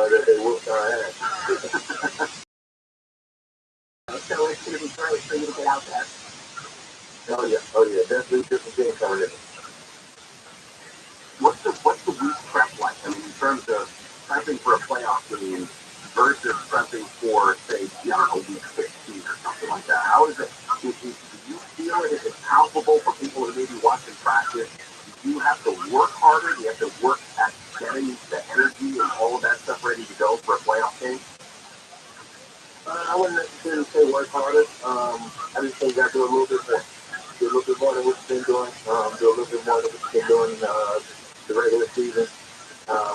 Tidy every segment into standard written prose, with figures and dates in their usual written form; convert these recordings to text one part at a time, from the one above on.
that they whooped our ass. So it's going to be great for you to get out there. Oh yeah, definitely different things coming in. What's the week prep like? I mean, in terms of prepping for a playoff game versus prepping for, say, week 16 or something like that. How is it? Do you feel it? Is it palpable for people who may be watching practice? Do you have to work harder? Do you have to work at getting the energy and all of that stuff ready to go for a playoff game? I wouldn't necessarily say work harder. I just think you got to do a little bit more. Do a little bit more than what you've been doing. Do a little bit more than what you've been doing the regular season.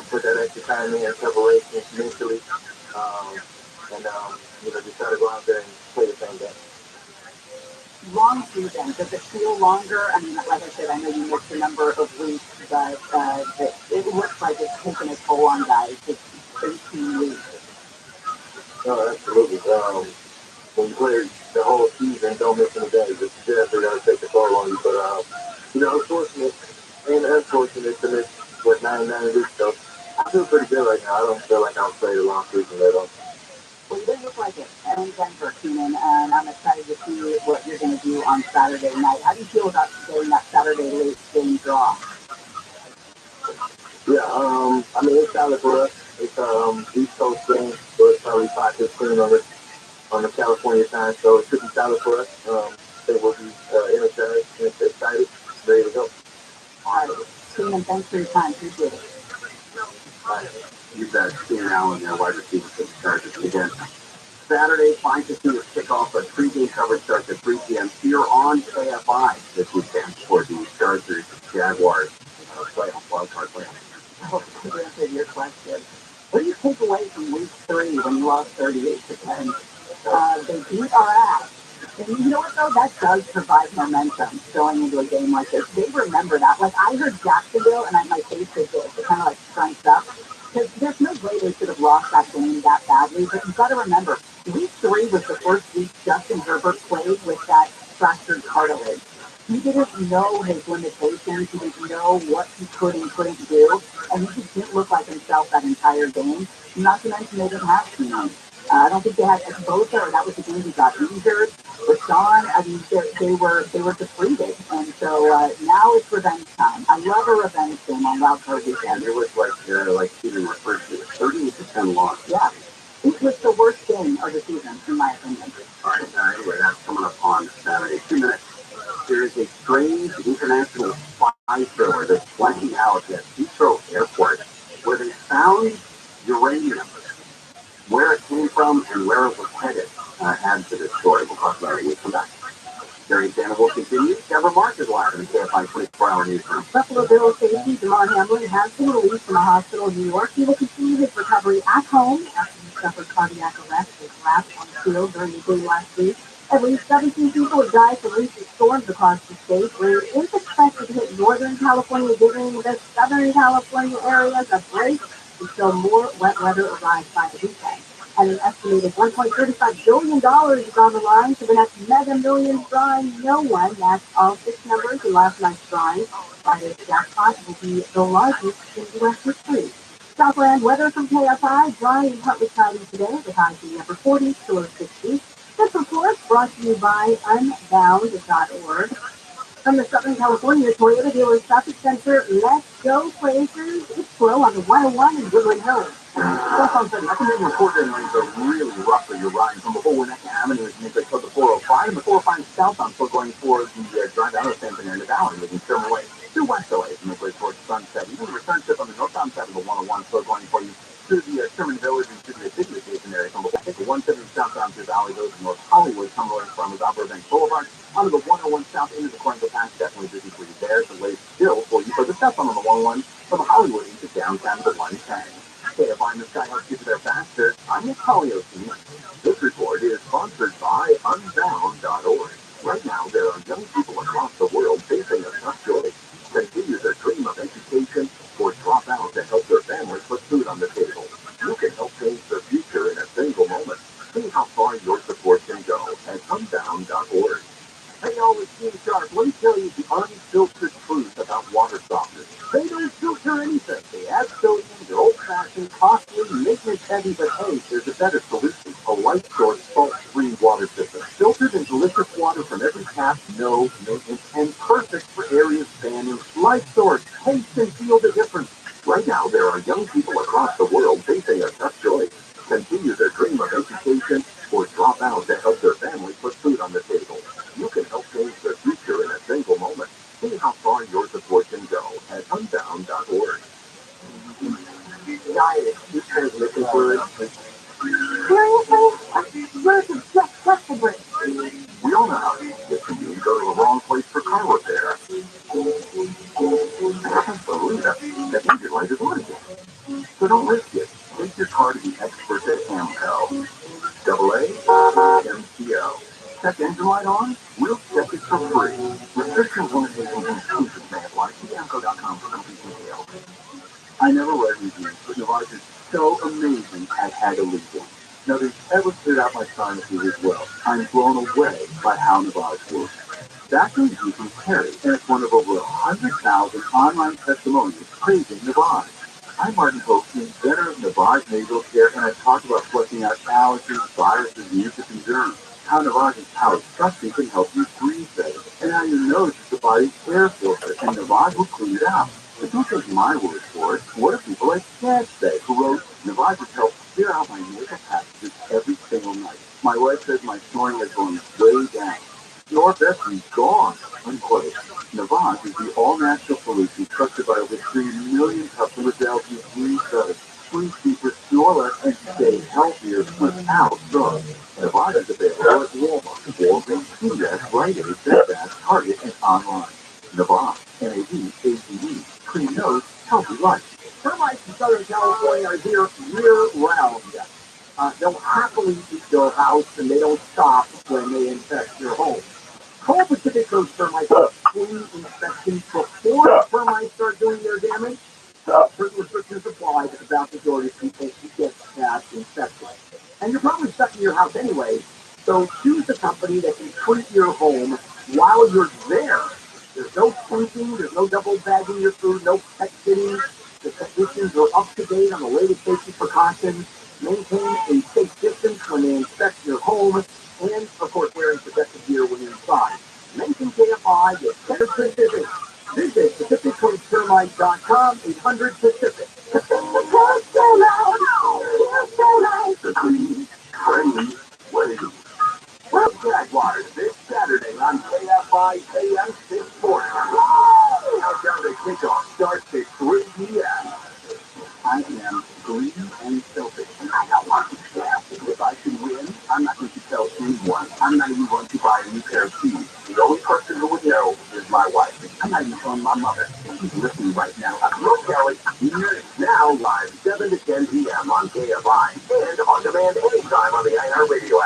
Put that extra time in, preparation mentally, and just try to go out there and play the same game. Long season, does it feel longer? I mean, like I said, I know you missed a number of weeks, but it looks like it's taking a toll on guys. It's 18 weeks. No, absolutely. When you play the whole season, don't miss any days. It's definitely going to take a toll on you. But, it's fortunate and unfortunate to miss, 9 weeks. So I feel pretty good right now. I don't feel like I'll play the long season at all. Well, you didn't look like it in Denver, TRUMAN, and I'm excited to see what you're going to do on Saturday night. How do you feel about getting that Saturday late game draw? Yeah, I mean, it's solid for us. It's East Coast game, so it's probably 5:15 on the California time, so it should be solid for us. I think we'll be energized and excited, ready to go. All right, TRUMAN, thanks for your time. Appreciate it. You bet. Keenan Allen, wide receiver for the Chargers again. Saturday, 5:15 kick off. A pregame coverage starts at 3 p.m. here on KFI this weekend for the Chargers Jaguars playoff, wildcard playoff. Oh, to answer your question, what do you take away from week 3 when you lost 38-10? They beat our ass. And you know what, though? That does provide momentum going into a game like this. They remember that. Like, I heard Jacksonville, and my face did this. It kind of, strengths up. Because there's no way they should have lost that game that badly. But you've got to remember, week 3 was the first week Justin Herbert played with that fractured cartilage. He didn't know his limitations. He didn't know what he could and couldn't do. And he just didn't look like himself that entire game. Not to mention they didn't have Keenan. I don't think they had both, or that was the game he got injured. Rashawn, I mean, they were depleted. And so now it's revenge time. I love a revenge game on wildcard weekend. It was like Peter referred to it, 38-10 loss. Yeah. It was the worst game of the season, in my opinion. All right, anyway, that's coming up on Saturday. 2 minutes. There is a strange international spy thriller that's playing out at Heathrow Airport where they found uranium. Where it came from and where it was headed adds to this story. We'll talk about it when we come back. Jerry Santa will continue. Deborah Mark is live in the KFI 24-hour newsroom. Buffalo Bills safety Damar Hamlin has been released from a hospital in New York. He will continue his recovery at home after he suffered cardiac arrest and collapsed on the field during the game last week. At least 17 people have died from recent storms across the state. Rain is expected to hit Northern California, giving the Southern California areas a break until more wet weather arrives by the weekend. And an estimated $1.35 billion is on the line for the next Mega Millions drawing. No one matched all 6 numbers in last night's drawing. Friday's jackpot will be the largest in U.S. history. Southland weather from KFI, dry and partly cloudy today, with highs in the upper 40s to low 60s. This report brought to you by Unbound.org. From the Southern California Toyota Dealer Traffic Center, let's go places. It's slow on the 101 in Woodland Hills. Recommend reporting lanes are really rough for your riding from before Winnetka Avenue as you make it to the 405 and the 405 southbound, so going for the drive out of San Fernando Valley, moving Sherman Way to West LA to make way towards Sunset. Even the return trip on the northbound side of the 101, so going for you to the Sherman Village and to the City Station area from before. The 170 southbound to Valley goes to North Hollywood, Cumberland from the Albert Bank Boulevard onto the 101 south into the Coringo Pass. Definitely busy for you there. The late still for you for the southbound on the 101 from Hollywood into downtown to the 110. KFI in the Sky helps get you there faster. I'm Nick Colliosi. This report is sponsored by Unbound.org. Right now, there are young people across the world facing a tough choice. Continue their dream of education or drop out to help their families put food on the table. You can help change their future in a single moment. See how far your support can go at Unbound.org. Hey y'all, it's Steve Sharp. Let me tell you the unfiltered truth about water softeners. They don't filter anything. They add sodium, they're old-fashioned, costly, maintenance heavy, but hey, there's a better solution. A light source salt-free water system. Filtered and delicious water from every tap, no maintenance, and perfect for areas spanning. Light source, taste and feel the difference. Right now, there are young people across the world facing a tough choice. Continue their dream of education or drop out to help their family put food on the table. You can help change their future in a single moment. See how far your support can go at unbound.org. Diet, you transmission fluid. Seriously? Where's the just the bridge? We all know how easy it can be to go to the wrong place for car repair. Absolutely, that engine light is working. So don't risk it. Take your car to the experts at AMCO. AAMCO. Check engine light on? We'll check it for free. Restrictions, limitations, and exclusions may apply. See AMCO.com for complete details. I never read reviews, but Navage is so amazing at Hagaloogan. Nothing's ever cleared out my sinuses as well. I'm blown away by how Navage works. That brings you from Terry, and it's one of over 100,000 online testimonials praising Navage. I'm Martin Pope, inventor of Navage nasal care, and I talk about flushing out allergies, viruses, mucus, and germs. How Navage's power suction can help you breathe better, and how you know it's the body's air filter, and Navage will clean it out. But don't take my word for it. What do people like Dad say, who wrote, Navage has helped clear out my nasal passages every single night. My wife says my snoring is going way down. Your bestie gone, unquote. Navage is the all-natural solution trusted by over 3 million customers to help you breathe better, sleep deeper, snore less, and stay healthier without drugs. Navage is available at Walmart, Walgreens, CVS, Rite Aid, Bed Bath, Target, and online. Navage, N-A-V-A-G-E, clean nose, healthy life. Termites in Southern California are here year-round. They'll happily eat your house, and they don't stop when they infect your home. Call Pacific Coast Termites for free inspections before the termites start doing their damage. Certain restrictions apply, but the vast majority of people get that infected. And you're probably stuck in your house anyway, so choose a company that can treat your home while you're there. There's no printing, there's no double bagging your food, no pet sitting. The technicians are up to date on the latest safety precautions. Maintain a safe distance when they inspect your home, and of course wearing protective gear when inside. Mention KFI, get better Pacific. Visit PacificCoastTermite.com, 800-Pacific. Pacific Coast Termite, you're so nice. The green, friendly, wave. Well, Jaguars this Saturday on KFI AM 640. Countdown to kickoff starts at 3 p.m. I am green and selfish, and I don't want to share. If I should win, I'm not going to tell anyone. I'm not even going to buy a new pair of shoes. The only person who would know is my wife. I'm not even telling my mother. She's listening right now. I'm Will Kelly. Here now live 7 to 10 p.m. on KFI and on demand anytime on the iHeartRadio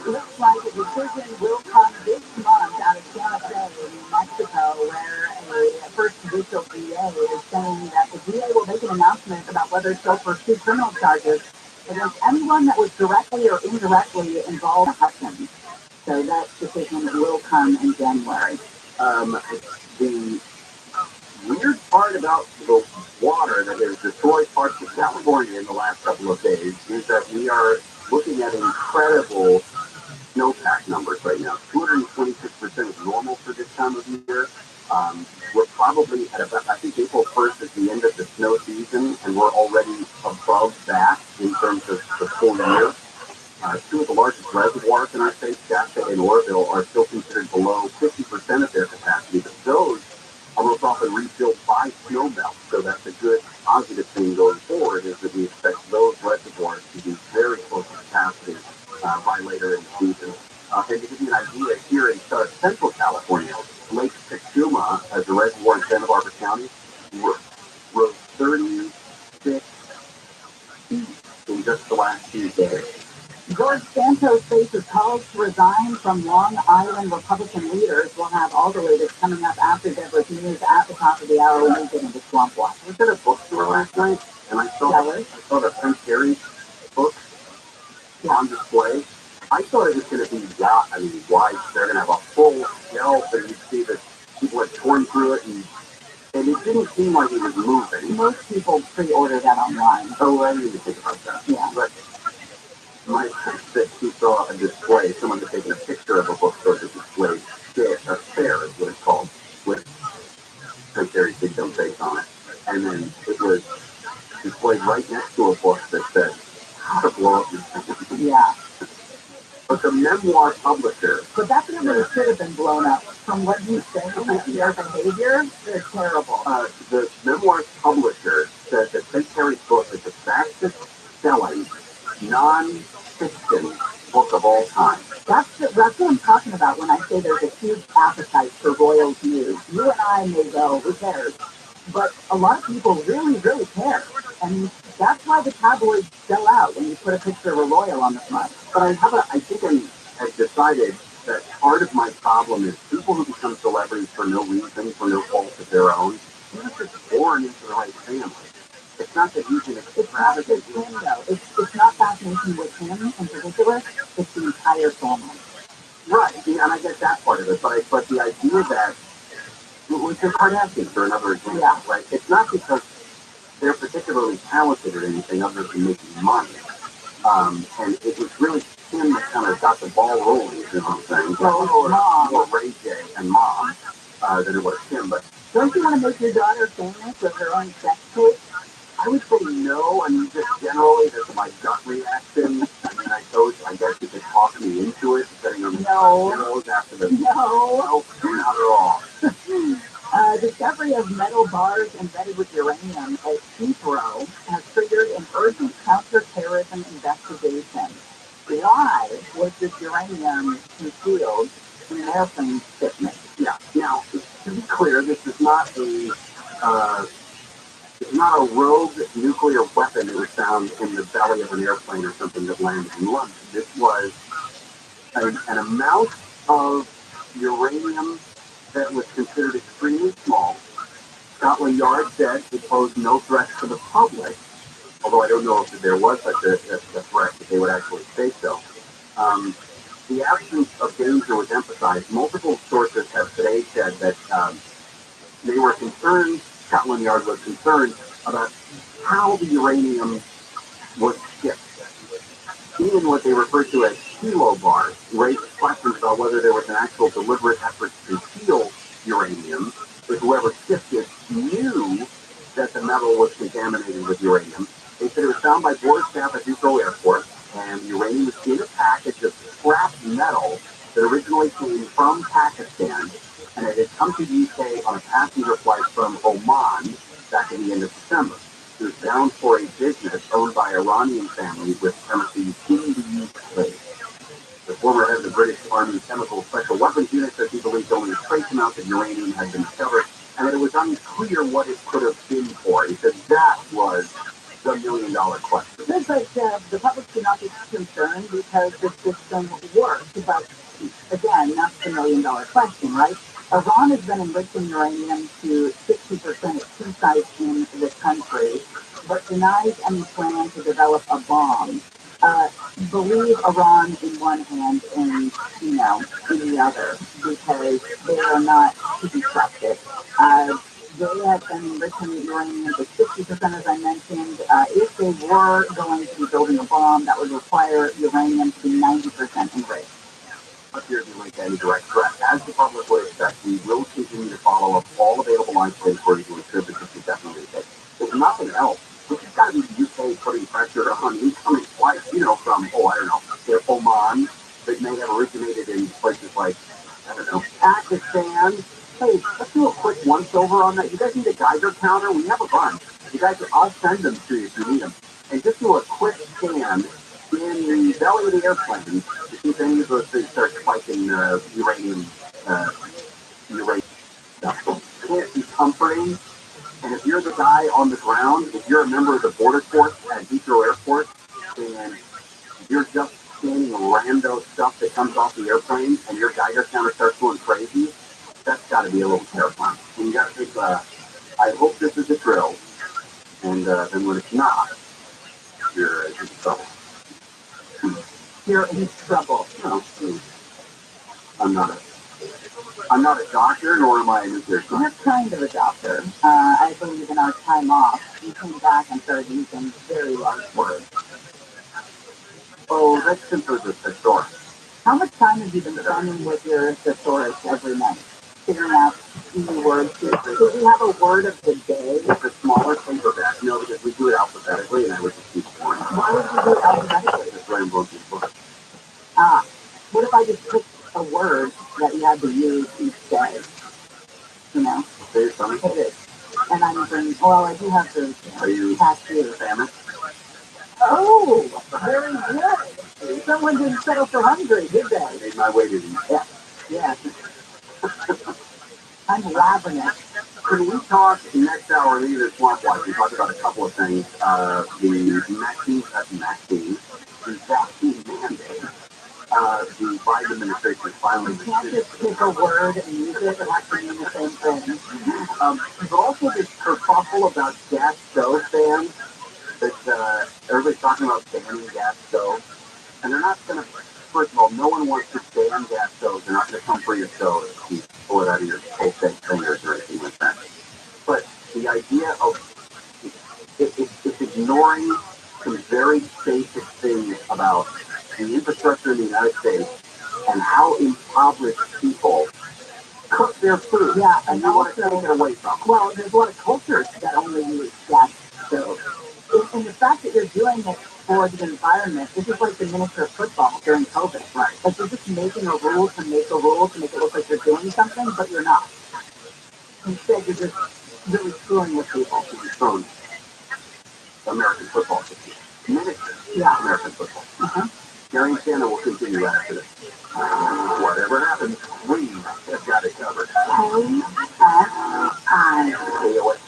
Looks like a decision will come this month out of Santa Fe, New Mexico, where a first judicial DA is saying that the DA will make an announcement about whether she'll pursue criminal charges against anyone that was directly or indirectly involved in elections. So that decision will come in January. The weird part about the water that has destroyed parts of California in the last couple of days is that we are looking at incredible snowpack numbers right now. 226% is normal for this time of year. We're probably at about, I think April 1st is the end of the snow season, and we're already above that in terms of the full year. Two of the largest reservoirs in our state, Shasta and Oroville, are still considered below 50% of their capacity, but those are most often refilled by snowmelt. So that's a good positive thing going forward, is that we expect those reservoirs to be very close to capacity by later in the season. And to give you an idea, here in central California, Lake Cachuma, as a reservoir in Santa Barbara County, rose 36 feet in just the last few days. George Santos faces calls to resign from Long Island Republican leaders. We'll have all the latest coming up after Deborah's news at the top of the hour when we get into Swamp Walk. I was at a bookstore last night, and I saw the Prince Harry's book on display. I thought it was going to be wide. They're going to have a full shelf, and you see that people had torn through it, and it didn't seem like it was moving. Most people pre-order that online. Oh, I didn't even think about that. Yeah. But my text that she saw a display, someone had taken a picture of a bookstore that displayed a fair is what it's called, with Terry Big Dumb face on it. And then it was displayed right next to a book that said, How to Blow Up Your Family. Yeah. But the memoir publisher. But that really should have been blown up. From what you say with their behavior, they're terrible. The memoir publisher said that St. Terry's book is the fastest selling non-fiction book of all time. That's what I'm talking about when I say there's a huge appetite for Royals news. You and I may go, who cares? But a lot of people really, really care. And that's why the tabloids sell out when you put a picture of a royal on the front. But I think I have decided that part of my problem is people who become celebrities for no reason, for no fault of their own, they're just born into the right family. It's not that he's an extravagant. It's not him, though. It's not fascination with him in particular. It's the entire family. Right, and I get that part of it. But the idea that with the Kardashians for another example, yeah. Right? It's not because they're particularly talented or anything other than making money. And it was really him that kind of got the ball rolling, you know what I'm saying? Or Ray J and Mom than it was him. But don't you want to make your daughter famous with her own sex tape? I would say no. I mean, just generally, that's my gut reaction. I guess you could talk me into it, depending on the after the No, not at all. Discovery of metal bars embedded with uranium at Heathrow has triggered an urgent counterterrorism investigation. Why was this uranium concealed in an airplane shipment? Yeah. Now, to be clear, this is not it's not a rogue nuclear weapon that was found in the belly of an airplane or something that landed in London. This was an amount of uranium that was considered extremely small. Scotland Yard said it posed no threat to the public, although I don't know if there was such a threat that they would actually say so. The absence of danger was emphasized. Multiple sources have today said that they were concerned, Scotland Yard was concerned about how the uranium was shipped. Even what they refer to as kilo bars raised questions about whether there was an actual deliberate effort to conceal uranium, if whoever shipped it knew that the metal was contaminated with uranium. They said it was found by board staff at Heathrow Airport, and the uranium was in a package of scrap metal that originally came from Pakistan, and it had come to the UK on a passenger flight from Oman back at the end of December. It was bound for a business owned by Iranian families with premises in the UK. The former head of the British Army Chemical Special Weapons Unit says he believes only a trace amount of uranium had been discovered, and that it was unclear what it could have been for. He said that was the million-dollar question. But the public should not be concerned because the system works. But again, that's the million-dollar question, right? Iran has been enriching uranium to 60% at two sites in the country, but denies any plan to develop a bomb. Believe Iran in one hand and, in the other, because they are not to be trusted. They have been enriching uranium to 60%, as I mentioned. If they were going to be building a bomb, that would require uranium to be 90% enriched. Appears to link any direct threat. As the public would expect, we will continue to follow up all available lines today for you to ensure that this is definitely the case. If nothing else, this has got to be the UK putting pressure on incoming flights, from, Oman, that may have originated in places like, Pakistan. Hey, let's do a quick once-over on that. You guys need a Geiger counter? We have a bunch. I'll send them to you if you need them. And just do a quick scan in the belly of the airplane to see if any of those things start spiking uranium stuff. Can't be comforting. And if you're the guy on the ground, if you're a member of the border force at Heathrow Airport, and you're just scanning rando stuff that comes off the airplane, and your Geiger counter starts going crazy, that's got to be a little terrifying. And you got to think, I hope this is a drill, and then when it's not, you're in trouble. you're in trouble. No, I'm not a doctor, nor am I a nuclear You're scientist. kind of a doctor. I believe in our time off, you came back and started using very large words. Oh, that's simply the thesaurus. How much time have you been spending with your thesaurus every night? Figuring out new words. Do we have a word of the day? It's a smaller paperback, because we do it alphabetically, and I would just keep going. Why would you do it alphabetically? That's why I'm broken book. What if I just picked a word that you had to use each day? Say something. It is. And I'm bringing, well, I do have to Are you cashier. famous? Oh, very good. Someone didn't settle for hungry, did they? I made my way to these. Yeah. Yeah. I'm ravenous. When we talk next hour in either Swamp Watch, we talk about a couple of things. The vaccine mandate. The Biden administration is finally... You can't just pick a word and use it. It has to mean the same thing. There's also this kerfuffle about gas stove bans that everybody's talking about banning gas stoves. And they're not going to... First of all, no one wants to ban gas stoves. They're not going to come for your stove if you pull it out of your whole fingers or anything like that. But the idea of... It's ignoring some very basic things about the infrastructure in the United States and how impoverished people cook their food. Yeah, and you want to take it away from them. Well, there's a lot of cultures that only use gas stoves. And the fact that you're doing it for the environment, this is like the miniature football during COVID. Right. Like you're just making a rule to make a rule to make it look like you're doing something, but you're not. Instead, you're just really screwing with people. You're throwing American football to people. Miniature American football. Gary and Shannon will continue after this. Whatever happens, we have got it covered. KSI. KOST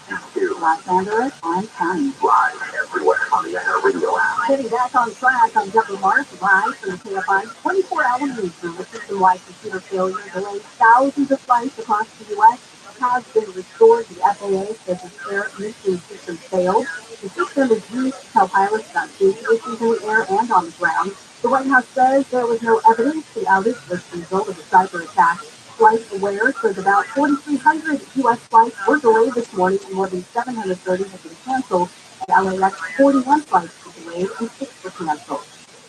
HQ. Los Angeles and County. Live everywhere on the Radio app. Getting back on track on Double Mark, live from the KFI 24-hour newsroom. The system-wide computer failure delayed thousands of flights across the U.S. Has been restored. The FAA says the spare mission system failed. The system is used to tell pilots about safety issues in the air and on the ground. The White House says there was no evidence the outage was the result of a cyber attack. FlightAware says about 4,300 U.S. flights were delayed this morning and more than 730 have been canceled. At LAX, 41 flights were delayed and 6 were canceled.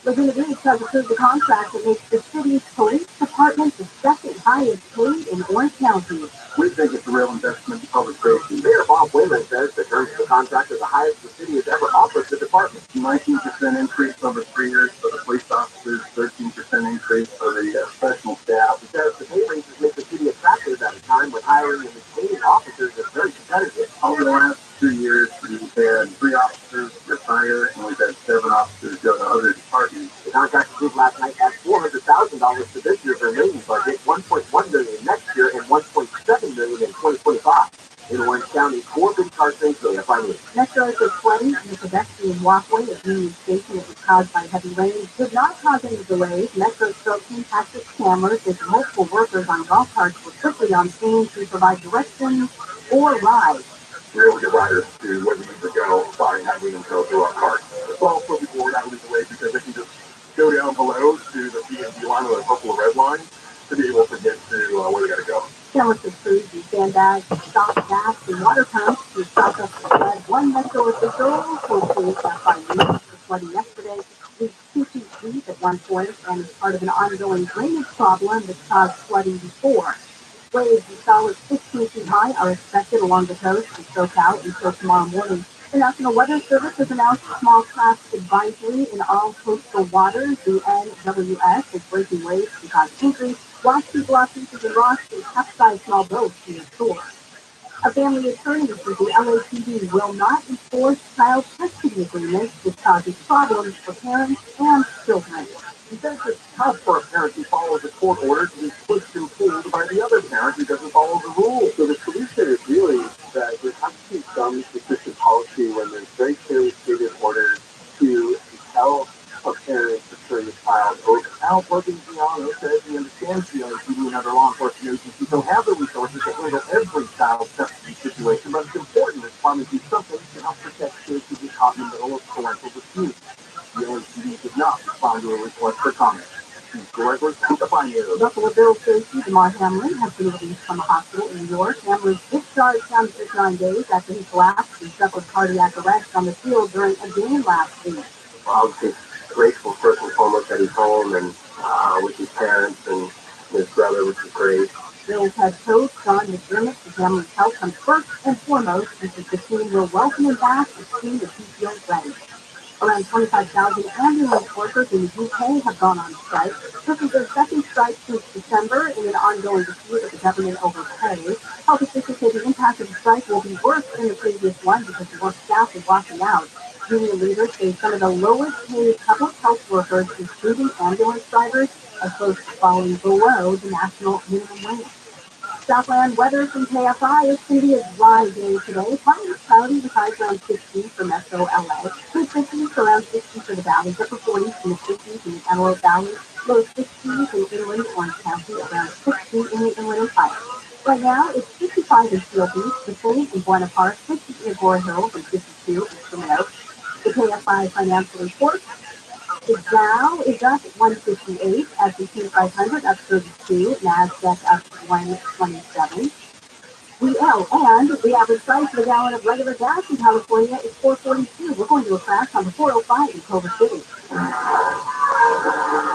Laguna Beach has approved a contract that makes the city's police department the second highest paid in Orange County. We think it's a real investment in public safety. Mayor Bob Wayman says the terms of the contract are the highest the city has ever offered the department. 19% increase over 3 years for the police officers, 13% increase for the professional staff. He says the pay raises make the city attractive at a time when hiring and retaining officers is very competitive. Over the last 2 years, we've had 3 officers retire, and we've had 7 officers go to other departments. The contract approved last night at $400,000 for this year's remaining budget, $1.1 million next year, and $1.7 million in 2025. In Orange County, 4 big car things they have finally. Metro is flooding in the pedestrian walkway at Union Station that was caused by heavy rain. Did not cause any delays. Metro spoke to Patrick cameras as multiple workers on golf carts were quickly on scene to provide directions or rides. We're able to get riders to where we need to go by having them go through our carts. It's all put before that was delayed because they can just go down below to the PNG line or the purple red line to be able to get to where they got to go. Cameras of food and sandbags, stock gas, and water pumps to stop us to flood. One Metro official told police that by noon the flooding yesterday reached 2 feet deep at one point and is part of an ongoing drainage problem that caused flooding before. Waves as solid as 15 feet high are expected along the coast to soak out until tomorrow morning. The National Weather Service has announced a small class advisory in all coastal waters. The NWS is breaking waves to cause injury. Watch people off beaches and rocks and capsize small boats near shore. A family attorney says the LAPD will not enforce child custody agreements, which causes problems for parents and children. He says it's tough for a parent who follows the court order to be pushed and pulled by the other parent who doesn't follow the rules. So the solution is really that there has to be some consistent policy when there's very clearly stated orders to tell a parent to turn the child over. Now, working beyond okay, we understand CLAPD and other law enforcement agencies don't have the resources to handle every child custody situation, but it's important that departments do something to help protect kids who get caught in the middle of parental disputes. The LAPD did not respond to a request for comment. Chief Director, Amplify News. Buffalo Bill safety, Demar Hamlin, has been released from a hospital in New York. Hamlin was discharged down to 9 days after he collapsed and suffered cardiac arrest on the field during a game last week. Well, I was just grateful first and foremost that he's home and with his parents and his brother, which is great. Bill's head coach, John McDermott, the Hamlin's health comes first and foremost because the team will welcome him back as soon as he feels ready. Around 25,000 ambulance workers in the UK have gone on strike. This is their second strike since December in an ongoing dispute with the government over pay. Health officials say the impact of the strike will be worse than the previous one because more staff is walking out. Union leaders say some of the lowest paid public health workers, including ambulance drivers, are close to falling below the national minimum wage. Southland weather from KFI. It's going to be a dry day today. Partly cloudy with highs around 60 for Metro LA. Mid-50s around 60 for the valleys. Upper 40s in the 50s in the Antelope Valley. Low 60s in inland Orange County. Around 60 in the inland Empire. Right now, it's 55 in Seal Beach, the same in Buena Park, 50 in Gore Hills, and 52 in Truman Oaks. The KFI financial report. The Dow is up 158, S&P 500 up 32, NASDAQ up 127. And the average price of a gallon of regular gas in California is $4.42. We're going to a crash on the 405 in Culver City.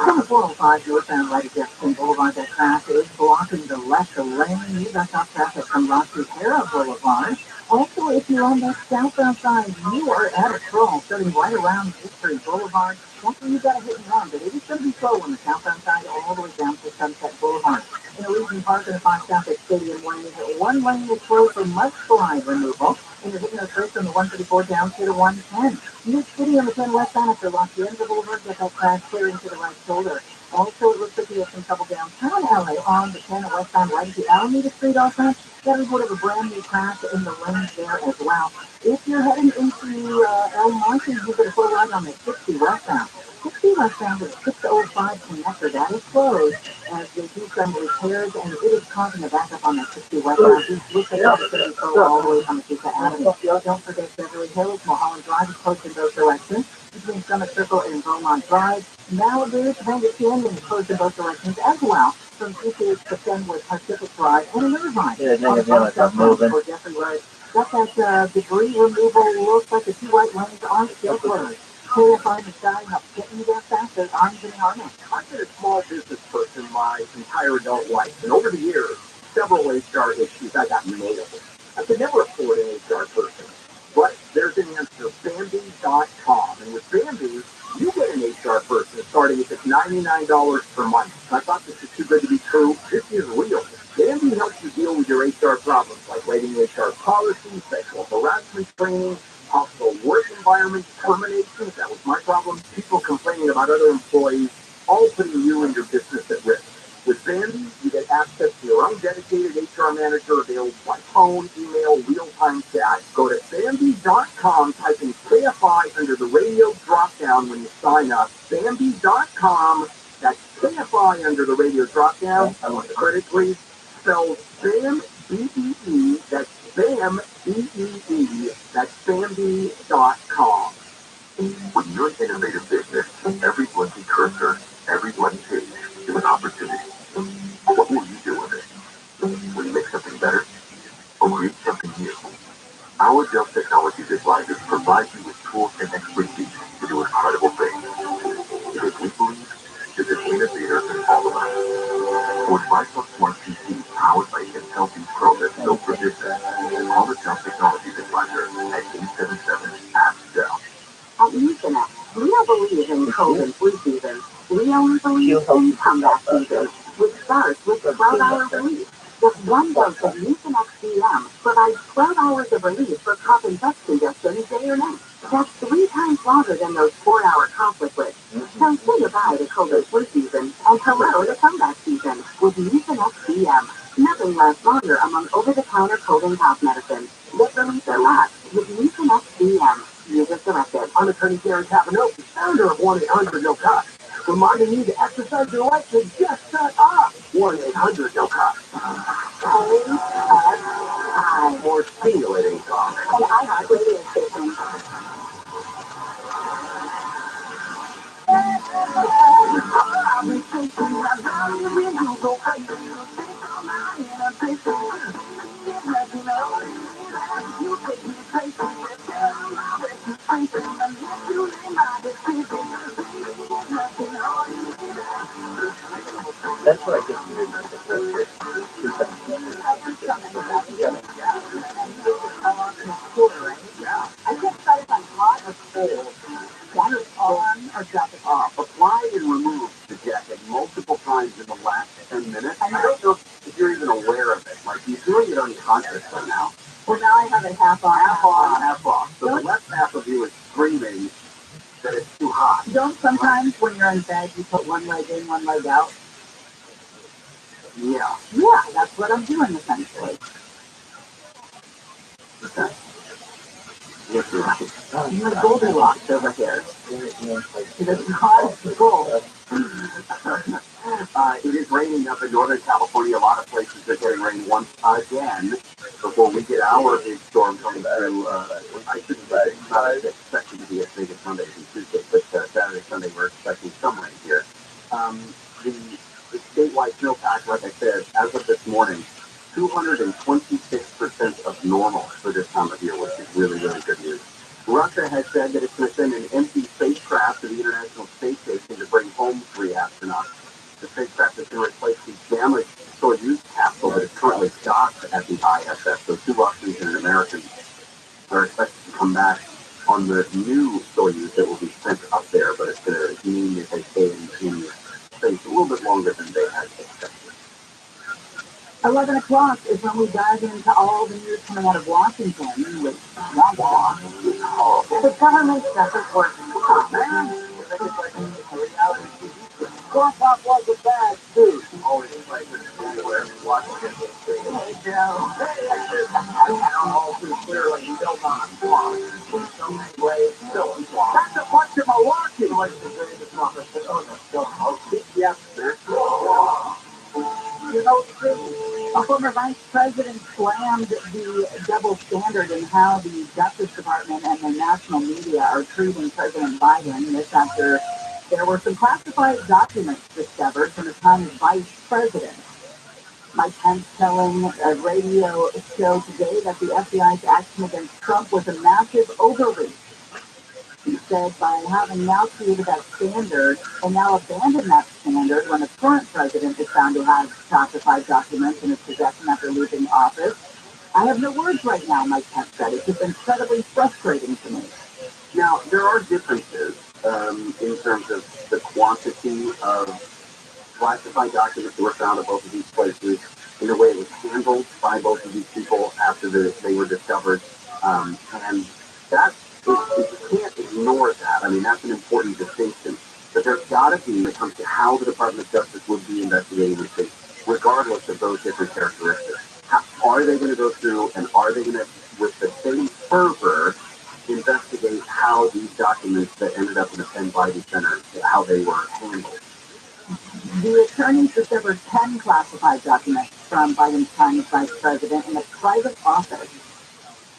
On the 405 northbound right at Jefferson Boulevard, that traffic is blocking the left lane. You got top traffic from La Sierra Boulevard. Also, if you're on that southbound side, you are at a troll starting right around Victory Boulevard. That's where you got to hit and run, but it is going to be slow on the southbound side all the way down to Sunset Boulevard. In the Region Park and the Fox South at Stadium Lane, one lane is closed for mudslide removal, and you're hitting the first from the 134 down to the 110. New City on the 10 westbound after Los Angeles Boulevard, get that crash clearing to the right shoulder. Also, it looks like you have some trouble downtown LA on the 10 westbound right at the Alameda Street offense. Got a report of a brand new crash in the lanes there as well. If you're heading into El Monte, you get a full ride on the 60 westbound. 60 westbound is 605 connector. That is closed as they do some repairs, and it is causing a backup on that 60 westbound. It looks like it's going to go all the way from Azusa Avenue. Don't forget Beverly Hills, Mulholland Drive is closed in both directions. Between Summit Circle and Beaumont Drive, Malibu, Topanga Canyon is closed in both directions as well. From 2 to Fenwood, Pacific Drive, and Irvine. Yeah, they feel like I'm moving. Got that debris removal. Looks like the two white lanes are still closed. KFI the sky helps getting you there faster. Arms and harness. I've been a small business person my entire adult life, and over the years, several HR issues I got nailed. I could never afford an HR person, but there's an answer. Bambi.com, and with Bambi, you get an HR person starting at just $99 per month. I thought this was too good to be true. This is real. Bambi helps you deal with your HR problems, like writing HR policies, sexual harassment training, hostile work environment, terminations. That was my problem. People complaining about other employees, all putting you and your business at risk. With Bambi, you get access to your own dedicated HR manager available by phone, email, real-time chat. Go to Bambi.com, type in KFI under the radio drop-down when you sign up. Bambi.com, that's KFI under the radio drop-down. I want the credit, please. Spell BAM, B-E-E, that's BAM, B-E-E, that's Bambi.com. When you're an innovative business, every blinking cursor, every blinking page is an opportunity. What will you do with it? Will you make something better? Or create something new? Our Jump Technologies advisors provide you with tools and expertise to do incredible things. Because we believe there's an innovator in all of us. For Microsoft Smart PC powered by Intel Pro that's built for business, call the Jump Technologies advisor at 877-ASK-JUMP. At Euthanex, we don't believe in cold and flu season. We only believe in comeback season, which starts with 12-hour relief. Just one dose of Euthanex DM provides 12 hours of relief for cough and chest congestion day or night. That's 3 times longer than those 4-hour cough liquids. So say goodbye to cold and flu season and hello to comeback season with Euthanex DM. Nothing lasts longer among over-the-counter cold and cough medicines. Get relief that lasts with Euthanex DM. Use as directed. I'm Attorney Gary Tapanoki, founder of 1-800-NO-CUT. Reminding you to exercise your right to just shut up. 1-800-NO-CUT. KSI. More stimulating talk. And iHeart Radio Station. That's what I think you did. I can't decide if I'm hot or cold. Drop it on or drop it off. Apply and remove the jacket multiple times in the last 10 minutes. I don't know if you're even aware of it. Like, you're doing it unconsciously now. Well, now I have it half on. Half on, half off. So the left half of you is screaming that it's too hot. Don't sometimes when you're in bed you put one leg in, one leg out? Yeah. Yeah, that's what I'm doing essentially. Okay. Yes, you're right. You're Goldilocks over here. It's hot as gold. It is raining up in Northern California. A lot of places are getting rain once again before we get our big storm coming through. I shouldn't say it's not expected to be as big as Mondays and Tuesdays, but Saturday, Sunday, we're expecting some rain here. The statewide snowpack, like I said, as of this morning, 226% of normal for this time of year, which is really, really good news. Russia has said that it's going to send an empty spacecraft to the International Space Station to bring home 3 astronauts. The spacecraft is going to replace the damaged Soyuz capsule that is currently docked at the ISS. So 2 Russians and an American are expected to come back on the new Soyuz that will be sent up there, but it's going to mean that they stay in space a little bit longer than they had expected. 11 o'clock is when we dive into all the news coming out of Washington with the government stuff is working. Oh, man. Pop was a bad dude. Always like anywhere Washington. Hey, Joe. All too clearly built on swamp. In so many ways, built on swamp. That's a bunch of Milwaukee. Like the greatest swamp. Yes, sir. You know, a former vice president slammed the double standard in how the Justice Department and the national media are treating President Biden. This after there were some classified documents discovered from his time as vice president. Mike Pence telling a radio show today that the FBI's action against Trump was a massive overreach. He said by having now created that standard and now abandoned that standard when the current president is found to have classified documents in his possession after leaving office, I have no words right now, Mike Pence said. It's just incredibly frustrating to me. Now, there are differences in terms of the quantity of classified documents that were found at both of these places, in the way it was handled by both of these people after they were discovered, and that you can't ignore that. I mean, that's an important distinction. But there's got to be, when it comes to how the Department of Justice would be investigating this case, regardless of those different characteristics. Are they going to go through and are they going to, with the same fervor, investigate how these documents that ended up in the Penn Biden Center, how they were handled? The attorneys discovered 10 classified documents from Biden's time as vice president in a private office.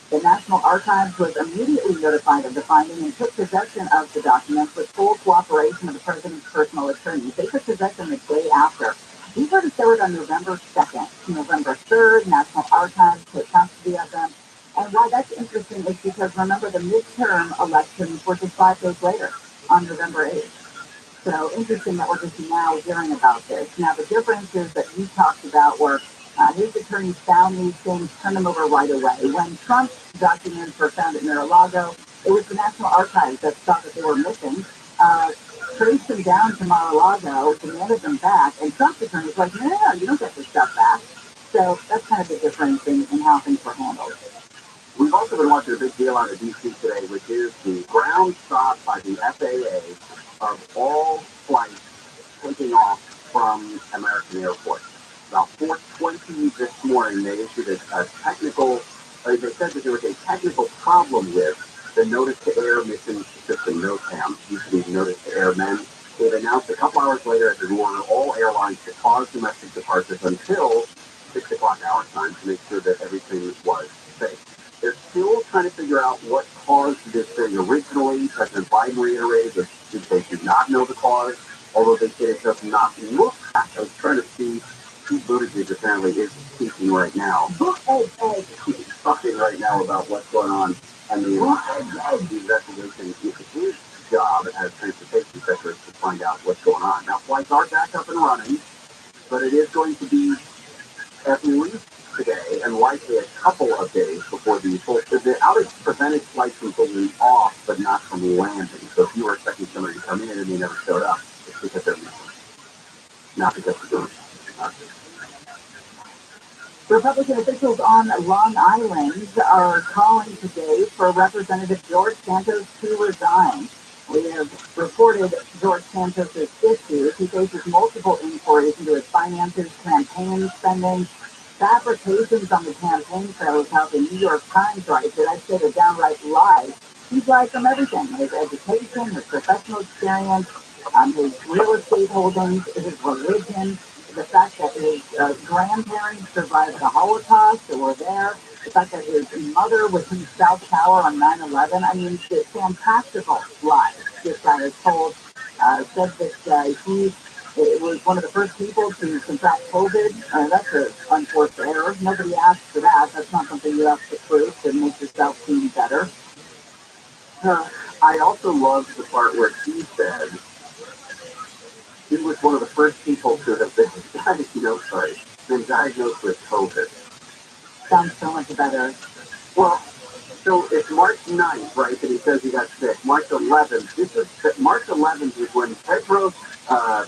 The National Archives was immediately notified of the finding and took possession of the documents with full cooperation of the president's personal attorneys. They took possession the day after. These were discovered on November 2nd. November 3rd, National Archives took custody of them. And why that's interesting is because, remember, the midterm elections were just 5 days later, on November 8th. So interesting that we're just now hearing about this. Now, the differences that you talked about were his attorneys found these things, turned them over right away. When Trump's documents were found at Mar-a-Lago, it was the National Archives that thought that they were missing, traced them down to Mar-a-Lago, demanded them back, and Trump's attorney was like, no, you don't get this stuff back. So that's kind of the difference in how things were handled. We've also been watching a big deal out of D.C. today, which is the ground stop by the FAA of all flights taking off from American airports. About 4:20 this morning, they issued a technical, they said that there was a technical problem with the notice-to-air mission system, NOTAM, used to be notice-to-air men. They've announced a couple hours later as an order all airlines to pause domestic departures until 6 o'clock our time to make sure that everything was safe. They're still trying to figure out what caused this thing. Originally, President Biden reiterated that they did not know the cause, although they said it does not look I was trying to see Pete Buttigieg apparently is speaking right now. He's talking right now about what's going on and the investigation. His job as transportation secretary is to find out what's going on. Now, flights are back up and running, but it is going to be at least today and likely a couple of days before the outage prevented flights from taking off, but not from landing. So if you were expecting somebody to come in and they never showed up, it's because they're missing, not because they're doing it. Republican officials on Long Island are calling today for Representative George Santos to resign. We have reported George Santos' issues. He faces multiple inquiries into his finances, campaign spending, fabrications on the campaign trail is how the New York Times writes it. I'd say they're downright lies. He's lied from everything: his education, his professional experience, his real estate holdings, his religion, the fact that his grandparents survived the Holocaust or were there, the fact that his mother was in South Tower on 9/11. I mean, the fantastical lies this guy is told. Said that he was one of the first people to contract COVID. That's an unforced error. Nobody asked for that. That's not something you have to prove to make yourself seem better. I also loved the part where he said he was one of the first people to have been diagnosed with COVID. Sounds so much better. Well, so it's March 9th, right, that he says he got sick. March 11th. March 11th is when Pedro's, I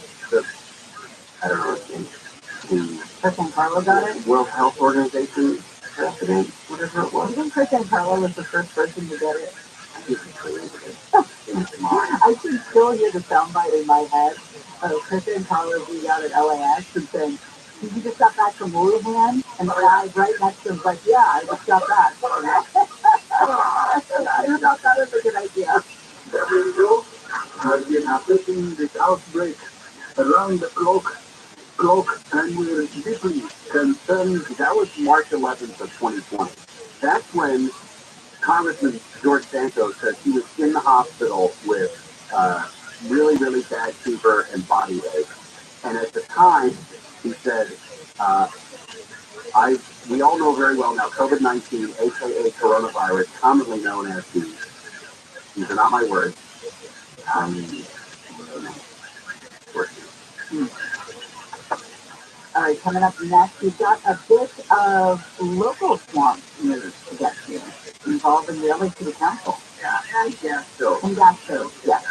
don't know his name, the Chris and Carlo got it? World Health Organization president, whatever it was. I think Chris and Carlo was the first person to get it. I can still hear the soundbite in my head of Chris and Carlo being out at LAX and saying, "Did you just got back from Wuhan?" And the guy right next to him's like, "Yeah, I just got back." I thought that was a good idea. There we go. We are taking this outbreak around the clock, and we're deeply concerned. That was March 11th of 2020. That's when Congressman George Santos said he was in the hospital with really, really bad fever and body ache. And at the time, he said, we all know very well now, COVID-19, aka coronavirus, commonly known as these are not my words. All right, coming up next, we've got a bit of local swamp news to get to, involving the LA City Council. Yeah, and gas stove. And gas stove, yes.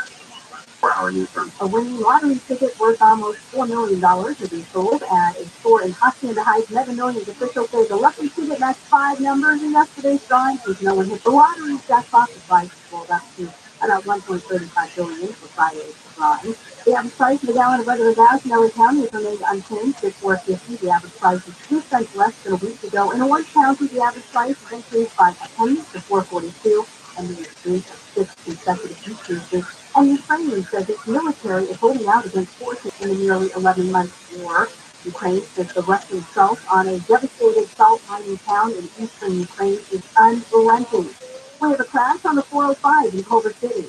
4-hour news from. A winning lottery ticket worth almost $4 million will be sold at a store in Hacienda Heights. Mega Millions officials say the lucky ticket matched 5 numbers in yesterday's drawing, since no one hit the lottery. Jackpot price rolled up to about $1.35 billion for Friday's drawing. The average price of a gallon of regular gas in LA County has remained unchanged at $4.50. The average price is 2 cents less than a week ago. In Orange County, the average price has increased by a penny to $4.42, and the streak of 6 consecutive decreases. And Ukraine says its military is holding out against forces in a nearly 11-month war. Ukraine says the Russian assault on a devastated salt mining town in eastern Ukraine is unrelenting. We have a crash on the 405 in Culver City.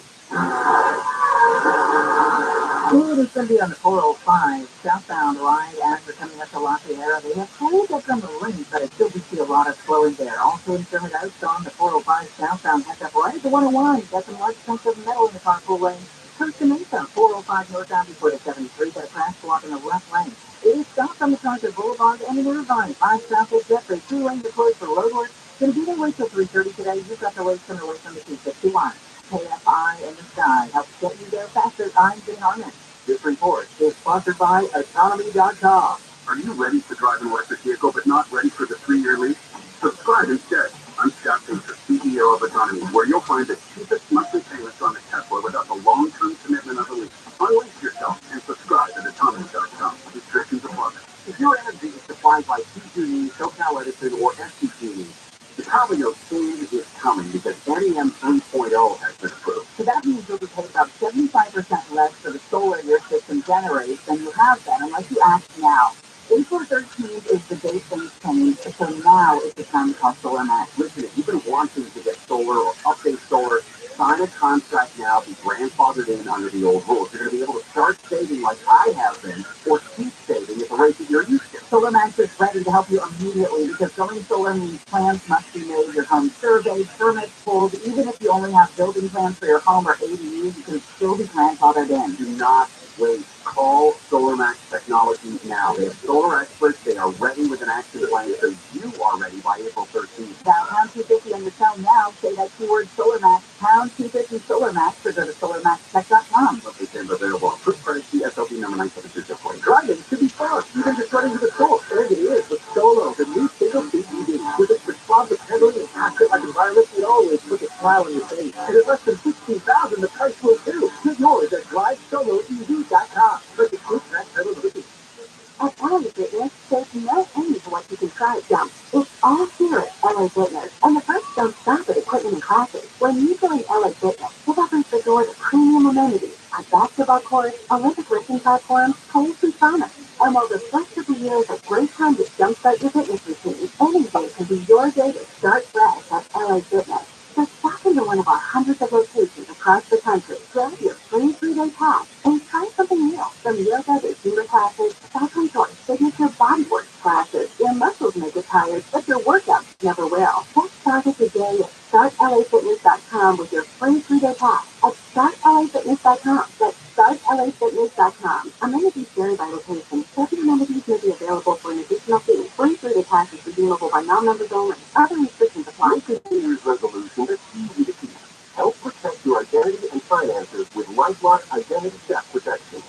It's going to be on the 405 southbound line as we're coming up to Lafayette. They have kind of some lanes, but I still do see a lot of slowing there. Also in Sherman Oaks on the 405 southbound, heads up right at the 101. Got some large chunks of metal in the carpool lane. Costa Mesa, 405 northbound before the 73. Got a crash block in the left lane. It is stopped on the Concord Boulevard and in Irvine. 5 south at Jeffrey. 2 lanes are closed for road work. Going to be there wait till 3:30 today. You've got the wait from the 251. KFI in the sky helps get you there faster. I'm Jay Harmon. This report is sponsored by Autonomy.com. Are you ready to drive an electric vehicle but not ready for the 3-year lease? Subscribe instead. I'm Scott Painter, CEO of Autonomy, where you'll find the cheapest monthly payments on a Tesla without the long-term commitment of a lease. Unleash yourself and subscribe at Autonomy.com. Restrictions apply. If your energy is supplied by PG&E, SoCal Edison, or SDG&E, you probably know change is coming because NEM 3.0 has been approved. So that means you'll be paid about 75% less for the solar your system generates than you have been unless you act now. April 13th is the date things change, so now is the time to call Solar Max. Listen, if you've been wanting to get solar or update solar, sign a contract now, be grandfathered in under the old rules. You're going to be able to start saving like I have been, or keep saving at the rate that you're used to. SolarMax is ready to help you immediately because going solar means plans must be made, your home surveyed, permits pulled. Even if you only have building plans for your home or ADU, you can still be grandfathered in. Do not wait. Call SolarMax Technology now. They have solar experts. They are ready with an action plan, so you are ready by April 13th. Dial pound 250 on your phone now. Say that keyword SolarMax, pound 250 SolarMax, or go to SolarMaxTech.com. Location available. Approved credit CSLB number 972. Driving should be fun. Even just running to the store. And it is with Solo, the new single seat EV. With its responsive handling and asset-like environment, it always puts a smile on your face. And at less than $16,000, the price will too. Get yours at DriveSoloEV.com. Let the quick track pedal to the At LA Fitness, there's no end to what you can try at Jump. It's all here at LA Fitness, and the perks don't stop at equipment and classes. When you join LA Fitness, it opens the door to premium amenities, a basketball court, Olympic lifting platforms, pools, and saunas. And while the rest of the year is a great time to jumpstart your fitness routine, any day can be your day to start fresh at LA Fitness. So stop into one of our hundreds of locations across the country, grab your free 3-day pass, and try something new. From yoga to zumba classes, self-control, signature bodywork classes. Your muscles may get tired, but your workouts never will. Get started today at StartLAFitness.com with your free 3-day pass at StartLAFitness.com. That's StartLAFitness.com. Amenities vary by location. Certain amenities may be available for an additional fee. Free 3-day pass is redeemable by non-members only. Other restrictions apply. New Year's resolution that's easy to keep. Help protect your identity and finances with LifeLock Identity Theft Protection.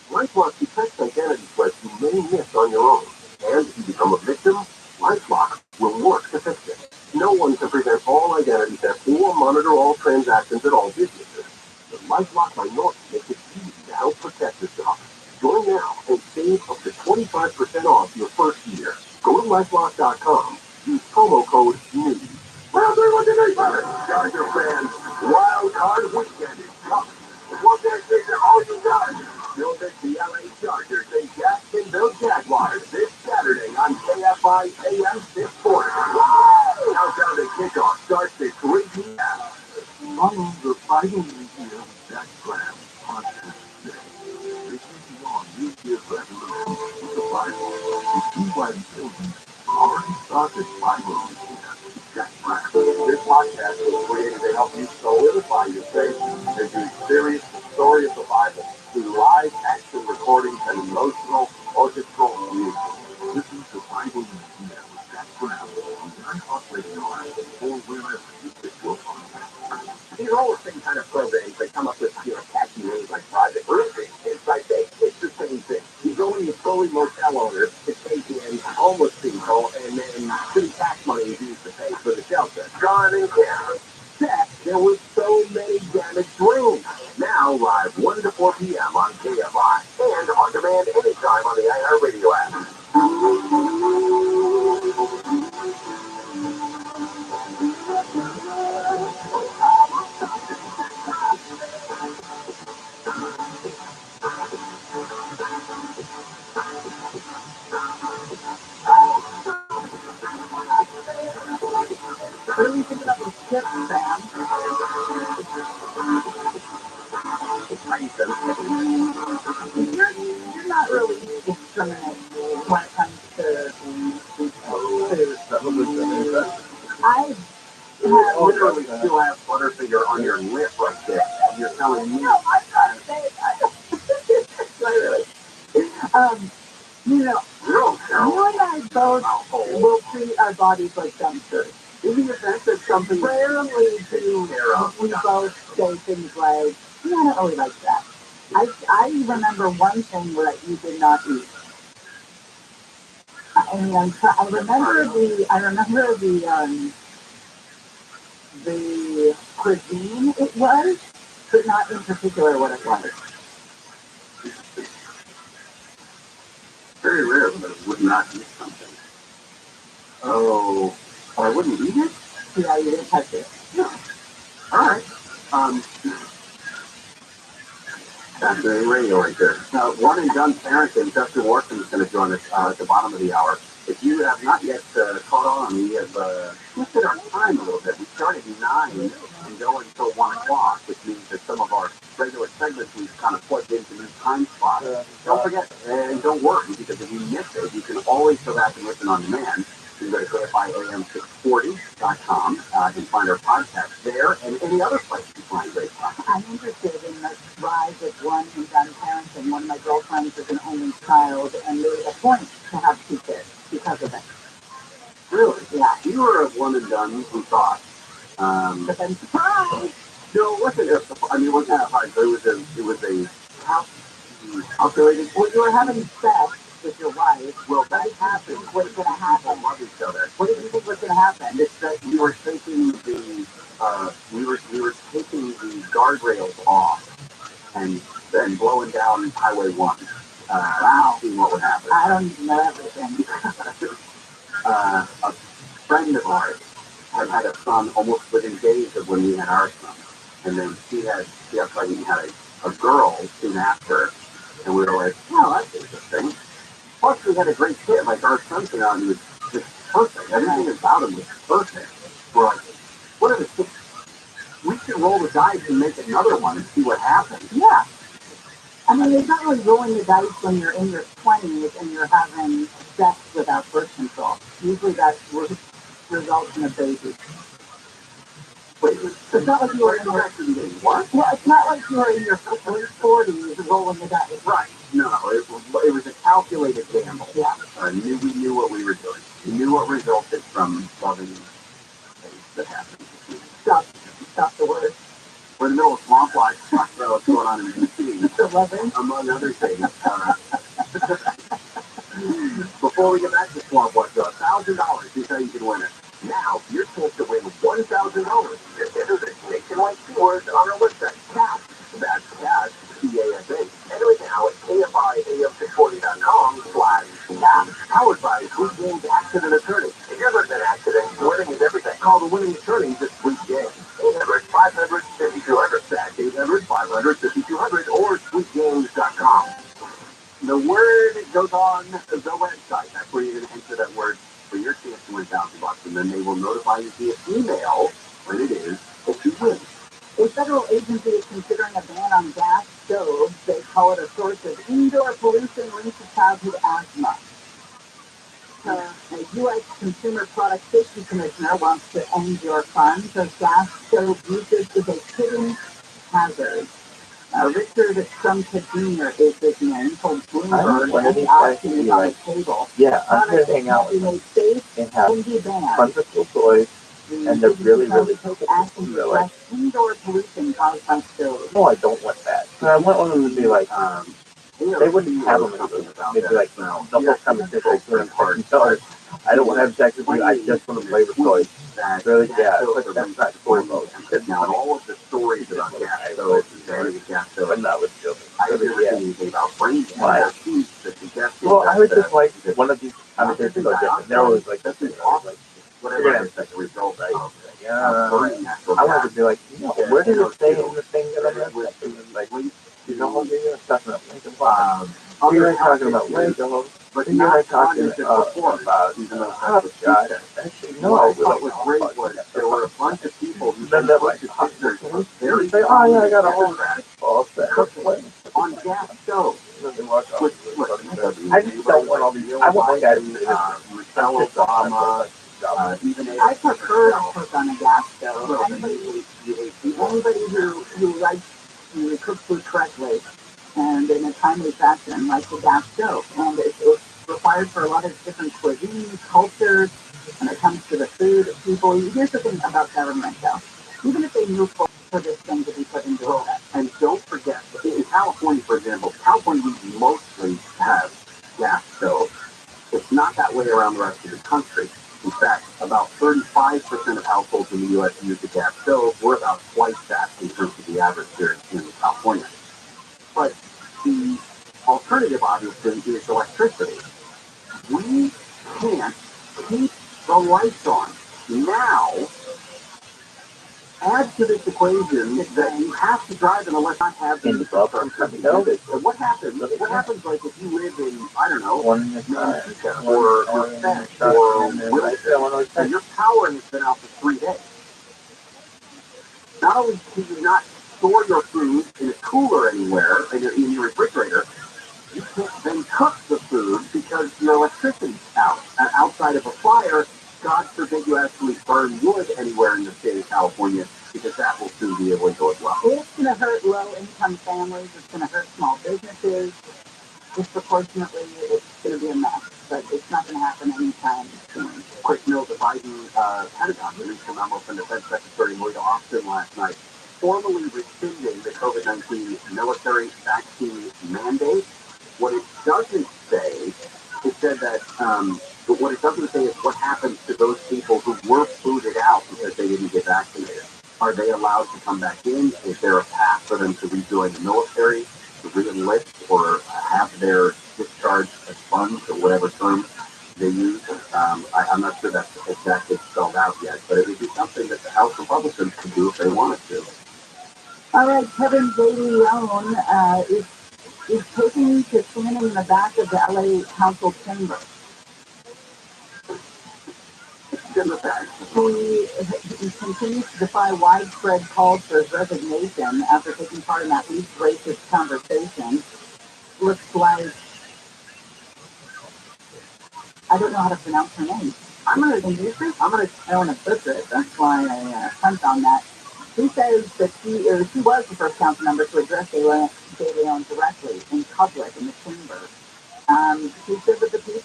LifeLock detects identity threats you may miss on your own. And if you become a victim, LifeLock will work to fix it. No one can prevent all identity theft or monitor all transactions at all businesses. But LifeLock by Norton makes it easy to help protect yourself. Join now and save up to 25% off your first year. Go to LifeLock.com. Use promo code NEWS. Charger fans, Wild Card Weekend is coming. What that is all you got? You'll miss the LA Chargers and Jacksonville Jaguars this Saturday on KFI AM 640. Countdown to kickoff starts at 3 p.m. Follow the Bible Museum background podcast today. They take you on New Year's resolution with the Bible. The two-wide children already started Bible Museum. This podcast was created to help you solidify your faith and to experience the story of the Bible through live action recordings and emotional orchestral music. Listen to Bible Museum with Jack Brown on the iHeart Radio app or wherever you get your podcasts. These are all the same kind of programs. They come up with, catchy names like Project Roofing. It's like it's the same thing. You go in, you bully motel owners to take in homeless people, and then city tax money is used to pay for the shelter. John and Karen. Check. There were so many damaged rooms. Now live 1 to 4 p.m. on KFI and on demand anytime on the iHeart Radio app. What are we thinking of with chips, Sam? You're not really discriminate when it comes to food. I have Literally, you have Butterfinger on your lip right there. And you're telling me. no, I'm not saying really. You and I both will treat our bodies like dumpsters. In the event that something Rarely do we both say things like, I don't really like that. I remember one thing where you did not eat. I remember the cuisine it was, but not in particular what it was. very rare that I would not eat something. Oh, I wouldn't eat it? Yeah, you didn't touch it. No. All right. That's the radio right there. One and done parenting. Dustin Warson is going to join us at the bottom of the hour. If you have not yet caught on, we have shifted our time a little bit. We start at 9 and go until 1 o'clock, which means that some of our regular segments we've kind of plugged into new time spots. Don't forget, and don't worry, because if you miss it, you can always go back and listen on demand. You can go to KFIAM640.com. You can find our podcast there and any other place you find great podcasts. I'm interested in the rise of one who's unparented. One of my girlfriends is an only child and made a point to have 2 kids because of it. Really? Yeah. You were a one and done who thought. But I'm surprised. No, it wasn't. I mean, it wasn't surprised. It was a calculated. Well, you were having sex with your wife. Well, What did you think was going to happen? Love each other. What did you think was going to happen? It's that we were taking the guardrails off and then blowing down Highway 1. Wow. Seeing what would happen. I don't even know everything. A friend of ours had a son almost within days of when we had our son, and then she got pregnant and had a girl soon after, and we were like, oh, that's interesting. Plus, we had a great kid. Like, our son came out and he was just perfect. Everything about him was perfect. We're like, what are the six? We should roll the dice and make another one and see what happens. Yeah. I mean, it's not really rolling the dice when you're in your 20s and you're having sex without birth control. Usually that results in a baby. Wait, It's not like you were in your... What? Well, it's not like you were in your 40s rolling the dice. Right. No, it was a calculated gamble. Yeah. We knew what we were doing. We knew what resulted from loving things that happened. Stop the word. We're in the middle of swamp life. Talk about what's going on in D.C. Among other things. Before we get back to swamp life, $1,000. Here's how you can win it. Now, your chance to win $1,000. Just enter the nationwide keywords on our website. Cash. That's cash. C-A-S-A. Enter it now at KFIAM640.com/cash. Powered by Sweet Games Accident Attorney. If you've ever been accident, winning is everything. Call the winning attorney to Sweet Games. 800-500-5200. That's 800-500-5200 or sweetgames.com. The word goes on the website. That's where you're going to enter that word for your chance to win $1,000, and then they will notify you via email when it is that you win. A federal agency is considering a ban on gas stoves. They call it a source of indoor pollution linked to childhood asthma. A U.S. Consumer Product Safety Commissioner wants to end your fun, so gas stove usage is a hidden hazard. Richard Trump Jr. is his name, told Bloomberg that the option is on the table. Yeah, I'm going to hang out with them and have wonderful toys, and they're really, really cool. Really. Indoor pollution caused by stoves. No, I don't want that. But I want one of them to be like, they wouldn't have them in the room. They'd be like, the whole conversation like doing party colors. I don't want to have sex with you, I just want to play with toys. Really, yeah, but that's not cool mode. Now, all of the stories about gas stoves and gas stoves, But not with children. I didn't hear anything about brain Why? gas. Well, I would just like one of these conversations are different. They're always like, this is awesome. You're going to have sex result, right? Yeah. I wanted to be like, where does it say in the thing that I'm going to have sex with? Like, you know, you're talking about Lincoln Park. You're talking about Lincoln. But you're talking about, oh God, actually, no. What was great was there were a bunch of people who then they're like, pictures they say, oh yeah, I got a whole ball set on gas stoves. I just don't want all these. I want guys Michelle Obama. I prefer to cook on a gas stove. Anybody who likes to cook food correctly and in a timely fashion likes a gas stove. And it's required for a lot of different cuisines, cultures, when it comes to the food people. Here's the thing about government, though. Even if they move forward for this thing to be put into effect. And don't forget, in California, for example, California, we mostly have gas stoves. It's not that way around the rest of the country. In fact, about 35% of households in the U.S. use a gas stove. We're about twice that in terms of the average here in California. But the alternative, obviously, is electricity. We can't keep the lights on. Now, add to this equation that you have to drive an electric have the infrastructure to do this. So what happens? What happens, like, if you live in, I don't know, Manteca or Fench or Wilson, and your power has been out for 3 days? Not only can you not store your food in a cooler anywhere, in your refrigerator, you can't then cook the food because your electricity's out. And outside of a fire, God forbid you actually burn wood anywhere in the state of California, because that will soon be illegal as well. It's going to hurt low-income families. It's going to hurt small businesses. Disproportionately, it's going to be a mess, but it's not going to happen anytime soon. Quick note, the Biden Pentagon released a memo from Defense Secretary Lloyd Austin last night, formally rescinding the COVID-19 military vaccine mandate. What it doesn't say, it said that, but what it doesn't say is what happens to those people who were booted out because they didn't get vaccinated. Are they allowed to come back in? Is there a path for them to rejoin the military, to re-enlist, or have their discharge expunged, or whatever term they use? I'm not sure that's exactly spelled out yet, but it would be something that the House Republicans could do if they wanted to. All right, Kevin De Leon is taking to stand in the back of the LA Council chamber. He continues to defy widespread calls for his resignation after taking part in that least racist conversation. Looks like, I don't know how to pronounce her name. I don't want to butcher it. That's why I pumped on that. He says that she was the first council member to address De Leon directly in public in the chamber. He stood with the people.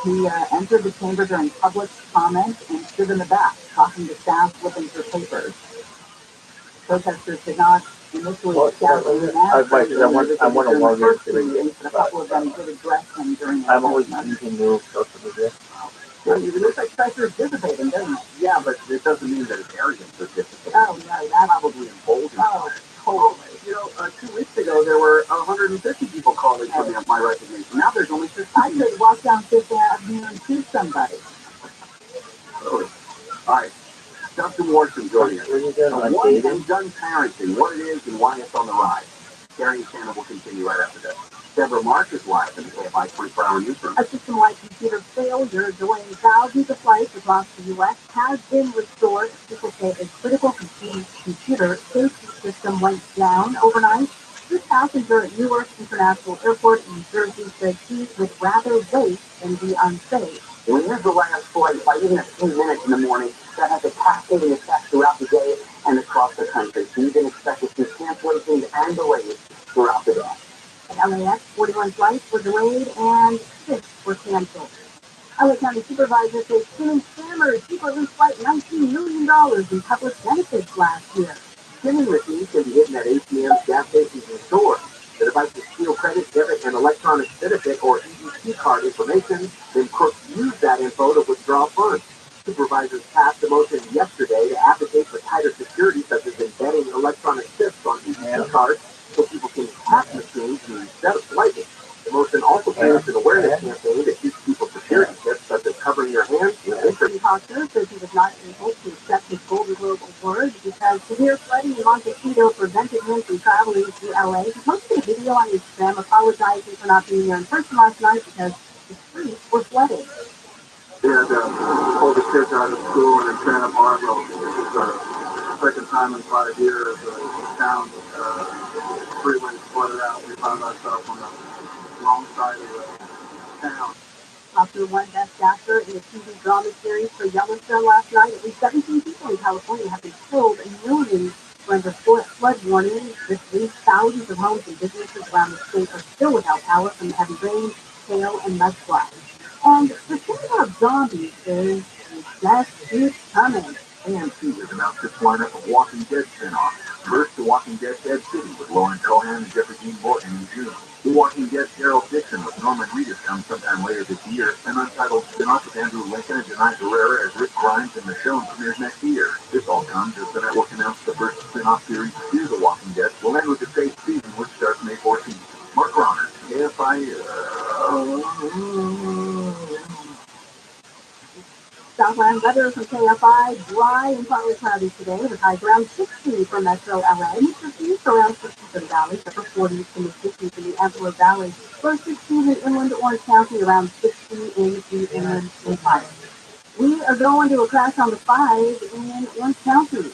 He entered the chamber during public comment and stood in the back, talking to staff, flipping through papers. Protesters did not initially shout and I want to warn you a couple of them did address him during the I'm always using new social media. It looks like pressure is dissipating, doesn't it? Yeah, but it doesn't mean that it's arrogance or dissipating. Oh, no, that's probably emboldened. Oh, totally. 2 weeks ago, there were 150 people calling for my resignation. Now there's only 50. I could walk down Fifth Avenue and shoot somebody. Really? All right. Justin Warson joining us. One and done parenting, what it is and why it's on the rise. Gary and Shannon will continue right after this. Deborah Mark is live in the KFI 24-hour newsroom. A system-wide computer failure delaying thousands of flights across the U.S. has been restored. People say a critical computer safety system went down overnight. This passenger at Newark International Airport in New Jersey said he would rather wait than be unsafe. When you're the last flight by even a few minutes in the morning, that has a cascading effect throughout the day and across the country. So you can expect to see cancellations and delays throughout the day. At LAX, 41 flights were delayed and 6 were canceled. LA County supervisors say skimming scammers people lose like $19 million in public benefits last year. Skimming receipts can be hidden at ATMs, gas stations, and stores. The devices steal credit, debit, and electronic certificate or EBT card information, then crooks use that info to withdraw funds. Supervisors passed a motion yesterday to advocate for tighter security, such as embedding electronic chips on EBT cards so people can hack machines instead of swiping. The motion also carries an awareness campaign that teaches people security tips, such as covering your hands with Anthony Hawker says he was not able to accept his Golden Globe award because severe flooding in Montecito prevented him from traveling to LA. He posted a video on Instagram apologizing for not being there in person last night because the streets were flooded. Yeah, all the kids out of school and in Santa Barbara. This is the second time in 5 years the town freeway flooded out. We found ourselves on the wrong side of the town. Oscar won Best Actor in a TV drama series for Yellowstone last night. At least 17 people in California have been killed and millions were under flood warning. This week, thousands of homes and businesses around the state are still without power from the heavy rain, hail, and mudslides. And the thing about zombies is the best keeps coming. AMC has announced its lineup of Walking Dead spin-offs. First, The Walking Dead Dead City with Lauren Cohan and Jeffrey Dean Morgan in June. The Walking Dead Daryl Dixon with Norman Reedus comes sometime later this year. An untitled spin-off with Andrew Lincoln and Janai Guerrera as Rick Grimes and Michonne premieres next year. This all comes as the network announced the first spin-off series to The Walking Dead will end with the 8th season, which starts May 14th. Mark Ronner, KFI. Southland weather from KFI, dry and partly cloudy today with highs around 60 for Metro LA, mid-50s around 60 for the Valley, upper 40s to mid-50s for the Antelope Valley, low 60s in inland Orange County, around 60 in the inland Empire. We are going to a crash on the 5 in Orange County.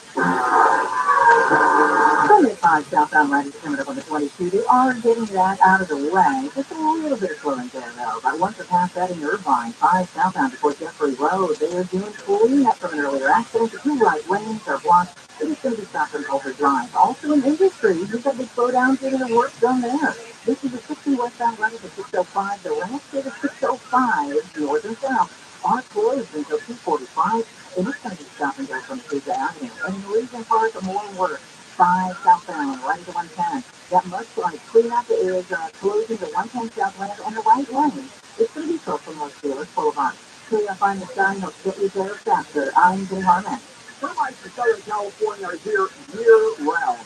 25 southbound right is coming up on the 22. They are getting that out of the way. Just a little bit of slowing there, though. But once you pass that in Irvine, 5 southbound before Jeffrey Road, they are doing cleanup from an earlier accident. The 2 right lanes are blocked. It is going to be stopping over drive. Also in industry, you've got big slowdowns getting the work done there. This is the 60 westbound right at the 605. The last day of 605, north and south, are closed until 245. And it's going to be stopping there from Sousa Avenue. And in Region Park, more work. 5 southbound, right to 110. That much like cleanup is closing the 110 southbound and the right lane. It's going to be slow from Los Feliz Boulevard. So you'll find the sign will get you there faster. I'm Jim Harmon. Termites in Southern California are here year-round.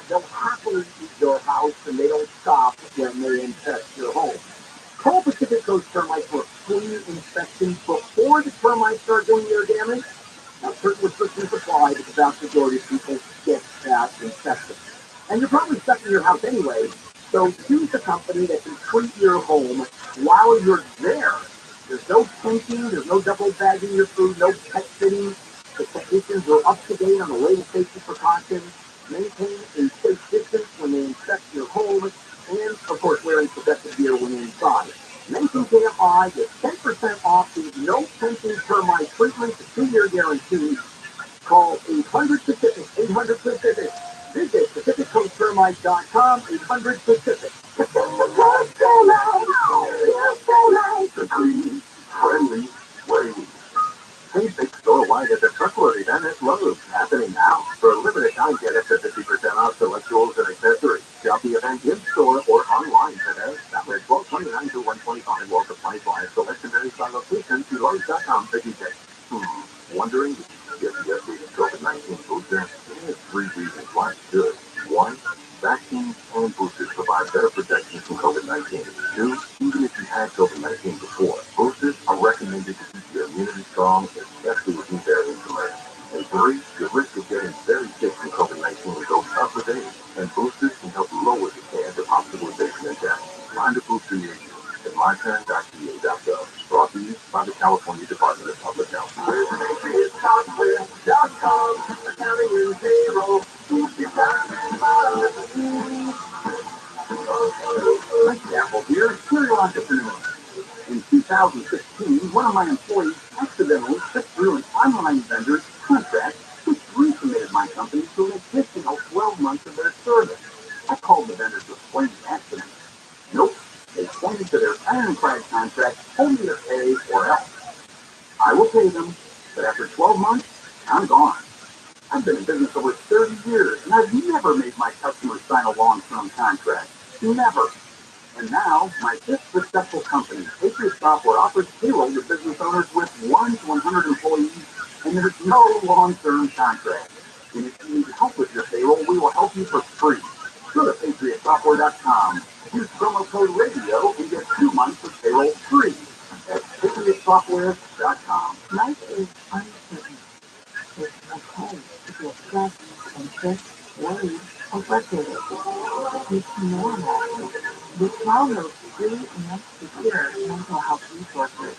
They'll happily eat your house, and they don't stop when they infest your home. Call Pacific Coast Termites for a free inspection before the termites start doing their damage. Now, certain restrictions apply, but the vast majority of people get that infection. And you're probably stuck in your house anyway, so choose a company that can treat your home while you're there. There's no tinking, there's no double bagging your food, no pet sitting. The technicians are up to date on the latest safety precautions. Maintain a safe distance when they inspect your home, and of course wearing protective gear when inside. Mention KFI, get 10% off the no fencing termite treatment, the 2-year guarantee. Call 800-PACIFIC, 800-PACIFIC. Visit PacificCoastTermite.com, 800-PACIFIC. Friendly, wave. Hey, big store wide at the truckload event at Lowe's, happening now. For a limited time, get up to 50% off select tools and accessories. Shop the event in store or online today. That 1229 to 125 Walker Place Live. Select and various by location to Lowe's.com for details. Wondering if you get the COVID-19 booster? Here's 3 reasons why it's good. 1, vaccines and boosters provide better protection from COVID-19. 2, even if you had COVID-19 before, boosters are recommended to keep your immunity strong, especially with new variants emerging. And 3, the risk of getting very sick from COVID-19 goes up with age, and boosters can help lower the chance of hospitalization and death. Find a booster near you at myparent.ca.gov. Brought to you by the California Department of Public Health. PatriotSoftware.com, accounting and payroll. Example here, serial entrepreneur. In 2016, one of my employees accidentally slipped through an online vendor's contract, which recommitted my company to an additional 12 months of their service. I called the vendor to explain the accident. Nope, they pointed to their ironclad contract, told me to pay or else. I will pay them, but after 12 months, I'm gone. I've been in business over 30 years, and I've never made my customers sign a long-term contract. Never. And now, my 5th successful company, Patriot Software, offers payroll to business owners with 1 to 100 employees, and there's no long-term contract. And if you need help with your payroll, we will help you for free. Go to PatriotSoftware.com. Use promo code RADIO and get 2 months of payroll free. That's PatriotSoftware.com. Life is uncertain. It's okay to feel stressed, anxious, worried, or frustrated. It's normal. With download free and secure mental health resources,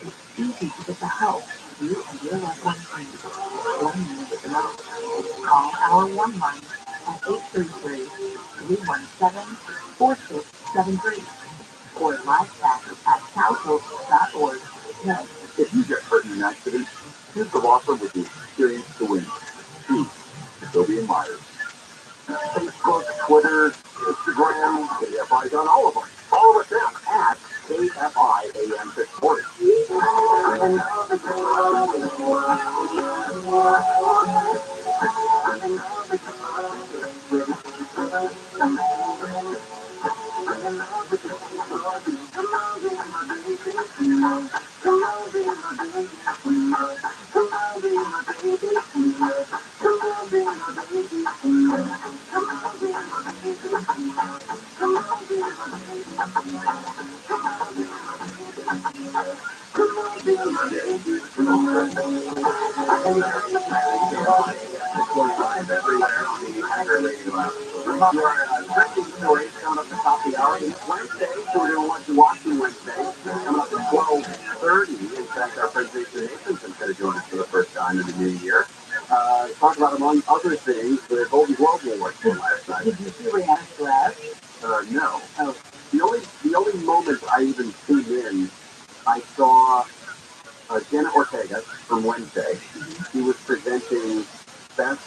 it's easy to get the help you and your loved ones need when you need it the most. Call our one line at 833-317-4673 or live chat at calhope.org. Now, if you get hurt in an accident, choose the law firm with the experience to win. Choose Adobe & Myers. Facebook, Twitter, Instagram, KFI's on all of them. Follow us now at KFI AM 640. Trending stories coming up the top of the hour. It's Wednesday, so we're going to want to watch you Wednesday. Coming up at 12:30. In fact, our President Nathan's going to join us for the first time in the new year. Talk talk about, among other things, the Golden Globe Awards from last night. Did you see Rihanna's dress? No. Oh. The only moment I even tuned in, I saw Jenna Ortega from Wednesday. She was presenting Best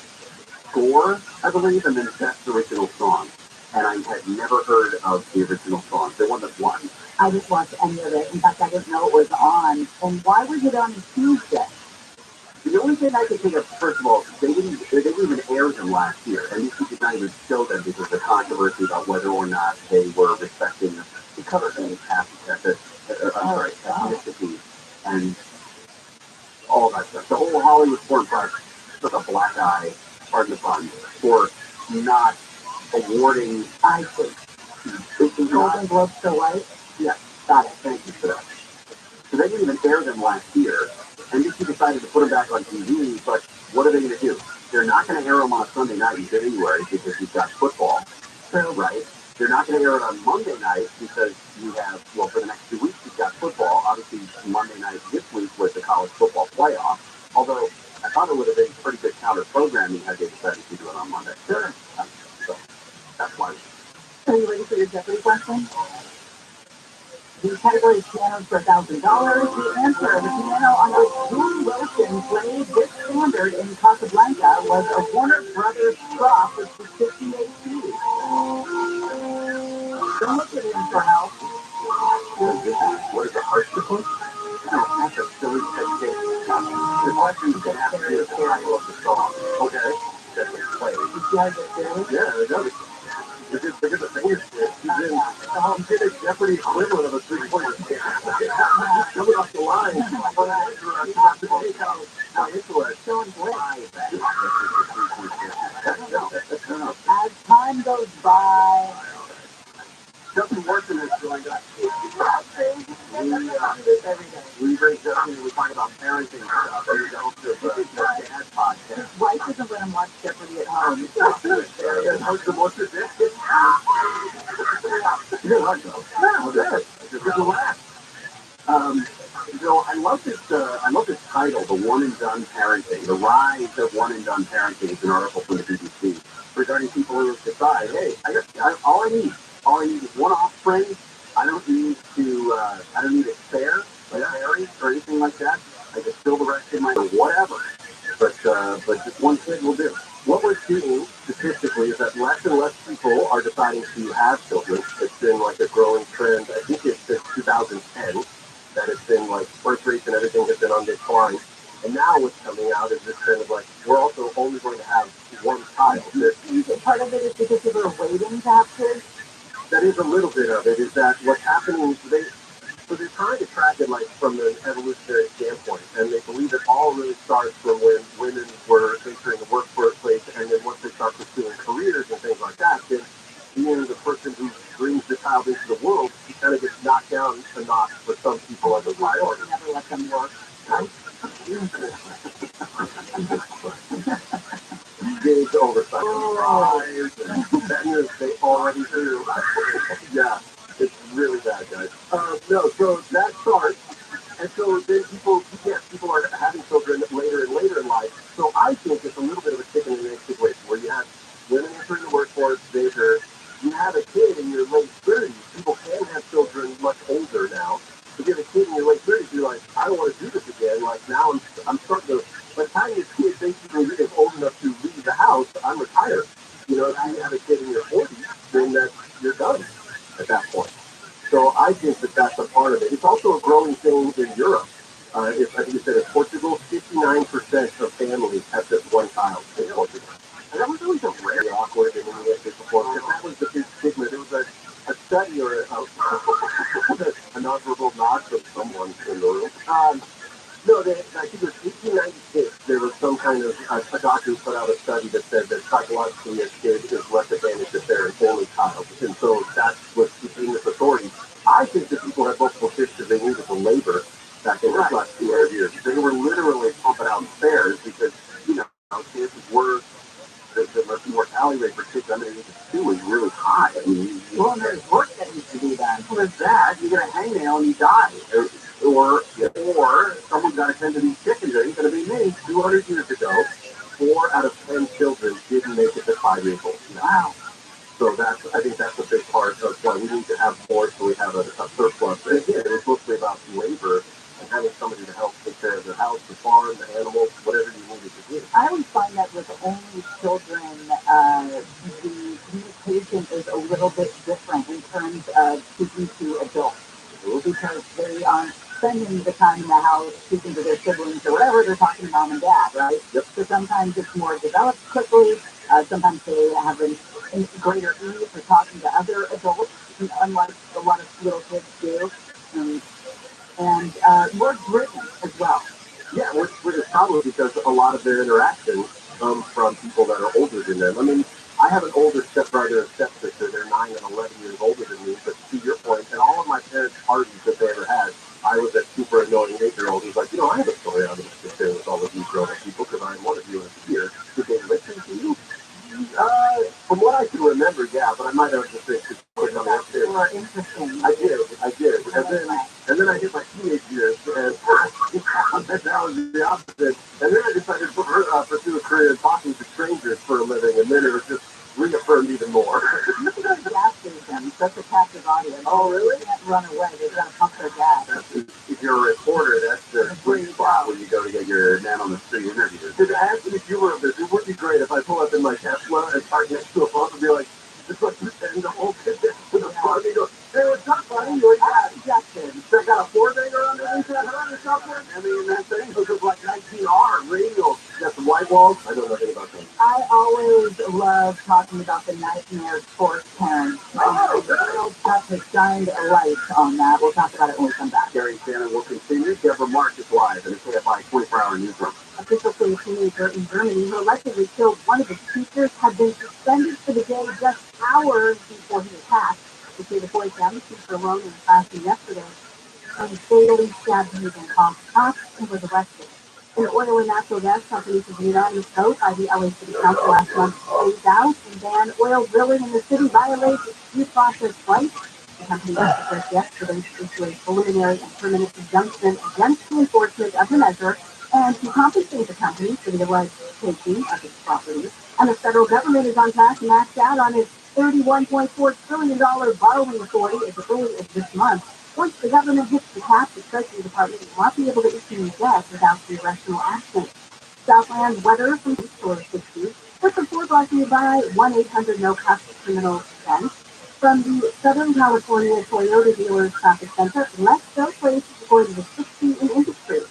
Score, I believe, and then Best Original Song. And I had never heard of the original song, the one that won. I didn't watch any of it. In fact, I didn't know it was on. And why was it on Tuesday? The only thing I can think of, first of all, they didn't even air them last year, and you did not even show them because of the controversy about whether or not they were respecting the color thing, ethnicity, and all that stuff. The whole Hollywood Foreign Press took a black eye, pardon the pun, for not awarding, I think, the Golden Globes so white? Yeah, got it. Thank you for that. So they didn't even air them last year. And NBC decided to put them back on TV, but what are they going to do? They're not going to air them on a Sunday night in January because you've got football, right? They're not going to air it on Monday night because you have, well, for the next 2 weeks, you've got football. Obviously, Monday night this week was the college football playoff, although I thought it would have been pretty good counter-programming had they decided to do it on Monday. Sure. So that's why. Are you ready for your Jeopardy question? The category is pianos for $1,000. The answer, the piano on which June Wilson played this standard in Casablanca was a Warner Brothers prop which was 58 keys. Don't look at him for help. What is a harpsichord? No, that's a silly technique. The question is going to have to do with the title of the song. Okay. That's what it's played. Yeah, it does. Look at the fingers. He did a Jeopardy equivalent of a three-pointer. Coming off the line. As time goes by, Justin Workman has joined us. We bring Justin, we talk about parenting stuff. He's also a dad podcast. his wife doesn't let him watch Jeopardy at home. What's the biscuit? You didn't like those. No, good. Just relax. I love this title, The One and Done Parenting. The Rise of One and Done Parenting is an article from the BBC regarding people who decide, hey, all I need is one offspring. I don't need a spare, like married or anything like that. I just fill the rest in my whatever. But just one kid will do. What we're seeing statistically is that less and less people are deciding to have children. It's been like a growing trend. I think it's since 2010 that it's been like birth rates and everything has been on decline. And now what's coming out is this kind of like, we're also only going to have one child. Part of it is because people are waiting to have kids. That is a little bit of it, is that what's happening, so they're trying to track it like from an evolutionary standpoint, and they believe it all really starts from when women were entering the workplace, and then once they start pursuing careers and things like that, then being the person who brings the child into the world, he kind of gets knocked down a notch for some people as a priority. Never let them work. Right? Big oversight. That they already do. Yeah, it's really bad, guys. No, so that starts, and so then people are having children later and later in life. So I think it's a little bit of a chicken and egg situation where you have women entering the workforce, you have a kid in your late 30s. People can have children much older now. If you have a kid in your late 30s, you're like, I don't want to do this again. Like now I'm starting to, by the time your kid basically is old enough to leave the house, I'm retired. You know, if you have a kid in your 40s, then you're done at that point. So I think that's a part of it. It's also a growing thing in Europe. I think you said in Portugal, 59% of families have just one child in Portugal. And that was always a rare awkward in English before, because that was the big stigma. There was a study or a nonverbal nod from someone in the room. No, I think it was 1896. There was some kind of a doctor who put out a study that said that psychologically a kid is less advantaged if they're an only child, and so that's what's keeping this authority. I think that people had multiple kids because they needed the labor back in the last 200 years. They were literally pumping out spares because chances were the mortality rate for kids under the age of 2 is really high. I mean, there's work that needs to be done. For that, you get a hangnail and you die. Or someone's got to tend to these chickens. It ain't going to be me. 200 years ago, 4 out of 10 children didn't make it to 5 years old. Wow. So I think that's a big part of why we need to have more, so we have a surplus. And again, it's mostly about labor and having somebody to help take care of the house, the farm, the animals, whatever you needed to do. I always find that with only children, the communication is a little bit different in terms of speaking to adults. Because they aren't spending the time in the house speaking to their siblings or whatever, they're talking to mom and dad, right? Yep. So sometimes it's more developed quickly. Sometimes they have a greater ease for talking to other adults, unlike a lot of little kids do. And more driven as well. Yeah, which is probably because a lot of their interactions come from people that are older than them. I mean, I have an older stepbrother and stepsister. They're 9 and 11 years older than me. But to your point, in all of my parents' parties that they ever had, I was that super annoying 8-year-old who's like, I have a story out of my sister with all of these grown-up people because I'm one of you in here. Did they listen to you? From what I can remember, yeah, but I might have just been quick on the upstairs. More interesting. I did. And then I hit my teenage years, and that was the opposite. And then I decided to pursue a career in talking to strangers for a living, and then it was just reaffirmed even more. You can go to gas stations. That's a captive audience. Oh, really? They can't run away. They've got to pump their gas. If you're a reporter, that's the sweet spot where you go to get your man on the street interview. Actually, if you were a business, it would be great if I pull up in my Tesla and park next to a pump and be like, just like you said, the whole kid with a plug and go, hey, what's up, buddy? You're like, Justin. They got a 4-banger underneath that hood or something? I mean, that thing looks like 19R radio. Got some white walls. I know nothing about them. I always love talking about the nightmares for parents. World Cup has shined a light on that. We'll talk about it when we come back. Gary Shannon will continue. Deborah Mark is live in a KFI 24-hour newsroom. Official teenager in Germany who allegedly killed one of his teachers had been suspended for the day just hours before he attacked. The kid, the 47 teacher alone in the classroom yesterday, and fatally stabbed him in cops and was arrested. An oil and natural gas company was unanimously voted by the LA City Council last month to phase out and ban oil drilling in the city violates due process rights. The company was yesterday to issue a preliminary and permanent injunction against the enforcement of the measure and to compensate the company for the alleged taking of its property. And the federal government is on track to max out on its $31.4 trillion borrowing authority as early as this month. Once the government hits the cap, the Treasury Department will not be able to issue new debt without congressional action. Southland weather from the stores this week. This report brought to you by 1-800-NO-COP criminal defense. From the Southern California Toyota Dealers Traffic Center, let's go places according to the 60 in industry.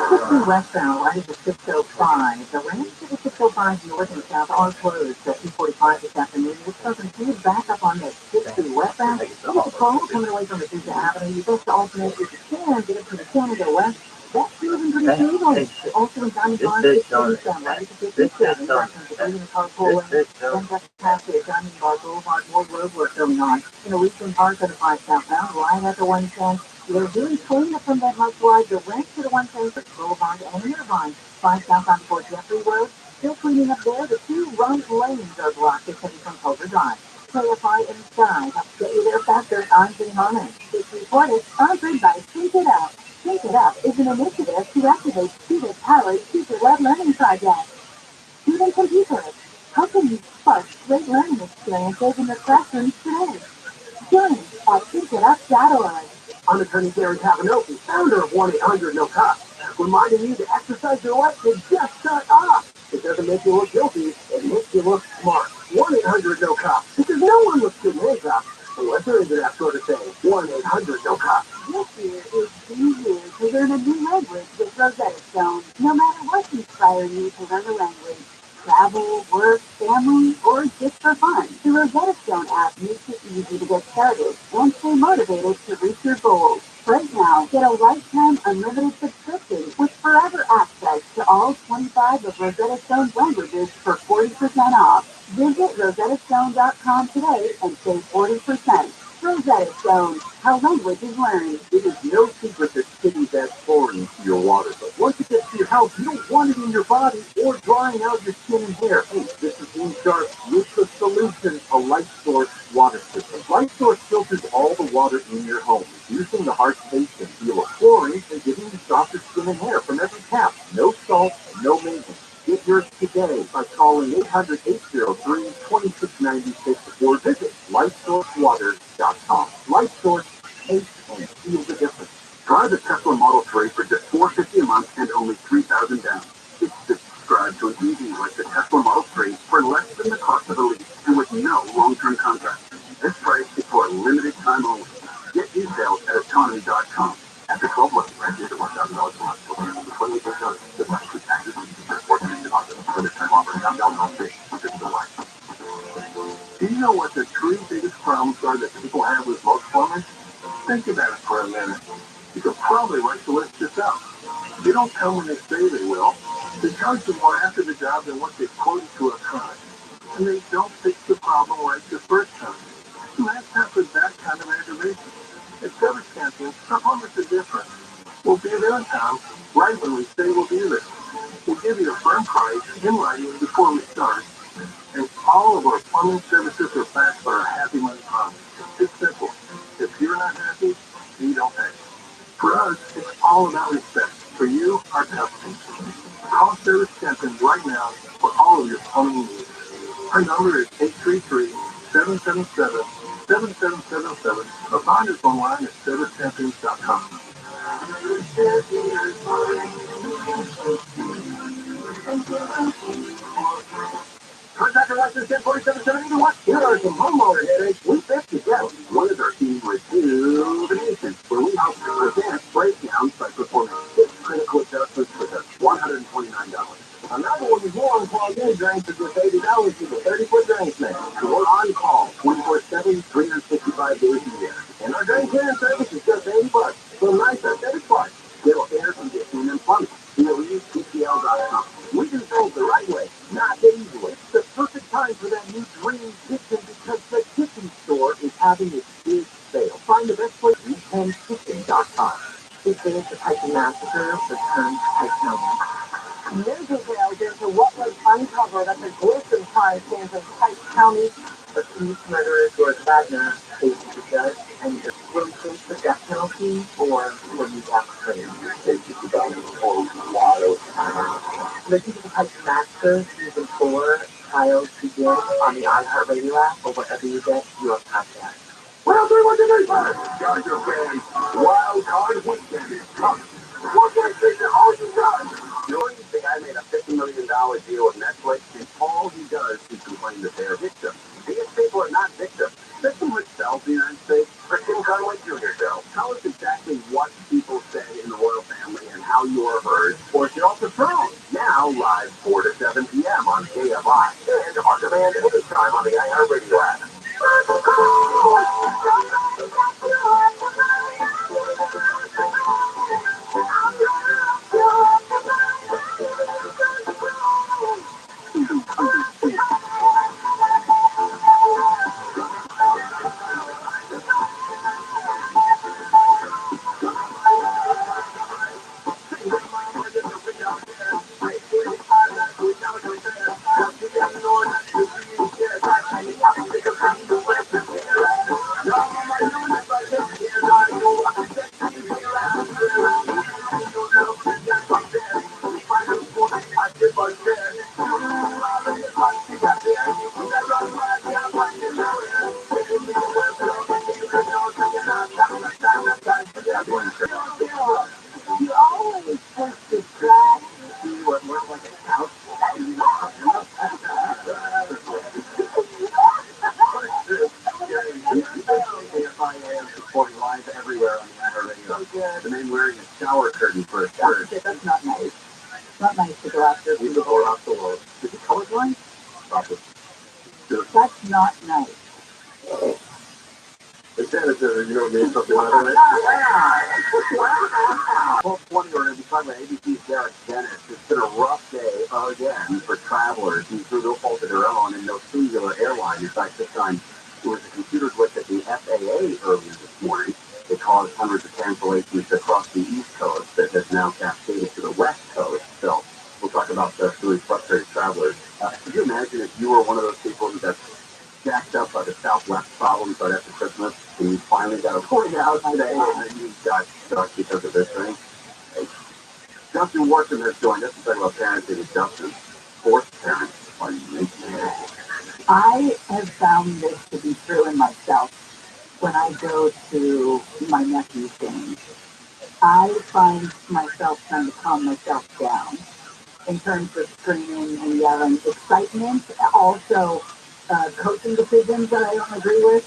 60 westbound, right at the 605. The ramps to the 605 north and south are closed at 2:45 this afternoon. We're starting to back up on the 60 westbound. It's a call coming away from Azusa Avenue. You best alternate if you can, get up to the Canada West. That's moving pretty stable. Also in Johnny Barnes, 637, right at the 57. In the carpool lane, then just past the Johnny Bar Boulevard, more road work going on. In a Legion Park at the 5 southbound, right at the 110. They're doing cleanup from that much wide direct to the 110 Boulevard and Irvine. 5 southbound Fort Jeffrey Road, still cleaning up there. The 2 right lanes are blocked as heading from Culver Drive. KFI and Sky helps get you there faster. I'm Jane Harmon. This report is sponsored by Sync It Up. Sync It Up is an initiative to activate student-powered teacher-led learning projects. Student computers, how can you spark great learning experiences in the classrooms today? Join at syncitup.org. I'm attorney Gary Cavanoki, founder of 1-800-NO-COP, reminding you to exercise your right to just shut up. It doesn't make you look guilty, it makes you look smart. 1-800-NO-COP, because no one looks good in handcuffs unless they're into that sort of thing. 1-800-NO-COP. This year is the year to learn a new language with Rosetta Stone. No matter what inspires you to learn a language, travel, work, family, or just for fun, the Rosetta Stone app makes it easy to get started and stay motivated to reach your goals. Right now, get a lifetime unlimited subscription with forever access to all 25 of Rosetta Stone's languages for 40% off. Visit rosettastone.com today and save 40%. Rosetta Stone, how language is learned. It is no secret that cities add chlorine to your water, but once it gets to your house, you don't want it in your body or drying out your skin and hair. Hey, this is Dean Sharp with the solution, a Light Source water system. Light Source filters all the water in your home, reducing the harsh taste and feel of chlorine and giving you softer skin and hair from every tap. No salt, no maintenance. calling 800-803-2696 or visit lightsourcewater.com. Lightsource, taste and feel the difference. Drive the Tesla Model 3 for just $450 a month and only $3,000 down. Subscribe to an EV like the Tesla Model 3 for less than the cost of a lease and with no long-term contract. This price is for a limited time only. Get details at autonomy.com. After 12 months, register to $1,000 per month. For 28 days, the price with taxes and deposit. Limited time offer. Do you know what the three biggest problems are that people have with most plumbers? Think about it for a minute. You could probably write the list yourself. They don't come when they say they will. They charge you more after the job than what they quoted to a client. And they don't fix the problem right the first time. And that's not for that kind of aggravation. At Service Champion, our plumbers are different. We'll be there in time, right when we say we'll be there. We'll give you a firm price in writing before we start. And all of our plumbing services are backed by our Happy Money promise. It's simple. If you're not happy, you don't pay. For us, it's all about respect. For you, our customers. Call Service Champion right now for all of your plumbing needs. Our number is 833-777-7777 or find us online at servicechampions.com. Contact our license 104771. Here are some homeowner headaches we fix together. One is our team rejuvenation, where we help to prevent breakdowns by performing 6 critical adjustments for just $129. Another one is more unclogged in drains for just $80 with a 30-foot drain snake. And we're on call 24/7, 365 days a year. And our drain clearing service is just $80. So nice at that price. It'll air conditioning and plumbing. We'll use PTL.com. We do things the right way, not the easy way. The perfect time for that new dream kitchen because the kitchen store is having its big sale. Find the best place, weekendkitchen.com. This is the Tyson Massacre returns to Tyson. News details into what was uncovered at the gruesome crime scenes in Pike County. Accused murderer George Wagner faces the judge and will he face the death penalty or will he walk free? The Tyson Massacre Season 4 trials begin on the iHeartRadio app or wherever you get your podcast. Well, do what you need, Dodger fans. Wild card weekend is coming. What can I say to all you guys? The only thing I made a $50 million deal with Netflix, and all he does is complain that they're victims. These people are not victims. Victims themselves in the United States are Tim Conway Jr. Show. Tell us exactly what people say in the royal family and how you are heard, or get off the throne. Now live 4 to 7 p.m. on KFI and on demand anytime on the iHeartRadio app. You always push the track to see what looks like a couch. Supporting live everywhere on the iHeartRadio. The man wearing a shower curtain for a shirt. That's not nice. It's not nice to go after. We go off the wall. Is it colorblind? That's not nice. The janitor, you know, made something out of it. Well, 20, we're going to be talking about ABC's Derek Dennis. It's been a rough day again for travelers who through no fault of their own and no singular airline. In fact, this time there was a computer glitch at the FAA earlier this morning. It caused hundreds of cancellations across the East Coast that has now cascaded to the West Coast. So we'll talk about the really frustrated travelers. Could you imagine if you were one of those people who got jacked up by the Southwest problems right after Christmas, and you finally got a 40-hour day, and then you got stuck because of this thing? Hey, Justin Workman has joined us to talk about parenting with Justin, fourth parent. Are you making it? I have found this to be true in myself when I go to my nephew's games. I find myself trying to calm myself down in terms of screaming and yelling, excitement, also coaching decisions that I don't agree with.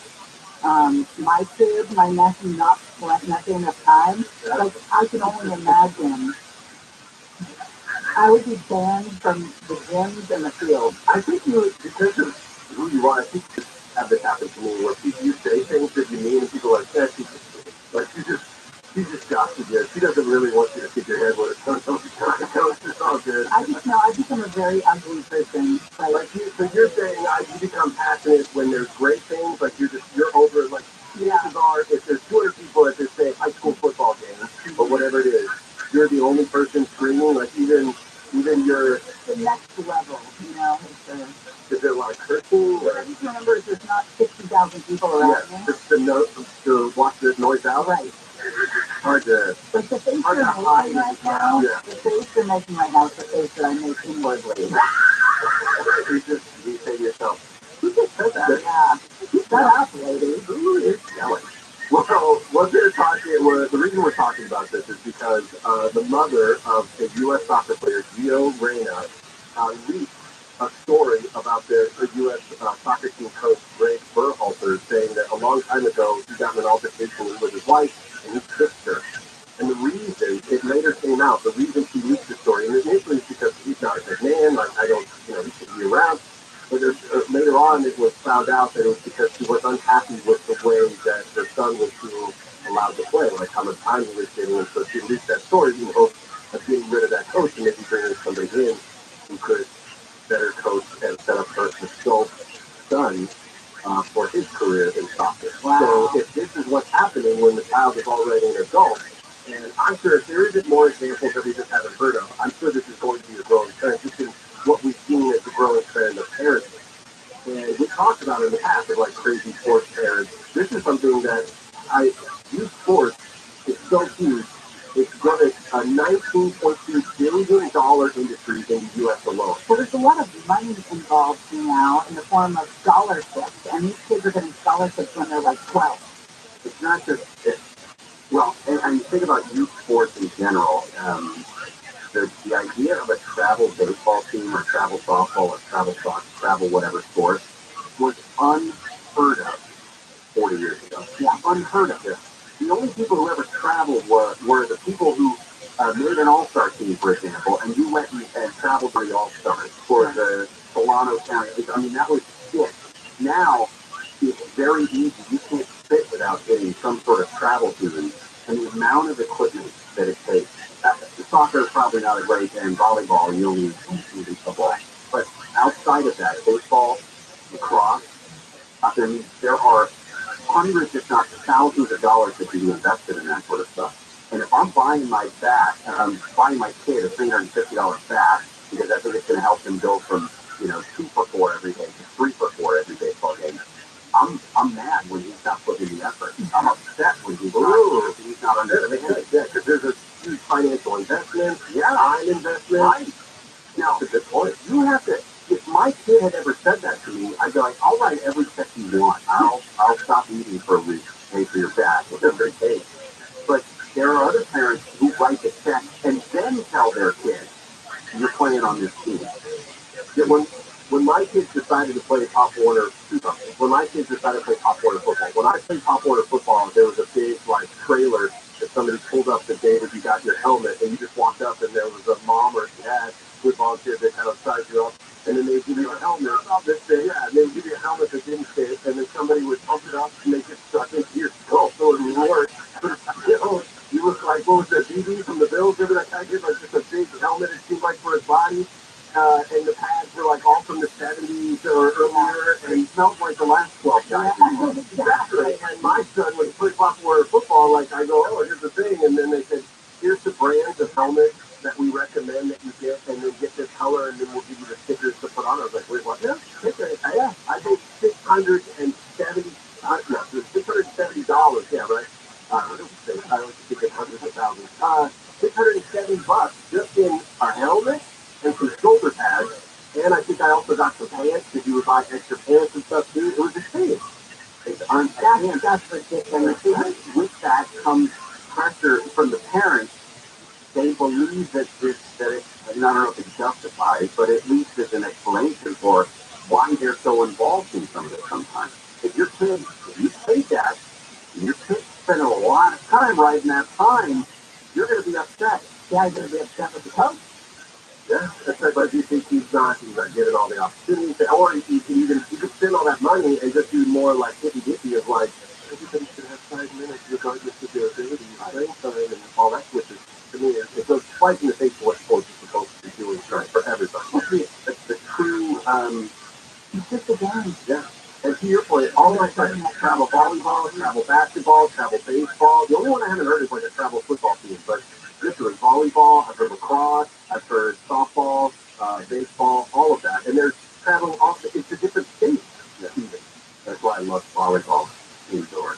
My kid, my nephew, not getting enough time. Like, I can only imagine I would be banned from the gyms and the field. I think you, because of who you are, I think you have this happen to me where you say things that you mean and people are like, yeah, she just gossip you. She doesn't really want you to kick your head with it. It's all good. I just know I become a very ugly person. So you're saying you become passionate when there's great things, like you're over it, like chances are if there's 200 people at this say high school football game or whatever it is, you're the only person screaming, like even your the next level, is there a lot of cursing? I just remember there's not 60,000 people around me. To watch the noise out. Right. Hard to. Like the face you're making right now, the face you're making right now is the face that I make inwardly. You say to yourself, Who just said that? Yeah. Shut up, lady. Who is yelling? Well, the reason we're talking about this is because the mother of a U.S. soccer player, Gio Reyna, leaked a story about the U.S. Soccer team coach, Greg Berhalter, saying that a long time ago he got in an altercation with his wife and he kissed her. And the reason, it later came out, the reason she leaked the story, and initially it's because he's not a good man, like he should be around. But later on, it was found out that it was because she was unhappy with the way that her son was being allowed to play, like how much time he was getting. And so she leaked that story in hopes of getting rid of that coach and maybe bringing somebody in who could better coach and set up her son for his career in soccer. Wow. So if this is what's happening when the child is already an adult, and I'm sure if there isn't more examples that we just haven't heard of, I'm sure this is going to be a growing trend. This is what we've seen as a growing trend of parenting. And we talked about in the past of like crazy sports parents. This is something that youth sports is so huge. It's a $19.2 billion industry in the U.S. alone. So there's a lot of money involved now in the form of scholarships, and these kids are getting scholarships when they're like 12. It's not just it. Well, and you think about youth sports in general. The idea of a travel baseball team or travel softball or travel soccer, travel whatever sport was unheard of 40 years ago. Yeah, unheard of. Yeah. The only people who ever traveled were the people who made an all-star team, for example, and you went and traveled for the all-stars for the Solano County. I mean, that was it. Now, it's very easy. You can't fit without getting some sort of travel team, and the amount of equipment that it takes. Soccer is probably not a great, and volleyball, you'll need football. But outside of that, baseball, lacrosse, there are hundreds, if not thousands of dollars that can be invested in that sort of stuff. And if I'm buying my bat, and I'm buying my kid a $350 bat, because I think it's going to help them go from, 2 for 4 every day to 3 for 4 every baseball game, I'm mad when he's not putting in the effort. I'm upset when he's not under it. Yeah, because there's a huge financial investment, time investment. Right. Now, that's a good point. You have to. If my kid had ever said that to me, I'd be like, I'll write every check you want. I'll stop eating for a week, pay for your back, whatever it takes. But there are other parents who write the check and then tell their kid, you're playing on this team. When my kids decided to play Pop Warner, when my kids decided to play Pop Warner football, when I played Pop Warner football, there was a big trailer that somebody pulled up the day that you got your helmet, and you just walked up, and there was a mom or a dad football kid that kind of sized you up, and then they give you a helmet. And they would give you a helmet that didn't fit, and then somebody would pump it up and make it stuck into your skull so it would work. You look like, what was that, BB from the Bills? Remember that guy did just a big helmet, it seemed like, for his body? And the pads were all from the 70s or earlier, and he smelled like the last 12 guys. Exactly. And my son, when he played Pop Warner football, I go, oh, here's the thing. And then they said, here's the brands of helmets that we recommend that you get, and then get this color, and then we'll give you the stickers to put on. I was like, wait, what? Yeah, I paid $670. Yeah, right. I was thinking hundreds of thousands. $670 just in a helmet and some shoulder pads, and I think I also got buy extra pants and stuff too. It was a shame. It's that's ridiculous. And with that comes pressure from the parents. They believe that I don't know if it's justified, but at least it's an explanation for why they're so involved in some of it sometimes. If you pay that, and your kid's spending a lot of time riding that pine, you're going to be upset. Yeah, you're going to be upset with the coach. Yeah, that's right. But if you think he's not getting all the opportunities, or you could spend all that money and just do more like 50-50 of like, everybody should have 5 minutes regardless of their ability, playing time, and all that, which is, to me, it goes twice in the face of what sports is supposed to be doing for everybody. That's the true, it's just a game. Yeah. And to your point, all my friends travel volleyball, travel basketball, travel baseball. The only one I haven't heard is like a travel football team, but literally volleyball, I've heard lacrosse, I've heard softball, baseball, all of that. And there's traveling also into different states even. That's why I love volleyball indoors.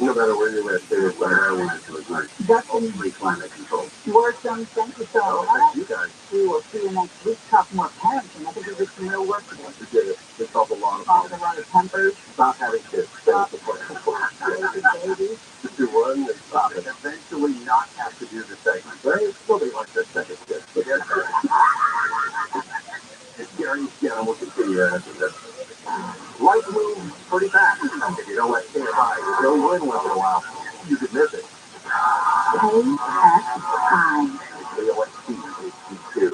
No matter where you live, there's where I want to agree. Ultimately climate control. Awesome. Thank you so much. Thank you guys. We will see you next week. Talk more parenting. I think we did some real work today. We did it. We solved a lot of tempers. Stop having kids. Stop babies. Do one and stop it. Eventually not have to do the segment. Right? Nobody wants that second kid. We'll continue after this. Life moves pretty fast. If you don't let it get by, you go in once in a while. You could miss it. KSI. KOST.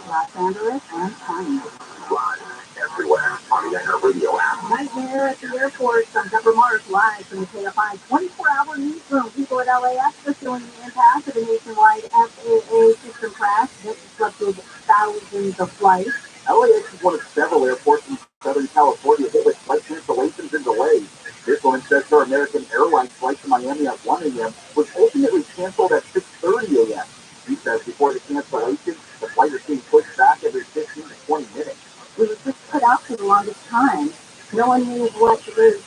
Los Angeles and China. Live everywhere on the Radio app. Right here at the airport, on Deborah Morris, live from the KFI 24-hour newsroom. People at LAX are feeling the impact of a nationwide FAA system crash that disrupted thousands of flights. LAX is one of several airports in Southern California hit with flight cancellations and delays. This woman says her American Airlines flight to Miami at 1 a.m. was ultimately canceled at 6:30 a.m. She says before the cancellation, the flight was being pushed back every 15 to 20 minutes. It was just put out for the longest time. No one knew what was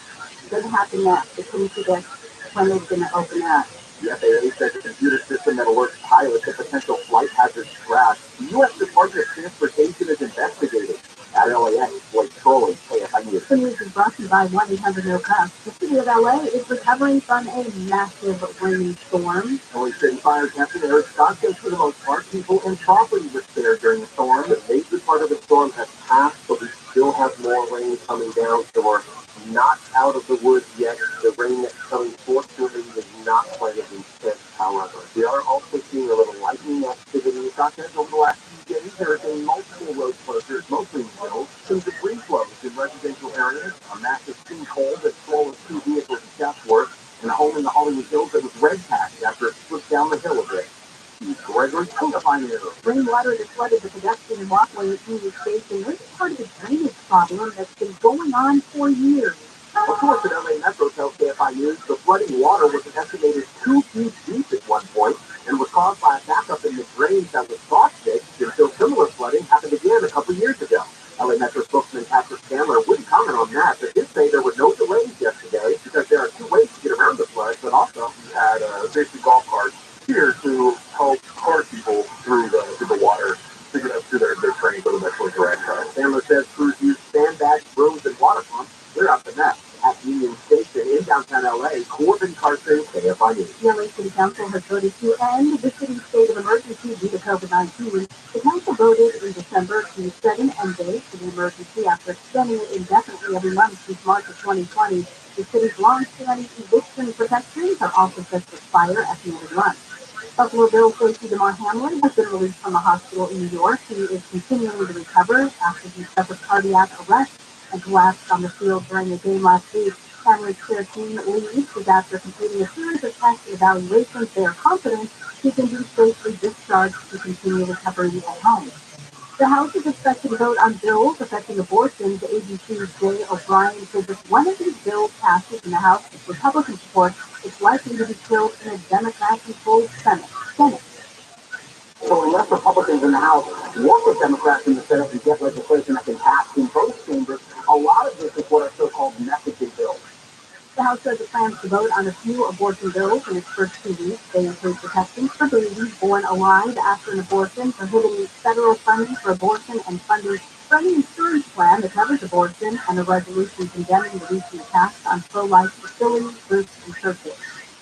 going to happen next. They couldn't predict when it was going to open up. The FAA says the computer system that alerts pilots of potential flight hazards crash. The U.S. Department of Transportation is investigating. At LAX, Blake Trolley, KFI News. The news is brought to you by 1-800-NO-CUFF. The city of LA is recovering from a massive rainstorm. LA City Fire Captain Eric Scott says for the most part, people and property were spared during the storm. The major part of the storm has passed, but we still have more rain coming down, so we're not out of the woods yet. The rain that's coming fortunately is not quite as intense, however. We are also seeing a little lightning activity. Scott says over the last few days, there have been multiple road closures, mostly in hills, some debris flows in residential areas, a massive sinkhole that swallowed 2 vehicles in Chatsworth, and a home in the Hollywood Hills that was red patched after it slipped down the hill a bit. Gregory News. Rainwater that flooded the pedestrian walkway at Union Station is part of the drainage problem that's been going on for years. Of course, at LA Metro tells KFI News, the flooding water was an estimated 2 feet deep at one point and was caused by a backup in the drains that was soft fixed until similar flooding happened again a couple years ago. LA Metro spokesman Patrick Sandler wouldn't comment on that, but did say there were no delays yesterday because there are 2 ways to get around the flood, but also we had basically golf carts here to help cart people through the water to get up to their train for the Metro Direct. Sandler says crews used sandbags, brooms, and water pumps. They're up the mess. At Union Station in downtown LA, Corbin Carson, KFI News. The LA City Council has voted to end the city's state of emergency due to COVID-19. The council voted in December to set an end date to the emergency after extending it indefinitely every month since March of 2020. The city's long-standing eviction protections are also set to expire at the end of the month. Buffalo Bill Stacey DeMar Hamlin has been released from a hospital in New York. He is continuing to recover after he suffered cardiac arrest and collapsed on the field during a game last week. Hamlin's care team leaves is after completing a series of tests and evaluations. They are confident he can be safely discharged to continue recovery at home. The House is expected to vote on bills affecting abortion. The ABC's Jay O'Brien says if one of these bills passes in the House with Republican support, it's likely to be killed in a Democrat-controlled Senate. So unless Republicans in the House work with Democrats in the Senate and get legislation that can pass in both chambers, a lot of this is what are so-called messaging bills. The House says it plans to vote on a few abortion bills in its first 2 weeks. They include protections for babies born alive after an abortion, prohibiting federal funding for abortion, and funding Friendly insurance plan that covers abortion and a resolution condemning the recent attacks on pro-life facilities, groups, and churches.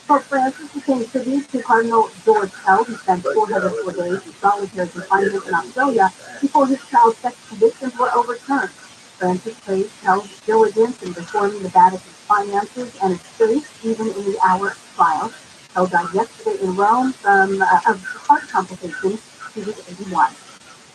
Pope Francis is paying tribute to Cardinal George Held, who spent 404 days in solitary confinement in Australia before his child sex convictions were overturned. Francis praised Held's diligence in reforming the Vatican's finances and its faith, even in the hour of trial. Held died yesterday in Rome of heart complications. He was 81.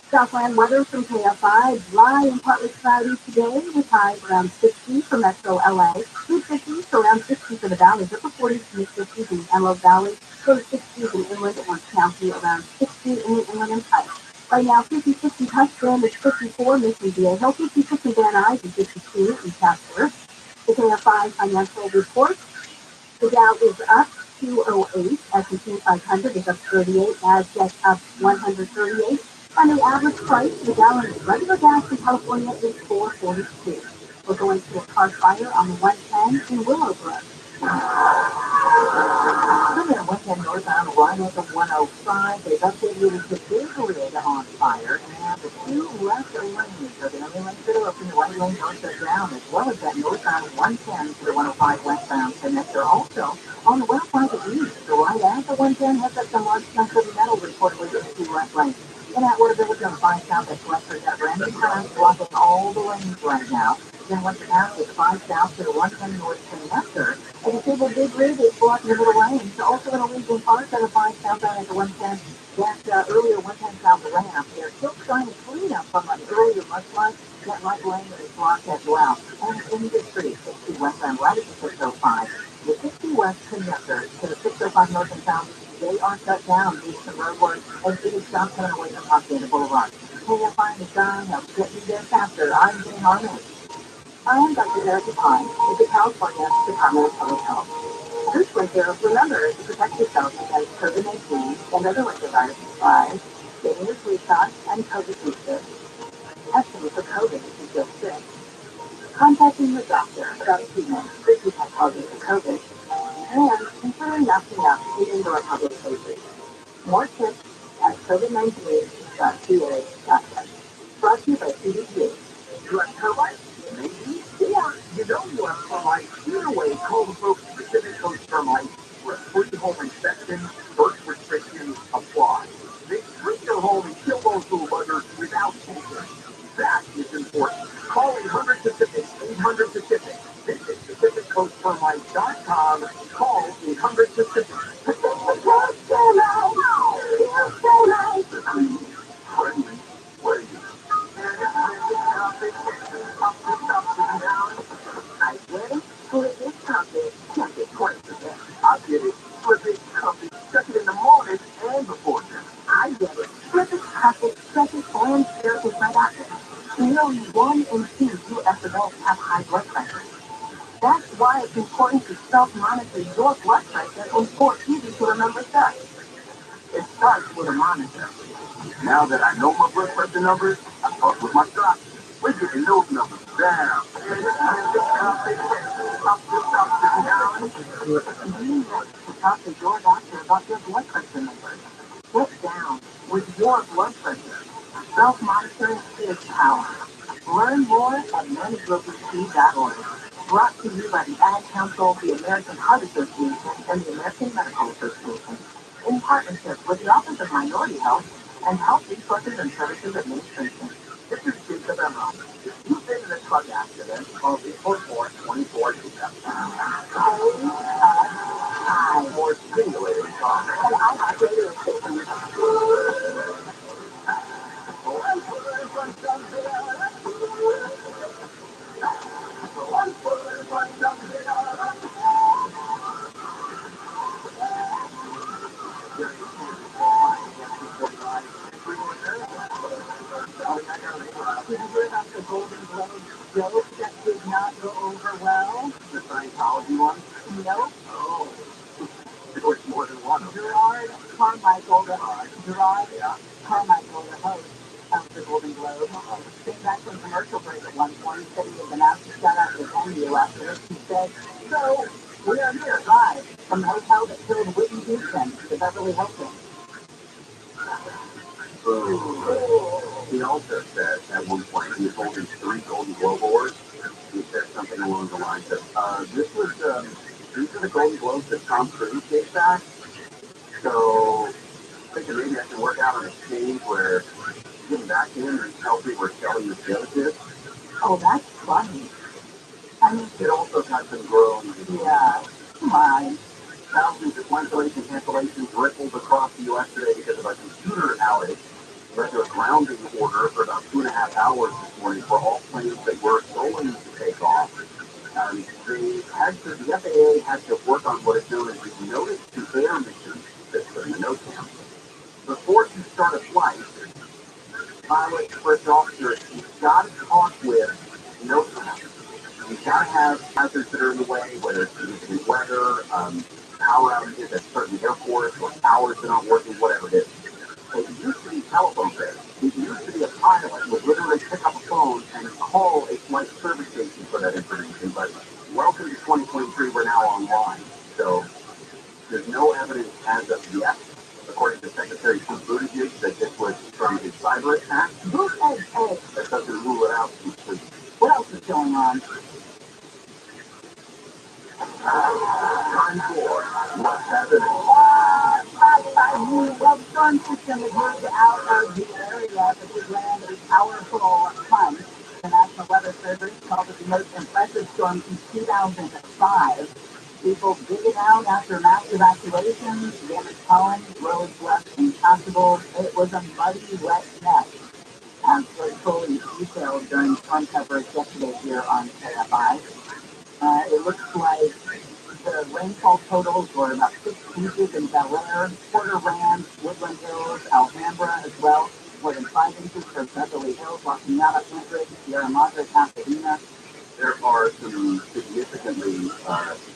Southland weather from KFI, dry and partly cloudy today with highs around 60 for Metro LA, mid-50s to around 60 for the valleys, upper 40s to mid-50s in the Antelope Valley, low 60s in inland Orange County, around 60 in the inland Empire. Right now, 50-50 Touchdown is 54, Mission Viejo, 50-50 Van Nuys is 52 in Chatsworth. The KFI financial report, the Dow is up 208, S&P 500 is up 38, NASDAQ up 138, and the average price for the gallon of regular gas in California is $4.42. We're going to a car fire on the 110 in Willowbrook. Truman went in northbound right at the 105. They've updated it to visually on fire, and the two left lanes are the only lanes that are open. The right lane north are down, as well as that northbound 110 to the 105 westbound connector. Also, on the 105 east, so right at the 110, has got some large chunks of metal reportedly to the two left lanes. In Atwater Village on 5 South at Collector, got a brand new sign blocking all the lanes right now. Then once it passes 5 South to the 110 North connector, a disabled big rig is blocking the middle lane. So also in a Lincoln Park at a 5 southbound at the 110, that earlier 110 south ramp, they're still trying to clean up from an earlier mudslide. That right lane is blocked as well. And in the street, 60 westbound right at the 605. The 60 west connector to the 605 north and south, they are shut down due to some road work, and it is not coming away from Hacienda Boulevard. KFI in the sun, help get you there faster. I'm Jane Harmon. I'm Dr. Erica Pine with the California Department of Public Health. This winter, remember to protect yourself against COVID-19 and other winter viruses by getting your flu shot and COVID booster, testing for COVID if you feel sick, contacting your doctor about treatment if you have causing for COVID, and considering masking up in indoor public places. More tips at covid19.ca.gov. Brought to you by CDC. You have termites? Maybe. Or you know you have termites. Either way, call the folks at Pacific Coast Termites for a free home inspection. First restrictions apply. They treat your home and kill those little buggers without taking. That is important. Call 800 Pacific, 800 Pacific. Visit PacificCoastTermites.com. Call 800 Pacific. Pacific Coast Termites. Friendly, waiting. I get it. Flip it, cup it. Can't get quite the best. I get it. Flip it, cup it. Check it in the morning and before dinner. I get it. Flip it, cup it. Check it and share it right after. Nearly 1 in 2 U.S. adults have high blood pressure. That's why it's important to self-monitor your blood pressure and for easy to remember steps. It starts with a monitor. Now that I know my blood pressure numbers, I talk with my doctor. We're getting those numbers down. You need to talk to your doctor about your blood pressure numbers. Get down with your blood pressure. Self-monitoring is power. Learn more at managelobt.org. Brought to you by the Ad Council, the American Heart Association, and the American Medical Association, in partnership with the Office of Minority Health and Health Resources and Services Administration. This is Jacob Emma. If you've been in a truck accident, call 844-24-27. More stimulating talk. And I have radio stations. Did you hear about the Golden Globe joke that did not go over well? The Scientology one? No. Oh. There was more than one. Gerard Carmichael, Carmichael, the host of the Golden Globe, came back from commercial break at one point, said he had been asked to shut up his interview after this. He said, "So, we are here live from the hotel that killed Whitney Houston, the Beverly Hilton." He also said at one point he was holding 3 Golden Globe awards. He said something along the lines of, these are the Golden Globes that Tom Cruise gave back. So thinking maybe I can work out an exchange where you give them back to him and tell people we're selling the services. Oh, that's funny. I mean, It also got some groans. yeah, come on. Thousands of cancellations rippled across the U.S. today because of a computer outage. Led to a grounding order for about 2.5 hours this morning for all planes that were going to take off. The FAA had to work on what is known as the notice to air mission system, the NOTAM. Before you start a flight, pilots, first officers, you've got to talk with NOTAM. You've got to have hazards that are in the way, whether it's significant weather, power outages at certain airports, or towers that aren't working, whatever it is. It used to be telephone based. It used to be a pilot would literally pick up a phone and call a flight service station for that information. But welcome to 2023, we're now online. So there's no evidence as of yet, according to Secretary Pete Buttigieg, that this was from a cyber attack. That doesn't rule it out completely. What else is going on? Time for what's happening. Well, the storm system is moved out of the area, but did land a powerful punch. The National Weather Service called it the most impressive storm since 2005. People digging out after mass evacuations, damaged homes, roads left impassable. It was a muddy, wet mess, as was fully detailed during storm coverage yesterday here on KFI. It looks like the rainfall totals were about 6 inches in Bel Air, Porter Ranch, Woodland Hills, Alhambra as well. More than 5 inches for Beverly Hills, La Cañada, Anchorage, Sierra Madre, Pasadena. There are some significantly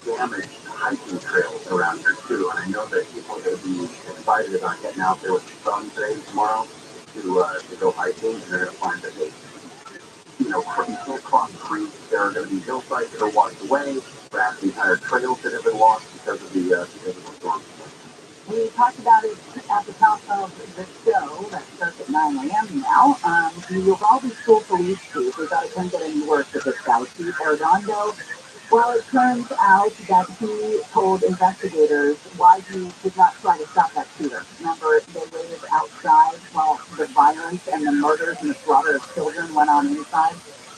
damaged hiking trails around here too, and I know that people are going to be excited about getting out there with the sun today and tomorrow to go hiking, and they're going to find that you can't cross creeks. There are going to be hillsides that are washed away, perhaps entire trails that have been lost because of the storm. We talked about it at the top of the show that starts at 9 a.m. now. The Uvalde School Police Chief, we thought it couldn't get any worse with this guy, Chief Arredondo. Well, it turns out that he told investigators why he did not try to stop that shooter. Remember, they waited outside while the violence and the murders and the slaughter of children went on inside.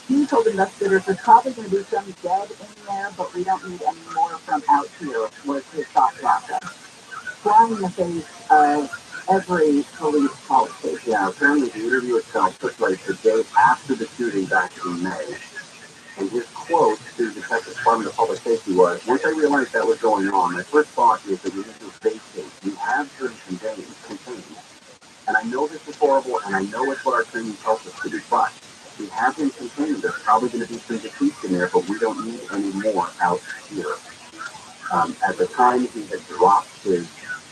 He told investigators there's probably going to be some dead in there, but we don't need any more from out here, was his thought process. Flying in the face of every police policy. Yeah, apparently the interview itself took place the day after the shooting back in May. And his quote to the Texas Department of Public Safety was, once I realized that was going on, my first thought is that we need to vacate. We have been contained. And I know this is horrible, and I know it's what our training tells us to do, but we have been contained. There's probably going to be some deceased in there, but we don't need any more out here. At the time, he had dropped his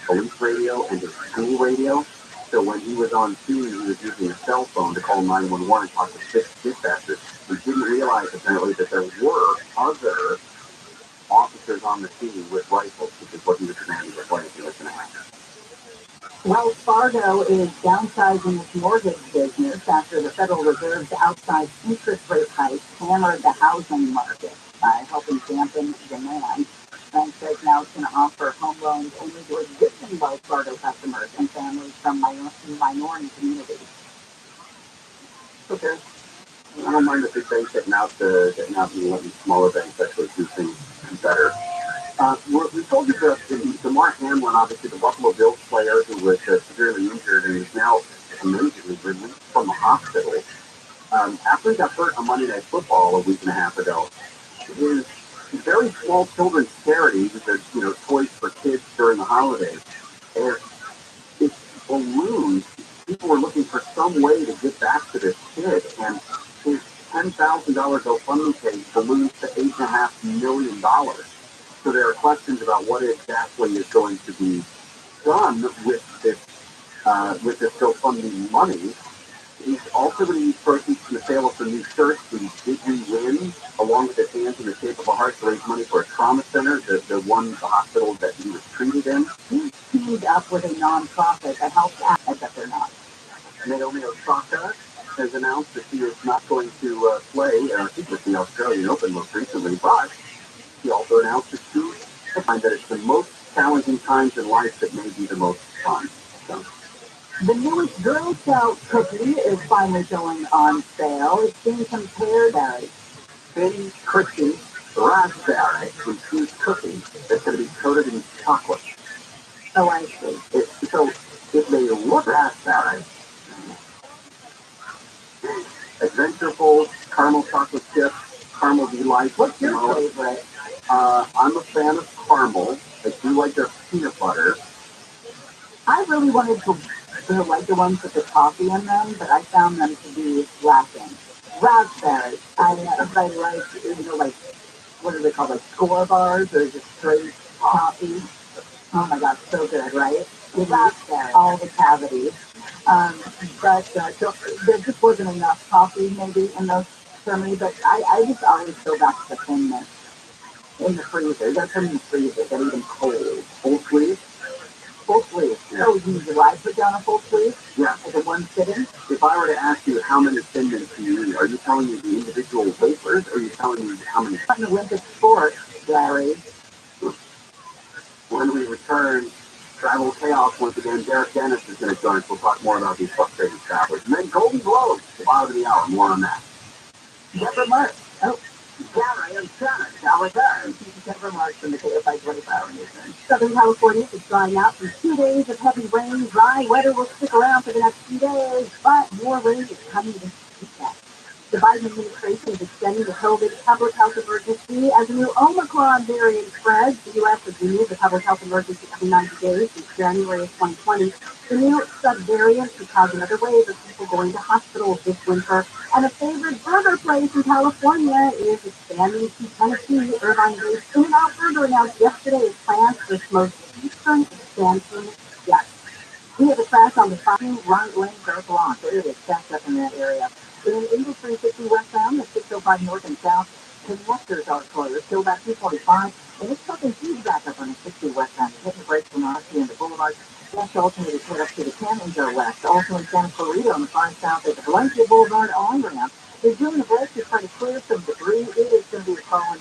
police radio and his school radio. So when he was on scene, he was using a cell phone to call 911 and talk to 6 dispatchers. We didn't realize, apparently, that there were other officers on the scene with rifles, which is what he was demanding before anything was going to happen. Wells Fargo is downsizing its mortgage business after the Federal Reserve's outsized interest rate hikes hammered the housing market by helping dampen demand. The bank says now it's going to offer home loans only to existing Wells Fargo customers and families from minority communities. Okay. I don't mind the big banks getting out and letting smaller banks actually do things better. We told you that DeMar Hamlin, obviously the Buffalo Bills player who was severely injured and is now amazingly released from the hospital. After he got hurt on Monday Night Football a week and a half ago, his very small children's charity, the toys for kids during the holidays, it's ballooned. People were looking for some way to get back to this kid, and his $10,000 GoFundMe page balloons to $8.5 million. So there are questions about what exactly is going to be done with this GoFundMe money. He's also going to use proceeds from the sale of some new shirts, the Did We Win, along with his hands in the shape of a heart to raise money for a trauma center, the hospital that he was treated in. He's teamed up with a nonprofit that helps ads that they're not. And they only Osaka. has announced that she is not going to play the Australian Open most recently, but she also announced that she finds that it's the most challenging times in life that may be the most fun. So. The newest Girl Scout cookie is finally going on sale. It's being compared to Thin, crispy, raspberry infused cookie that's going to be coated in chocolate. Oh, I see. So if they look raspberry, adventureful, caramel chocolate chips, caramel delight. What's your favorite? I'm a fan of caramel. I do like their peanut butter. I really wanted to like the ones with the coffee in them, but I found them to be lacking. Raspberry. Everybody likes, like, what do they call, like, score bars or just straight coffee? Oh my God, so good, right? Raspberry. All the cavities. But so there just wasn't enough coffee maybe in those for me, but I just always go back to the thinness in the freezer. That's from the freezer, they're even cold. Full sleeve? Full sleeve. Yeah. So do I put down a full sleeve? Yeah. Like a one sitting? If I were to ask you how many Thin Mints do you eat, are you telling me the individual wafers, or are you telling me how many? On the Olympic sport, Larry. When we return, Travel Chaos once again, Derek Dennis is going to join us. We'll talk more about these frustrated travelers. And then Golden Globes, the bottom of the hour, more on that. Deborah Marks. Oh, Gary and Shannon shall return. Deborah Marks from the KFI 24-hour news. Southern California is drying out from 2 days of heavy rain. Dry weather will stick around for the next few days, but more rain is coming this weekend. The Biden administration is extending the COVID public health emergency as a new Omicron variant spreads. The U.S. has renewed the public health emergency every 90 days since January of 2020. The new subvariant could cause another wave of people going to hospitals this winter. And a favorite burger place in California is expanding to Tennessee. Irvine-based In-N-Out Burger announced yesterday its plans for its most eastern expansion yet. We have a crash on the 5 right lane Garth Lawn. There is stacked up in that area. In English 360 westbound, the 605 north and south connectors are closed. Still back 245. And it's fucking huge back up on the 60 westbound. It's hitting the brakes from Odyssey and the Boulevard. West alternated head up to the Canyons are west. Also in Santa Clarita on the far south at the Valencia Boulevard on-ramp. They're doing the brakes to try to clear some debris. It is going to be a call.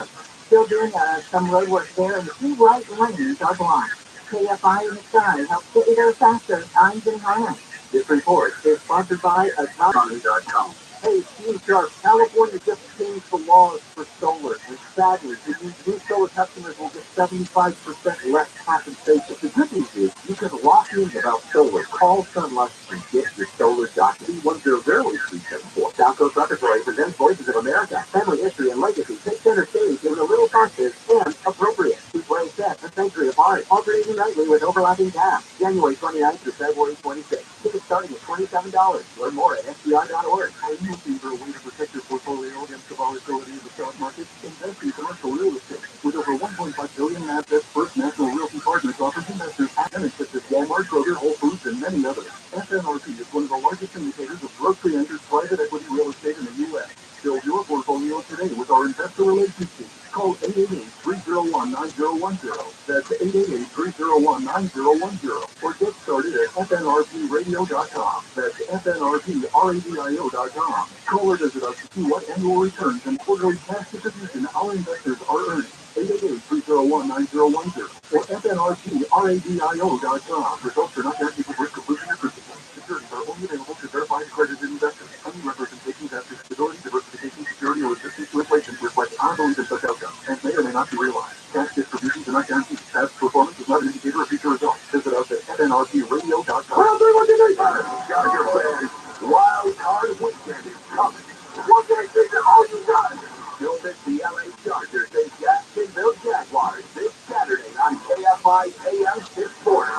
Still doing some road work there. And the 2 right lanes are blocked. KFI in the sky helps get you there faster. I'm Jim Harlan. This report is sponsored by Economy.com. Hey, Steve Sharp, California just changed the laws for solar, and sadly, it means new solar customers will get 75% less compensation. The good news is you can lock in about solar. Call Sunlux and get your solar document. 100-374. South Coast Repertory presents Voices of America. Family history and legacy take center stage in the Little Foxes and appropriate. Two play sets a century apart, alternating nightly with overlapping cast. January 29th to February 26th. Tickets starting at $27. Learn more at SBI.org. Are you looking for a way to protect your portfolio against the volatility of the stock market? Invest in commercial real estate. With over $1.5 billion in assets, First National Realty Partners offers investors tenants such as Walmart, Kroger, Whole Foods, and many others. FNRP is one of the largest indicators of grocery-anchored private equity real estate in the U.S. Build your portfolio today with our investor relations team. Call 888-301-9010. That's 888-301-9010. Or get started at FNRPradio.com. That's FNRPRadio.com. Call or visit us to see what annual returns and quarterly cash distribution our investors are earning. 888-301-9010 or FNRPRadio.com. Results are not guaranteed for risk conclusion or principal. Securities are only available to verified accredited investors. Any representations after stability, diversification, security, or resistance to inflation reflect our belief in such outcomes and may or may not be realized. Cash distributions are not guaranteed. Past performance is not an indicator of future results. Visit us at FNRPradio.com. Well, do what you need, brother. Got your fans. Wild card weekend is coming. One day figure all you got. You'll miss the LA Chargers and Jacksonville Jaguars this Saturday on KFI AM 640.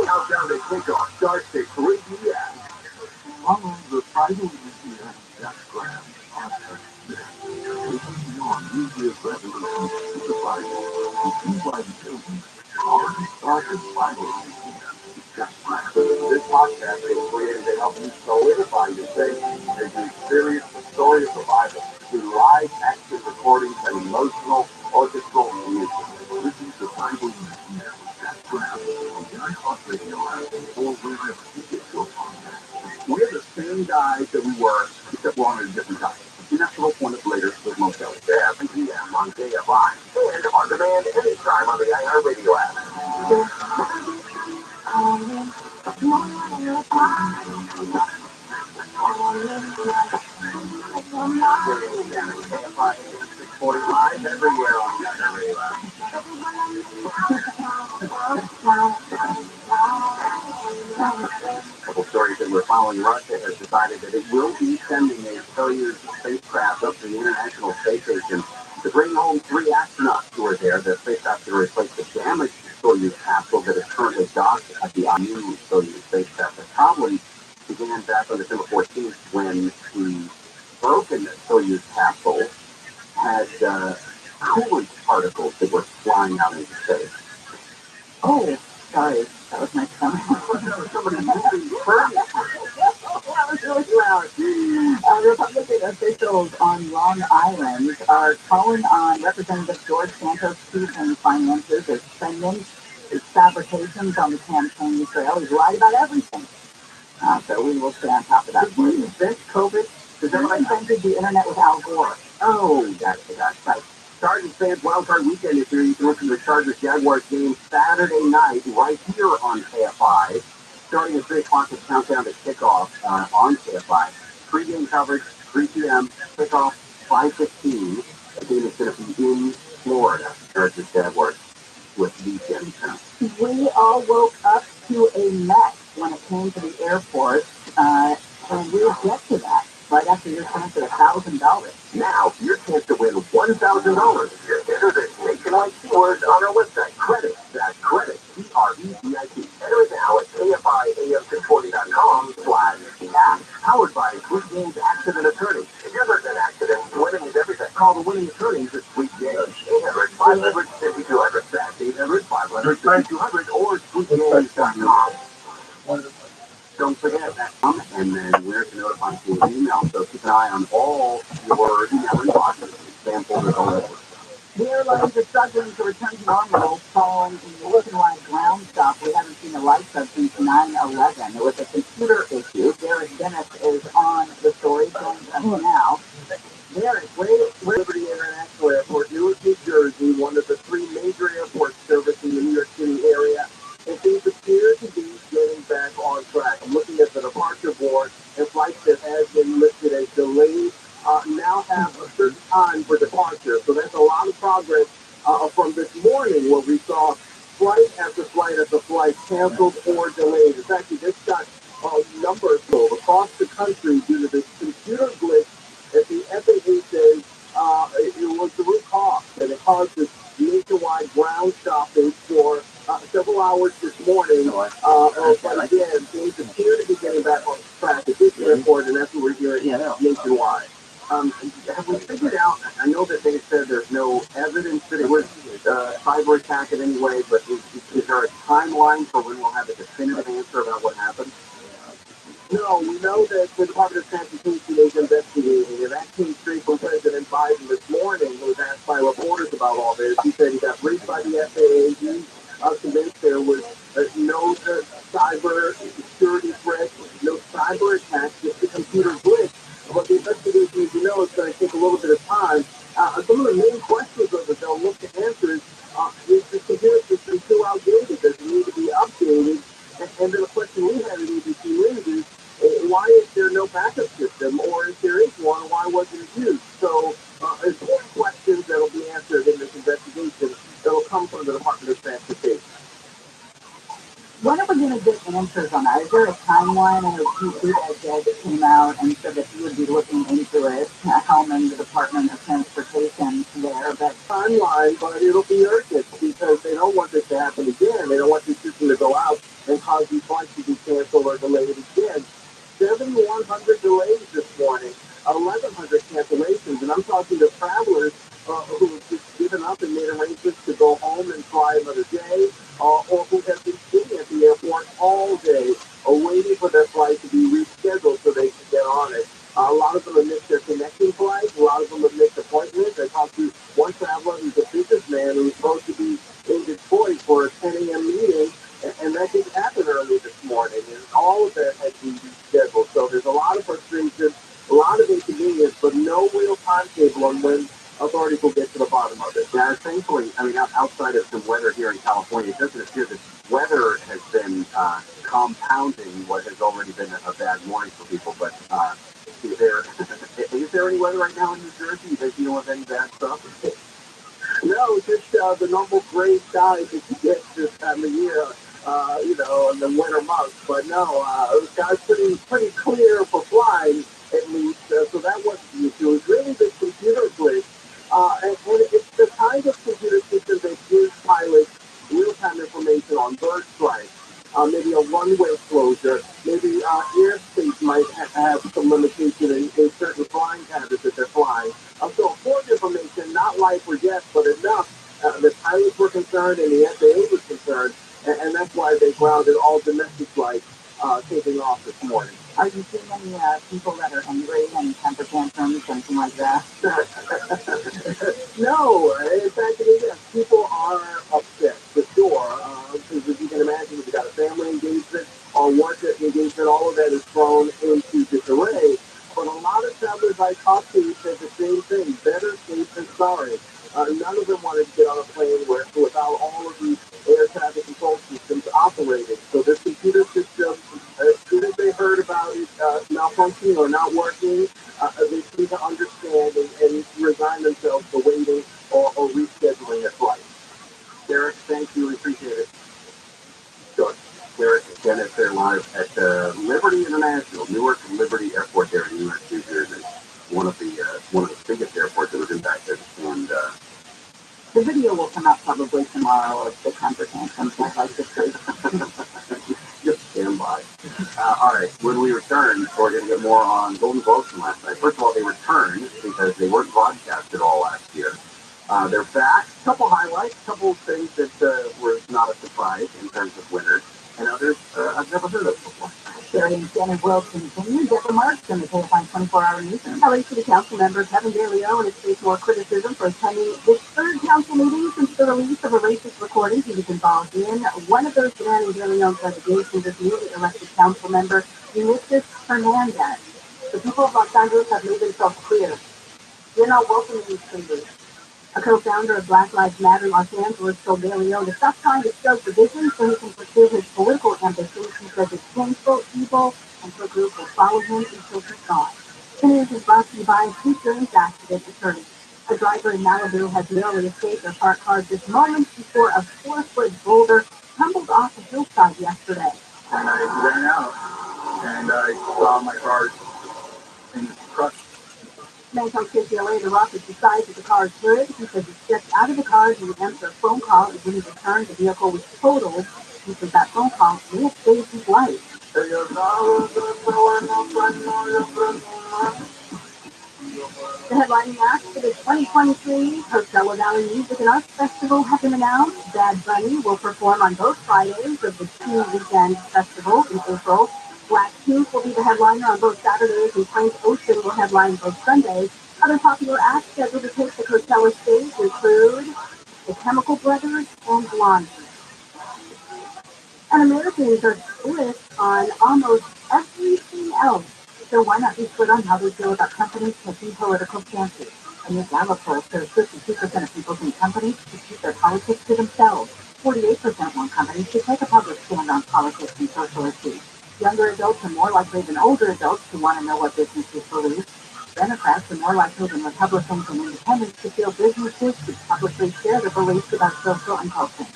Countdown to kickoff starts at 3 p.m. Following the Bible Museum Instagram podcast, taking beyond India's revolution to the Bible, the two-line building already started Bible Museum. This podcast is created to help you solidify your faith as you experience the story of the Bible through live action recordings and emotional orchestral music. Listen to Bible Museum Instagram on the iHeartRadio app or wherever you get your podcasts. We're the same guys that we were, except we're on a different diet. And that's the whole point of later with most of us. 7 p.m. on KFI. And on demand anytime on the iHeartRadio app. KFI 645 everywhere on the iHeartRadio app. Couple stories that we're following. Russia has decided that it will be sending a Soyuz spacecraft up to the International Space Station to bring home 3 astronauts who are there. The spacecraft to replace the damaged Soyuz capsule that is currently docked at the new Soyuz spacecraft. The problem began back on December 14th when the broken Soyuz capsule had coolant particles that were flying out into space. Oh, sorry. That was my stomach. Somebody moving furniture. That was really loud. Republican officials on Long Island are calling on Representative George Santos Stevens' finances as spending, his fabrications on the campaign trail. He's lied about everything. So we will stay on top of that. Did you invent COVID? Is that what I invented the internet with Al Gore? Oh, that's right. Chargers fans, wildcard weekend is here. You can listen to the Chargers-Jaguars game Saturday night right here on KFI. Starting at 3 o'clock with countdown to kickoff on KFI. Pre-game coverage, 3 p.m. Kickoff, 5:15. The game is going to be in Florida. Chargers-Jaguars with weekend. We all woke up to a mess when it came to the airport, and we'll get to that right after your chance at $1,000. Now, your chance to win $1,000. Just enter the nationwide keywords on our website. Credit, that's credit, CREDIT. Enter it now at KFIAM640.com/app. Powered by Sweet Games Accident Attorney. If you've ever been accident, winning is everything. Call the winning attorneys at Sweet Games. 800-500-5200. That's 800-500-5200 or sweetgames.com. Don't forget that. And then we're to notify you with email, so keep an eye on all your email inboxes, spam folders, all that. The airlines are struggling to return to normal following a nationwide ground stop we haven't seen the likes of since 9/11. It was a computer issue. Derek Dennis is on the story, joins us now. Derek, where Liberty International Airport, Newark, New Jersey, one of the 3 major airports servicing the New York City area, and things appear to be getting back on track. I'm looking at the departure board, and flights that have been listed as delayed now have a certain time for departure. So that's a lot of progress from this morning where we saw flight after flight after flight canceled or delayed. In fact, we just got numbers sold across the country due to this computer glitch that the FAA says it was the root cause, and it caused this nationwide ground stopping for several hours this morning. But again, things appear to be getting back on track at this airport, and that's what we're hearing nationwide. Have we figured out, I know that they said there's no evidence that it was a cyber attack in any way, but is there a timeline for when we'll have a definitive answer about what happened? No, we know that the Department of Transportation is investigating, and that came straight from President Biden this morning, who was asked by reporters about all this. He said he got briefed by the FAA. He convinced there was no cyber security threat, no cyber attack, just a computer glitch. But the investigation, as you know, is going to take a little bit of time. Some of the main questions that they'll look to answer is the computer system too outdated? Does it need to be updated? And then the question we had at ABC News is, why is there no backup system? Or if there is one, why wasn't it used? So there's more questions that will be answered in this investigation that will come from the Department of Transportation. When are we going to get answers on that? Is there a timeline? I know Pete Buttigieg came out and said that he would be looking into it, helming the Department of Transportation there. That timeline, but it'll be urgent because they don't want this to happen again. They don't want this system to go out and cause these flights to be canceled or delayed again. 7,100 delays this morning, 1,100 cancellations, and I'm talking to travelers who have just given up and made arrangements to go home and fly another day, or who have been sitting at the airport all day, waiting for their flight to be rescheduled so they can get on it. A lot of them have missed their connecting flights. A lot of them have missed appointments. I talked to one traveler who's a businessman who was supposed to be in Detroit for a 10 a.m. meeting, and that didn't happen early this morning, and all of that had been rescheduled. So there's a lot one wins, authorities will get to the bottom of it. Yeah, thankfully, I mean, outside of some weather here in California, it doesn't appear that weather has been compounding what has already been a bad morning for people. But is there any weather right now in New Jersey? You guys dealing with any bad stuff? No, just the normal gray skies that you get this time of year, in the winter months. But no, the sky's pretty clear for flying, at least. So that wasn't the issue. It was really the computer glitch. And it's the kind of computer system that gives pilots real-time information on bird strikes, maybe a runway closure, maybe airspace might have some limitation in certain flying patterns that they're flying. So important information, not life or death, but enough. The pilots were concerned and the FAA was concerned, and that's why they grounded all domestic flights taking off this morning. Are you seeing any people that are angry and temper tantrums, anything like that? No, in fact, yes, people are upset for sure. Because as you can imagine, if you got a family engagement or work engagement, all of that is thrown into disarray. But a lot of travelers I talked to said the same thing: better safe than sorry. None of them wanted to get on a plane without all of these air traffic control systems operating. So this computer system, as soon as they heard about it malfunctioning or not working, they seem to understand and resign themselves to waiting or rescheduling their flight. Derek, thank you. We appreciate it. Good. Derek, again, they're live at Liberty International, Newark Liberty Airport there in Newark, New Jersey. One of the biggest airports that was impacted. And the video will come out probably tomorrow of the temper tantrums, like I just said. Just stand by. All right, when we return, we're going to get more on Golden Globes from last night. First of all, they returned because they weren't broadcast at all last year. They're back. Couple highlights, couple things that were not a surprise in terms of winners, and others I've never heard of before. Sharing Shannon World continued. Deborah Marks in the KFI 24-hour news. LA City Council member Kevin DeLeo has faced more criticism for attending his third council meeting since the release of a racist recording he was involved in. One of those demanding DeLeo's resignation is newly elected council member Ulysses Hernandez. The people of Los Angeles have made themselves clear. You're not welcome in these chambers. A co-founder of Black Lives Matter Los Angeles told DeLeo to stop trying to stoke division so he can pursue his political ambitions. He says it's painful, evil, and the group will follow him until he's gone. The news is brought to you by insurance accident attorney. A driver in Malibu has narrowly escaped their parked car just moments before a 4-foot boulder tumbled off a hillside yesterday. And I ran out, and I saw my car in crushed. Man tells KCLA the rock is the size of the car's hood. He says he stepped out of the car to answer a phone call, and when he returned, the vehicle was totaled. He says that phone call may have saved his life. The headlining act for the 2023 Coachella Valley Music and Arts Festival has been announced. Bad Bunny will perform on both Fridays of the two-weekend festival in April. Blackpink will be the headliner on both Saturdays, and Frank Ocean will headline both Sundays. Other popular acts scheduled to take the Coachella stage include the Chemical Brothers and Blondie. And Americans are split on almost everything else. So why not be split on how they feel about companies taking political chances? A new Gallup poll shows 52% of people think companies should keep their politics to themselves. 48% want companies to take a public stand on politics and social issues. Younger adults are more likely than older adults to want to know what businesses believe. Democrats are more likely than Republicans and independents to feel businesses should publicly share their beliefs about social and culture.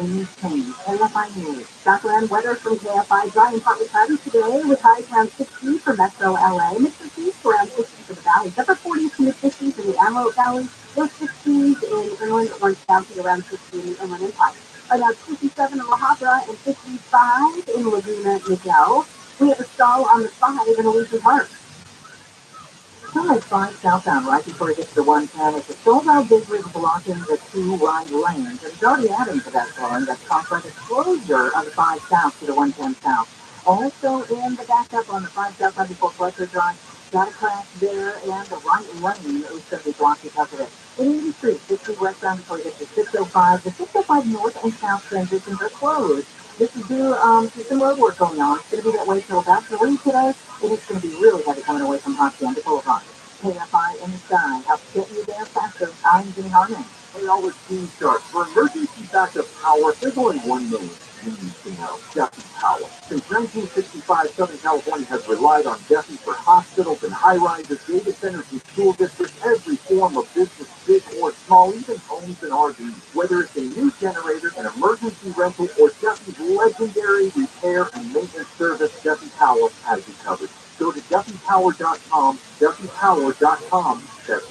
News change. KFI News. Southland weather from KFI. Dry and partly cloudy today with highs around 60 for Metro LA. Mid-50s around 60 for the valley. Upper 40s to mid-50s in the Amarillo Valley. Low 60s in Inland Orange County, around 60 in the Inland Empire. Right now it's 57 in La Habra and 55 in Laguna Niguel. We have a stall on the 5 in Elysian Park. Highway 5 southbound right before it gets to 110 is a sold-out big rig blocking the 2 wide lanes. There's already adding to that slowing that's caused by the closure of the 5 south to the 110 south. Also in the backup on the 5 south right before Fletcher Drive, got a crash there, and the right lane is going to be blocked because of it. In 80 Street, 60 westbound before you get to 605. The 605 north and south transitions are closed. This is due to some road work going on. It's going to be that way till about 3 today. It is going to be really heavy coming away from Hacienda Boulevard. KFI in the sky, help get you there faster. I'm Jimmy Harmon. Hey, all the team starts. For emergency backup power, there's only one name you need to know. Duffy Power. Since 1965, Southern California has relied on Duffy for hospitals and high-rises, data centers and school districts, every form of business, big or small, even homes and RVs. Whether it's a new generator, an emergency rental, or Duffy's legendary repair and maintenance service, Duffy Power has you covered. Go to DuffyPower.com, DuffyPower.com. That's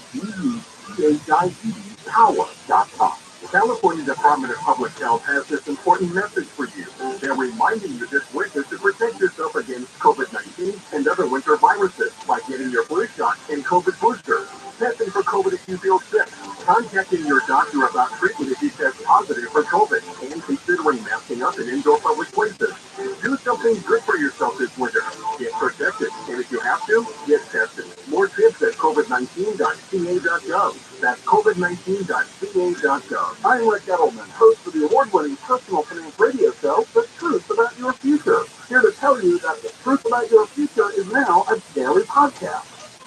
DuffyPower.com. The California Department of Public Health has this important message for you. They're reminding you this winter to protect yourself against COVID-19 and other winter viruses by getting your flu shot and COVID booster. Testing for COVID if you feel sick. Contacting your doctor about treatment if you test positive for COVID. And considering masking up in indoor public places. Do something good for yourself this winter. Get protected. And if you have to, get tested. More tips at COVID19.ca.gov. That's COVID19.ca.gov. I'm Rick Edelman, host of the award-winning personal finance radio show, The Truth About Your Future. Here to tell you that The Truth About Your Future is now a daily podcast.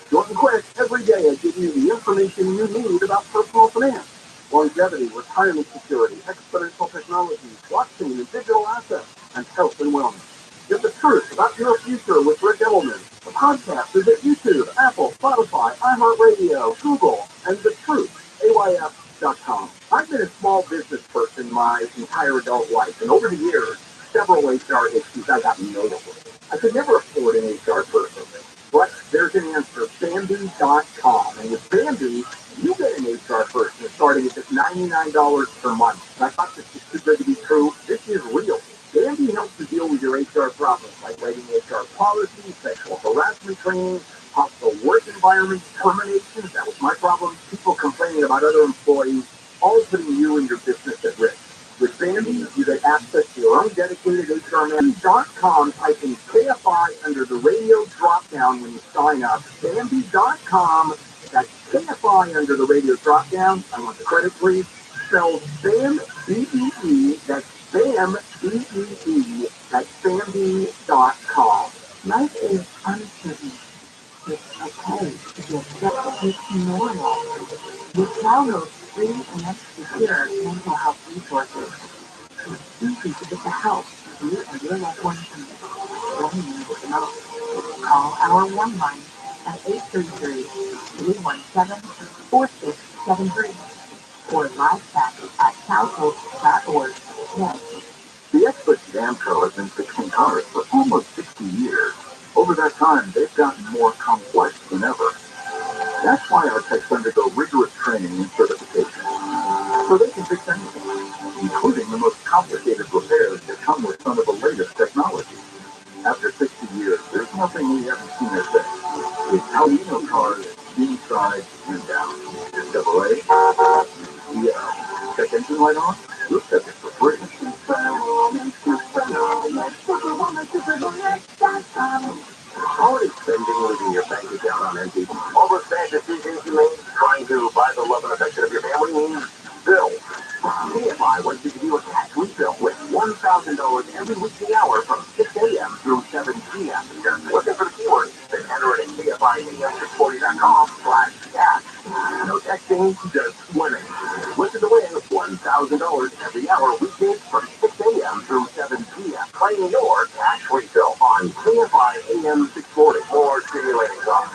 Short and quick, every day I give you the information you need about personal finance, longevity, retirement security, exponential technology, blockchain and digital assets, and health and wellness. Get the truth about your future with Rick Edelman. The podcast is at YouTube, Apple, Spotify, iHeartRadio, Google, and thetruth.com. I've been a small business person my entire adult life, and over the years, several HR issues I got nailed with. I could never afford an HR person. But there's an answer, Bambi.com. And with Bambi, you get an HR person starting at just $99 per month. And I thought this was too good to be true. This is real. Bambi helps you deal with your HR problems, like writing HR policies, sexual harassment training, hostile work environments, terminations. That was my problem. People complaining about other employees, all putting you and your business at risk. With Bambi, you get access to your own dedicated HR man. Bambi.com, type in KFI under the radio drop-down when you sign up. Bambi.com, that's KFI under the radio drop-down. I want the credit, please. Spelled BAM, B-E-E, that's BAM, B-E-E, that's Bambi.com. Life is uncertain. It's okay to get sick. It's normal. With download free and secure mental health resources, it's easy to get the help you and your loved ones need when you need it most. Call our one line at 833-317-4673 or live chat at calcoach.org. The experts at AMCO have been fixing cars for almost 60 years. Over that time, they've gotten more complex than ever. That's why our techs undergo rigorous training and certification, so they can fix anything, including the most complicated repairs that come with some of the latest technology. After 60 years, there's nothing we haven't seen or fixed. It's how we know cars inside and out. Chevrolet, check engine light on? We'll check it for free. Holiday spending leaving your bank account on empty. All those bad decisions you made trying to buy the love and affection of your family means bills. KFI wants you to do a tax refill with $1,000 every weekly hour from 6 a.m. through 7 p.m. Just looking for the keyword, then enter it at KFI640.com/tax. No texting, just winning. Listen to win $1,000 every hour weekdays from 6 a.m. through 7 p.m. Claim your tax refill on KFI AM 640 or stimulating talk.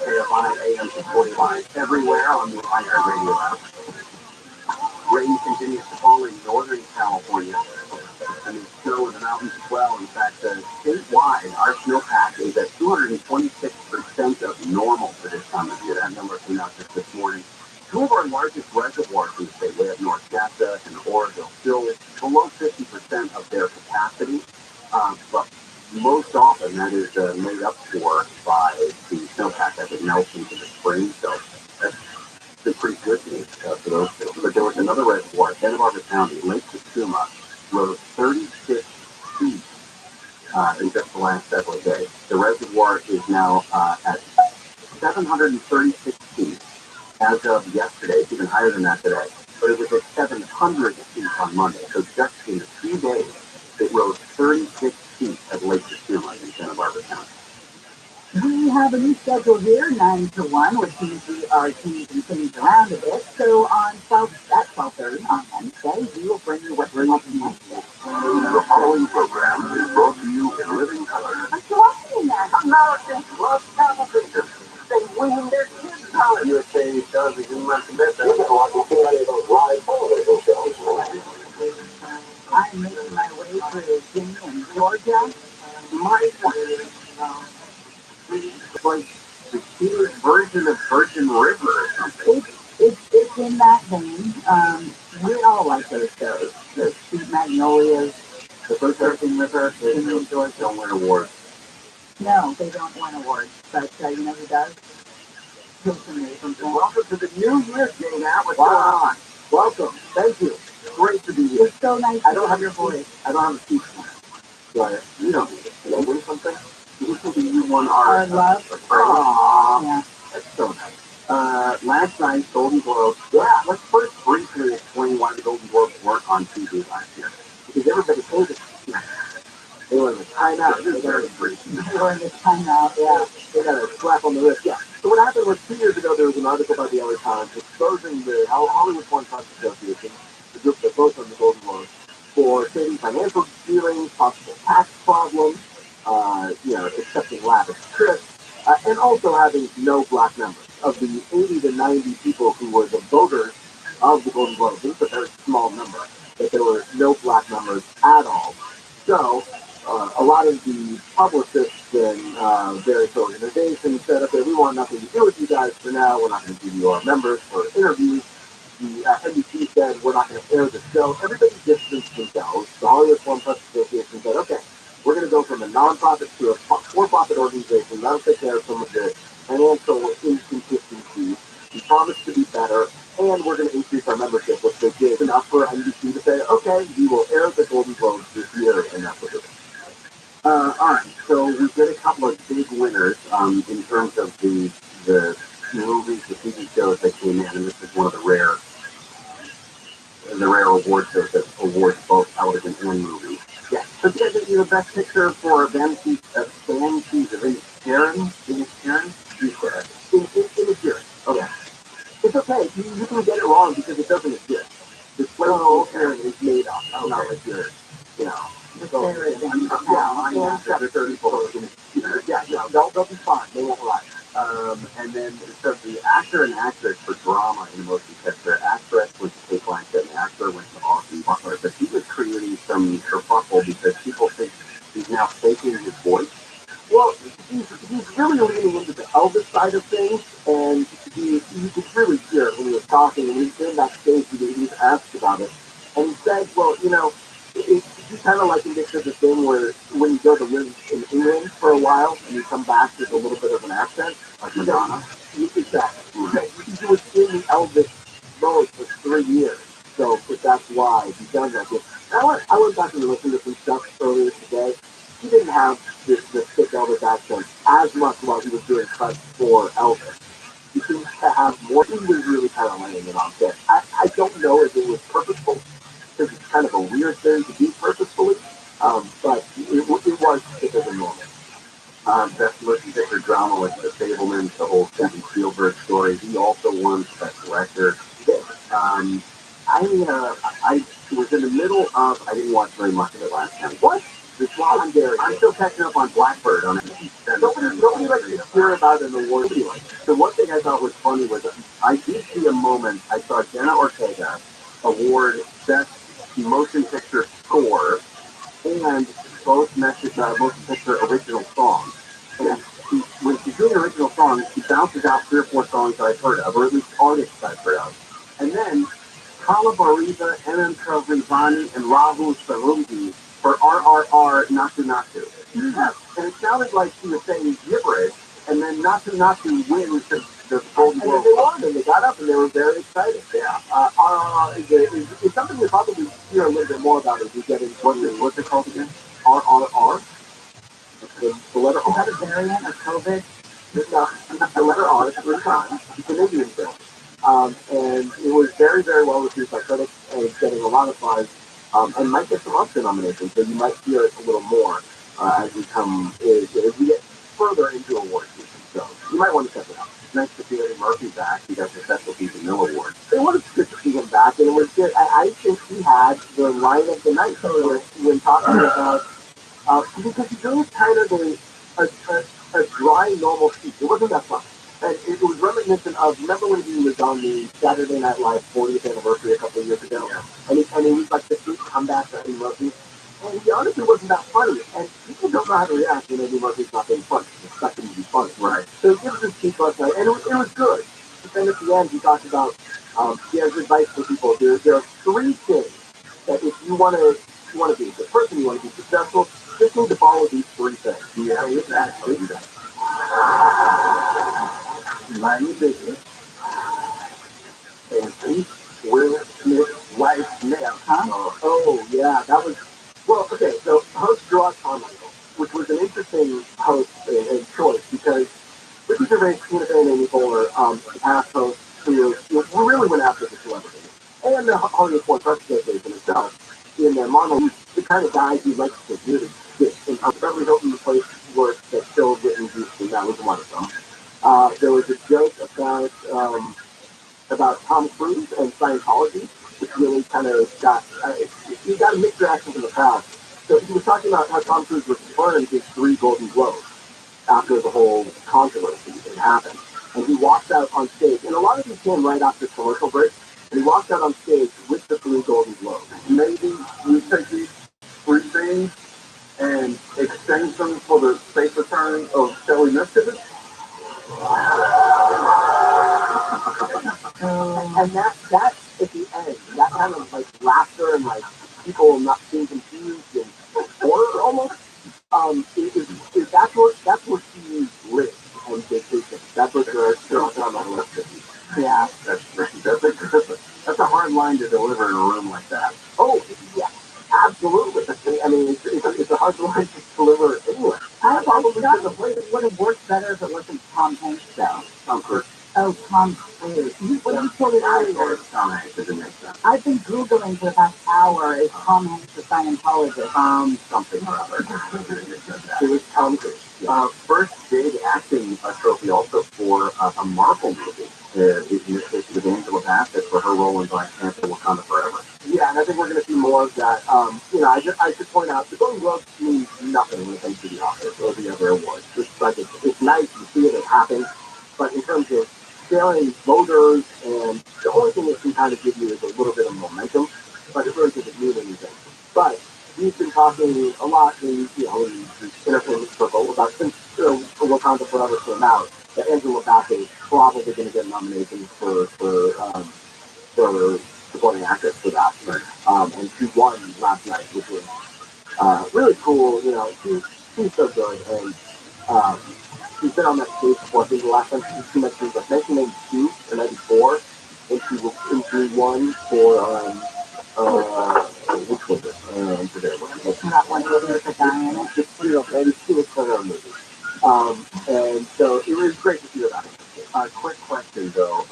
KFI AM 645 everywhere on the iHeartRadio app. Rain continues to fall in Northern California. I mean, snow in the mountains as well. In fact, statewide, our snowpack is at 226% of normal for this time of year. That number came out just this morning. Two of our largest reservoirs in the state, we have North Shasta and Oroville, still below 50% of their capacity. But most often that is made up for by the snowpack as it melts into the spring. So that's It's pretty good news for those two. But there was another reservoir, Santa Barbara County, Lake Kachuma, rose 36 feet in just the last several days. The reservoir is now at 736 feet as of yesterday. It's even higher than that today. But it was at 700 feet on Monday. So just in a few days, it rose 36 feet at Lake Kachuma in Santa Barbara County. We have a new schedule here, 9 to 1, which means we are changing things around a bit. So at 12:30 on Wednesday, we will bring you what's going on next. The following program is brought to you in living color. I'm watching that. Americans love television. They win their kids' college. USA does a human better. You can watch any of those live television shows. I'm making my way through Virginia and Georgia. My it's like the cutest version of Virgin River or something. It's in that vein. We all like those shows. The Sweet Magnolias, The first Virgin River, they don't win awards. No, they don't win awards, but you know who does? Hilton. Welcome to the new year, Jane. What's going on? Welcome. Thank you. Great to be here. It's so nice. I don't have your voice. I don't have a speech. You don't need it. Did I win something? You won our love. Aww. Yeah. That's so nice. Last night, Golden Globes. Yeah, let's first briefly explain why the Golden Globes weren't on TV last year. Because everybody hated it. They were in the timeout. This is very brief. They were in the timeout, yeah. They got a slap on the wrist. Yeah. So what happened was 2 years ago, there was an article by the LA Times exposing the Hollywood Foreign Press Association, the group that votes on the Golden Globes, for stating financial dealings, possible tax problems, accepting lavish trips, and also having no black members. Of the 80 to 90 people who were the voters of the Golden Globes, it's a very small number, that there were no black members at all. So, a lot of the publicists and various organizations said, okay, we want nothing to do with you guys for now. We're not going to give you our members for interviews. The NBC said, we're not going to air the show. Everybody distanced themselves. The Hollywood Foreign Press Association said, okay, we're going to go from a nonprofit to a for-profit organization. That'll take care of some of the financial inconsistencies. We promise to be better, and we're going to increase our membership, which they did. Enough for NBC to say, okay, we will air the Golden Globes this year, and that's what it is. All right, so we did a couple of big winners in terms of the movies, the TV shows that came in, and this is one of the rare award shows that awards both television and movies. Yeah, so you guys the best picture for Vanity Sharon? In Sharon? In Sharon. Okay. It's okay. You can get it wrong because it doesn't exist. The Swell Sharon is made up. Oh, not like yours. So, they'll be fine. They won't lie. And then so the actor and actress for drama in the motion picture, actress went to Kate Blanchett, and the actor went to Austin Butler. But he was creating some kerfuffle because people think he's now faking his voice. Well, he's really leaning into the Elvis side of things, and you could really hear it when he was talking, and when he came backstage, he was asked about it, and he said, well, he kind of likened it to the thing where when you go to live in England for a while and you come back with a little bit of an accent, like Madonna. Exactly. He was in the Elvis mode for 3 years, so that's why he done that. I went back and listened to some stuff earlier today. He didn't have the thick Elvis accent as much while he was doing cuts for Elvis. He seems to have more. He was really kind of laying it on thick. I don't know if it was purposeful, because it's kind of a weird thing to do purposefully, but it was thicker than normal. Best motion picture drama was The Fabelmans, the whole Steven Spielberg story. He also won Best Director. I was in the middle of, I didn't watch very much of it last time. What? I'm still catching up on Blackbird on it. Nobody likes to hear about an award. So one thing I thought was funny was I did see a moment, I saw Jenna Ortega award Best Motion Picture Score and both motion picture original songs. And when she's doing original songs, she bounces out 3 or 4 songs that I've heard of, or at least artists I've heard of. And then Kala Bariza, M.M. Chaudhry, and Rahul Sarungi for RRR Natu Natu. And it sounded like she was saying gibberish, and then Natu Natu wins the Golden Globe. And they won, and they got up, and they were very excited. Yeah. It's something we probably hear a little bit more about as we get into what's it called again? RRR? The letter R. Is that a variant of COVID? No, the letter R is 3 times. It's an Indian film. And it was very, very well received by critics, and it's getting a lot of buzz, and might get some Oscar nominations, so you might hear it a little more as we get further into award season. So you might want to check it out. It's nice to see Eddie Murphy back. He got the Specialty Mill Award. It was good to see him back, and it was good. I think he had the line of the night when talking about because he was kind of a dry, normal speech. It wasn't that fun. And it was reminiscent of, remember when he was on the Saturday Night Live 40th anniversary a couple of years ago? Yeah. And it was like the big comeback for Eddie Murphy. And he honestly wasn't that funny. And people don't know how to react when Eddie Murphy's not being funny. It's expecting him to be funny. Right. So he gives his speech last night, and it was good. But then at the end, he talked about, he has advice for people. There are 3 things that if you want to be a good person, you want to be successful, just need to follow these 3 things. Yeah, exactly. Mind your business, and keep Will Smith's wife now. Huh? Oh, yeah, that was, well, okay, so host Draw Carmichael, which was an interesting host and choice, because Ricky Gervais, Tina Fey, and Amy Poehler, past hosts who really went after the celebrity. And the Hollywood Foreign Press Association itself, in their monologue, the kind of guys who likes to do this. And Beverly Hilton place work that filled Whitney Houston, that was one of them. There was a joke about Tom Cruise and Scientology, which really kind of got, you got a mixed reaction from the crowd. So he was talking about how Tom Cruise was burned his 3 Golden Globes after the whole controversy had happened. And he walked out on stage, and a lot of these came right after commercial break, and he walked out on stage with the 3 Golden Globes. Maybe you take these 3 things and exchange them for the safe return of Shelley Mischievous? And that at the end, that kind of like laughter and like people not being confused and horror almost, that's what he lives and vacations. That's what they're on the list. Yeah, that's a hard line to deliver in a room like that. Oh yeah, absolutely. I mean, it's a hard line to deliver anywhere. I probably would have worked better if it wasn't Tom Hanks though. Tom Cruise. Oh, Tom Cruise. What are you talking about? Tom Hanks doesn't make sense. I've been Googling for the past hour. Is Tom Hanks a Scientologist? Something or other. It was Tom Cruise. First big acting trophy also for a Marvel movie. In this case, with Angela Bassett for her role in Black Panther: Wakanda Forever. Yeah, and I think we're going to see more of that. I should point out, the Golden Globes means nothing when it comes to the Oscars or the other awards. It's nice to see it happen, but in terms of scaling voters, and the only thing it can kind of give you is a little bit of momentum, but it really doesn't mean anything. But we've been talking a lot in the entertainment circle about since Wakanda Forever came out, that Angela Bassett is probably going to get a nomination for supporting actress for that. Right. And she won last night, which was really cool. She's so good, and she's been on that stage before. I think the last time she mentioned was 1992 or 94, and she won for which was it? I forget what it was. Not one with the guy in it. Maybe she was for her movie. And so it was great to see her back. Quick question though.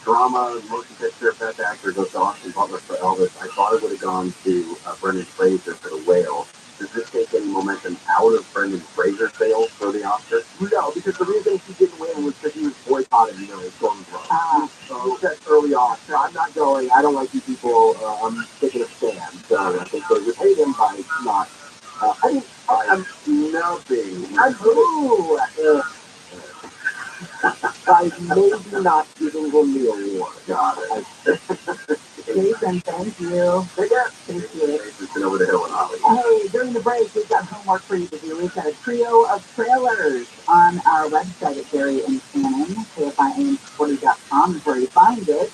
Drama, motion picture, best actor goes to Austin Butler for Elvis. I thought it would have gone to Brendan Fraser for The Whale. Does this take any momentum out of Brendan Fraser's sales for the Oscar? No, because the reason he didn't win was because he was boycotting, his Golden Globe. So he said early on, I'm not going, I don't like you people, I'm taking a stand. So I think they would hate him by not, I'm nothing. By maybe not giving him the award. Got it. Jason, thank you. Thank you. Jason's over the hill in Hollywood. Hey, during the break, we've got homework for you to do. We've got a trio of trailers on our website at Barry and Shannon, KFIN40.com is where you find it.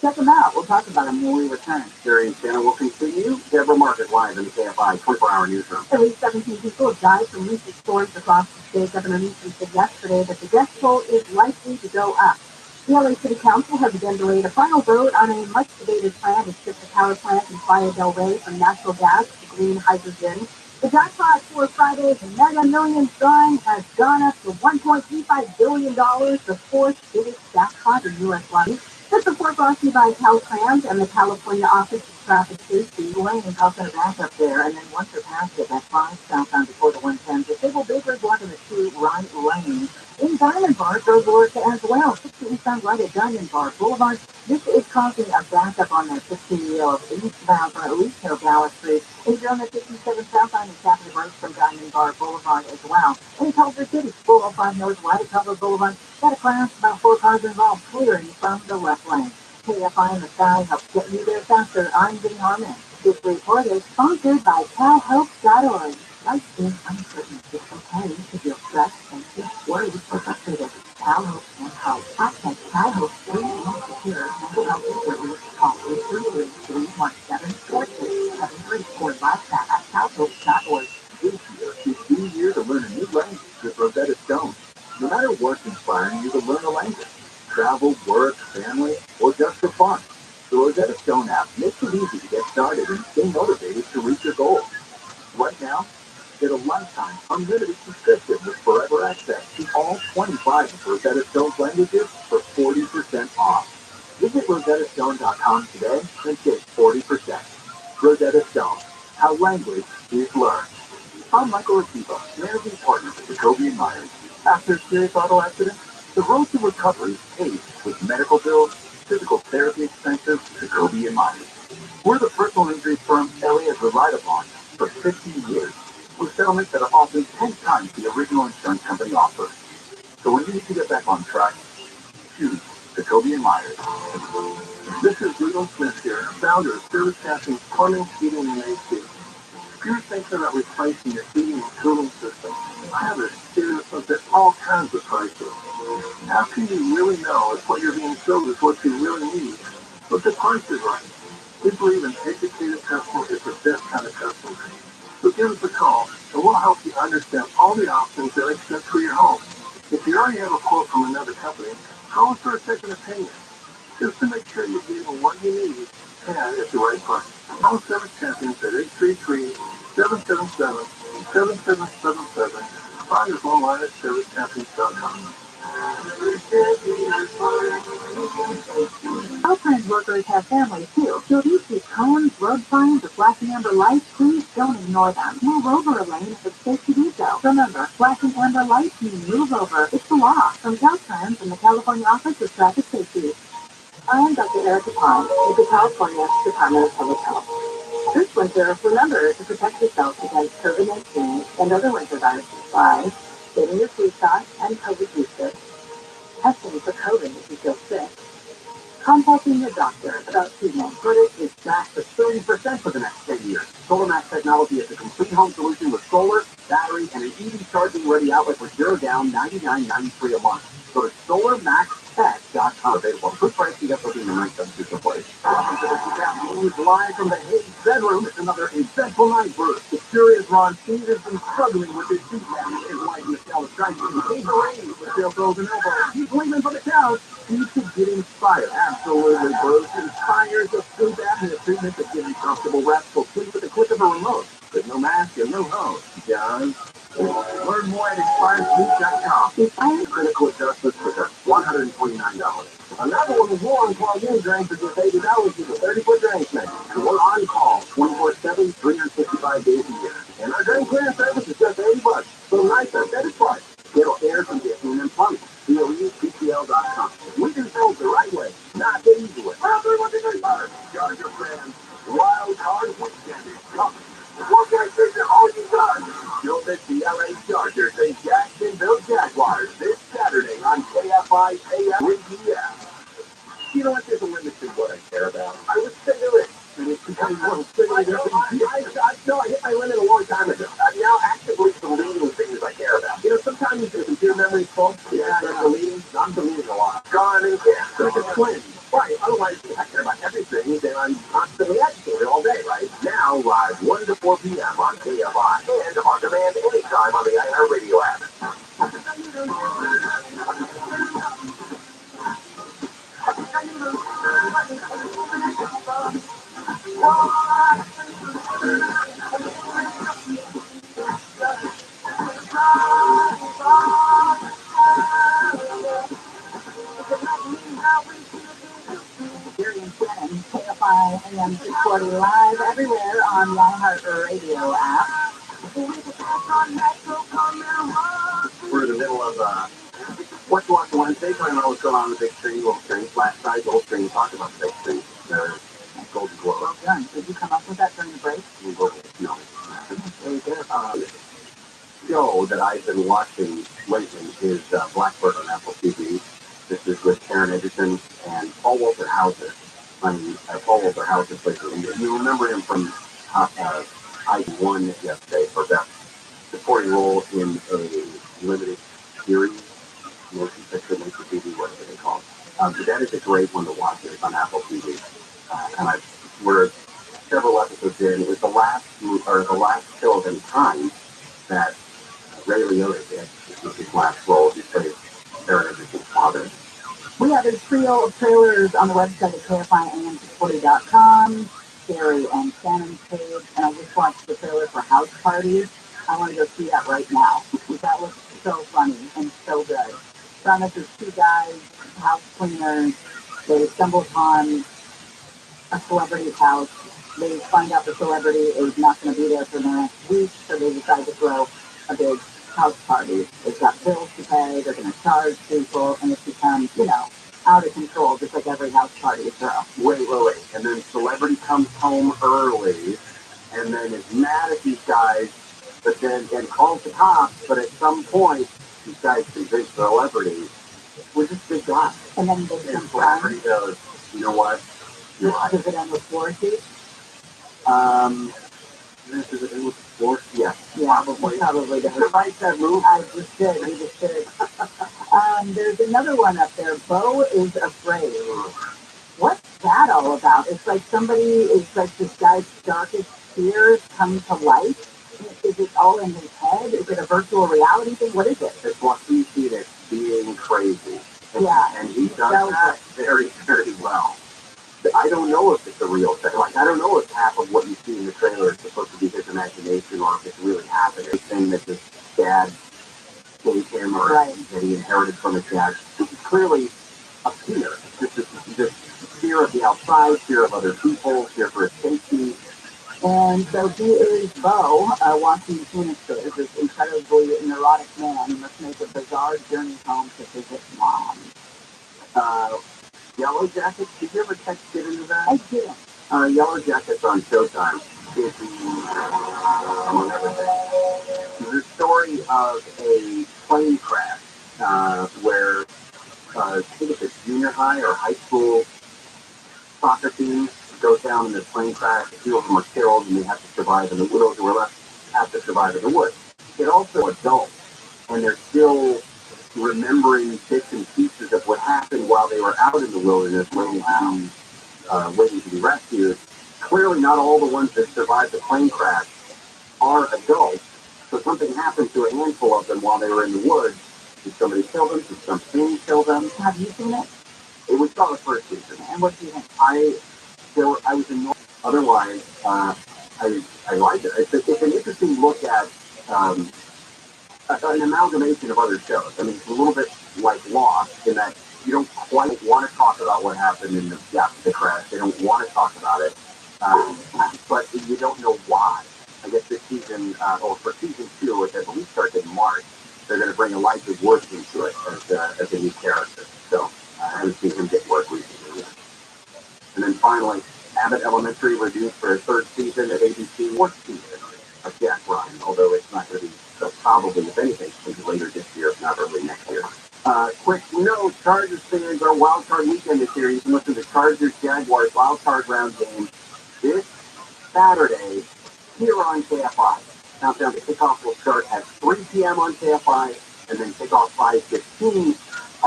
Check them out. We'll talk about them when we return. Jerry and Shannon will continue. Deborah Market live in the KFI 24-hour newsroom. At least 17 people have died from recent storms across the state. Governor Newsom said yesterday that the death toll is likely to go up. The LA City Council has again delayed a final vote on a much-debated plan to shift the power plant in Playa del Rey from natural gas to green hydrogen. The jackpot for Friday's Mega Millions drawing has gone up to $1.35 billion, the fourth biggest jackpot in U.S. lottery. This report brought to you by Caltrans and the California Office of Traffic Safety. The lane is also back up there, and then once you're past it, that 5 southbound before the 110, the Civil Bakers blocking the 2 right lanes. In Diamond Bar, road work as well. 60 eastbound right at Diamond Bar Boulevard. This is causing a backup on that 15-year-old eastbound from at least Hill Dallas Street. And you're on the 57 southbound and Capital Breaks from Diamond Bar Boulevard as well. In Culver City, 405 North right at Culver Boulevard. Got a crash, about 4 cars involved, clearing from the left lane. KFI in the sky helps get you there faster. I'm Vinny Harmon. This report is sponsored by CalHope.org. Life is uncertain. It's okay to feel stressed and feel worried or frustrated. CalHope can help. Access CalHope's free and secure mental health service. Call 833-317-4673 or live chat at CalHope.org. This year is the year to learn a new language with Rosetta Stone. No matter what's inspiring you to learn a language, travel, work, family, or just for fun, the Rosetta Stone app makes it easy to get started and stay motivated to reach your goals. Right now, get a lifetime unlimited subscription with forever access to all 25 of Rosetta Stone's languages for 40% off. Visit rosettastone.com today and save 40%. Rosetta Stone, how language is learned. I'm Michael Akiva, managing partner at Jacoby & Myers. After a serious auto accident, the road to recovery is paved with medical bills, physical therapy expenses, Jacoby & Myers. We're the personal injury firm Elliott relied upon for 50 years, with settlements that are often 10 times the original insurance company offered. So when you need to get back on track, choose Jacoby & Myers. This is Leland Smith here, founder of Service Castings Plumbing, Heating, and AC. If you're thinking about replacing your heating and cooling system, I have a serious look at all kinds of prices. How can you really know if what you're being sold is what you really need? But the price is right. We believe an educated customer is the best kind of customer. So give us a call, and we'll help you understand all the options that exist for your home. If you already have a quote from another company, call us for a second opinion, just to make sure you're getting what you need and at the right price. Call Service Champions at 833-777-7777. Find us online at servicechampions.com. Caltrans workers have families too, so if you see cones, road signs, or flashing amber lights, please don't ignore them. Move over a lane if it's safe to do so. Remember, flashing amber lights mean move over. It's the law. From Caltrans and the California Office of Traffic Safety. I'm Dr. Erica Pond with the California Department of Public Health. This winter, remember to protect yourself against COVID-19 and other winter viruses by getting your flu shot and COVID booster, testing for COVID if you feel sick, consulting your doctor about treatment. Credit is back to 30% for the next 10 years. SolarMax technology is a complete home solution with solar, battery, and an EV charging ready outlet for zero down, $99.93 a month. Go to SolarMaxTech.com. Available. Good price to get something in a nice substitute place. Welcome to the Cat News live from the Hayes bedroom. It's another eventful night for the curious Ron Steve has been struggling with his feedback. His wife Michelle is trying to engage with Phil throws an elbow. He's leaving for the couch. You should get inspired. Absolutely, bro. Inspires the sleep apnea treatment that gives you comfortable, restful sleep with the click of a remote. With no mask and no hose. John. Learn more at InspiredSleep.com. Inspired critical adjustments for just $129. Another one is more on-call unit drains for just $80 with a 30-foot drain snake. And we're on-call 24/7, 365 days a year. And our drain clearing service is just $80. So nice at that price. It'll air conditioning and plumbing. CLEPTL.com. We do things the right way, not the easy way. Charge your friends. Wild Card Weekend is coming. What can I say to all you guys? You'll miss the LA Chargers and Jacksonville Jaguars this Saturday on KFI AM 3 p.m. You know what? There's a limit to what I care about. I was cigarette, and it's becoming more cigarette. I hit my limit a long time ago. I'm now actively deleting things I care about. You know, sometimes your computer memory is full. Yeah, I'm deleting a lot. Gone and canceled. Like a twin. Right, otherwise I care about everything, then I'm constantly agitated all day, right? Now, live 1 to 4 p.m. on KFI and on demand anytime on the iHeartRadio app. Gary and Shannon, KFI AM 640 live everywhere on the iHeartRadio app. We're in the middle of What You Watch Wednesday, talking about what's going on in the big screen, little screen. Last night, the whole screen talked about the big screen. The Golden Globe. Well done. Did you come up with that during the break? No. Show that I've been watching lately is Blackbird on Apple TV. This is with Karen Edgerton and Paul Walter Hauser. Paul Walter Hauser plays him. You remember him from I won yesterday for best supporting role in a limited series, motion picture, motion TV, whatever they call it. But that is a great one to watch. It's on Apple TV. We're several episodes in. It was the last show of any kind that Ray Liotta did. This was his last role. He played Karen Edgerton's father. We have a trio of trailers on the website at KFIAM640.com. Gary and Shannon's page, and I just watched the trailer for House Parties. I want to go see that right now. That looks so funny and so good. Premise is two guys, house cleaners. They stumble upon a celebrity's house. They find out the celebrity is not going to be there for the next week, so they decide to throw a big house party. They've got bills to pay, they're going to charge people, and it becomes, out of control, just like every house party is throw. Wait. And then celebrity comes home early, and then is mad at these guys, but then calls the cops, but at some point, these guys convince celebrity, we're just big guys. And then they And celebrity goes, you know what? You're right. Does it end with floor seats? Does it end with floor? Yes. Yeah, probably does. Survive that move? I just did. We just did. There's another one up there. Beau is Afraid. What's that all about? It's like this guy's darkest fears come to life. Is it all in his head? Is it a virtual reality thing? What is it? It's what he sees as being crazy. And he does that very, very well. I don't know if it's a real thing. I don't know if half of what you see in the trailer is supposed to be his imagination or if it's really happening. Everything that his dad gave him or that he inherited from his dad. This is clearly a fear. This fear of the outside, fear of other people, fear for his safety. And so he is Beau, watching teenagers, this incredibly neurotic man who must make a bizarre journey home to visit mom. Yellow Jackets, did you ever get into that? I didn't. Yellow Jackets on Showtime is among everything. The story of a plane crash where I think it's a junior high or high school soccer team goes down in this plane crash. A few of them are killed and they have to survive, and the widows who are left have to survive in the woods. It also adults, and they're still remembering bits and pieces of what happened while they were out in the wilderness waiting to be rescued. Clearly not all the ones that survived the plane crash are adults, so something happened to a handful of them while they were in the woods. Did somebody kill them? Did something kill them? Have you seen it? We saw the first season. And what do you think? I was annoyed. Otherwise, I liked it. It's an interesting look at an amalgamation of other shows. I mean, it's a little bit like Lost in that you don't quite want to talk about what happened in the crash. They don't want to talk about it, but you don't know why. I guess this season, or for season 2, which I believe starts in March, they're going to bring Elijah Wood into it as a new character. So I haven't seen him get work recently yet. And then finally, Abbott Elementary renewed for a 3rd season at ABC. 4th season of Jack Ryan, although it's not going to be probably, if anything, later this year, if not early next year. Quick note, Chargers fans, our wild card weekend this year. You can listen to Chargers-Jaguars wild card round game this Saturday here on KFI. Countdown to kickoff will start at 3 p.m. on KFI, and then kickoff 5:15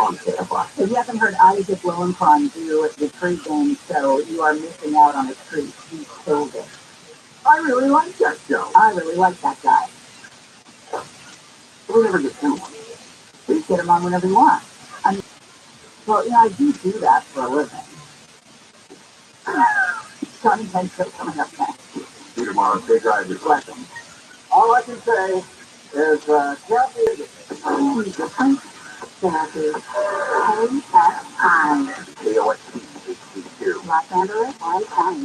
on KFI. If you haven't heard Isaac Lowenkron do the treat game show, you are missing out on a treat. He killed it. I really like that show. I really like that guy. We never get him on. Please get him on whenever you want. I mean, well, I do that for a living. Johnny Penn show coming up next. See you tomorrow. Stay dry. Be blessed. All I can say is, Kathy is Kathy, KFI. KOST-HQ. Los Angeles, LA.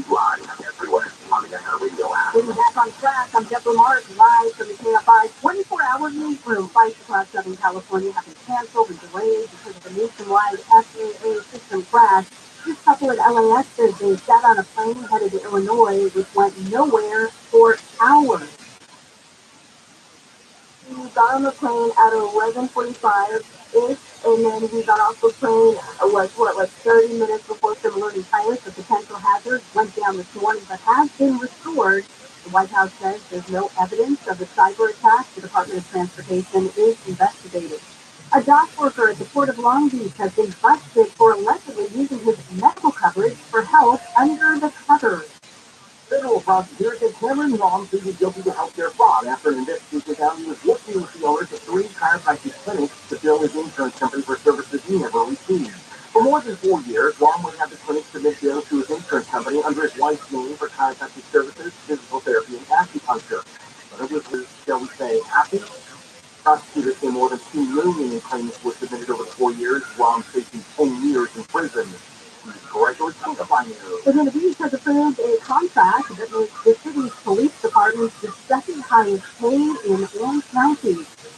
Live everywhere on the radio app. Getting back on track, I'm Jeff Lamar, live from the KFI 24-hour newsroom. Flights across Southern California have been canceled and delayed because of a nationwide FAA system crash. This couple at LAX says they sat on a plane headed to Illinois, which went nowhere for hours. We got on the plane at 11:45-ish, and then we got off the plane, 30 minutes before some alerting pilots of potential hazards went down this morning, but has been restored. The White House says there's no evidence of a cyber attack. The Department of Transportation is investigating. A dock worker at the Port of Long Beach has been busted for allegedly using his medical coverage for help under the covers. Federal prosecutors said Cameron Long pleaded guilty to healthcare fraud after an investigation found he was working with the owners of 3 chiropractic clinics to bill his insurance company for services he never received. For more than 4 years, Long would have the clinic submit bills to his insurance company under his wife's name for chiropractic services, physical therapy, and acupuncture. But it was, shall we say, happy? Prosecutors say more than $2 million in claims were submitted over the 4 years, Long facing 10 years in prison. The Beach has approved a contract that makes the city's police department the second highest paid in Orange County.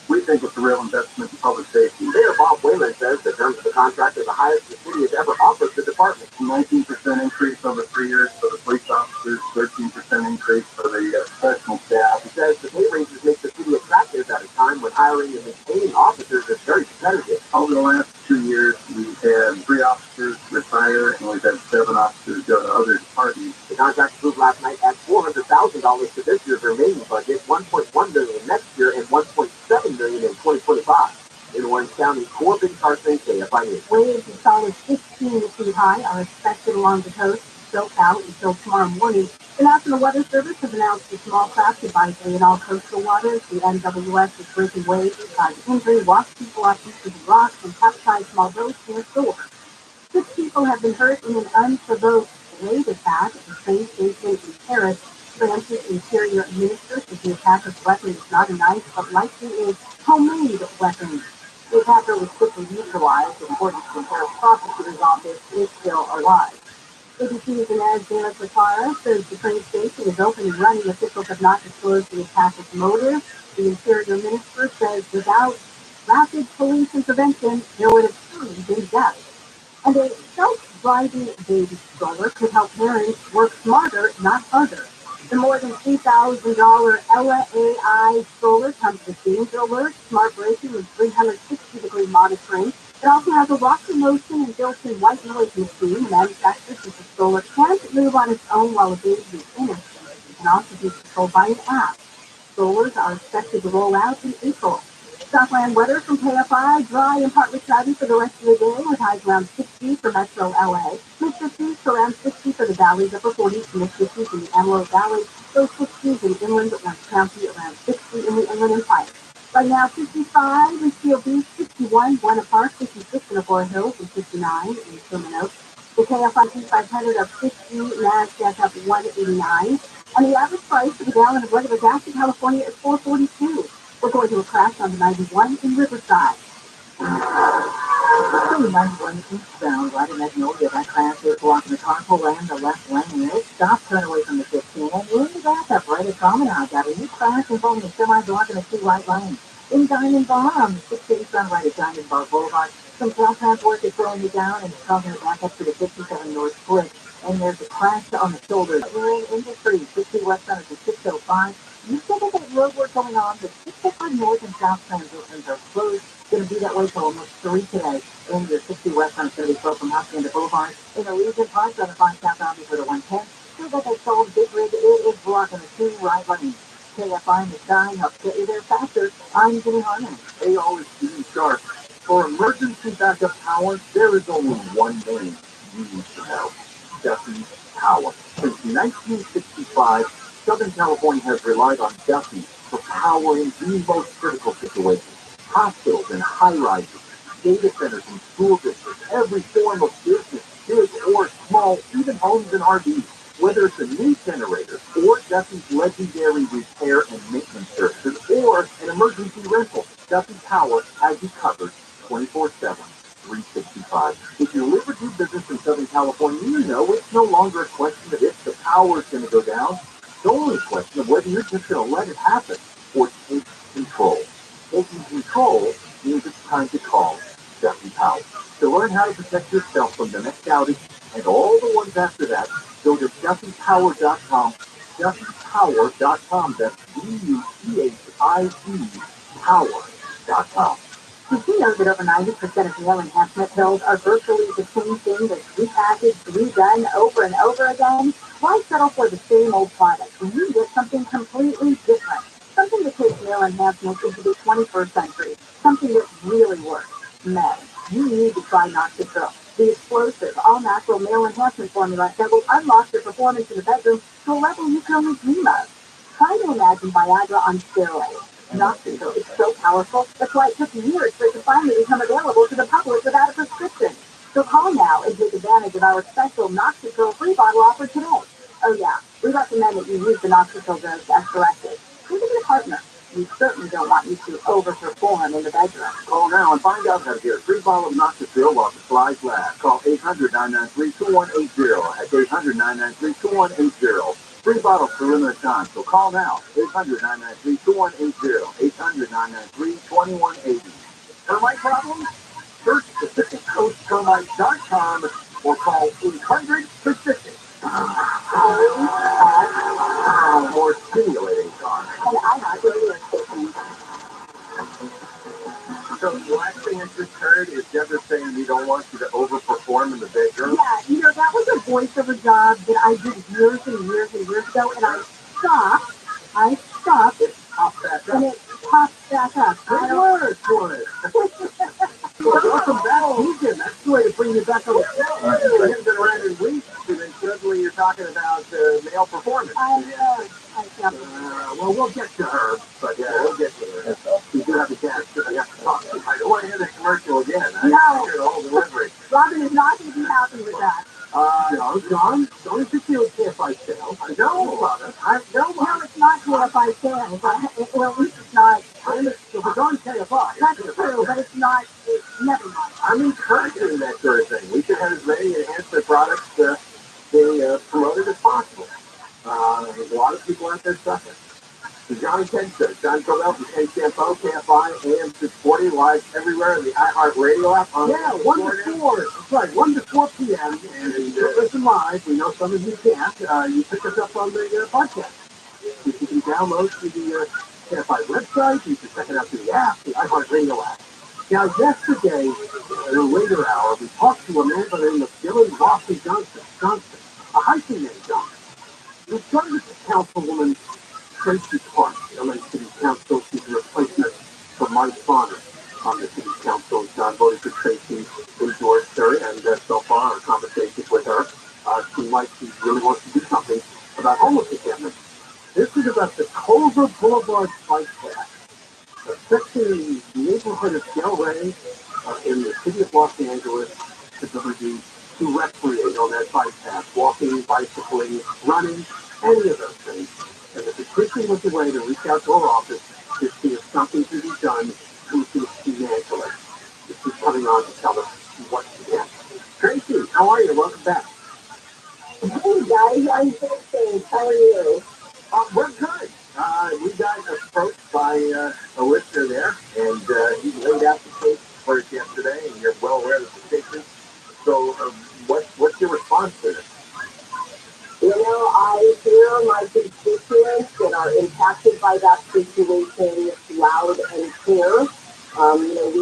We think it's a real investment in public safety. Mayor Bob Whalen says the terms of the contract are the highest the city has ever offered the department. 19% increase over 3 years for the police officers, 13% increase for the professional staff. He says the pay raises make the city attractive at a time when hiring and maintaining officers is very competitive. Over the last 2 years, we've had 3 officers retire, and we've had 7 officers go to other departments. The contract approved last night at $400,000 to this year's remaining budget, $1.1 million next year, and $1.7 million in 2025. In Orange County, Corbin Carson, KFI News. Waves as solid 15 feet high are expected along the coast, soak out until tomorrow morning. The National Weather Service has announced a small craft advisory in all coastal waters. The NWS is breaking waves because injury, wash people off beaches and rocks, and capsize small boats near shore. 6 people have been hurt in an unprovoked raid attack at the train station in Paris. France's interior minister says the attacker's weapon is not a knife, but likely a homemade weapon. The attacker was quickly neutralized, according to the Paris prosecutor's office, is still alive. ABC's Inez de la says the train station is open and running. Officials have not disclosed the attacker's motive. The interior minister says without rapid police intervention, there would have surely been death. And a self-driving baby stroller could help parents work smarter, not harder. The more than $3,000 LAI stroller comes with danger alert, smart braking, and 360-degree monitoring. It also has a rocker motion and built-in white noise machine. The manufacturer says the stroller can't move on its own while a baby is in it. It can also be controlled by an app. Strollers are expected to roll out in April. Southland weather from KFI, dry and partly cloudy for the rest of the day with highs around 60 for Metro LA, mid-50s to around 60 for the valleys, upper 40s to mid-50s in the Antelope Valley, low 60s in inland Orange County, around 60 in the inland Empire. Right now, 55 in Steel Beach, 61 Buena Park, 56 in Agora Hills, and 59 in Truman Oaks. The KFI 500 up 50, NASDAQ up 189, and the average price for the gallon of regular gas in California is $4.42. We're going to a crash on the 91 in Riverside. On the 91 eastbound, right in Magnolia, that crash is blocking the carpool and the left lane. It stopped, turn away from the 15, and we're in the backup right at Promenade. Got a new crash involving a semi blocking the 2 right lane. In Diamond Bar on the 687 right at Diamond Bar Boulevard. Some crosspath work is slowing you down, and it's causing a backup to the 57 North Split. And there's a crash on the shoulder. We're in Industry, 60 west on the 605. You still got that road work going on, but 605 north and south transitions are closed. It's going to be that way till almost 3 today. In your 60 west on 34 from Hacienda Boulevard. In the Legion Park on the 5 south Avenue for the 110. Still got that sold big rig. It is blocking the 2 right lanes. KFI in the sky helps get you there faster. I'm Jimmy Harmon. Hey, always be sharp. For emergency backup power, there is only one name you need to know: Duffy Power. Since 1965, Southern California has relied on Duffy for power in the most critical situations. Hospitals and high-rises, data centers and school districts, every form of business, big or small, even homes and RVs. Whether it's a new generator or Duffy's legendary repair and maintenance services or an emergency rental, Duffy Power has you covered 24/7, 365. If you live or do business in Southern California, you know it's no longer a question of if the power is going to go down. It's only a question of whether you're just going to let it happen or take control. Taking control means it's time to call Duffy Power. To learn how to protect yourself from the next outage and all the ones after that, go to DuffyPower.com. DuffyPower.com. That's DUCHIE Power.com. Did you know that over 90% of nail enhancement pills are virtually the same thing that's repackaged, redone over and over again? Why settle for the same old product when you can get something completely different? Something that takes nail enhancement into the 21st century. Something that really works. Men, you need to try Noxytril, the explosive, all-natural nail enhancement formula that will unlock your performance in the bedroom to a level you can only dream of. Try to imagine Viagra on steroids. Noxytril is so powerful, that's why it took years for it to finally become available to the public without a prescription. So call now and take advantage of our special Noxytril free bottle offer today. Oh yeah, we recommend that you use the Noxytril dose as directed. Think of your partner. We certainly don't want you to overperform in the bedroom. Call now and find out how to get a free bottle of Noxytril while supplies last. Call 800-993-2180. That's 800-993-2180. Free bottles for limited time, so call now. 800-993-2180. 800-993-2180. Termite problems? Search PacificCoastTermite.com or call 800-PACIFIC. More stimulating talk. And I have radio stations. So the last thing I just heard is Deborah saying we don't want you to overperform in the bedroom. Yeah, that was a voiceover job that I did years and years and years ago, and I stopped, It popped back and up. it popped back up. Good work for it. Welcome back, Keegan. That's the way to bring you back on the show. You haven't been around in weeks, and then suddenly you're talking about male performance. I can't. Well, we'll get to her, but we'll get to her. We do have a guest that I have to talk to. I don't want to hear that commercial again. I hear the whole delivery. Robin is not going to be happy with that. No, John, don't interfere with KFI sales. I know about it. I know No, it's not KFI sales. Well, at least it's not. If it's on KFI. That's true, but it's not. Never mind. I'm encouraging that sort of thing. We should have as many enhancement products being promoted as possible. There's a lot of people out there suffering. The John and Ken Show. John Covell from KCFO, KFI, AM 640, live everywhere in the iHeartRadio app. 1 to 4. That's right, 1 to 4 p.m. And listen live. We know some of you can't. You pick us up on the podcast. You can download through the KFI website. You can check it out through the app, the iHeartRadio app. Now, yesterday, in a later hour, we talked to a man by the name of Dylan Rossi Johnson, a hyphen named Johnson. We started with the councilwoman Tracy Clark, LA City Council. She's a replacement for Mike Bonner on the City Council. John voted for Tracy, endorsed her, and so far, our conversations with her seem like she really wants to do something about homeless encampment. This is about the Culver Boulevard bike path, affecting the neighborhood of Del Rey in the city of Los Angeles, to recreate on that bike path, walking, bicycling, running, any of those things. And the petition was a way to reach out to our office to see if something could be done to dismantle it. This is coming on to tell us what to do. Tracy, how are you? Welcome back. Hey guys, I'm good, thanks. How are you? We're good. We got approached by a listener there, and he laid out the case for us yesterday, and you're well aware of the petition. So what's your response to this? I hear my constituents that are impacted by that situation loud and clear. We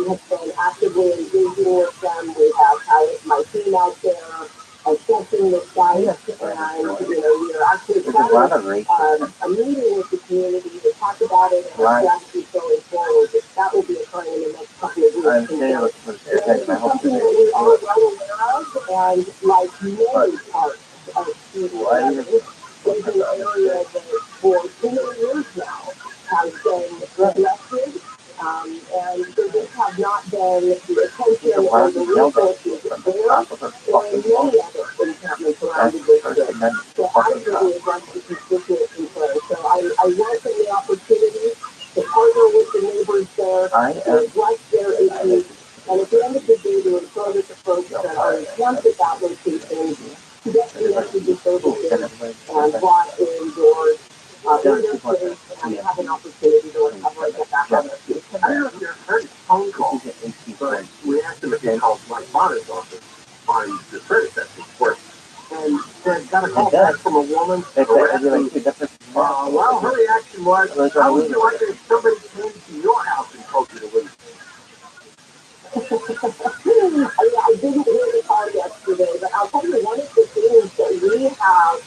have been actively engaging with them. We have my team out there assessing the site, and we are actually planning a meeting with the community to talk about it and strategies going forward. That will be occurring in the next couple of weeks. something that we are well aware of, and like many parts of TRILLIONAIRE, is an area that for too many years now has been neglected, and there just have not been the attention or the resources there, or in many other encampments around the district. So I really would like to constituent control. So I welcome the opportunity to partner with the neighbors there, to address their issues, and at the end of the day, to ensure that the folks that are encamped at that location get connected to services and brought indoors in their place and have an opportunity to recover and get back on their feet. I don't know if you heard his phone call, but we asked him if he called my father's office on the predecessor, of course, and said, got a call back from a woman. Well, her reaction was, how would you like it if somebody came to your house and told you to leave? I didn't hear the call yesterday, but I'll tell you one of the things that we have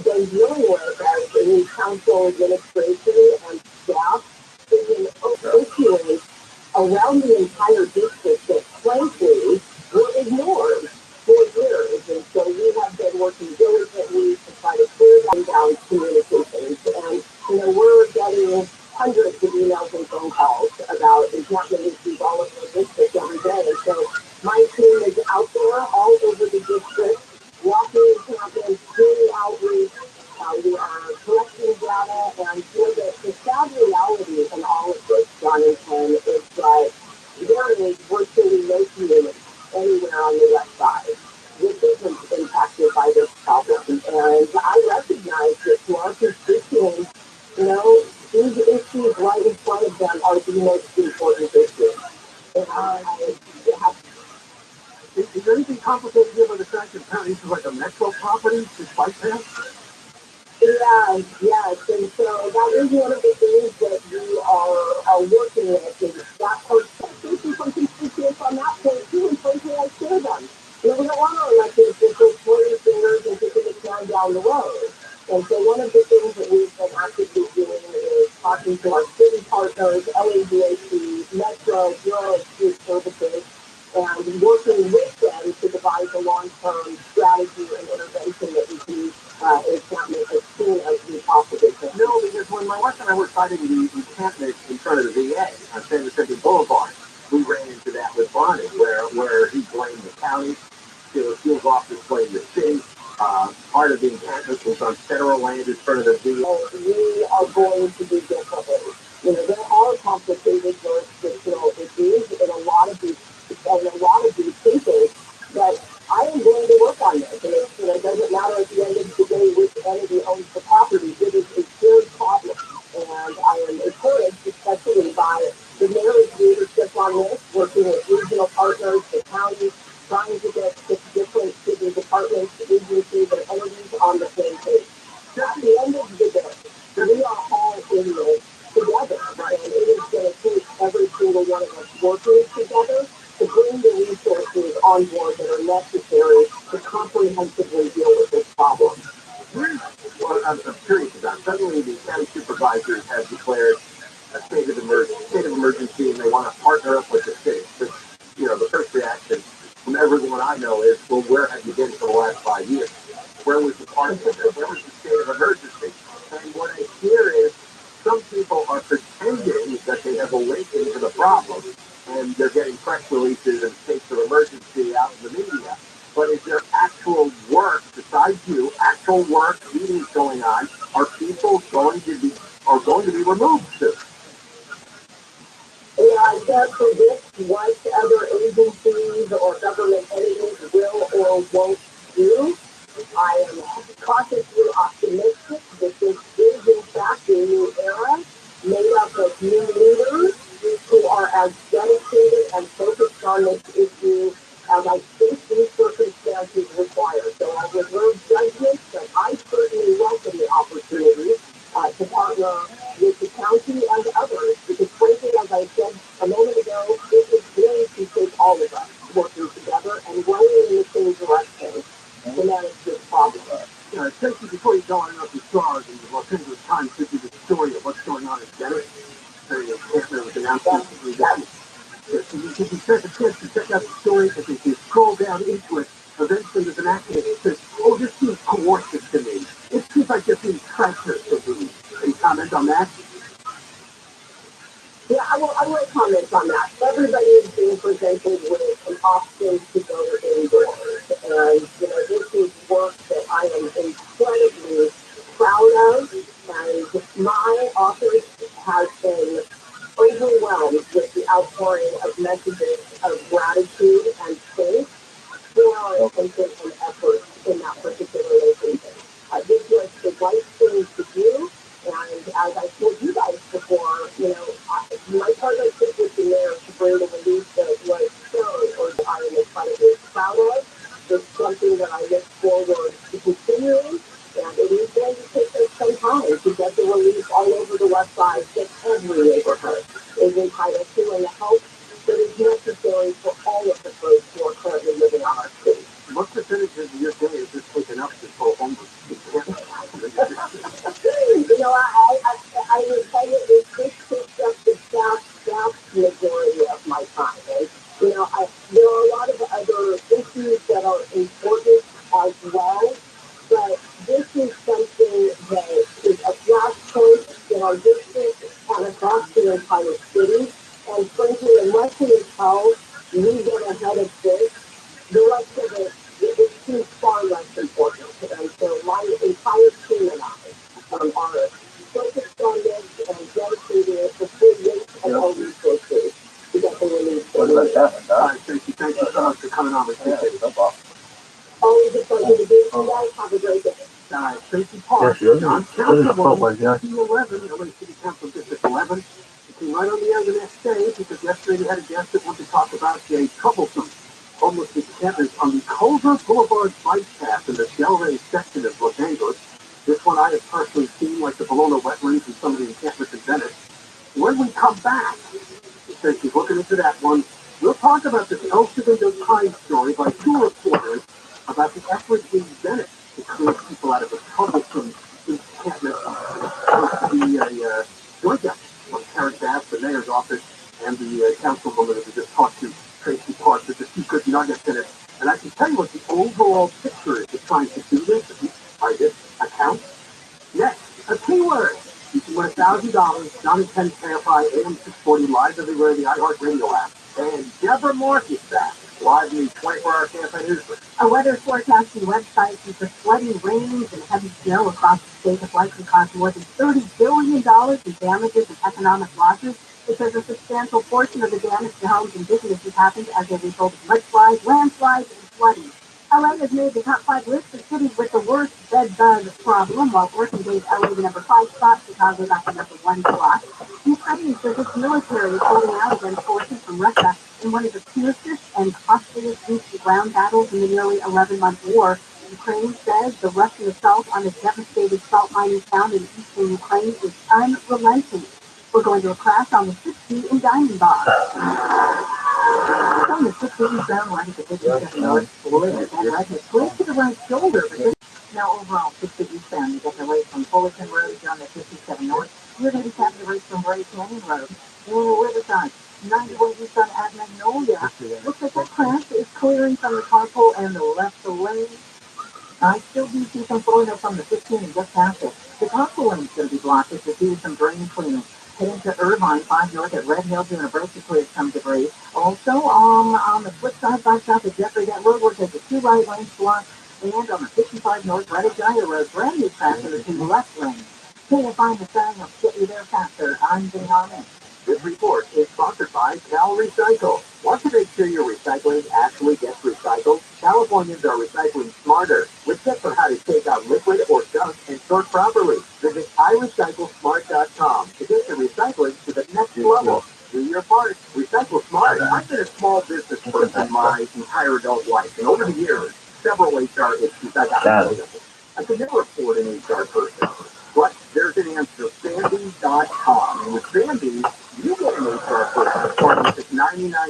been dealing with as a new council administration and staff is an issues around the entire district that frankly were ignored for years. And so we have been working diligently to try to clear down communications. And, we're getting hundreds of emails and phone calls about encampment issues all over the district every day. So my team is out there all over the district, walking encampments, doing outreach. We are collecting data, and the sad reality in all of this, Jonathan, is that there is virtually no community anywhere on the west side which isn't impacted by this problem. And I recognize that to our constituents, these issues right in front of them are the most important issues. And Is there anything complicated here with the fact that apparently this is like a metro property, despite that? yes, and so that is one of the things that we are working with, is that participation from constituents on that point too, and frankly I share them. We don't want our elected officials pointing fingers and kicking the can down the road. And so one of the things that we've been actively doing is talking to our city partners, LADAC, Metro, Bureau of Street Services, and working with them to devise a long-term strategy and intervention that we can encampment as soon as we possibly can. No, because when my wife and I were fighting the encampment in front of the VA on San Vicente Boulevard, we ran into that with Bonnie, where he blamed the county, the field office blamed the city. Part of the encampment was on federal land in front of the VA. We are going to do differently. There are complicated jurisdictional issues in a lot of these cases, but I am going to work on this. And it doesn't matter at the end of the day which entity owns the property. It is a shared problem. And I am encouraged, especially by the mayor's leadership on this, working with regional partners, the county, trying to get the different city departments, agencies, and entities on the same page. At the end of the day, we are all in this together. Right? And it is going to take every single one of us working together to bring the resources on board that are necessary to comprehensively deal with this problem. Well, I'm curious about, suddenly the county supervisors have declared a state of emergency, and they want to partner up with the city. But, the first reaction from everyone I know is, well, where have you been for the last 5 years? Where was the partnership? Where was the state of emergency? And what I hear is some people are pretending that they have awakened to the problem, and they're getting press releases and states of emergency out in the media. But is there actual work, besides you, actual work, meetings going on? Are people going to be removed soon? I can't predict what other agencies or government entities will or won't do. I am cautiously optimistic that this is in fact a new era made up of new leaders who are as dedicated and focused on this issue as I think these circumstances require. So I reserve judgment, but I certainly welcome the opportunity to partner with the county and others, because frankly, as I said a moment ago, this is going to take all of us working together and rowing in the same direction to manage this problem. Tracy, before you go, I don't know if you saw the Los Angeles Times did the story of what's going on in Dennis. There was announced. Did you get a chance to check out the story? I think you scroll down into it, eventually there's an accident. It says, oh, this seems coercive to me. It seems like they're being treacherous to me. Any comment on that? Yeah, I will comment on that. Everybody is being presented with an option to go indoors. And, this is work that I am incredibly proud of. And my office has been overwhelmed with the outpouring of messages of gratitude and thanks for our attention and effort in that particular location. This was the right thing to do. And as I told you guys before, my partnership with the mayor to bring the release that was shown, or I am incredibly proud of, is something that I look forward to continuing. And it is going to take us some time to get the release all over the website that every neighborhood is entitled to, and the help that is necessary for all of the folks who are currently living on our street. What percentage of your day is this taken up to go homeless? I would tell you this takes up the vast majority of my time. And, there are a lot of other issues that are important as well, but this is something that is a flashpoint in our district and across the entire city. And frankly, unless and until we get ahead of this, the rest of it seems far less important. And so my entire team and I are focused on this and dedicated the full weight of our resources to get the release. What about that one, All Doc? right, Tracy, thank you so much for coming on. We appreciate it. No problem. Always a pleasure to be with you guys. Have a great day. Tracy Park, Yes, John this is a football Councilwoman, guy. 11, LA City Council District 11. She came right on the air the next day because yesterday we had a guest that wanted to talk about a troublesome homeless encampment on the Culver Boulevard bike path in the Delray section of Los Angeles. This one I have personally seen, like the Bologna wetlands and some of the encampments in Venice. When we come back, she's looking into that one. We'll talk about this El Segundo Times story by two reporters about the efforts in Venice to clear people out of a troublesome encampment. Supposed to be a joint effort from Karen Bass, the mayor's office, and the councilwoman that we just talked to, Tracy Park. There's a few good nuggets in it. And I can tell you what the overall picture is of trying to do this, by this account. Next, a keyword. You can win $1,000, 9 and 10 KFI AM 640 live everywhere in the iHeartRadio app. And Deborah Mark is back, live in the 24-hour campaign newsroom. A weather forecasting website features flooding rains and heavy snow across the state has likely caused more than $30 billion in damages and economic losses. It says a substantial portion of the damage to homes and businesses happened as a result of mudslides, landslides, and flooding. LA has made the top 5 list of cities with the worst bed bug problem, while Oregon gave LA the number 5 spot, Chicago got the number 1 slot. Ukraine says its military is holding out against forces from Russia in one of the fiercest and costliest ground battles in the nearly 11-month war. Ukraine says the Russian assault on a devastated salt mining town in eastern Ukraine is unrelenting. We're going to a crash on the 60 in Diamond Bar. It's on the 60 zone right at the 57 North border, and right is close to the right shoulder, but this now overall 60 eastbound. You get the rate from Fullerton Road down to 57 North. You're going to be tapping the rate from Ray Canyon Road. Riverside, 91 eastbound at Magnolia. Looks like that crash is clearing from the carpool and the left lane. I still do see some flowing up from the 15 and just past it. The carpool lane is going to be blocked as they do some drain cleaning. Heading to Irvine, 5 north at Red Hill, doing a break to clear some debris. Also, on the flip side, 5 south at Jeffrey, that road work has the 2 right lanes blocked. And on the 55 north, right at Jaya Road, brand new tracks in the 2 left lanes. Can't find the sign, I'll get you there faster. I'm Jane Harmon. This report is sponsored by Cal Recycle. Want to make sure your recycling actually gets recycled? Californians are recycling smarter with tips on how to take out liquid or junk and sort properly. Visit iRecycleSmart.com to get your recycling to the next level. Do your part. Recycle smart. I've been a small business person my entire adult life, and over the years, several HR issues I got. I could never afford an HR person. But there's an answer, Bambi.com. And with Bambi, you get an HR person starting at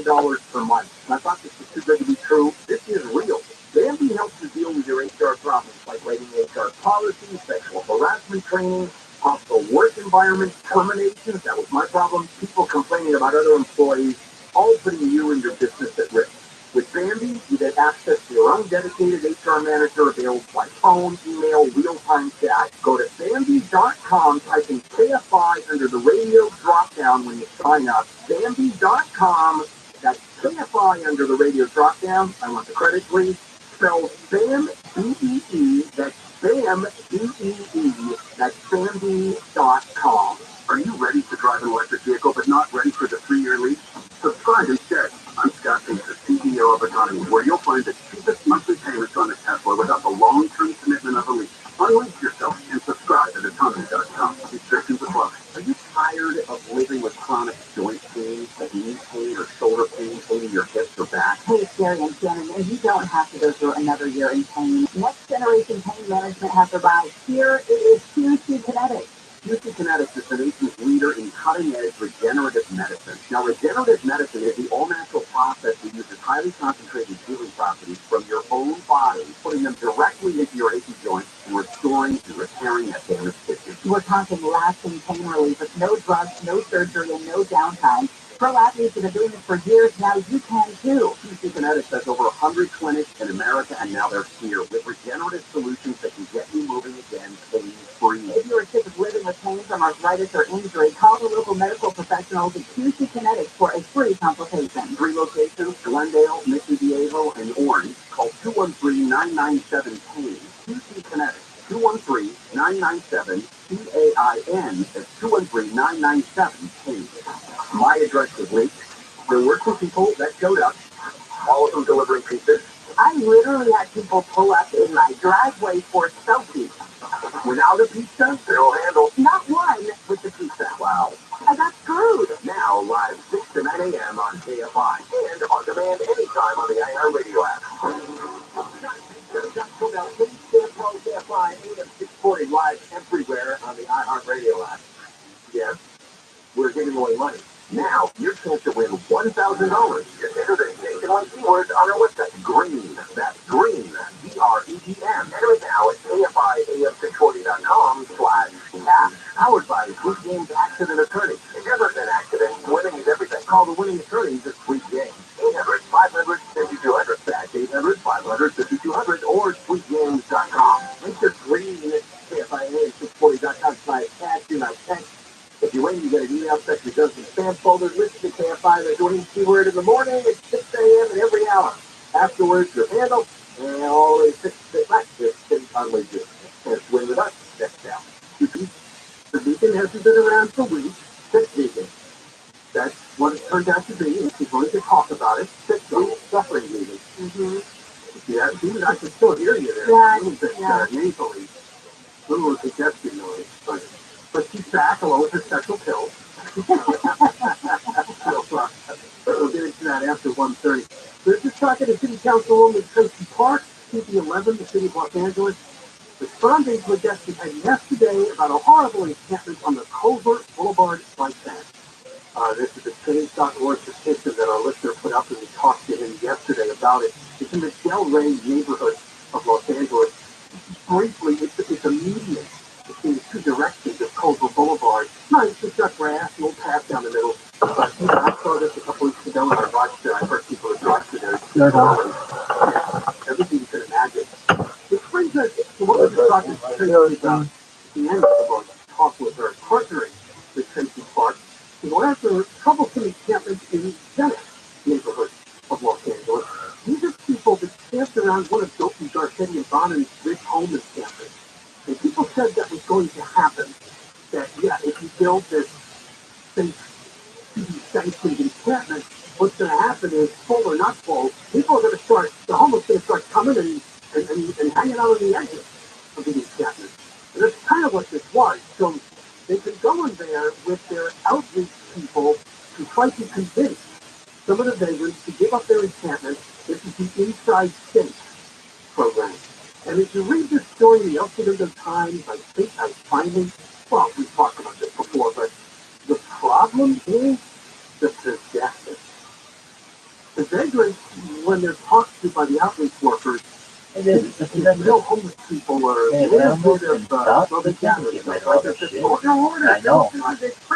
$99 per month. And I thought this was too good to be true. This is real. Bambi helps you deal with your HR problems, like writing HR policies, sexual harassment training, hostile work environment, terminations. That was my problem. People complaining about other employees, all putting you and your business at risk. With Bambi, you get get access to your own dedicated HR manager available by phone, email, real-time chat. Go to Bambi.com, type in KFI under the radio drop-down when you sign up. Bambi.com, that's KFI under the radio drop-down. I want the credit, please. Spell BAM, B-E-E, that's BAM, B-E-E, that's Bambi.com. Are you ready to drive an electric vehicle but not ready for the 3-year lease? Subscribe instead. I'm Scott Payne, the CEO of Autonomy, where you'll find the cheapest monthly payments on a Tesla without the long-term commitment of a lease. Unleash yourself and subscribe at autonomy.com. Restrictions apply. Are you tired of living with chronic joint pain, like knee pain or shoulder pain, pain in your hips or back? Hey, it's Gary and Shannon, and you don't have to go through another year in pain. Next Generation Pain Management has arrived. Here it is QC Kinetics. QC Kinetics is the nation's leader in cutting-edge regenerative medicine. Now, regenerative medicine is the all-natural process that uses highly concentrated healing properties from your own body, putting them directly into your achy joints and restoring and repairing that damaged tissue. We're talking lasting pain relief with no drugs, no surgery, and no downtime. Pro athletes have been doing this for years. Now you can too. QC Kinetics has over 100 clinics in America, and now they're here with regenerative solutions that can get you moving again pain-free. If you are sick of living with pain from arthritis or injury, call the local medical professionals at QC Kinetics for a free consultation. 3 locations: Glendale, Mission Viejo, and Orange. Call 213-997-PAIN. QC Kinetics. 213-997-PAIN. That's 213-997-PAIN. My address is linked. There were 2 people that showed up, all of them delivering pizzas. I literally had people pull up in my driveway for selfies. Without a pizza, they'll handle. Not one. With the pizza. Wow. I got screwed. Now live 6 to 9 a.m. on KFI and on demand anytime on the iHeartRadio app. KFI AM 640 live everywhere on the iHeartRadio app. Yes, we're giving away money. Now, your chance to win $1,000. Just enter the nationwide keywords on our website. Green. That's green. GREEN. Enter it now at KFIAM640.com/cash. Powered by Sweet Games Accident Attorney. If you've ever been accident, winning is everything. Call the winning attorneys at Sweet Games. 800-500-5200. That's 800-500-5200 or sweetgames.com. Enter green at KFIAM640.com/cash. Do not text. If you win, you get an email text that goes to the spam folder. Listen to KFI. They're doing keyword in the morning at 6 a.m. and every hour. Afterwards, your handle, and always 6 back. Just on wages. And win with us. Next down. The beacon hasn't been around for weeks. 6 beacon. That's what it turned out to be. People need to talk about it. 6 weeks suffering meeting. Mm-hmm. Yeah, even I can still hear you there. Yeah, A little bit yeah. nasally. A little congestion noise. But she's back along with her special pills. We'll get into that after 1:30. We're just talking to City Councilwoman Tracy Park, CP11, the City of Los Angeles, responding to a guest we had yesterday about a horrible encampment on the Culver Boulevard bike path. This is a change.org petition that our listener put up, and we talked to him yesterday about it. It's in the Del Rey neighborhood of Los Angeles. Briefly, it's a median between the 2 directions of Culver Boulevard. Nice, it's got grass, no path down the middle. I saw this a couple weeks ago when I watched it. I heard people who watched it there. Everything you can imagine. Which brings us to what we were talking about at the end of the book. Talk with her, partnering with Tracy Park to go after troublesome encampments in Venice neighborhood of Los Angeles. These are people that camped around one of Dopey, Garcetti, and Bonnen's rich home encampments. And people said that was going to happen. That, yeah, if you build this sanctioned encampment, what's going to happen is, full or not full, people are going to start, the homeless are going to start coming and hanging out on the edges of the encampment. And that's kind of what this was. So they could go in there with their outreach people to try to convince some of the vagrants to give up their encampment. This is the Inside State program. And if you read this story in the El Segundo Times, I think I finally, well, we've talked about this before, but the problem is the suggestion. The vagrants, when they're talked to by the outreach workers, there's no homeless people or well, they can't get rid of all this shit. I know.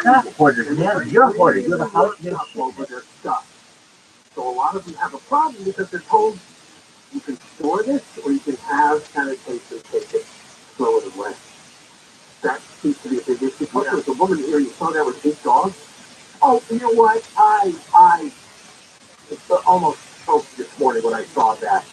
Not hoarders, man. You're a hoarder. You have a house, you have shit. Over their stuff. So a lot of them have a problem because they're told you can store this, or you can have sanitation take it, throw it away. That seems to be a big issue. Plus, there's a woman here, you saw that with 8 dogs. Oh, you know what? I almost spoke this morning when I saw that.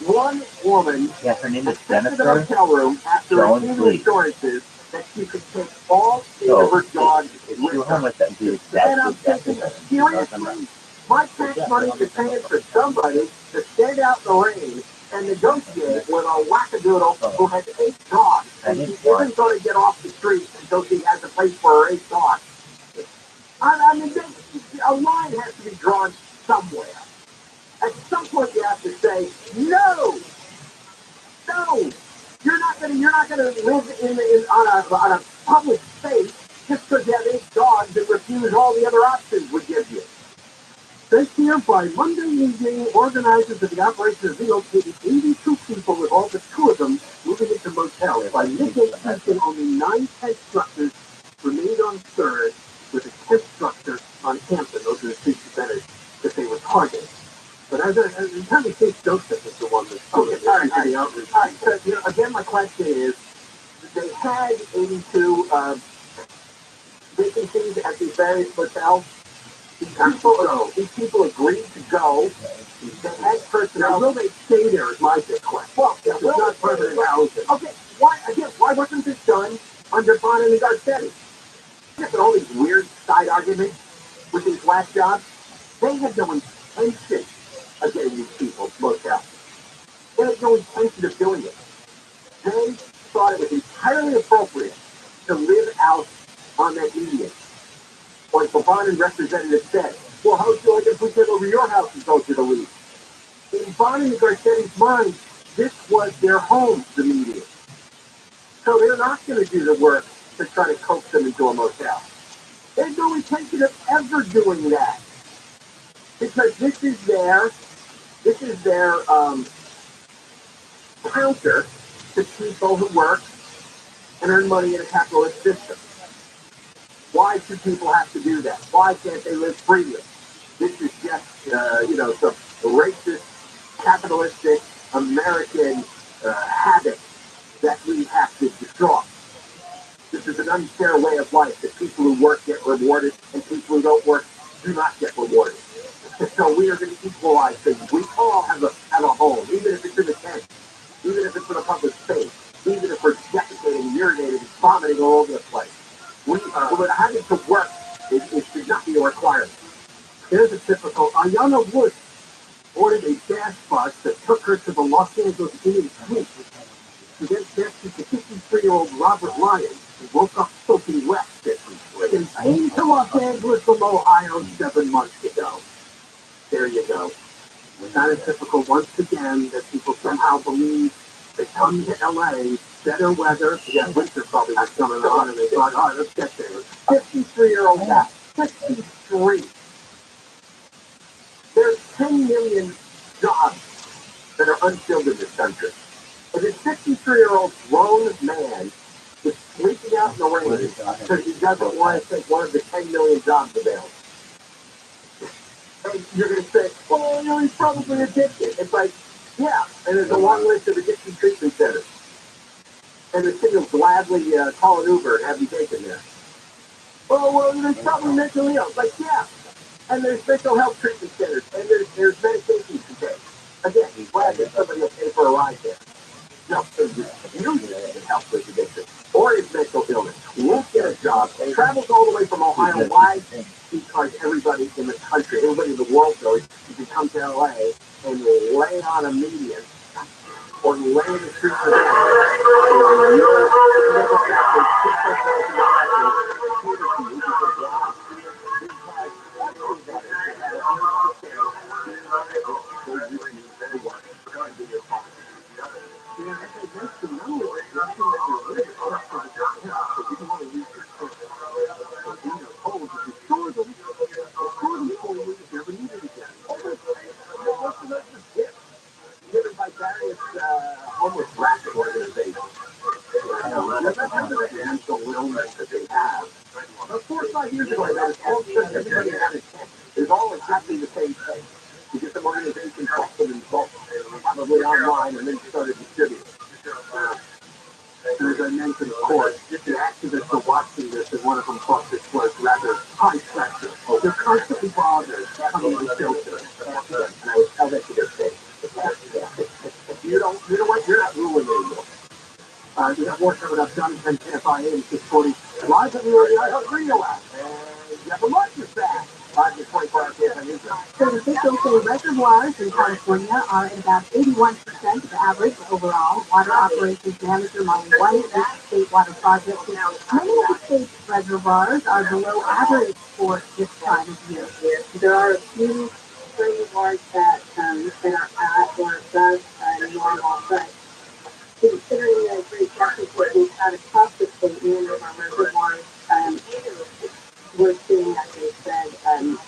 One woman Yeah, her name is accepted the Jennifer. hotel room after receiving assurances that she could take all 8 of her dogs If with you were her. homeless, that would be And I'm exactly thinking, seriously? My tax money is paying for somebody to stand out in the rain and negotiate with a wackadoodle who has 8 dogs, and she isn't going to get off the street until she has a place for her 8 dogs. I mean, a line has to be drawn somewhere. At some point, you have to say, no, you're not going to live on a public space just because you have 8 dogs and refuse all the other options we give you. This year, by Monday evening, organizers of the operation have relocated 82 people with all but 2 of them moving into motels. By midday Tuesday, only 9 tent structures remained on third, with a tent structure on Hampton. Those are the 2 centers that they were targeting. But as Tommy St. Joseph is the one that's the outreach. All right, so, again, my question is, they had 82 vacancies at these various motels. These people agreed to go. They had personnel. Will they stay there is my big question. Well, it's not permanent housing. Okay, why wasn't this done under Bonin and Garcetti? Just all these weird side arguments with these whack jobs. They had no intention of getting these people smoked out. They had no intention of doing it. They thought it was entirely appropriate to live out on that median. Like the Bonin representative said, well, how would you like if we get over your house and go to the league? In Bonin and Garcetti's mind, this was their home, the median. So they're not going to do the work to try to coax them into a motel. They have no intention of ever doing that. Because this is their counter to people who work and earn money in a capitalist system. Why should people have to do that? Why can't they live freely? This is just, some racist, capitalistic, American habit that we have to destroy. This is an unfair way of life that people who work get rewarded and people who don't work do not get rewarded. So we are going to equalize things. We all have a home, even if it's in a tent, even if it's in a public space, even if we're defecating, urinating, and vomiting all over the place. Having to work it should not be a requirement. Here's a typical Ayana Woods ordered a gas bus that took her to the Los Angeles Indian Suite to get rescued to 53-year-old Robert Lyons, who woke up soaking wet and came to Los Angeles from Ohio 7 months ago. There you go. Not a typical, once again, that people somehow believe they come to LA, better weather. Yeah, winter probably was coming on, and they thought, all right, let's get there. 53-year-old guy. 53. There's 10 million jobs that are unfilled in this country. And this 53-year-old grown man is sleeping out in the rain because he doesn't want to take one of the 10 million jobs available. And you're going to say, well, he's probably addicted. It's like, yeah, and there's a long list of addiction treatment centers. And the city will gladly call an Uber and have you taken there. Well, there's probably mental health. Like, yeah. And there's mental health treatment centers. And there's medications to take. Again, he's glad that somebody will pay for a ride there. No, usually health with addiction or his mental illness. Won't get a job. Travels all the way from Ohio. Why? Because everybody in the country, everybody in the world knows you can come to LA and lay on a median or lay in the street for given by various homeless racket organizations. Remember the mental illness that they have. 4 or 5 years ago, that was all just everybody had a tent. It was all exactly the same thing. You get some organizations, help them involved. Have a went online and then started distributing. And as I mentioned, of course, the activists are watching this, and one of them thought this was rather high pressure. Oh, they're constantly bothered coming to the shelter. And I would tell that to their face. You know what? You're not ruling anymore. We have more coming up. Johnny can identify in 640 live at the Radio app. And you have a lunch with that. 5 to 24 hours on Israel. State officials say reservoirs in California are at about 81% of average overall. Water operations manager Molly White with state water projects. Many of the state's reservoirs are below average for this time of year. There are a few reservoirs that are at or above normal, but considering the great traffic that we've had across the state, many of our reservoirs, we're seeing, as they said,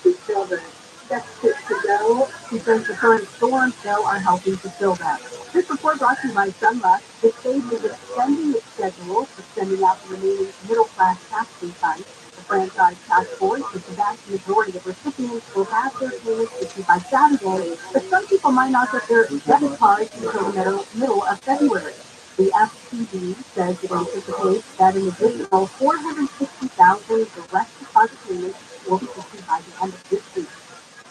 we feel the deficit to go. He says the current storms, though, are helping to fill them. This report brought to you by Sunluck. The state is extending its schedule for sending out the remaining middle-class tax refunds. The franchise task force, with the vast majority of recipients, will have their payments issued by Saturday, but some people might not get their debit cards until the middle of February. The FTD says it anticipates that an additional 460,000 direct deposit payments will be issued by the end of this week.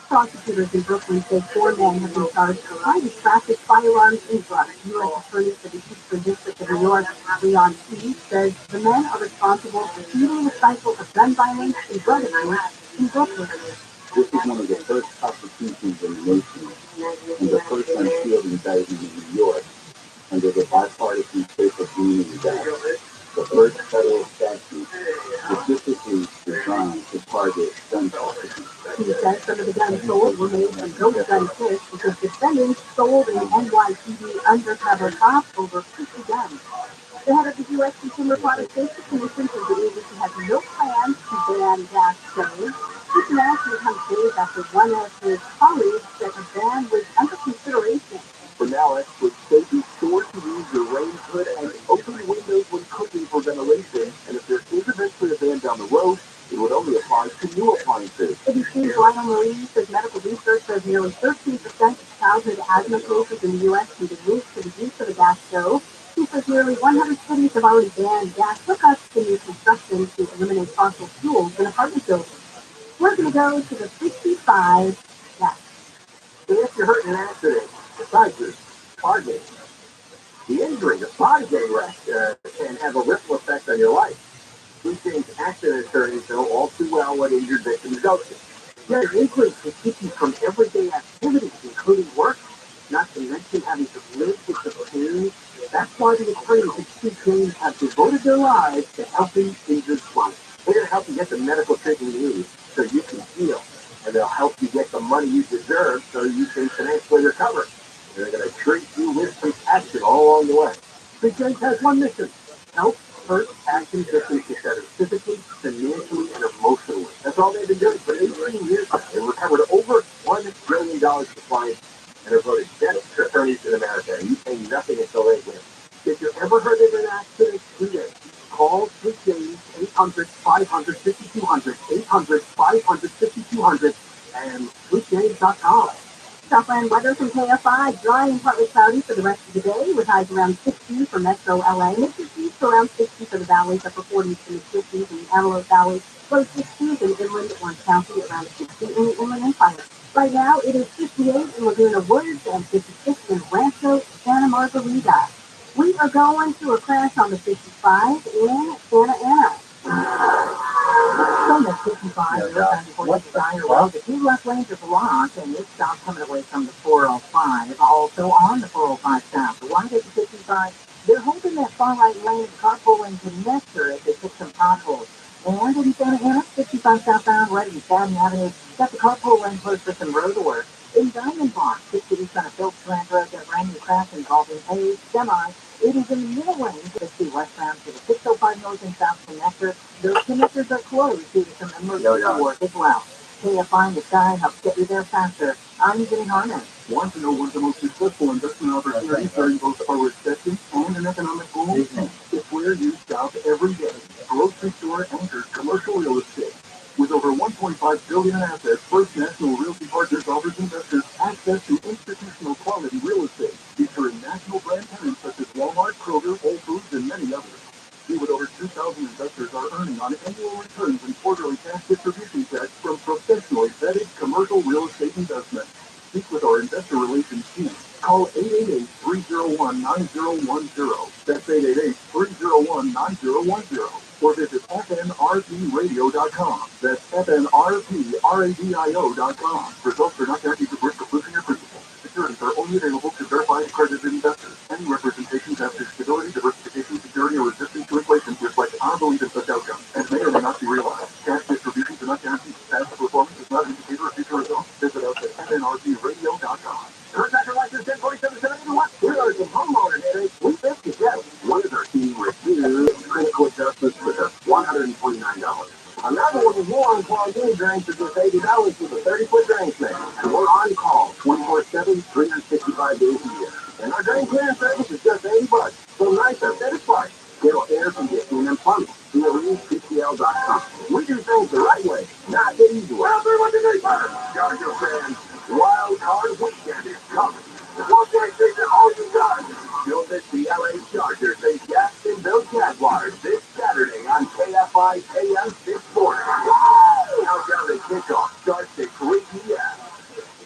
Prosecutors in Brooklyn say 4 men have been charged for highly trafficked firearms and drugs. U.S. Attorney for the Eastern District of New York, Leon T., says the men are responsible for feeding the cycle of gun violence and drug abuse in Brooklyn. This is one of the first prosecutions in the nation, and the first unsealed indictment in New York under the bipartisan paper community act. The first federal statute specifically designed to target gun trafficking. He says some of the guns sold were made from ghost gun kits because defendants sold an NYPD undercover cop over 50 guns. The head of the U.S. Consumer Product Safety Commission says the agency has no plans to ban gas stoves. This announcement comes days after one of his colleagues said a ban was under consideration. For now, experts say be sure to use your rain hood and open windows when cooking for ventilation. And if there is eventually a ban down the road, it would only apply to new appliances. ABC's Lionel Marie says medical research shows nearly 13% of childhood asthma cases in the U.S. can be linked to the use of a gas stove. He says nearly 100 cities have already banned gas hookups in new construction to eliminate fossil fuels in apartment buildings. We're going to go to the 55 next. So if you're hurt in an accident, besides your target, the injury, the body getting wrecked, can have a ripple effect on your life. We think accident attorneys know all too well what injured victims go through. There's an increase to keep you from everyday activities, including work, not to mention having to live with the pain. That's why the attorneys at TRILLIONAIRE have devoted their lives to helping injured clients. They're going to help you get the medical treatment you need so you can heal. And they'll help you get the money you deserve so you can financially recover. They're going to treat you with compassion all along the way. Big James has one mission: help hurt action victims get better physically, financially, and emotionally. That's all they've been doing for 18 years. They've recovered over $1 billion for clients and are voted best attorneys in America. And you pay nothing until they win. If you're ever hurt in an accident, today, call Big James 800-500-5200, 800-500-5200, and BigJames.com. Southland weather from KFI, dry and partly cloudy for the rest of the day, with highs around 60 for Metro LA, mid-50s to around 60 for the valleys, upper 40s to mid-50s in the Antelope Valley, low 60s in inland Orange County, around 60 in the Inland Empire. Right now, it is 58 in Laguna Woods and 56 in Rancho Santa Margarita. We are going through a crash on the 55 in Santa Ana. From the 55, What's Dyer Road? The two left lanes are blocked, and it's stopped coming away from the 405. Also on the 405 south. The one at the 55, they're hoping that far right lane carpooling connector as they fix some potholes. And in Santa Ana, 55 southbound, right in Staten Avenue, got the carpool lane closed for some road work. In Diamond Bar, 60 east on a Phillips Grand Road, got a brand new crash involving a semi. It is in the middle lane to the 2 westbound to the 605 north and south connector. Those connectors are closed due to some emergency work as well. KFI in the sky helps get you there faster. I'm Jenny Harmon. Want to know one of the most successful investment opportunities during both a recession and an economic boom? It's where you shop every day. Grocery store anchored commercial real estate. With over $1.5 billion in assets, First National Realty Partners offers investors access to institutional quality real estate. national brand tenants such as Walmart, Kroger, Whole Foods, and many others. See what over 2,000 investors are earning on annual returns and quarterly cash distribution checks from professionally vetted commercial real estate investment. Speak with our investor relations team. Call 888-301-9010. That's 888-301-9010. Or visit fnrpradio.com. That's fnrpradio.com. Results are not guaranteed to risk of losing your principal. Securities are only available to verified accredited investors. Any representations as to stability, diversification, security, or resistance to inflation reflect our belief in such outcomes and may or may not be realized. Cash distributions are not guaranteed. Past performance is not an indicator of future results. Visit us at fnrpradio.com. Contractor license 104771. Here are some homeowner headaches we fix together. One is our team review critical adjustments for just $149. Another one is more on-call game drains for just $80 with a 30-foot drain thing. And we're on call 24/7, 365 days a year. And our drain clearance service is just $80. So nice and satisfying. It'll air conditioning and plumbing. CLEPCL.com. We do things the right way, not the easy way. Well, Charger fans, Wild Card Weekend is coming. One day, figure all you got. You'll miss the LA Chargers and Jacksonville Jaguars this Saturday on KFI AM 640. Countdown to kickoff starts at 3 p.m.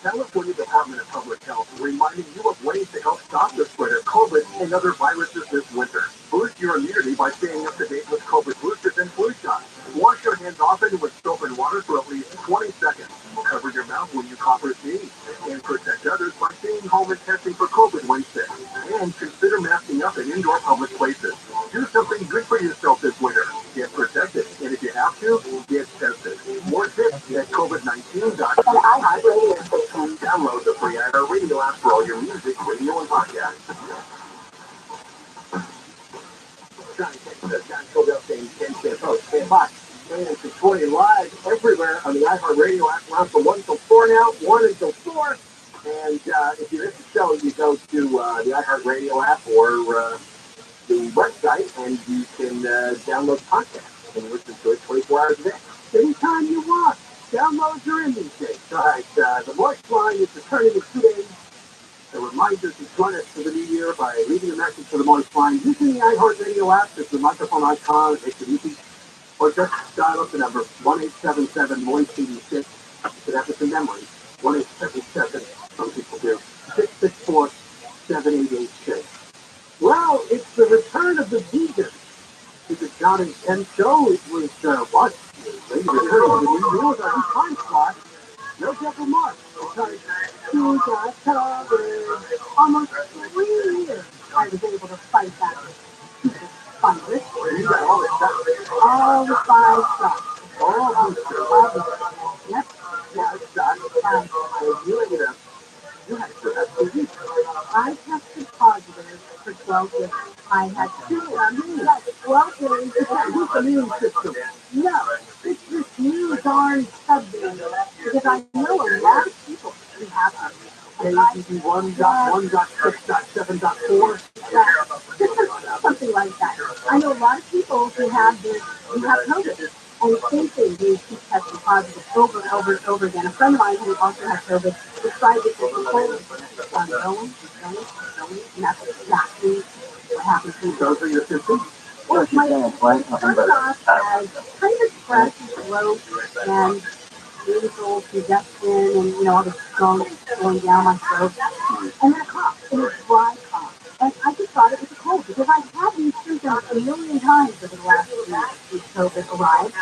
California Department of Public Health reminding you of ways to help stop the spread of COVID and other viruses this winter. Boost your immunity by staying up to date with COVID boosters and flu shots. Wash your hands often with soap and water for at least 20 seconds. Cover your mouth when you cough or sneeze. And protect others by staying home and testing for COVID when sick. And consider masking up in indoor public places. Do something good for yourself this winter. Get protected. And if you have to, get tested. More tips at COVID-19.com. And iHeartRadio station. Download the free iHeartRadio app for all your music, radio, and podcasts. Trying to catch the John Philadelphia and Ken Santos. Stand by. And supporting live everywhere on the iHeartRadio app. We're on from 1 until 4 now. 1 until 4. And if you miss the show, you go to the iHeartRadio app or the website, and you can download podcasts and listen to it 24 hours a day. Anytime you want. Downloads are in these days. All right, the voice line is returning in 2 days. A reminder to join us for the new year by leaving a message for the voice line using the iHeartRadio app. There's the microphone icon. It makes it easy. Or just dial up the number 1-877-VOICE-86. So that was the memory. 1-877, some people do, 664-7886. Well, it's the return of the vegan to the John and Ken show. It was, what? Maybe the return of the new meals on each time slot. No Jeff Mark. Because you got covered. Almost 3 years I was able to fight back. Finally, you got all the stuff. All the 5 stuff. All the stuff. Yep. Yeah, it's done. You ended up. You had to have 2 weeks. I tested positive for 12 days. I had 2 12 days to boost the immune system. No, it's this new darn subject. Because I know a lot of people who have ACP 1.1.6.7.4. Something like that. I know a lot of people who have this, who have COVID. And the same thing, they keep testing positive over and over and over again. A friend of mine who also has COVID decided to take the COVID. It's on going, and that's exactly what happens to me. Those are your symptoms? Well, my started off as kind of scratchy throat and nasal congestion and, all the skunk going down my throat. And then a cough, and a dry cough. And I just thought it was a cold because I've had these symptoms a million times over the last week since COVID arrived. I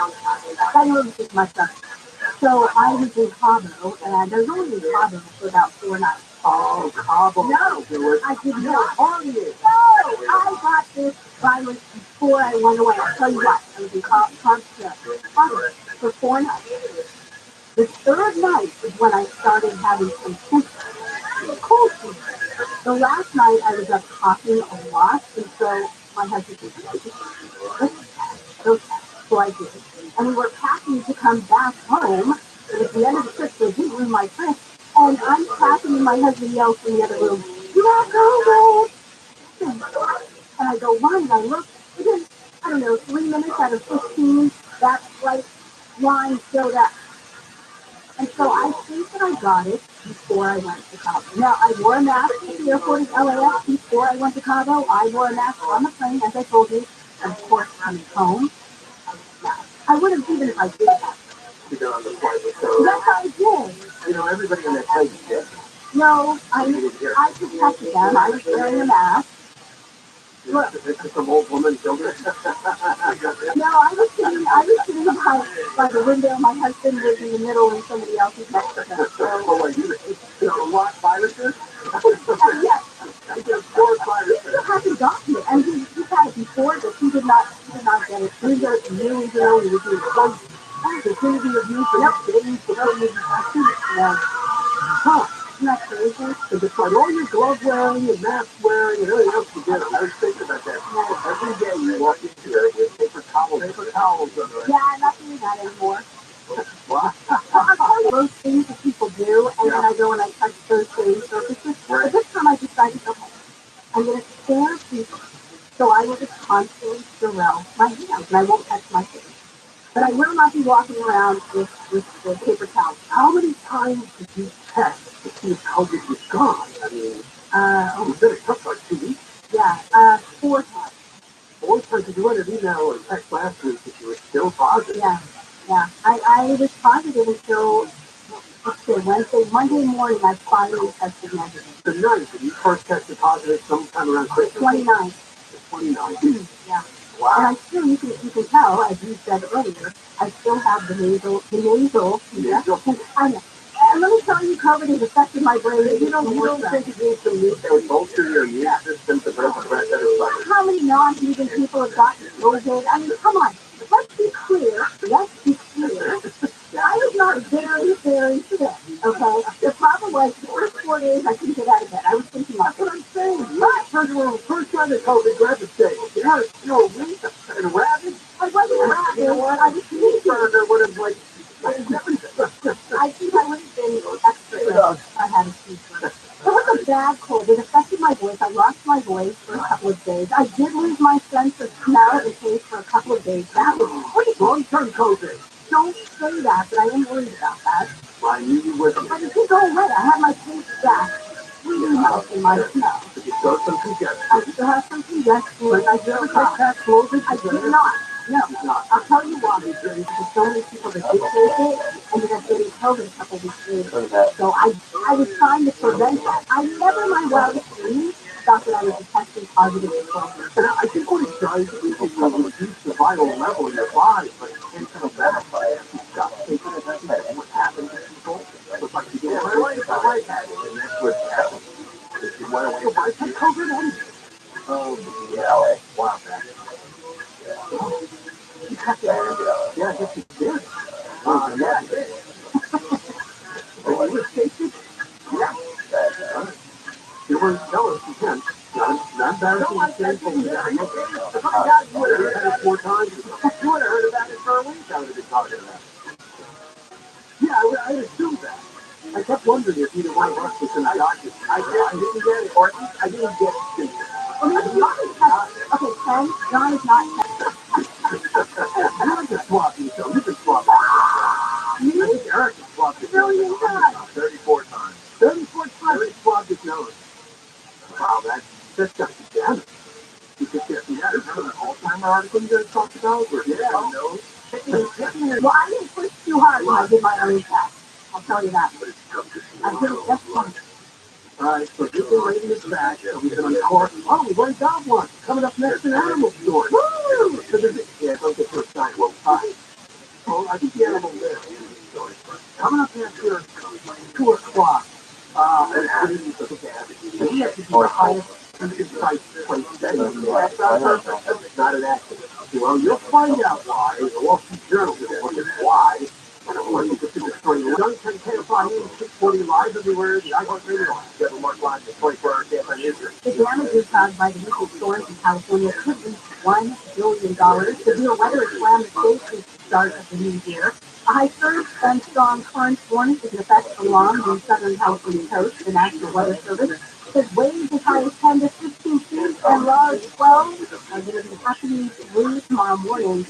didn't really think much of it. So I was in Cabo, and I was only in Cabo for about 4 nights. Oh, Cabo. No, I did not. No, I got this virus before I went away. I'll tell you what, I was in Cabo for 4 nights. The 3rd night is when I started having some symptoms. Cold fever. So last night I was up coughing a lot, and so my husband said, okay. So I did. And we were packing to come back home, and at the end of the trip, so he blew my trip, and I'm packing, and my husband yells from the other room, "You got COVID!" And I go, "Why?" And I look, within, 3 minutes out of 15, that white line showed up. And so I think that I got it before before I went to Cabo. Now, I wore a mask at the airport in LAX before I went to Cabo. I wore a mask on the plane, as I told you. And of course, coming home, I would have even if I did that. You go on the flight with so. Yes, I did. You know, everybody on that plane did. No, I protected them. I was wearing a mask. Look, this is some old woman children. No, I was sitting by the window. My husband was in the middle and somebody else was next to him. Oh, wait, you know what viruses? Yes. You get 4 viruses. He still hasn't gotten it, and he had it before, but he did not get it. He got it really early. He was doing one opportunity of use for days before he was Huh. Isn't that crazy? So despite all your glove wearing and mask wearing and everything else you did, I was thinking about that. Every day you walk into there with paper towels under it. Yeah, I'm not doing that anymore. What? I'll tell you those things that people do, and then I go and I touch those same surfaces. But this time I decided, okay, I'm going to stare people, so I will just constantly sterile my hands, and I won't touch my face. But I will not be walking around with the paper towels. How many times did you test to see how good you've gone? I mean, you said it took like 2 weeks. Yeah, 4 times. 4 times. Did you let an email or text last week that you were still positive? Yeah. I was positive until Wednesday. Monday morning, I finally tested negative. The night that you first tested positive sometime around Christmas? 29th. The 29th. Yeah. Wow. And I'm still, you can tell, as you said earlier, I still have the nasal congestion. I know. And let me tell you, COVID has affected my brain. You don't think it needs some meat that would bolster your immune system to prevent that? How many non-vegan people have gotten COVID? I mean, come on. Let's be clear. I was not very sick, okay? The problem was the first 4 days I couldn't get out of bed. I was thinking, that's what I'm saying. First time that COVID devastated. You're a weak and rabid. I wasn't rabid. You know what? I was sneaking. Would have like. I think I would have been extra if I had a fever. It was a bad cold. It affected my voice. I lost my voice for a couple of days. I did lose my sense of smell and taste for a couple of days. That was great. Long-term COVID. Don't say that, but I am worried about that. Well, I knew you wouldn't. But it did go away. I had my taste back. Really nice in my smell. But you still have some congestion. I still have some congestion. I did not. No, I'll tell you why. There's so many people that did take it, and ended up getting COVID a couple weeks later. So I was trying to prevent that. I never in my wildest dreams thought that I was testing positive for COVID. And I think what it does is it will reduce the viral level in your body, but it can't kind of verify it. You've got to take it as what happens to people. It's like you get my life, and that's what happens. If you went away, so why take COVID anyway? Oh, yeah. Wow, man. Yeah, I guess you did. Yeah, I did. You were tasted? Yeah. You were jealous, you can. Not embarrassing to say things. If I got you would have heard it 4 times. You would have heard about it for a week. I would have been talking about it. Yeah, I'd assume that. I kept wondering if either one of us was in the doctor. I didn't get it, or I didn't get it. Okay, Ken, John is not tested. You're just swapping, so you've been swapping. I think Eric has swapped his nose 34 times. 34 times he swapped his nose. Wow, that's got to be damaged. You could get, remember the Alzheimer article you guys talked about? Where nose? Well, I didn't push too hard when I did my own test. I'll tell you that. I did it just once. Alright, so this lady is back. So we've been on court. Oh, we went got one. Coming up next in animal story. Woo! Yeah, don't get too excited. Well, oh, I think the animal there. Coming up next here, 2 o'clock. And he has to be the highest insight place. That's not an accident. Well, you'll find out why. The Wall Street Journal is looking at why. And of course, you can see the story. Youngton KFI News 640 live everywhere. The iHeartRadio app. Devil Mark Live, the 24-hour KFI Newsroom. The damages caused by the recent storms in California could reach $1 billion. Severe weather has slammed the state since the start of the new year. A high surge and strong current warning is in effect along the southern California coast. The National Weather Service says waves as high as 10 to 15 feet and large 12 are going to be happening through tomorrow morning.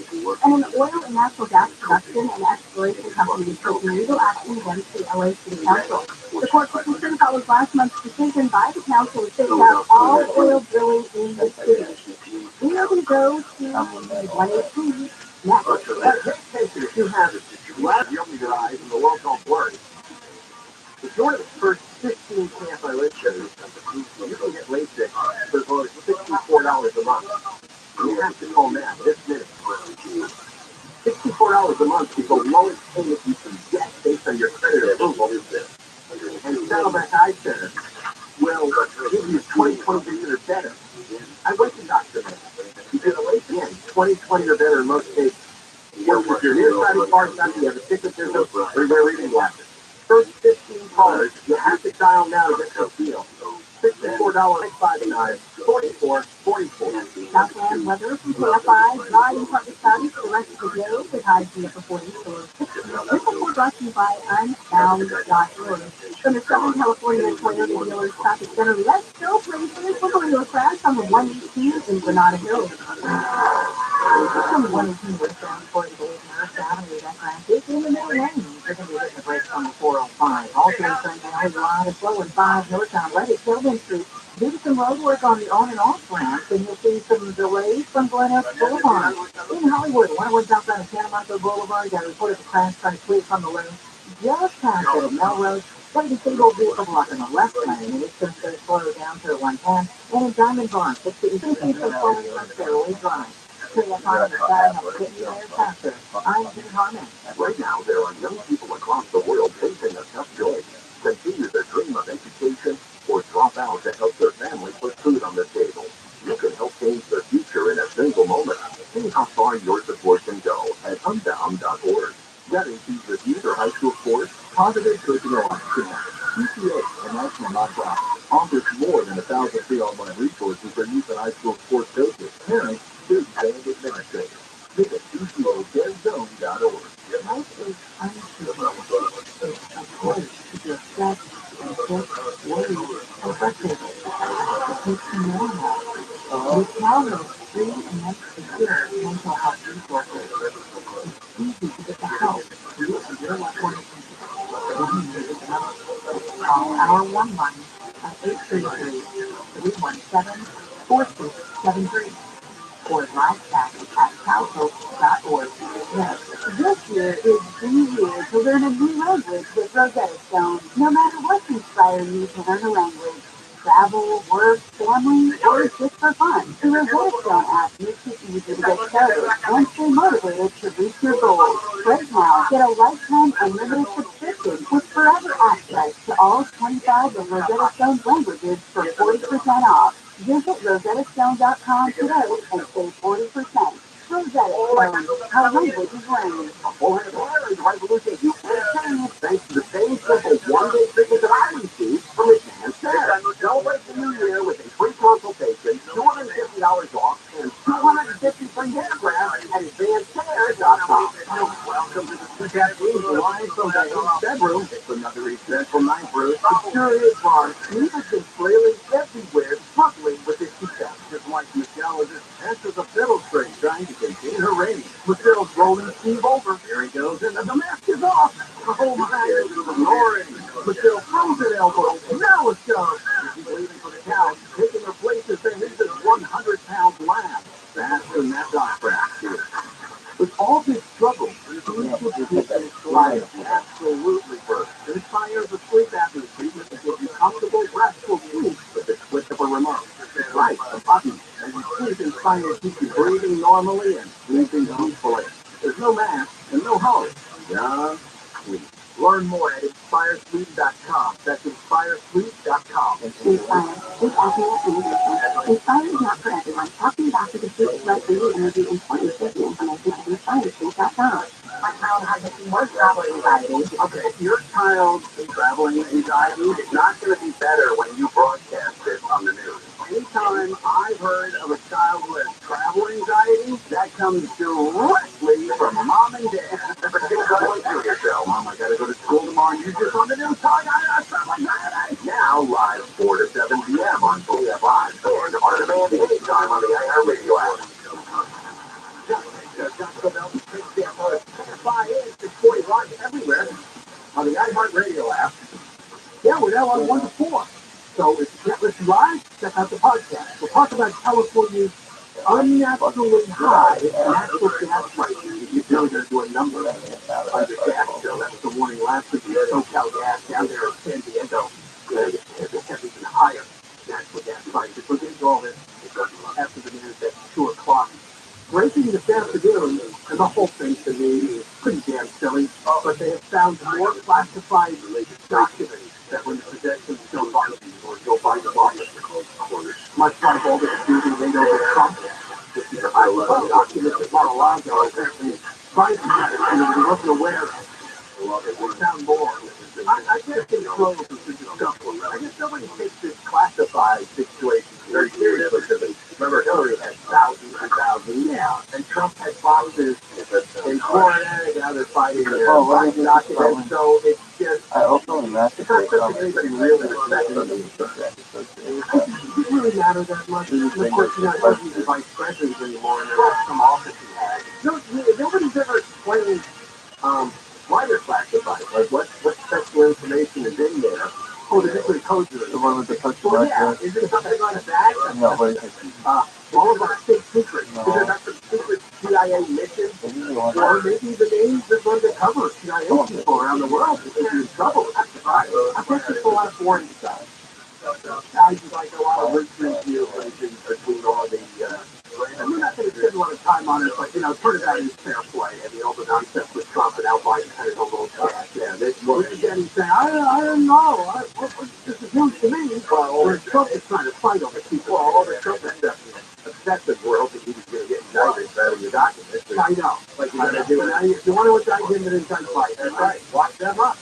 And an oil and natural gas production and exploration company is taking legal action against the LA City Council. The Court decision follows last month's decision by the council to take out all oil drilling in the city. We are going to go to 118 next. If you have the only drive in the world don't work. If you're one of the first 15 camp I listed, you can get LASIK for only $64 a month. You have to call now, this minute. $64 a month is the lowest payment you can get based on your credit approval. And Saddleback Eye Center will give you 20/20 vision or better. I went to Dr. Man. You did a LASIK in 20/20 or better in most cases. If you're nearsighted, farsighted, you have astigmatism, or you wear reading glasses. First 15 callers, you have to dial now to get the deal. $64, 559, 44. Southland weather from KFI, dry and partly cloudy for the rest of the day with highs in the upper 40s to low 60s. This report brought to you by Unbound.org. From the Southern California Toyota Dealers Traffic Center, let's go places. We're going to a crash on the 118 in Granada Hills. From the 118 westbound for the Dave Harris Avenue, that crash is in the middle lane. You're going to be getting a break on the 405. Also, Sunday, a lot of slow and 5 northbound, right at Sylvan Street. Due to some road work on the on and off ramps, and you'll see some delays from Glen Oaks Boulevard. In Hollywood, 101 southbound of Santa Monica Boulevard, got a report of a crash trying to clear from the lane. Just past it at Melrose, got a single vehicle block in the left lane, and it's going to slow down to 110. And in Diamond Bar, 60 feet from Florida on Fairway Drive. KFI is starting up Getting There Faster. I'm Jim Harmon. Right now, there are young people across the world facing a tough choice. Continue their dream of education or drop out to help their family put food on the table. You can help change their future in a single moment. See how far your support can go at Unbound.org. Guaranteed reviews or high school sports, positive coaching or option. UTA, a national nonprofit, offers more than 1,000 free online resources for youth and high school sports coaches, parents, students, and administrators. Visit UTADeadZone.org. Life is unpredictable. It's a choice to be upset and sick, worried, or frustrated. It takes to know that. With Calvin's free and next secure mental health resources, it's easy to get the help you and your loved ones when you need it most. Call our one line at 833-317-4673 or live chat at calhope.org. Yes, this year is the year to learn a new language with Rosetta Stone. No matter what inspires you to learn a language, travel, work, family, or just for fun, the Rosetta Stone app makes it easy to get started and stay motivated to reach your goals. Right now, get a lifetime unlimited subscription with forever access to all 25 of Rosetta Stone's languages for 40% off. Visit RosettaStone.com today and save 40%. Rosetta Stone, how languages learn. Or an Ireland Revolution you can thanks to the same simple one-day ticket that I received from Advanced Air. Celebrate the new year with a free consultation, $250 off, and 250 free autographs at AdvancedAir.com. Welcome to the Two-Cat-Teams live from the 8th bedroom. It's another essential night for us. The curious bar, music is clearly everywhere, struggling with its success. Just like Michelle is as a fiddle string trying to contain her rage. Michelle's rolling Steve over. Here he goes, and the mask is off. Oh my, this is roaring. Michelle throws an elbow. Now it's go. She's leaving for the couch. Taking her place is their his 100-pound lab. Faster than that dog crash, too. With all this struggle, this life absolutely works. It inspires a sleep apnea treatment that gives you comfortable, restful sleep with a click of a remote. It's right, a button. And the sleep inspires keep you breathing normally and sleeping peacefully. There's no mask and no hurry. Just sleep. Learn more at InspireSleep.com. That's InspireSleep.com. Sleep apnea and Inspire is not for everyone. Talking about the sleep like breathing energy and important safety information at InspireSleep.com. My child has a more traveling anxiety. Okay, if your child's traveling anxiety, it's not going to be better when you broadcast it on the news. Anytime I've heard of a child who has travel anxiety, that comes directly from mom and dad. Mom, I got to go to school tomorrow. You just on the news talking about travel anxiety. Now live 4 to 7 p.m. on KFI and on demand anytime on the iHeartRadio app. KFI is 640 Rock everywhere on the iHeartRadio app. Yeah, we're now on 1 to 4. So if you can't listen live, check out the podcast. We'll talk about California's unnaturally high natural gas prices. You're really going to do a number on your gas bill. That was the warning last week. SoCal gas down there in San Diego. They have even higher natural gas prices. We'll get into all this after the news at 2 o'clock. Breaking this afternoon, and the whole thing to me is pretty damn silly, but they have found more classified documents that were in the possession of Joe Biden or Joe Biden's office. Much like all the shooting made over Trump. This is a document that Mar-a-Lago apparently tried to have, and he wasn't aware of. We found more. I guess in close is the discovery. I guess nobody takes this classified situation very seriously. Remember, Hillary had thousands and thousands. Yeah, and Trump had boxes in Florida, and now they're fighting their documents. So it's just, it's not something anybody really respects. Does it really matter that much? And of course, you're not using the vice presidents anymore, and they're some office he had. Nobody's ever explained why they're classified. Like, what special information is in there? Oh, the different codes are the one with the custom. Well, yeah, is there something on the back? No, all of our state secrets. No. Is there not some secret CIA mission? Or maybe the names that run the cover CIA people around the world if you're in trouble. That's right. I think there's a lot of foreign stuff. I just like a lot of review between all the and we're not going to spend a lot of time on it, but, part of that is fair play. I mean, all the nonsense with Trump and now Biden had a little crash. Yeah, again, he's saying, I don't know. This is news to me. Whereas Trump is trying to fight over people. All the Trump obsessive world that he was going to get indicted for having the documents. I know. Like, you're going to do it. If you want to indict him, then indict Biden. That's right. Watch them up.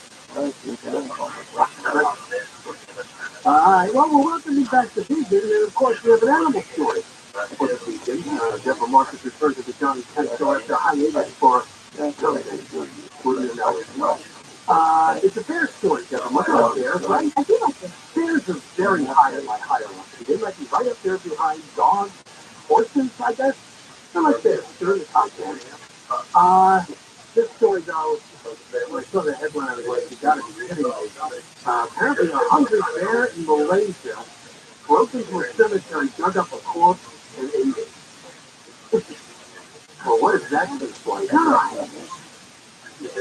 All right. Well, we're welcoming back to Vegan, and of course, we have an animal story. For the weekend. Deborah Marcus refers to the Johnny Penn show after hiatus for it's a bear story, Deborah. Much like bears, right? I do like them. Bears are very high in my hierarchy. They might be right up there behind dogs, horses, I guess. They're like bears. They're in the top 10. This story, though, when I saw the headline, I was like, you gotta be kidding me. Apparently, a hungry bear in Malaysia broke into a cemetery, dug up a corpse, and ate it. Well, what is that taste like?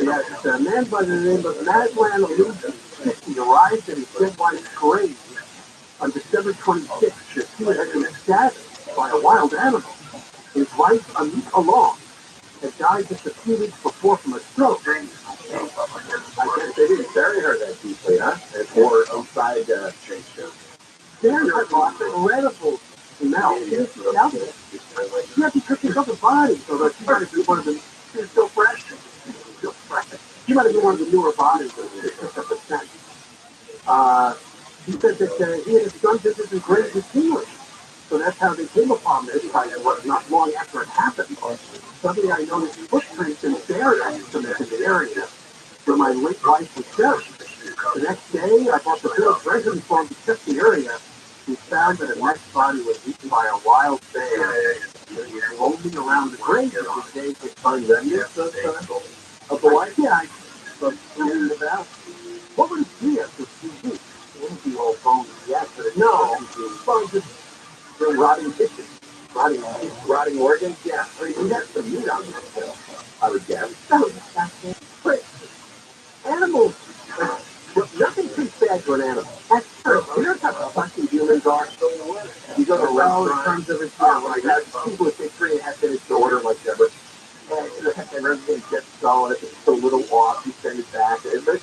Yes, a man by the name of Madlan Alusi arrived at his dead wife's grave on December 26th. She had been stabbed by a wild animal. His wife, Amita Long, had died just a few weeks before from a stroke. I guess they didn't bury her that deeply, huh? Or outside Shane Show. Bears have incredible smell. You have to cook yourself a body, so that you might have been one of the, she's still fresh. You might have been one of the newer bodies that picked up the scent. He said that he and his son visited the grave routinely. So that's how they came upon this. Not long after it happened. Suddenly I noticed footprints in bear excrement in the area where my late wife was buried. The next day, I bought the village residence form to check the area. We found that a next body was eaten by a wild bear. He was roaming around the grave every day to find remnants of the wife. Yeah, I was reading about. What would it be after 2 weeks? It wouldn't be all bones yet, but it well, just rotting tissues. Rotting organs? Yeah. I mean, we got some meat on this, I would guess. That was disgusting. But animals, nothing tastes bad to an animal. That's true. You know how fucking humans are? You go to a restaurant, in terms of its, like that, people would take 3.5 minutes to order like ever. And everything gets solid. If it's a little off, you send it back. And the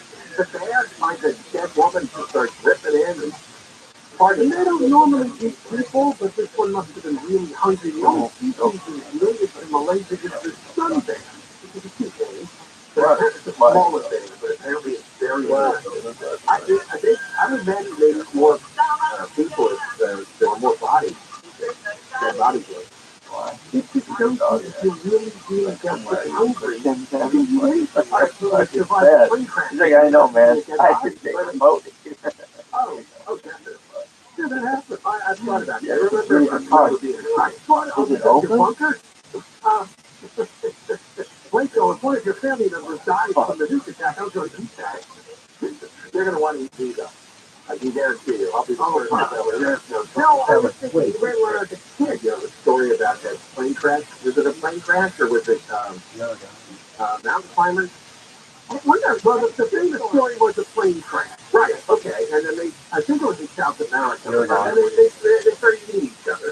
bear finds a dead woman to start ripping in and and they don't normally eat people, but this one must have been really hungry. The only species is native in Malaysia is the sun bear, which is a cute thing. It's a smaller thing, but apparently it's very large. I would imagine maybe more people if there were more bodies. Their bodies were. It's just so cute if you're really, really desperate and hungry. I mean, you need to survive the plane crash. He's like, I know, man. I appreciate promoting. Oh, definitely. Yeah, that happened. I've thought about that. I remember a car being is it open? Bunker? Waco, if one of your family members died from the nuke attack, I was going to eat that. They're going to want to eat me, though. I can guarantee you. I'll be the first one that would. No, I was thinking you read one of the kids. You know, the story about that plane crash. Was it a plane crash or was it mountain climbers? I wonder. Well, the thing, the story was a plane crash. Right, okay. And then I think it was in South America. And they started eating each other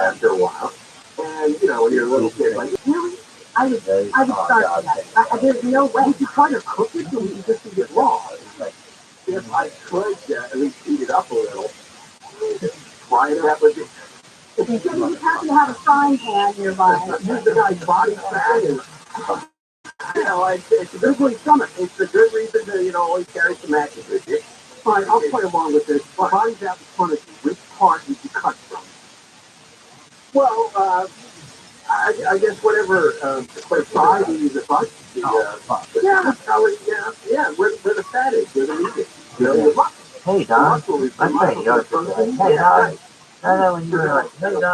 after a while. And, you know, when you're a little kid, like, really? I would start that. There's no way. If you try to cook it, you just eat it raw. If I could at least heat it up a little, fry it up with it. If you didn't happen to have a frying pan nearby, Use the guy's body fat and, you know, it's a good way stomach. It's a good reason to, you know, always carry some matches with you. Fine, I'll play along with this. The body's out in front of you. Which part did you cut from? Well, I guess whatever side you use the butt. Yeah, where the fat is, where the meat is. Hey, Don. I'm saying, hey, Don. I know when you were like, hey, Don. I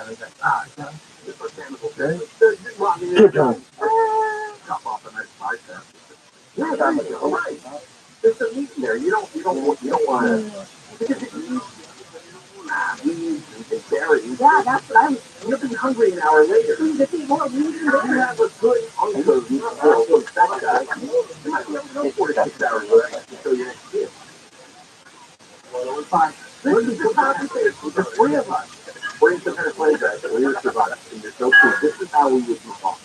was like, Don. Good job. Chop off a nice bicep. Yeah, right. There's some meat in there. You don't want to. Because it weeds and berries. yeah, that's what I was. You'll be hungry an hour later. If you more weeds You have a good uncle, that guy. You might be able to go 4 to 6 hours later until your next kid. Well, fine. This is the conversation. The three of us. We're in some kind of plane crash that we would survive. And there's no food. This is how we would be talking.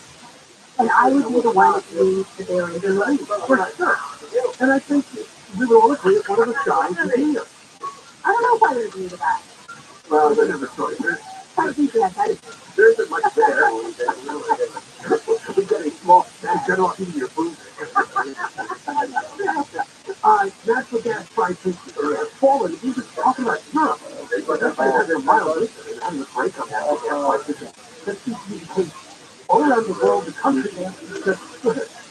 and I would be the one that needs the berries and weeds, for sure. And I think we would all agree it's one of the signs of genius. I don't know if I would agree with that. Well, there's a choice. I think that There isn't much there. We get a small snack. You're not eating your food. Natural gas prices have fallen. We just talking about Europe. But that's why they're mild. And the break of natural gas prices. That seems to be the case all around the world, the country.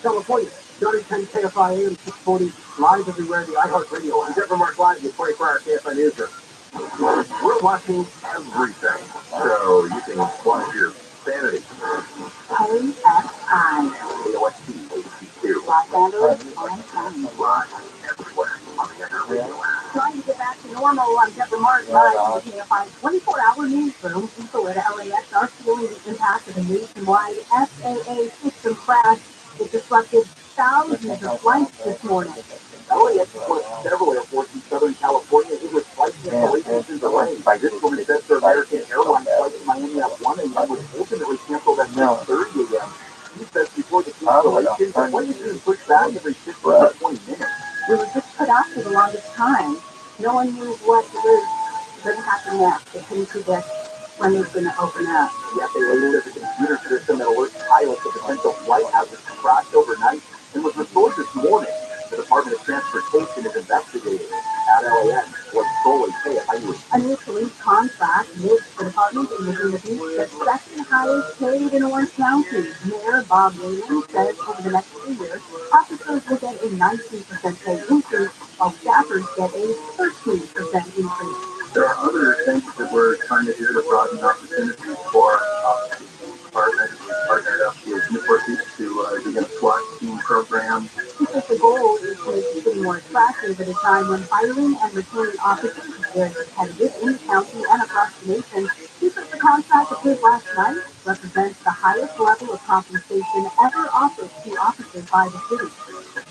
California, 9:10 KFI AM 640, live everywhere, the iHeartRadio. And Deborah Mark Live, the 24-hour KFI Newsroom. We're watching everything, so you can watch your sanity. KFI. KOST, HQ. Los Angeles, Orange County. Live everywhere on the iHeartRadio app. Trying to get back to normal. I'm Deborah Martin, live in the KFI 24-hour newsroom. People at LAX are feeling the impact of a nationwide FAA system crash that disrupted thousands of flights this morning. LAX was several airports in Southern California. It was flight cancellations and delays. This woman said for American Airlines flight to Miami at 1 a.m. was ultimately canceled at 9:30 a.m. She says before the cancellation, the flight is being pushed back every 15 to 20 minutes. We were just put out for the longest time. No one knew what was going to happen next. They couldn't predict when it was going to open up. The FAA says the computer system that alerts pilots of potential flight hazards crashed overnight and was restored this morning. The Department of Transportation is investigating at LAX what solely KFI News. A new police contract gives the department in Virginia Beach the second highest paid in Orange County. Mayor Bob Williams says over the next 3 years, officers will get a 19% pay increase, while staffers get a 13% increase. There are other things that we're trying to do to broaden opportunities for department. We've partnered up with universities to begin a SWAT team program. He says the goal is to make cities more attractive at a time when hiring and retaining officers is very competitive in the county and across the nation. He says the contract approved last night represents the highest level of compensation ever offered to officers by the city.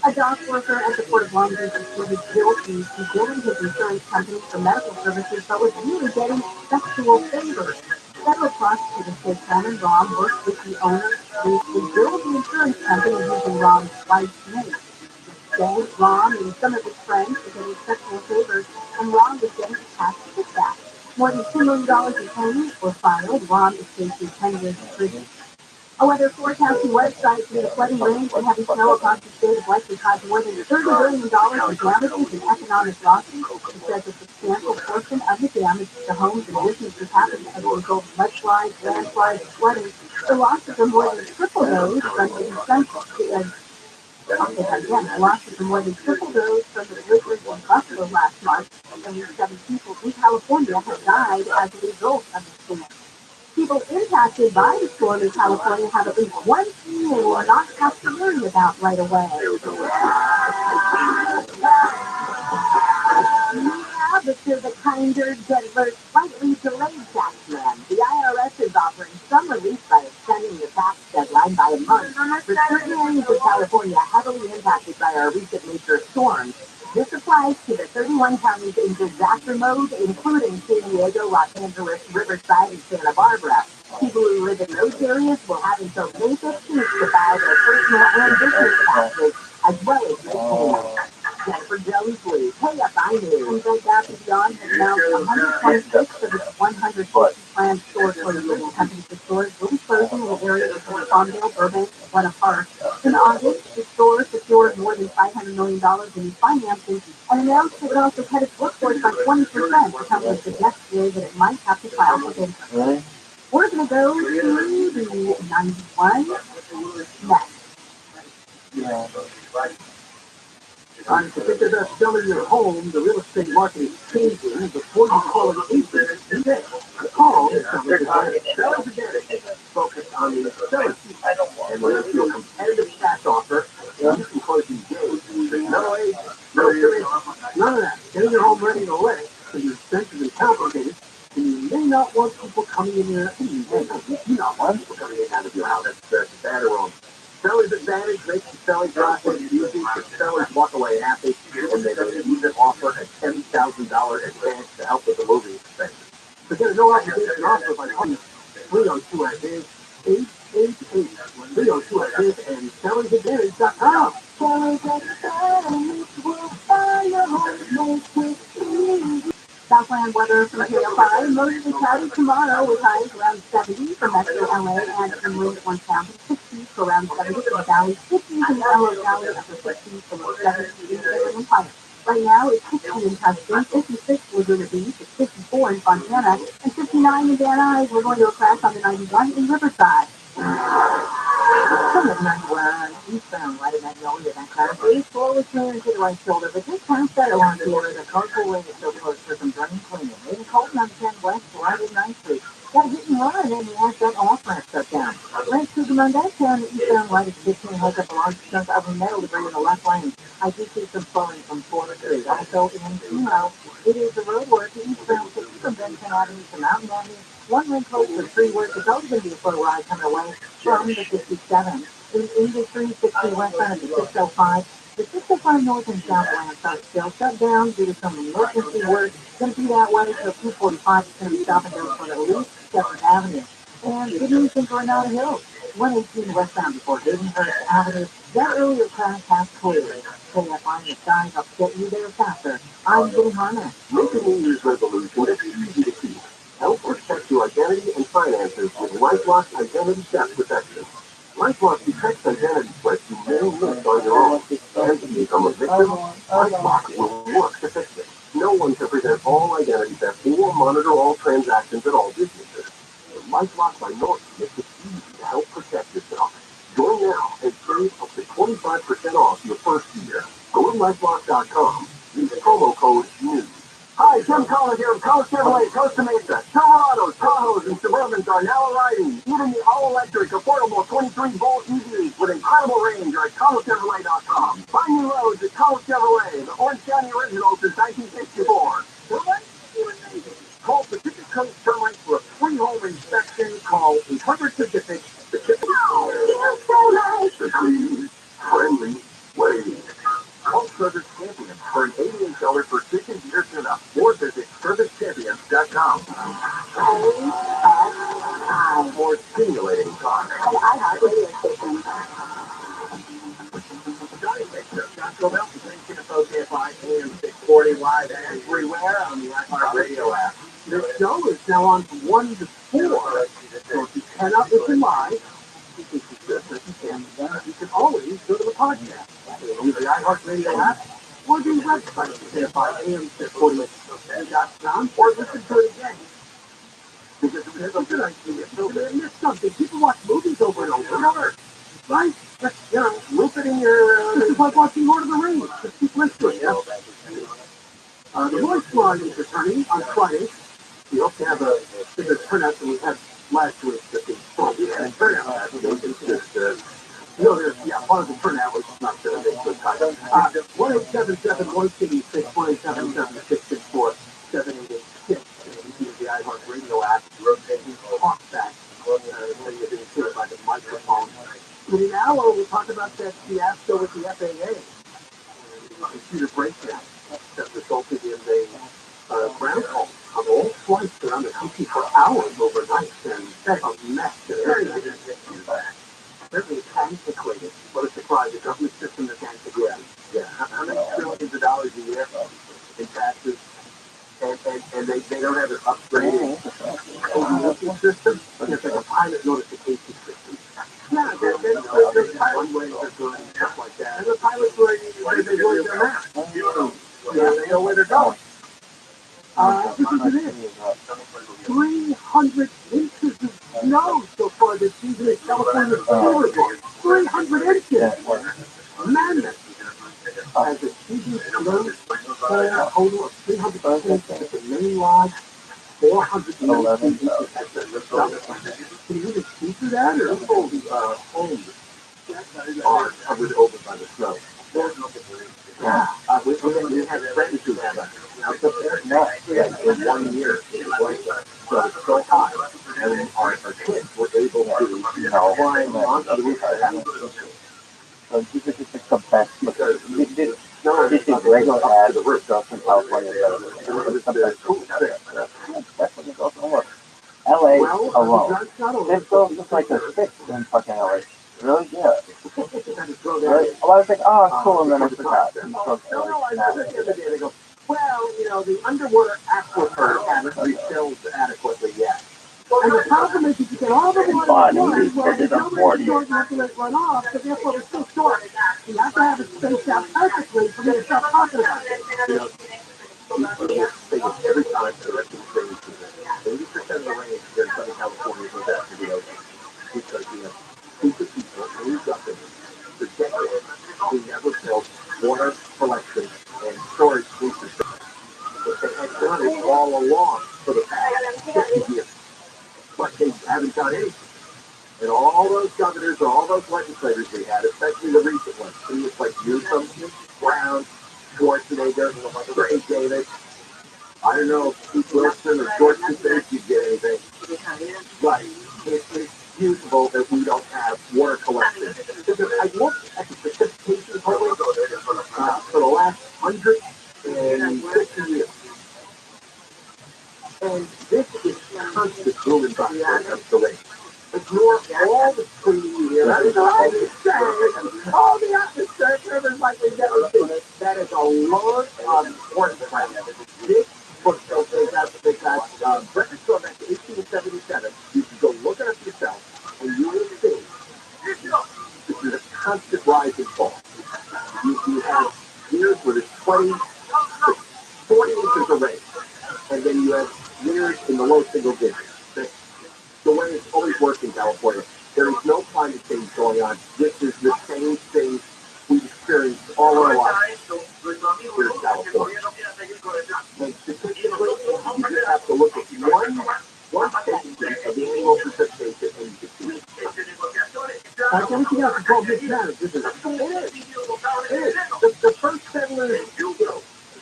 A dock worker at the Port of Long Beach is pleaded guilty to billing his insurance company for medical services, but was really getting sexual favors. Federal prosecutors say Cameron Rom worked with the owner to build the insurance company using Rom's wife's name. Instead, Rom and some of his friends were getting sexual favors, and Rom was getting a cash kickback. More than $2 million in claims were filed. Rom is facing 10 years in prison. A weather forecasting website says the flooding rains and heavy snow across the state is likely to cause more than $30 billion in damages and economic losses. It says a substantial portion of the damage to homes and businesses happened as a result of mudslides, landslides, and flooding. The losses are more than triple those from the the losses are more than triple those from the blizzard in Buffalo last month. Only 7 people in California have died as a result of the storm. People impacted by the storm in California have at least one thing they will not have to worry about right away. Welcome to the kinder, gentler, slightly delayed tax man. The IRS is offering some relief by extending the tax deadline by a month for certain areas of California heavily impacted by our recent major storms. This applies to the 31 counties in disaster mode, including San Diego, Los Angeles, Riverside, and Santa Barbara. People who live in those areas will have until May 15th to file their personal and business taxes, as well as make payments. Jennifer Jones Lee, KFI News. And Bed Bath & Beyond has announced 126 of its 150 planned store closures. Company stores will be closing in the areas of Farmville, Burbank, and Glen Park. In August, the store secured more than $500 million in new financing and announced it would also cut its workforce by 20%. The company suggests today that it might have to file for bankruptcy. We're going to go to the 91 next. To think about selling your home, the real estate market is changing. Before you call an agent, do this. Call Seller's Advantage. Focus on the seller's fee. And when you a competitive cash offer, you can close these days. No agent, no commission, none of that. Getting your home ready to list can be expensive and complicated. And you may not want people coming in there. You do not want people coming in out of your house. That's bad or wrong. Seller's Advantage makes the selling process easy, so sellers walk away happy, and they don't even offer a $10,000 advance to help with the moving expenses. So get a no obligation offer by calling 302 at biz 888 302 at biz and sellersadvantage.com. Sellers Advantage will buy your home, make it easy. Southland weather from KFI, mostly cloudy tomorrow with highs around 70 for Metro LA and inland Orange County, 60 for around 70 for the Valley, 50 in the LA Valley, up to 60 for the 70 in the Empire. Right now it's 60 in Tustin, 56 for Laguna Beach, it's 54 in Fontana, and 59 in Van Nuys. We're going to a crash on the 91 in Riverside. From the 91 eastbound right at Magnolia, that car is slowly turning to the right shoulder, but just past that alarm here, the carpool lane is still closed for some drain cleaning. Maybe Colton on 10 West, right at 9th Street. Got a hit and run, and he has that off-ramp shut down. Right through the downtown, the eastbound right at 15 has up a large chunk of metal debris in the left lane. I do see some flowing from 4th Street. Also in Chino, it is the road work eastbound 60 from Benton Avenue to Mountain Avenue. One lane closed for 3 work. It's always going to be a slow ride coming away from the 57. In Industry, 60 westbound at the 605. The 605 north and south lanes are still shut down due to some emergency work. It's going to be that way until 245. It's going to be stop and go for at least 7th Avenue. And good news in Coronado Hills. 118 westbound before Haydenhurst Avenue. That earlier crash has cleared. KFI in the skies, I'll get you there faster. I'm Jay Harner. Make a New Year's resolution that's easy to keep. Help protect your identity and finances with LifeLock Identity Theft Protection. LifeLock detects identity threats you may miss on your own. And to become a victim, LifeLock will work to fix it. No one can prevent all identity theft or monitor all transactions at all businesses. But LifeLock by Norton makes it easy to help protect yourself. Join now and save up to 25% off your first year. Go to LifeLock.com. Use promo code NEWS. Hi, Tim Collins here of College Chevrolet, Costa Mesa. Silverados, Tahoes, and Suburbans are now arriving. Even the all-electric, affordable 23-volt EVs with incredible range are at CollegeChevrolet.com. Find new roads at College Chevrolet, the Orange County original since 1964. Call Pacific Coast Termite for a free home inspection. Call 800-Pacific. The clean, friendly way. Call Service Champions for an $88 per-ticket-year tune-up. Or visit ServiceChampions.com. More stimulating talk. Johnny Picture, John Covell, presenting of KFI AM 640 live everywhere on the iHeartRadio app. This show is now on from 1 to 4. So if you cannot listen live, you can always go to the podcast. Either the iHeartRadio app or the website, KFI AM 640.com, or listen to it again. Because it was a good idea. So they missed something. People watch movies over and over and over. Right? Just, loop it in your, this is like watching Lord of the Rings. Just keep listening, The voice line is returning on Friday. We hope to have a bigger turnout than we had last week. Turnout last week. It's just, part of the turnout was not good. 1-877-186-187-7664. talk back. When you're being treated by the microphone. Now we'll talk about that fiasco with the FAA. Computer breakdown that resulted in a ground halt of all flights around the country for hours overnight, and that's a mess. Certainly antiquated. What a surprise. The government system is antiquated. Yeah. How many trillions of dollars a year in taxes? And they don't have an upgraded code system. It's like a pilot notification system. Yeah, the pilot ways are good and stuff like that. And the pilots were they going their map. Yeah, they know where they're going. This is it. 300 inches of snow so far this season in California. 300 inches. Madness. As the season slows, a total of 300 inches at the main lodge, 411 inches at the summit. Can you even see through that? Or people's homes are covered over by the snow. Yeah. We had friends who had a house up there. In 1 year, it was so high. And our kids were able to, climb onto the roof. So this is just the best because this is regular ad stuff in California. It's the best cool definitely goes over. LA alone. This goes just like a six in fucking LA. Really? Yeah. Really? A lot of things, oh, it's cool, and then I forgot. Well, the underwater aquifer hasn't refilled adequately yet. And the problem is, if you get all the water at once, well, there's no way to store it and let it run off, so therefore it's still short. You have to have it spaced out perfectly for me to stop talking about it. Every time the rest of the thing is 80% of the rain here in Southern California goes out to the ocean. Because, stupid people in government for decades who never built water collection and storage infrastructure. But they had done it all along for the past 50 years. But they haven't done anything. And all those governors, all those legislators we had, especially the recent ones, it's like Newsom, Brown, Schwarzenegger, Ray Davis, I don't know if Pete Wilson or George Costanza you'd get anything. Right. It's usable that we don't have water collection. Because I looked at the precipitation total for the last 150 years. And this is constant boom and bust when it comes to rain. Ignore all the trees, all the atmospheric rivers like we've never seen. That is a lot of horsepower. This book they got breakfast going back to 1877. You can go look it up yourself, and you will see this is a constant rise and fall. You have years where there's 20 to 40 inches of rain, and then you have years in the low single digits. The way it's always worked in California, there is no climate change going on. This is the same thing we've experienced all our lives here in California. And statistically, you just have to look at one section of the annual precipitation and you can see it. Like everything else, it's called mismanaged. This is it is. The first settlers,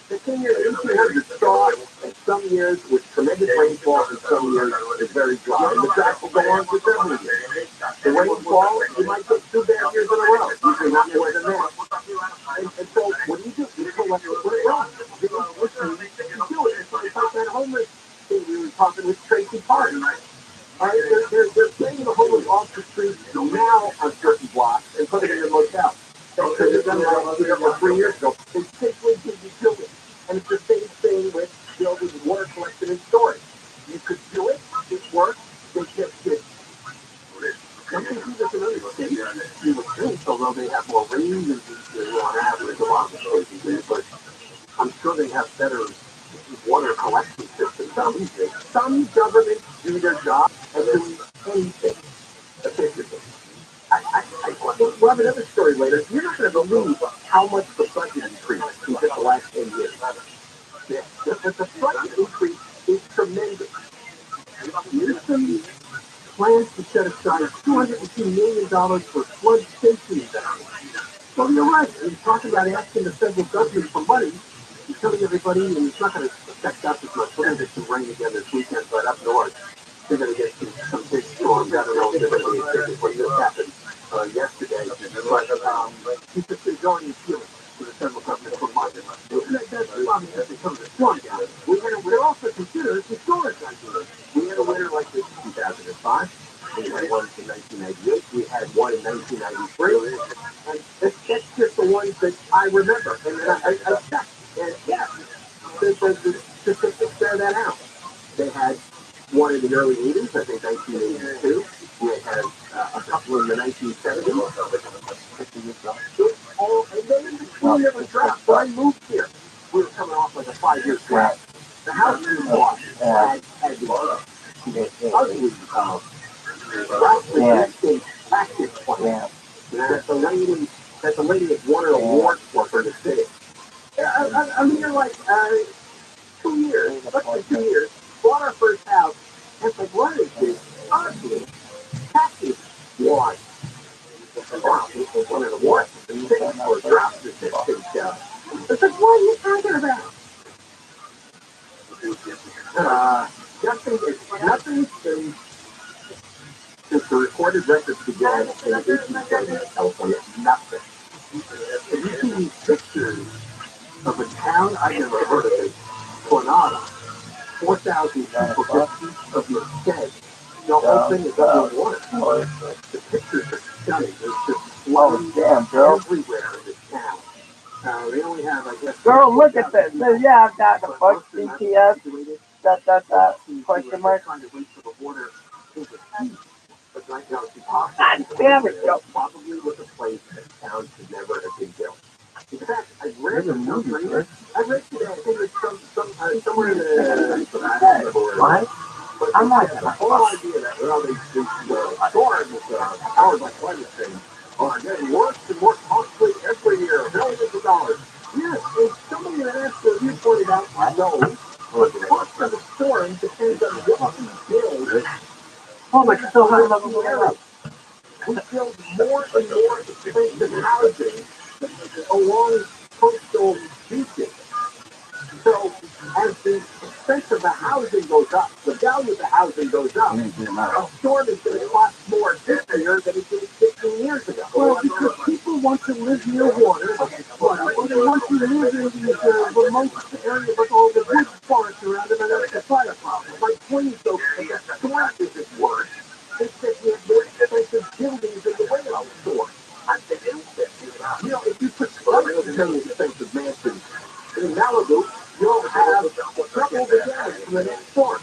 the came here in 1800 saw and some years with tremendous rainfall and some years is very dry. And the drought will go on for several years. The rainfall, you might get 2 bad years in a row. Usually not more than that. And so what do? You collect the rain. You do it. It's like that homeless thing we were talking with Tracy Park. They're taking the homeless off the streets now on certain blocks and putting it in a motel. So they've done that 3 years ago. They simply give you children. And it's the same thing with building water collection and storage. You could do it, it works, they just did. Some people do this in other states. You would think, although they have more rain than on average, a lot of states do, but I'm sure they have better water collection systems. Some governments do their job and do anything efficiently. We'll have another story later. You're not going to believe how much the budget increased in just the last 10 years. The budget increase is tremendous. Newsom plans to set aside $202 million for flood safety investments. So you're right. He's talking about asking the federal government for money. He's telling everybody, and it's not going to affect us as much. We're going to get some rain again this weekend, but up north, they're going to get comes out a little differently. It's what just happened yesterday. But he's just enjoying his feelings to the federal government for months. That's becomes a strong guy. We're also considered historic ideas. We had a winner like this in 2005. We had one in 1998. We had one in 1993. And that's just the ones that I remember. And then I checked. And yeah, the statistics bear that out. They had one in the early 80s, I think 1982. We had a couple in the 1970s. And then in between there was drought. When I moved here, we were coming off like a 5-year drought. The house we bought had the ugly drought-resistant cactus plant that the lady had won an award for the city. I'm here like 2 years, less than 2 years. Bought our first house, and it's like, what is this ugly cactus lawn? Wow, this is one of the worst things for drought resistant stuff. It's like, what are you talking about? Nothing since the recorded records began in 1870 in California. Nothing. If you see these pictures of a town I've never heard of it, Tornado, 4,000 people, just each of your dead. The whole thing is underwater. The pictures are stunning. There's just flooding everywhere in this town. They only have, I guess... Girl, look at this. Yeah, I've got the fuck BTS. Question mark. God damn it, yo. Probably was a place that town should never have been built. In fact, I read today, I think it's somewhere in the... What? I'm like, the whole idea that, well, the storm was powered by climate change are getting worse and more costly every year, billions of dollars. Yes, and somebody that asked, you pointed out, no, but the cost of the storm depends on what we build. oh my God, so high level of We build more and more expensive housing along coastal beaches. So as the expense of the housing goes up, the value of the housing goes up. A storm is going to cost more this year than it did 15 years ago. Well, because people want to live near water, or they want to live in these remote areas with all the wood forests around them, and that's the fire problem. My point is, though, that the storm isn't worse. It's that we have more expensive buildings in the way of the storm. I think you know, if you put very expensive mansions in Malibu, you'll have double the damage from the next storm.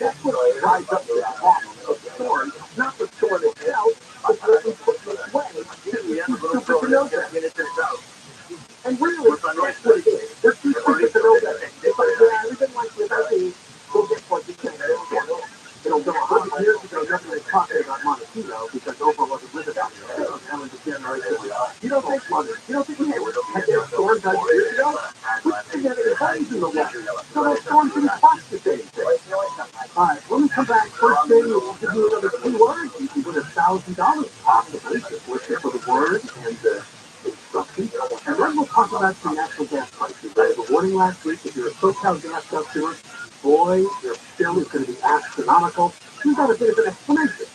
That's what drives up the cost of the storm, not the storm itself, but what we put in its way to know that. And really, that's what it is. They're too stupid to know that. It's like, yeah, everything like without the, go get what you can. You know, 100 years ago, nothing was talking about Montecito because Oprah wasn't with it out there. You don't think we had a storm done years ago? We didn't have any homes in the west. So those storms didn't cost the same thing. All right, when we come back, first thing, we'll give you another 2 words. You can put $1,000 possibly for the word and the instructions. And then we'll talk about some natural gas prices. I had a warning last week. If you're a SoCal gas customer, boy, your bill is going to be astronomical. You got a bit of an explanation.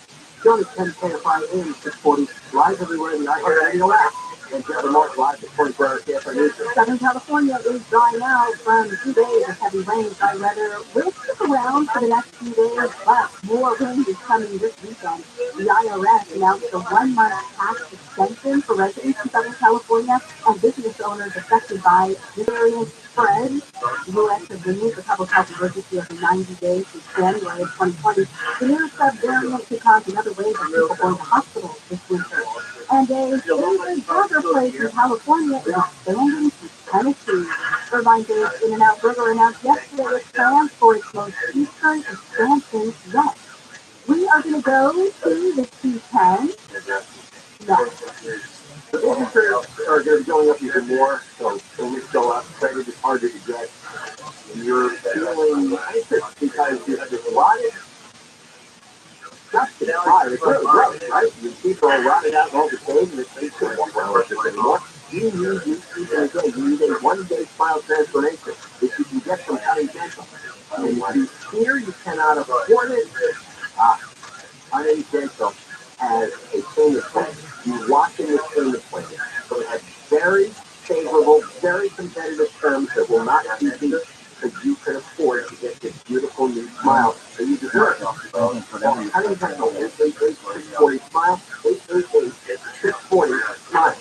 John is 10 KFI AM 640, live everywhere in the iHeartRadio app. And Trevor Mark live at 24-hour KFI News. Southern California is drying out from 2 days of heavy rain, dry weather. Will stick around for the next few days, but more wind is coming this weekend. The IRS announced a 1-month tax extension for residents in Southern California and business owners affected by the variant spread. The U.S. has renewed the public health emergency every 90 days since January of 2020. The new sub-variant could cause another wave of people going to hospitals this winter. And a favorite burger place in California is expanding to Tennessee. Irvine-based In-N-Out Burger announced yesterday its plans for its most eastern expansion yet. We are going to go to the T10. No. The temperatures are going to be going up even more, so when we go up, credit is harder to get. And you're feeling anxious because you have this rotted dust in the fire. It's really gross, right? People are rotted out all the same, and they couldn't walk around with this anymore. You need a 1-day file transformation if you can get some kind of dental. And if you fear you cannot afford it, 888-640 smile. 888-640 smile.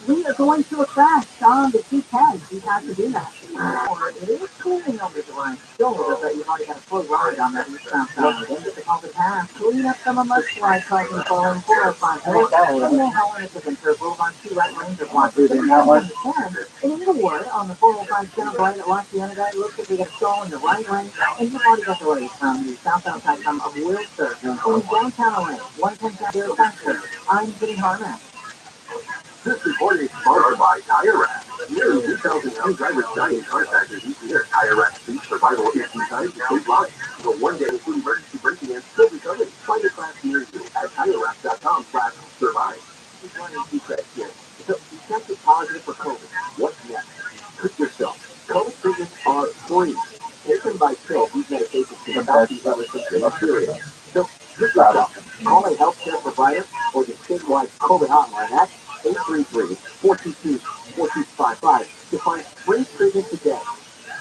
We are going to a crash on the 210. You have to do that. It is cleaning over the line. Still, that you've already got a full ride on that eastbound side. Then it's called the pass. Clean up some of my slide causing falling 405. And then how long is it for Boulevard 2 right lanes are blocked? And in Inglewood on the 405 center line at Lafayette, it looks like we got a stall in the right lane. And you've already got the way from the southbound side of Wilshire. In downtown LA, 110 South Faster. I'm Vinny Harman. This report is sponsored by Tire Rack. New 2002 driver's giant car factors each year. Tire Rack Street Survival is designed to save lives. So one day, including emergency braking and still recovery. Find a class near you at TireRack.com/survive. Just wanted to check here. So you tested positive for COVID. What's next? Cook yourself. COVID treatments are free. Taken by pill, these medications can combat these illnesses in Australia. So cook yourself. Call a healthcare provider or the statewide COVID hotline at 833-422-4255 to find free treatment today.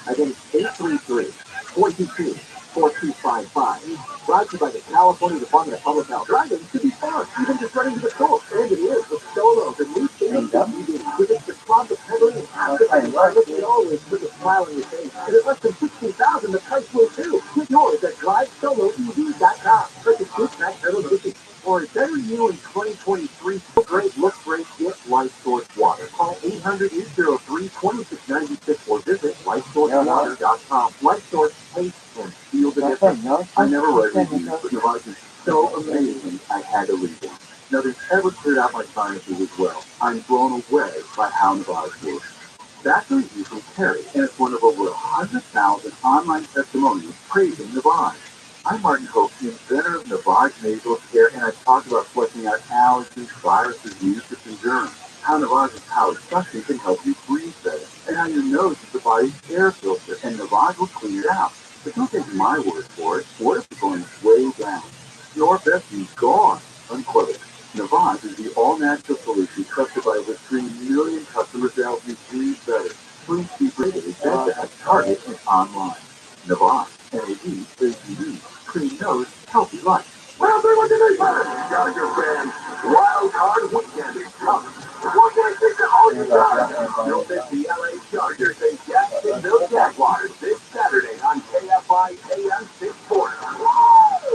Again, 833-422-4255. Brought to you by the California Department of Public Health. Driving to be fun, even just running to the store. And it is with Solo, the new thing that you do. With it, the club, the pedaling, and active, and look at always with a smile on your face. And at less than $16,000, the price will too. Get yours at DriveSoloEV.com. Click the Quick Back Pedal Edition. For a better you in 2023, feel great, look great, get Life Source Water. Call 800-803-2696 or visit LifeSourceWater.com. Life Source, taste and feel the difference. I never read reviews, but Navage is so amazing I had to read one. Nothing's ever cleared out my sinuses as well. I'm blown away by how Navage works. That's a review from Terry, and it's one of over 100,000 online testimonials praising Navage. I'm Martin Hope, the inventor of Navage Nasal Care, and I talk about flushing out allergens, viruses, mucus, and germs. How Navage's power suction can help you breathe better, and how your nose is the body's air filter, and Navage will clean it out. But don't take my word for it. What if it's going way down? Your bestie's gone, unquote. Navage is the all-natural solution trusted by over 3 million customers to help you breathe better. Please be rated at Target and online. Navage, N-A-V-A-G-E. Clean nose, healthy life. Well, they're looking at Charger fans. Wild Card Weekend is coming. What can I think of all you guys? You'll miss the LA Chargers and Jacksonville Jaguars this Saturday on KFI AM 640.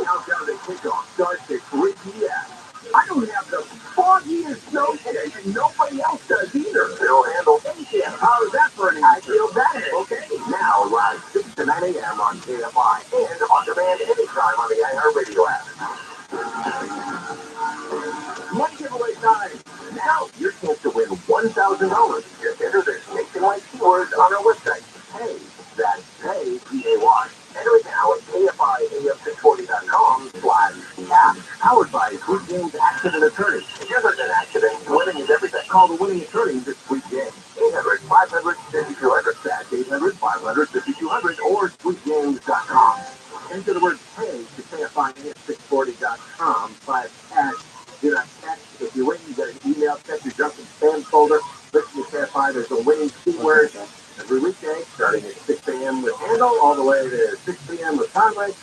Countdown to kickoff starts at 3 p.m. I don't have the foggiest nose today, and nobody else does either. They'll handle anything. How's that for an I feel better? Okay, now live 6 to 9 a.m. on KFI and on demand anytime on the iHeartRadio app. Money giveaway time. Now your chance to win $1,000. Just enter this nationwide keywords on our website. Pay. That's pay, P-A-Y. Enter it now at KFIAM640.com/app. Powered by Sweet Games Accident Attorney. If you're an accident, winning is everything. Call the winning attorney this Sweet Game. 800-500-5200. That's 800-500-5200 or sweetgames.com. Enter the word pay to KFIAM640.com/app. Do not text. If you're waiting, you get an email, check your junk and spam folder. Listen to KFI, there's a winning keyword. Every weekday, starting at 6 a.m. with Handle, all the way to 6 p.m. with Conway.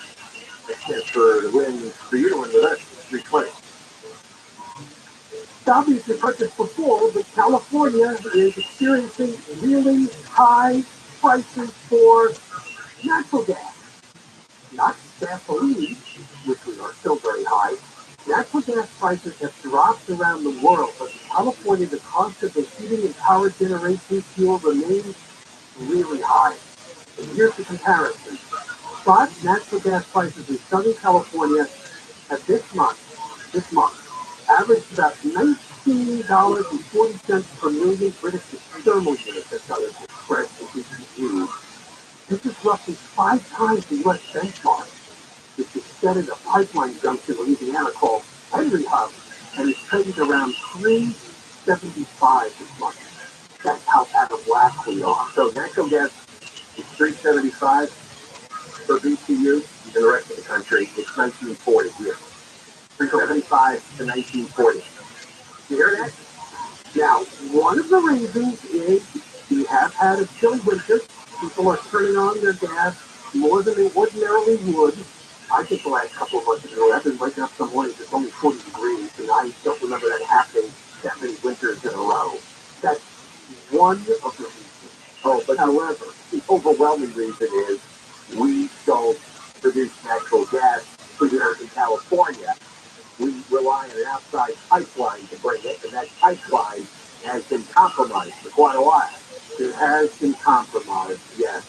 A chance for you to win with us, 320. Obviously purchased before, but California is experiencing really high prices for natural gas. Not gasoline, which are still very high. Natural gas prices have dropped around the world, but in California, the cost of the heating and power generation fuel remains really high. And here's the comparison. Spot natural gas prices in Southern California at this month, averaged about $19.40 per million British thermal units. That's how it's expressed in BTU. This is roughly 5 times the U.S. benchmark, which is set at a pipeline junction in Louisiana called Henry Hub, and is traded around $3.75 this month. That's how out of whack we are. So natural gas is $3.75 per BTU. In the rest of the country, it's $19.40 here. $3.75 to $19.40. You hear that? Now, one of the reasons is we have had a chilly winter. People are turning on their gas more than they ordinarily would. I think the last couple of months ago, I've been waking up some mornings, it's only 40 degrees, and I don't remember that happening that many winters in a row. That's one of the reasons. Oh, but however, the overwhelming reason is we don't produce natural gas here in California. We rely on an outside pipeline to bring it, and that pipeline has been compromised for quite a while. It has been compromised, yes.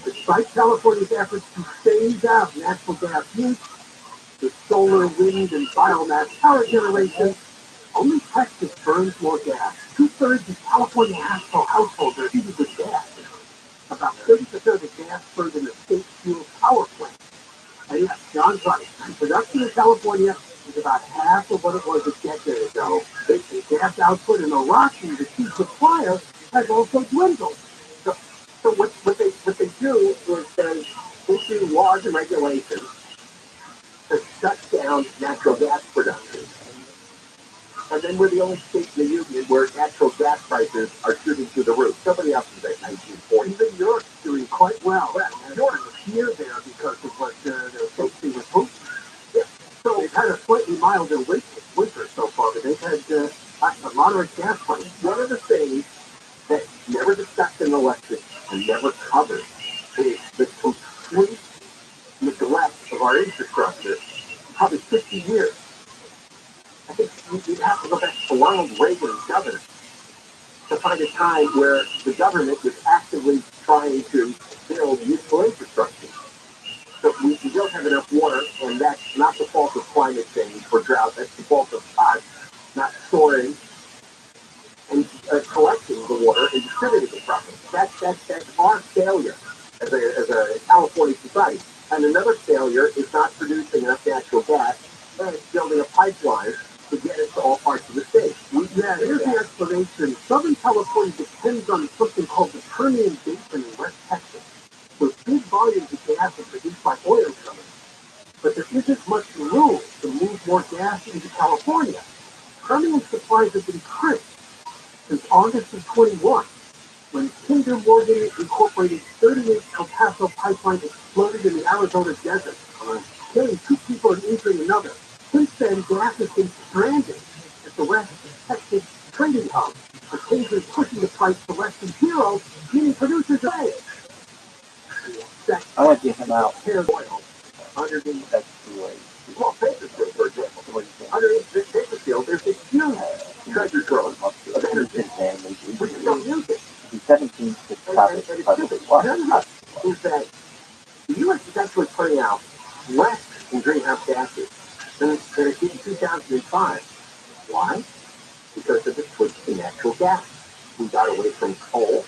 Despite California's efforts to phase out natural gas use, the solar, wind, and biomass power generation, only Texas burns more gas. 2/3 of California households are heated with gas. About 30% of the gas burned in the state fuel power plant. And yes, John's right. Production in California is about half of what it was a decade ago. The gas output in the Rockies, the key supplier, has also dwindled. So what they do is they issue laws and regulations to shut down natural gas production. And then we're the only state in the union where natural gas prices are shooting through the roof. Somebody else is at 1940. Even Europe's doing quite well. And Europe was near there because of what they're facing with Putin. Yeah. So they've had a slightly milder winter so far, but they've had a moderate gas price. One of the things that's never discussed in the lecture and never covered is the complete neglect of our infrastructure, probably 50 years. I think you'd have to go back to Ronald Reagan's governor to find a time where the government was actively trying to build useful infrastructure. So we don't have enough water, and that's not the fault of climate change or drought. That's the fault of us not storing and collecting the water and distributing it properly. That's our failure as a California society. And another failure is not producing enough natural gas and building a pipeline to get it to all parts of the state. Here's the explanation. Southern California depends on something called the Permian Basin in West Texas. So big volumes of gas are produced by oil companies. But there isn't much room to move more gas into California. Permian supplies have been crimped since August of 21, when Kinder Morgan Incorporated 38 El Paso pipeline exploded in the Arizona desert, killing 2 people and injuring another. Since then, gas has been stranded at the West Texas trading hub, occasionally pushing the price to less than zero, meaning producers are paying. I want to get him out. Oil underneath That's the way. well, Bakersfield, for example. Underneath Bakersfield, there's this huge treasure trove of energy. We just don't use it. The 17th is probably what? Is that the U.S. is actually putting out less in greenhouse gases than it did in 2005. Why? Because of the switch to natural gas. We got away from coal.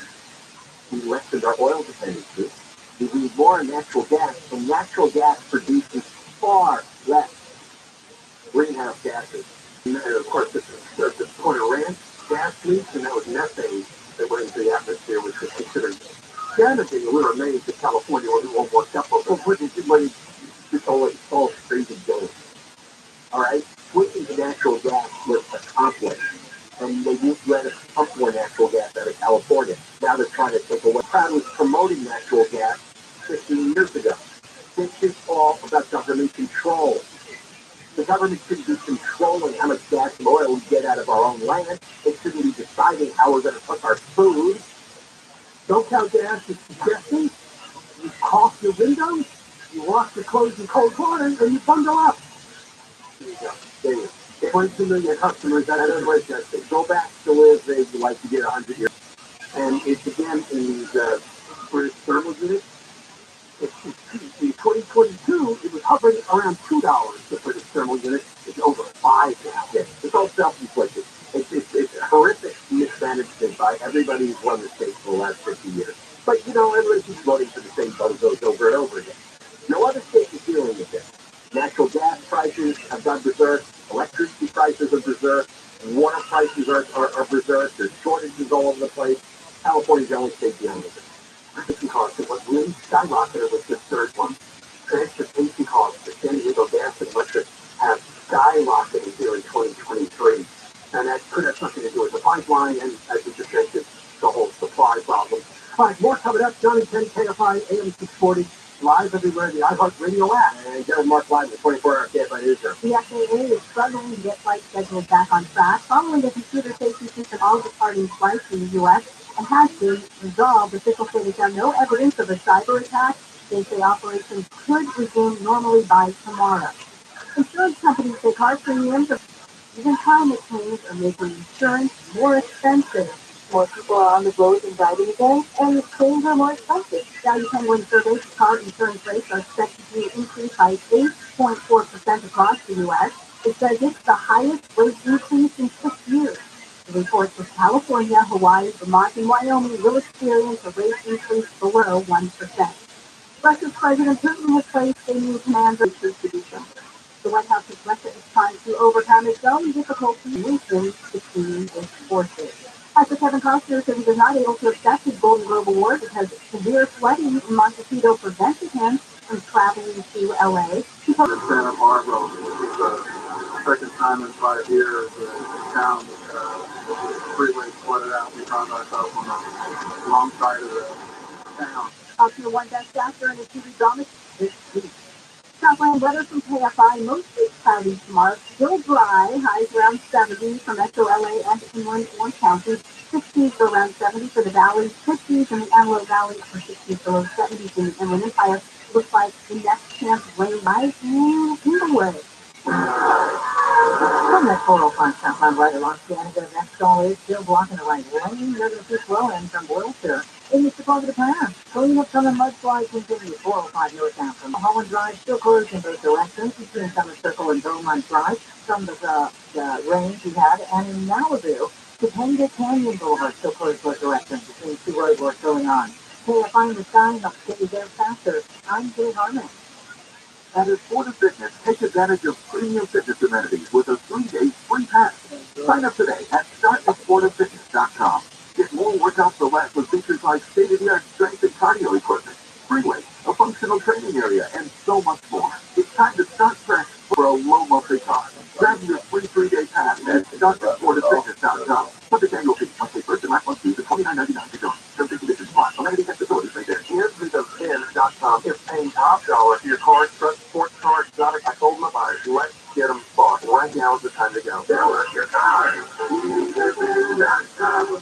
We lessened our oil dependency. We need more natural gas, and natural gas produces far less greenhouse gases. And of course, the Corner Ranch gas leaks, and that was methane that went into the atmosphere, which was considered damaging. We were amazed at California where we all worked up over it's all crazy game. All right? Switching to natural gas was accomplished. And they used to pump more natural gas out of California. Now they're trying to take away. Crowd was promoting natural gas 15 years ago. This is all about government control. The government shouldn't be controlling how much gas and oil we get out of our own land. It shouldn't be deciding how we're going to cook our food. SoCal Gas is suggesting you caulk your windows, you wash your clothes in cold water, and you bundle up. There you go. There you go. 22 million customers that have been tested. Go back to where they would like to get 100 years. And it's again in these British thermal units. In 2022, it was hovering around $2. The British thermal unit is over $5 now. It's all self-inflicted. It's horrific mismanagement by everybody who's run the state for the last 50 years. But, everybody keeps voting for the same bozos over and over again. No other state is dealing with this. Natural gas prices have gone berserk. Electricity prices are berserk. Water prices are berserk. There's shortages all over the place. California's the only state dealing with it. Transportation costs, what really skyrocketed was the third one. Transportation costs for San Diego Gas and Electric have skyrocketed here in 2023. And that could have something to do with the pipeline and, as we just mentioned, the whole supply problem. All right, more coming up. Johnny 10 KFI AM 640. live everywhere, the iHeartRadio app, and get them marked live with 24-hour KFI news. The FAA is struggling to get flight schedules back on track following the computer safety system all departing flights in the U.S. and has been resolved. Officials say they found no evidence of a cyber attack. They say operations could resume normally by tomorrow. Insurance companies say car premiums are even climate change are making insurance more expensive. More people are on the road than driving again, and claims are more expensive. Value Penguin surveys car insurance rates are expected to increase by 8.4% across the U.S. It says it's the highest rate increase in 6 years. The report says California, Hawaii, Vermont, and Wyoming will experience a rate increase below 1%. Russia's President Putin has placed a new commander to do something. The White House says Russia is trying to overcome its own difficulty linking between its forces. Actor Kevin Costner said he was not able to accept his Golden Globe Award because severe flooding in Montecito prevented him from traveling to L.A. In Santa Barbara, it's the second time in 5 years the town freeway flooded out. We found ourselves on the wrong side of the town. Up to one Best Actor in a TV drama this week. Southland weather from KFI, mostly cloudy tomorrow, still dry, highs around 70 for Metro LA and inland Orange County, 60s to around 70 for the Valley, 50s in the Antelope Valley, upper 60s to low 70s in the Inland Empire. Looks like the next chance of rain lies in Inglewood. From that 405 southbound right along Canada, that stall is still blocking the right lane. You're going to keep flowing from Wilshire. In the Chicago to Pass, clean up from a mudslide continues 405 northbound from Holland Drive, still closed in both directions between Summer Circle and Beaumont Drive from the rain we had, and in Malibu, Topanga Canyon Boulevard still closed both directions between two roadworks going on. KFI in the sky, help get you there faster. I'm Jay Harmon. At Sport of Fitness, take advantage of premium fitness amenities with a 3-day free pass. Sign up today at startatsportoffitness.com. Get more workouts for less with features like state-of-the-art strength and cardio equipment, free weights, a functional training area, and so much more. It's time to start fresh for a low monthly cost. Grab your free 3-day pass at startatsportoffitness.com. Subject to annual fee. Monthly first and last month fees of $29.99 to join. Terms and conditions apply. Eliminating facilities right there. Here's VisaPin.com. If paying top dollar for your car, truck, sports car, exotic, I told my buyers, let's get them bought. Right now is the time to go. Sell us your car. VisaPin.com.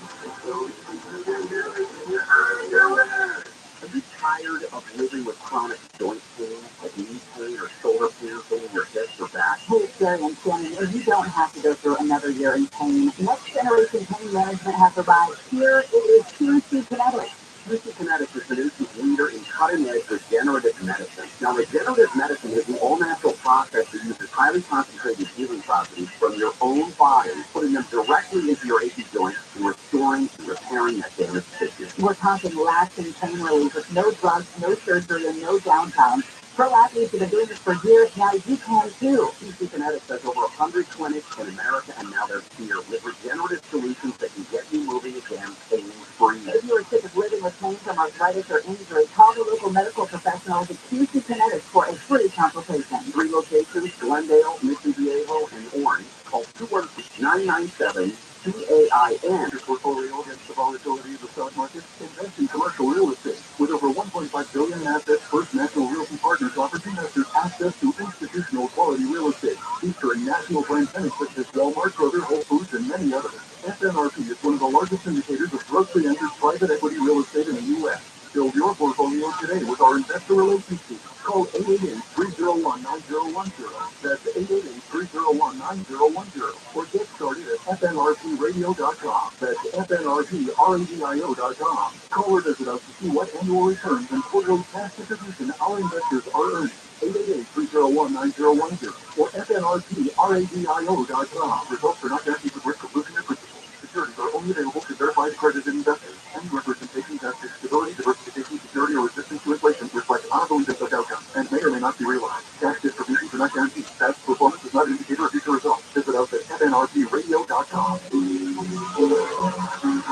Are you tired of living with chronic joint pain, like knee pain or shoulder pain, pain in your hips or back? Hey, it's Gary and Kenny, and you don't have to go through another year in pain. Next Generation Pain Management has arrived. Here it is QC Kinetics. QC Kinetics is the nation's leader in cutting-edge regenerative medicine. Now, regenerative medicine is an all-natural process that uses highly concentrated healing properties from your own body, putting them directly into your achy joints and restoring and repairing that damaged tissue. We're talking lasting pain relief with no drugs, no surgery, and no downtime. Pro athletes have been doing this for years. Now you can too. QC Kinetics has over 100 clinics in America, and now they're here with regenerative solutions that can get you moving again pain-free. If you are sick of living with pain from arthritis or injury, call the local medical professionals at QC Kinetics for a free consultation. 3 locations: Glendale, Mission Viejo, and Orange. Call 212-997-PAIN. Your portfolio against the volatility of the stock market. Invest in commercial real estate. With over $1.5 billion in assets, First National Realty Partners offers investors access to institutional quality real estate, featuring national brand tenants such as Walmart, Kroger, Whole Foods, and many others. FNRP is one of the largest indicators of grocery-anchored private equity real estate in the U.S. Build your portfolio today with our investor relations team. Call 888-301-9010. That's 888-301-9010. Or get started at fnrpradio.com. That's fnrpradio.com. Call or visit us to see what annual returns and quarterly cash distribution our investors are earning. 888-301-9010 or fnrpradio.com. Results are not guaranteed with risk of losing your principal. Securities are only available to verified accredited investors. Any representation as to stability, diversification, security, or resistance to inflation reflect unbelievable such outcomes and may or may not be realized. Cash distributions are not guaranteed. Past performance is not an indicator of future results. Visit us at fnrpradio.com.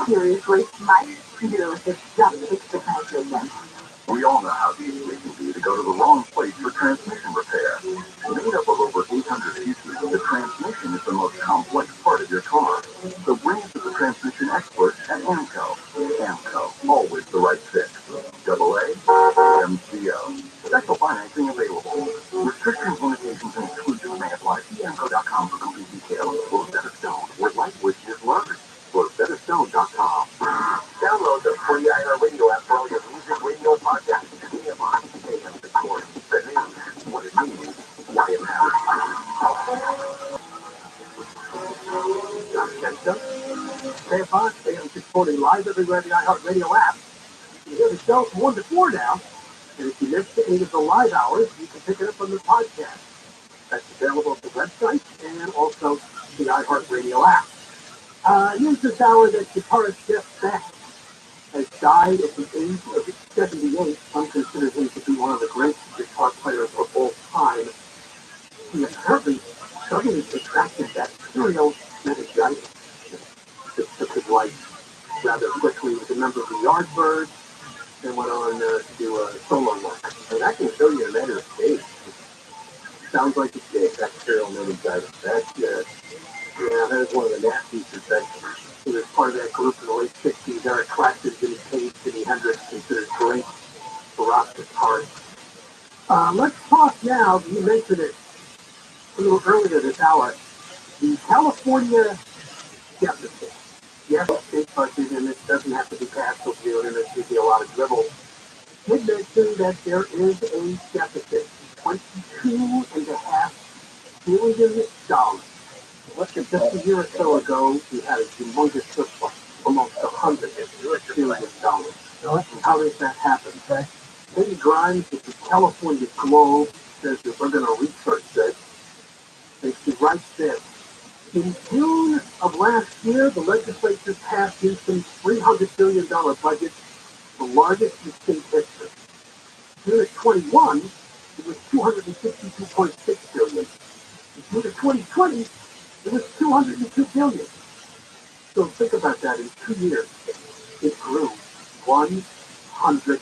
Seriously, my computer is just 6% again. We all know how easy it can be to go to the wrong place for transmission repair. Made up of over 800 pieces, the transmission is the most complex part of your car. So bring it to the transmission expert at AMCO. AMCO, always the right fit. AA MCO. Stay Fox, AM 640 live everywhere on the iHeartRadio app. You can hear the show from 1 to 4 now. And if you missed any of the live hours, you can pick it up on the podcast. That's available at the website and also the iHeartRadio app. News this hour that guitarist Jeff Beck has died at the age of 78. Some consider him to be one of the great guitar players of all time. He apparently suddenly contracted bacterial meningitis. It took his life rather quickly. He was a member of the Yardbirds and went on to do a solo work. And I can show you a letter of stage. Sounds like it's a bacterial meningitis. That's good. Yeah, that was one of the nastiest infections. He was part of that group in the late 60s. Eric Clapton, Jimmy Page, Jimi Hendrix, considered great rock guitarists. Let's talk now. You mentioned it a little earlier this hour. The California deficit. Yes, state budget, and it doesn't have to be passed with you, and it should be a lot of dribble. Did mention that there is a deficit, $22.5 billion. Look at just a year or so ago, we had a humongous surplus, almost $100 billion. How does that happen? Eddie Grimes with the California Globe says that we're going to research this. And she writes this. In June of last year, the legislature passed Houston's $300 billion budget, the largest in state history. June of 21, it was $262.6 billion. In June of 2020, it was $202 billion. So think about that. In 2 years, it grew $100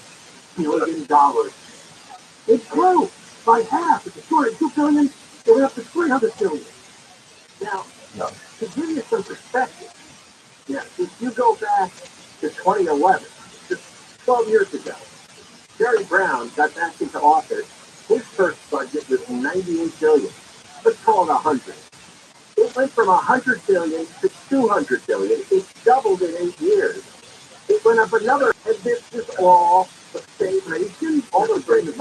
billion. It grew by half. It was $202 billion. It went up to $300 billion. Now, to give you some perspective, if you go back to 2011, just 12 years ago, Jerry Brown got back into office. His first budget was $98 billion. Let's call it $100. It went from $100 billion to $200 billion. It doubled in 8 years. It went up another, and this is all the state nation, all those big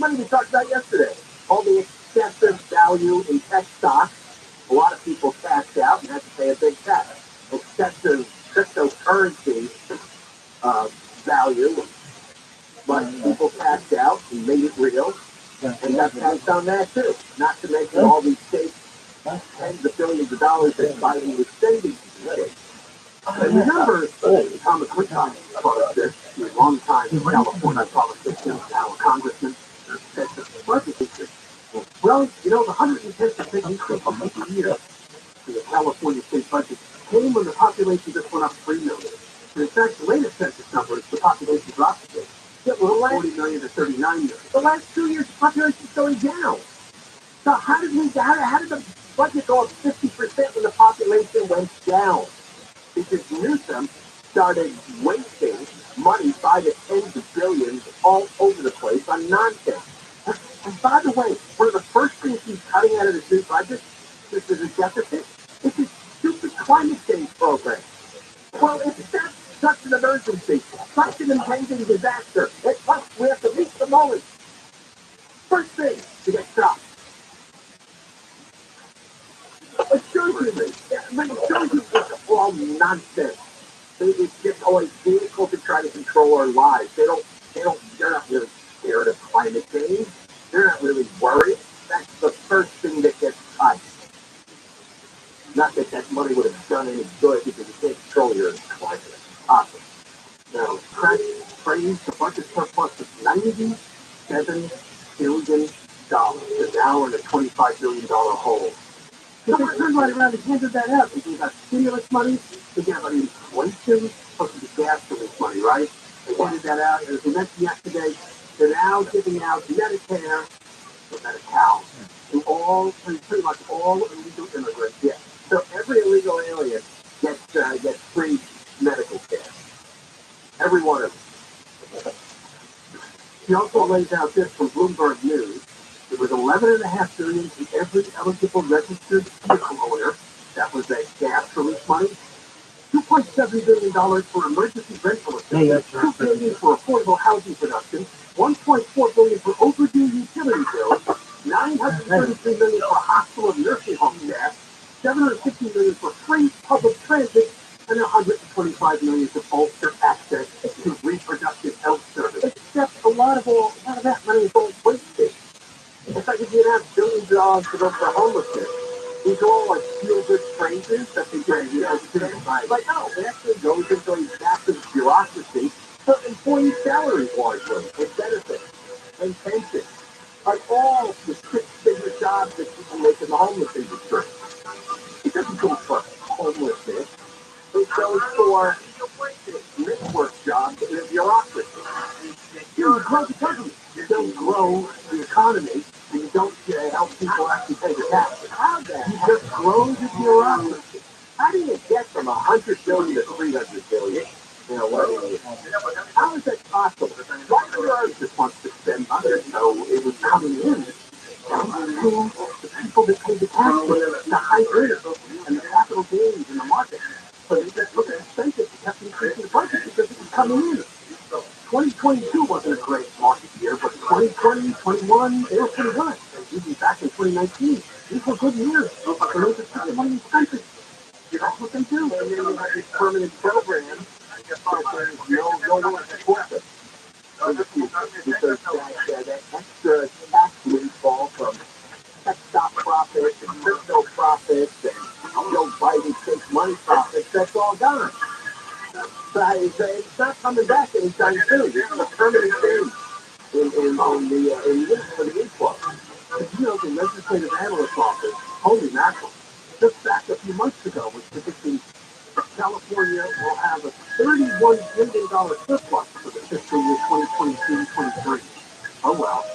money we talked about yesterday. All the excessive value in tech stocks. A lot of people cashed out and had to pay a big tax. Excessive cryptocurrency value, but people cashed out and made it real, and got taxed on that too. Not to mention all these states, tens of billions of dollars that Biden was saving. And remember, Thomas Whitcock brought this, a long-time California politician, now a congressman, said the budget increase. Well, the 110% increase each year in the California state budget came when the population just went up 3 million. And in fact, the latest census numbers, the population dropped a bit. It was 40 million to 39 million. The last 2 years, the population is going down. So how did the budget go up 50% when the population went down? Because Newsom started wasting money by the tens of billions all over the place on nonsense. And by the way, one of the first things he's cutting out of this new budget, this is a deficit, is his stupid climate change program. Well, it's such an emergency, such an impending disaster. We have to reach the moment. First thing to get stopped. It shows you this. It shows you it's all nonsense. It's just always vehicle to try to control our lives. They're not really scared of climate change. They're not really worried. That's the first thing that gets cut. Not that money would have done any good because you can't control your climate. Awesome. Now, praise the budget surplus of $97 billion. And now we're in a $25 billion hole. So they turned right around and handed that out. They got stimulus money, they got inflation, plus the gas relief money, right? They handed that out. As we mentioned yesterday, they're now giving out Medicare or Medi-Cal to pretty much all illegal immigrants. Yeah. So every illegal alien gets free medical care. Every one of them. He also lays out this from Bloomberg News. It was $11.5 billion to every eligible registered vehicle owner. That was that gas relief money. $2.7 billion for emergency rental assistance. $2 billion for affordable housing production. $1.4 billion for overdue utility bills. $9 $933 million for hospital and nursing home staff, $750 million for free public transit, and $125 million to bolster access to reproductive health services. Except a lot of that money is all wasted. In fact, if you have billions of dollars to go for homelessness, these are all like feel-good phrases that they get, like, no, it actually goes into a massive bureaucracy for employee salaries largely, and benefits, and pensions. Like all the six-figure jobs that people make in the homeless industry. It doesn't go for homelessness. It goes for network jobs in a bureaucracy. You grow the government. You don't grow the economy, and you don't help people actually pay the taxes. You just grow the bureaucracy. How do you get from 100 billion to 300 billion in 11 years? How is that possible? Why the earth just wants to spend money so it was coming in to the people that pay the taxes, the high earners, and the capital gains in the market? So they just look at expenses and kept increasing the budget because it was coming in. 2022 wasn't a great market year, but 2020, 21, they were pretty good. And even back in 2019, these were good years. So those are putting money in countries. That's what they do. And then you have these permanent programs that there's no one to support them. Because that extra tax windfall from tech stock profits and crypto profits and Joe Biden fake money profits, that's all gone. So it's not coming back anytime soon. This is a permanent thing for the influx. The legislative analyst office, holy mackerel, just back a few months ago was predicting that California will have a $31 billion surplus for the fiscal year 2022-23. Oh well.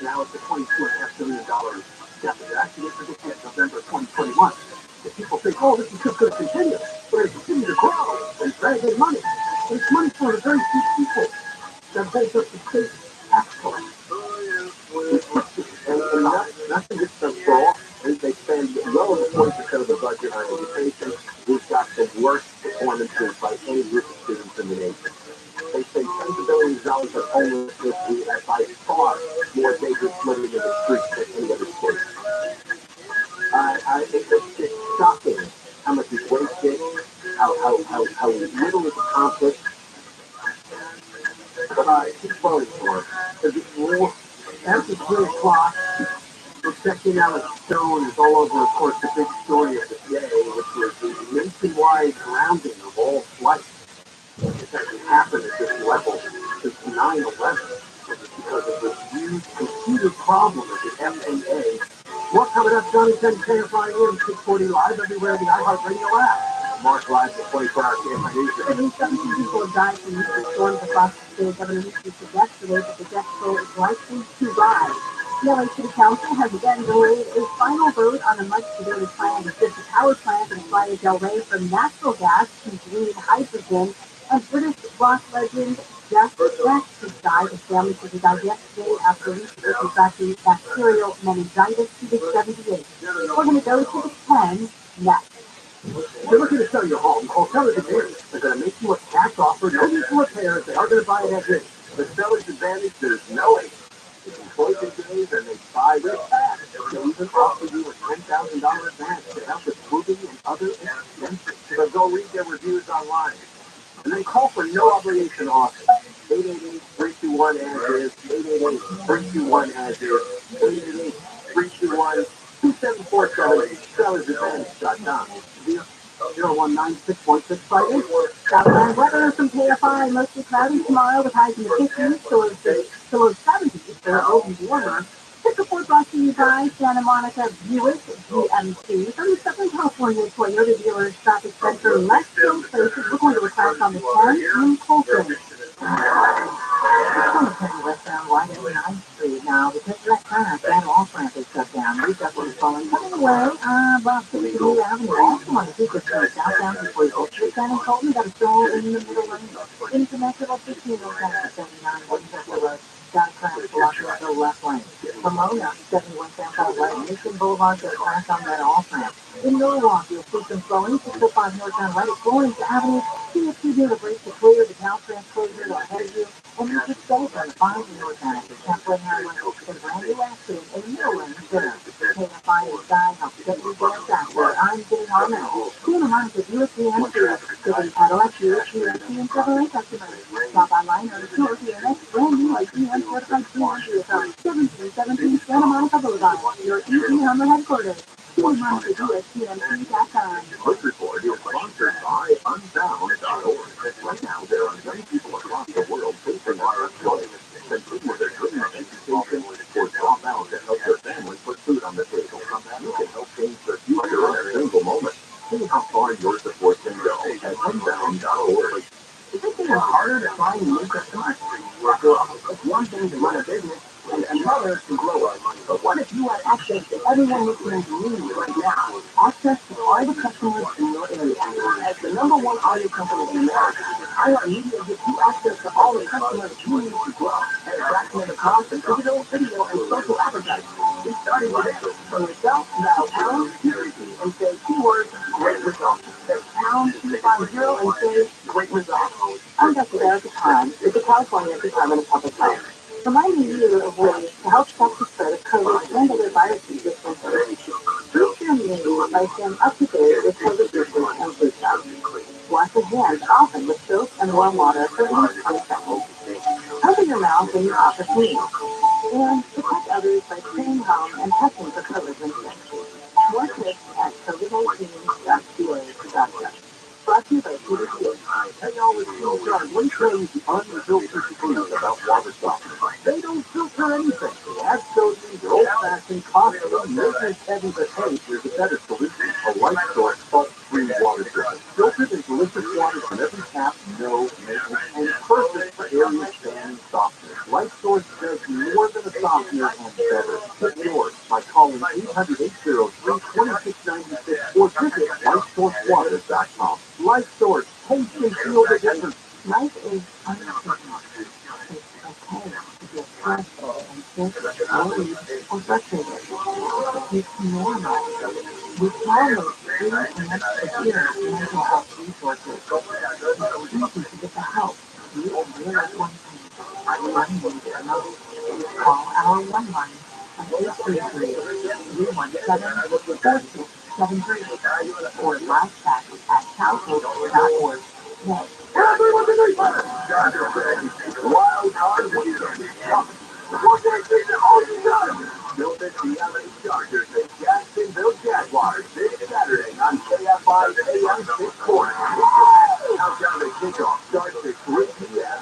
Now it's a $22.5 billion deficit. Actually, they predicted in November 2021. If people think, oh, this is just going to continue, we're going to continue to grow and drag in money. And it's money for the very few people that holds up the state tax collector. And nothing gets them for all. They spend well over 40% of the budget on education. We've got the worst performances by any group of students in the nation. They spend tens of billions of dollars on homelessness. We have by far more dangerous living in the streets than any other state. It's shocking how much is wasted, how little is accomplished. But keep voting for it. Because it's more, after 3 o'clock, we're checking out a stone is all over, of course, the big story of the day, which was the nationwide grounding of all flights. It hasn't happened at this level since 9/11. Because of this huge computer problem at the FAA. More coming up, Johnny 10 KFI AM 640 live everywhere, the iHeartRadio app. Mark live for 24-hour KFI News. At least 17 people have died from nuclear storms across the state. Governor Newsom suggests today that the death toll is likely to rise. The LA City Council has again delayed a final vote on a much-debated plan to shift the power plant in Playa del Rey from natural gas to green hydrogen. And British rock legend Jeff died. His family says he died yesterday after research contracting bacterial meningitis. He was 78. We're going to go to the 10 next. If you're looking to sell your home, call Sellers Advantage. They're going to make you a cash offer, no need for repairs. They are going to buy it as is. With Sellers Advantage, there's no age. You can close your days and they buy it fast. They'll even offer you a $10,000 advance to help with moving and other expenses. So go read their reviews online. And then call for no obligation offer. 888-321-AS-IS, 888-321-AS-IS, 888-321-2747, sellersadvantage.com. 0196165. Southland weather from KFI, mostly cloudy tomorrow with highs in the 50s, below 70s, so it'll be warmer. This report brought to you by Santa Monica Buick GMC. From the Southern California Toyota dealers traffic center, less known places. We're going to request on the 10 in Colton. I'm heading westbound right into 9th Street now because of that crash. That off-ramp is shut down. We've got one falling. By the way, Bob City to New Avenue, also on the Secret Street, southbound before you get to San Colton. Got a stall in the middle lane. Interconnected up 15 over down to 79. Wouldn't get the road. Got a crash blocked the left lane. Pomona 71 South Right, Mission Boulevard to Class on that off ramp. In Norwalk, you'll see some flowing, 605 Northbound right at Florence Avenue. CST near the break to clear the Caltrans closure ahead of you. And you should stay on the 5 Northbound at Champlain Highway. The brand new accident in middle lane there. KFI inside helps get you there faster. I'm getting on now. Keep in mind that USDM giving Cadillac, USDM, and Chevrolet customers. Stop online or tour to your next brand new USDM certified GM vehicle. 1717 Santa Monica Boulevard, your EV Hummer headquarters. Keep in mind that USDMC.com. This report is sponsored by Unbound.org. Right now, there are many people across the world facing our choice. Continue their dream of education or drop out to help their family put food on the table. You can help change their future in a single moment. See how far your support can go at Unbound.org. Is it getting harder to find new customers? It's one thing to run a business and another to grow it. But what if you had access to everyone listening to you right now? Access to all the customers in your area. As the number one audio company in America, iHeartMedia gives you access to all the customers you need to grow at a fraction of the cost of digital, video, and social advertising. We started with it. From yourself, dial pound 250 and say keywords great results. That's pound 250 and say great results. I'm Dr. Erica Khan with the California Department of Public Health, reminding you of ways to help stop the spread of COVID and other viruses this winter. Keep your immunity by staying up to date with COVID boosters and flu shots. Wash your hands often with soap and warm water for at least 20 seconds. Cover your mouth when you cough or sneeze. And protect others by staying home and testing for COVID when sick. More tips at COVID19.ca.gov. Brought to you by CDC. Hey, y'all, it's Steve John. Let me tell you the unfiltered truth about water softeners. They don't filter anything. They add sodium, they're old-fashioned, costly, maintenance-heavy, but hey, there's a better solution. A Life Source salt-free water system. Filtered and delicious water from every tap, no maintenance, and perfect for area standing softeners. Life Source does more than a softener and better. Get yours by calling 800-803-2696 or visit LifeSourceWater.com. Life Source, taste and feel the difference. Life is unpredictable. It's okay to get stressful and sick, worried, or frustrated. It's normal. We follow free and secure mental health resources. It's easy to get the help you and your loved ones need. One need the most. Call our one line at 833-317-4673 or live chat at calhope.org. Next. Wild card weekend is coming. We're going to take all you got. Build it the LA Chargers and Jacksonville Jaguars this Saturday on KFI AM 640. Countdown to kickoff starts at 3 p.m.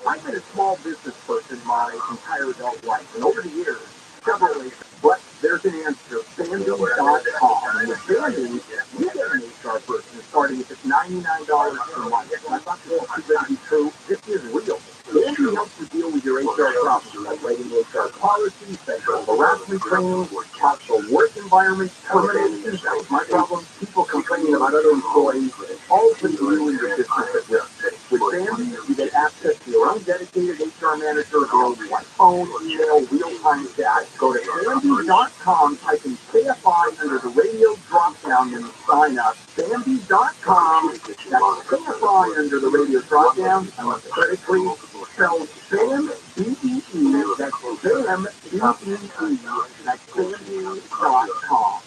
I've been a small business person my entire adult life, and over the years, several ways. But there's an answer. Bambi.com. And with Bambi, you get an HR person starting at just $99 per month. And I thought this was too good to be true. This is real. Bambi helps you deal with your HR problems, like writing HR policies, sexual harassment training, hostile work environments, terminations. That was my problem. People complaining about other employees, all putting you and your business at risk. With Bambi, you get access to your own dedicated HR manager available by phone, email, real-time chat. Go to Bambi.com, type in KFI under the radio drop-down when you sign up. Bambi.com, that's KFI under the radio drop-down, and it's credit-free. Spelled BAM, B-E-E, that's BAM, B-E-E, that's Bambi.com.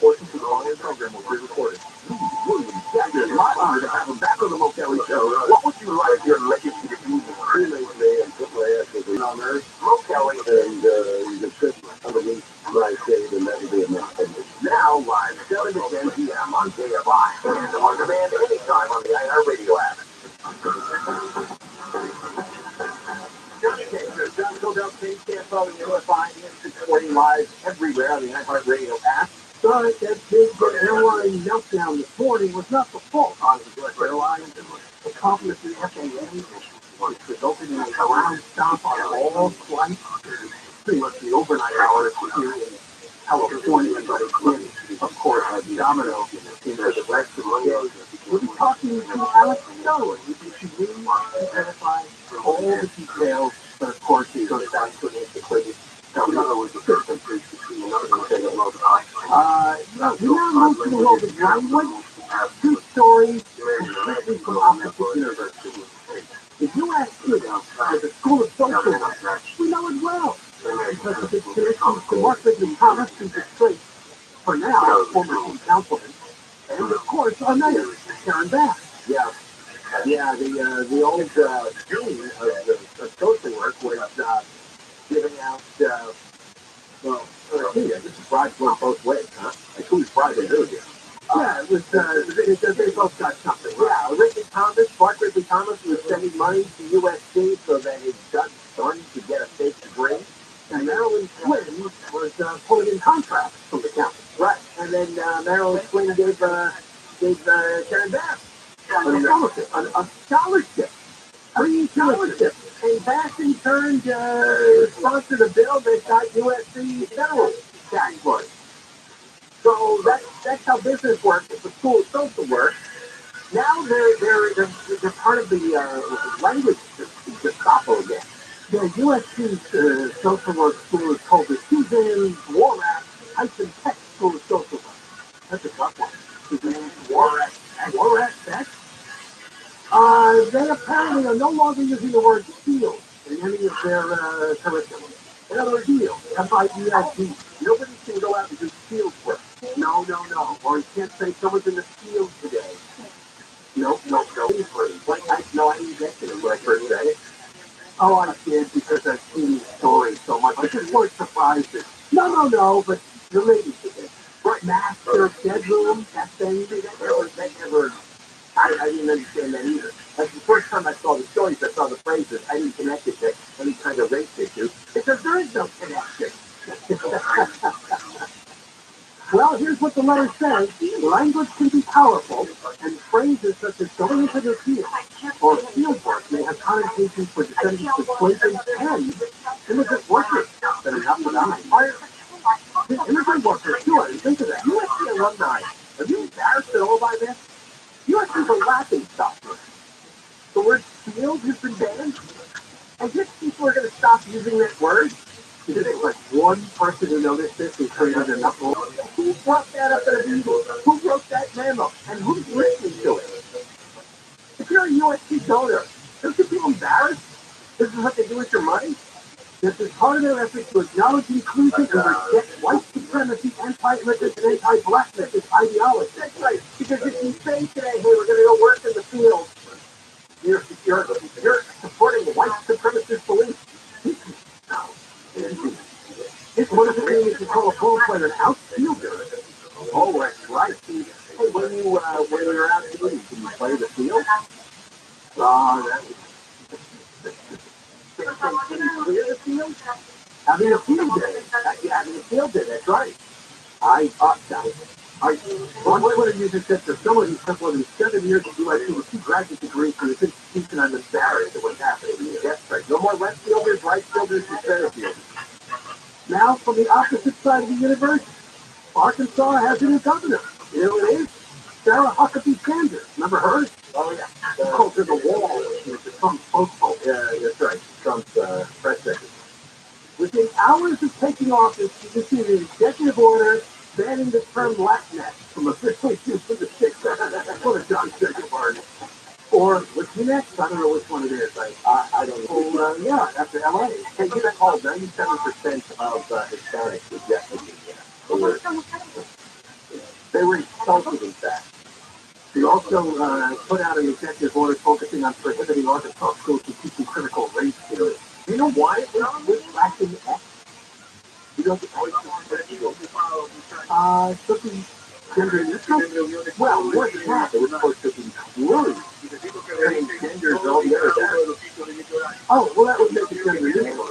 Portions of the audio program will be recorded. William Jagger, my honor to have him back on the Mo Kelly Show. What would you like your legacy to be? Previously, and put my ass with the honors, Mo Kelly, and you can sit underneath my shade, and that would be enough. Now, live 7 to 10 p.m. on KFI, and on demand anytime on the iHeartRadio app. KFI, live everywhere on the iHeartRadio app. Sorry, that big airline meltdown this morning was not the fault of the U.S. Airlines. The conflict with the FAA, which resulted in a ground stop on all flights. Pretty much the overnight hours here in California, but it's of course, domino in the rest of the day. We'll be talking to Alex Stone, who really verify all the details, but of course, it goes back to the antiquated system. We now move to the world of language. Two stories completely from opposite universities. The USC is a school of social work. We know it well because of its connections to Margaret and Thomas and Detroit. For now, former city councilman, and of course, our mayor, Karen Bass. Yeah. Yeah, the old dean of social work was giving out, well, this is bribes going both ways, huh? Like, who's bribing who here? Yeah, it was, they both got something. Yeah, Clark Ridley Thomas was sending money to USC so that his son could get a fake degree. And Marilyn Flynn was pulling in contracts from the county. Right. And then Marilyn Flynn gave Karen Bass a scholarship. Free scholarship. And Bass in turn sponsored a bill that got USC federal tax funds. So that's how business works. It's a school of social work. Now they're part of the language Gestapo again. The USC's social work school is called the Susan Worak-Tech School of Social Work. That's a tough one. Susan Worak-Tech? They apparently are no longer using the word field in any of their curriculum. In other words, field, F-I-E-L-D. Nobody can go out and do field work. No. Or you can't say someone's in the field today. No. I didn't get to it when I first said it. Oh, I did because I've seen these stories so much. I just weren't surprised. No, but related to this. Right, master bedroom, that thing, I didn't understand that either. That's the first time I saw the stories, I saw the phrases. I didn't connect it to any kind of race issue because there is no connection. Well, here's what the letter says. Language can be powerful, and phrases such as going into the field or field work may have connotations for descendants of slaves and immigrant workers that are not benign. Immigrant workers, too, I didn't think of that. USC alumni, are you embarrassed at all by this? USC's a laughing stock. The word field has been banned. I guess people are going to stop using that word. Because there's like one person who noticed this and turned it enough. Who brought that up at a meeting? Who wrote that memo? And who's listening to it? If you're a USC donor, don't you feel embarrassed? This is what they do with your money? This is part of their effort to acknowledge inclusion and reject white supremacy, anti-immigrant, and anti-blackness ideology. That's right. Because if you say today, hey, we're going to go work in the field, you're supporting white supremacist beliefs. What does it mean if you call a ball player an outfielder? Oh, that's right. Hey, when you're out shooting, can you play the field? Can you clear the field? Having a field day. Having a field day, that's right. I thought that. One Twitter user said for someone who spent more than 7 years at USC with 2 graduate degrees from this institution, I'm embarrassed at what's happening. That's right. No more left fielders, right fielders, and center fielders. Now, from the opposite side of the universe, Arkansas has a new governor. You know who it is? Sarah Huckabee Sanders. Remember her? Oh, yeah. She called her the wall. She was the Trump spokesman. Yeah, that's right. Trump's press secretary. Within hours of taking office, she issued an executive order banning the term Latinx from officially use for the state. That's what a John Jacob word. Or what's next? I don't know which one it is. I don't know. Yeah, after LA. Hey, you know, called 97% of Hispanics rejected it. They were insulted, in fact. They also put out an executive order focusing on prohibiting Arkansas schools from teaching critical race theory. Do you know why it was lacking X? You don't get something gender neutral? Well, more than that, they were supposed to include transgenders and all the other guys. Oh, well, that would make it gender neutral.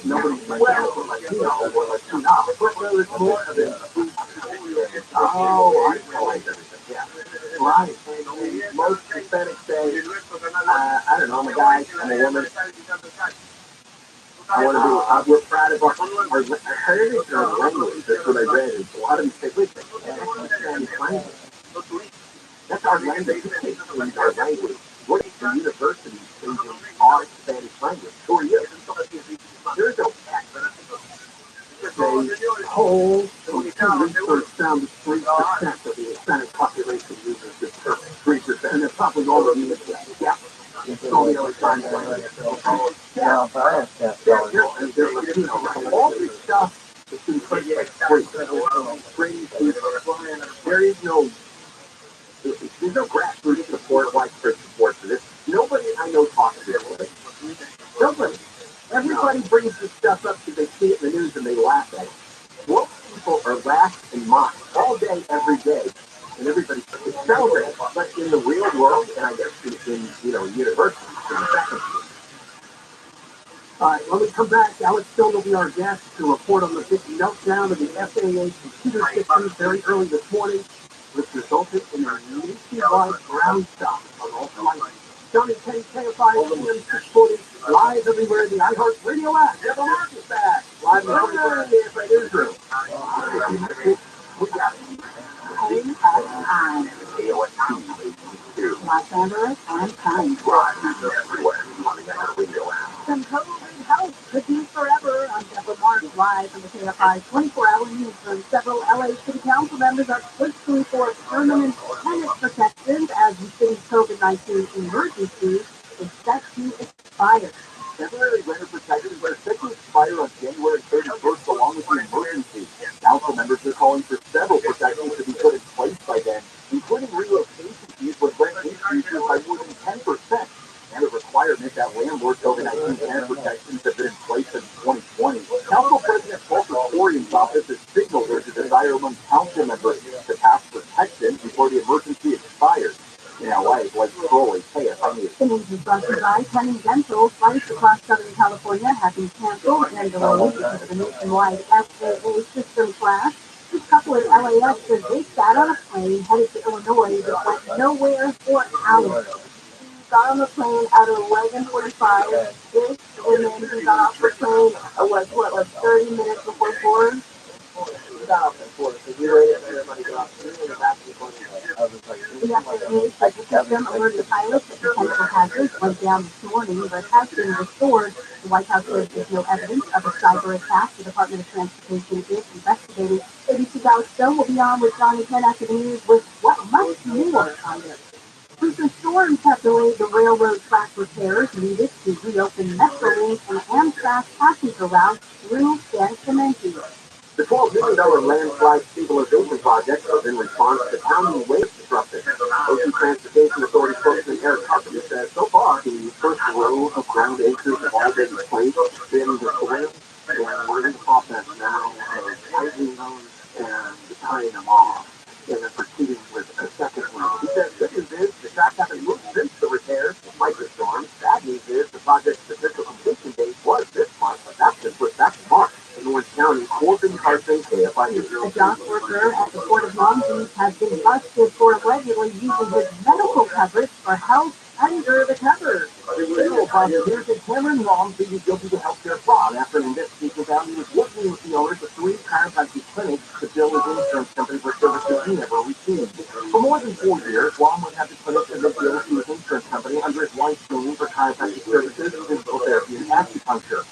Nobody's like Latino or Latino. Well, it's more of it. Oh, I realize everything. Yeah. Right. Most Hispanics say, I don't know, I'm a guy, I'm a woman. I want to be, we're proud of our heritage and our language. That's what I read. And a lot of them say, wait, Spanish language. That's our language. It's our language. What is the university changing our Spanish language? Who are you? There's no fact. Polls from Pew Research found that 3% of the Hispanic population uses this term. 3%, and they're probably all of you. Yeah. It's all the other times. Yeah, but I have that going. They're Latino, right? All this stuff is being put like free. There is no, there's no grassroots support, widespread support for this. Nobody I know talks to it. Nobody. Everybody brings this stuff up because they see it in the news and they laugh at it. Woke people are laughed and mocked all day, every day, and everybody is celebrating. But in the real world, and I guess in universities, in the faculty. All right, when we come back, Alex Stone will be our guest to report on the big meltdown of the FAA computer systems very early this morning, which resulted in a nationwide ground stop on all flights. Johnny K, KFI, PM 640, live everywhere in the iHeart Radio app. Deborah Mark is back. Live in the KFI newsroom. We got Home at time. Los Angeles and time. Some COVID help could be forever. I'm Deborah Mark, live from the KFI 24-hour newsroom. Several LA City Council members are pushing for permanent tenant protections as the city's COVID-19 emergency is set to expire. temporary renter protections are set to expire on January 31st along with the emergency. Council members are calling for several protections to be put in place by then, including relocation fees with rent increases by more than 10%. And a requirement that landlord COVID-19 tenant protections have been in place since 2020. Council President Walter Corian's office has signaled there's a desire among council members to pass protection before the emergency expires. In LA, Blake Crowley, KFI News. The news is brought to you by Penn Dental. Flights across Southern California have been canceled and delayed because of the nationwide FAA system crash. This couple at LAX says they sat on a plane headed to Illinois that went nowhere for hours. He got on the plane at 11:45, and then he got off the plane, like 30 minutes before 4? We got off at 4, so we waited for everybody to get off the plane and back to the plane. The FAA said the system alerted pilots that potential hazards went down this morning, but has been restored. The White House says there's no evidence of a cyber attack. The Department of Transportation is investigating. ABC's Alex Stone will be on with Johnny Penn after the news with what much more on this. Recent storms have delayed the railroad track repairs needed to reopen Metrolink and Amtrak passenger routes through San Clemente. The $12 million landslide stabilization project was in response to pounding wave disruption. Ocean Transportation Authority spokesman Eric Carpenter says so far the first row of ground anchors have already been placed in the soil, and we're in the process now of tightening those and tying them off, and then proceeding with a second row. He says good news is the track hasn't moved since the repairs despite the storm. Bad news is the project's official completion date was this month, but that's been pushed back to March. In Orange County, Corbin Carson, KFI News. A dock worker at the Port of Long Beach has been busted for allegedly using his medical coverage for health under the covers. Federal prosecutors said Cameron Long pleaded guilty to healthcare fraud after an investigation found he was working with the owners of 3 chiropractic clinics to bill his insurance company for services he never received. For more than 4 years, Long would have the clinics submit bills to his insurance company under his wife's name for chiropractic services, physical therapy, and acupuncture.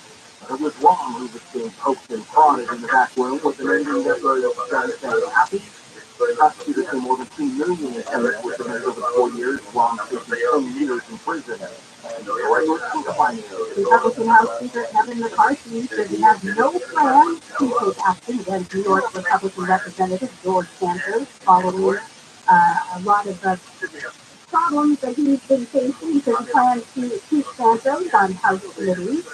It was Long who was being poked and prodded in the back room with an ending that was trying to say happy. The prosecutor said more than $2 million in payments were submitted over 4 years. Long facing 10 years in prison. Republican House Speaker Kevin McCarthy says he has no plan to take action against New York Republican Representative George Santos following a lot of problems that he's been facing. He says he plans to keep Santos on House committees.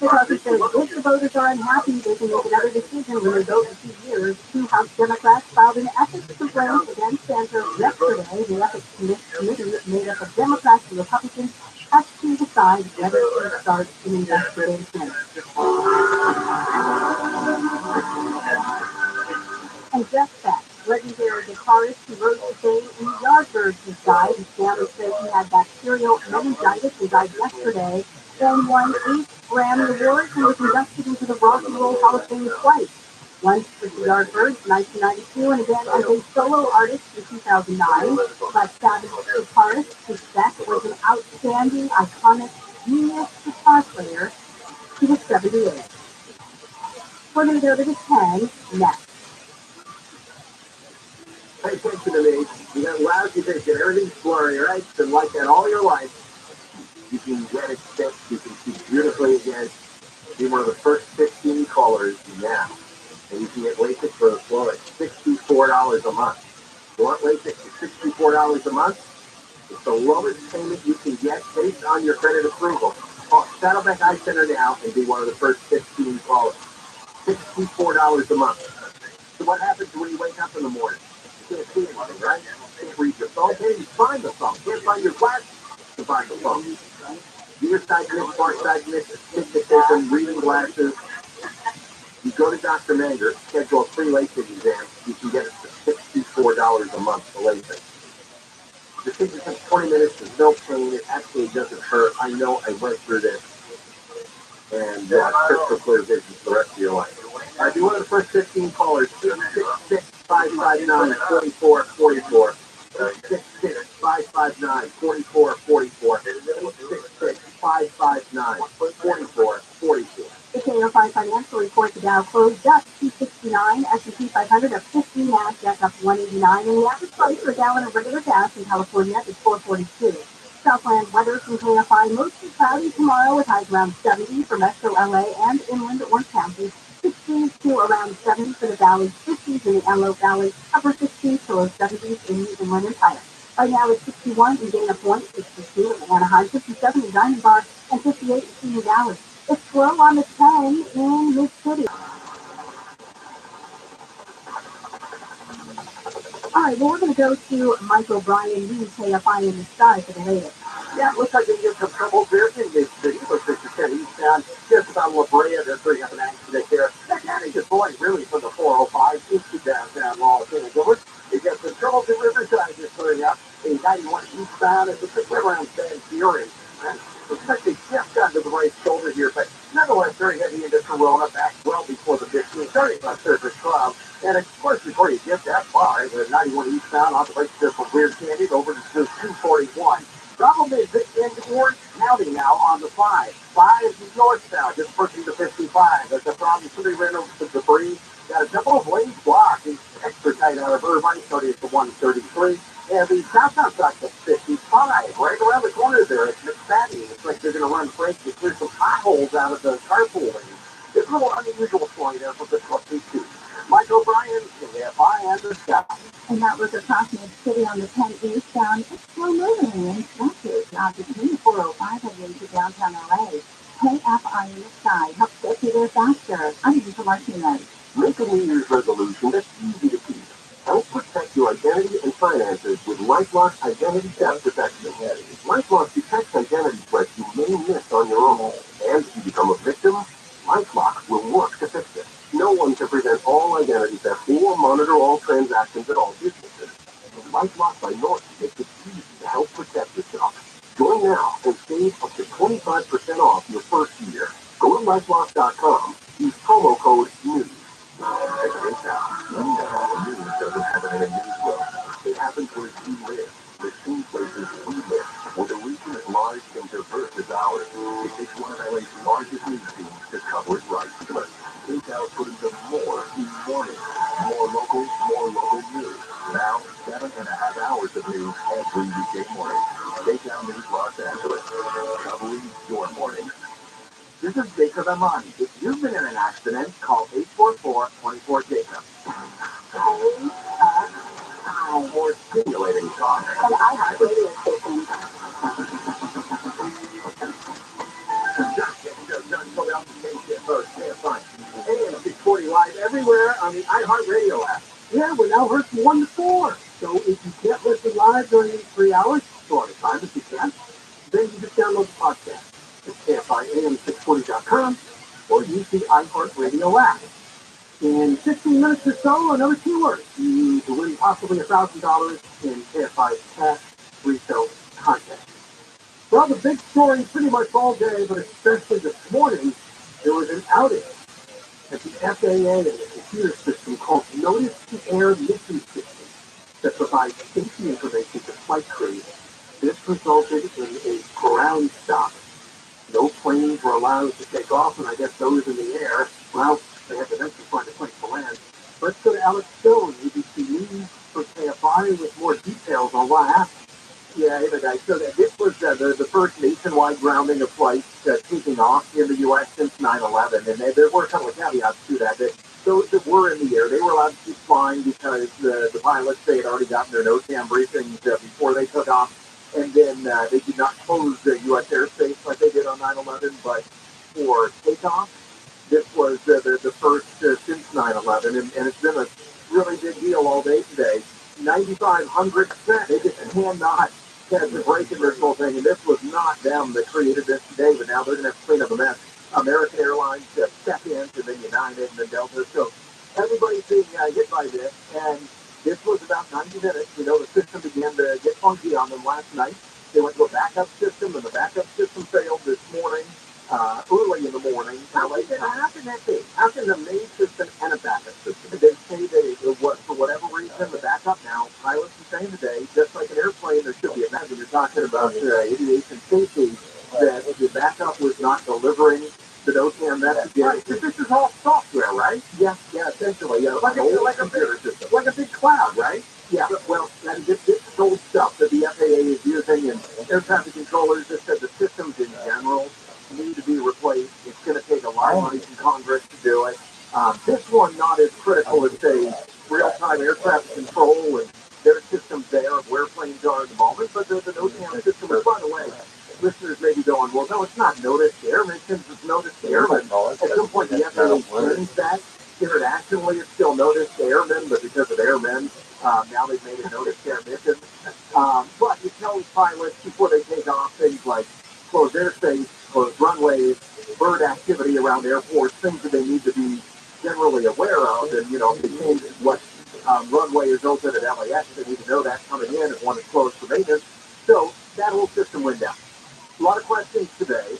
McCarthy says if the voters are unhappy, they can make another decision when they vote in 2 years. 2 House Democrats filed an ethics complaint against Santos yesterday. The ethics committee, made up of Democrats and Republicans, has to decide whether to start an investigation. And just that, legendary guitarist who rose to fame in the Yardbirds has died. His family says he had bacterial meningitis and died yesterday. Then won 8 Grammy Awards and was inducted into the Rock and Roll Hall of Fame twice. Once for the Yardbirds, 1992, and again as a solo artist in 2009. But Savage guitarist Chris Beck was an outstanding, iconic, genius guitar player. He was 78. We're going to go to the 10 next. Pay attention to me. You got lousy vision. Everything's blurry, right? It's been like that all your life. You can get it fixed. You can see beautifully again. Be one of the first 15 callers now. And you can get LASIK for a flow at $64 a month. You want LASIK for $64 a month? It's the lowest payment you can get based on your credit approval. Call Saddleback Eye Center now and be one of the first 15 callers. $64 a month. So what happens when you wake up in the morning? You can't see anything, right? You can't read your phone. Can't even find the phone. Can't find your glasses to find the phone. Nearsightedness, farsightedness, astigmatism, reading glasses. You go to Dr. Manger, schedule a free LASIK exam. You can get it for $64 a month for LASIK. The thing is, 20 minutes, there's no pain. It actually doesn't hurt. I know I went through this. And crystal clear vision for the rest of your life. All right, be one of the first 15 callers. 66559-4444. 66559-4444. 66559-4444. The KFI financial report, the Dow closed up 269, S&P 500 up 50, NASDAQ up 189, and the average price for a gallon of regular gas in California is $4.42. Southland weather from KFI, mostly cloudy tomorrow with highs around 70 for Metro LA and inland Orange County, 60s to around 70 for the valley, 50s in the Antelope Valley, upper 60s to low 70s in the Inland Empire. Right now it's 61 in Dana Point, 62 in Anaheim, 57 in Diamond Bar, and 58 in Simi Valley. It's slow on the 10 in Mid-City. All right, well, we're going to go to Mike O'Brien, lead KFI in the sky for the latest. Yeah, it looks like they get some trouble there in this city. Looks like it's 10 eastbound, just about La Brea. They're bringing up an accident there. That county is going really from the 405 into downtown Los Angeles. They got some trouble to Riverside just putting up. A 91 eastbound. It looks like right around San Fury. Looks like they just got to the right shoulder here, but nonetheless, very heavy into Corona back well before the 15. Starting about Surface Club. And of course, before you get that far, the 91 eastbound on the right there from Weird Candy over to 241. Problem is, in Orange County now on the 5. 5 is northbound, just approaching the 55. That's a problem. Somebody ran over some debris. Got a couple of lanes blocked. It's extra tight out of Irvine, starting at the 133. And the southbound side's at 55. Right around the corner there, it's McFadden. It's like they're going to run breaks to clear some potholes out of the carpool lane. It's a little unusual for you there from the 22. Mike O'Brien, KFI and the sky. And that was across Mid-City on the 10 eastbound. It's slow moving and traffic between 405 and into downtown LA. KFI in the sky helps get you there faster. I'm Lisa Martinez. Make a New Year's resolution that's easy to keep. Help protect your identity and finances with LifeLock Identity Theft Protection. LifeLock detects identity threats you may miss on your own. And if you become a victim, LifeLock will work to fix it. No one can prevent all identity theft or monitor all transactions at all businesses. LifeLock by Norton makes it easy to help protect yourself. Join now and save up to 25% off your first year. Go to LifeLock.com. Use promo code NEWS. News doesn't happen in a newsroom. It happens where you live, the two places we live, where the region is large and diverse as ours. It takes one of LA's largest news teams to cover it right. KCAL put into more morning. More local news. Now, 7.5 hours of news every weekday morning. KCAL News Los Angeles. Covering your morning. This is Jacob Amani. If you've been in an accident, call 844-24-JACOB. More stimulating talk. And I have radio station. AM 640 live everywhere on the iHeartRadio app. Yeah, we're now heard from 1 to 4. So if you can't listen live during these 3 hours, or the time if you can, then you just download the podcast. It's KFIAM640.com or use the iHeartRadio app. In 15 minutes or so, another keyword. You can win possibly $1,000 in KFI cash retail content. Well, the big story pretty much all day, but especially this morning, there was an outage at the FAA and the computer system called Notice the Air Mission System that provides safety information to flight crews. This resulted in a ground stop. No planes were allowed to take off, and I guess those in the air, well, they had to eventually find a place to land. Let's go to Alex Stone, ABC News, for KFI with more details on what happened. Yeah, hey, guys. So this was the first nationwide grounding of flights taking off in the U.S. since 9/11, and there were a couple of caveats to that. That those that were in the air, they were allowed to keep flying because the pilots, they had already gotten their NOTAM briefings before they took off, and then they did not close the U.S. airspace like they did on 9/11, but for takeoff, this was the first since 9/11, and it's been a really big deal all day today. 9,500%, they just cannot catch a break in this whole thing, and this was not them that created this today, but now they're going to have to clean up a mess. American Airlines, Second, and then United, and then Delta, so everybody's being hit by this, and this was about 90 minutes. You know, the system began to get funky on them last night. They went to a backup system, and the backup system failed this morning, early in the morning. How can that be? How can the main system and a backup system? They say that it was, for whatever reason, the backup now, pilots are saying today, just like an airplane, there should be a message. You're talking about aviation safety, that the backup was not delivering the NOTAM message. Right, because this is all software, right? Yeah, essentially. Like a big cloud, right? Yeah, well, this is old stuff that the FAA is using, and air traffic controllers just said the systems in general need to be replaced. It's going to take a lot of money from Congress to do it. This one not as critical as, say, real-time air traffic control and their systems there of where planes are at the moment, but the NOTAM system, which, by the way, listeners may be going, well, no, it's not noticed airmen, since it's noticed airmen. At some point, the FAA changed that. Internationally, it's still noticed airmen, but because of airmen, now they've made it noticed air missions. But you tell pilots before they take off things like close airspace, close runways, bird activity around airports, things that they need to be generally aware of. And, you know, if they change what runway is open at LAX, they need to know that coming in if one is closed for maintenance. So that whole system went down. A lot of questions today.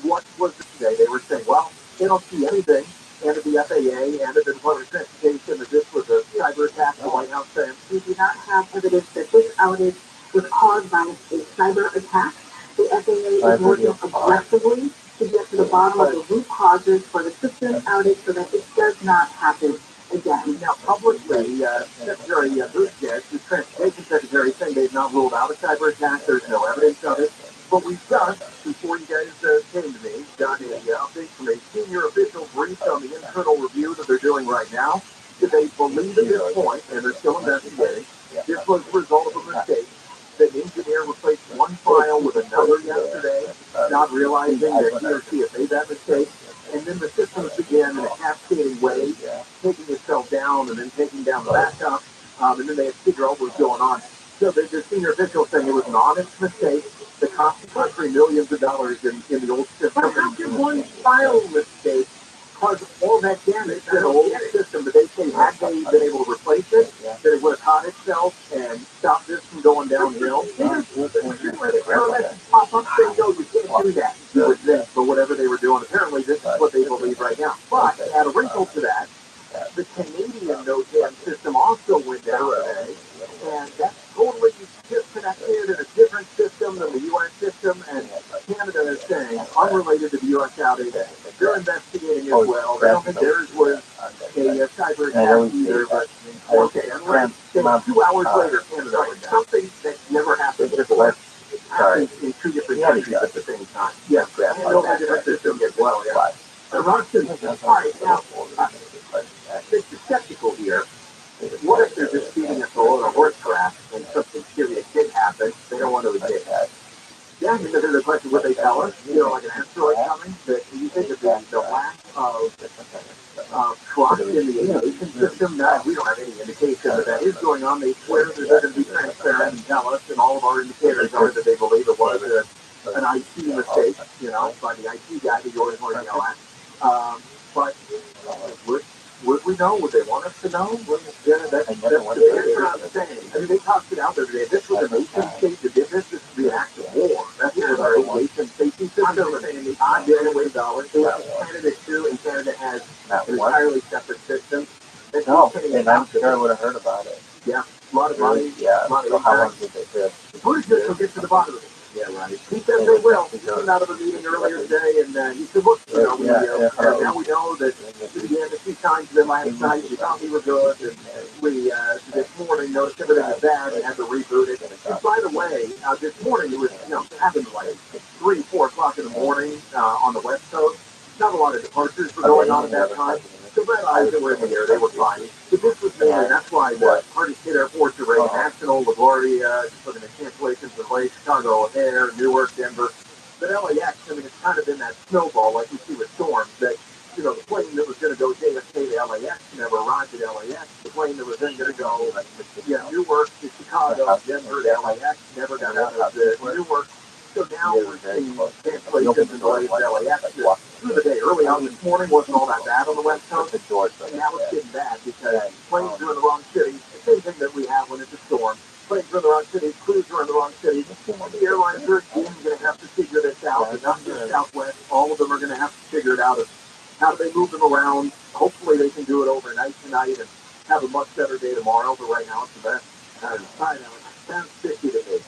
What was it today? They were saying, well, they don't see anything. And at the FAA and at the Department of Transportation, that this was a cyber attack. The White House saying we do not have evidence that this outage was caused by a cyber attack. The FAA is working aggressively to get to the bottom of the root causes for the system outage so that it does not happen again. Now, publicly, Secretary ROTHSCHILD, the Transportation Secretary, saying they've not ruled out a cyber attack. There's no evidence of it. But we've just, before you guys came to me, got an update from a senior official briefed on the internal review that they're doing right now. That they believe at this point, and they're still investigating, this was the result of a mistake. That an engineer replaced one file with another yesterday, not realizing that he or she had made that mistake. And then the systems began in a cascading way, taking itself down and then taking down the backup. And then they had to figure out what was going on. So the senior official saying it was an honest mistake that cost the country millions of dollars in the old system. But how can one file mistake cause all that damage to the old system? But they say had they been able to replace it, that it would have caught itself and stopped this from going downhill. Error message pop up saying, no, you can't do that. You would think, but whatever they were doing, apparently this is what they believe right now. But add a wrinkle to that, the Canadian NOTAM system also went down today, and that's totally disconnected in a different system than the U.S. system, and Canada is saying, unrelated to the U.S. outage, they're investigating as well. They don't think theirs was a cyber attack either, but okay, and 2 hours later, Canada went down. Something that never happened before. Happened in two different countries at the same time. Yes, and a different system as well, yeah. The Russians, all right, now, Mr. Skeptical here, what if they're just feeding us a load of horse crap and something serious did happen? They don't want to admit that. Yeah, because there's a question, would they tell us, you know, like an asteroid coming? That you think of the lack of trust in the aviation system? No, we don't have any indication that that is going on. They swear that they're going to be transparent and tell us, and all of our indicators are that they believe it was an IT mistake, you know, by the IT guy that you always want to yell at. But would we know? Would they want us to know? Yeah, that's what I'm saying. I mean, they talked it out there today. This was a nation state that did this. This would be an act of war. That's what our aviation safety system. I'm saying the $5 billion. Canada too, and Canada has Not an one. entirely separate system. No, and I'm sure I would have heard about it. Yeah, a lot of money. Yeah. A lot of So how long impact. did they do? The Buddhists will get to the bottom of it. Yeah, right. He said they will. He came out of a meeting earlier today, and he said, look, you know, now we know that we began to see signs of them last night. We thought we were good, and we, this morning, noticed everything was bad and had to reboot it. And by the way, this morning, it was, you know, happened like 3, 4 o'clock in the morning on the West Coast. Not a lot of departures were going on at that time. The red eyes that were in the air, they were fine. But this was mainly, that's why the hardest hit airports are rated National, LaGuardia, just looking at cancellations of Lake, Chicago, O'Hare, Newark, Denver. But LAX, I mean, it's kind of been that snowball like you see with storms that, you know, the plane that was going to go JFK to LAX never arrived at LAX. The plane that was then going to go, Newark to Chicago, Denver to LAX, never got out of the Newark. So now we're seeing cancellations and delays at LAX through the day. Early on this morning wasn't all that bad on the West Coast, and now it's getting bad because planes are in the wrong cities. The same thing that we have when it's a storm. Planes are in the wrong cities, crews are in the wrong cities. The airlines are again going to have to figure this out. And not just Southwest, all of them are going to have to figure it out of how do they move them around. Hopefully they can do it overnight tonight and have a much better day tomorrow. But right now it's the best. Fine, Alex. Sounds 50 to me.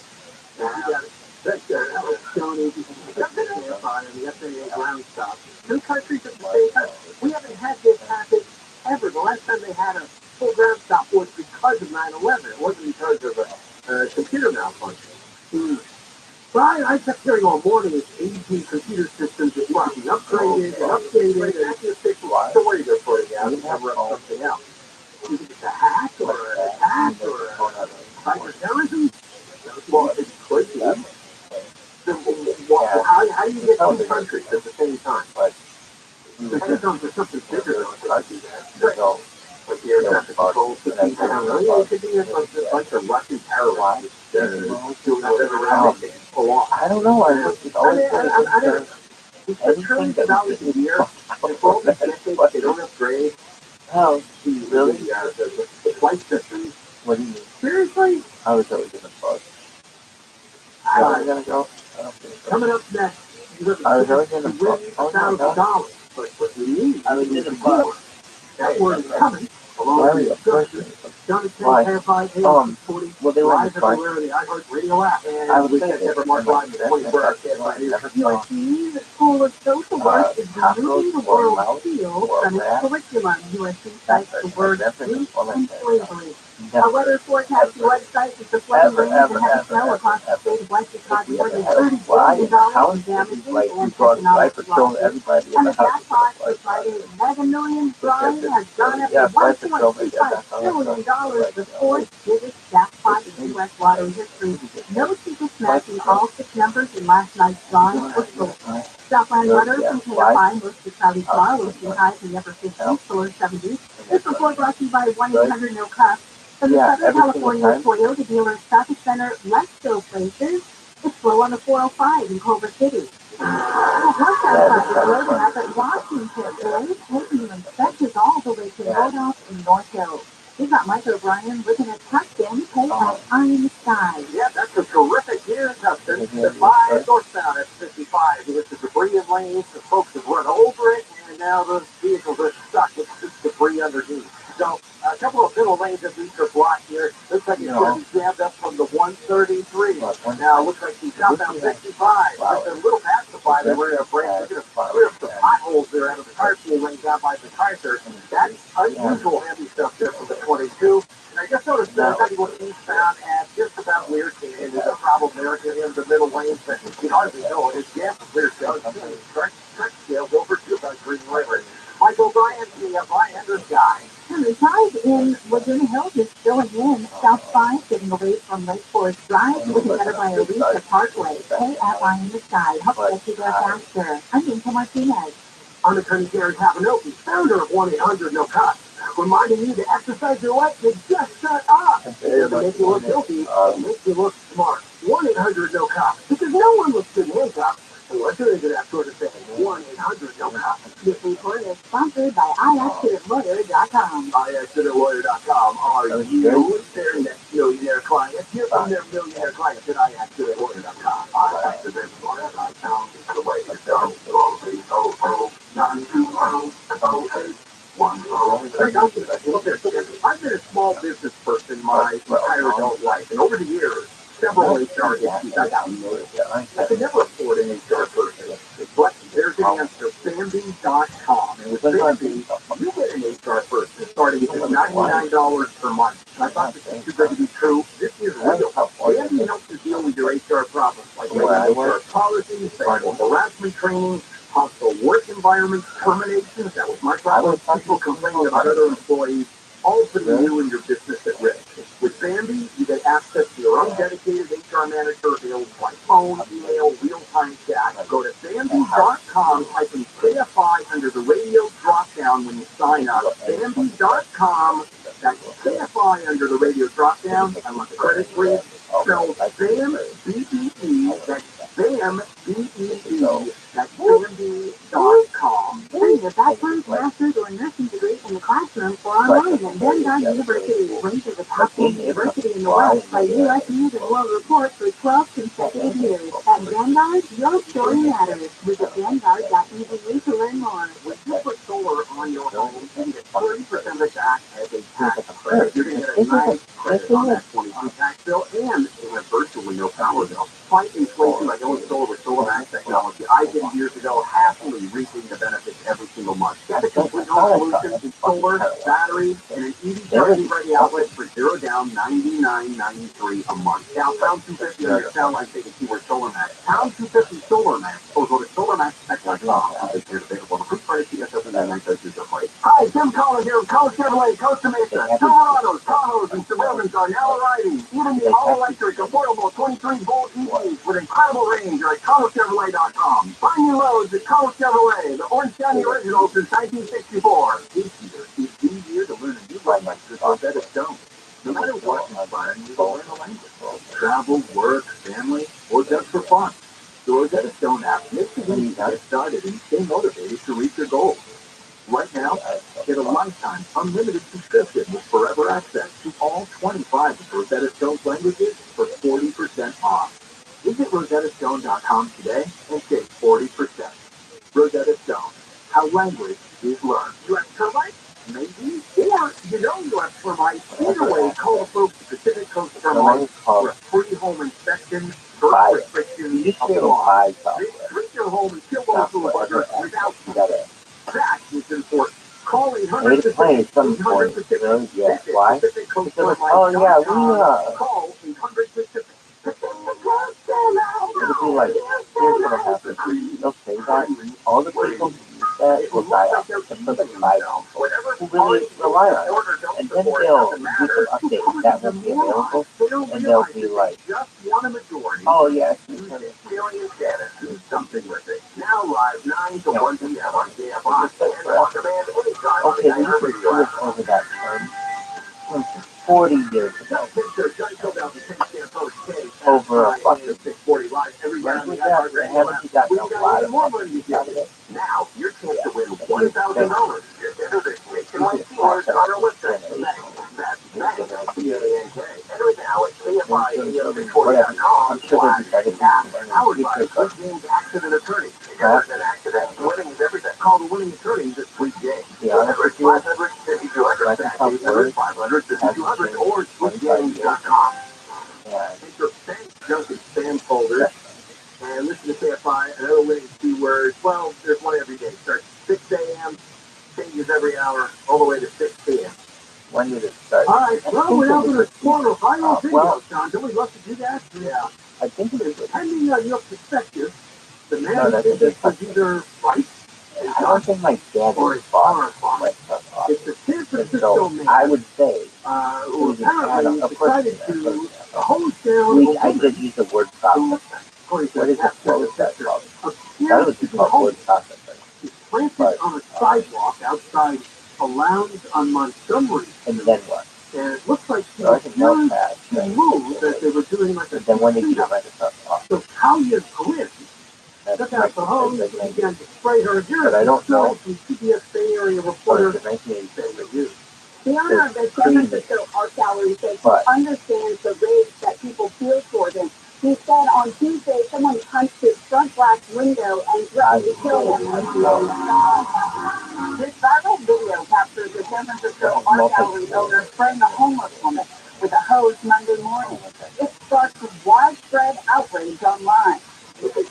Yeah, you got it. That's good. That was Sony. And the FAA ground stop. Two countries at the same time. We haven't had this happen ever. The last time they had a full ground stop was because of 9/11. It wasn't because of a computer malfunction. But I kept hearing all morning is aging computer systems is being upgraded and updated and that's just fixed story they're putting out and cover up something else. Is it a hack or an attack or a cyber terrorism? Well, it could be. How do you get two countries at the same time? The Pentagon for something bigger than I do that. Like the air traffic control system. It could be a bunch of Russian terrorists doing whatever around they can pull off. I don't know. It's always it's trillions of dollars a year. And for all these decades, they don't upgrade. How? Really? The flight systems. What do you mean? Seriously? I was always in the bus. I'm gonna go. Coming up next, I was always in the bus. $1,000. But what you need, I was in the bus. That word is coming. Along with instructions. Jonathan verified AM 40 live everywhere in the iHeartRadio app. And we can never mark live the 24-hour standby news. USC, the School of Social Work, is removing the world field from its curriculum. USC cites the word grief and slavery. A weather forecasting website is reflecting rain and heavy snow across the state of West Chicago, more than $30 billion in damages and economic losses. And the jackpot for Friday's Mega Millions drawing has gone up to $1.25 billion, the fourth biggest jackpot in U.S. lottery history. No tickets matching all 6 numbers in last night's drawing were sold. Southland weather from KFI, mostly cloudy tomorrow, with highs in the upper 50s to low 70s. This report brought to you by 1-800-NO-CUP. From the Southern California Toyota dealer's traffic center, let's go places. It's slow on the 405 in Culver City. Rush hour traffic loading up at Washington. Delays taking you inspectors all the way to Rudolph in North Hill. We've got Mike O'Brien looking at Tustin, pay at Eye in the Sky. Yeah, that's a terrific year in Tustin. The 5 northbound at 55 with the debris in lanes. The folks have run over it, and now those vehicles are stuck with debris underneath. So a couple of middle lanes at least are blocked here. Looks like it's going to be jammed up from the 133. Now it looks like the southbound 65. Just a little past the 5. They're going to break. They're going to clear up the potholes there out of the carpool lane down by the Kaiser. That's unusual heavy stuff there from the 22. And I just noticed that everyone eastbound at just about Learton is a problem there in the middle lanes. But you hardly know it. It's jammed from Learton. Correct scale over to about Green River. Michael O'Brien, the Brian, this guy. And the tide in Laguna Hills is filling in. South 5 getting away from Lake Forest Drive, looking better by Alicia Parkway. KFI in the Sky. Help get you there faster. I'm Inka Martinez. I'm Attorney Gary Pavanelli, founder of 1-800-NO-CUP, reminding you to exercise your right to just shut up. It doesn't make you look guilty, it makes you look smart. 1-800-NO-CUP, because no one looks good in handcuffs unless they're into that sort of thing. 1-800-NO-CUP. This report is sponsored by iAccidentLawyer.com. iAccidentLawyer.com. Are you their next millionaire client? Hear from their millionaire clients at iAccidentLawyer.com. iAccidentLawyer.com is the way to go. 920-08. Bambi.com. And with Bambi, you get an HR person starting at just $99 per month. And I thought this was too good to be true. This is real. Bambi helps you deal with your HR problems, like HR policies, sexual harassment training, hostile work environments, terminations. That was my problem. People complaining about other employees, all putting you and your business at risk. With Bambi, you get access to your own dedicated HR manager available by phone, email, real-time chat. Go to Bambi.com, type in KFI under the radio drop-down when you sign up. Bambi.com, that's KFI under the radio drop-down. I want the credit, please. Spell BAM, B-E-E, that's BAM, B-E-E, that's Bambi.com. Study a bachelor's, master's, or nursing degree in the classroom or online at Vanguard University, ranked as the top university in the West by U.S. News and World Report for 12 consecutive years. At Vanguard, your story matters. Visit Vanguard.edu to learn more. When you put solar on your home, you can get 30% of it back as a tax credit. You're going to get a nice credit on that 22 tax bill and a virtually no power bill. Fight inflation by going solar with SolarMax technology. I did it years ago, happily reaping the benefits every single month. Get a complete home solution with solar, battery, and an EV charging ready outlet for $0 down, $99.93 a month. Now, pound 250 on your sound like they can see where SolarMax. Pound 250 SolarMax. Or go to SolarMaxTech.com. It's available on the free price. Hi, Tim Collins here of College Chevrolet, Costa Mesa. Silverados, Tahoes, and Suburbans are now arriving. Even the all-electric, affordable 23-volt EVs with incredible range are at CollegeChevrolet.com. Find your loads at College Chevrolet, the Orange County original since 1964. This year, it's easier to learn a new language with Rosetta Stone. No matter what inspiring you to learn a language. Travel, work, family, or just for fun. The Rosetta Stone app makes it easy to get started and stay motivated to reach your goals. Right now, get a lifetime unlimited subscription with forever access to all 25 of Rosetta Stone's languages for 40% off. Visit RosettaStone.com today and save 40%. Rosetta Stone, how language is learned. You have termites? Maybe. Or you know you have termites. Either way, call the folks at Pacific Coast Termites for a free home inspection, birth restrictions, apply. They treat your home and kill those little buggers without that is important. Call 800 800 Pacific. Why? Because, call 800 Pacific. It'll be like, here's what happens. They'll say that all the people that will die out except for the 5 people who really rely on it. And then they'll do some updates that won't be available, and they'll be like, oh yeah, do something with it. Now live 9 to 1 p.m. on KFI. okay, we should do it over that term. 40 years ago. Over a fucking 640 live every day. Haven't you gotten a lot of money out of it? Now, your chance to win $1,000. Just enter the nationwide keywords on our website. That's enter it now at KFI.com. I'm sure there's a better Powered by Good Games Accident Attorney. An accident, winning is everything. Call the winning attorneys at Sweet Games. 500 5200 500 5200 or SweetGames.com. Take your bank junk and spam folder and listen to KFI. Another winning keyword. Well, there's one every day. Starts 6 a.m. changes every hour all the way to 6 p.m. When did it start? All right. Well, we're now going to explore a viral video, John. Don't we love to do that? Yeah. I think it is. Depending on your perspective, the man who did this was either right. I don't think my dad was far like stuff off. It's the San Francisco man. I would say who apparently decided to hose down. I did use the word processor. What is that? What was that called? That was called word processor. He's planted on a sidewalk outside a lounge on Montgomery. And then what? And it looks like he was doing to move that they were doing like a then when did you get rid of stuff off? So Talia Glynn took out the hose and began to spray her urine. But I don't know. From CBS Bay Area reporter. The owner of the San Francisco Art Gallery says he understands the rage that people feel for him. He said on Tuesday someone punched his front glass window and threatened to kill him. This viral video captures the San Francisco Art Gallery owner spraying a homeless woman with a hose Monday morning. It sparked widespread outrage online.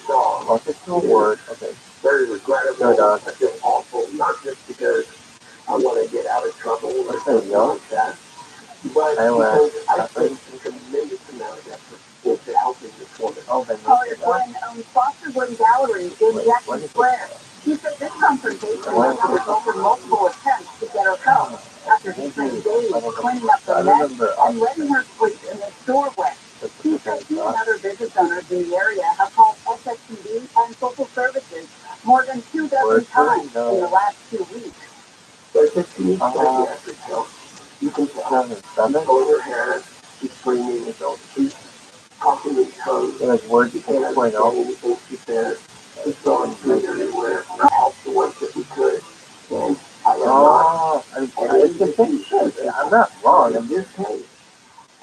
Well, it's a word. Okay. very regrettable. I feel awful, not just because I want to get out of trouble or something like that, but because I think a tremendous amount of effort into helping this woman. When Foster Glen Gallery in Jackson Square, she said this confrontation has resulted in multiple attempts to get her help after he spent days cleaning up the mess and letting her sleep in his doorway. She said he and other business owners in the area have called SSPD and social services more than 2 dozen times in the last 2 weeks. But it's a psychiatric help. You can tell. She's pulling her hair, she's screaming, she's talking in tongues. Like words She can't understand anything she says. She's throwing food everywhere. We helped the ones that we could. And I am not. It's the same shit. I'm not wrong. In this case,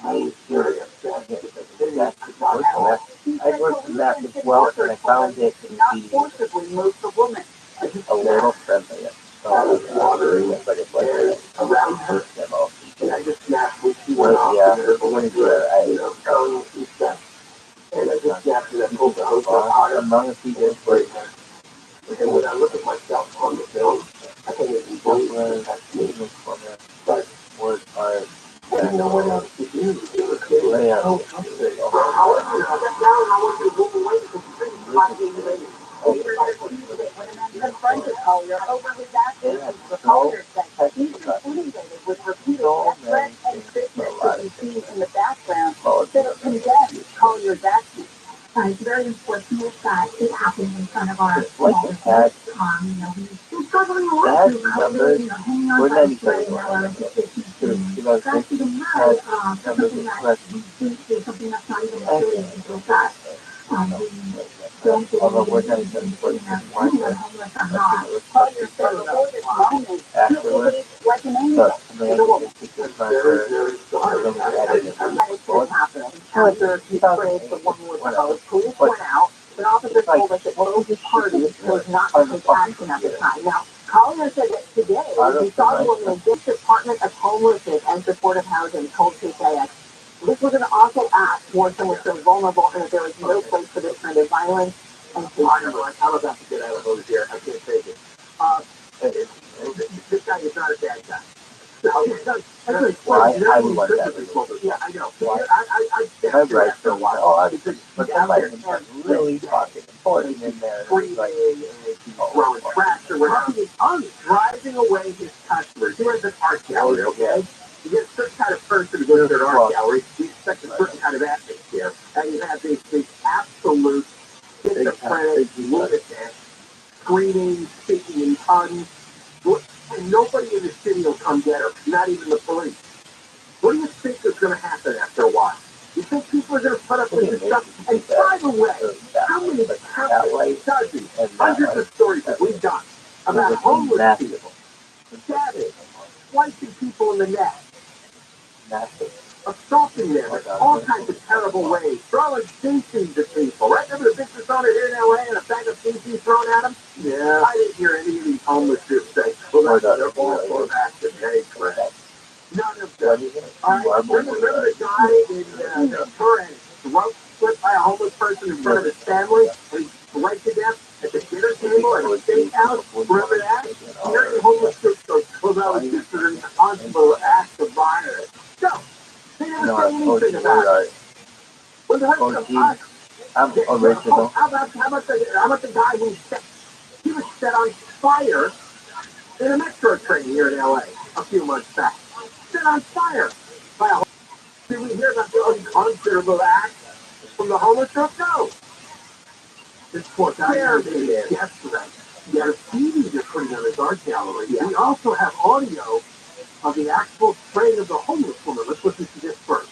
I was very upset because the city could not help. I worked in that as well, and I found it to not be forcibly move the woman. a little friendlier. I was watering But it was and around her. demo. And I just snapped when she went off Yeah, and her voice was, tongues and stuff. And I just snapped and I pulled the hose up higher. Among the people, And when I look at myself on the film, I can't even believe that that's me. But words are I didn't know what else to do. It was getting so frustrating. However, I got down and I wanted to move away because the thing was driving me later. When a man confronted Collier over his actions, the Collier said he's been inundated with repeated death threats and sickness that you see in the background that condemns Collier's actions. It's very unfortunate that it happened in front of our like small a cat. He's struggling a lot That to numbers, hanging on we're by not a thread, even scratching him out for something that we think is something that's not even serious until that. We don't believe although we're not in even anyone homeless or not. Collier said before this moment, afterwards. like an angel. But Very, very sorry. What happened? After he sprayed the woman with the hose, police went out, but officers told us that both parties chose not to take action at the time. Now, Collier said that today he saw the woman in this Department of Homelessness and Supportive Housing told KKX this was an awful act towards someone so vulnerable and that there was no place for this kind of violence and I'm about to get out of those here. I can't take it. This guy is not a bad guy. Why I would want that. Yeah, I know. Why? I My right for a while. But then like really talking important in there. Like throwing trash around. I'm driving away his customers. Here's an art gallery, okay? You get a certain kind of person who goes to an art gallery, you expect a certain kind of atmosphere. And you have these absolute schizophrenic lunatics screaming, speaking in tongues. And nobody in the city will come get her, not even the police. What do you think is going to happen after a while? You think people are going to put up with this stuff? And by the way, how many countless dozens, hundreds of stories that we've done about homeless people, stabbing, slicing people in the neck, assaulting them in all kinds of terrible ways, throwing feces at people. Right? Remember the business owner here in LA and a bag of feces thrown at him? Yeah. I didn't hear any of these homeless groups say, well, they're all for action. Hey, correct. None of them. All right, remember the guy in Turin, throat split by a homeless person in front of his family, and he bled to death at the dinner table at a steakhouse? Remember that? Here the homeless groups goes, well, that was just an responsible act of violence. So, they never say anything about it. Well, the rest of us, I'm original. how about the guy who he was set on fire in a metro train here in LA a few months back. Set on fire by a homeless. Did we hear about the unconscionable act from the homeless group? No. This poor guy is yesterday. He had a CD they're putting on his art gallery. Yeah. We also have audio of the actual spraying of the homeless woman. Let's listen to this first.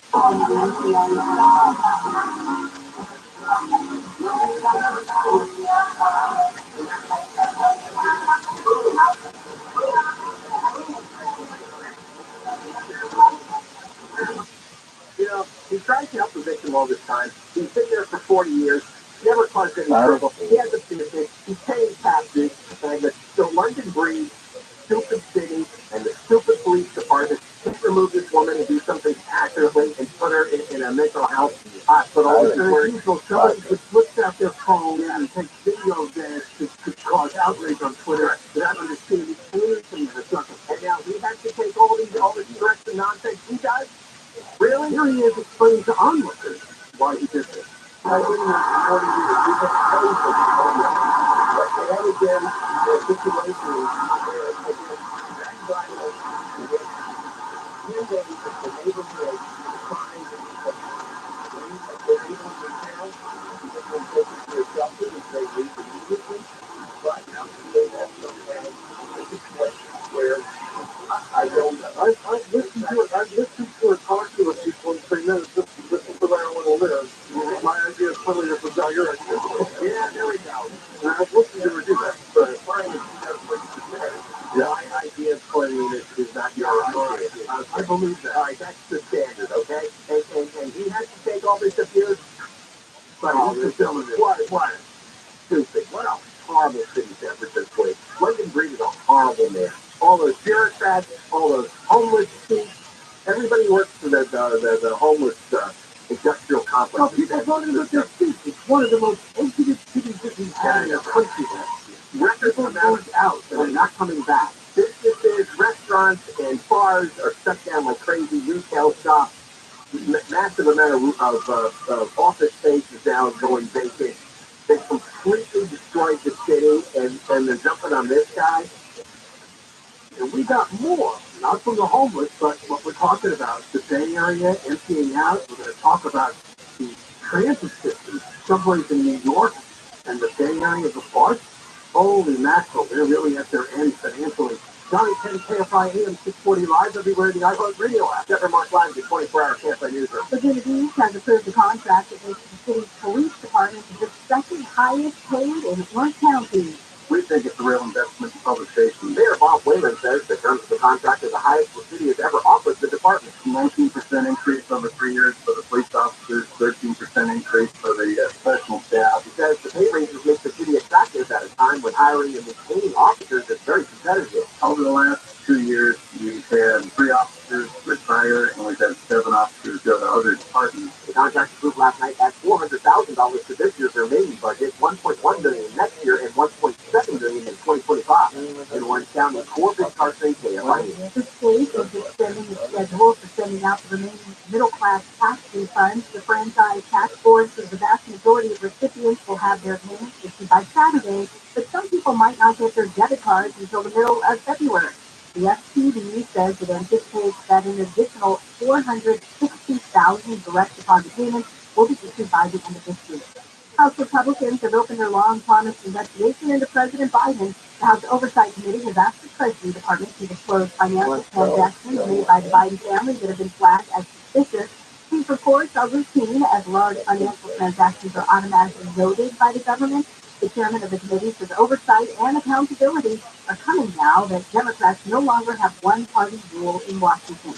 You know, he tried to help the victim all this time. He's been there for 40 years, never caused any trouble. He has a business, he's paying taxes, and the London breed, stupid city, and the stupid police department can't remove this woman and do something accurately and put her in a mental health hospital. Somebody would look at their phone and take video of this to cause outrage on Twitter without understanding anything of the circus. And now he has to take all this stress and nonsense he does. Really? Here he is explaining to onlookers why he did this. I wouldn't have 40 years. We have paid for this program. But they had again a situation where that guy was mandating that the neighborhood find the neighborhood town because when taken to a shelter, which they leave immediately. But now they have some kind of situation where I don't know. I've listened to a talk to people and say, no, this is the way I want to live. My idea is totally different than your idea. Yeah, there we go. And I've listened to her do that. But as far as my idea of cleaning is not your idea. I believe that. All right, that's the standard, okay? And he has to take all this abuse. But he's fulfilling it. What? Stupid. What a horrible city San Francisco is. London Breed is a horrible man. All those bureaucrats, all those homeless people, everybody works for the homeless industrial complex. Well, people voted with their feet. It's one of the most exited cities in the country. Records announced out that are not coming back. Businesses, restaurants, and bars are shut down like crazy. Retail shops. Massive amount of office space is now going vacant. They completely destroyed the city, and they're jumping on this guy. And we got more, not from the homeless, but what we're talking about, the Bay Area emptying out. We're going to talk about the transit system, subways in New York, and the Bay Area of the park. Holy mackerel, they're really at their end financially. Johnny 10 KFI AM 640 live everywhere in the iHeart Radio app. Never Mark Live, the 24-hour KFI newsroom. Virginia Beach has approved a contract that makes the city's police department the second highest paid in Orange County. We think it's a real investment in public safety. Mayor Bob Whalen says the terms of the contract is the highest the city has ever offered the department. 19% increase over 3 years for the police officers, 13% increase for the professional staff. He says the pay raises make the city attractive at a time when hiring and maintaining officers is very competitive. Over the last 2 years, we've had 3 officers retire, and we've had 7 officers go to other departments. The contract approved last night at $400,000 to this year's remaining budget, $1.1 million next year, and $1.7 million in 2025. In Orange County, 4 big car trade KFI. The state is extending the schedule for sending out the remaining middle-class tax refunds. The franchise tax board says the vast majority of recipients will have their payments issued by Saturday, but some people might not get their debit cards until the middle of February. The FTD says it anticipates that an additional 460,000 direct deposit payments will be issued by the end of this week. House Republicans have opened their long-promised investigation into President Biden. The House Oversight Committee has asked the Treasury Department to disclose financial transactions made by the Biden family that have been flagged as suspicious. These reports are routine as large financial transactions are automatically noted by the government. The chairman of the committee says oversight and accountability are coming now that Democrats no longer have one-party rule in Washington.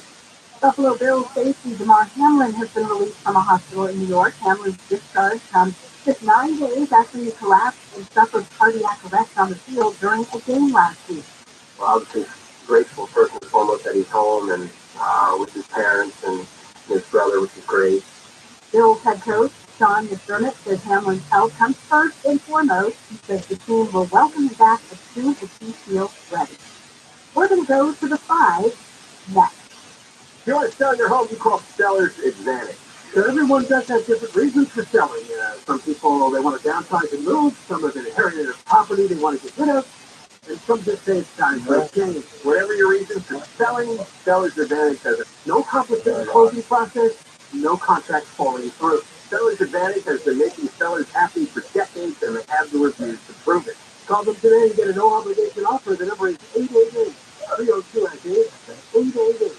Buffalo Bills safety Damar Hamlin has been released from a hospital in New York. Hamlin's discharge comes just 9 days after he collapsed and suffered cardiac arrest on the field during a game last week. Well, obviously grateful first and foremost that he's home and with his parents and his brother, which is great. Bills head coach Sean McDermott says Hamlin's health comes first and foremost. He says the team will welcome him back as soon as he feels ready. We're going to go to the 5 next. If you want to sell your home, you call Seller's Advantage. So everyone does have different reasons for selling. Some people, they want to downsize and move. Some have inherited a property they want to get rid of. And some just say it's time for a change. Whatever your reasons for selling, Seller's Advantage has no complicated closing process, no contracts falling through. Seller's Advantage has been making sellers happy for decades, and they have the reviews to prove it. Call them today and get a no-obligation offer. The number is 888-302-888.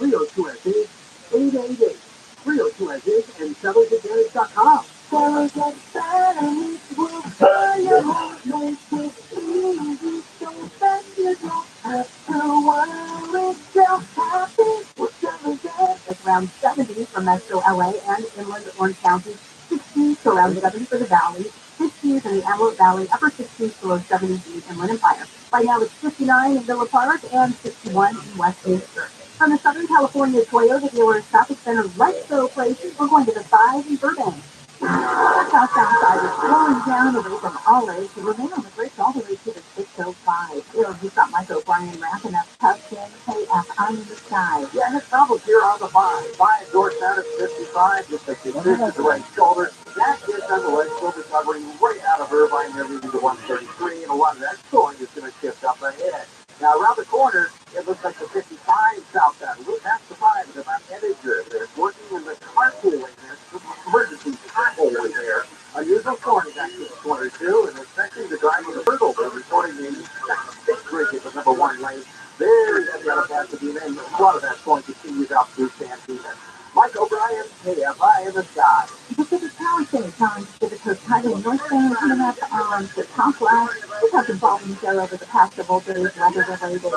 888-302-888. 888-302-888 and sellersadvantage.com. Sellers Advantage will buy your home, make it easy, so that you don't have to worry, just happy with Sellers Advantage. It's around 70 for Metro LA and inland Orange County, 60 to around 70 for the Valley, 50s in the Antelope Valley, upper 60s to low 70s in Inland Empire. Right now it's 59 in Villa Park and 61 in Westminster. From the Southern California Toyota dealer's shopping center, Let's Go places, we're going to the 5 in Burbank. The southbound side is slowing down away from Ollie to remain on the bridge all the way to the 605. You've got Mike O'Brien wrapping up Tuscan, KFI in the sky. Yeah, and it's trouble here on the 5. 5 north out of 55, just like this is the right shoulder. That is on the right shoulder covering right out of Irvine, everything to 133, and a lot of that going is going to shift up ahead. Now, around the corner, it looks like the 55 southbound. A little past the 5 is about headed good. They're working in the carpool lane there, emergency carpool lane there. Unusual corner is actually corner 2, and especially the drive with the Virgil, they're reporting the big bridge at the number 1 lane. Very heavy out of Pasadena, and a lot of that's going to continue out through Santana. Mike O'Brien, KFI in the sky. Pacific Palisades on Pacific Coast Highway northbound coming up on the top left. We've had some problems there over the past several days, weather related.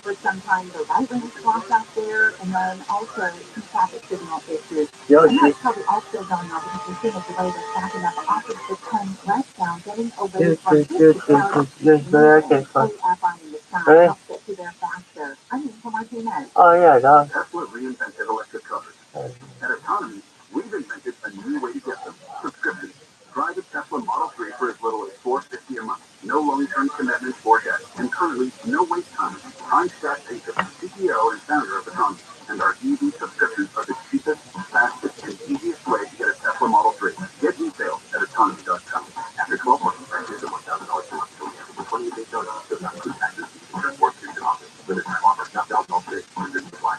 For some time, the right lane is blocked out there, and then also some traffic signal issues. And that's probably also going on because we're seeing a delay that's backing up off of the 10 westbound, getting away from this town. KFI in the sky helps get to there faster. I mean, come on, Oh, yeah, no. Tesla reinvented electric cars. At Autonomy, we've invented a new way to get them. Subscriptions. Drive a Tesla Model 3 for as little as $450 a month. No long-term commitments or debt. And currently, no wait time. I'm Scott Jacobs, CEO and founder of Autonomy. And our EV subscriptions are the cheapest, fastest, and easiest way to get a Tesla Model 3. Get details at autonomy.com. After 12 months, purchase of $1,000 per month. So we have a 28-day notice. Does not include taxes, transport, fees, and office. Limited time offer. Not valid all days. Limited supply.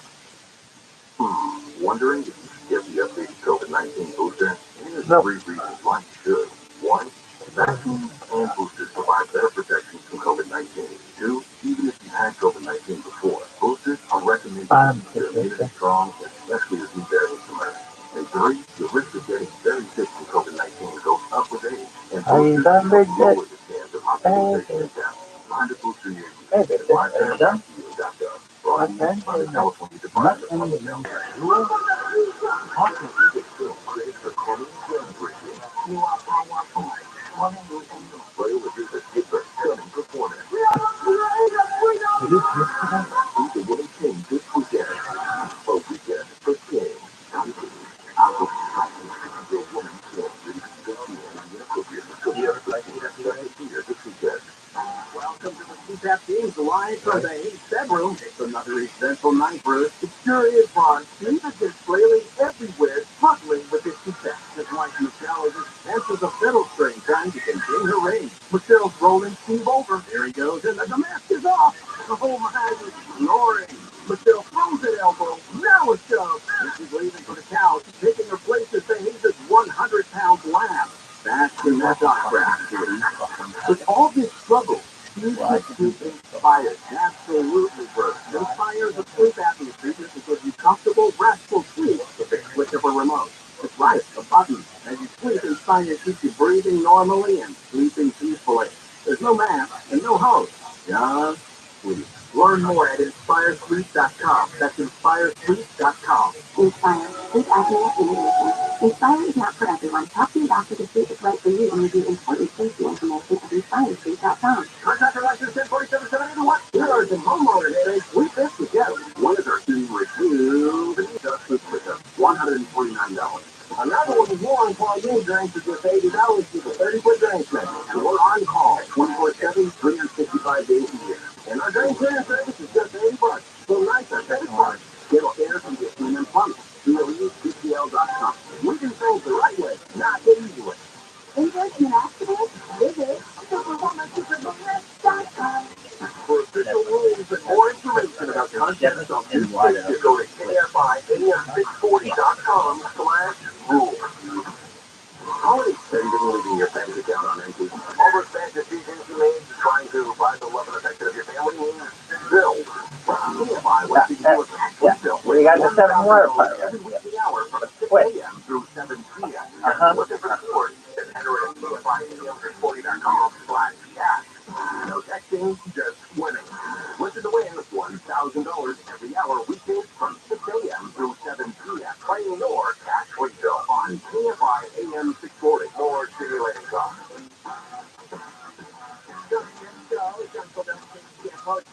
Wondering if you should get the updated COVID-19 booster? Here's 3 reasons why you should. 1, vaccines and boosters provide better protection from COVID-19. 2, even if you had COVID-19 before, boosters are recommended to keep your immunity strong, especially as new variants emerge. And 3, the risk of getting very sick from COVID-19 goes up with age, and boosters help lower the chance of hospitalization and death. Find a booster near you. Live.gov. Brought to you by the California Department of Public Health. Welcome to the CPAP Games Live from the 8th bedroom. It's another eventful night for us. It sure is fun. Steve is flailing everywhere, puzzling with his CPAP. His wife Michelle is as tense as a fiddle string trying to contain her rage. Michelle's rolling Steve over. There he goes, and the mask is off. The whole man is snoring. Michelle throws an elbow. Now a shove. And she's leaving for the couch, taking her place as the Hayes' 100-pound lamb. That's in that diaphragm, dude. With all this struggle, Steve is inspired. Absolutely, bro. Inspires the sleep apnea treatment to give you comfortable, restful sleep with the click of a remote. It's right, a button. As you sleep, Inspire keeps you breathing normally and sleeping peacefully. There's no mask and no hose. Just sleep. Learn more at InspireSleep.com. That's InspireSleep.com. Inspire, sleep apnea innovation. Inspire is not for everyone. Talk to your doctor to see if it's right for you and review important safety information at InspireSleep.com. Contact our license 104771. Here are some homeowner headaches we fix together. One is our new review, the just with $149. Another one is more for new drinks is just $80 with a 30-foot drain set. And we're on call 24/7, 365 days a year. And our drain clearing service is just $80. So nice our credit card. Get air conditioning and plumbing. CLECPL.com. We do things the right way, not the easy way. Endorsement accident? Visit superwomansuperwoman.com. For official rules and more information about content on this page, go to KFIAM640.com/rules. Holiday spending leaving your bank account on empty. Overspent decisions you made trying to buy the love and affection of your family means build. KFI wants you to do it. We got the 7 water part. Every weekly hour from 6 a.m. through 7 p.m. Looking for support. Enter at KFIAM640.com/cash. No texting, just winning. Listen to win $1,000 every hour weekdays from 6 a.m. through 7 p.m. Playing your cash window on KFI AM 640. More stimulating talk.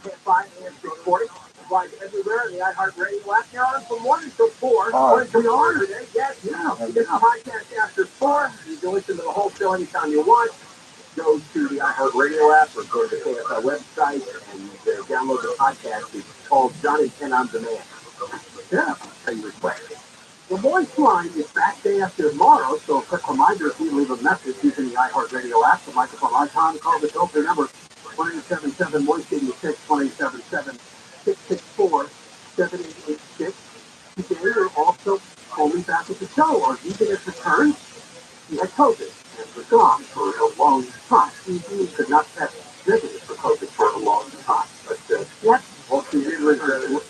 KFI AM 640. Live everywhere in the iHeartRadio app. You're on from 1 until 4. We are today. Yes, now. It's a podcast after Or you can listen to the whole show anytime you want. Go to the iHeartRadio app or go to the KFL website and download the podcast. It's called John and Ken On Demand. Yeah, how you request it. The Voice Line is back day after tomorrow, so a quick reminder, if you leave a message using the iHeartRadio app, the microphone icon, call the toll-free number 1-877-VOICE-86, 1-877-664-7886. Today, you're also only back at the show, or even its return. He had COVID and was gone for a long time. He could not have visited for COVID for a long time. But, Yep, all she did was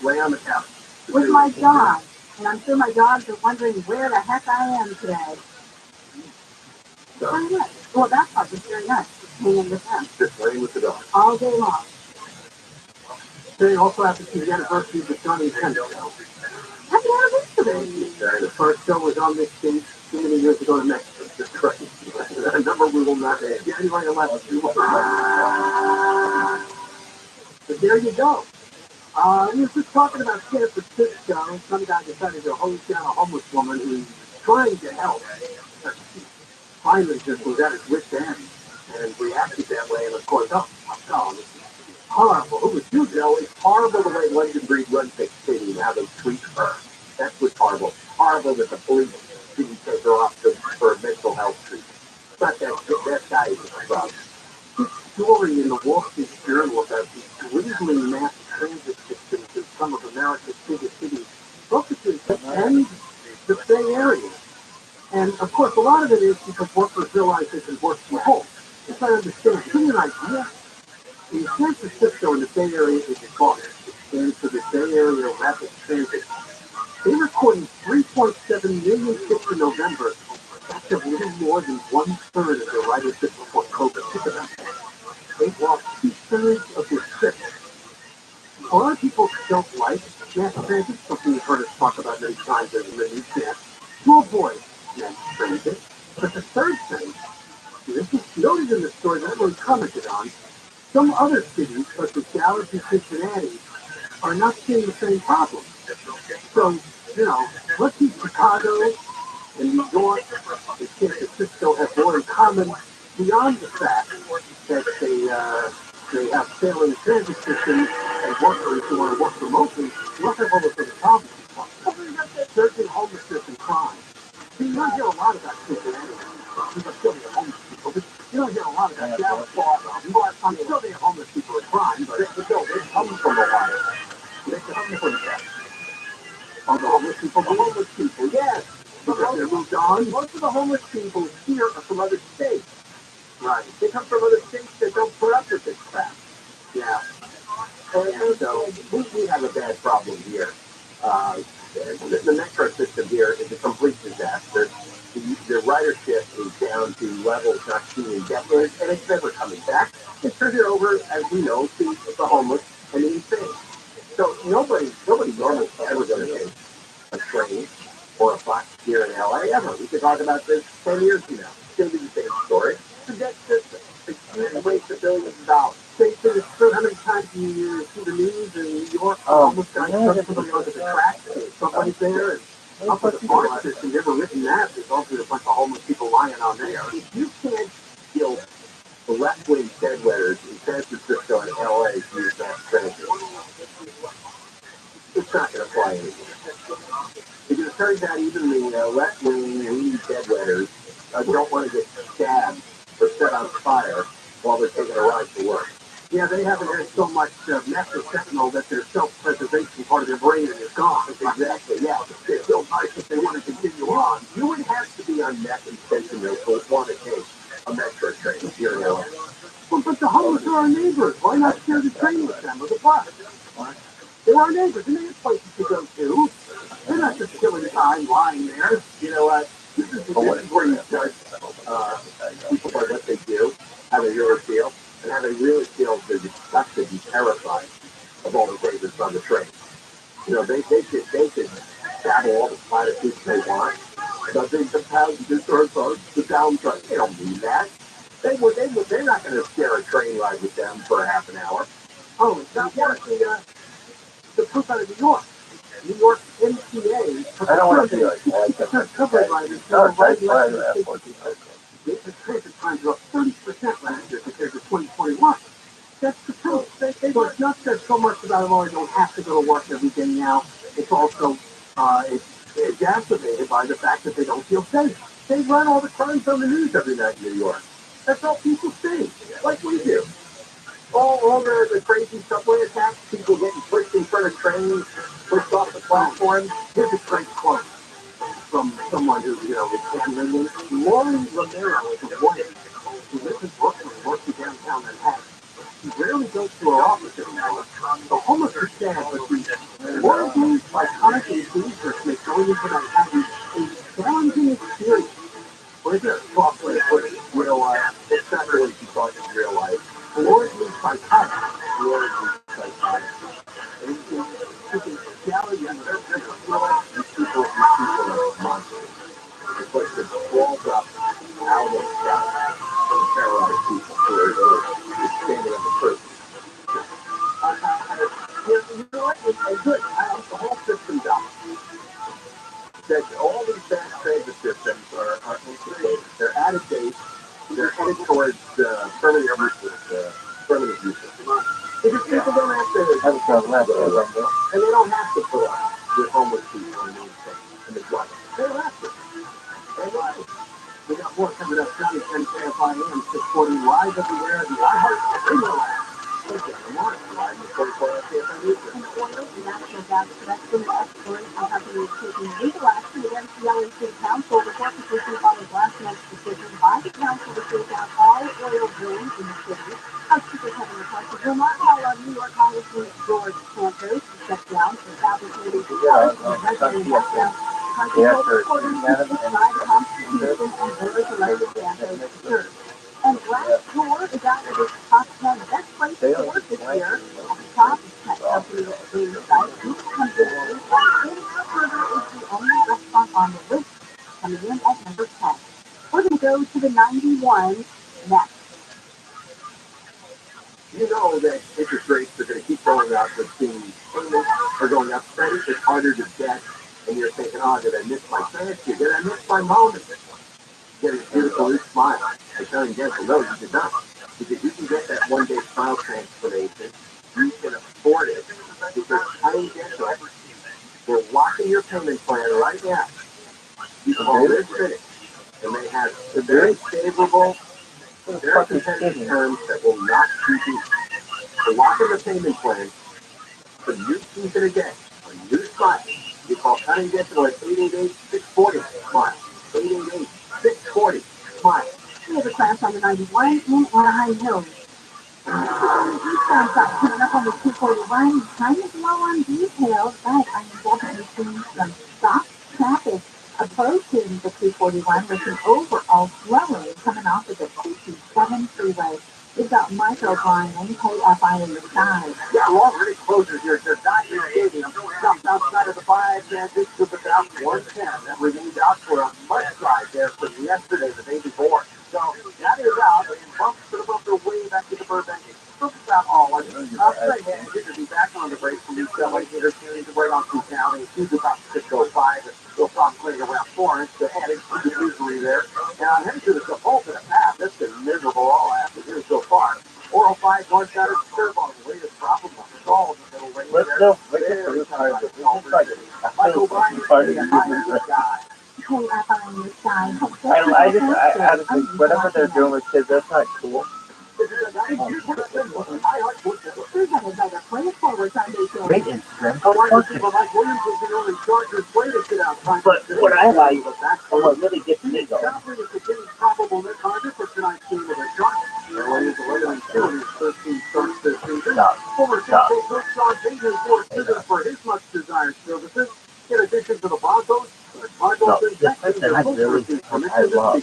lay on the couch. with my dog. And I'm sure my dogs are wondering where the heck I am today. So, Very nice. Well, that part was very nice. Just hanging with them just laying with the dog. all day long. Today also happens to be the anniversary of the Johnny and Ken show. Happy anniversary! The first show was on this date too many years ago in Mexico. That's correct. A number we will not add. January 11th. But there you go. We were just talking about San Francisco. Some guy decided to hose down a homeless woman who's trying to help. Finally just was at his wit's end and reacted that way. And of course, oh, this is horrible. It was you, Joe. It's horrible the way London Breed runs the city and how they treat her. That's what's horrible. Horrible that the police didn't take her off for mental health treatment. But that guy is a problem. His story in the Wall Street Journal about the dwindling mass transit systems in some of America's biggest cities focuses and the Bay Area. And of course, a lot of it is because workers realize they can work from home. If I understand, give you an idea. In San Francisco and the Bay Area is called, and for the Bay Area Rapid Transit, they recorded 3.7 million trips in November. That's a little more than 1/3 of their ridership before COVID. Think about that. They lost 2/3 of their trips. A lot of people don't like mass transit, something you've heard us talk about many times as a new chance to avoid mass transit. But the third thing, this is noted in the story that really commented on, some other cities, such as Dallas and Cincinnati, are not seeing the same problem. So, let's see, Chicago and New York and San Francisco have more in common beyond the fact that they have failing transit systems and workers who want to work remotely. Look at all the big problems. Surging homelessness and crime. See, you don't hear a lot about Cincinnati. People still be homeless people, but you don't hear a lot about Dallas, Boston. I'm still being homeless people are crime, but they come from Ohio. They come from that. Oh, the homeless people, yes. Because they moved on. Most of the homeless people here are from other states. Right. They come from other states that don't put up with this crap. Yeah. And so we have a bad problem here. The metro system here is a complete disaster. The ridership is down to levels not seen in decades, and it's never coming back. It's turned it over, as we know, to the homeless and the insane. So nobody normal is ever going to take a train or a bus here in LA ever. We could talk about this 10 years from now. It's going to be the same story. It's a debt system. It's waste of billions of dollars. Same thing as how many times you see the news in New York, almost guys somebody onto the tracks, somebody's there, and up at the park system, never written that. There's also a bunch of homeless people lying on there. If you can't kill the left-wing bedwetters in San Francisco and LA to use that transit, it's not going to fly anymore. Because it turns out even the left-wing lead bedwetters don't want to get stabbed or set on fire while they're taking a ride to work. Yeah, they haven't had so much meth or fentanyl that their self-preservation part of their brain is gone. Exactly, yeah. It's so nice if they want to continue on. You would have to be on meth and fentanyl to want to take a metro train here in LA. Well, but the homeless are our neighbors. Why not share the train with them or the bus? They're our neighbors, and they have places to go to. They're not just killing time lying there. You know what? This is where you judge people by what they do, how they really feel, and how they really feel they're disgusted and terrified of all the neighbors on the train. They could babble all the platitudes they want. Nothing the passengers or the downtrodden. They don't mean that. They're not going to share a train ride with them for a half an hour. Oh, it's not the proof out of New York. New York MTA. I don't want to be like Subway riders no, right that's less than 14. the transit times were up 30% last year compared to 2021. That's the truth. So it's not just so much about, oh, I don't have to go to work every day now. It's also it's exacerbated by the fact that they don't feel safe. They run all the crimes on the news every night in New York. That's all people see, like we do. All the crazy subway attacks, people getting pushed in front of trains, pushed off the platform. Here's a great quote from someone who, is handling it. Lori Romero is a woman who lives in Brooklyn and works in downtown Manhattan. She rarely goes to her office anymore. So almost are sad, but Lori believes iconic enthusiasts make going into Manhattan a challenging experience. What is it? Software, what is real life? It's not really she thought in real life. Lori believes psychotic. Lori believes psychotic. And you can reality and these people are monsters. It's like the crawled up out of death and terrorized people who are standing on the curb. You know what? It's good. The whole system down. That all these fast transit systems are antiquated. They're out of date. They're headed towards permanent uses. Permanent uses. Because people don't have to have a and they don't have to put up with homeless people in the drug. They don't have to. They don't have to. We got more coming up. Johnny 10 KFIM supporting live everywhere. The iHeart Radio app. Thank you. I'm on live in the 24-hour KFIM news. And oil and natural gas production exploration company is taking legal action against the LA City Council. The court petition followed last night's decision by the council to take down all oil drilling in the city. House Speaker Kevin McCarthy will not allow New York Congressman George Santos to step down for fabricating charges in resident background. McCarthy told reporters he stood by the Constitution and voters elected Santos to serve. And Glassdoor is out of its top 10 best place to work this year. At the top is tech company daily site. Google comes in and In-N-Out Burger is the only restaurant on the list, coming in at number 10. We're going to go to the 91 next. You know that interest rates are going to keep going up, but payments are going up. Credit is harder to get, and you're thinking, oh, did I miss my chance here? Did I miss my moment? Get a beautiful smile. I tell you, yes, no, you did not. Because you can get that one-day smile transformation. You can afford it. Because how do you get that? We're locking your payment plan right now. You call this finish, and they have very favorable, very competitive terms that will not be beat. We're locking the payment plan for you keep it again. A new smile. You call Honey Dental at 888-640-SMILE. 888-640-SMILE. We have a crash on the 91 in Anaheim Hills. Eastbound side coming up on the 241. Time is low on details, but I am definitely seeing some stop traffic approaching the 241 with an overall slowing coming off of the 57 freeway. We've got Mike O'Brien and KFI on the side. Yeah, long really closures here. They're not irrigating. Stopped outside of the 5 transit to about 110. That remains out for a mudslide there from yesterday, the day before. So that is out. And bumps to the bumper way back to the Burbank. Look about all. I'll say, man, you're going to be back on the break from these elevators here to right on through town. And it's about 6:05. And we'll probably around Florence to head into the misery there. And I'm heading to the Sepulveda path. That's been miserable all afternoon so far. 405 north side of the curve on the latest problem on the stall in the middle right there. Very tired of the Michael Bryan is the higher guy. KFI on the side. I just think whatever they're doing with kids, that's not cool. There's a better play forward foundation. Great Instagram. But what I like, and what really gets me though, for his much desired services, in addition to the barcodes, I love.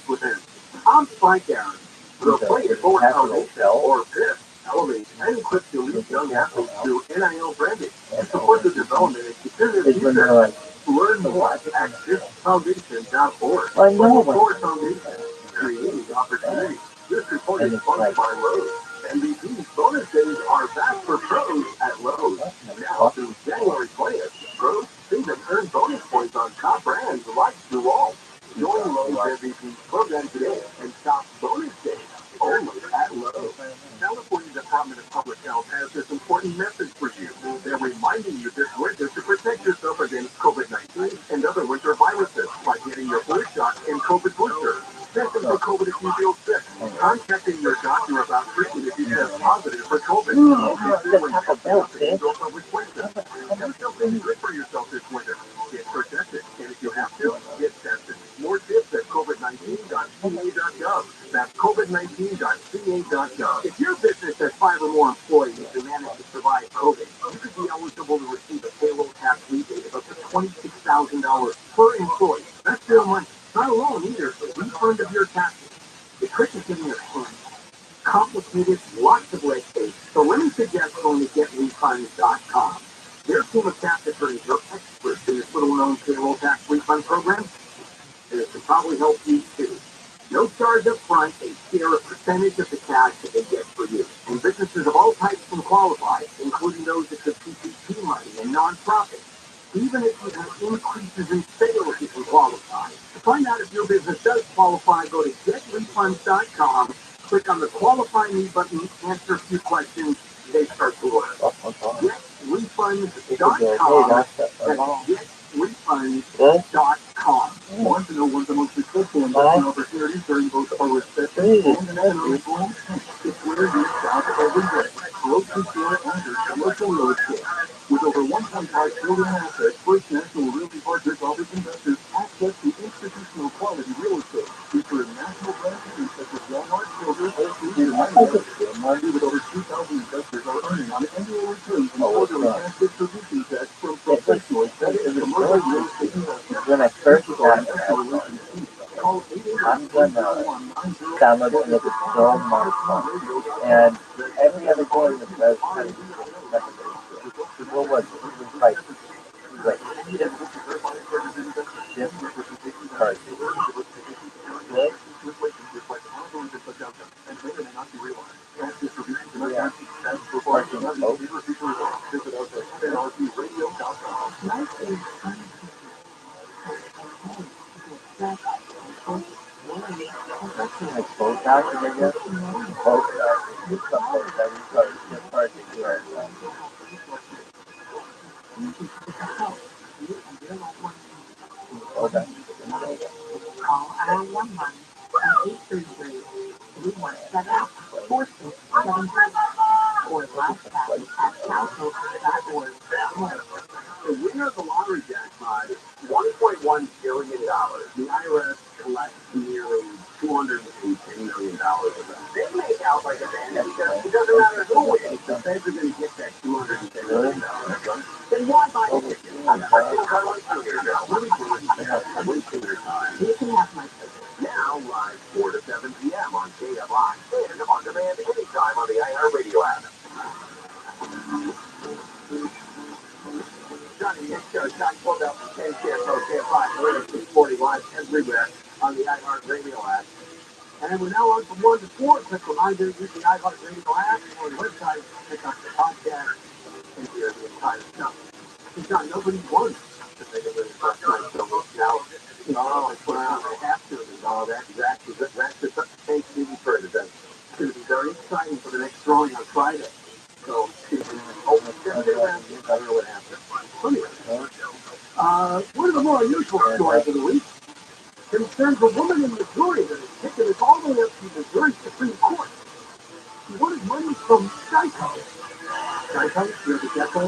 I'm Spike Aaron. The play is more foundation or PIP. Elevate and equip elite young athletes through NIL branding. Support the development and competitive future. Learn more at thisfoundation.org. I know. Foundation, creating opportunities. This report is sponsored by Lowe's. MVP's bonus days are back for pros at Lowe's. Now through January 20th, pros Department of Public Health has this important message for you. They're reminding you this winter to protect yourself against COVID-19 and other winter viruses by getting your flu shot and COVID booster. Symptoms of COVID if you feel sick. Contacting your doctor about treatment if you test positive for COVID. Do something good for yourself this winter. Get protected, and if you have to, get tested. More tips at COVID19.ca.gov. That's COVID19.ca.gov. If your business has 5 or more employees who manage to survive COVID, you could be eligible to receive a payroll tax rebate of up to $26,000 per employee. That's real money. Not alone either. A refund of your taxes. The trick is in your hands. Complicated, lots of red tape. So let me suggest going to GetRefunds.com. Their team of tax attorneys are experts in this little-known payroll tax refund program. And it could probably help you too. No charge up front, they share a percentage of the cash that they get for you. And businesses of all types can qualify, including those that took PPP money and nonprofits. Even if you have increases in sales, you can qualify. To find out if your business does qualify, go to GetRefunds.com, click on the Qualify Me button, answer a few questions, they start to work. GetRefunds.com. That's GetRefunds.com. Want to know one of the most successful investment opportunities during both our recession and economic boom? It's where you shop every day. Grocery store under commercial real estate. With over $1.5 trillion assets, First National Realty Partners offers investors access to institutional quality real estate, featuring national brands such as Walmart, Kroger, Whole Foods, and Monday with over 2,000 investors are earning on annual returns and quarterly cash distribution checks from professional executives and commercial real estate investors. When I first got it, I'm gonna download it and look at so much fun. And every other day was about kind of what was it? It was like just cars. What? Yeah. Parking boat. Like boat taxes, I guess. Boat taxes. Some boat taxes. Just parking here. Okay. Call our 1-833-317-4673 or lastback@calco.org. The winner of the lottery jackpot is $1.1 billion. The IRS collects nearly $218 million of them. They make out like a bandit because it doesn't matter who wins. The feds are going to get that $210 million. Then why buy a ticket? I think I like to now. Let me do it. I'm wasting your time. You can have my ticket. Now live 4 to 7 p.m. on KFI and on demand anytime on the iHeartRadio app. Johnny Nick Show, John pulled out from KFO, KFI, 640 live everywhere on the iHeartRadio app. And we're now on from 1 to 4. Quick reminder, use the iHeartRadio app or the website, pick up the podcast, and hear the entire stuff. And John, nobody wants to make a really first night so now, you know, I put on a half to it and all that. That's just a fake TV for it. It's going to be very exciting for the next drawing on Friday. So, I don't know what happened. One of the more unusual stories of the week concerns a woman in Missouri that has taken us all the way up to the Missouri Supreme Court. She wanted money from Geico. Geico, you know the Geico?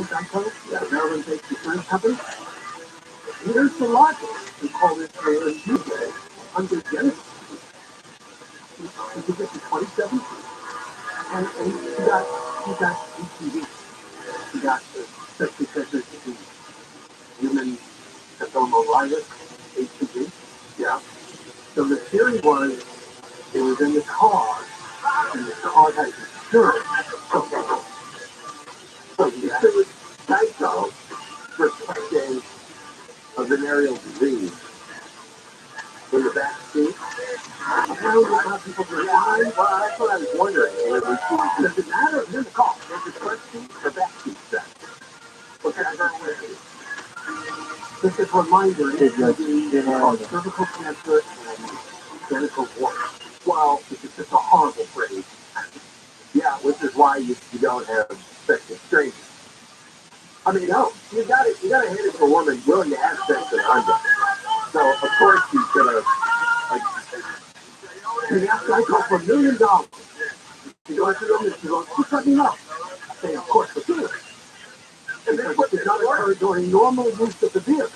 Yeah, Maryland-based insurance company. Here's the logic. We call this Tuesday under Genesis. She could get to 27 and she got HPV. She got sexually transmitted disease. Human papillomavirus, HPV. Yeah. So the theory was it was in the car, and the car had insurance. So you could Geico protecting a venereal disease in the back seat. I don't know how people do that. Well, that's what I was wondering. Does it matter? You're in the car. Is it front seat or back seat set? Okay, I got it. Just a reminder, it's called cervical cancer and genital warts. Well, it's just a horrible phrase. Yeah, which is why you don't have sex with strangers. I mean, no, you gotta hit it for a woman willing to have sex with her. So of course she's gonna like. And that's I go for $1 million. She goes to them and she goes, just let me know. I say, of course, the vehicle. And then what does not occur during normal use of the vehicle.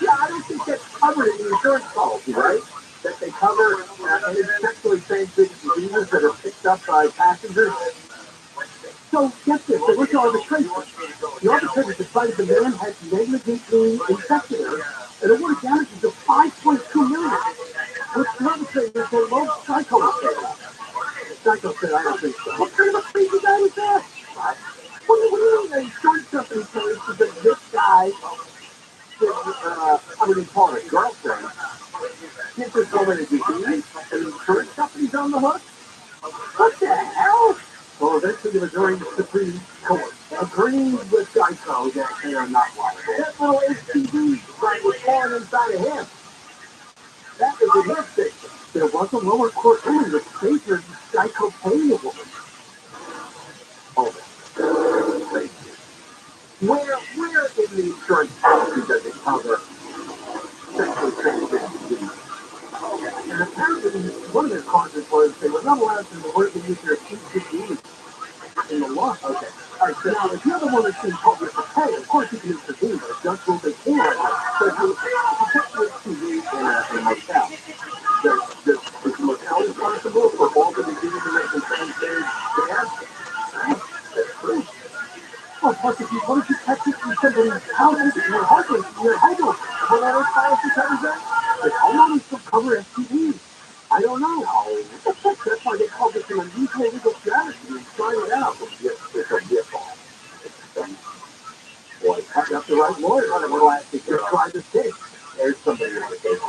Yeah, I don't think that's covered in the insurance policy, right? That they cover any sexually transmitted diseases that are picked up by passengers. So get this, there was arbitration. The arbitrator decided the man had negligently infected her and awarded damages of $5.2 million. Which the arbitrator said, well, Psycho will say that. Psycho said, I don't think so. What kind of a crazy guy was that? What do you mean? The insurance company says that this guy, I mean, call it a girlfriend, gives this woman a disease, and the insurance company's on the hook? What the hell? Well, eventually the Missouri Supreme Court agreed with Geico that they are not liable. That little STD right was falling inside of him. That was in his station. There was a lower court ruling that favored Geico paying the woman. Oh, where in the insurance policy does it cover sexually transmitted disease? And apparently, one of their causes was they were not allowed to work and use their PPE in the law. Okay. All right, so now, if you're the one that's being told you have to pay, of course you can intervene, but it's just what they can right now. So if you check your TV in a motel, is the motel responsible for all the diseases that can transmitted there? That's true. Well, plus, what if you catch it from somebody's house and you're homeless? What other policy covers that? The homeowners still cover STDs. I don't know. That's why they call this an unusual legal strategy. You're trying it out. It's a vehicle. Boy, you have the right lawyer. We'll ask you to try this case. There's somebody in the case.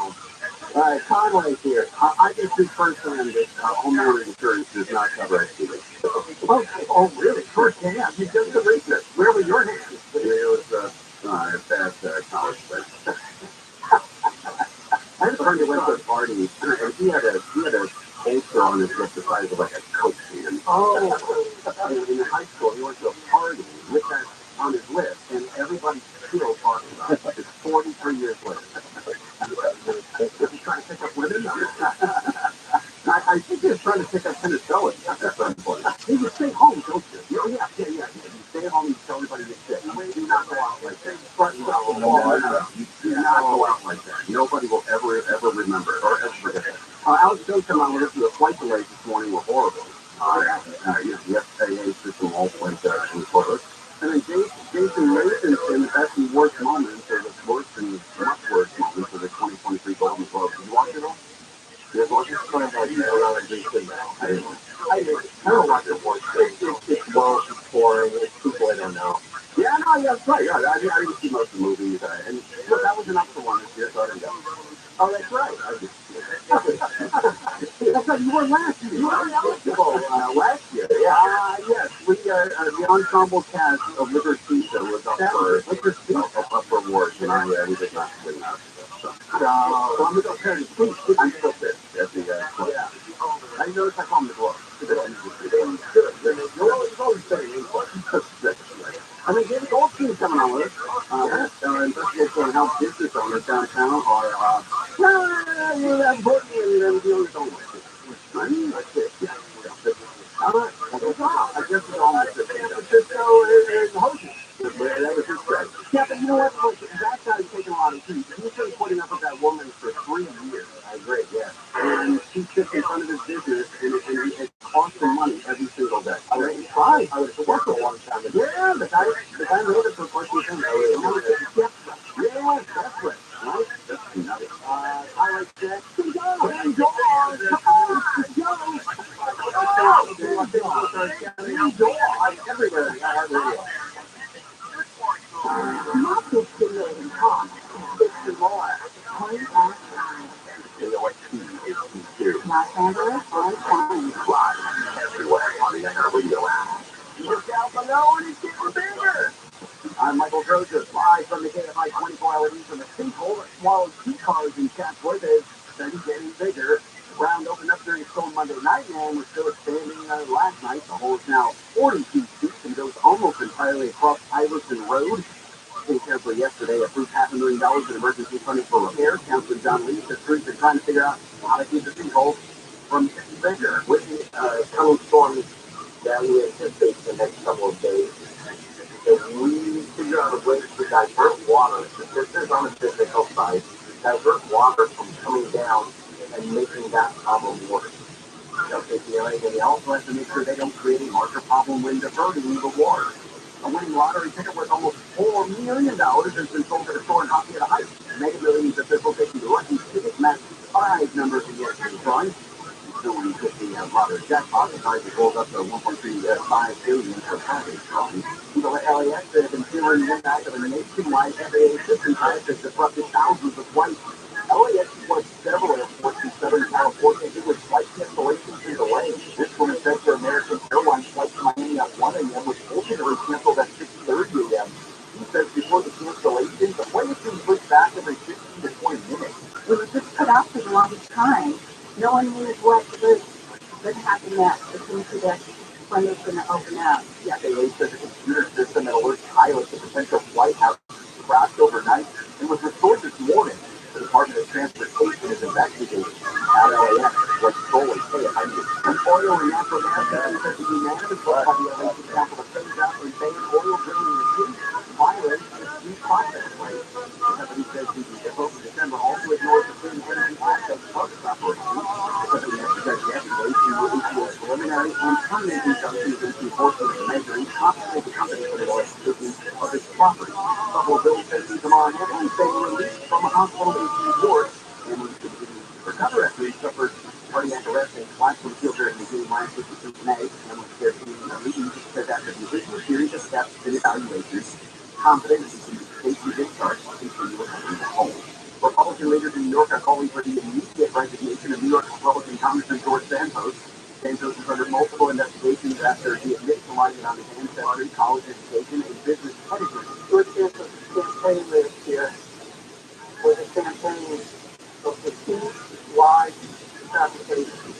All right, Conway's here. I can speak firsthand that homeowner insurance does not cover STDs. Oh, really? First hand? You did the research. Where were your hands? It was at college, but I had a friend who went to a party, and he had a holster on his lip the size of like a Coke can. Oh. In high school, he went to a party with that on his lip, and everybody still talking about it. It's 43 years later. Was he trying to pick up women? I think he was trying to pick up penicillin at some point. Hey, you stay home, don't you? Oh, yeah. You stay home and tell everybody you're sick. Do not go out like that. Do not go out like that. Nobody will ever remember or ever forget it. Alex Jones came on with us. The flight delays this morning were horrible. The FAA system all went in the toilet. And then Jason Mason in the best and worst moments, or the worst and much worse moments of the 2023 Golden Globes. Did you watch it all? Yeah, well, just kind of like around and do things. I don't watch it more. It's well, it's boring. It's people I don't know. Yeah, no, that's right. Yeah, I didn't see most of the movies. And look, that was an Oscar one this year, so I didn't go. Oh, that's right. That's right. You were last year. You were eligible last year. Yeah. Yes. The ensemble cast of Liquor Pizza was up for awards, and we did not win that. So I'm going to go pair the speech. I'm still fit at the yeah. I noticed I call him the glove. You're always saying I mean, David Goldstein's coming on with us. Investigation on how business owners downtown are, unfortunately, they're dealing with owners. I mean, that's it. Yeah. All right. I guess it's almost San Francisco and Houston. That was his strategy. Yeah, but you know what? That guy's taking a lot of heat. He's been putting up with that woman for 3 years. I agree, yeah. And she sits in front of his business, and it costs him money every single day. I would have tried. I would have worked a long time ago. Yeah, the guy made it for quite some time. Yeah, that's right. Right? That's nuts. I like that. Everywhere. Not just stimulating talk, it's more. Los Angeles, everywhere on the Anchor Radio app. Look out below and it's getting bigger. I'm Michael Joseph, live from the KFI 24-hour news from the sinkhole that swallowed 2 cars in Chatsworth as things getting bigger. The ground opened up during Storm Monday night, and we're still expanding last night. The hole is now 42 feet and goes almost entirely across Iverson Road. Came carefully yesterday, approved $500,000 in emergency funding for repairs. Councilman John Lee said crews are trying to figure out how to keep the sinkhole from getting bigger. With the coming storms that we anticipate for the next couple of days, if we figure out a way to divert water, this is on the physical side, divert water from coming down and making that problem worse. They also have to make sure they don't create a larger problem when diverting the water. A winning lottery ticket worth almost $4 million has been sold at a store in Lafayette Heights. Mega Millions officials taking the lucky ticket matched 5 numbers in yesterday's drawing. No one hit the lottery jackpot. The prize was rolled up to $1.35 billion for Friday's drawing. The LAX has been feeling the impact of a nationwide FAA system crash that disrupted thousands of flights. LAX was several airports in Southern California due with flight cancellations and delays. This one affected American Airlines flight to Miami at 1 a.m. was ultimately canceled at 6:30 a.m. He says before the cancellation, the flight was being pushed back every 15 to 20 minutes. It was just put out for the longest time. No one knew what would happen next. As soon as that when it's going to open up. Yeah, they said the computer system that alerts pilots to potential flight hazards crashed overnight and was restored this morning. The Department of Transportation is investigating how LAX was stolen. And oil and natural gas companies have been unanimous vote by the LA Council to phase out and ban oil drilling in the city, violating the due process rights. The company says the vote in December also ignores the clean energy aspects of its operation. The company has said yesterday to issue a preliminary and permanent injunction against the enforcement of the measure and compensate the company for the electricity of its property. Buffalo Bill says he's tomorrow and staying released from a hospital in New York and will continue to recover after he suffered cardiac arrest and collapsed from field during the game last week in May. And with their team meeting, said after the original series of steps and evaluations, confident he can safely discharge and continue recovering at home. Republican leaders in New York are calling for the immediate resignation of New York Republican Congressman George Santos. Santos is under multiple investigations after he admits to lying about his ancestry, college education, and business pedigree. George Santos' campaign list here was a campaign of deceit, lies, and fabrication.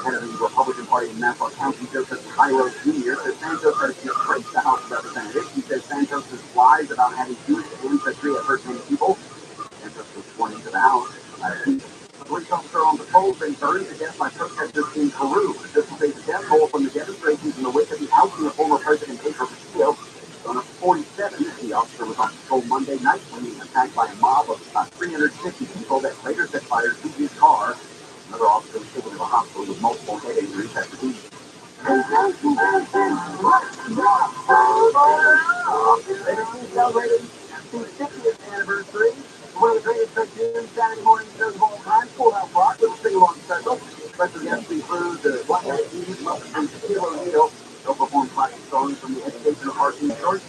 Head of the Republican Party in Nassau County, Joseph Cairo Jr., says Santos has disgraced the House of Representatives. He says Santos' lies about having Jewish ancestry have hurt many people. Santos was sworn into the House last week. A police officer on patrol has been burned to death by protesters in Peru. This was a death toll from the demonstrations in the wake of the ousting of former President Pedro Castillo. On a 47, the officer was on patrol Monday night when he was attacked by a mob of about 350 people that later set fire to his car. Another officer was taken to the hospital with multiple head injuries after he celebrated the 50th anniversary. One of the greatest cartoons Saturday morning shows of all time, Full House Rock, with a sing-along special. Special guests include the Black Eyed Peas, Muppets, and Shaquille O'Neal. They'll perform classic songs from the Educational Cartoon Short.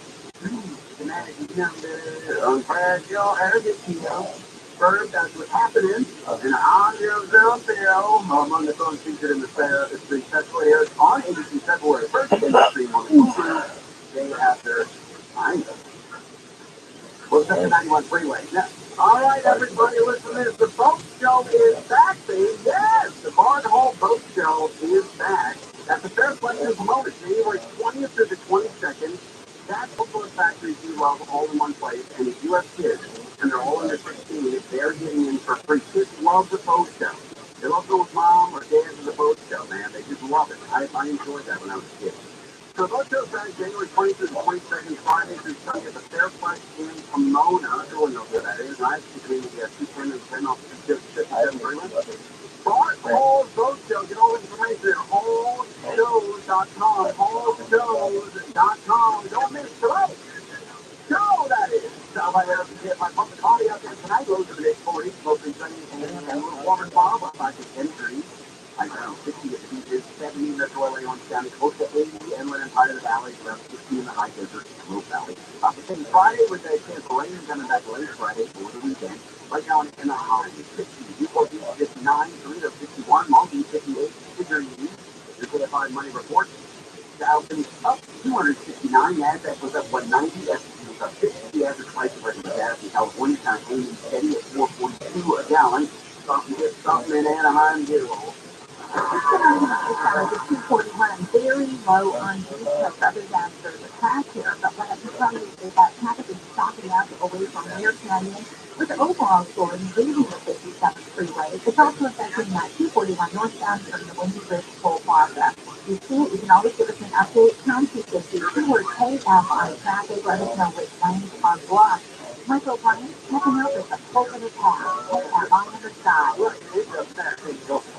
Imagine number, Fragile Argentina. Bird, that's what's happening. And on your girl Bill, among the songs featured in the successful airs on ABC February 1st, and stream on the YouTube day after time. Well, 791 Freeway. Now, all right, everybody, listen to this. The boat show is back, baby. Yes, the Barn Hall Boat Show is back. At the Fairplex in Pomona, January 20th through the 22nd. That's Football Factories you love all in one place. And if you have kids, and they're all under 16, they're getting in for free. Kids love the boat show. They love to go with mom or dad to the boat show, man. They just love it. I enjoyed that when I was a kid. So the boat show is back January 20th through the 22nd, Friday through Sunday at the Fairplex in Pomona. Everyone knows where that is, right? Between the 210 and 10 off 57 Freeland. Barn Hall Boat Show. Get all the information at hallshows.com. Hallshows.com. Don't miss the boat show, that is. So I have to get my cup of coffee out there tonight. Lows in the mid 40s, mostly sunny and a little warmer tomorrow, about 5 to 10 degrees. Like around 60 at the beaches, 70 in Metro LA on County, close to 80 inland and part of the valley, around 60 in the high desert, Low Valley. Opportunity Friday with a chance of rain coming back late Friday for the weekend. Right now in Anaheim, 60, Newport Beach 59, Toledo 61, Long Beach 58, Figure East, your KFI money report. Dow finished up 269, NASDAQ was up 190, S&P was up 50, the average price of regular gas in California kind of holding steady at $4.42 a gallon. Something in Anaheim, get a little. It's 241 and very low on details other than there's a crash here. But what I can tell you is that traffic is stopping up away from Air Canyon with the overall story leaving the 57th freeway. It's also affecting that 241 northbound from the Windy Ridge Toll Plaza. You can always give us an update. County 50, keyword KF on traffic. Let us know which lanes are blocked. Michael Bryant, checking out with the Coconut Path. KF on the side.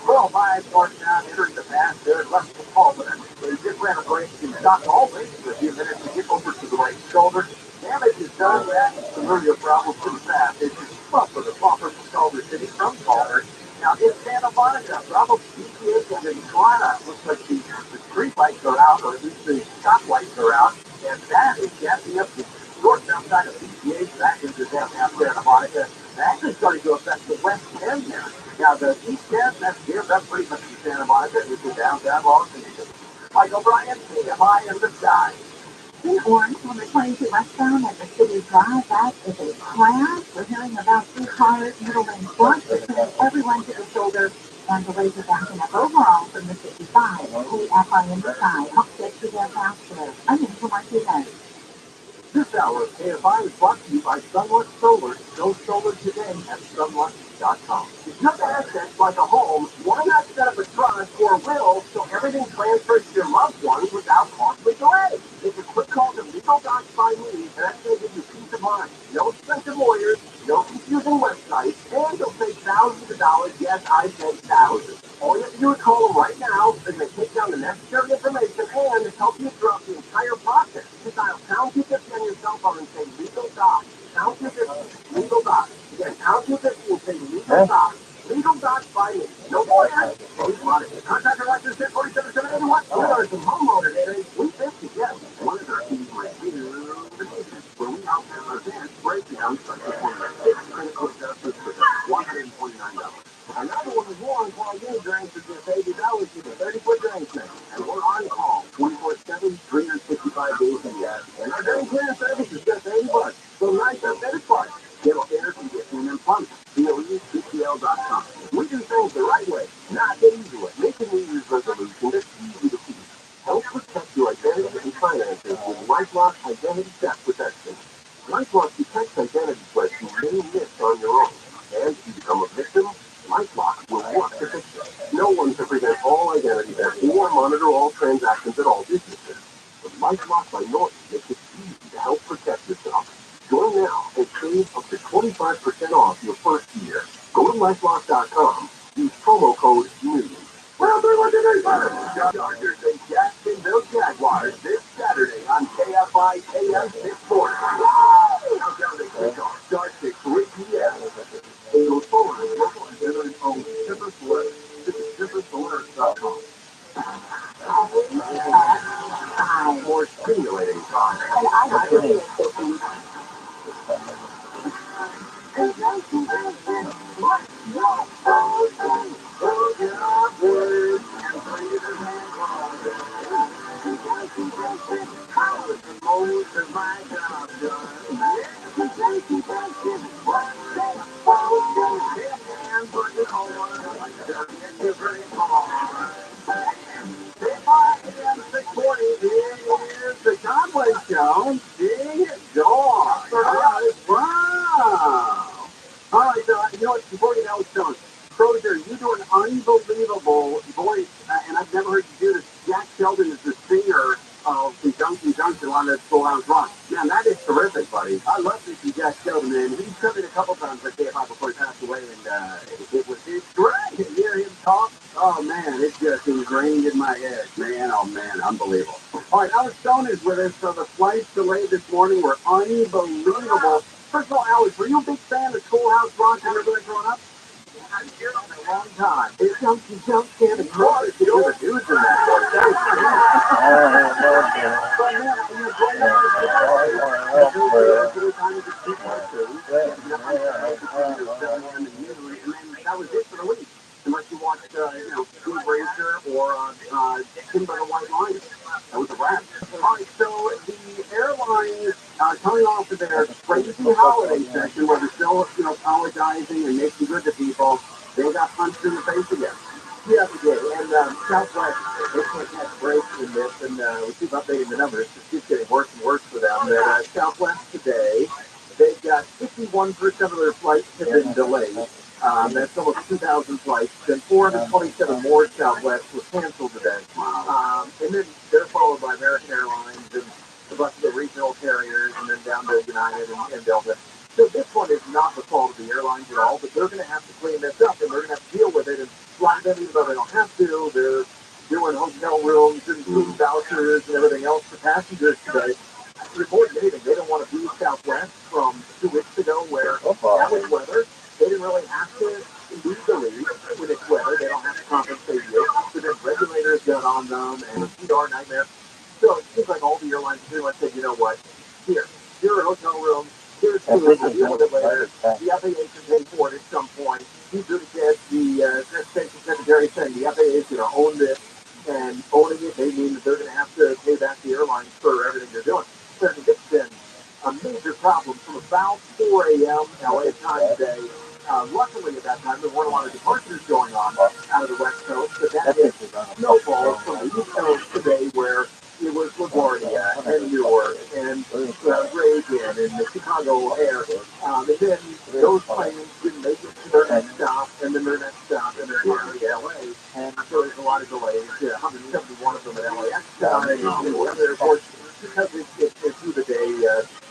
Well, by part down entering the pass, there's less to call for them. They just ran a break and stopped all lanes for a few minutes to get over to the right shoulder. Damage is done. That familiar problem pretty fast. It's just buffer the buffer from Culver City from Culver. Now in Santa Monica, Bravo PTA and in Tijuana, looks like the street lights are out, or at least the stop lights are out, and that is gassing up the north outside of PTA. That is the downtown Santa Monica. That actually starting to affect the west end there. Now, the east end, that's geared up pretty much in Santa Monica, which is downtown Los Angeles. Michael Bryant, CMI in the sky. In Orange, on the 22 westbound at the City Drive, that is a crash. We're hearing about 3 cars, middle lane blocked, sending everyone to the shoulder, and delays are backing up overall from the 55. KFI in the sky. Help get you there faster. I'm in for Martinez. This hour of KFI is brought to you by Sunlight Solar. Go solar today at sunlight.com. If you have assets like a home, why not set up a trust or a will so everything transfers to your loved ones without costly delay? It's a quick call to Legal Docs by Me, and that's going to give you peace of mind. No expensive lawyers, no confusing websites, and you'll save thousands of dollars. Yes, I said thousands. All you have to do is call them right now. They're going to take down the necessary information and help you throughout the entire process. Just dial pound 250 on your cell phone and say Legal Docs. Pound 250, Legal Docs. Again, pound 250 and say Legal Docs. Legal Docs by Me. No lawyers. Please monitor. Contractor license 47781. We are some homeowner data. 350, yes. One of our keys might be where we help them advance breakdowns such as one of the 6 critical adjustments for $149. Another one is one while you drains to just $80 with a 30-foot drain cleaner. And we're on call 24/7, 365 days a year. And our drain cleaner service is just $80. So nice up better parts. Get a better conditioning and plumbing. BOECTL.com. We do things the right way, not the easy way. Making New Year's resolution that's easy to keep. Help protect your identity and finances with LifeLock Identity Theft Protection. LifeLock detects identity threats you may miss on your own. And if you become a victim, LifeLock will work to fix it. No one can prevent all identity theft or monitor all transactions at all businesses. But LifeLock by Norton makes it easy to help protect yourself. Join now and save up to 25% off your first year. Go to LifeLock.com. Use promo code NEWS. Well, they're looking at better. Dodgers and Jacksonville Jaguars this Saturday on KFI AM 640. Countdown to kickoff starts at 3 p.m. Go forward, local and veteran owned Zipper Sweaters. Visit ZipperSweaters.com. More stimulating talk. And I got to be The Conway Show. Ding dong. Wow. All right, so you know what? Before we get Alex Jones, Crozier, you do an unbelievable voice, and I've never heard you do this. Jack Sheldon is the singer of Conjunction Junction on that Full House Rock. Man, that is terrific, buddy. I love this from Jack Sheldon, and he's come in a couple times at KFI before he passed away, and it's great to hear him talk. Oh, man, it's just ingrained in my head. Man, oh, man, unbelievable. All right, Alex Stone is with us. So the flights delayed this morning were unbelievable. First of all, Alex, were you a big fan of Schoolhouse Rock when you were growing up? I've been on a long time. It's Junkie Junction and Cross. You're the dudes in that boy. That is crazy. But man, you know, growing up, that was it for the week. Unless you watched, Speed Racer or Timber White Lion. That was a wrap. All right, so the airlines coming off of their crazy holiday session where they're still, apologizing and making good to people, they got punched in the face again. Yeah, we did. And Southwest, they can't catch breaks in this, and we keep updating the numbers. It keeps getting worse and worse for them. But Southwest today, they've got 51% of their flights have been delayed. That's almost 2,000 flights. Then 427 more Southwest were canceled today. And then they're followed by American Airlines and a bunch of the regional carriers, and then down to United and Delta. So this one is not the fault of the airlines at all, but they're going to have to clean this up, and they're going to have to deal with it. And a lot of them, even though they don't have to, they're doing hotel rooms and food vouchers and everything else for passengers today. More than anything, they don't want to be Southwest from 2 weeks ago where that was weather. They didn't really have to leave the league when it's weather. They don't have to compensate you. So then regulators got on them, and it's a PR nightmare. So it seems like all the airlines pretty much said, you know what, here are hotel rooms, here's food, we'll deal with it later. The FAA can pay for it at some point. He really said, the Transportation Secretary saying the FAA is going to own this, and owning it, they mean that they're going to have to pay back the airlines for everything they're doing. So it's been a major problem from about 4 a.m. LA time today. Luckily, at that time, there weren't a lot of departures going on out of the West Coast, but that hit snowball from the East Coast today, where it was LaGuardia and Newark and Reagan and the Chicago Air. And then those planes didn't make it to their next stop, and then their next stop, and they're finally LA. And so there's a lot of delays. 171 of them at LAX and Newark airports because it's through the day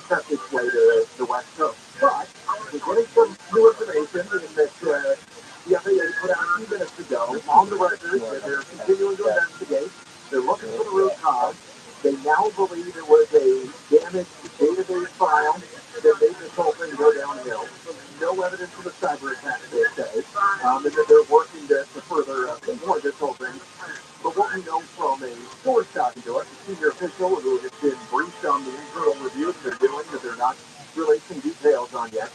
crept its way to the West Coast. But we're getting some new information in that the FAA put out a few minutes ago on the record that they're continuing to investigate. They're looking for the root cause. They now believe it was a damaged database file that made this whole thing go downhill. No evidence of a cyber attack, they say, and that they're working to further pinpoint this whole thing. But what we know from a source talking to us, a senior official who has been briefed on the internal review that they're doing, that they're not releasing details on yet,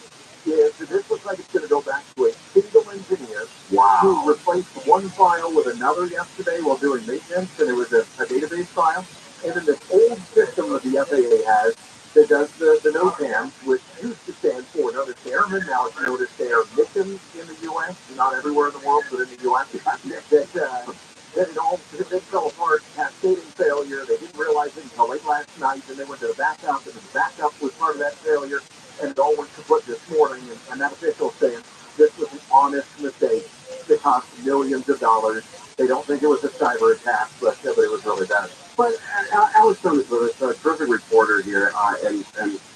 is that this looks like it's going to go back to a single engineer who replaced one file with another yesterday while doing maintenance, and it was a database file. And then this old system that the FAA has that does the NOTAM, which used to stand for Notice to Airmen, now it's Notice to Air Missions in the U.S., not everywhere in the world, but in the U.S., that it all fell apart, cascading failure. They didn't realize it until late last night, and they went to the backup, and the backup was part of that failure, and it all went kaput this morning. And that official saying this was an honest mistake that cost millions of dollars. They don't think it was a cyber attack, but it was really bad. But Alex Jones was a terrific reporter here, and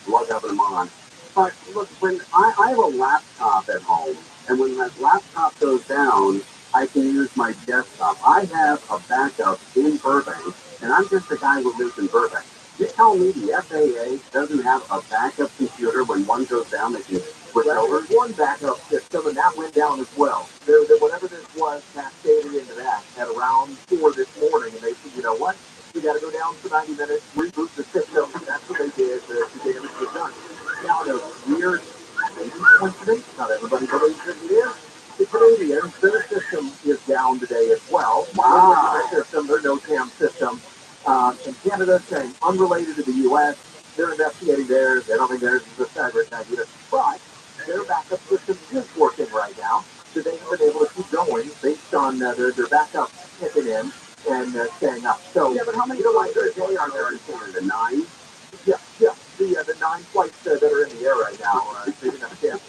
love having him on. But look, when I have a laptop at home, and when that laptop goes down, I can use my desktop. I have a backup in Burbank, and I'm just a guy who lives in Burbank. You're telling me the FAA doesn't have a backup computer when one goes down that can switch over? One backup system, and that went down as well. Whatever this was cascaded into that at around 4 this morning, and they said, you know what? We got to go down for 90 minutes, reboot the system, and that's what they did. The damage was done. Now, the weird, maybe coincidence, not everybody believes it is. The Canadians, their system is down today as well. Wow. Their system, their NOTAM system. In Canada, saying unrelated to the U.S., they're investigating theirs. They don't think theirs is a cyber attack either. But their backup system is working right now. So they've been able to keep going based on their backup kicking in and staying up. So, yeah, but how many flights a day are there in Canada? 9? Yeah. The 9 flights that are in the air right now, they didn't have a chance.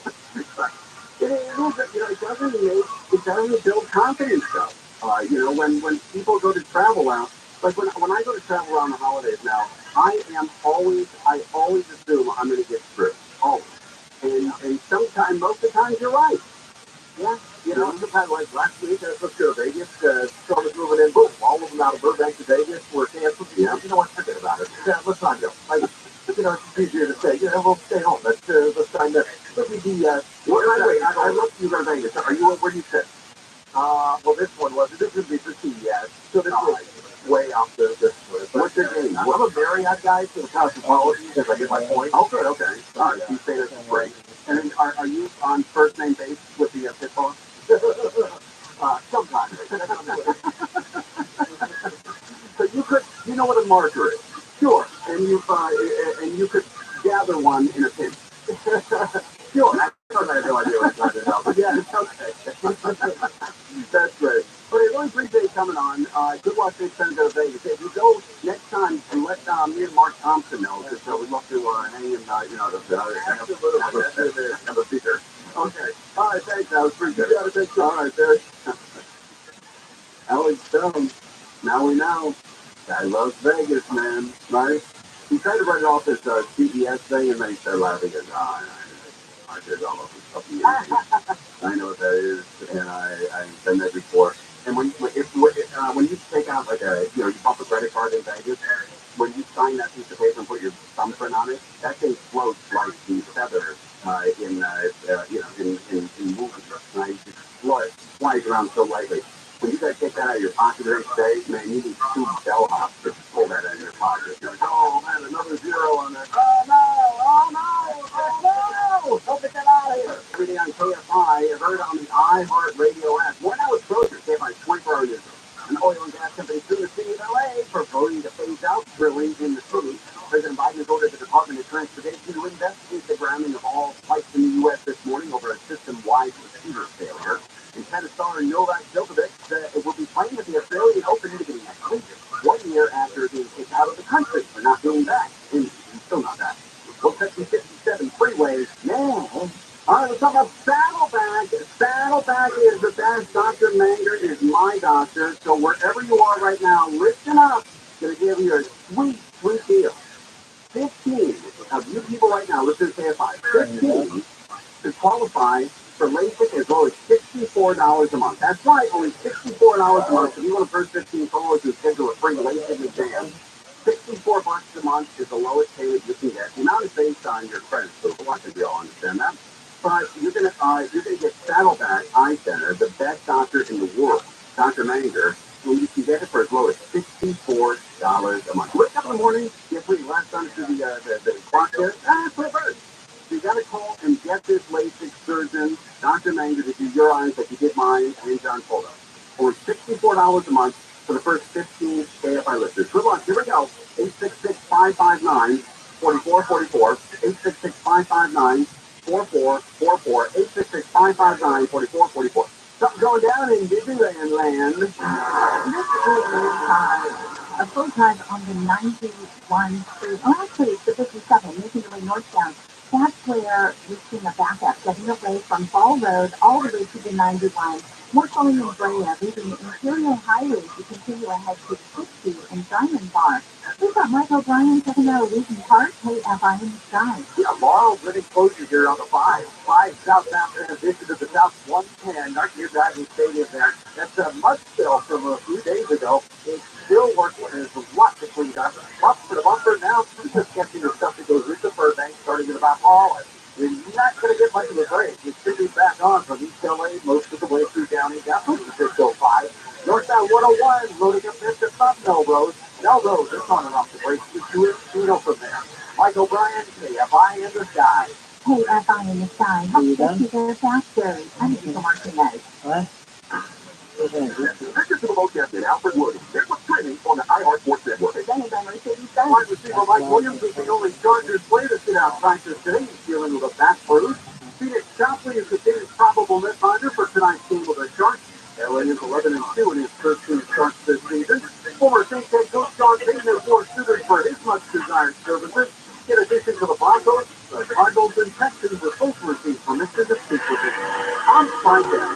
It doesn't build confidence though. When people go to travel out, like when I go to travel around the holidays now, I always assume I'm going to get screwed. Always. And sometimes, most of the time, you're right. Yeah. Sometimes like last week, I was supposed to go to Vegas, storm was moving in, boom, all of them out of Burbank to Vegas were canceled. Yeah. You know what, forget about it. Yeah, let's not go. It's easier to say, we'll stay home. Let's try this. I looked, you go to Vegas. Where do you sit? Well, this one this would be for CES. So this was way off the list. What's your name? I'm a Marriott guy, so the Cosmopolitan, because I get my point. Oh, good, okay. All right, so you say this is great. And then are you on first name basis with the pit boss? Sometimes. So you know what a marker is? Sure. And you could gather one in a pinch. Sure. I had no idea what I was talking about, but yeah, it's okay. That's great. But Las Vegas to Vegas. If you go next time, and let me and Mark Thompson know, because we'd love to hang and have a beer. Okay. All right, thanks, Alex. Appreciate it. All right, there. Alex Stone. Now we know. I love Vegas, man. Right? He tried to write it off as a CBS thing, and then he started laughing. He goes, I did all of this stuff. I know what that is, and I've been there before. And when you take out like you pump a credit card in Vegas, when you sign that piece of paper and put your thumbprint on it, that thing floats like the feathers in movies. Right? It flies around so lightly. When you gotta take that out of your pocket every day, man, you need two bellhops to pull that out of your pocket. You're like, oh man, another zero on there. Oh no! Oh no! Oh no! Don't get that out of here. Everything on KFI, heard on the iHeartRadio app. When I was Kroger, KFI 24-hour news. An oil and gas company sued the city of LA for voting to phase out drilling in the city. President Biden has ordered the Department of Transportation to investigate the grounding of all flights in the U.S. this morning over a system-wide receiver failure. And tennis star Novak Djokovic will be playing at the Australian Open beginning next week, 1 year after being kicked out of the country for not being back. And he's still not back. Well, Section 57 freeways, man. All right, let's talk about Saddleback. Saddleback is the best. Dr. Manger is my doctor. So wherever you are right now, listen up. Going to give you a sweet, sweet deal. 15 of you people right now, listen to KFI. 15 to qualify for LASIK as low as $64 a month. That's right, only $64 a month. If you want to first 15 callers and schedule a free LASIK exam, $64 a month is the lowest payment you can get. The amount is based on your credit score. I think we all understand that. But you're gonna get Saddleback Eye Center, the best doctor in the world, Dr. Manger, and you can get it for as low as $64 a month. Wake up in the morning, you put your last time to the clock there, put a bird. So you got to call and get this LASIK surgeon, Dr. Manger, to do your eyes like you did mine and John Poldo. For $64 a month for the first 15 KFI listeners. Good luck. Here we go. 866-559-4444. 866-559-4444. 866-559-4444. Something going down in Disneyland land. This is a full time on the 91 Street, or actually it's the 57, making your way northbound. That's where we've seen a backup getting away from Ball Road all the way to the 91. More calling in Brea, leaving Imperial Highway to continue ahead to 60 and Diamond Bar. We've got Mike O'Brien checking out Legion Park, KFI in the sky. Yeah, Laurel, good exposure here on the 5 southbound in addition to the South 110. Our new driving stadium there. That's a mud spill from a few days ago. It's still working. There's lots of clean up. Up for the bumper now. It's just catching the stuff that goes into Burbank, starting at about Holland. You're not going to get much of a break. It should be back on from East LA most of the way through Downey down to 605. Northbound 101, loading up into Melrose. Melrose, they're on and off the brakes. Just do it, from there. Mike O'Brien, KFI in the sky. KFI in the sky. Help get you there faster. I'm Lisa Martinez. What? This is the Locust in Alfred Williams. There's what's trending on the iHeart Sports Network. Presented by Mercedes-Benz. Wide receiver Mike Williams is the only Chargers player to sit out practice today. He's dealing with a back bruise. Phoenix Shopley is considered probable netminder for tonight's game with the Sharks. LA is 11-2 in his 13 starts this season. Former Saints head coach Sean Payton has more suitors for his much-desired services. In addition to the Broncos, the Cardinals and Texans will both receive permission to speak with him. On Friday.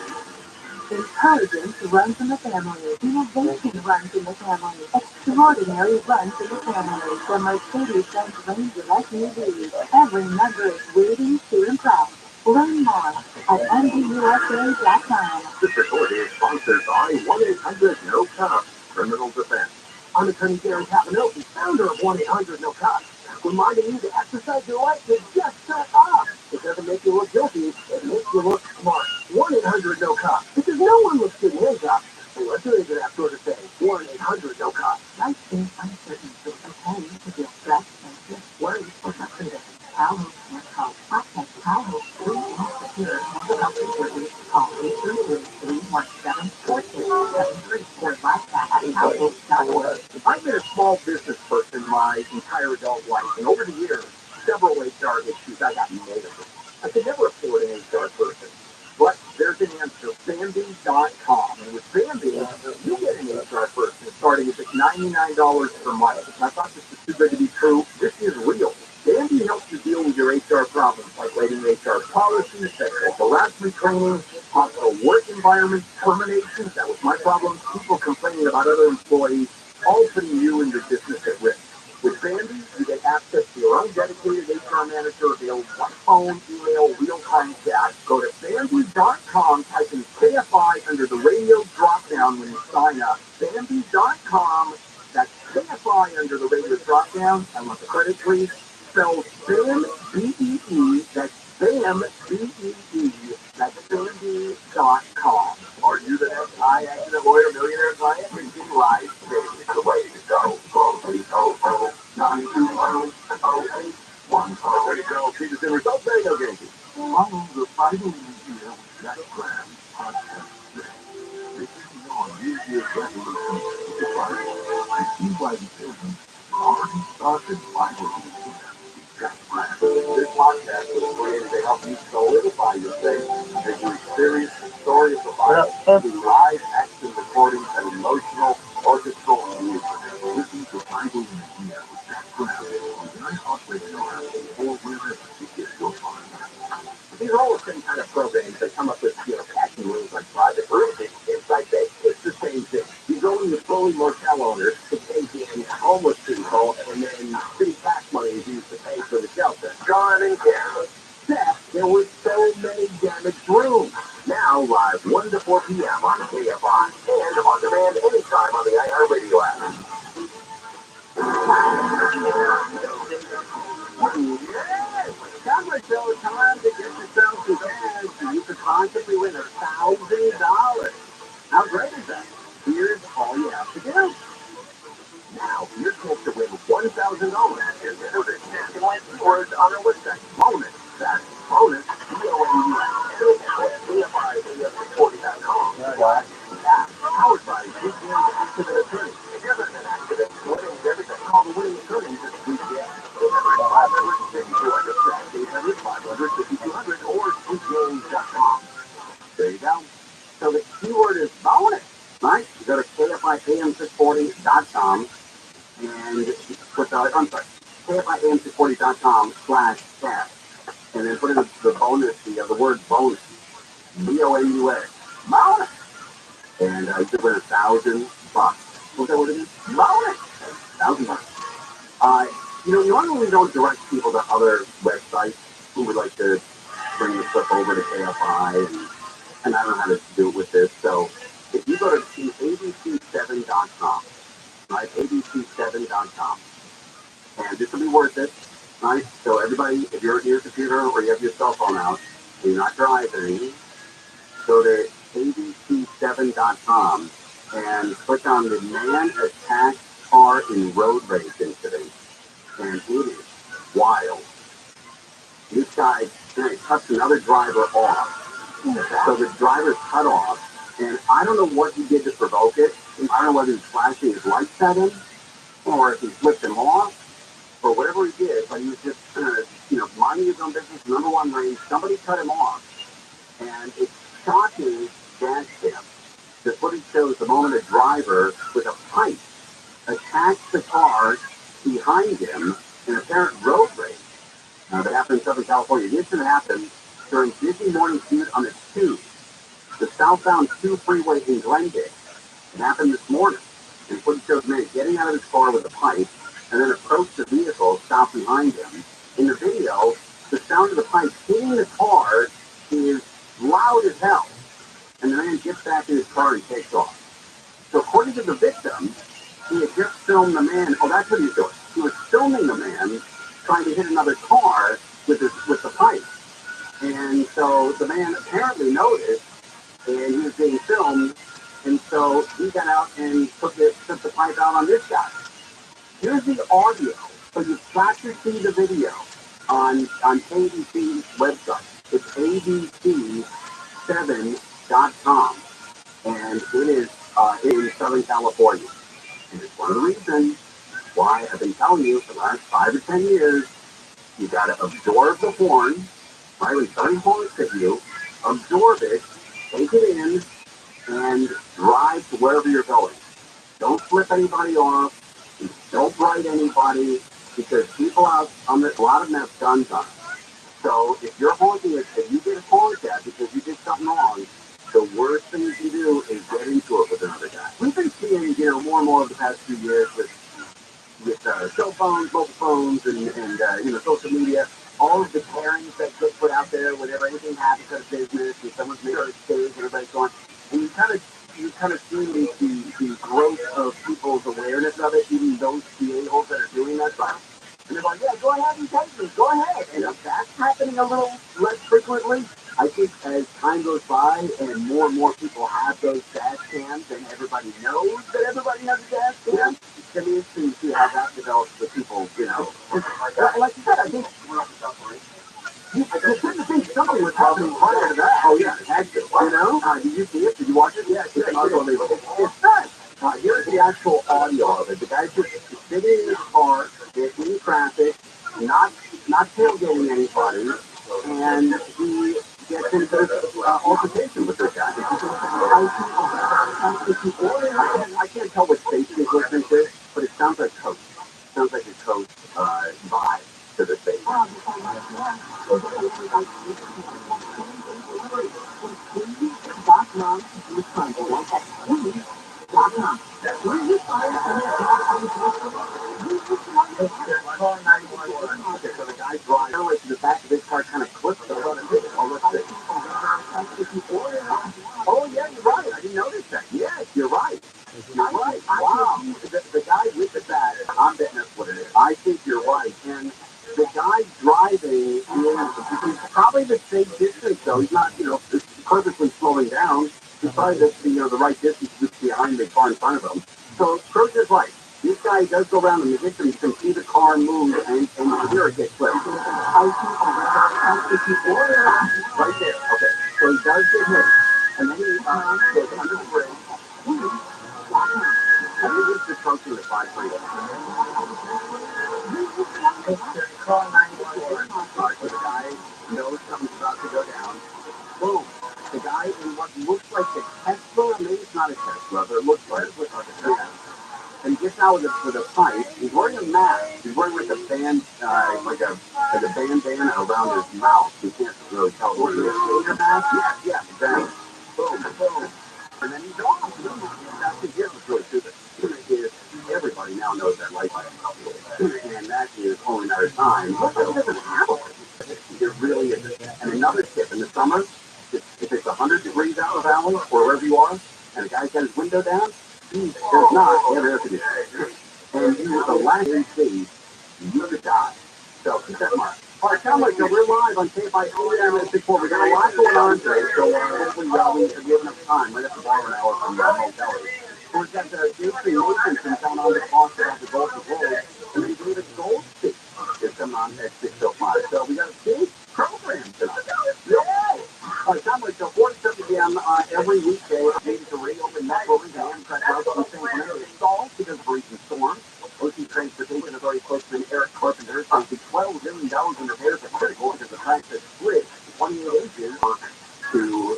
Intelligence runs in the family. Innovation runs in the family. Extraordinary runs in the family. The Mercedes-Benz Range of SUVs. Every member is waiting to impress. Learn more at MDUSA.com. This recording is sponsored by 1-800-NO-COP Criminal Defense. I'm attorney Darren Capanoe, founder of 1-800-NO-COP, reminding you to exercise your right to just shut up. It doesn't make you look guilty, it makes you look smart. 1-800-NO-COP, because no one looks good in handcuffs unless you're into that sort of thing. 1-800-NO-COP. Life is uncertain, so sometimes you feel stressed, anxious, worried, or frustrated. Cowhope can't help. Contact Cowhope 3 months secure mental health services. Call 833-317-4673 or live chat at cowhope.org. I've been a small business person my entire adult life, and over the years, several HR issues I got nailed. I could never afford an HR person. But there's an answer, Bambi.com. And with Bambi, you get an HR person starting $99 per month. I thought this was too good to be true. This is real. Bambi helps you deal with your HR problems like writing HR policies, sexual harassment training, hostile work environment, terminations. That was my problem. People complaining about other employees, all putting you and your business at risk. With Bambi, you get access to your own dedicated HR manager available by phone, email, real-time chat. Go to Bambi.com, type in KFI under the radio drop-down when you sign up. Bambi.com, that's KFI under the radio drop-down. I want the credit, please. Spell BAM, B-E-E, that's BAM, B-E-E, that's Bambi.com. Are you the next high accident lawyer millionaire client? Thinking live, it's the way to go. Call 800-920-0810. There you go. See the results. There you go, Gacy. Follow the Bible Museum with Jack Graham podcast. This is your New Year's resolution to Friday. And see why the children already started Bible Museum. This podcast was created to help you solidify your faith as you experience the story of the Bible through live action recordings and emotional orchestral music. Listen to Bible Museum with Jack Graham on the iHeart Radio app or wherever you get your podcasts. These are all the same kind of programs that come up with, catchy rules like private roofing, inside base. It's the same thing. You go in with fully motel owners to take in homeless people, and then city tax money is used to pay for the shelter. Gone and careless. Except there were so many damaged rooms. Now live 1 to 4 p.m. on KFI and on demand anytime on the iHeartRadio app. Yes! Camera show time to get yourself to bed so you can possibly win $1,000. How great is that? Here's all you have to do. Now, your chance to win $1,000 is enter the national keywords on our website. Bonus. That's bonus. BONUS. Yeah, powered by Weekend Accident Attorney. Together in an accident, winning everything. Call the winning attorneys this weekend. 800-500-5200 or TJAmes.com. There you go. So the keyword is bonus, right? You go to KFIAM640.com and put KFIAM640.com/chat. And then put in the bonus, the word bonus. BONUS. Bonus. And you could win $1,000. What's that word again? Bonus. $1,000. Normally we don't direct people to other websites who would like to bring the stuff over to KFI, and I don't know how to do it with this. So if you go to abc7.com, right, abc7.com, and this will be worth it, right? So everybody, if you're at your computer or you have your cell phone out, and you're not driving, go to abc7.com and click on the man attacked car in road rage incident. And it is wild. This guy cuts another driver off. So the driver's cut off, and I don't know what he did to provoke it. I don't know whether he's flashing his lights at him, or if he flipped him off, or whatever he did, but he was just, minding his own business, number one lane. Somebody cut him off, and it's shocking dash cam. The footage shows the moment a driver with a pipe attacks the car behind him in apparent road rage. That happened in Southern California. The incident happened during busy morning commute on the 2, the southbound 2 freeway in Glendale. It happened this morning. And footage shows a man getting out of his car with a pipe and then approached the vehicle stopped behind him. In the video, the sound of the pipe hitting the car is loud as hell. And the man gets back in his car and takes off. So according to the victim, he had just filmed the man. Oh, that's what he was doing. He was filming the man trying to hit another car with the pipe. And so the man apparently noticed, and he was being filmed, and so he got out and took the pipe out on this guy. Here's the audio. So you've got to see the video on ABC's website. It's abc7.com, and it is in Southern California. And it's one of the reasons why I've been telling you for the last 5 or 10 years, you got to absorb the horn, right? When somebody honks at you, absorb it, take it in, and drive to wherever you're going. Don't flip anybody off. Don't write anybody, because people out on a lot of them have guns on them. So if you're honking it, if you get honked at because you did something wrong, the worst thing you can do is get into it with another guy. We've been seeing, more and more over the past few years with cell phones, mobile phones, and social media. All of the pairings that get put out there whenever anything happens at a business and someone's made a mistake and everybody's going, and you kind of see the growth of people's awareness of it, even those CA-holes that are doing that. And they're like, yeah, go ahead and take me, go ahead. And if that's happening a little less frequently, I think as time goes by and more people have those dash cams and everybody knows that everybody has a dash cam, it's going to be interesting to see how that develops with people, Like you said, I think you couldn't think something was happening prior to that. Oh, yeah, it had to. Did you see it? Did you watch it? Yeah, it's unbelievable. It's nuts. Here's the actual audio of it. The guy's just sitting in his car, in traffic, not tailgating anybody, and he gets into this altercation with this guy. I can't tell what state he's listening to, but it sounds like Coach. It sounds like a Coach vibe to the state. Okay, so the guy drives to the back of his car, kind of clips the front of it. Oh, yeah, you're right. I didn't notice that. Yes, you're right. You're right. Wow. The guy with the bat, I'm betting that's what it is. I think you're right. And the guy driving is probably the same distance, though. He's not, purposely slowing down. He's probably the right distance just behind the car in front of him. So, Kurt is right. This guy does go around and hit him. You can see the car move and hear it get flipped. Right there. Okay. So he does get hit. And then he goes under the bridge. And he gets the coach in the 5-3. Call 911. So the guy knows something's about to go down. Boom. The guy in what looks like a Tesla, maybe it's not a Tesla, but it looks like a Tesla. And he gets out with a pipe. He's wearing a mask. He's wearing like a band, like a bandana around his mouth. You can't really tell what it is. A mask? Yeah, exactly. Boom, boom. And then he's off. That's the gift. It's really stupid. Everybody now knows that life. And that is only a matter of time. But it doesn't have a life. It really isn't. And another tip, in the summer, if it's 100 degrees out of the valley, or wherever you are, and the guy's got his window down, he does not have air conditioning. And he was the last days you could die. So keep that in mind. All right, Cameron, so we're live on KFI AM 64. We got a lot going on today, so hopefully we have enough time. Right after an hour from the hotel. We've got Jason Nathanson coming on to talk about the Golden Globe, and then David Goldstein is coming on at 6:05. So we got a big program tonight. Yeah. All right, Cameron, so 4:30 p.m. Every weekday, maybe to reopen Metro and Amtrak routes on San Francisco stalled because of a recent storm. Ocean Transportation Authority spokesman Eric Carpenter says the $12 million in repairs are critical because the tracks have split 28 inches to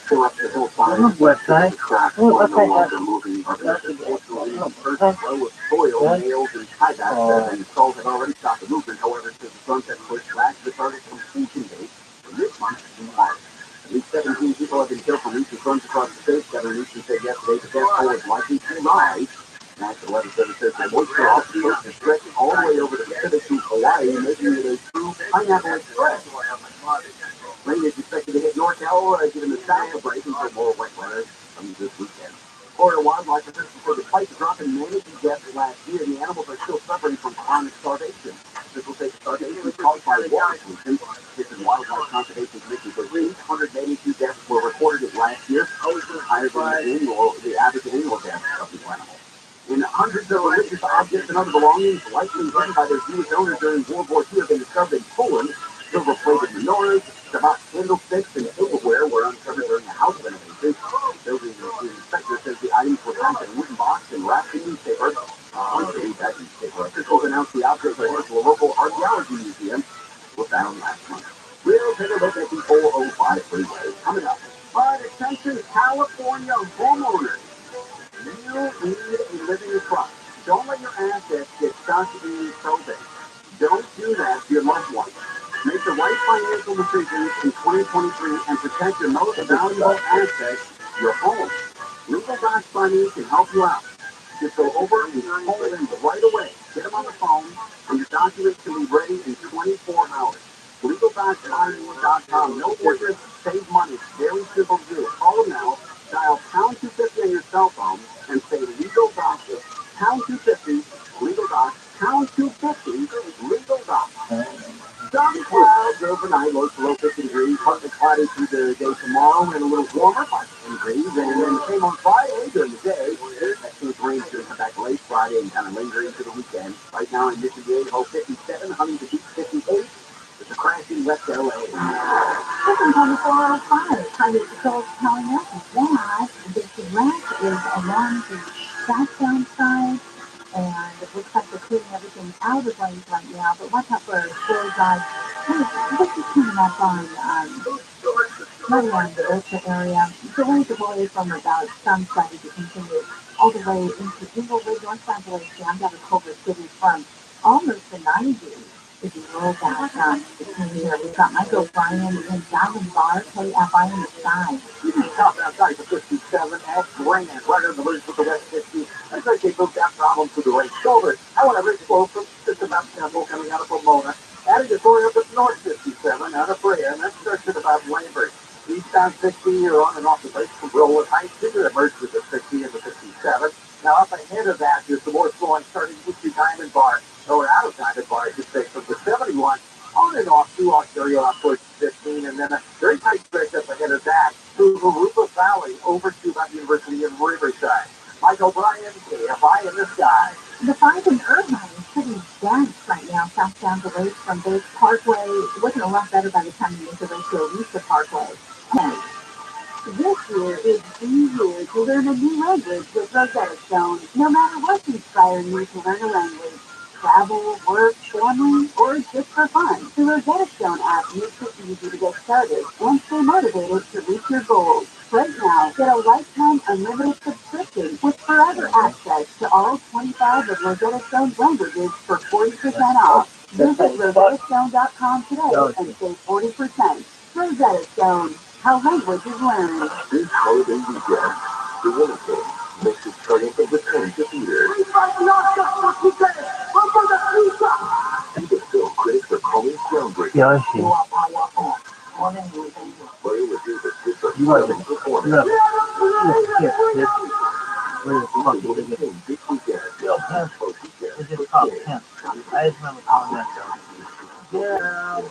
fill up the hillside. West side. No longer moving. First row of soil, nails, and tiebacks and installed have already stopped the movement. However, since the sunset pushed back the target completion date for this month in March. At least 17 people have been killed from recent storms across the state. Governor Newsom said yesterday the death toll is likely to rise. National Weather Service says the moisture off the coast is stretching all the way over the Pacific to Hawaii, making it a true pineapple express. Rain is expected to hit NorCal, giving the south a break until more wet weather comes this weekend. Florida wildlife officials say despite the drop in manatee deaths last year, the animals are still suffering from chronic starvation. Officials say starvation is caused by water pollution. Fish and Wildlife Conservation Commission says 800 manatee deaths were reported last year, higher than the average annual death of the animal. And hundreds of religious objects and other belongings likely hidden by their Jewish owners during World War II have been discovered in Poland. Silver-plated menorahs, Shabbat candlesticks, and silverware were uncovered during a house renovation. Building inspector says the items were found in a wooden box and wrapped in newspaper. That newspaper. Officials announced the objects are headed to a local archaeology museum was found last month. We'll take a look at the 405 freeway coming up. But attention, California homeowners. You need a living thing. Don't do that to your loved ones. Make the right financial decisions in 2023 and protect your most valuable asset, your home. Legal Docs Funding can help you out. Just go over and call them right away. Get them on the phone, and your documents can be ready in 24 hours. LegalDocsIU.com. No difference. Save money. It's very simple to do. Call them now. Dial pound 250 on your cell phone and say Legal Docs. Pound 250. Legal Docs. Pound 250. Legal Docs. Sunny clouds overnight, lows below 50 degrees, partly cloudy through the day tomorrow, and a little warmer, 5 degrees, and then the same on Friday during the day. That smooth rain should come back late Friday and kind of linger into the weekend. Right now in Michigan, low 57, Huntington Beach 58. It's a crashing West LA. Listen, 2405, Private Patrol telling us that this wreck is along the southbound side, and it looks like they're clearing everything out of lanes right now, but watch out for four guys. This is coming up on right around the Ultra area. Delays away from about Sunset to continue all the way into Inglewood, North Angeles, jammed out of Culver City from almost the 90s. If you roll that between here, we've got Michael Bryan in Diamond Bar, KFI in the sky. South outside the 57 at Grand, right on the verge with the West 50. Looks like they moved that problem to the right shoulder. However, it's slow from just about Temple coming out of Pomona. Adding the story up at North 57 out of Brea, and that starts at about Lambert. Eastbound 60, you're on and off the brakes from Brillwood Heights. You're going to merge with the 60 and the 57. Now, up ahead of that, there's some more slowing starting with the Diamond Bar, or out of Diamond Bar, I should say, from the 71 on and off through Ontario off towards 15, and then a very tight stretch up ahead of that through Aruba Valley over to about the University of Riverside. Michael Bryan, KFI in the sky. The 5 in Irvine is pretty dense right now, southbound delays from Base Parkway. Looking a lot better by the time you make the ratio Lisa Parkway. And this year is the year to learn a new language with Rosetta Stone. No matter what's inspiring you to learn a language, travel, work, family, or just for fun, the Rosetta Stone app makes it easy to get started and stay motivated to reach your goals. Right now, get a lifetime unlimited subscription with forever access to all 25 of Rosetta Stone's languages for 40% off. Visit RosettaStone.com today and save 40%. Rosetta Stone, how languages learn. This holiday weekend, the Winter King makes its triumphant return to theater. See the film critics are calling groundbreaking. Yeah, I see. But it was either this or You are the performance. Where the fuck did it get? This weekend, Yo, Pimp. It's just called Pimp. I just remember calling that show. Yeah.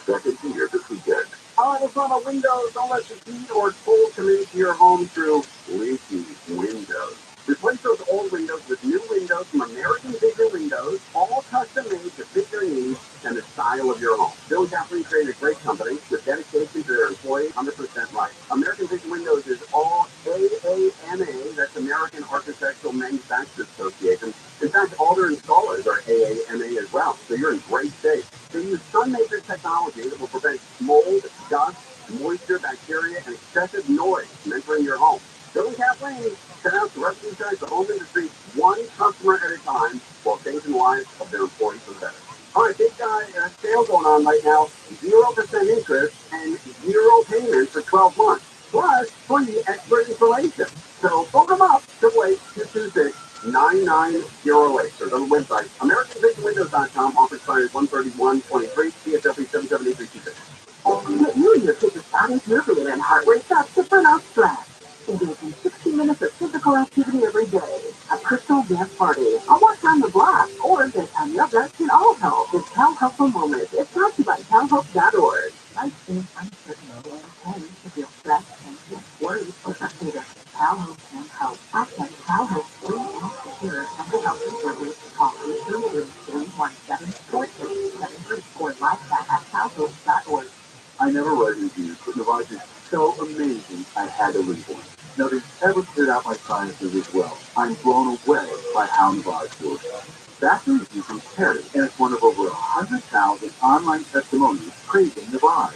Second year this weekend. Amazon Windows, don't let your heat or cold come into your home through leaky windows. Replace those old windows with new windows from American Vision Windows, all custom made to fit your needs and the style of your home. Bill Gaffney created a great company with dedication to their employees, 100% right. American Vision Windows is all AAMA, that's American Architectural Manufacturers Association. In fact, all their installers are AAMA as well, so you're in great shape. They use sun-matrix technology that will prevent mold, dust, moisture, bacteria, and excessive noise from entering your home. Bill and Kathleen set out to revolutionize the home industry one customer at a time while changing the lives of their employees for the better. All right, big sale going on right now, 0% interest and 0 payments for 12 months, plus free expert installation. So phone them up, 888-226-9908. Or go to the website, AmericanVisionWindows.com, office expires 131-23, CSW 778-326. Get you and your kids a Scottish movie and hardware stuff to burn off stress. Engaging 60 minutes of physical activity every day. A crystal dance party. A walk down the block. Or just a yoga can all help. It's Cal Helpful Moments. It's brought to you by CalHelp.org. Life is uncertain and tends to feel stressed, anxious, worried, or frustrated. CalHelp can help. Access CalHelp's free and secure mental health service. Call 833-317-4673 or live chat at CalHelp.org. I never write reviews, but Navage is so amazing I had to leave one. Nothing's ever cleared out my sinuses as well. I'm blown away by how Navage works. That's a review from Terry, and it's one of over 100,000 online testimonies praising Navage.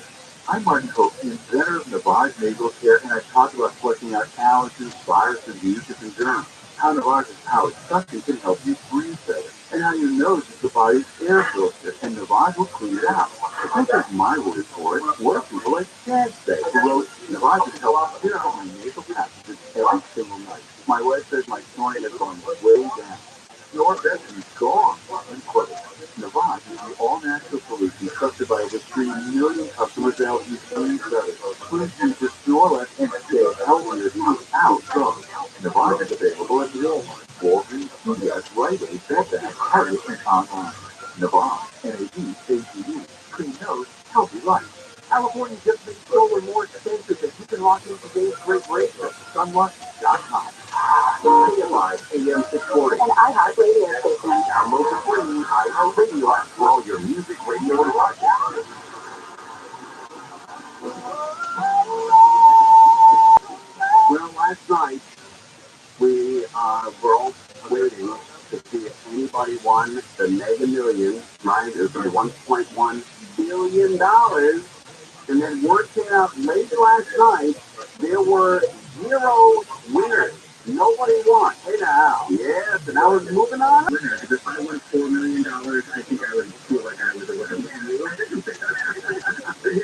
I'm Martin Cope, inventor of Navage Nasal Care, and I talk about flushing out allergens, viruses, mucus, and germs. how Navage's power suction can help you breathe better, and how your nose is the body's air filter, and Navage will clean it out. It's not just my word for it. Work people like Dad say, who wrote, Navage has helped clear out my nasal passages every single night. My wife says my snoring has gone way down. Your bedroom's gone. Unquote. Navage is the all-natural solution trusted by over 3 million customers to help you breathe better. Please use this store less and stay healthier without drugs. Navage is available at Walmart, Walgreens, CVS, Rite Aid, Bed Bath, Target, and online. Navage, N-A-V-A-G-E, clean nose, healthy life. California just made solar more expensive than you can lock in today's great rates at sunluck.com. KFI AM 640. And iHeartRadio station. Download the free iHeartRadio app for all your music, radio, and podcasts. Well, last night we were all waiting to see if anybody won the Mega Millions, right? It was $1.1 billion. And then word came out late last night, there were 0 winners. Nobody won. Hey now. Yes, and now we're moving on. Winners. If I won $4 million, I think I would feel like I was a winner. Yeah.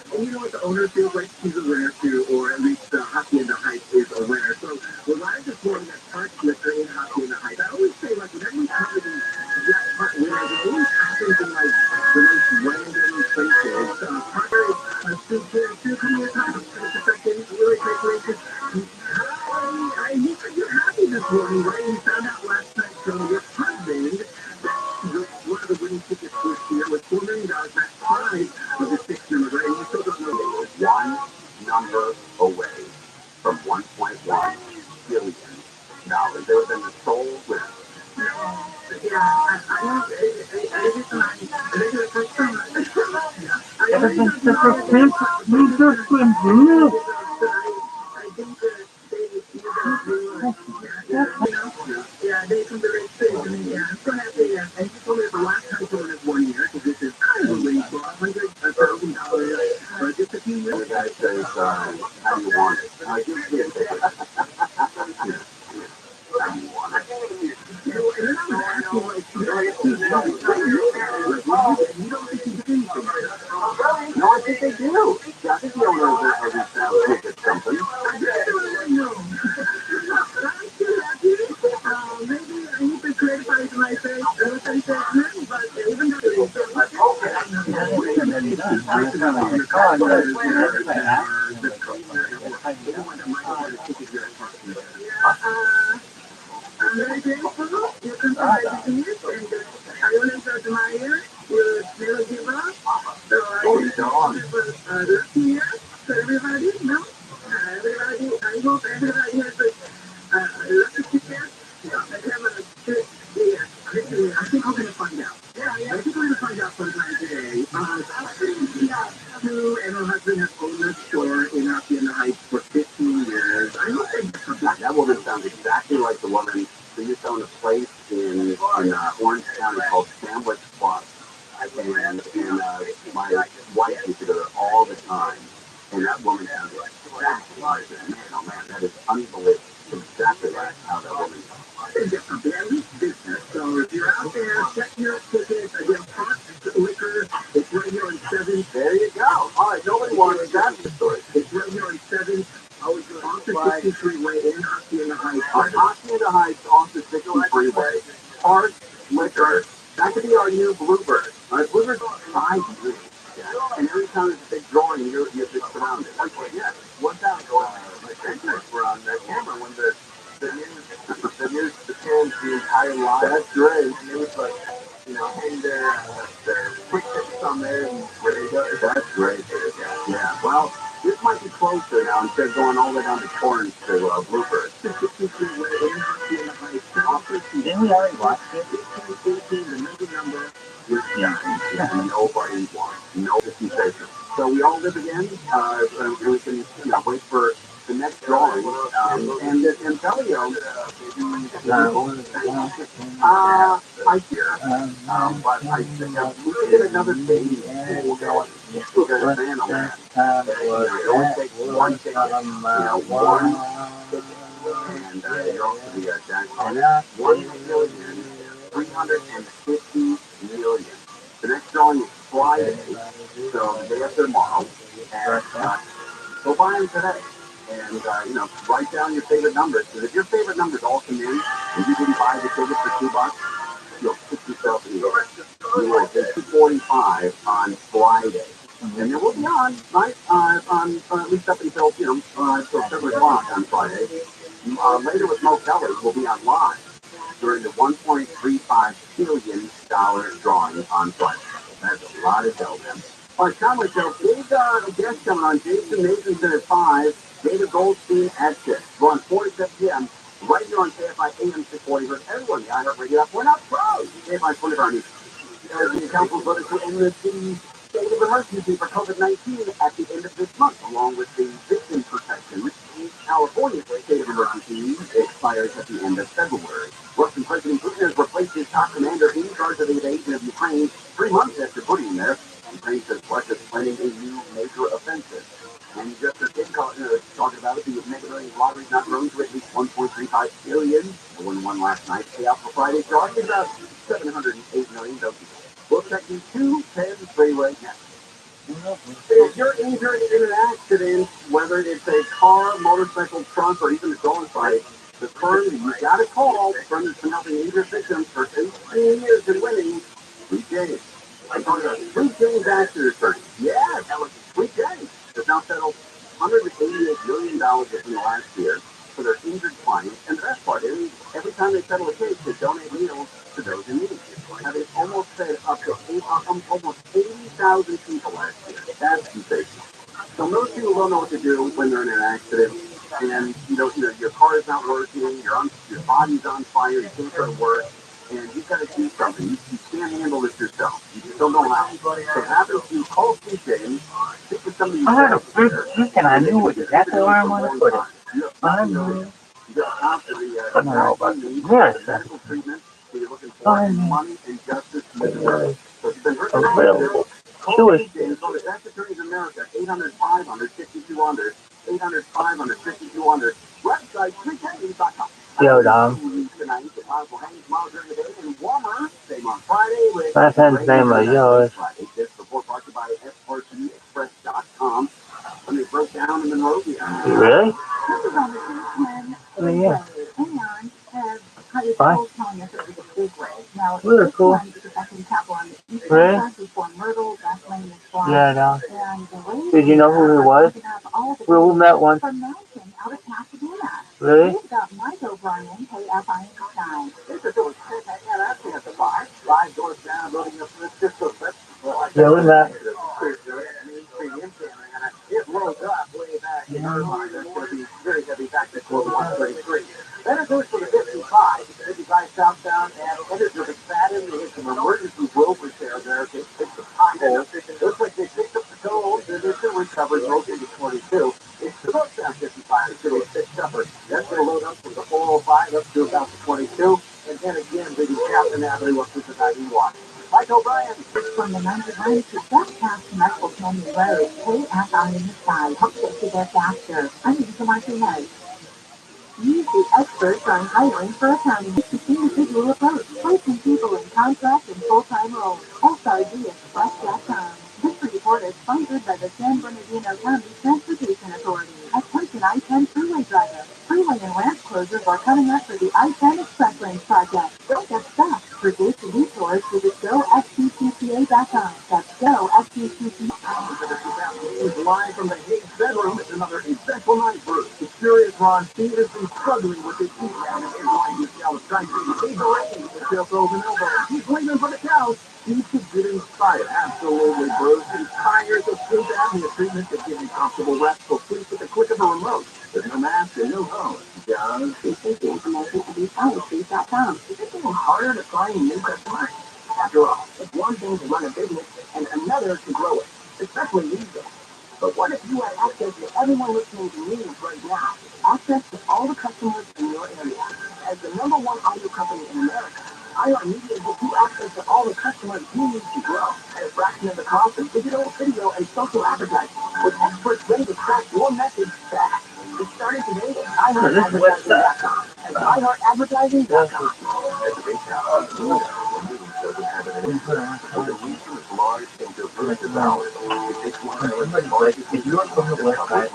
And you know what? The owner feels like he's a winner too, or at least Hockey in the Heights is a winner. So when I just won that part lister in Hockey in the Heights, I always say, like, whenever you come to these jackpot winners, it always happens in, like, the most random places. Parker, to come here, talk for just a second, really quickly. You're happy this morning, right? You found out last night from your husband one of the winning tickets this year was $4 million. That's 5 of the 6 numbers, right? And you still don't know. They were one number away from $1.1 billion. They were the sole winner. Yeah, they can be safe. Yeah, I'm so happy. And you told me the last time someone has 1 year, because this is unbelievable. $100,000, just a few years. The guy says, how do you want it? I just did it. How do you want it? And then I was asking, like, you don't think he's anything? No, I think they do. Yeah, I think the owner of this will get something. No. Maybe I need to criticize myself. I said no, but even though I'm very grateful. You can provide the news, and I always admire you never give up. So I think luck here for everybody. No, everybody. I hope everybody has a lucky ticket. I have a good year. I think we're gonna find out. Yeah, I think we're gonna find out sometime today. Sue and her husband have owned a store in Hockey in the Heights for 15 years. I hope they get something. That woman sounds exactly like the woman who used to own a place in Orange County called Sandwich Plus. And my wife used to go there all the time. And that woman sounds exactly like that. Man, oh man, that is unbelievable. Exactly like how that woman it's a very business. So if you're out there, check your tickets. Again, Fox Liquor. It's right here on 7th. There you go. All right, nobody wanted that story. It's right here on 7th. Off the 60 freeway in Hockey in the Heights. Hockey in the Heights off the 60 freeway. Park Liquor. That could be our new Bluebird. All right, Bluebird's 5 years. And every time there's a big drawing, you're just surrounded. Okay, yeah. One time, my grandparents were on that camera when the news changed the entire line. That's great. And it was like, hang their quick tips on there and ready to go. That's great. Yeah. Well, this might be closer now instead of going all the way down to Torrance to Bluebird. Didn't we already watch it? 18, the middle number. Yeah. Nobody won. No sensation. So we all live again. We can wait for the next drawing. And Telio, I hear. But I think we could get another baby pool going. We'll get a van on that. It only takes one ticket. One ticket. And And you're also the jackpot. 1,350 million. The next drawing is Friday, so the day after tomorrow. And go buy them today. And, write down your favorite numbers. Because if your favorite numbers all come in, and you didn't buy the ticket for $2, you'll kick yourself in the air. You will pay $2.45 on Friday. And it will be on, right? On at least up until, till 7 o'clock on Friday. Later with Mo Kelly, will be on live during the $1.35 billion drawing on Friday. That's a lot of dough, man. All right, Conway Show, big guest coming on. Jason Nathanson at 5, David Goldstein at 6. We're on 4 to 7 p.m. right here on KFI AM 640. Heard everyone, the iHeartRadio app. We're not pros. KFI 24 News. The council voted to end the state of emergency for COVID-19 at the end of this month, along with the victim protection. California's state of emergency expires at the end of February. Russian President Putin has replaced his top commander in charge of the invasion of Ukraine 3 months after putting him there. Ukraine says Russia is planning a new major offensive. And just as Tim talking about it, the Mega Millions lottery not grown to at least $1.35 billion. The one won last night. Payout for Friday starting about $708 million. We'll check these 2-10-3 right now. If you're injured in an accident, whether it's a car, motorcycle, trunk, or even a dog fight, the firm that you got to call, the firm that's been helping injured victims for 18 years and winning, Sweet James. I'm talking about Sweet James Accident Attorney. Yeah, that was Sweet James. They've now settled $188 million within the last year for their injured clients. And the best part is, every time they settle a case, they donate meals to those in need. Having almost fed up to almost 80,000 people last year. That's sensational. So most people don't know what to do when they're in an accident, and your car is not working, your body's on fire, you can't go to work, and you've got to do something. You can't handle this yourself. You just don't know how. So it happens to call Sweet James, speak with somebody. I had a big chicken. I knew exactly where I wanted to put it. I knew. I don't know about this. Medical treatment. So you're looking for money and justice. So you've been available. Sure. Go to Best Attorneys in America, 800-500-5200, 800-500-5200. Website, TRILLIONAIRE.com. Yo, Dom. My friend's name is yours. This report brought to you by FRCExpress.com. When they broke down in Monrovia. Really? Yeah. Fine. Really cool. Really? Yeah, no. Did you know who he was? We met once. Really? Yeah, we met. It rose up way back in our line. That's going to be very heavy back to 133. Then it goes for the 55 southbound, and enters the McFadden. They hit some emergency road repair there. They fixed the pothole. Looks like they picked up the toll. They're still recovering. Road into 22. It's the northbound 55. It's going to be fixed up. That's going to load up from the 405 up to about the 22. And then again, the Captain Avenue up to the 91. Mike O'Brien. From the 99 to just past Medical Canyon Road, KFI in the sky. Help get you there faster. I'm Lisa Martinez. Use the experts on hiring for accounting to individual approach, placing people in contract and full-time roles. SRDExpress.com. This report is sponsored by the San Bernardino County Transportation Authority. Attention I-10 freeway drivers. Freeway and ramp closures are coming up for the I-10 Express Lanes project. Don't get stuck. For basic resource, visit GoFCCPA.com. That's GoFCCPA.com. Live from the Higgs bedroom is another eventful night for the curious Ron Stevenson struggling with his feet down in line UCL trying to keep the range to Phil throws an elbow. He's waiting for the couch. He could get inspired. Absolutely, Bruce. He tires of sleep apnea treatment that give you comfortable rest for sleep with the click of a remote. There's no mask and no home. Just This information to be FireStreet.com. is it getting harder to find new customers? After all, it's one thing to run a business and another to grow it, especially these days. But what if you had access to everyone listening to me right now? Access to all the customers in your area. As the #1 audio company in America, iHeartMedia gives you access to all the customers you need to grow at a fraction of the cost of digital, video, and social advertising, with experts ready to track your message fast. It's starting today at iHeartAdvertising.com. at iHeartAdvertising.com. Like, if you are from the West Side,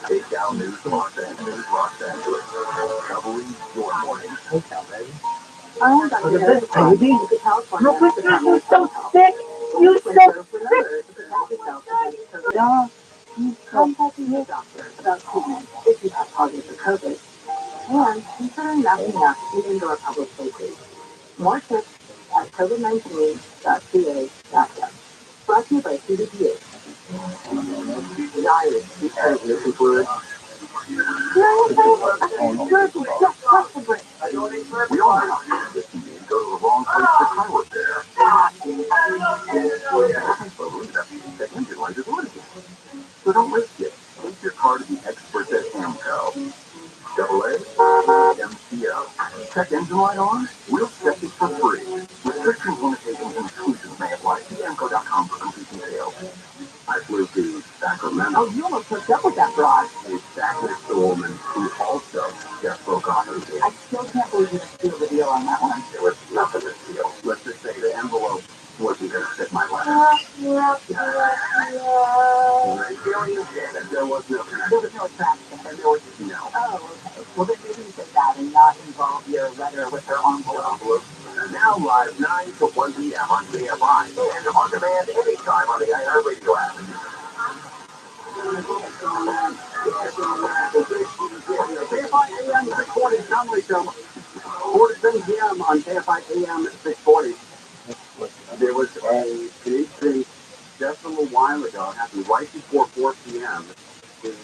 Take down news Los Angeles, covering your morning takeout, baby. I'm going to look at this, baby. California. Look at this, you're so sick. You're so sick. Yeah. Contacting your doctor about treatment if you have positive COVID, and considering masking up in indoor public places. More tips at covid19.ca.gov. Brought to you by CDPA. Diet, this includes We all know this can mean go to the wrong place for car repair. That engine light is on again. So don't risk it. Take your car to the experts at AMCO. AA, MCO. Check engine light on? We'll check it for free. Restrictions, limitations, and exclusions may apply. See AMCO.com for complete details. I flew to Sacramento. Oh, you almost hooked up with that broad. Exactly, the woman who also just broke off her deal. I still can't believe you didn't seal the deal on that one. There was nothing to steal. Let's just say the envelope wasn't going to fit my letter. There was no connection. There was no attraction. And there was no. Oh, okay. Well, then maybe you say that and not involve your letter with her envelope. And now live 9 to 1 p.m. on KFI and on demand anytime on the iHeartRadio app. KFI AM 640 Sunday Show. 4 to 7 p.m. on KFI AM 640. There was an incident just a little while ago. It happened right before 4 p.m. in,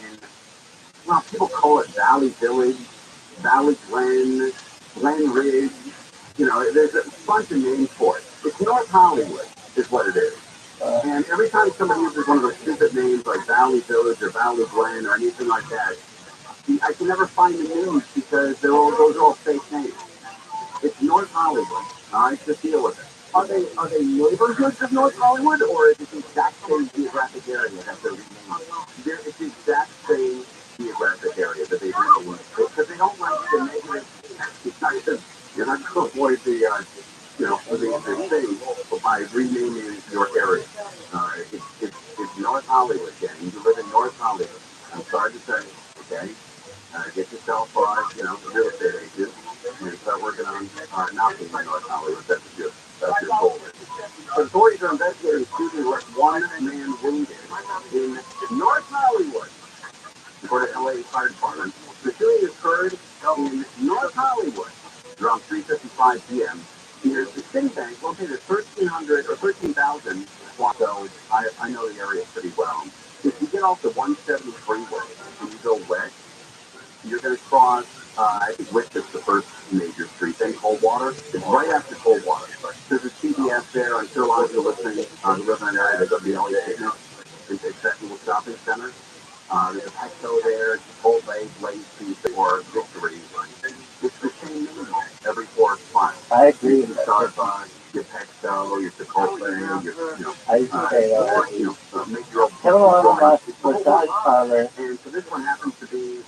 well, people call it Valley Village, Valley Glen, Glen Ridge. You know, there's a bunch of names for it. It's North Hollywood is what it is. And every time somebody uses one of those stupid names like Valley Village or Valley Glen or anything like that, I can never find the news because those are all fake names. It's North Hollywood. All right, just deal with it. Are they neighborhoods of North Hollywood, or is it the exact same geographic area that they're renamed? It's the exact same geographic area that they renamed because they don't like the negative. It's not just, you're not going to avoid the thing by renaming your area. It's North Hollywood, gang. You live in North Hollywood. I'm sorry to say, okay? Get yourself, a real estate agent and start working on knocking by North Hollywood. That's your goal. Authorities are investigating a shooting where one man wounded in North Hollywood. According to LA Fire Department, the shooting occurred in North Hollywood around 3:55 p.m. near the Citibank, located at 1300 or 13,000 block. So I know the area pretty well. If you get off the 170 freeway and you go west, you're going to cross, I think Wick is the first major street, then Coldwater. It's right after Coldwater. There's a CVS there. I'm sure a lot of you listening who live in that area, they go to the LA Fitness. It's a technical shopping center. There's a Petco there, Chipotle, Blaze Pizza, or Victory. It's the same name every 4 spots. I agree with that. Starbucks, your Petco, your Chipotle, I used to say that. make your own. Tell them all about the massage parlor. And so this one happens to be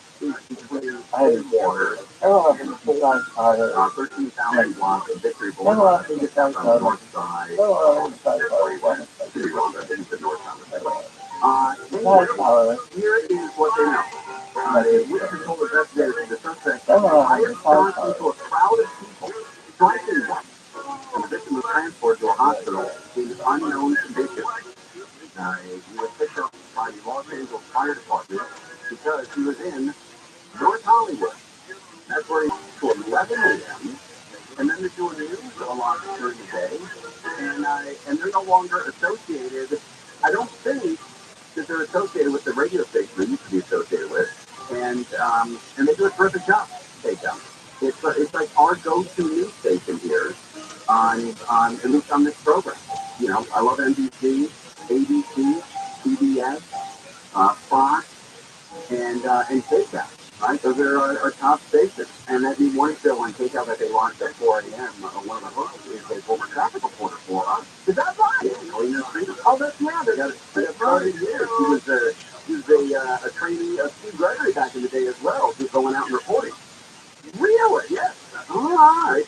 between I haven't water. Tell them about the massage parlor. 13,000 blocks of Victory Tell them Boulevard. about the massage parlor. North side. Tell them about the massage parlor. Pretty wrong, I didn't say north side. Massage parlor. Here is what they know. Witnesses told investigators the suspect Tell them about the fired massage shots parlor. into a crowd of people, striking one. And the victim was transported to a hospital in unknown condition. He was picked up by the Los Angeles Fire Department because he was in North Hollywood. That's where he was to 11 a.m. And then they're doing news a lot during the day. And they're no longer associated. I don't think that they're associated with the radio station they used to be associated with. And they do a terrific job. Take them. It's like our go-to news station here on at least on this program. You know, I love NBC, ABC, CBS, Fox, and KCAP. Right, those are our top stations. And that new morning show on KCAP that they launched at 4 a.m. One of the hosts is a former traffic reporter for us. Is that right? Yeah, oh, that's right. They got started here. He was a trainee of Steve Gregory back in the day as well. Just going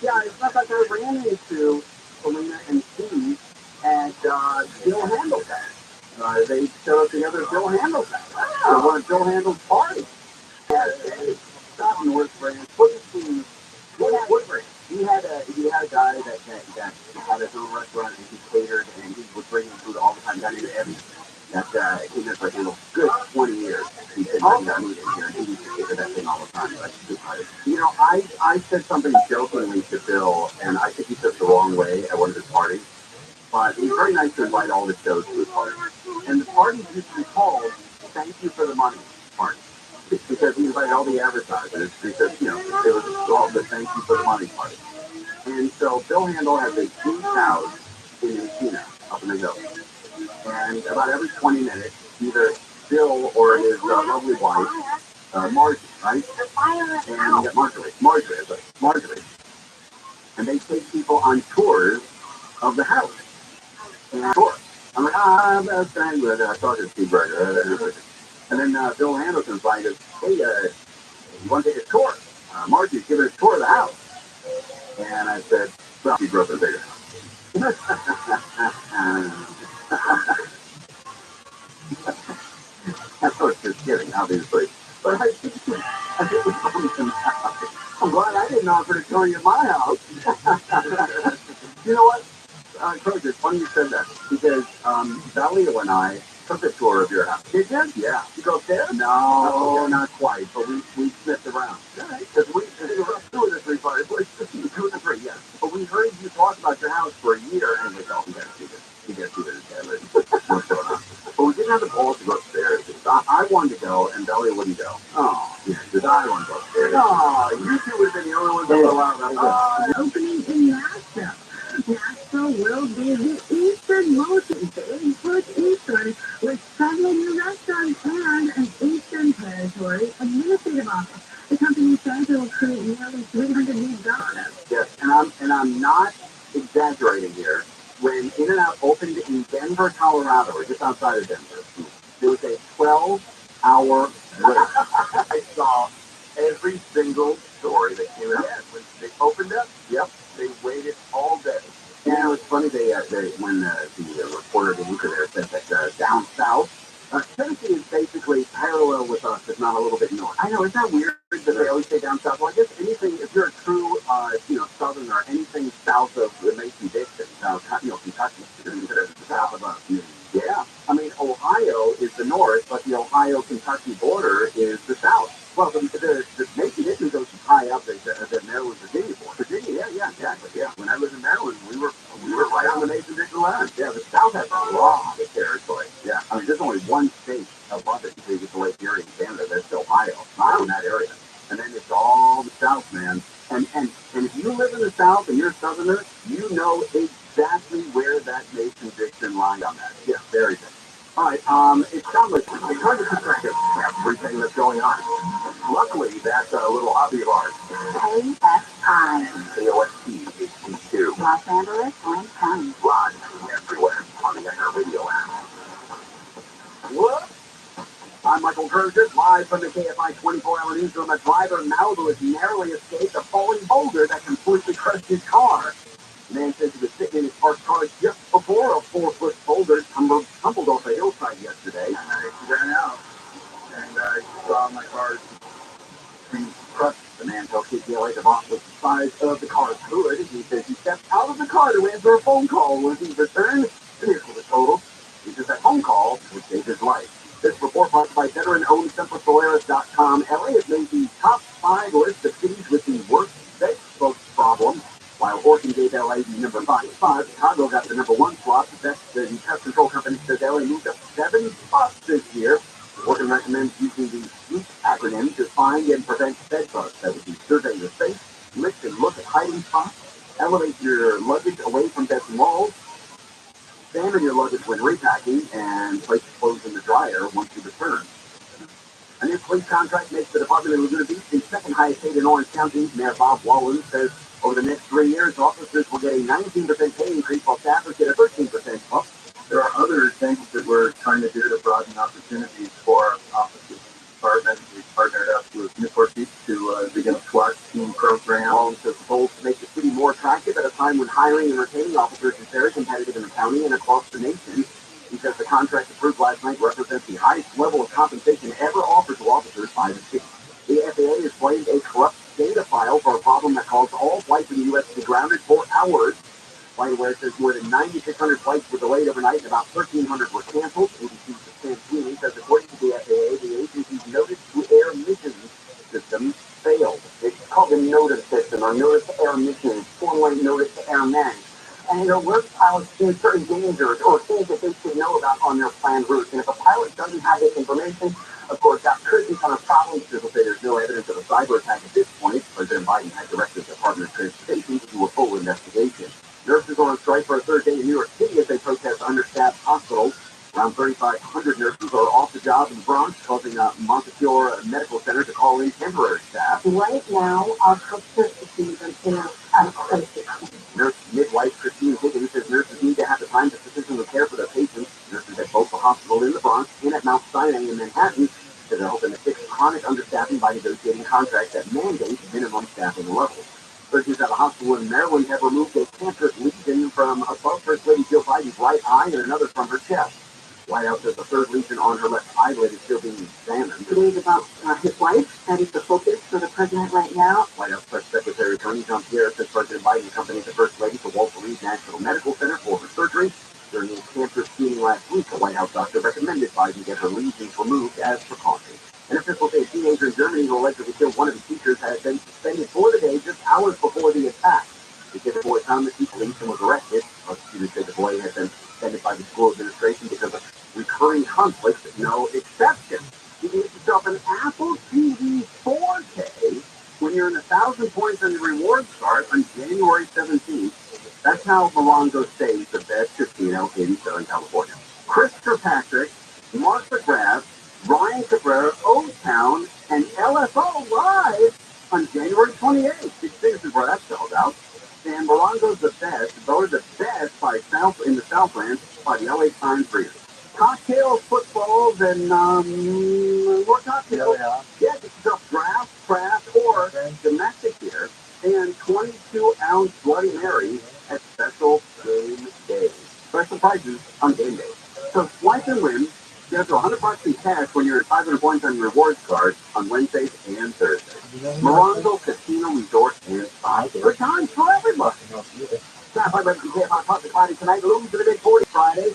Yeah, it's not like I ran into Selena and Steve at Bill Handel's house. They showed up together at Bill Handel's house. They were at Bill Handel's party. Yeah, they stopped in North Branch. What branch? He had a guy that had his own restaurant and he catered and he would bring him food all the time. He got into Evie. He lived like a good 20 years. He said he got moved in here and he used to cater that thing all the time. Like, I said something jokingly to Bill, and I think he took it the wrong way at one of his parties. But it was very nice to invite all the shows to his party. And the party used to be called "Thank You for the Money" party. Because he invited all the advertisers because, it was called the "Thank You for the Money" party. And so Bill Handel has a huge house in Encino, up in the hills. And about every 20 minutes, either Bill or his lovely wife, Margie, right? And you got Marjorie. And they take people on tours of the house. And tour. I'm like, I'm best friend with talking to Steve Berger. And then Bill Handel invited, hey, you want to take a tour? Margie's giving a tour of the house. And I said, well, she grew up in a bigger house. I was just kidding, obviously. But I think I'm glad I didn't offer to tour you at my house. You know what? Coach, it's funny you said that because Valio and I took a tour of your house. Did you? Yeah. You go there? No, not quite. But we sniffed around. Because we were two of the three parties. Two of the three, yes. But we heard you talk about your house for a year, and we thought, we got to see this. We got to see this. What's going on? But we didn't have the balls to go upstairs. I wanted to go, and Valio wouldn't go. Oh, yeah. Because I wanted to go upstairs. Oh, you two would have been the only ones that were allowed. Opening in Nashville. Nashville will be the easternmost Bigfoot Eastern with several new restaurants and an Eastern Territory administrative office. The company says it will create nearly 300 new jobs. Yes, and I'm not exaggerating here. When In-N-Out opened in Denver, Colorado, or just outside of Denver, there was a 12-hour wait. I saw every single story that came out. Yes, when they opened up, yep, they waited all day. And it was funny, when the reporter, the anchor there, said that down south, Tennessee is basically parallel with us, if not a little bit north. I know, isn't that weird that they always say down south? Well, I guess anything, if you're a true, southern or anything south of the Mason-Dixon, Kentucky, you're considered the south of us. Yeah. I mean, Ohio is the north, but the Ohio-Kentucky border is the south. Well, the Mason-Dixon goes high up at the Maryland, Virginia border. Virginia, yeah, exactly, yeah. When I lived in Maryland, we were right on the Mason-Dixon line. Yeah, the south has a lot of territory. Yeah, I mean, there's only one state above it until you get to Lake Erie in Canada. That's Ohio. I'm in that area. And then it's all the south, man. And if you live in the south and you're a southerner, you know exactly where that Mason-Dixon line on that. Yeah, very good. All right, it sounds like it's hard to keep track of everything that's going on. Luckily, that's a little hobby of ours. KSI. KOST, HD2. Los Angeles, Orange County. Live everywhere on the Radio app. What? I'm Michael Kurtis, live from the KFI 24-hour newsroom. A driver in Malibu has narrowly escaped a falling boulder that completely crushed his car. The man says he was sitting in his parked car just before a 4-foot boulder tumbled off a hillside yesterday. And I ran out, and I saw my car being crushed. The man told KTLA the box was the size of the car's hood. He says he stepped out of the car to answer a phone call. When he returned, the vehicle was totaled. He says that phone call would save his life. This report brought by veteran-owned SemperSolaris.com. LA has made the top 5 list of cities with the worst sex problem, while Oregon gave LA the number 5. Chicago got the number 1 slot. The pest control company says LA moved up 7 spots this year. Oregon recommends using the SWEEP acronym to find and prevent bed bugs. That would be survey your space, lift and look at hiding spots, elevate your luggage away from beds and walls, examine your luggage when repacking, and place clothes in the dryer once you return. A new police contract makes the Department of Laguna Beach the second highest state in Orange County. Mayor Bob Wallen says over the next 3 years, officers will get a 19% pay increase while staffers get a 13% bump. There are other things that we're trying to do to broaden opportunities for officers. Department, we partnered up with Newport Beach to begin a SWAT team program. All the goals to make the city time when hiring and retaining officers is very competitive in the county and across the nation. He says the contract approved last night represents the highest level of compensation ever offered to officers by the city. The FAA has blamed a corrupt data file for a problem that caused all flights in the U.S. to be grounded for hours. FlightAware says more than 9,600 flights were delayed overnight and about 1,300 were canceled. ABC Santini says according to the FAA, the agency's notice-to-air mission system failed. It's called the NOTAM system, or notice-to-air mission, formerly notice-to-air men. And it alerts pilots to certain dangers or things that they should know about on their planned routes. And if a pilot doesn't have this information, of course, that could become a problem. People say there's no evidence of a cyber attack at this point. President Biden had directed the Department of Transportation to do a full investigation. Nurses are on strike for a third day in New York City as they protest understaffed hospitals. Around 3,500 nurses are off the job in the Bronx, causing Montefiore Medical Center to call in temporary staff. Right now, our healthcare system is at a crisis. Nurse midwife Christine Higgins says nurses need to have the time to sufficiently care for their patients. Nurses at both the hospital in the Bronx and at Mount Sinai in Manhattan said they're hoping to fix chronic understaffing by negotiating contracts that mandate minimum staffing levels. Surgeons at a hospital in Maryland have removed a cancerous lesion from above First Lady Jill Biden's right eye and another from her chest. White House says the third lesion on her left eyelid is still being examined. Today's about his wife. That is the focus for the president right now. White House Press Secretary Tony Jean-Pierre says President Biden accompanied the First Lady to Walter Reed National Medical Center for her surgery. During a cancer screening last week, the White House doctor recommended Biden get her lesions removed as precaution. An official say a teenager in Germany who allegedly killed one of his teachers had been suspended for the day just hours before the attack. The kid boy found the police and was arrested. Prosecutors say the boy had been suspended by the school administration because of recurring conflicts with no exception. You can get yourself an Apple TV 4K when you're in 1,000 points on the rewards card on January 17th. That's how Morongo stays the best casino in Southern California. Chris Kirkpatrick, Mark McGrath, Ryan Cabrera, O-Town, and LFO live on January 28th. Big things is where that sells out. And Morongo's the best, voted the best by in the Southland by the LA Times readers. Cocktails, footballs, and more cocktails. Yeah, get yourself draft, craft, or domestic beer, and 22-ounce Bloody Mary at special game days. Special prices on game day. So swipe and win. Get up to $100 in cash when you're at 500 points on your rewards card on Wednesdays and Thursdays. Morongo Casino Resort and Spa. Good times for everybody. Stop by Rabbi on top of the party tonight. Lose to the big 40 Friday.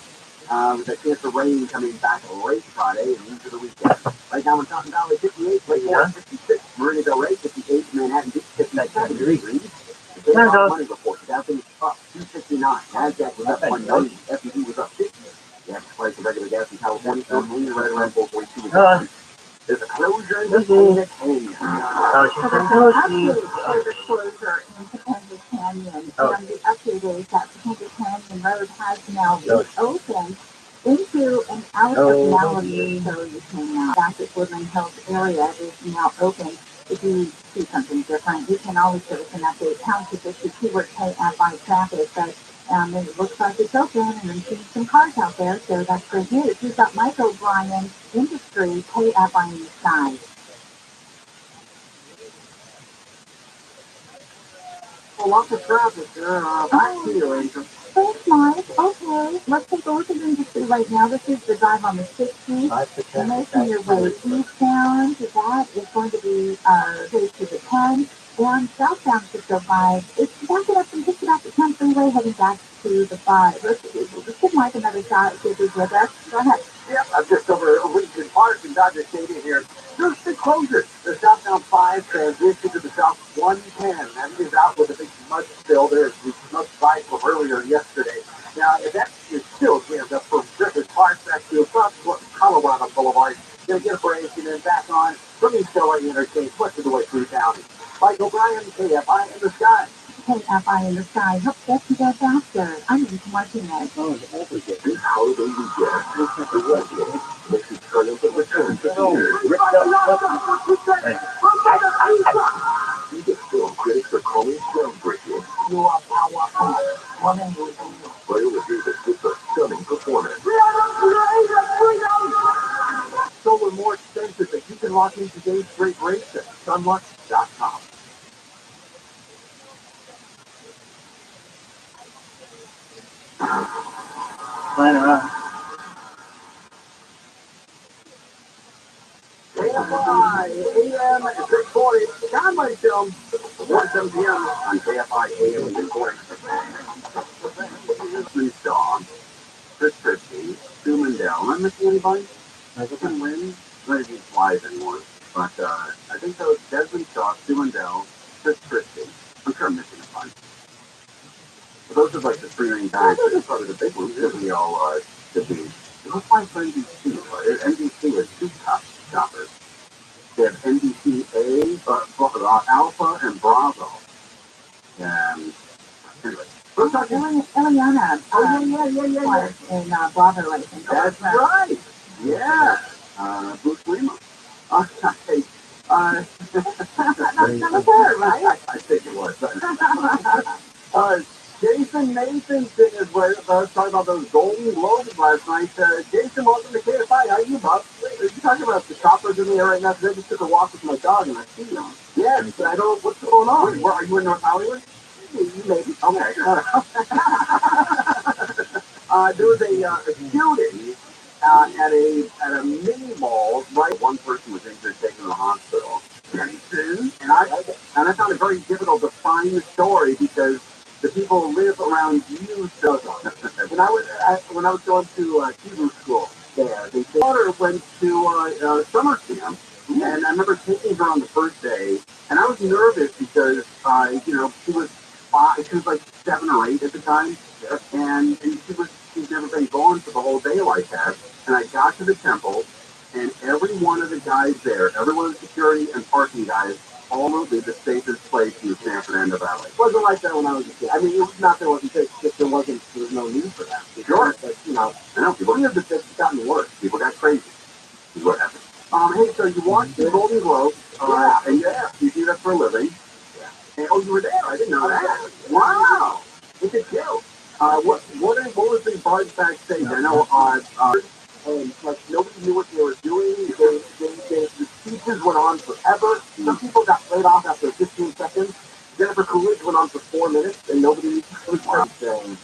With a chance of rain coming back late Friday and into the weekend. Right now in Fountain Valley, 58, Lakeport, 56, Marina Del Rey, 58, Manhattan Beach, 57 degrees. The Daytime Money Report, Dow Jones up 269, NASDAQ was up 190, S&P was up 50. The average price of regular gas in California, only right around 4.2. There's a closure in the Canyon. Update for the closure in Topanga Canyon. And the update is that Topanga Canyon Road has now reopened into and out of Malibu, so you can back at Woodland Hills area is now open. If you see something different, you can always give us an update. Township issue keyword KFI traffic, but it looks like it's open, and I'm seeing some cars out there, so that's great news. We've got Mike O'Brien, Industry, KFI on the side. Well, lots of traffic there. Back to you, Angel. Thanks, Mike. Okay, let's take a look at Industry right now. This is the drive on the 60th. You're making your way eastbound. That is going to be close to the 10. And southbound 605, it's backing up from just about the 10 freeway heading back to the 5. Let's give Mike another shot, see if he's with us. Go ahead. Yep, I'm just over at Lincoln Park in Dodger Stadium here. There's the closure. The southbound 5 transition to the south 110. That is out with a big mud spill. There's the mud slide from earlier yesterday. Now, if that is still jammed up from Griffith Park back to across Colorado Boulevard, you'll get a break and then back on from East LA Interchange, west of the way through town. Mike O'Brien, KFI in the sky. KFI in the sky. Hope that's you guys after. I'm into Martinez. Oh, the holiday weekend. Makes you turn into return to the year. You get film critics for calling groundbreaking. You are powerful. Woman will be. Player with Davis gets a stunning performance. Solar more expensive than you can lock in today's great rates at sunlux.com. Why not? KFI, AM at 640. John might film 1 p.m. on KFI, AM at 640. Please, Dawn, Chris Christie, TRUMAN. Am I missing anybody? I can win. None of these flies anymore. But I think those Desmond Shaw, TRUMAN, Chris Christie. I'm sure I'm missing a bunch. But those are like the three main guys. Those are probably the big ones that we all should be. Let's find for NBC. NBC is two top shoppers. They have NBC Alpha and Bravo. Anyway. Eliana. Yeah. In Bravo, I think. That's right. Yeah. Bruce Lima. Okay. That was her, right? I think it was. Jason Nathanson is where I was talking about those Golden Globes last night. Jason, welcome to KFI. How are you, Bob? Are you talking about the choppers in the air right now? Because I just took a walk with my dog and I see them. Yes, but I don't know what's going on. Where, are you in North Hollywood? Maybe. Okay. There was a shooting at a mini mall. Right, one person was injured, taken to the hospital. And I found it very difficult to find the story because the people who live around you. So when I was going to Hebrew school there, my daughter went to summer camp, and I remember taking her on the first day, and I was nervous because she was like 7 or 8 at the time, and she'd never been gone for the whole day like that. And I got to the temple, and every one of the guys there, every one of the security and parking guys, all did the safest place in the San Fernando Valley. It wasn't like that when I was a kid. I mean, it was not that it wasn't safe, just there was no need for that. Sure. But, I know, people have gotten worse. People got crazy. Is what happened. Hey, so you watched the Golden Globes, and you do that for a living. And, oh, you were there? I didn't know that. Wow. Look at you. What was the buzz backstage? I know, and like nobody knew what they were doing. The speeches went on forever. Some people got laid off after 15 seconds. Jennifer Coolidge went on for 4 minutes, and nobody was saying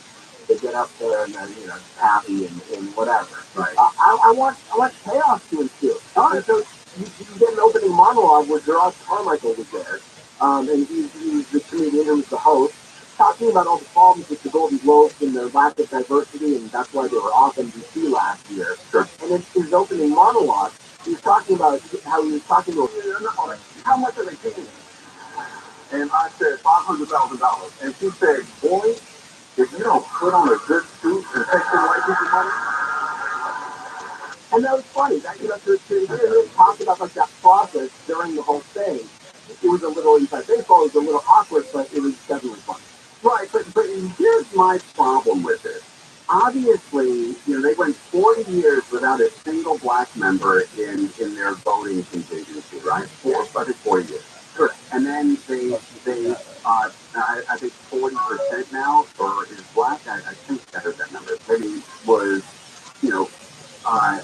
they get up there and then happy and whatever. Right. I want chaos to ensue. So you get an opening monologue where Gerard Carmichael was there, and he's the comedian who's the host, talking about all the problems with the Golden Globes and their lack of diversity, and that's why they were off NBC last year. Sure. And in his opening monologue, he was talking about how he was talking to how much are they paying? And I said $500,000. And she said, boy, if you don't put on a good suit and take some white people's money. And that was funny. That, to hear him talk about like that process during the whole thing, it was a little inside baseball. It was a little awkward, but it was definitely funny. Right, but here's my problem with it. Obviously, they went 40 years without a single black member in their voting contingency, right? I think 40 years. Correct. And then I think 40% now, or is black. I think I heard that number. Maybe was,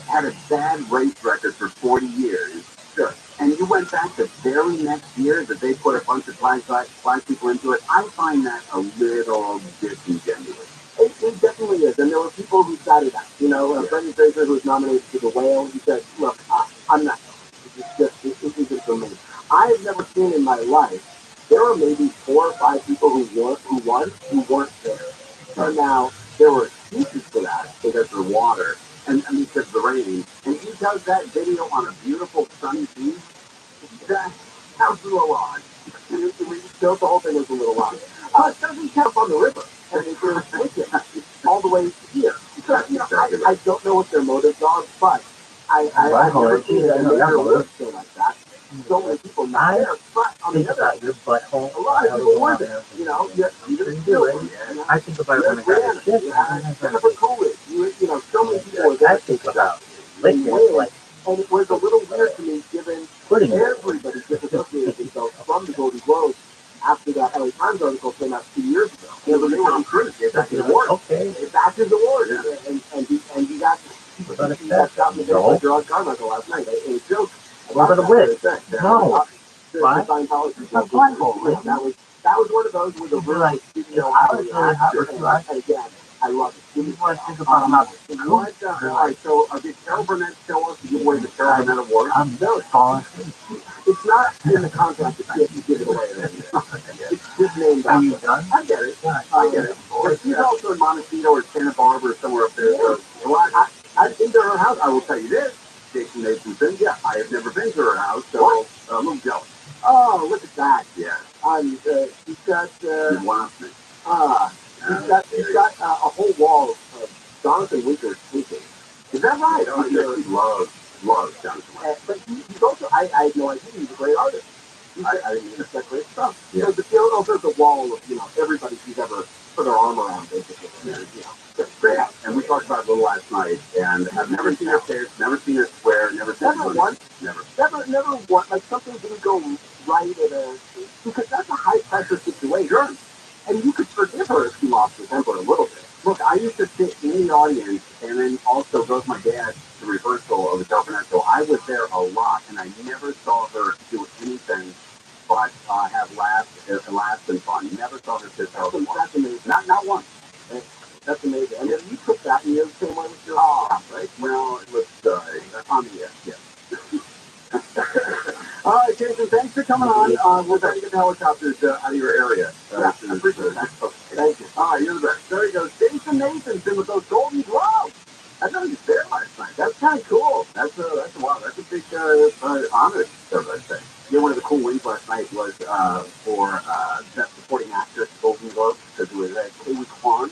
had a bad race record for 40 years. Sure. And you went back the very next year that they put a bunch of black people into it. I find that a little disingenuous. It definitely is. And there were people who started that. Brendan Fraser, who was nominated for The Whale, he said, look, I'm not. This isn't for me. I have never seen in my life, there are maybe 4 or 5 people who weren't there. And now, there were excuses for that because of the water. And because of the rain, and he does that video on a beautiful sunny beach. That was a little odd. The whole thing was a little odd. It doesn't count on the river, and they were taken all the way here. So, I don't know what their motives are, but I've never seen a major work show like that. So many people not there, but on the other hand, a lot of people were there. You didn't do it. I think about it when I got sick. Jennifer Coolidge, so many people were there. I think about liquid, and it was a little weird to me, given everybody disassociated themselves from the Golden Globes after that LA Times article came out 2 years ago. It was Tom Cruise. That's his award. Okay. That's his award. And he got shot in the face by Gerard Carmichael last night. It was a joke. What about the witch? No. Why? That was one of those with a really, I was really hot with you. And again, I love it. You want to think about how What? All right. So, did Carol Burnett show us to give away the Carol Burnett Award? I'm falling asleep. It's not in the contract that she has to give it away. It's just named Are you after. done? I get it. I get it. But she's also in Montecito or Santa Barbara or somewhere up there. So, well, I've been to her house. I will tell you this. Jason Nathanson. Yeah, I have never been to her house, so a little jealous. Oh, look at that. Yeah. She's got, he's got a whole wall of Jonathan Winter's paintings. Is that right? Oh, yeah, he loves Jonathan. But he's also, I had no idea he's a great artist. I didn't even expect great stuff. Yeah. So there's a wall of, everybody she's ever put her arm around, basically. Yeah. That's great. And we talked about it a little last night, and I've never seen her face, never seen her swear, never once. Never once. Like, something didn't go right because that's a high pressure situation. Sure. And you could forgive her if she lost her temper a little bit. Look, I used to sit in the audience and then also go with my dad to rehearsal of the Delphinette, so I was there a lot, and I never saw her do anything but have laughs and fun. Never saw her sit there. That's amazing. Not once. That's amazing. And then you took that and you're the same way with your right? Well, it was on the end, yes. All right, Jason, thanks for coming on. We're trying to get the helicopters out of your area. I appreciate that. Thank you. All right, you're the best. There he goes. Jason Nathanson with those Golden Globes. I thought he was there last night. That's kind of cool. That's a big honor, I'd say. One of the cool wins last night was for Best Supporting Actress Golden Globe, because it was Kaylee Kwan,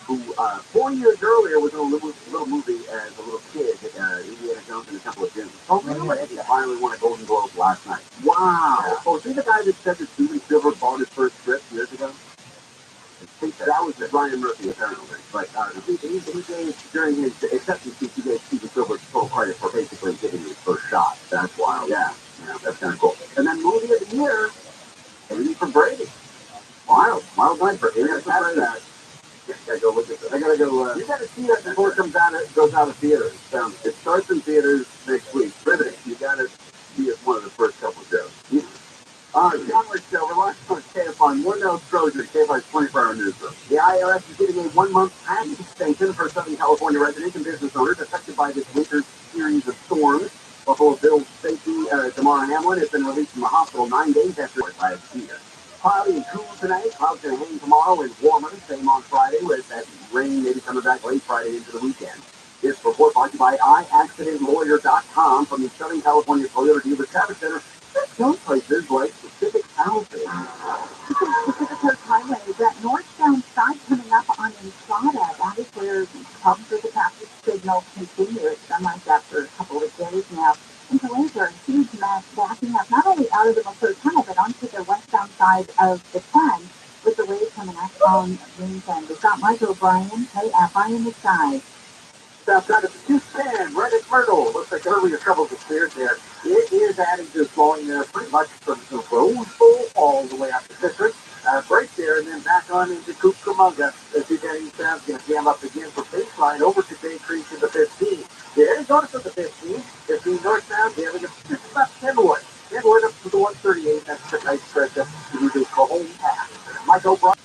who 4 years earlier was in a little movie as a little kid, Indiana Jones and the Temple of Doom. Oh, really? He finally won a Golden Globe last night. Wow. Yeah. Oh, is he the guy that said that Steven Spielberg bought his first script years ago? I think that was Ryan Murphy, apparently. But he gave, during his acceptance speech, he gave Steven Spielberg full credit for basically giving his first shot. That's wild. Yeah, that's kind of cool. And then movie of the year, Amy from Brady. Wild night for Amy from Brady. I gotta go look at this. I gotta go. You gotta see that before it goes out of theaters. It starts in theaters next week. Riveting. You gotta see it one of the first couple shows. All right, Conway Show. We're launching on KFI. One Nose Trojan, KFI's 24-hour newsroom. The IRS is giving a 1-month tax extension for Southern California residents and business owners affected by this winter's series of storms. Buffalo Bills safety Damar Hamlin has been released from the hospital 9 days after last year. Cloudy and cool tonight. Clouds going to hang tomorrow and warmer. Same on Friday with that rain maybe coming back late Friday into the weekend. This report brought to you by iAccidentLawyer.com from the Southern California Toyota Dealer Traffic Center. Some places like Pacific Palisades. Pacific Coast Highway is that northbound side coming up on Entrada. That is where problems with the traffic signal continue. It's been like that for a couple of days now. And delays are a huge mess backing up not only out of the Motor Tunnel, but onto the westbound side of the 10 with the waves coming up on Wington. We've got Mike O'Brien. Hey, Eye in the Sky. South side of Tucson, right at Myrtle. Looks like earlier troubles with cleared there. It is adding to flowing there pretty much from the Roseville all the way up to Citrus. Break there and then back on into Cucamonga. As you get eastbound, going to jam up again for baseline over to Bay Creek to the 15. The Arizona to the 15. 15 northbound, jamming just about Kenwood. Kenwood up to the 138. That's a nice stretch up to the Cajon Pass. Mike O'Brien.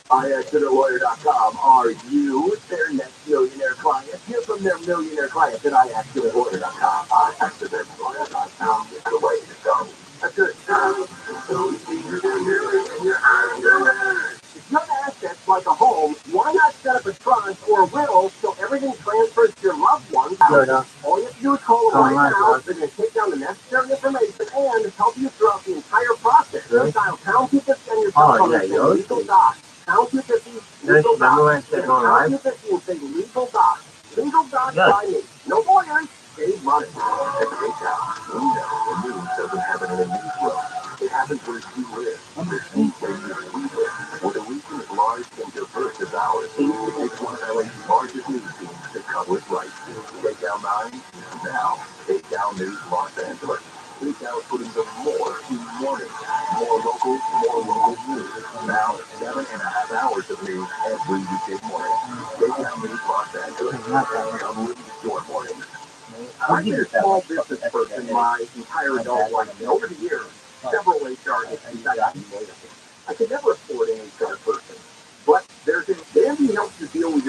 iAccidentLawyer.com. Are you their next millionaire client? Hear from their millionaire clients at iAccidentLawyer.com. iAccidentLawyer.com is the way to go. That's good. If you have assets like a home, why not set up a trust or a will so everything transfers to your loved ones? All you have to do is call them right now. They're going to take down the necessary information and help you throughout the entire process. You'll dial pound 250 on your cell phone and say legal docs. Pound 250, legal docs. Pound 250 and say legal docs. Legal docs by me. No lawyers. Save money. At PayPal, we know the news doesn't happen in a newsroom. It happens where you live. The same places we live. With a region as large and diverse as ours, it's one of LA's largest news teams to cover it right. Takedown 9, now Takedown News Los Angeles. Takedown is putting the more in mornings. More local news. Now 7.5 hours of news every weekday morning. Takedown News Los Angeles. Come with your mornings. I've been a small business person my entire adult life, and over the years, several HR issues I could never afford an HR person. But there's an Bambi helps you deal with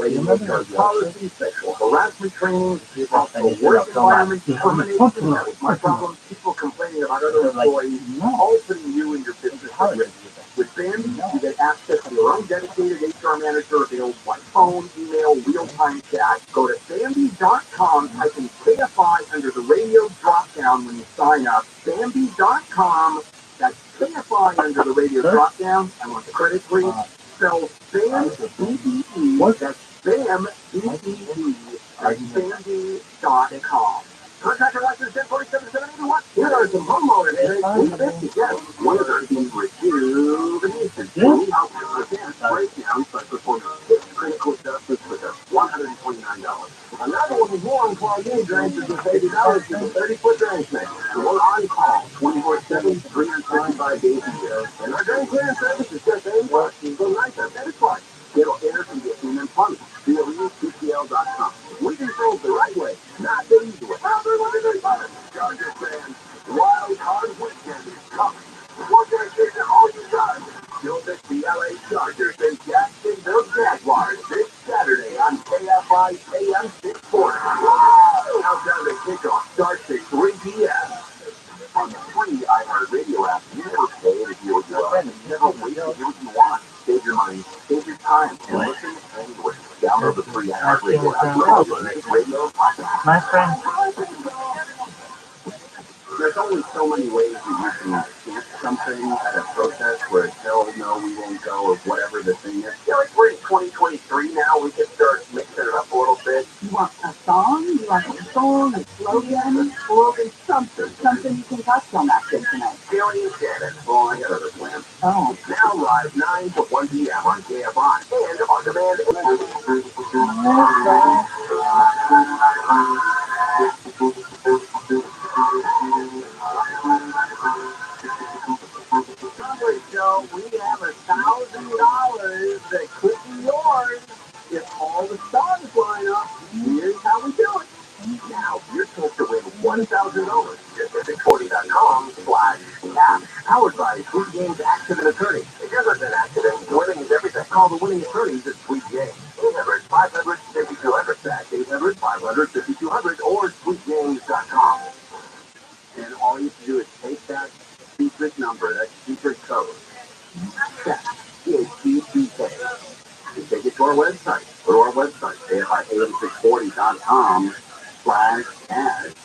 radio policy, sexual harassment training, hostile work environment, termination, that was my problem, people complaining about other employees, all putting you and your business at risk. With Bambi, you get access to your own dedicated HR manager available by phone, email, real-time chat. Go to Bambi.com, type in KFI under the radio drop-down when you sign up. Bambi.com, that's KFI under the radio drop-down. I want the credit, please. Spell BAM, B-E-E, that's BAM, B-E-E, that's Bambi.com. Contractor license 1047-781. Here are some homeowner headaches we get. One of their team rejuvenation. We help you with advanced breakdowns by performing 6 critical adjustments for just $129. Another one is more unclogged in drains for just $80 to the 30-foot drain tank. We're on call 24/7, 365 days a year. And our drain clearance service is just $80. So nice, I bet it's fun. It'll air conditioning and plumbing. ViralRabbi.com. We control the right way, not the easy way. Chargers fans, Wild Card Weekend is coming. We're going to give you all you got. You'll miss the LA Chargers and Jacksonville Jaguars this Saturday on KFI AM 640. Countdown to kickoff starts at 3 p.m. On the free iHeartRadio app, you never pay to hear what you want. You never wait to hear what you want. Save your money, save your time, and listen anywhere. Download the free iHeartRadio app. Radio podcast. My friend. There's only so many ways that you can camp something at a protest where it's hell no, we won't go, or whatever the thing is. Yeah, like we're in 2023 now, we can start mixing it up a little bit. You want a song? You want a song, a slogan, or something you can touch on that thing tonight? Billy and Shannon. Oh, I got other plans. Oh. Now live 9 to 1 p.m. on KFI and on demand. So we have $1,000 that could be yours if all the stars line up. Here's how we do it. Now you're supposed to win $1,000. Just visit Cody.com/cash. Powered by Sweet Games Accident Attorney. If you're an accident, winning is everything. Call the winning attorneys at Sweet Games. 800-500-5200. That's 800-500-5200 or sweetgames.com. And all you have to do is take that secret number, that secret code, CHBCK, and take it to our website. Go to our website, KFI640.com/ads.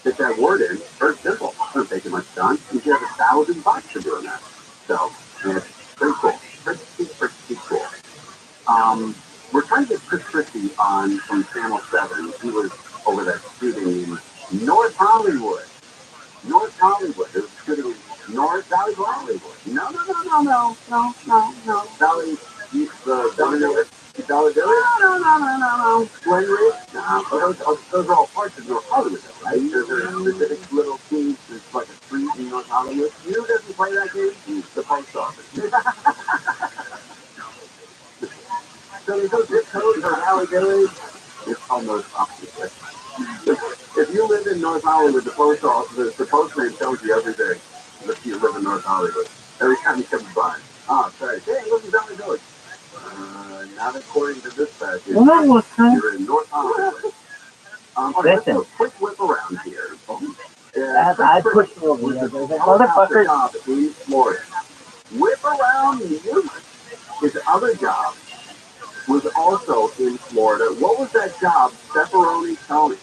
Get that word in. Very simple. It doesn't take you much time. You get $1,000 for doing that. So, and it's pretty cool. Pretty cool. We're trying to get Chris Christie on from Channel 7. He was over that shooting in North Hollywood. North Hollywood. It was shooting in North Valley Hollywood. No. Valley, Valley Village? Valley Village? No. Glenridge? No. Those are all parts of North Hollywood, right? There's a specific little piece that's like a street in North Hollywood. You know who doesn't play that game? The post office. So there's no zip codes or Valley Village. It's almost opposite. If you live in North Hollywood, the post office, the postman tells you every day that you live in North Hollywood. Every time you come by. Oh, sorry. Hey, look at Valley Village. Not according to this passage. You're in North Hollywood. Let's do a quick whip around here. I pushed over there, motherfucker. Job in Florida. Whip around music. His other job was also in Florida. What was that job? Pepperoni Tony.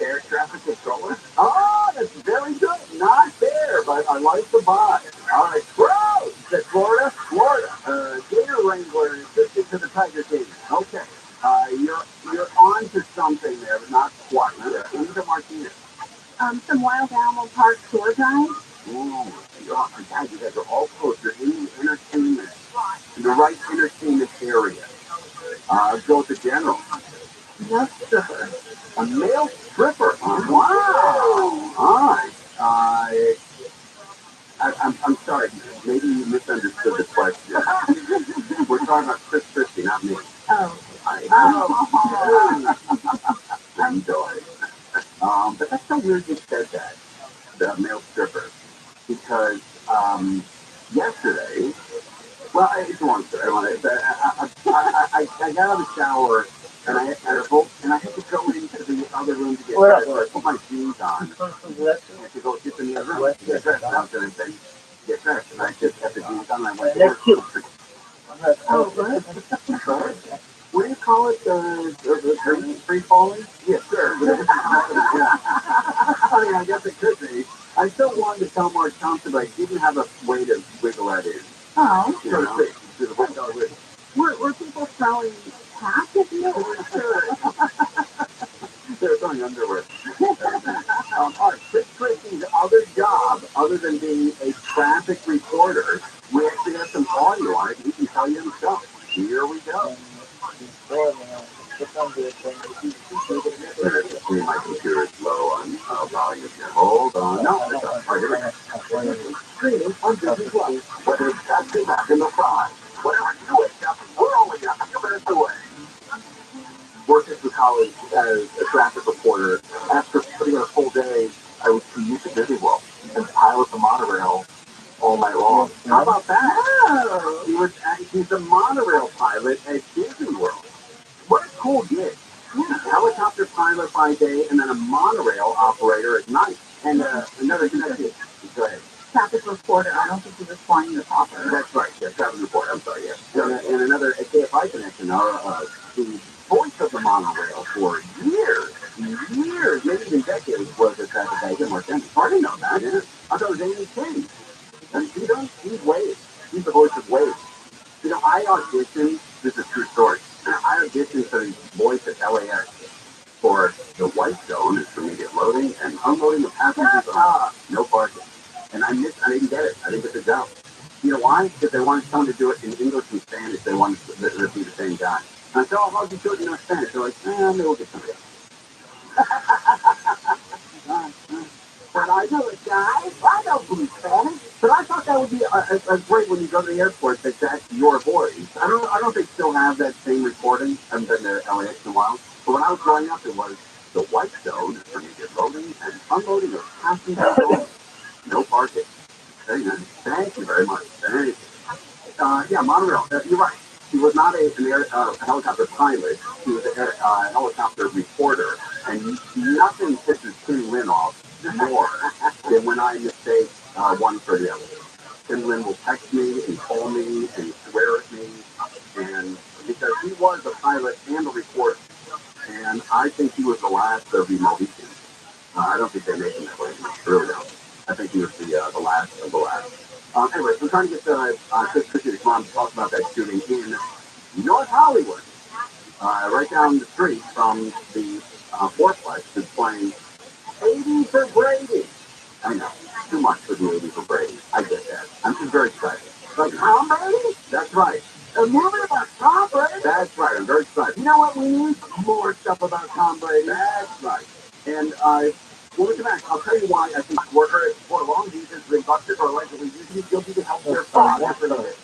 Air traffic controller? Oh, that's very good. Not there, but I like the vibe. All right, bro. Is that Florida? Florida. Gator Wrangler assisted to the Tiger King. Okay. You're on to something there, but not quite. Anita Martinez. Some Wild Animal Park tour guide. Ooh, oh my God, you guys are all close. You're in the entertainment, the right entertainment area. Go with the general. No stripper. A male stripper. Wow. All right. I'm sorry. Maybe you misunderstood the question. We're talking about Chris Christie, not me. Oh. I'm sorry. But that's so weird you said that. The male stripper. Because yesterday, Well, it's a long story. I got out of the shower and I had to go into the other room to get dressed. So I put my jeans on and to go get in the other room to get dressed. And I was going to get dressed, and I just had the jeans on and I went to work. Oh, what? What do you call it? The free falling? Yes, sir. I mean, I guess it could be. I still wanted to tell Mark Thompson, but I didn't have a way to wiggle that in. Oh. You know? Were people throwing cash at you? Sure. They're throwing underwear. All right, Christy's other job, other than being a traffic reporter, we actually have some audio on it. He can tell you himself. Here we go. My computer is low on volume here. Hold on. No, it's up. All right, here we go. Streaming on Disney Plus. Whether it's Saturday back in the fry, whatever you wake up, we're only a few minutes away. Worked at the college as a traffic reporter. After putting in a full day, I would commute to Disney World and pilot the monorail all night long. How about that? Oh. He's a monorail pilot at Disney World. What a cool gig. Yeah. Helicopter pilot by day and then a monorail operator at night. And another gig. Go ahead. Traffic reporter. I don't think he was flying the popper. That's right. Yeah, traffic reporter. I'm sorry. Yeah. And another KFI connection. The voice of the monorail for years, maybe even decades, was a traffic agent or something. I didn't know that. Yeah. I thought it was Amy King. And he's Wade. He's the voice of Wade. You know, I auditioned, this is a true story, I auditioned for the voice at LAX for the white zone, intermediate loading and unloading of passengers on no parking. And I didn't get it. I didn't get the job. You know why? Because they wanted someone to do it in English and Spanish. They wanted to be the same guy. And I said, oh, how'd you do it in Spanish? They're like, maybe we'll get somebody else. But I know it, guys. I don't speak Spanish. But I thought that would be a great when you go to the airport that that's your voice. I don't know if they still have that same recording. I haven't been to LAX in a while. But when I was growing up, it was the white zone for you get loading and unloading of passengers. No parking. Very nice. Thank you very much. Thank you. Yeah, monorail. You're right. He was not a helicopter pilot. He was a helicopter reporter. And nothing pisses Tim Lynn off more than when I mistake one for the other. Tim Lynn will text me and call me and swear at me. And because he was a pilot and a reporter. And I think he was the last of the Mohicans. I don't think they make him that way. Really don't. I think he was the last of the last. Anyway, I'm trying to get Christy's mom to talk about that shooting in North Hollywood, right down the street from the fourplex that's playing 80 for Brady. I know, too much for the 80 for Brady. I get that. I'm just very excited. Like Tom Brady? That's right. A movie about Tom Brady? That's right. I'm very excited. You know what? We need more stuff about Tom Brady. That's right. And when we come back, I'll tell you why I think worker for long visas been busted for allegedly using guilty to help their fraud after the owners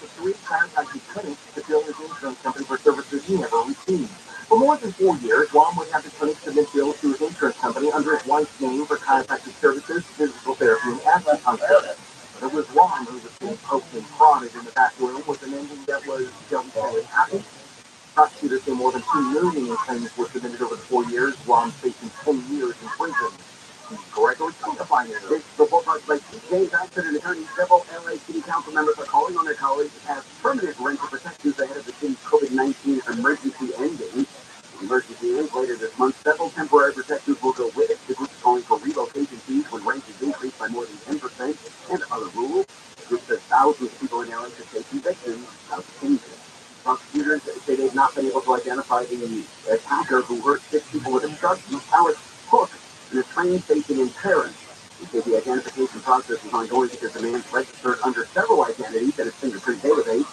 of 3 chiropractic clinics to bill his insurance company for services he never received. For more than 4 years, Wam would have the clinic submit bills to his insurance company under his wife's name for chiropractic services, physical therapy, and acupuncture. But it was Wam who was being poked and prodded in the back room with an ending that was, shall we say, happy. Prosecutors say more than $2 million in claims were submitted over the 4 years, while facing 10 years in prison. Gregory Cook-Finance, the book like James Axton and attorney, several LA City Council members are calling on their colleagues to pass permanent rental protections ahead of the city's COVID-19 emergency ending. The emergency ends later this month. Several temporary protections will go with it. The group is calling for relocation fees when rent is increased by more than 10% and other rules. The group says thousands of people in LA could face evictions without changes. Prosecutors say they've not been able to identify the attacker who hurt 6 people with a truck. Alex Cook is a train station in Paris. They say the identification process is ongoing because the man's registered under several identities at his fingerprint database.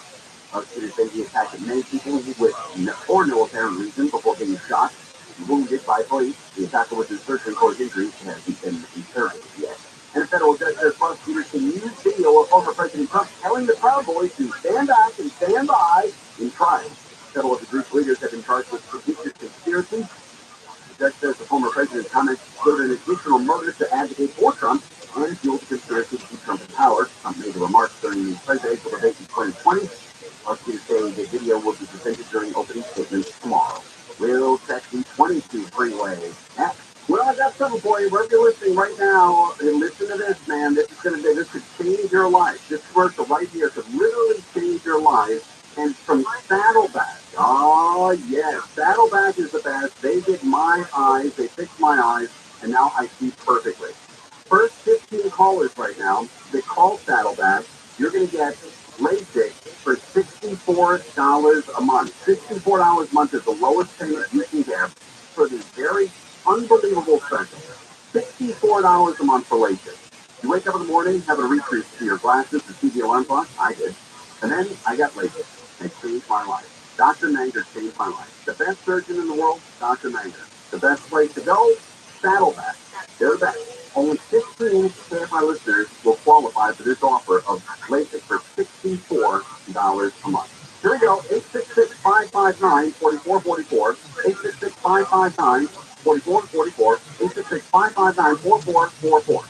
Prosecutors say he attacked many people with no apparent reason before being shot and wounded by police. The attacker was in surgery for his injuries and hasn't been determined yet. And a federal judge says prosecutors can use video of former President Trump telling the Proud Boys to stand back and stand by in trial. Several of the group's leaders have been charged with seditious conspiracy. The judge says the former president's comments showed an additional motive to advocate for Trump and fueled the conspiracy to keep Trump in power. Trump made the remarks during the presidential debate in 2020. RC saying the video will be presented during opening statements tomorrow. We'll check the 22 freeway. Well, I got something for you. Wherever you're listening right now, and listen to this, man. This could change your life. This commercial right here could literally change your life. And from Saddleback. Oh, yes. Saddleback is the best. They did my eyes. They fixed my eyes. And now I see perfectly. First 15 callers right now, they call Saddleback. You're going to get LASIK for $64 a month. $64 a month is the lowest payment you can get for the very unbelievable special. $64 a month for LASIK. You wake up in the morning, having a retreat to your glasses to see the alarm clock. I did. And then I got LASIK. It changed my life. Dr. Manger changed my life. The best surgeon in the world, Dr. Manger. The best place to go, Saddleback. They're the best. Only 15 of my listeners will qualify for this offer of LASIK for $64 a month. Here we go. 866-559-4444. 866-559-4444. 866-559-4444.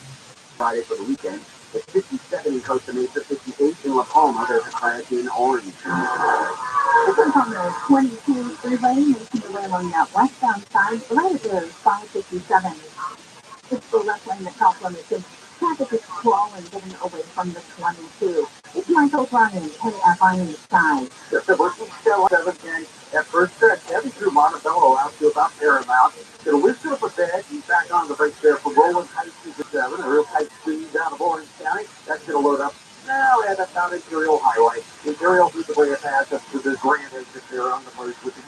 Friday for the weekend. It's 57 in Costa Mesa, 58 in La Palma. There's a crash in Orange. Open on the 22 freeway, making the way along that westbound side. Right at the 557. It's the left lane that's off limits. Traffic is crawling, getting away from the 22. It's Michael Ryan, KFI in the sky. We're still 7K. At first stretch, heavy through Montebello out to about Paramount. It'll loosen up a bit. He's back on the brakes there for rolling tight to 7. A real tight speed down of Orange County. That's going to load up. Now we have that down Imperial Highway. Imperial through the way it has up to the Grand exit there on the merge with the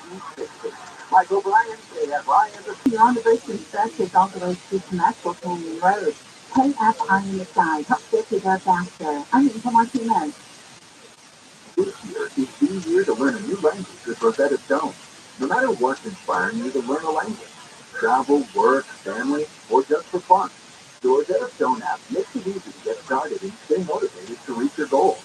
E60. Michael Bryan, KFI. You're on the braking stretch is all the way to Commercial Canyon Road. KFI in the sky. Help get you there faster. I'm Lisa Martinez. This year is the year to learn a new language with Rosetta Stone. No matter what's inspiring you to learn a language, travel, work, family, or just for fun, the Rosetta Stone app makes it easy to get started and stay motivated to reach your goals.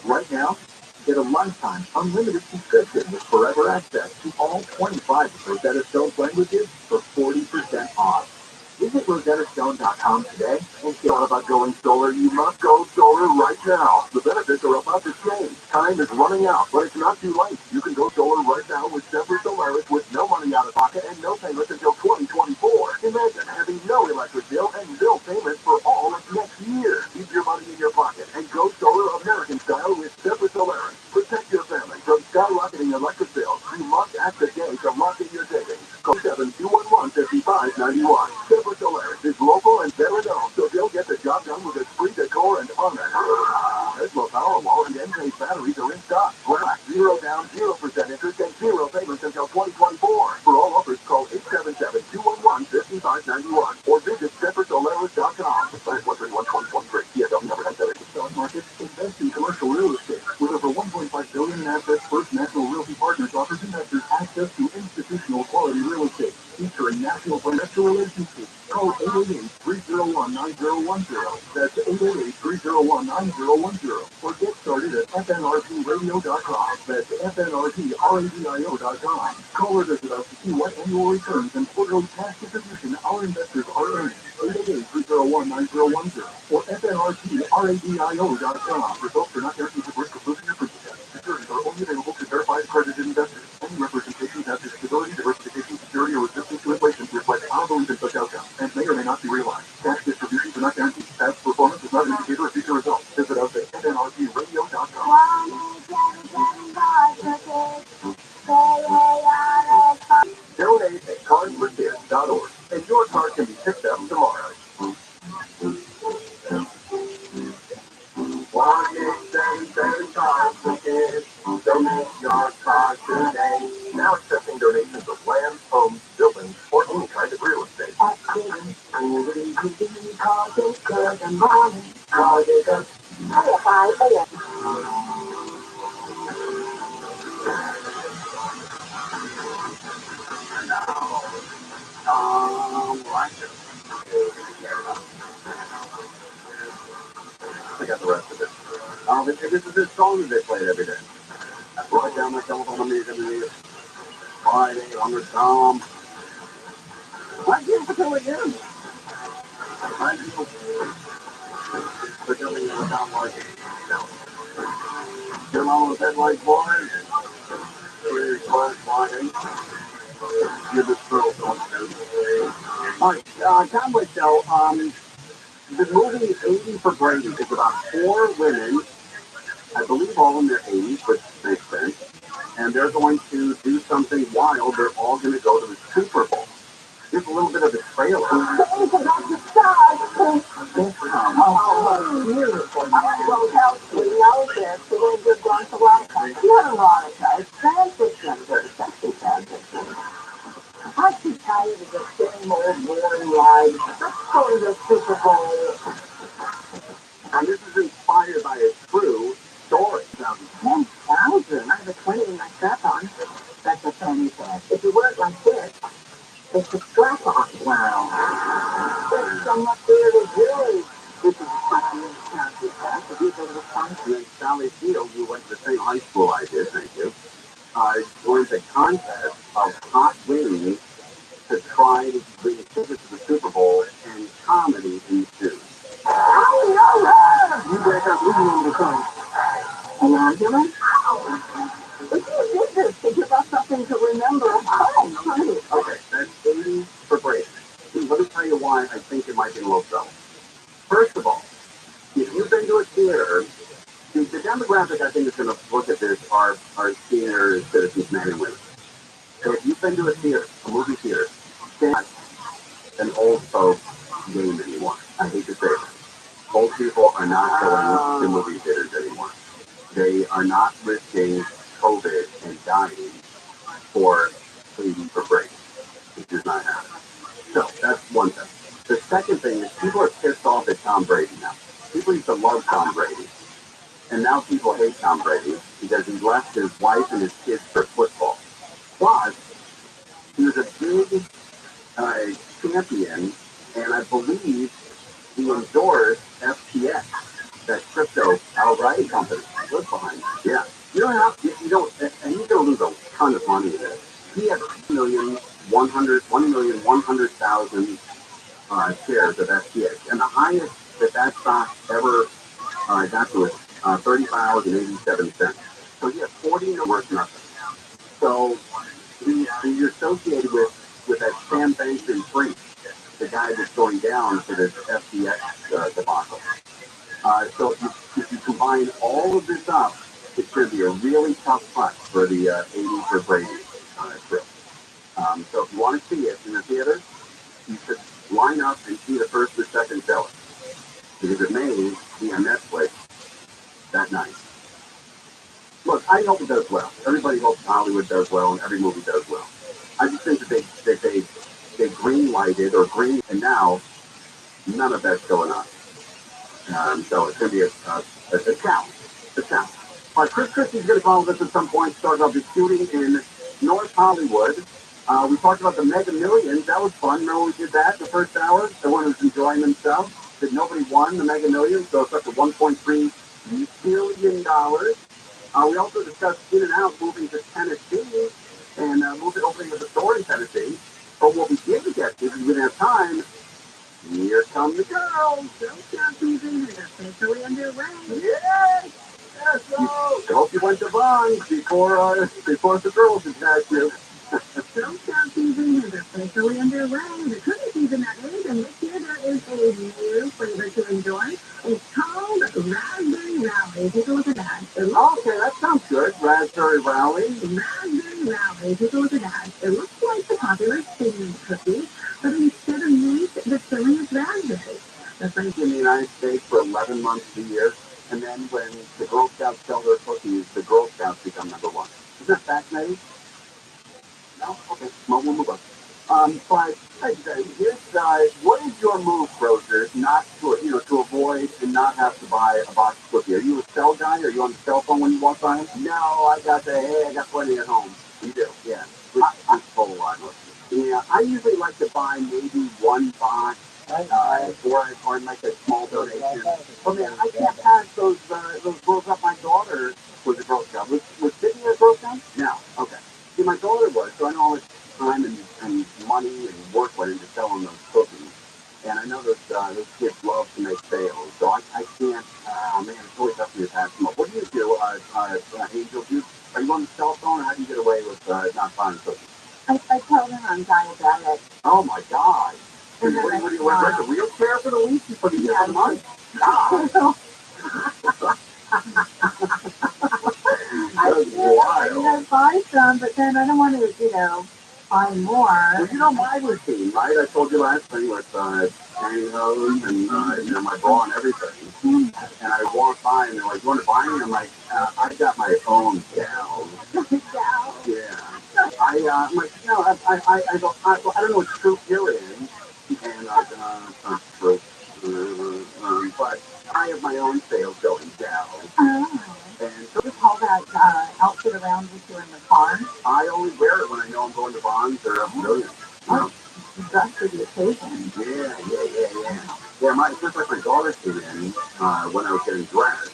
Right now, get a lifetime unlimited subscription with forever access to all 25 of Rosetta Stone's languages for 40% off. Visit RosettaStone.com today and see all about going solar. You must go solar right now. The benefits are about to change. Time is running out, but it's not too late. You can go solar right now with Zephyr Solaris with no money out of pocket and no payments until 2024. Imagine having no electric bill and no payments for all of next year. Keep your money in your pocket and go solar American style with Zephyr Solaris. Protect your family from skyrocketing electric bills. You must act today to lock in your savings. Call 7-211-5591. Zephyr Solaris is local and veteran-owned, so they'll get the job done with its free decor and honor. Tesla Powerwall and Enphase batteries are in stock. Black, 0 down, 0% interest, and 0 payments until 2024. For all offers, call 877-211-5591 or visit ZephyrSolaris.com. Plan 131-2023. DFW number 97. Stock market. Invest in commercial real estate. With over $1.5 billion in assets, First National Realty Partners offers investors access to institutional quality real estate, featuring national financial relationships. Call 888-301-9010. That's 888-301-9010. Or get started at fnrpradio.com. That's fnrpradio.com. Call or visit us to see what annual returns and quarterly cash distribution our investors are earning. 888-301-9010 or fnrpradio.com. Results are not guaranteed with risk of losing your purchase. Securities are only available to verified accredited investors. Any representations as to stability, diversification, security, or resistance to inflation reflect our belief in such outcomes and may or may not be realized. Cash distributions are not guaranteed. Past performance is not an indicator of future results. Visit us at fnrpradio.com. Donate at cardforkids.org and your card can be picked up tomorrow. 1-877 Card for Kids. Donate your card today. Now accepting donations of land, homes, buildings, or any kind of real estate. I got the rest of it. This is this song that they play every day. I write down my telephone number. Friday on the Tom. I can't tell it again. I do. But tell me what Tom like. Come on with that white boy. Pretty close, Martin. Give us girl something. All right, Conway Show. The movie 80 for Brady is about 4 women. I believe all in their 80s, which makes sense. And they're going to do something wild. They're all going to go to the Super Bowl. Just a little bit of the trailer. Oh, beautiful. Well, how we know this. The way we've gone to Veronica. Not Veronica. It's fan fiction. Very sexy fan fiction. I'm too tired of the same old boring ride. Let's go to the Super Bowl. And this is inspired by a true story. 10,000. I have a 20 in my strap on. That's what Tony said. If you wear it like this, it's a strap on. Wow. There's so much there to do. This is a funny fantasy class. If you go to the function in Sally Field, you went to the same high school I did, thank you. Joined a contest of hot wings to try to bring tickets to the Super Bowl and comedy ensues. You guys are moving on the phone. An argument? If you did this to give us something to remember, honey. Okay, that's 80 for Brady. Let me tell you why I think it might be a little trouble. First of all, if you've been to a theater, the demographic I think is going to look at this are senior citizens, men and women. So if you've been to a theater, a movie theater, it's not an old folks game anymore. I hate to say it. Old people are not going to movie theaters anymore. They are not risking COVID and dying for 80 for Brady. It does not happen. So that's one thing. The second thing is people are pissed off at Tom Brady now. People used to love Tom Brady. And now people hate Tom Brady because he left his wife and his kids for football. Plus, he was a big champion, and I believe he endorsed FTX, that crypto outright company. Good behind it. Yeah. You don't have, and he's going to lose a ton of money in this. He had 1,100,000 shares of FTX, and the highest that stock ever got to was $30.87. So he had 40 worth nothing. So he's associated with that Sam Bankman-Fried, the guy that's going down for this FTX debacle. So if you combine all of this up, it's going to be a really tough putt for the 80 for Brady trip. So if you want to see it in the theater, you should line up and see the first or second show. Because it may be on Netflix that night. Look, I hope it does well. Everybody hopes Hollywood does well and every movie does well. I just think that they green-lighted or and now none of that's going on. So it's going to be a challenge. A challenge. Chris Christie's going to call us at some point, start off the shooting in North Hollywood. We talked about the Mega Millions. That was fun. Remember we did that the first hour? Everyone was enjoying themselves. That nobody won the Mega Millions, so it's up to $1.3 billion. We also discussed In-N-Out moving to Tennessee and opening of the store in Tennessee. But what we didn't get to, because we didn't have time, here come the girls. Showtime season is officially underway. Yes! Yes, I hope you went to Vons before the girls attacked you. Showtime season is officially underway. The cookie season that is, and this year there is a new flavor to enjoy. It's called Raspberry Rally. Take a look at that. Okay, that sounds good. Raspberry Rally. Raspberry Rally. Take a look at that. It looks like the popular cinnamon cookie, but instead of meat, the filling is raspberry. That's in the United States for 11 months a year, and then when the Girl Scouts sell their cookies, the Girl Scouts become number one. Isn't that fascinating? No? Okay. Well, we'll move on. But what is your move, Roger, not to avoid and not have to buy a box of cookies? Are you a cell guy? Are you on the cell phone when you walk by? No, I got plenty at home. You do? Yeah. Yeah, I usually like to buy maybe one box, or make a small donation. But man, I can't pass those girls up. My daughter was a Girl Scout. Was Sydney a Girl Scout? No. Okay. See, my daughter was, so I know how much time and money and work went into selling those cookies. And I know those kids love to make sales, so I can't, man, it's really tough for me you pass them up. What do you do, Angel? Are you on the cell phone, or how do you get away with not buying cookies? I tell them I'm diabetic. Oh my God! And What then do you wear? A wheelchair for the week? For the month? God! I buy some, but then I don't want to, buy more. Well, you know my routine, right? I told you last thing with pantyhose and my bra and everything. And I walk by and they're like, "You want to buy me?" I'm like, "I got my own gal." Yeah. I'm like, no, I don't know what troop you're in, and troop, but I have my own sales going down. Oh. And so You call that outfit around with you in the car? I only wear it when I know I'm going to Bonds or Millions. Dress for the occasion. Yeah. Yeah, just like my daughter came in when I was getting dressed.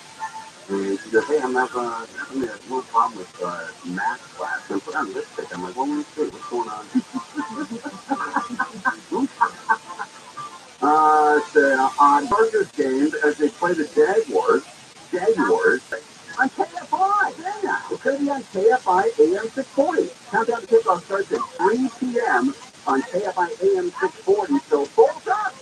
And she goes, "Hey, I'm having a little problem with math class. And put on lipstick." I'm like, "Well, let me see. What's going on?" On Burgers games, as they play the Jaguars on KFI. Yeah, it's going to be on KFI AM 640. Countdown to kickoff starts at 3 p.m. on KFI AM 640. So full up.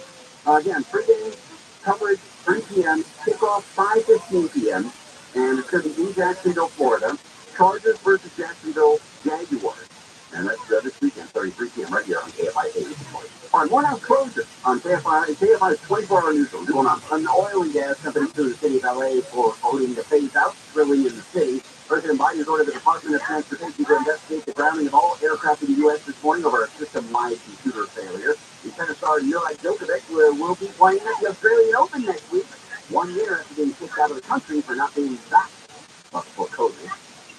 Again, pregame coverage 3 p.m. Kickoff 5:15 p.m. And it's going to be in Jacksonville, Florida. Chargers versus Jacksonville Jaguars. And that's this weekend, 3 p.m. right here on KFI AM 640. On 1 hour closure on KFI's 24-hour news show going on. An oil and gas company sued the city of LA for voting to phase out drilling in the city. President Biden has ordered the Department of Transportation to investigate the grounding of all aircraft in the U.S. this morning over a system-wide computer failure. The tennis star Novak Djokovic will be playing at the Australian Open next week, 1 year after being kicked out of the country for not being vaccinated for COVID.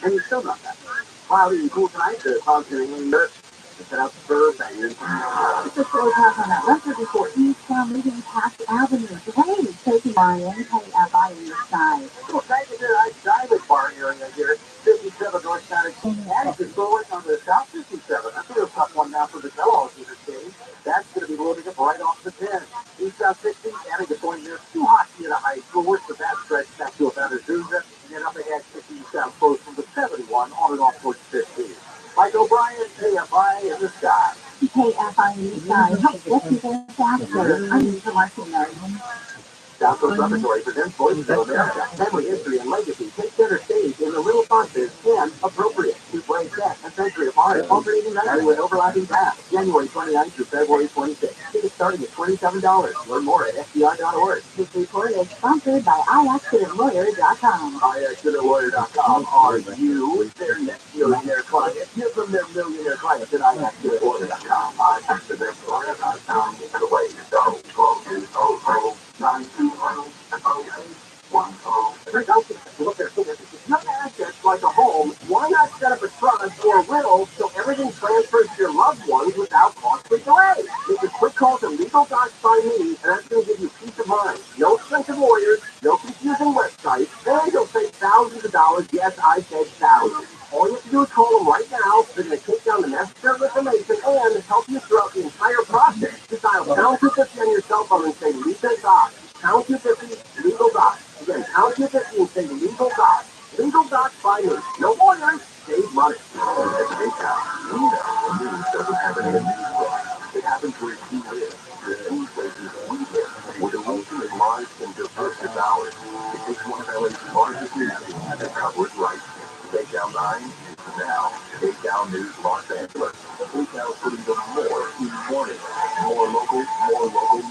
And he's still not vaccinated. Cloudy and cool tonight. The clouds going to hang there. Set out Burbank. The show has on that record before Easttown leaving past Avenue. Hey, taking Ryan, KFI in the sky. Well, thank you to the Diamond Bar area here. 57 North Side of Attic is going on the South 57. That's a real tough one now for the Kellogg in this game. That's going to be loading up right off the 10. East South 60, Attic is going near too hot to get a high school. Worse with that stretch back to about Azusa. And then up ahead, 60 South close from the 71 on and off towards 15. Mike O'Brien, KFI in the sky. KFI in the sky. Help get you there faster. I'm Lisa Martinez. South Coast Laboratory presents Voices of America, Family History and Legacy take center stage in the little boxes and appropriate to play set a century apart, alternating nightly with overlapping paths, January 29th through February 26th. Tickets starting at $27. Learn more at fdr.org. This report is sponsored by iaccidentlawyer.com. iaccidentlawyer.com. Are you their next millionaire client? Give them their millionaire clients at iaccidentlawyer.com. iaccidentlawyer.com is the way to go. Your assets like a home, why not set up a trust or a will so everything transfers to your loved ones without costly delay? Make a quick call to Legal Docs by Me, and that's going to give you peace of mind. No expensive lawyers, no confusing websites, and you'll save thousands of dollars. Yes, I said thousands. All you have to do is call them right now. They're going to take down the necessary information and help you throughout the entire process. Just dial pound 250 on your cell phone and say Legal Docs. Pound 250, Legal Docs. Again, pound 250 and say Legal Docs. Legal Docs by Me. No lawyers, save money. It happens where you live. The places we live. Where the region is large and diverse as ours. It takes one of LA's largest news teams to cover it right. Takedown 9 is now. Takedown News Los Angeles. Takedown putting them more in the morning. More local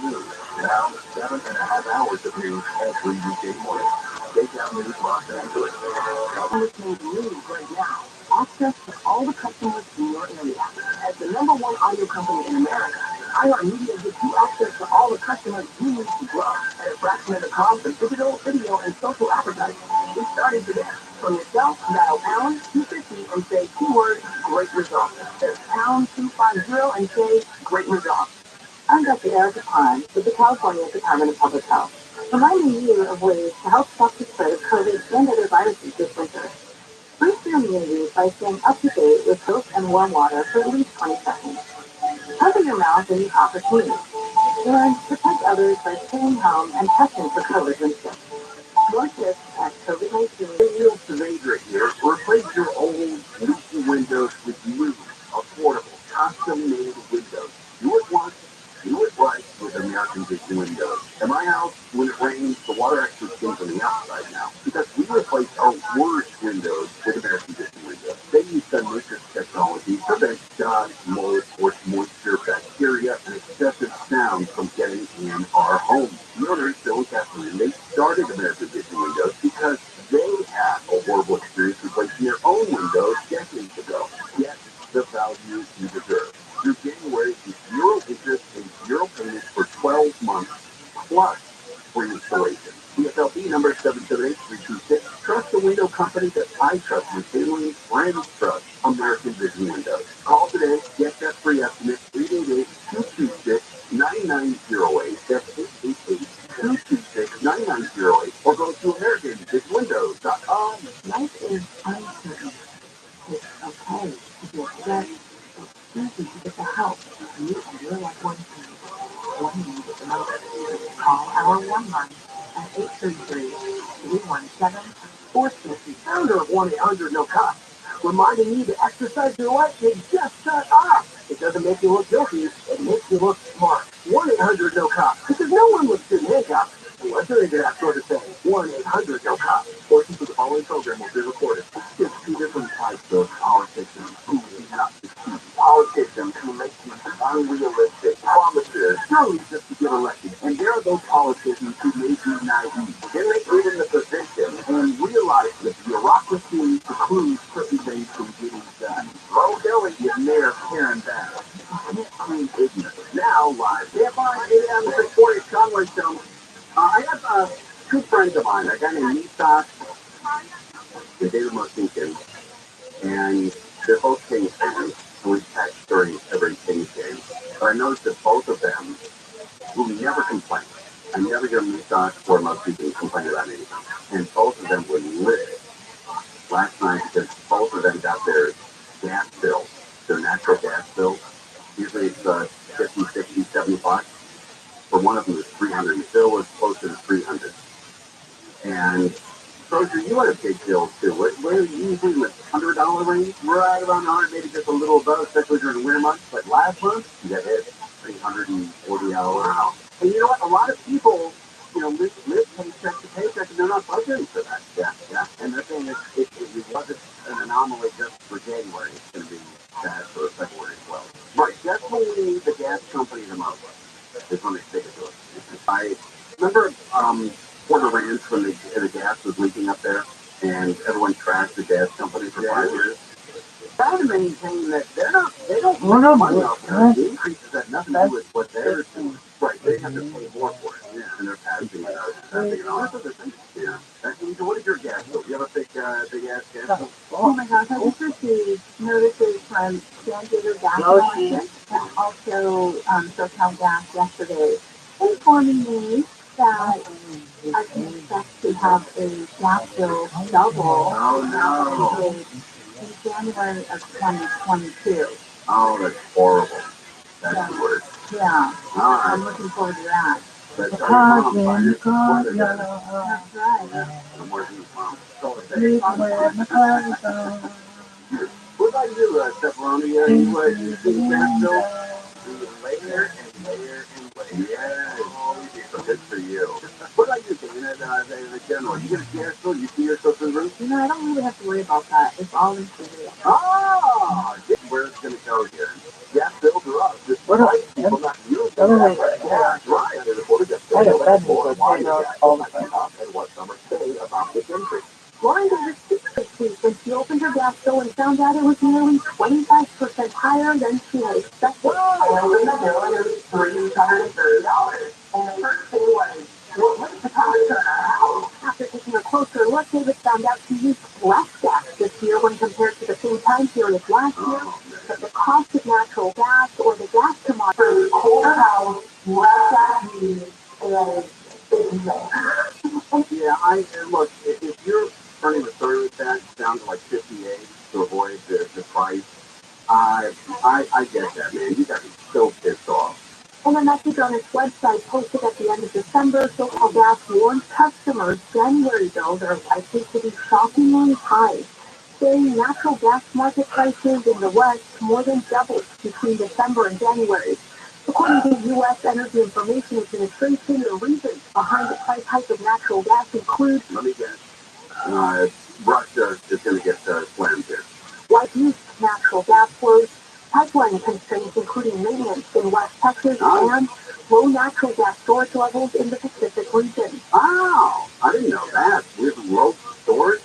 news. Now 7.5 hours of news every weekday morning. Takedown News Los Angeles. Which means news right now. Access to all the customers in your area. As the #1 audio company in America, iHeartMedia gives you access to all the customers you need to grow at a fraction of the cost of digital, video, and social advertising. Get started today. From yourself, dial pound 250 and say keyword great results. That's pound 250 and say great results. I'm Dr. Erica Pine with the California Department of Public Health, reminding you of ways to help stop the spread of COVID and other viruses this winter. Boost your immunity by staying up to date with soap and warm water for at least 20 seconds. Cover your mouth when you cough or sneeze. And protect others by staying home and testing for COVID when sick. More tips at replace our worst windows with American Vision windows. They use the matrix technology to prevent dust, mold, or moisture, bacteria, and excessive sound from getting in our homes. The owners, Bill and Kathleen, they started American Vision windows because they had a horrible experience replacing their own windows decades ago. Get the value you deserve. Through January, it's zero interest and zero payments for 12 months plus free installation. DFLB number 778-326. Trust the window company that I trust. Your family and friends trust. American Vision Windows. Call today. Get that free estimate. 888-226-9908. That's 888-226-9908. Or go to AmericanVisionWindows.com. Life is uncertain. It's okay to get stressed. It's easy to get the help you and your loved ones need when you need it the most. Call our one line at 833-317-4660. Founder of 1-800-NO-COP, reminding you to exercise your life and just shut up. It doesn't make you look guilty, it makes you look smart. 1-800-NO-COP, because no one looks in handcuffs unless they're into that sort of thing. 1-800-NO-COP. Portions of the following program will be recorded. There's two different types of politicians who have succeeded. Politicians who make these unrealistic promises purely just to get elected. And there are those politicians who may be naive. Then they get in the position and realize that bureaucracy precludes certain things from getting done. Low Billy is Mayor Karen Bass. Clean ignorance. Now live. KFI 8 a.m. 640 Conway Show. I have two friends of mine. A guy named Nisas and David Mosinkin. And they're both Kings fans. And we text during every Kings game. But I noticed that both of them will never complain. I never hear Nisas or Mosinkin complain about anything. And both of them were livid last night because both of them got their gas bill, their natural gas bill. Usually it's 50, 60, 70 bucks. For one of them, it was 300. The bill was closer to 300. And Roger, you had a big bill too. What are you usually in the $100 range? Right around 100, maybe just a little above, especially during the winter months. But last month, you got hit $340. Wow. And you know what? A lot of people, live paycheck to paycheck, and they're not budgeting for that. Yeah. And they're saying it wasn't an anomaly just for January. It's going to be bad for February as well. Right. That's when we need the gas company the most. Is when they stick it to us. I remember Porter Ranch when the gas was leaking up there, and everyone trashed the gas company for 5 years. Trying to maintain that they don't money off the increases that nothing to do with what they're doing. Right, they have to pay more for it. Yeah, and they're passing it on. That's what they're thinking. Yeah. What is your gas bill? Do you have a big ass gas bill? Oh my gosh, I just received notices from San Diego Gas Collection and also SoCal Gas yesterday informing me that I can expect to have a gas bill double in January of 2022. Oh, that's horrible. That's the worst. Yeah, I'm looking forward to that. That's right. What about you, Stefani? You think gas bill? Layer and layer and layer. Yeah, so good for you. What about you, Dana? The general, you get a gas bill, you see yourself in the room? I don't really have to worry about that. It's all included. Oh, where it's going to go here. Gas bills are up. What are people not using? Dry under the border. Just why the gas up and what summer say about this increase. Lauren did her secret this week when she opened her gas bill and found out it was nearly 25% higher than she had expected. I opened the bill and it was $330. And the first thing was, what's the cost of our house? After taking a closer look, David found out she used less gas this year when compared to the same time period last year. But the cost of natural gas or the gas commodity, Colder house, less gas used, and it's insane. Yeah, look, if you're turning the service tax down to like 58 to avoid the price, I get that, man. You got to be so pissed off. In a message on its website posted at the end of December, SoCal Gas warned customers January bills are likely to be shockingly high, saying natural gas market prices in the West more than doubled between December and January. According to U.S. Energy Information Administration, the reasons behind the price hike of natural gas include Let me guess. Russia is going to get slammed here. Like used natural gas flows, pipeline constraints including maintenance in West Texas, and low natural gas storage levels in the Pacific region. Wow, I didn't know that. We have low storage?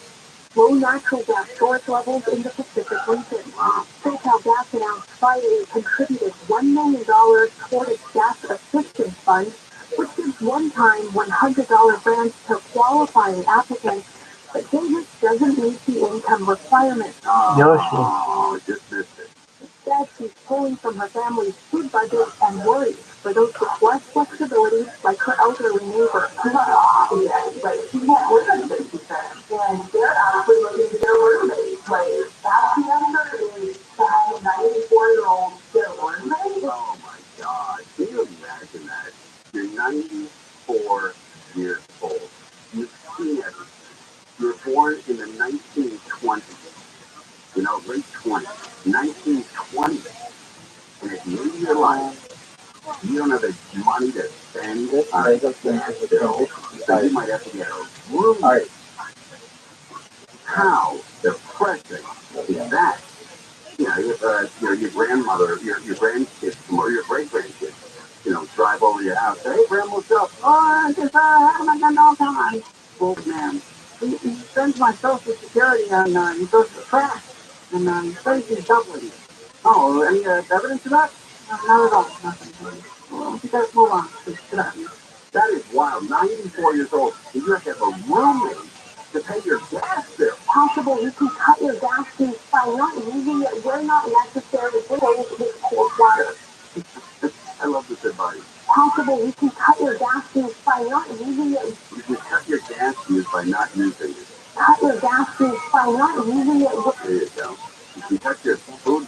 Low natural gas storage levels in the Pacific region. Wow. SoCalGas announced Friday it contributed $1 million toward its gas assistance fund, which gives one-time $100 grants to qualifying applicants, but Davis doesn't meet the income requirement. Oh, just missed it. Instead, she's pulling from her family's food budget and worries for those with less flexibility, like her elderly neighbor. But she had workmates, she said, and they're actually looking at their workmates. Like, that number is that 94-year-old their workmate. Oh my God. Can you imagine that? You're 94 years old. You can't. You were born in the 1920s. You know, late 20s. 1920. And at the end of your life, you don't have the money to spend on a gas bill, so you might have to get a roommate. How depressing is that? You know, your grandmother, your grandkids, or your great-grandkids, you know, drive over to your house, say, hey, Grandma, what's up? Oh, I just haven't done all time. Well, man, he spends my Social Security and he goes to trash, and he says he's doubling it. Oh, any evidence of that? No, not at all, nothing. Well, you guys move on. That is wild. 94 years old, and you have to have a roommate to pay your gas bill. Possible you can cut your gas fees by not using it where not necessary with cold water. I love this advice. Possible you can cut your gas fees by not using it. You can cut your gas fees by not using it. Cut your gas fees by not using it. There you go. You can cut your food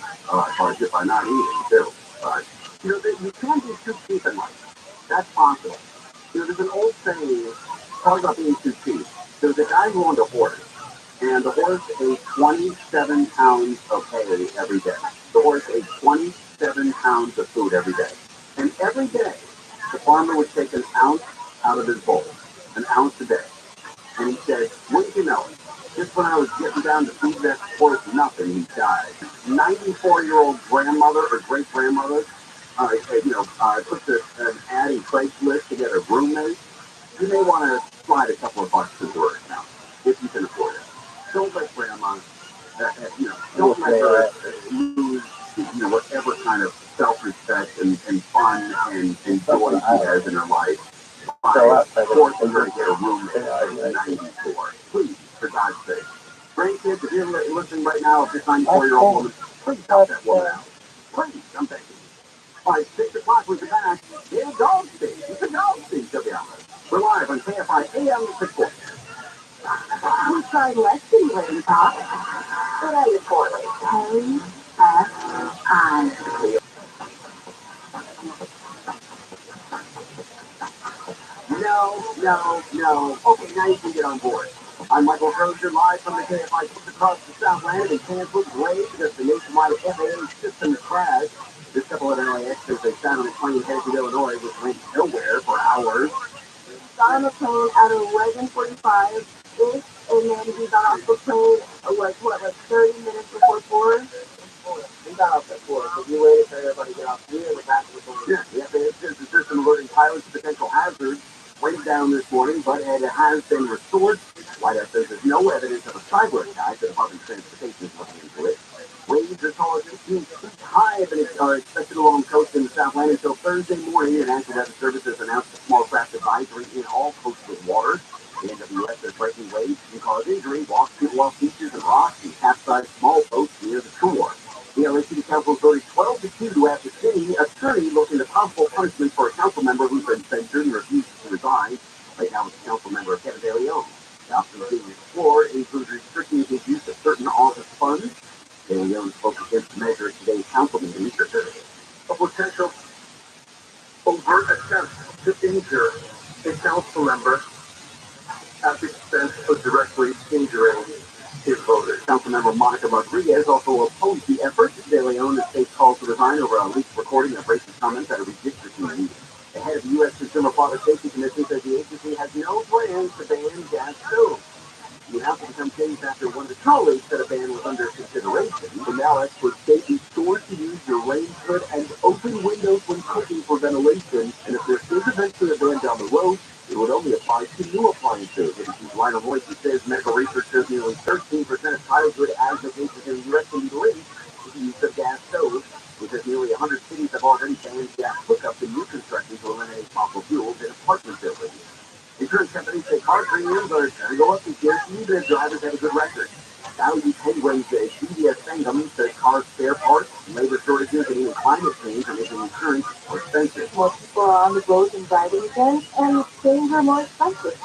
budget by not eating too. You know, you can be too cheap in life. That's possible. You know, there's an old saying, talk about being too cheap. There was a guy who owned a horse, and the horse ate 27 pounds of hay every day. The horse ate 27 pounds of food every day. And every day, the farmer would take an ounce out of his bowl, an ounce a day. And he said, wouldn't you know it? Just when I was getting down to feed that horse nothing, he died. 94-year-old grandmother or great-grandmother, puts an ad in Craigslist to get a roommate. You may want to slide a couple of bucks to her account, if you can afford it. Don't let grandma, don't let her lose, whatever kind of self-respect and fun and joy she has in her life by forcing her to get a roommate at 94. Please, for God's sake. Grandkids, if you're listening right now, if this 94-year-old woman, please help that woman out. Please, I'm begging you. By 6 o'clock, we come back. It's dog stage. It's a dog stage, to be honest. We're live on KFI AM 640. We tried less than rain talk, but I report it. KFI. No. Okay, now you can get on board. I'm Michael Crozier, live from the KFI Coast across the Southland and canceled Blade because the nationwide FAA system crashed. This couple of LAX as they sat on a plane headed to Illinois, which went nowhere for hours. Got on the plane at 11:45-ish, and then he got off the plane like 30 minutes before 4? We got off at 4, so we waited for everybody to get off. We were back to the plane. Yeah, the FAA system alerting pilots to potential hazards went down this morning, but it has been restored. White House says there's no evidence of a cyber attack. The Department of Transportation is looking into it. Waves as tall as 15 feet high are expected along the coast in the Southland until Thursday morning. The National Weather Service has announced a small craft advisory in all coastal waters. The NWS says breaking waves can cause injury, people off beaches and rocks, and capsize small boats near the shore. The LA City Council voted 12-2 to ask the city attorney look into possible punishment for a council member who's been censured and refused to resign. Right now, it's council member Kevin De Leon. The options being explored include restricting his use of certain office funds. De Leon spoke against the measure at today's council meeting. A potential overt attempt to injure a council member at the expense of directly injuring his voters. Councilmember Monica Rodriguez also opposed the effort. De Leon, the state called to resign over a leaked recording of racist comments at a redistricting meeting. The head of the U.S. Consumer Product Safety Commission says the agency has no plans to ban gas stoves. You have days after one of the colleagues said a ban was under consideration. So now experts say be sure to use your rain hood and open windows when cooking for ventilation. And if there is eventually a ban down the road, it would only apply to new appliances. ABC's Lionel Voice says medical research shows nearly 13% of childhood asthma cases in the U.S. can be linked to the use of gas stoves, because nearly 100 cities have already banned gas hookups in new construction to eliminate fossil fuels in apartment buildings. Insurance companies say car premiums are going to go up this year, even if drivers have a good record. Value Penguins CBS Sangam says car spare parts, labor shortages, and even climate change are making insurance more expensive. More people are on the road and driving again, and things are more expensive.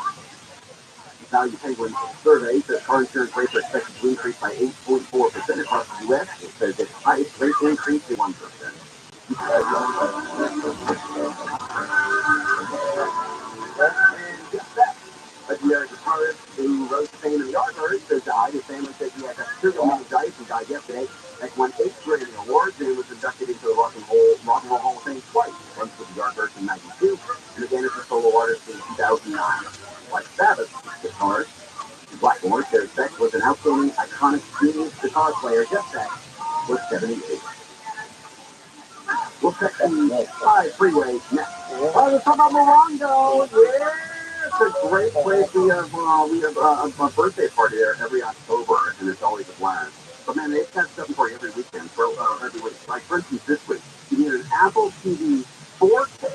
Value Penguins survey says car insurance rates are expected to increase by 8.4% across the U.S. It says its highest rate increase is 1%. And just that. But the American artist who wrote the fame in the art artist died. His family said he had serial meningitis and died yesterday. That won 8 Grammy Awards and was inducted into the Rock and Roll Hall of Fame twice. Once with the art artist in '92, and again as a solo artist in 2009. Like Sabbath guitarist, Blackmore says Beck was an outstanding, iconic, genius guitar player. Just that was 78. We'll check the 5 freeway next. Oh, let's talk about Morongo. Yeah, it's a great place. We have a birthday party there every October, and it's always a blast. But man, they've got something for you every weekend. So every week, like for instance, this week you get an Apple TV 4K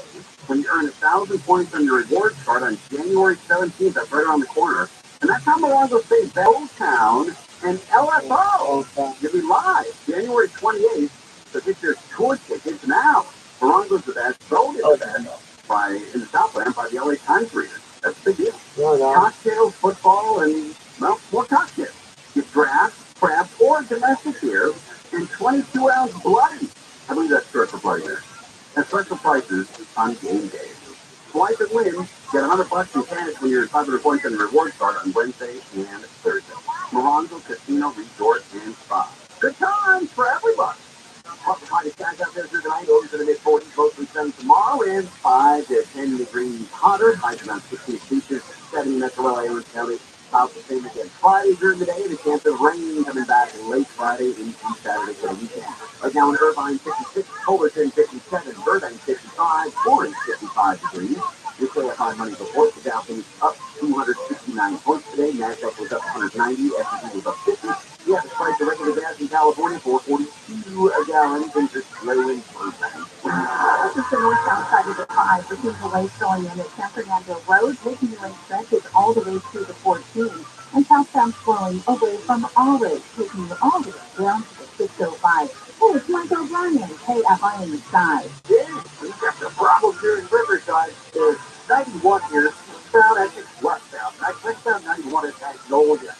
when you earn 1,000 points on your rewards card on January 17th. That's right around the corner, and that's how Morongo State, Belltown, and LFO. You'll be live January 28th. So get your tour tickets now. Morongo's the best, voted the best in the Southland by the LA Times readers. That's a big deal. Cocktails, football, and, well, more cocktails. Get draft, craft, or domestic beer, and 22-ounce bloody. I believe that's special party there. And special prices on game day. Swipe and win. Get $100 in cash when you're 500 points on your rewards card on Wednesday and Thursday. Morongo Casino Resort and Spa. Good times for everybody. Hot skies out there tonight, over to the mid-40s, mostly sun tomorrow, and 5 to 10 degrees hotter. Highs around 16 beaches, 70 Metro LA, Orange County. About the same again Friday during the day, and a chance of rain coming back late Friday into Saturday for the weekend. Right now in Irvine, 56, Culverton, 57, Burbank, 55, Orange, 55 degrees. This way I find money before the Dow Jones up 269 points today. NASDAQ was up 190, S&P was up 50. Yeah, the price of regular gas in California, $4.42 a gallon. Things are slow in Burbank. This is the north-south side of the 5. The Kingsville Way going in at San Fernando Road, making the lane stretches all the way through the 14. And southbound flowing away from Allred, taking you all the way down to the 605. Hey, it's Mike O'Brien, KFI in the sky. Yeah, we've got the problem here in Riverside. There's 91 here, southbound exit westbound. Westbound 91 is at Nolia.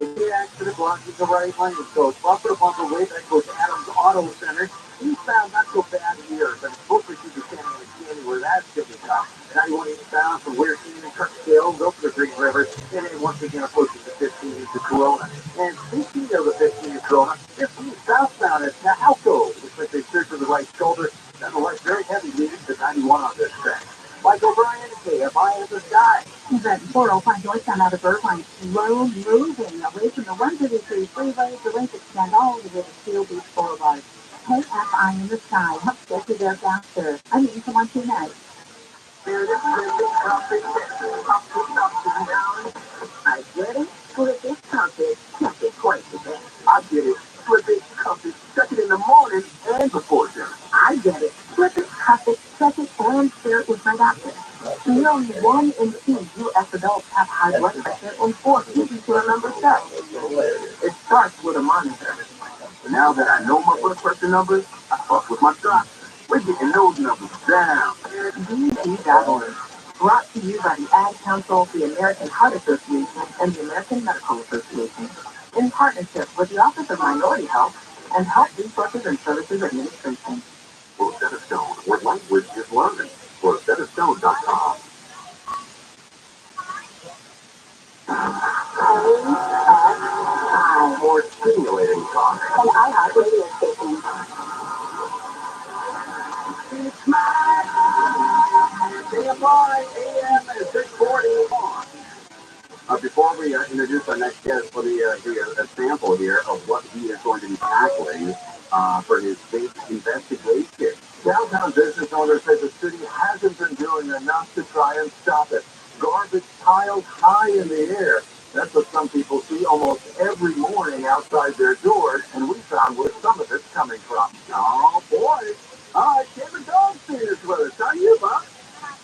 If you accident blocking the right lane, it goes bumper way back goes to Adams Auto Center. Eastbound not so bad here, but it's mostly through the Canyon where that's going to be tough. 91 eastbound from Weir Canyon and Kirksdale, go for the Green River, and then once again approaching the 15 into Corona. And speaking of the 15 into Corona, 15 southbound at Nahalco. Looks like they steered to the right shoulder. Down the right, very heavy leading to 91 on this track. Mike O'Brien, KFI in the sky. That 405 northbound out of Irvine, slow moving away from the 133 freeway. The lanes extend all the way to Steel Beach Boulevard. KFI in the sky helps get you there faster. I mean, come on tonight. I get it. Flip it, cup it, check it twice a day. I get it. Flip it, cup it, check it in the morning and before dinner. I get it. Flip it, cup it, check it, and share it with my doctor. Nearly 1 in 2 U.S. adults have high blood pressure, and 4 easy to remember stuff. It starts with a monitor. Now that I know my blood pressure numbers, I fuck with my doctor. We're getting those numbers down. DD.org. Brought to you by the Ad Council, the American Heart Association, and the American Medical Association, in partnership with the Office of Minority Health and Health Resources and Services Administration. Rosetta Stone, where language is learning. RosettaStone.com. More stimulating talk. And iHeart radio station. It's my KFI AM at 640 on. Before we introduce our next guest, for the sample here of what he is going to be tackling for his big investigation. Downtown business owner said the city hasn't been doing enough to try and stop it. Garbage piled high in the air. That's what some people see almost every morning outside their doors, and we found where some of it's coming from. Oh boy! All right, Kevin Dog's with us. How are you, Bob?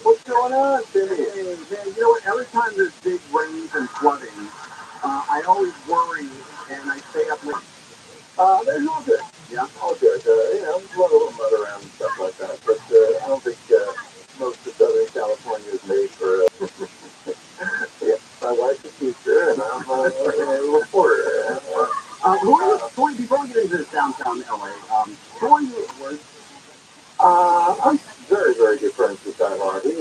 What's going on, Timmy? Hey, man, you know what? Every time there's big rains and flooding, I always worry and I stay up late. There's all good. Yeah, all good. You know, a little mud around and stuff like that. But I don't think most of Southern California is made for. Yeah, my wife's a teacher and I'm a reporter. Tori, before we get into this downtown LA, Tori was. I'm very, very good friends with Ty Harvey.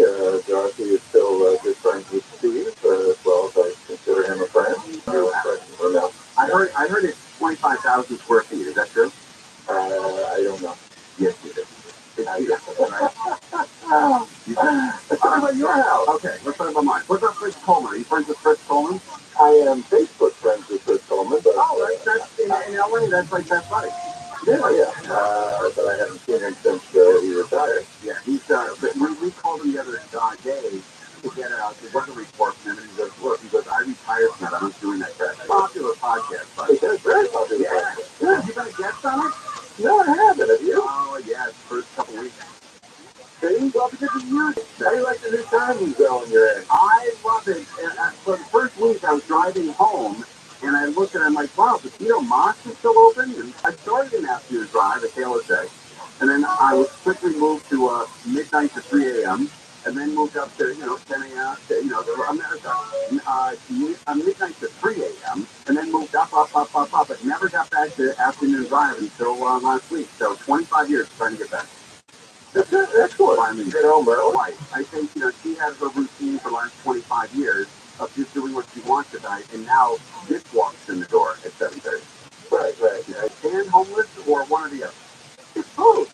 Dorothy is still good friends with Steve, as well as I consider him a friend. No. I heard it's 25,000 square feet. Is that true? I don't know. Yes, it is. It's beautiful, right? Let's talk about your house. Okay, let's talk about mine. What about Fritz Coleman? Are you friends with Fritz Coleman? I am Facebook friends with Fritz Coleman. But, that's in LA. That's like that buddy. Yeah. But I haven't seen him since he retired. Yeah, he's but we called him the other day to get the weather report from him, and he goes, "Look, I retired from that. I'm not doing that crap." Popular podcast, but it's a very popular podcast. Yeah. Have you been a guest on it? No, I haven't. Have you? Oh, yeah, first couple weeks. See, well, because of you. How do you like the new time zone you're in? I love it. And for the first week, I was driving home. And I looked and I'm like, wow, Casino Moss is still open? And I started an afternoon drive at Taylor Day. And then I was quickly moved to midnight to 3 a.m. And then moved up to, 10 a.m. Midnight to 3 a.m. And then moved up. But never got back to afternoon drive until last week. So 25 years trying to get back. That's cool. I mean, get home early. Right. I think, she has her routine for the last 25 years of just doing what she wants tonight, and now this walks in the door at 7:30. Right. Yeah. And homeless, or one or the other? It's both.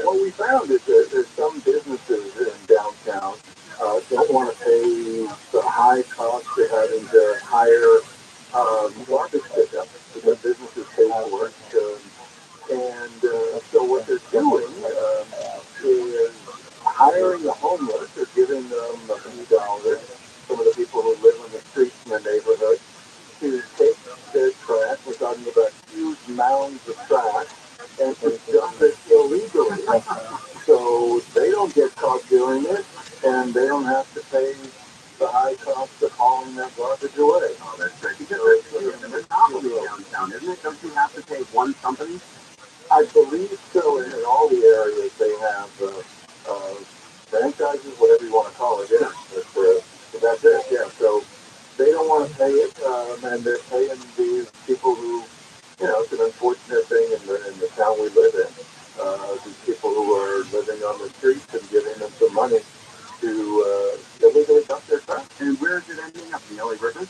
What we found is that there's some businesses in downtown don't want to pay the high cost of having to hire garbage pickup because businesses pay for it. So what they're doing is hiring the homeless or giving them a few dollars, some of the people who live on the streets in the neighborhood, to take their trash. We're talking about huge mounds of trash, and to dump it illegally. So they don't get caught doing it, and they don't have to pay the high cost of hauling that garbage away. Oh, that's great. Because it's a monopoly downtown, isn't it? Don't you have to pay one company? I believe so. In all the areas, they have franchises, whatever you want to call it. Yeah, but that's it. Yeah, so they don't want to pay it, and they're paying these people who, it's an unfortunate thing in the town we live in. These people who are living on the streets and giving them some money to illegally dump their trash. And where is it ending up? The LA River?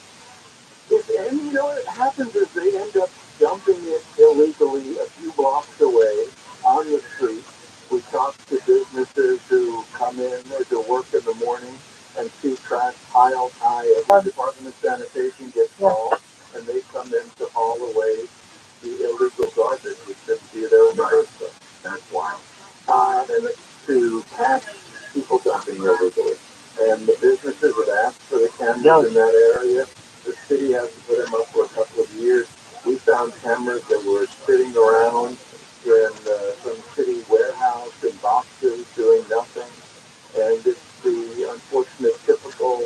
And what happens is they end up dumping it illegally a few blocks away on the street. We talk to businesses who come in to work in the morning and see trash piled high. The Department of Sanitation gets called, and they come in to haul away the illegal garbage, which shouldn't be there in the first place. That's wild. And to catch people dumping illegally. And the businesses have asked for the cameras in that area. The city hasn't put them up for a couple of years. We found cameras that were sitting around in some city warehouse in boxes doing nothing. And it's the unfortunate, typical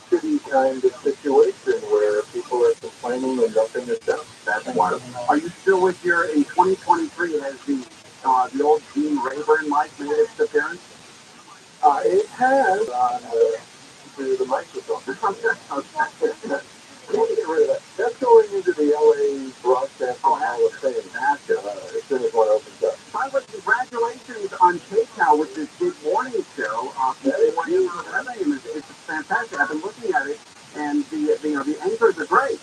city kind of situation where people are complaining and nothing is done. That's wild. Are you still with in 2023, has the old Gene Rayburn mic made its appearance? It has on the microphone. Can't get rid of that. That's going into the LA Broadcast Hall of Fame. As soon as one opens up. By the way, congratulations on Take Now, which is Big Morning Show. It's fantastic. I've been looking at it, and the anchors are great.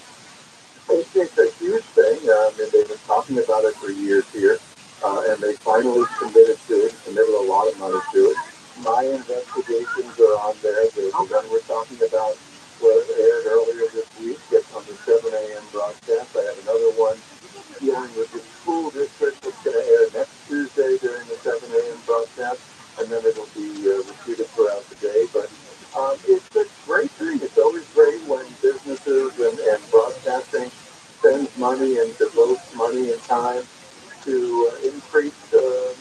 It's a huge thing. They've been talking about it for years here, and they finally committed to it. Committed a lot of money to it. My investigations are on there. The one we're talking about was aired earlier this week. It's on the 7 broadcast. I have another one dealing with the school district that's going to air next Tuesday during the 7 a.m. broadcast, and then it'll be repeated throughout the day. But it's a great thing. It's always great when businesses and broadcasting spends money and devotes money and time to increase the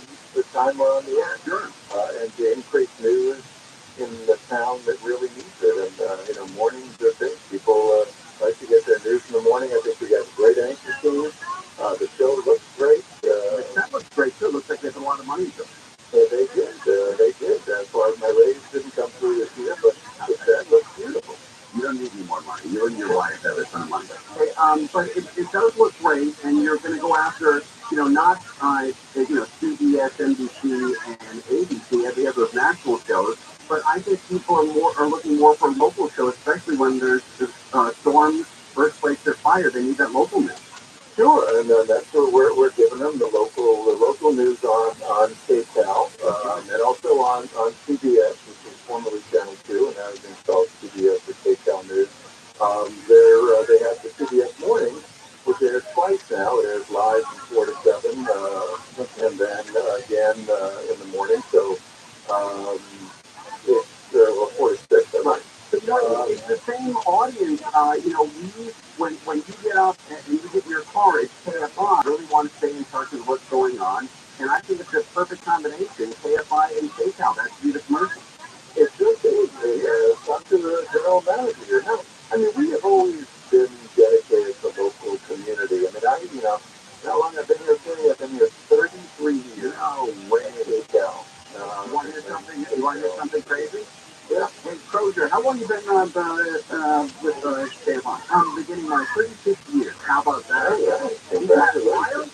time we're on the air. Sure. And to increase news in the town that really needs it. And, mornings are big. People like to get their news in the morning. I think we got a great anchor team. The show looks great. That looks great, too. It looks like there's a lot of money to it. They did. They did. As far as my raise didn't come through this year, but the set looks beautiful. You don't need any more money. You and your wife have a ton of money. Hey, but it does look great, and you're going to go after, not, CBS, NBC, and ABC, every other national shows. But I think people are looking more for local shows, especially when there's storms, earthquakes, or fire. They need that local news. Sure, and that's what we're giving them, the local news on KCAL, and also on CBS, which was formerly Channel 2, and now has been called CBS or KCAL News. They have the CBS Morning, which airs twice now. It airs live from 4 to 7, and then again in the morning. So it's 4 to 6, I might. But it's the same audience. When you get up and you get in your car, it's KFI. I really want to stay in touch with what's going on, and I think it's a perfect combination, KFI and KCAL. That should be the commercial. It should be. Talk to the general manager here. No, I mean, we have always been dedicated to local community. I mean, how long I've been here, Kenny? I've been here 33 years. No way. KCAL. You want to hear something crazy? Yeah. Hey, Crozier, how long you been with KFI? I'm beginning my 36 years. How about that? Oh, yeah. Congratulations.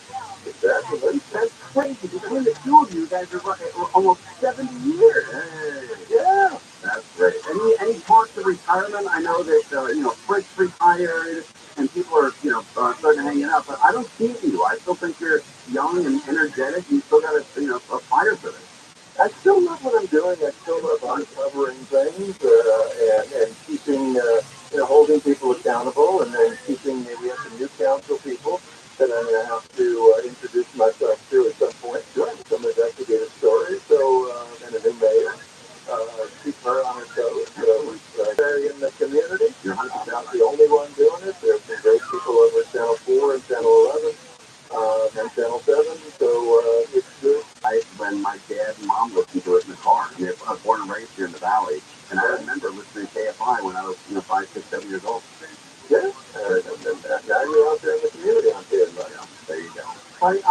That's crazy. Between the two of you guys are almost 70 years. Hey. Yeah. That's great. Any talks of retirement? I know that, Fritz retired and people are, starting to hang it up, but I don't see you. I still think you're young and energetic. You still got a fire for this. I still love what I'm doing. I still love uncovering things and keeping, holding people accountable, and then we have some new council people that I'm going to have to introduce myself to at some point. Doing some investigative stories, and a new mayor. Keep her on her toes. In the community. You're not the only one doing it. There's some great people over at Channel 4 and Channel 11 and Channel 7. So it's good. When my dad and mom listened to it in the car. I was born and raised here in the Valley, and I remember listening to KFI when I was 5, 6, 7 years old. Yeah, now you're out there in the community on KFI. Yeah, there you go. All right,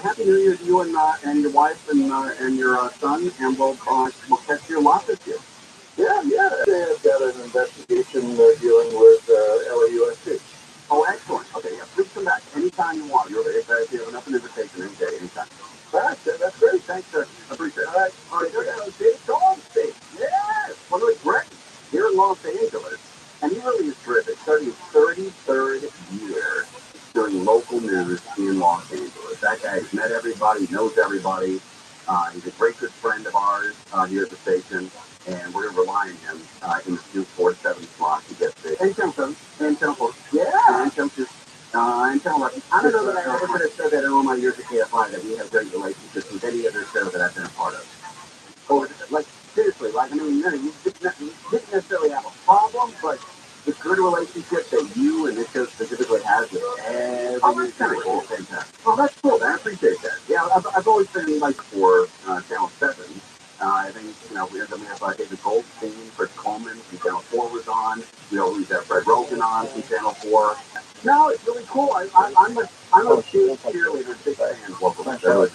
Happy New Year to you and your wife and your son, and we'll catch you a lot this year. Yeah. I've got an investigation dealing with LAUSD. Oh, excellent. Okay, yeah, please come back anytime you want. If you have enough invitation any day, anytime. All right, that's great. Thanks, sir. I appreciate it. All right, Big Dog State. Yes, one of the great here in Los Angeles. And he really is terrific. Starting his 33rd year doing local news in Los Angeles. That guy has met everybody, knows everybody. He's a great good friend of ours here at the station, and we're going to rely on him in the 2, 4, 7 slot to get there. And Channel 7, and Channel 4. Yeah. And Channel 2. And Channel 11. I don't know that I ever could have said that in all my years at KFI, that we have great relationships with any other show that I've been a part of. Or, seriously, you didn't necessarily have a problem, but the good relationship that you and this show specifically has with every that's kind of cool. Fantastic. Oh, that's cool. I appreciate that. Yeah, I've always been for Channel 7. I think, we have David Goldstein, Chris Coleman from Channel 4 was on. We've got Fred Rogan on from Channel 4. No, it's really cool. I'm a huge cheerleader, big fan of local shows.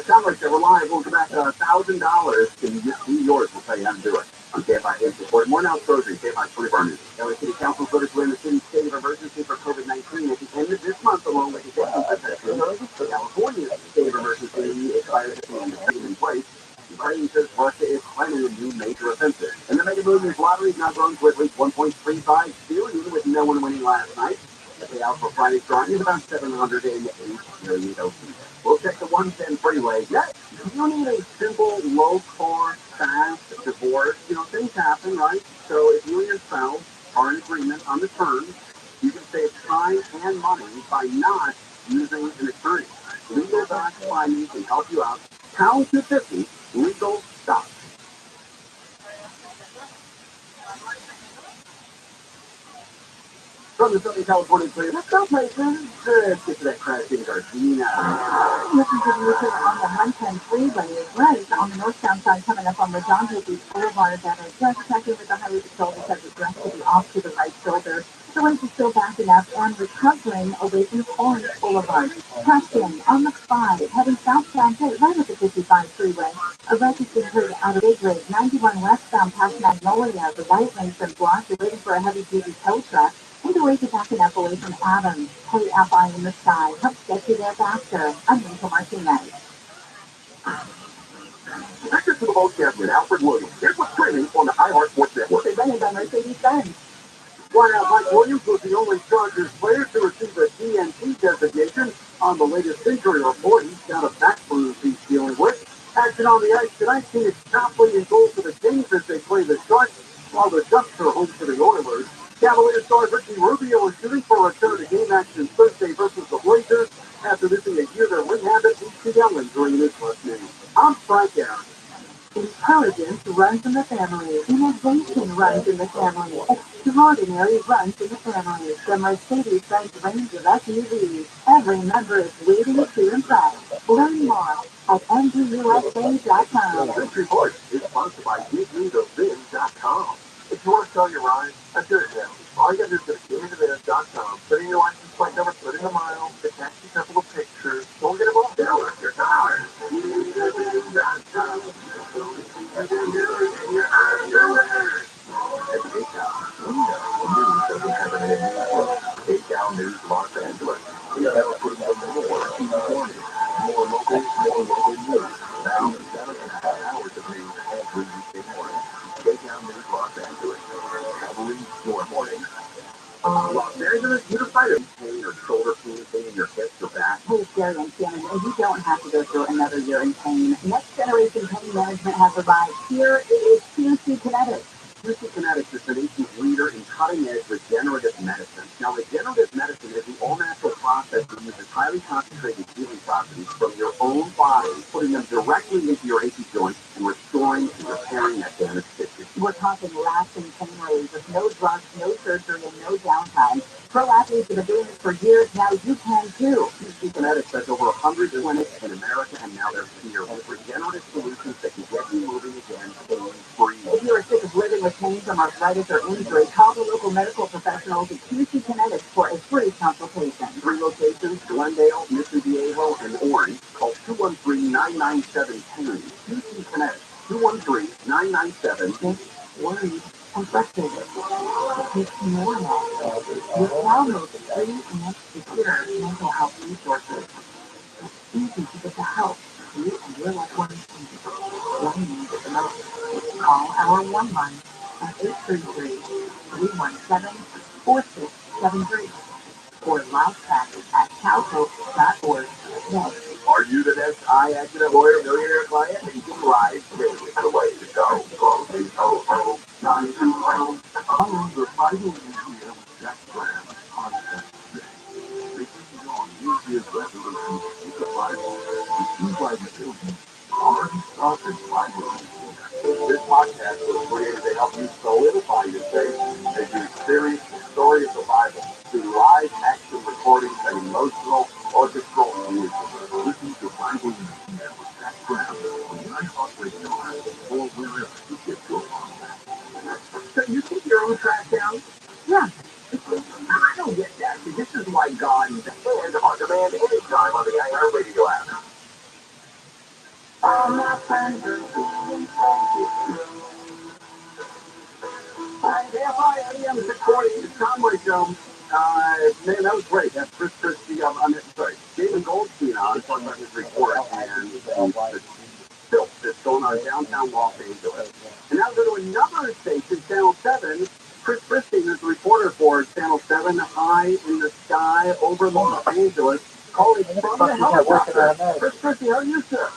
Sound like we're live. We'll come back $1,000 to New York. We'll tell you how to do it on KFI Hate Report. More now Crozier, KFI 24 News. LA City Council voted to win the city's state of emergency for COVID-19 at the end of this month, along with the California's state of emergency expires at the end of the in place. The Guardian says Russia is planning a new major offensive. And the Mega Millions lottery is now growing to at least $1.35 billion, with no one winning last night. The payout for Friday's drawing is about $708 million. We'll check the 110 freeway. Yes, you need a simple, low-cost, fast divorce. Things happen, right? So if you and your spouse are in agreement on the terms, You can save time and money by not using an attorney. Legal Docs Finding can help you out. Pound 250, Legal Docs. From the Southern California player, let's go places. Let's get to that crash in Gardena. Listen to the music on the 110 freeway, right on the northbound side coming up on Redondo Beach Boulevard that are just checking with the highway patrol because it's going to be off to the right shoulder. The lanes are still backing up and recovering away from Orange Boulevard. Preston on the 5, heading southbound, right at the 55 freeway. A wreck has been heard out of Big 91 westbound past Magnolia. The right lane's been blocked. You're waiting for a heavy-duty tow truck. And the way to back it up away from Adams. KFI in the sky. Helps get you there faster. I'm Rachel Martinez. Access to the boat captain, Alfred Williams. Here's what's trending on the iHeart Sports Network. Presented by Mercedes-Benz. Wideout Mike Williams was the only Chargers player to receive a DNP designation. On the latest injury report, he's got a back bruise he's dealing with. Action on the ice tonight. Phoenix Copley in goal for the Kings as they play the Sharks, while the Ducks are home for the Oilers. Cavaliers star Ricky Rubio is shooting for a return to game action Thursday versus the Blazers. After missing a year, their wing habit ACL injury in his left knee. I'm Frank Aaron. Intelligence runs in the family. Innovation runs in the family. Extraordinary runs in the family. The Mercedes-Benz range of SUVs. Every member is waiting to impress. Learn more at mgusa.com. This report is sponsored by GiveMeTheViz.com. If you want to sell your ride, that's your account. All you got to do is go to GiveMeTheViz.com, put in your license plate number, put in the mile, attach a couple of pictures, don't get involved. They'll work your tires. GiveMeTheViz.com. Takedown News Los Angeles. We have put more informative, more local news. Now, 7.5 hours of news every weekday morning. Takedown News Los Angeles. Every your morning. Los Angeles, you decide pain or shoulder pain, pain in your hips or back. Hey, Gary and Shannon, and you don't have to go through another year in pain. Next Generation Pain Management has arrived. Here it is QC Kinetics. QC Kinetics is the nation's leader in cutting-edge regenerative medicine. Now, regenerative medicine is the all-natural process that uses highly concentrated healing properties from your own body, putting them directly into your achy joints and restoring and repairing that damaged tissue. We're talking lasting pain relief with no drugs, no surgery, and no downtime. Pro athletes have been doing this for years. Now you can too. QC Kinetics has over 100 clinics in America, and now they're here with regenerative solutions that can get you moving again pain-free. If you are sick of living with pain from arthritis or injury, call the local medical professionals at QC Kinetics for a free consultation. 3 locations, Glendale, Mission Viejo, and Orange. Call 213-997-PAIN. QC Kinetics, 213-997-PAIN. Worried and frustrated. It takes more now. With now most free and secure mental health resources, it's easy to get the help you and your loved ones need when you need it the most. Call our one line at 833-317-4673 or live chat at calhope.org. Next. Are you the next eye accident lawyer millionaire client? You can rise daily. The way to go. Call 800-920. Follow the Bible Museum with Jack Graham podcast today. They bring you on New Year's resolutions with the Bible. The 2 by children already started Bible. This podcast was created to help you solidify your faith as you experience the story of the Bible through live action recordings and emotional orchestral music. Listen to Bible Museum with Jack Graham on the iHeartRadio app or wherever you get your podcast. So you keep your own track down? Yeah. I don't get that. See, this is why God is and on demand anytime on the iHeartRadio app. All my friends are being KFI 640, it's Conway Show. Man, that was great. That's Chris Christie. David Goldstein on talking about his report and the filth that's going on in downtown Los Angeles. And now go to another station, Channel 7. Chris Christie is the reporter for Channel 7, high in the sky over Los Angeles, calling from the helicopter. Chris Christie, how are you, sir?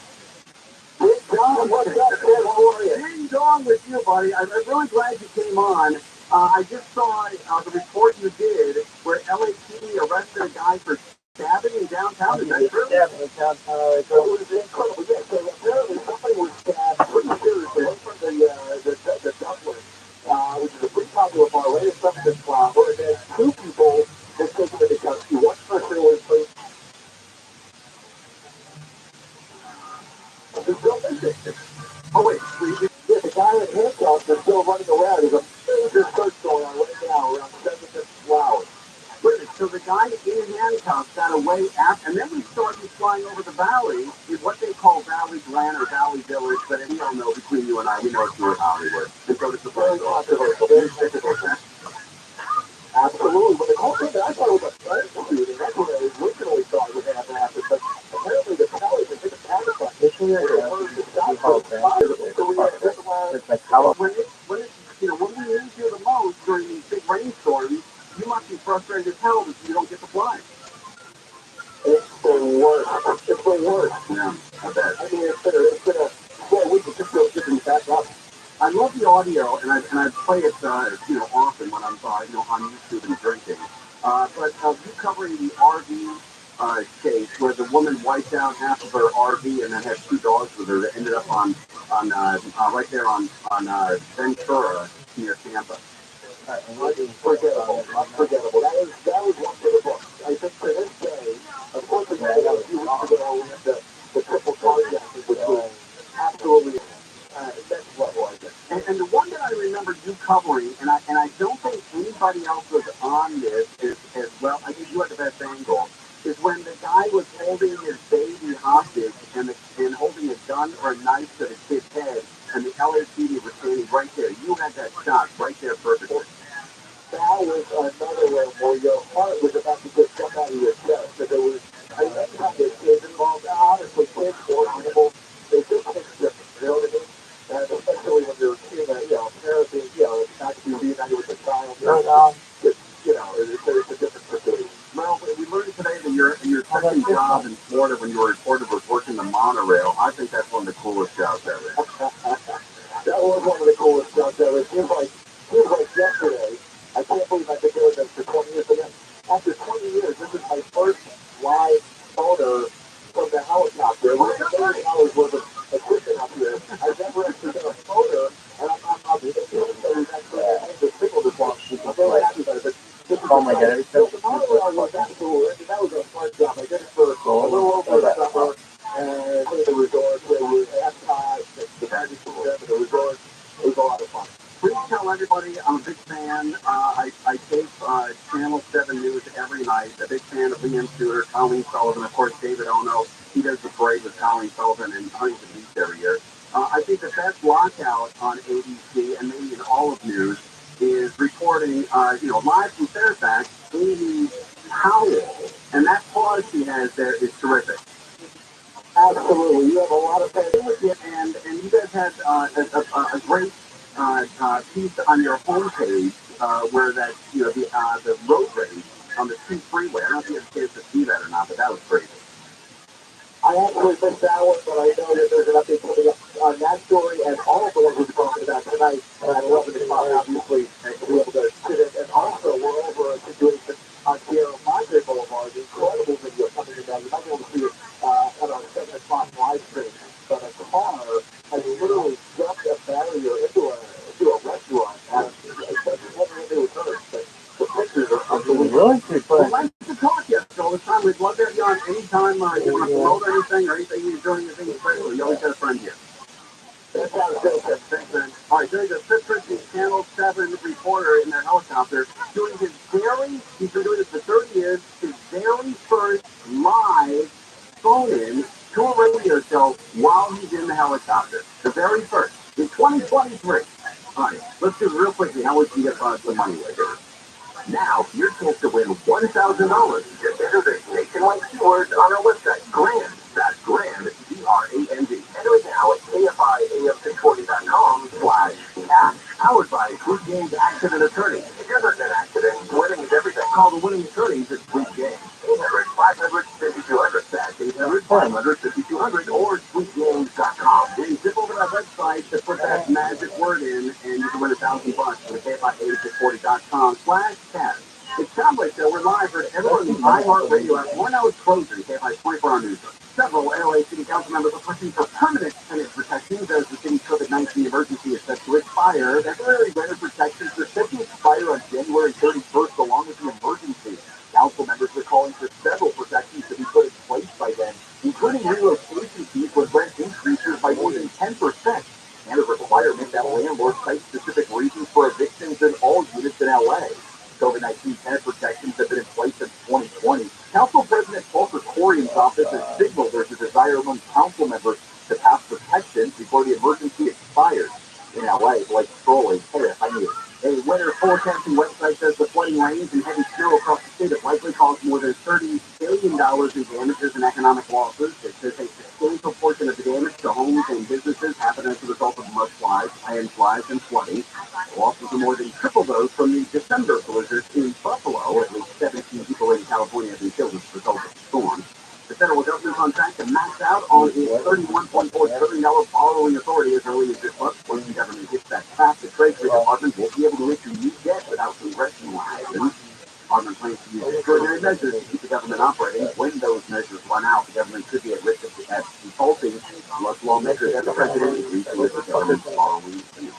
John, what's up, man? How are you? Ding dong with you, buddy. I'm really glad you came on. I just saw the report you did where LAPD arrested a guy for stabbing in downtown. Is that true? Stabbing in downtown LA. It was incredible. Yeah, so apparently somebody was stabbed pretty seriously right from the Dublin, which is a pretty popular bar right in front of this club, where there's two people that taken into custody. One person was still missing. Oh wait, yeah, the guy in handcuffs is still running around. There's a major search going on right now around 7 flowers. Wait a minute, so the guy in handcuffs got away after, and then we saw him flying over the valley in what they call Valley Glen or Valley Village, but we all know between you and I, we know it's near Hollywood. And so it's a very controversial, very difficult. Absolutely, but the whole thing, I thought it was a threat shooting. That's what I originally thought would have happened, but apparently the Cowboys are taking panic on this. It's like how When we need you the most during these big rainstorms, you must be frustrated as hell that you don't get to fly. It's the worst. It's the worst. Yeah, I bet. I mean, it's been a well, we can just go getting back up. I love the audio, and I play it, often when I'm, on YouTube and drinking. But you covering the RV case where the woman wiped out half of her RV and then had two dogs with her that ended up on right there on Ventura near Tampa. Unforgettable. Unforgettable. That was one for the books. I think to this day, of course, we had a few weeks ago with the triple carjacking, which was absolutely next level, I guess. And the one that I remember you covering, and I don't think anybody else was on this as well. I think you had the best angle. Is when the guy was holding his baby hostage and holding a gun or a knife to the kid's head, and the LAPD was standing right there. You had that shot right there perfectly. That was another one where your heart was about to get jumped out of your chest. But there was, anytime there's kids involved, honestly, kids or animals, they just take different, you know what I mean? And especially when you're seeing parents being, not to be reunited with the child, it's a different situation. Well, we learned today that your second job in Florida when you were reported was working the monorail. I think that's one of the coolest jobs ever. That was one of the coolest jobs ever. It seems like yesterday. I can't believe I've been doing this for 20 years. But after 20 years, this is my first live photo from the helicopter. We're 30 hours worth of equipment up here. I've never actually done a photo, and I'm the signal this long. I'm very happy about it. oh my god, every time The monorail was absolutely, that was a fun job. I did it for a little over a summer, and the resort, where we were at the magic of the resort. It was a lot of fun. Please tell everybody I'm a big fan. I tape Channel 7 News every night. A big fan of Liam Shooter, Colleen Sullivan, of course, David Ono. He does the parade with Colleen Sullivan and Huntington Beach every year. I think the best lockout on ABC and maybe in all of news is reporting, live from Fairfax, Amy Howell. And that pause she has there is terrific. Absolutely. You have a lot of fans with you, and you guys had a great piece on your homepage where that the road rage on the 2 freeway. I don't know if you had a chance to see that or not, but that was crazy. I actually missed that one, but I know that there's an update coming up on that story and all of the ones we're talking about tonight at 11 o'clock, obviously, and to be able to sit it. And also, we're over a situation on Sierra Madre Boulevard, the incredible video coming in now. You might be able to see it on our 7 o'clock live stream. But a car has literally jumped a barrier into a restaurant. And it's never really occurred, but the pictures are unbelievable. Well, nice to talk to you all the time. We'd love to have you on anytime you want to promote anything or anything you're doing, anything special. You always got a friend here. That sounds good. Thanks, man. All right, there's a Fifth Christian Channel 7 reporter in their helicopter doing he's been doing this for 30 years, his very first live phone-in to a radio show while he's in the helicopter. The very first. In 2023. All right, let's do it real quickly. How would you get some money with it? Now, your chance to win $1,000. Just enter the nationwide keywords on our website, GRAND. That's GRAND, GRAND. Enter it now at KFIAF640.com/cash. Powered by Sweet Games Accident Attorney. If you're not in an accident, winning is everything. Call the winning attorneys at Sweet Games. 800-500-5200. That's 800-500-5200 or sweetgames.com. Then zip over to our website to put that magic word in, and you can win $1,000 for the KFI 86 iHeartRadio has 1 hour closure to KFI's 24-hour news. Several LA City Council members are pushing for permanent tenant protections as the city's COVID-19 emergency is set to expire. Temporary renter protections are set to expire on January 31st, along with the emergency. Council members are calling for several protections to be put in place by then, including relocation fees with rent increases by more than 10%, and a requirement that landlords cite specific reasons for evictions in all units in LA. COVID-19 tenant protections have been in place since 2020. Council President Volker Corian's office has signaled there's a desire among council members to pass protections before the emergency expires. In LA, Blake Crowley, KFIU. A weather forecasting website says the flooding rains and heavy snow across the state have likely caused more than $30 billion in damages and economic losses. It says a substantial portion of the damage to homes and businesses happened as a result of mudslides, landslides, and flooding. The losses are more than triple those from the December blizzard in Buffalo. At least 17 people in California have been killed as a result of the storm. The federal government's on track to max out on its $31.4 trillion borrowing authority as early as this month. Once the government hits that cap, the Treasury Department will be able to issue new debt without congressional action. The department plans to use extraordinary measures to keep the government operating. When those measures run out, the government could be at risk of defaulting unless lawmakers and the president agree to lift the government's borrowing limit.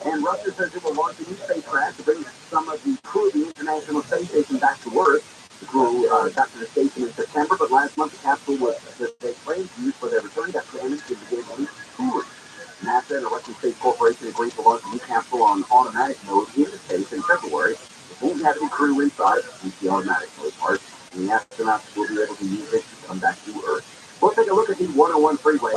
And Russia says it will launch a new spacecraft to bring some of the crew of the International Space Station back to Earth. The crew got to the station in September, but last month the capsule was that they planned to use for their return got damaged and began to leak coolant. NASA and the Russian Space Corporation agreed to launch a new capsule on automatic mode into space in February. It won't have any crew inside, use the automatic mode part, and the astronauts will be able to use it to come back to Earth. We'll take a look at the 101 freeway.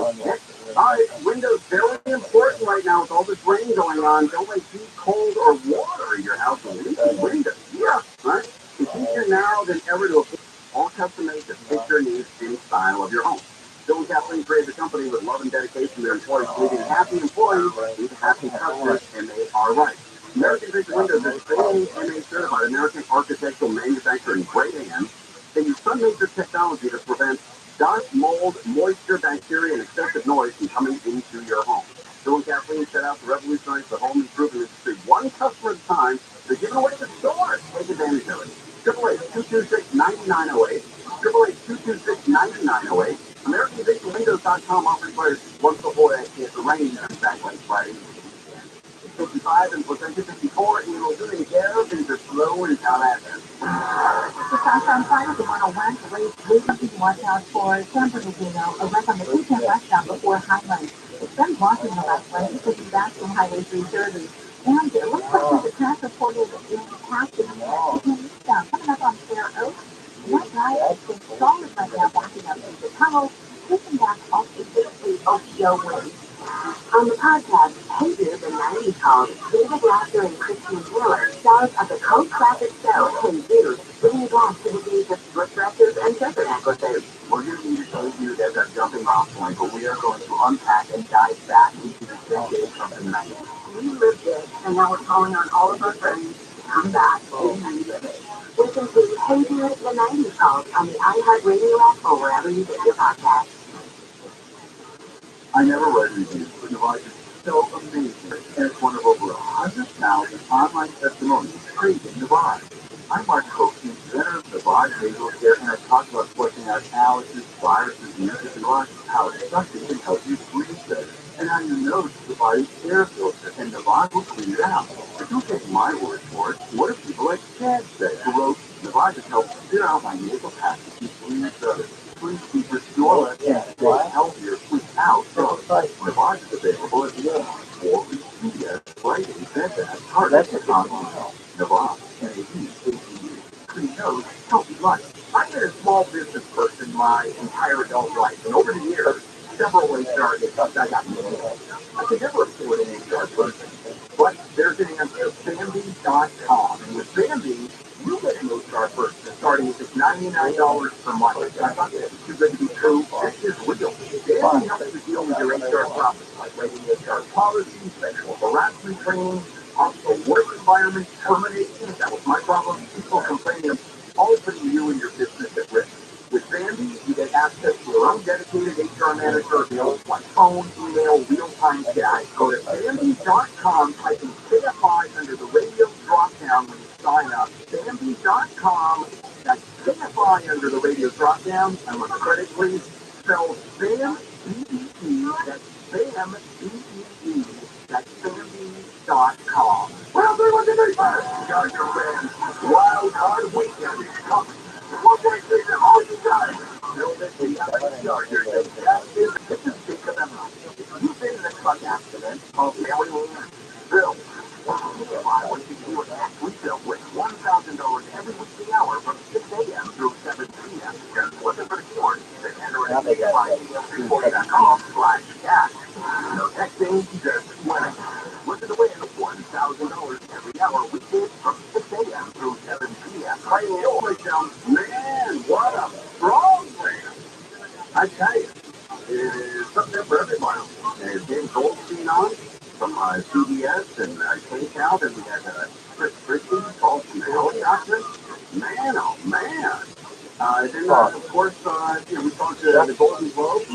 Windows very important right now with all this rain going on. Don't let heat, cold, or water in your house or leaky windows. Yeah, right? It's easier now than ever to afford all custom made to fit your needs and style of your home. Bill and Kathleen created the company with love and dedication to their employees, leading happy employees lead happy customers, and they are right. American Vision Windows is AAMA certified American Architectural Manufacturing grade A. They use sun matrix technology to prevent dust, mold, moisture, bacteria, and excessive noise from coming into your home. Bill and Kathleen set out to revolutionize the home improvement industry one customer at a time. They're giving away the stores. Take advantage of it. 888-226-9908. 888-226-9908. AmericanVisionWindows.com offers players once before it rains and back like Friday. 55 and potential 54, and we'll do it again. Things are slow and how that is. The Southbound side of the 101 please watch out for San Bernardino, a wreck on the 210 westbound before Highland. It's been blocking the left lane because he's back from Highway 330. And it looks like there's a crash reported in passing coming up on Fair Oak. That guy has been solid right now, backing up into the tunnel, pushing back off the 60 OPO way. On the podcast, Hey Dude, the 90s called David Lasser and Christian Taylor, stars of the cult classic show Hey Dude, bringing back to the days of strip dresses and desert necklaces. We're going to use Hey Dude as our jumping off point, but we are going to unpack and dive back into the decade of the 90s. We lived it, and now we're calling on all of our friends to come back and relive it. Listen to Hey Dude, the 90s called on the iHeartRadio app or wherever you get your podcasts. I never read reviews, but Rabbi is so amazing. It's one of over 100,000 online testimonies praising Rabbi. I'm Mark Coach, the inventor of Rabbi Facial Care, and I talk about flushing out allergies, viruses, mucus, and how it sucking can help you breathe better. And how you know it's Rabbi's air filter, and Rabbi will clean it out. But don't take my word for it. What do people like Chad say, who wrote, Rabbi just helps clear out my nasal passage and breathe better. Please keep restoring and stay healthier without drugs. Rabbi is available at Walmart, Walgreens, CVS, Friday, Bed Bath, Target, and Costco. Rabbi, N-A-V-A-D-U. Clean nose, healthy life. I've been a small business person my entire adult life, and over the years, several HR issues I got into. I could never afford an HR person, but there's an answer, Bambi.com, and with Bambi, you get an HR person starting at just $99 per month. I thought that was too good to be true. This is real. Bambi helps you deal with your HR problems, like writing HR policies, sexual harassment training, hostile work environment, termination. That was my problem. People complaining of all putting you and your business at risk. With Bambi, you get access to your own dedicated HR manager available by phone, email, real-time chat. Go to Bambi.com, type in KFI under the radio drop-down when you sign up. Bambi.com, that's KFI fly under the radio drop down. I'm on the credit, please. Spell Sam, B-E-E, that's Sam, B-E-E, that's SamB.com. Well, there was a Charger fans. Wild card weekend is coming. What was this all you guys? Know that the Chargers and that is the pick of them. You've been in a truck accident. Oh, yeah, we will. Bill. I want to do it next week, Bill, with $1,000 every weekly hour from 6 a.m. through 7 p.m. Just looking for the keywords. Then enter it at KFI.com/cash. No texting, just winning. Looking to win $1,000 every hour weekdays from 6 a.m. through 7 p.m. Playing the old breakdown. Man, what a strong man. I tell you, it is something there for everybody. There's Dave Goldstein on from CBS and K-Cal. Then we had Chris Christie called from the helicopter. Man, oh man. Then, of course, we talked to the Golden Globe.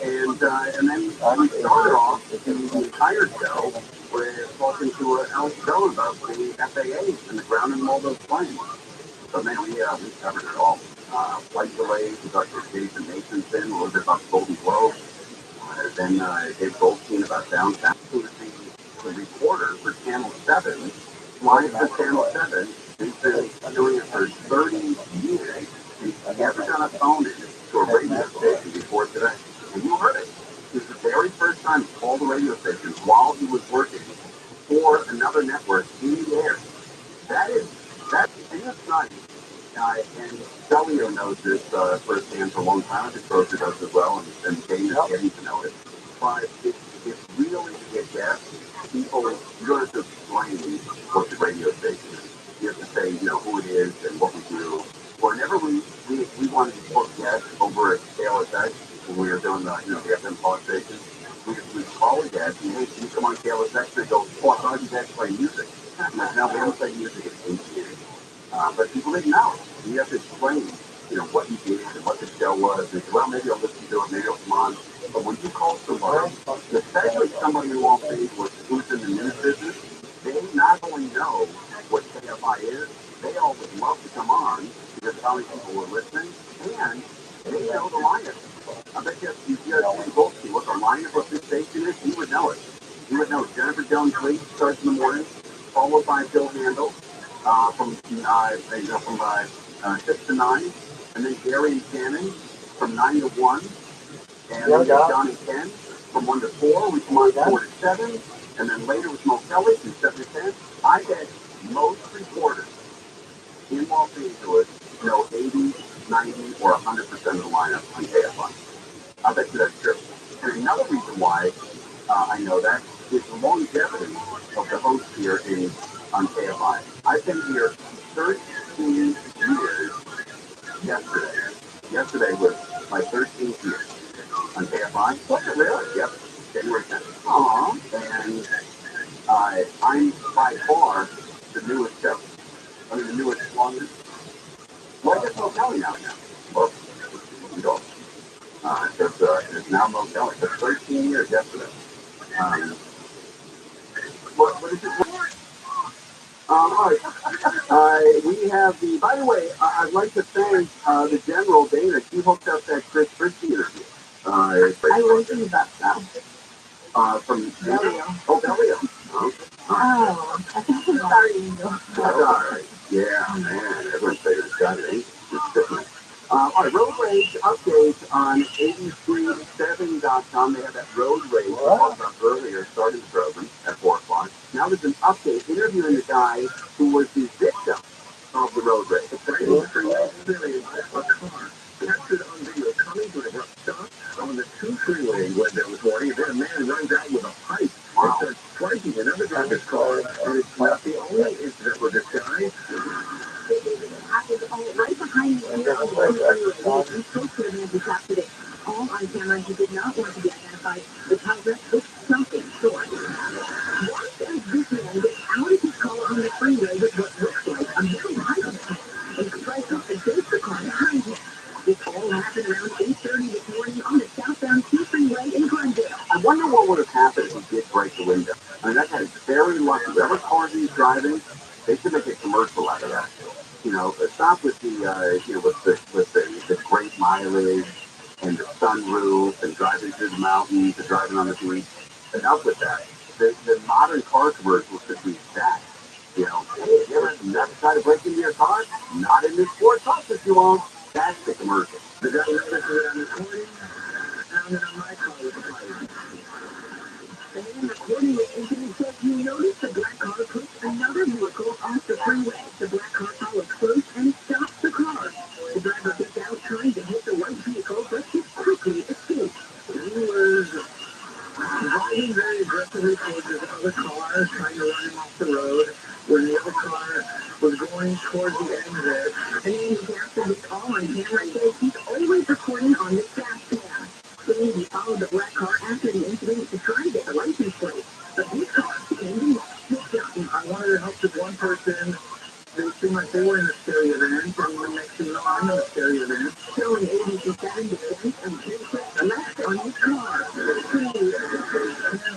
And then we started off the entire show with talking to Alex Jones about the FAA and the grounding of all those planes. So, man, we covered it all. Flight delays, we talked to Jason Nathanson, a little bit about the Golden Globe. Then Dave Goldstein about downtown. Who was the reporter for Channel 7, flying for Channel 7. He's been doing it for 30 years. He's never done a phone in to a radio station before today. And you heard it. It was the very first time he called the radio station while he was working for another network in the air. And it's not. And Delio knows this firsthand for a long time. His broker does as well, and Dane is getting to know it. But it's really to get guests. People, you don't have to explain what the radio station is. You have to say, who it is and what we do. Whenever we wanted to book guests over at KLSX when we were doing the FM talk station, we call a guest and hey, can you come on KLSX? They go, oh, I thought you guys play music. Now we don't play music in 8 years. But people didn't know. You have to explain, what you did and what the show was. And well, maybe I'll listen to it, maybe I'll come on. But when you call somebody, especially somebody who who's in the news business, they not only know what KFI is, they all would love to come on because how many people were listening, and they know the lineup. I bet you if you had Jim Goldstein what the lineup of this station is, he would know it. He would know Jennifer Jones-Lee starts in the morning, followed by Bill Handel. From 6 to 9, and then Gary and Shannon from 9 to 1, and then John and Ken from 1 to 4. We come on 4 to 7, and then later with Mo Kelly from 7 to 10. I bet most reporters in Los Angeles know 80, 90, or 100% of the lineup on KFI. I bet you that's true. And another reason why I know that is the longevity of the host here on KFI. I've been here 13 years yesterday. Yesterday was my 13th year on KFI. Was it really? Yep. January 10th. Aww. And I'm by far the newest show. I mean, the newest, longest. Well, I guess Mo Kelly now. Well, you know. It's now Mo Kelly. It's 13 years yesterday. What is it? All right. We have by the way, I'd like to thank the General Dana. She hooked up that Chris Christie interview. I listened to that now. From Delio. Oh, Delio. Oh, I think he's starting to go. All right. Yeah, man. Everyone's favorite Saturday. All right, road rage updates on 83.7.com. They have that road rage we talked about earlier, starting the program at 4 o'clock. Now there's an update interviewing the guy who was the victim of the road rage. Captured on video coming to an abrupt stop on the 2 freeway when there was warning. Then a man runs out with a pipe and starts striking another driver's car. And it's not the only incident with this guy. Right behind me, and so could have been captured it. All on camera, he did not want to be identified. The tiger took something short. Once this man gets out of his car on the freeway with what looks like a middle license and strikes up against the car behind him. This all happened around 8:30 this morning on the southbound 2 freeway in Glendale. I wonder what would have happened if he did break the window. I mean, that guy is very lucky. Whatever car he's driving, they should make a commercial out of that. Stop with the with the great mileage and the sunroof and driving through the mountains and driving on the beach. Enough with that. The modern car commercials should be that. You know, hey, you ever never try to break into your car? Not in this Ford Focus, you won't. That's the commercial. The guy who said that on recording, found it on my car with the fire. And according to incident says you noticed the black car pushed another vehicle off the freeway. The black car followed close and stopped the car. The driver gets out trying to hit the white vehicle, but he quickly escaped. He was driving very aggressively towards his other car, trying to run him off the road, when the other car was going towards the exit. And he captured this all on camera. Says he's always recording on this gas can. Saying he followed the black car after the incident to try to get the license plate. But this car came to I wanted to help this one person. They seemed like they were in the scary event, and the next thing you know, I'm in the scary event. Showing ABC 7 defense and cases left on his car.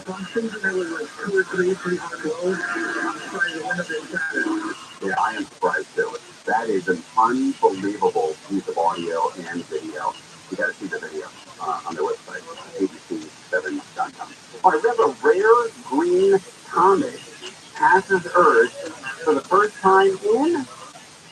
I'm thinking there was like 2 or 3 pretty hard blows. I'm surprised it wouldn't have been Saturday. Yeah, I am surprised too. That is an unbelievable piece of audio and video. You got to see the video on their website, abc7.com. All right, we have a rare green comet passes Earth for the first time in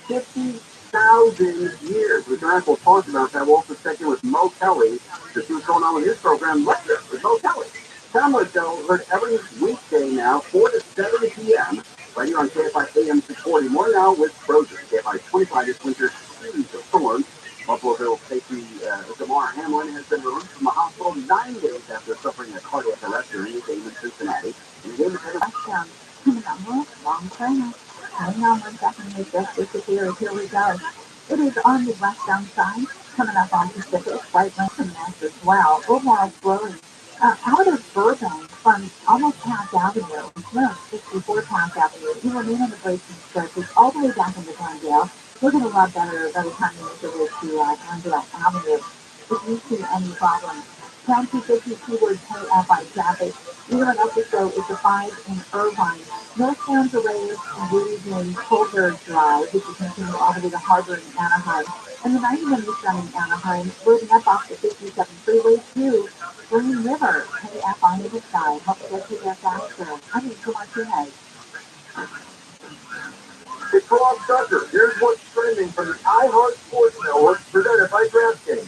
50,000 years. Which we'll talk about that. We'll also check in with Mo Kelly to see what's going on with his program later with Mo Kelly. Download show heard every weekday now, 4 to 7 p.m. right here on KFI AM 640. More now with Frozen. KFI 25 this winter series of storms. Buffalo Bills safety Damar Hamlin has been released from the hospital 9 days after suffering a cardiac arrest during a game in Cincinnati. And the game is headed coming up next, long trainer. Hang on 1 second, we've just disappeared. Here we go. It is on the westbound side, coming up on Pacific, right lane and Mass as well. Overall flowing out of Burbank from almost Pass Avenue, no, 64 Pass Avenue. You remain on the braking stretches all the way back into Glendale. We're going to love better by the time you make your way to Glendale Avenue. If you see any problems, County 50 keyword KFI traffic. Even an episode is the 5 in Irvine. Northbound delays using Colbert Drive, which is continuing all the way to Harbor in Anaheim. And the 91 eastbound in Anaheim, loading up off the 57 freeway to Green River. KFI to the side. Help get you there faster. I'm Nico Martinez. It's Rob Tucker. Here's what's trending from the iHeart Sports Network, presented by DraftKings.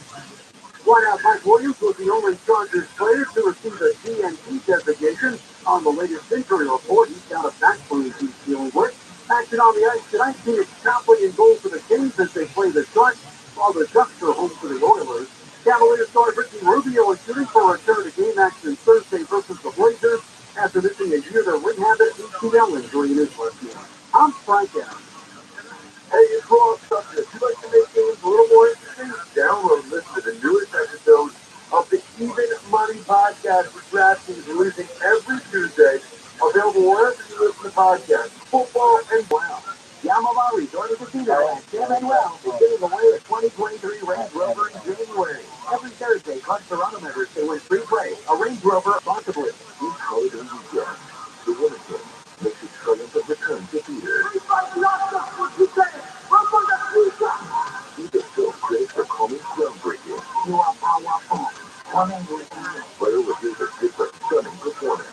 White House Mike Williams was the only Chargers player to receive a DNP designation. On the latest injury report, he's got a back pain he's dealing with. Action on the ice tonight, Phoenix Copley in goal for the Kings as they play the Sharks, while the Ducks are home for the Oilers. Cavaliers star Ricky Rubio is shooting for a return to game action Thursday versus the Blazers after missing a year to rehab an ACL injury in his left knee. I'm Frank Adams. Hey, it's Rob Tucker. If you'd like to make games a little more interesting, download and listen to the newest episode of the Even Money Podcast with DraftKings, releasing every Tuesday. Available wherever you listen to podcasts. Football and wow. Yamavari joining the team at Sam Manuel is giving away a 2023 Range Rover in January. Every Thursday, Club Toronto members can win free play, a Range Rover responsibly. Each holiday weekend, the winner team makes a triumphant return to theater. Keep it so great for coming groundbreaking. You are powerful. Player with his different stunning performance.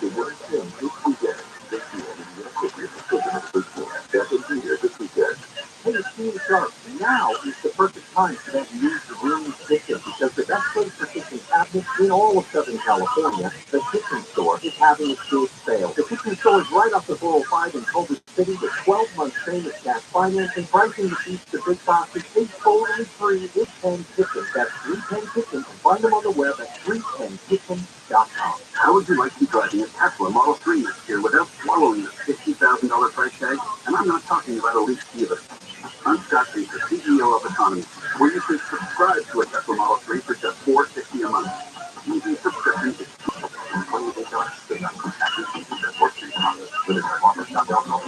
The winner team this weekend. This year, the appropriate for children of 13. Death in theater this weekend. Hey, it's Steve Sharp. Now is the perfect time for that new Dream Kitchen, because the best place for kitchen cabinets in all of Southern California, the Kitchen Store, is having its big sale. The Kitchen Store is right off the 405 in Culver City with 12-month famous cash financing, pricing the seats to big boxes, is totally free. It's 10 Kitchen. That's 310 Kitchen. Find them on the web at 310kitchen.com. How would you like to be driving a Tesla Model 3 next year without swallowing the $60,000 price tag? And I'm not talking about a lease either. I'm Scott Baker, CEO of Autonomy, where you can subscribe to a Tesla Model 3 for just $450 a month. Easy subscription is $28. So that's exactly what you get for $3. But it's offer.com.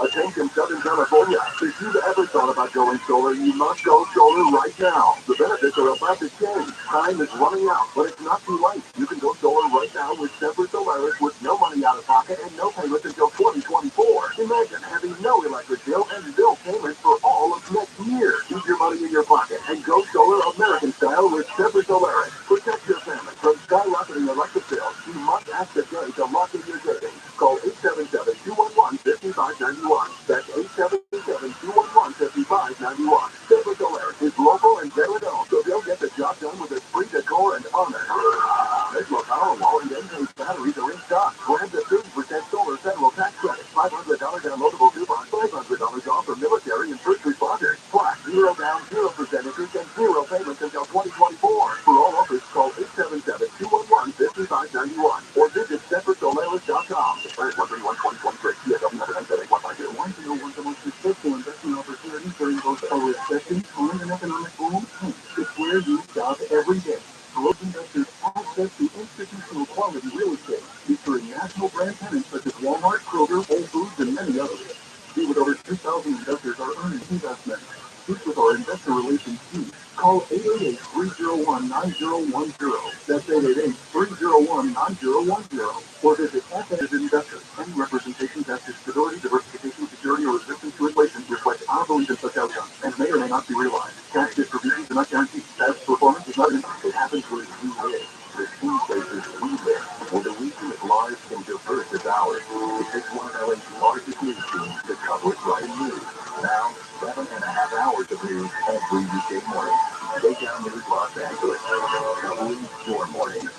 Attention Southern California. If you've ever thought about going solar, you must go solar right now. The benefits are about to change. Time is running out, but it's not too late. You can go solar right now with Separate Solaris with no money out of pocket and no payments until 2024. Imagine having no electric bill and no payments for all of next year. Keep your money in your pocket and go solar American style with Separate Solaris. Protect your family from skyrocketing electric bills. You must act today to lock in your savings. Call 877-211-5591. That's 877-211-5591. Separate Solaris is local and veteran owned, so they'll get the job done with esprit de corps and honor. Tesla Powerwall and Enphase batteries are in stock. Grab the 30% solar federal tax credit, $500 downloadable coupon, $500 off for military and first responders. Plus, 0 down, 0% interest, and 0 payments until 2024. For all offers, call 877-211-5591 or visit separatesolaris.com. Expired 1/31/2023. CSW number 978-152. Want to know what the most successful investment opportunities during both a recession and an economic boom? It's where you shop every day. Growth investors access to institutional quality real estate, featuring national brand tenants such as Walmart, Kroger, Whole Foods, and many others. See what over 2,000 investors are earning investment. Speak with our investor relations team. Call 888-301-9010. That's 888-301-9010. Or visit FS Investors. Any representations as to stability, diversification, security, or resistance to inflation reflect our belief in such outcomes and may or may not be realized. Cash distributions are not guaranteed. Past performance is not. It happens where you live. The two places we live, where the region is large and diverse as ours. It takes one of LA's largest news teams to cover it right in news. Now, 7.5 hours of news every weekday morning. Breakdown News Los Angeles. Covering your morning.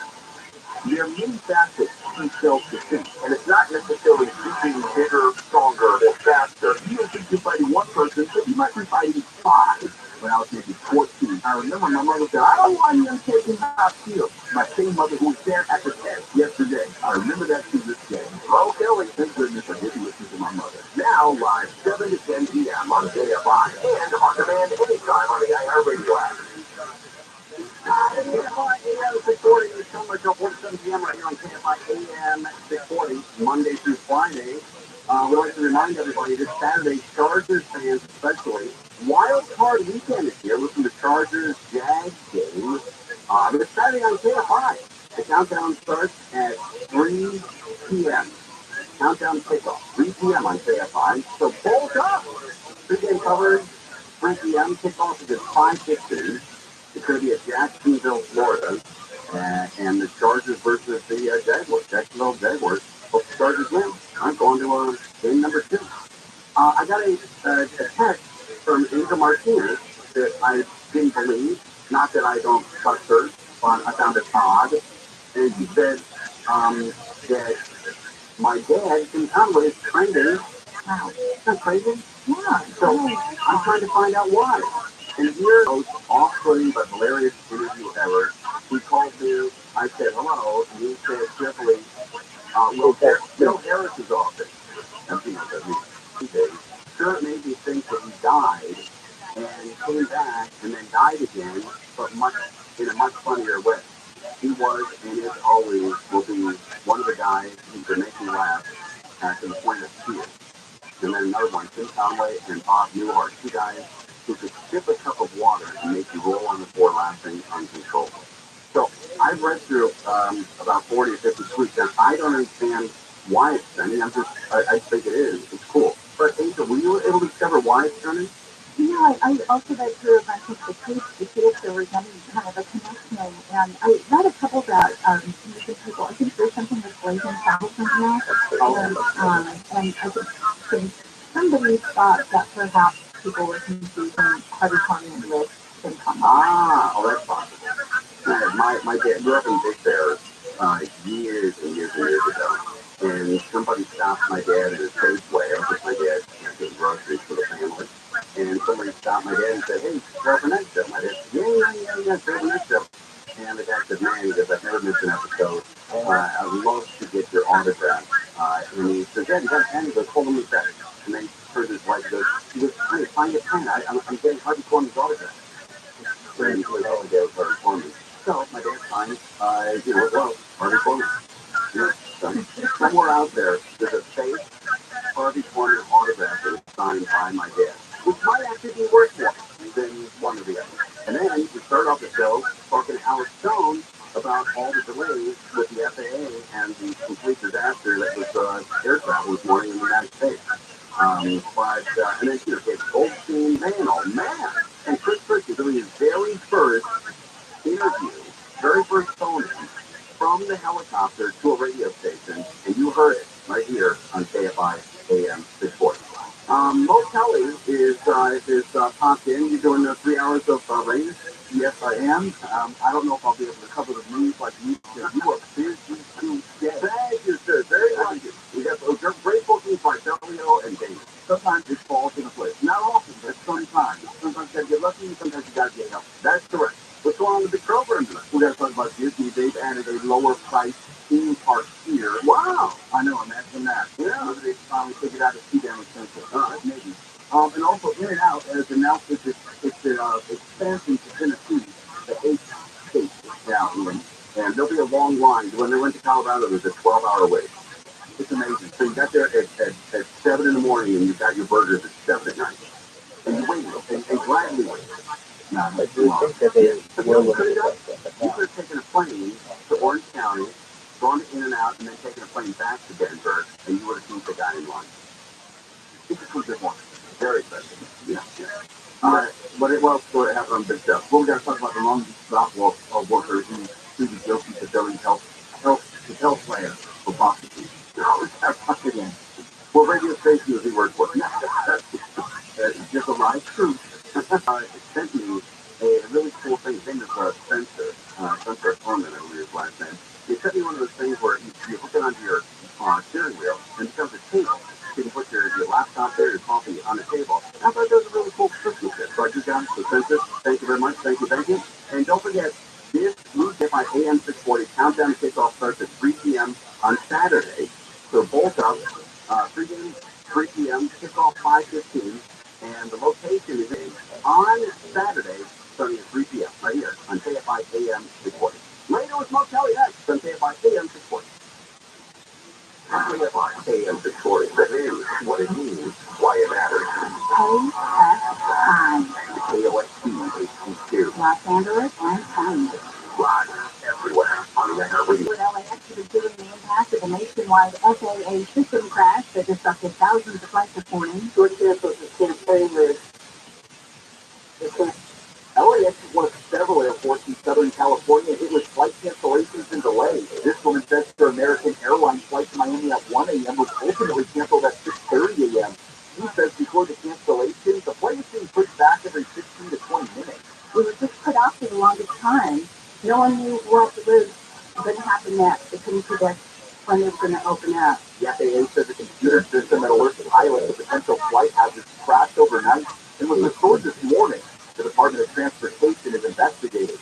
There are many facets to self-defense, and it's not necessarily being bigger, stronger, or faster. You don't think you're fighting one person, but you might be fighting 5. When I was maybe 14, I remember my mother said, "I don't want you taking top shield." My same mother who was there at the test yesterday. I remember that to this day. Oh, Kelly, thank goodness I didn't listen to my mother. Now, live 7 to 10 p.m. on KFI and on demand anytime on the iHeartRadio app. KFI AM 640 is coming until 47 p.m. right here on KFI AM 640, Monday through Friday. We'd like to remind everybody this Saturday, Chargers fans especially, wild card weekend is here. Listen to Chargers Jags game this Saturday on KFI. The countdown starts at 3 p.m. Countdown kickoff, 3 p.m. on KFI. So bolt up. Pre-game coverage, 3 p.m. Kickoff is at 5:15. It's going to be at Jacksonville, Florida, and the Chargers versus the Jacksonville Jaguars. Hope the Chargers win. I'm going to game number 2. I got a text from Angel Martinez that I didn't believe. Not that I don't trust her, but I found it odd. And she said that my dad in Conway is trending. Wow, isn't that crazy? Yeah. So I'm trying to find out why. And here, the most off-putting but hilarious interview ever. He called me. I said hello, and he said simply, Will Harris's office. And he said, sure, it made me think that he died and came back and then died again, but in a much funnier way. He was and is always will be one of the guys who can make me laugh to the point of tears. And then another one, Tim Conway and Bob Newhart, 2 guys who could sip a cup of water and make you roll on the floor laughing uncontrollably. So I've read through about 40 or 50 tweets, and I don't understand why it's trending. I think it is. It's cool. But Angel, were you able to discover why it's trending? Yeah, I also read through a bunch of the tweets that were getting kind of a connection, and I read a couple that people. I think there's something with Blazing Saddles now, and I think somebody thought that perhaps people were confusing Harvey Korman with Tim Conway. That's possible. My dad grew up in Big Bear years and years and years ago, and somebody stopped my dad at a Safeway. Because my dad getting groceries for the family. And somebody stopped my dad and said, "Hey, throw up an egg show." My dad said, yeah, throw up an egg show. And the guy said, "Man," he goes, "I've never missed an episode. I'd love to get your autograph." And he said, "Dad, you got a pen?" He goes, "Hold on a second." And then he turned his wife and goes, "Hey, find your pen. I'm getting Harvey Korman's autograph." So he goes, "Oh, Dad, was Harvey Korman." So my dad signed, Harvey Korman. So somewhere out there, there's a fake Harvey Korman autograph by my dad, which might actually be worth more than one of the others. And then we start off the show talking to Alex Stone about all the delays with the FAA and the complete disaster that was air travel this morning in the United States. And then David Goldstein, man, oh man, and Chris Christie doing his very first interview, very first phone in from the helicopter to a radio station, and you heard it right here on KFI AM 640. Mo Kelly is popped in. You're doing 3 hours of rain. Yes, I am. I don't know if I'll be able to cover the news like you do. You are busy today. Thank you, sir. Very lucky. We have great bookings by Delio and Dave. Sometimes it falls into place. Not often, but sometimes. Sometimes you gotta get lucky, sometimes you gotta get help. That's correct. What's going on with the program tonight? We're going to talk about Disney. They've added a lower price theme park here. Wow! I know, imagine that. Yeah. Maybe they finally figured out it's too damn expensive. Maybe. And also, In and Out has announced its expansion to Tennessee. The 8th state is now in. And there'll be a long line. When they went to Colorado, there was a 12-hour wait. It's amazing. So you got there at 7 in the morning, and you got your burgers at 7 at night. And you waited, and gladly waited. No, I do think that they will look at that. You could have taken a plane to Orange County, gone to In and Out, and then taken a plane back to Denver, and you would have seen the guy in line. It just was good morning. Very expensive. Yeah. But it was going to happen on big stuff. Well, we got to talk about the long stop worker who pleaded guilty to selling health plan for prostitutes. Again. Well, radio station is the word for it. It's just a live truth. It sent me a really cool thing. His name is Spencer Foreman, I believe his last name. He sent me one of those things where you hook it onto your steering wheel and it becomes a table. You can put your laptop there, your coffee on the table. I thought that was a really cool Christmas gift. So I just got it. So Spencer, thank you very much. Thank you. And don't forget, this week by AM 640, countdown kickoff starts at 3 p.m. on Saturday. So bolt up, 3 p.m., kickoff 5:15. And the location is on Saturday, starting at 3 p.m. right here on KFI AM 640. Later with Mo Kelly next on KFI AM 640. KFI AM 640. The news, what it means, why it matters. KFI. KOXT HQ. Los Angeles and China. Live everywhere on the internet. With LAX reviewing the impact of a nationwide FAA system crash that disrupted thousands of flights this morning. Short cancels the campaign LAX is one of several airports in Southern California hit with flight cancellations and delays. This woman says her American Airlines flight to Miami at 1 a.m. was ultimately canceled at 6:30 a.m. She says before the cancellation, the flight was being pushed back every 15 to 20 minutes. It was just put off for the longest time. No one knew what was going to happen next. They couldn't predict when it was going to open up. The FAA says the computer system that alerts pilots of potential flight hazards crashed overnight and was restored this morning. The Department of Transportation is investigating.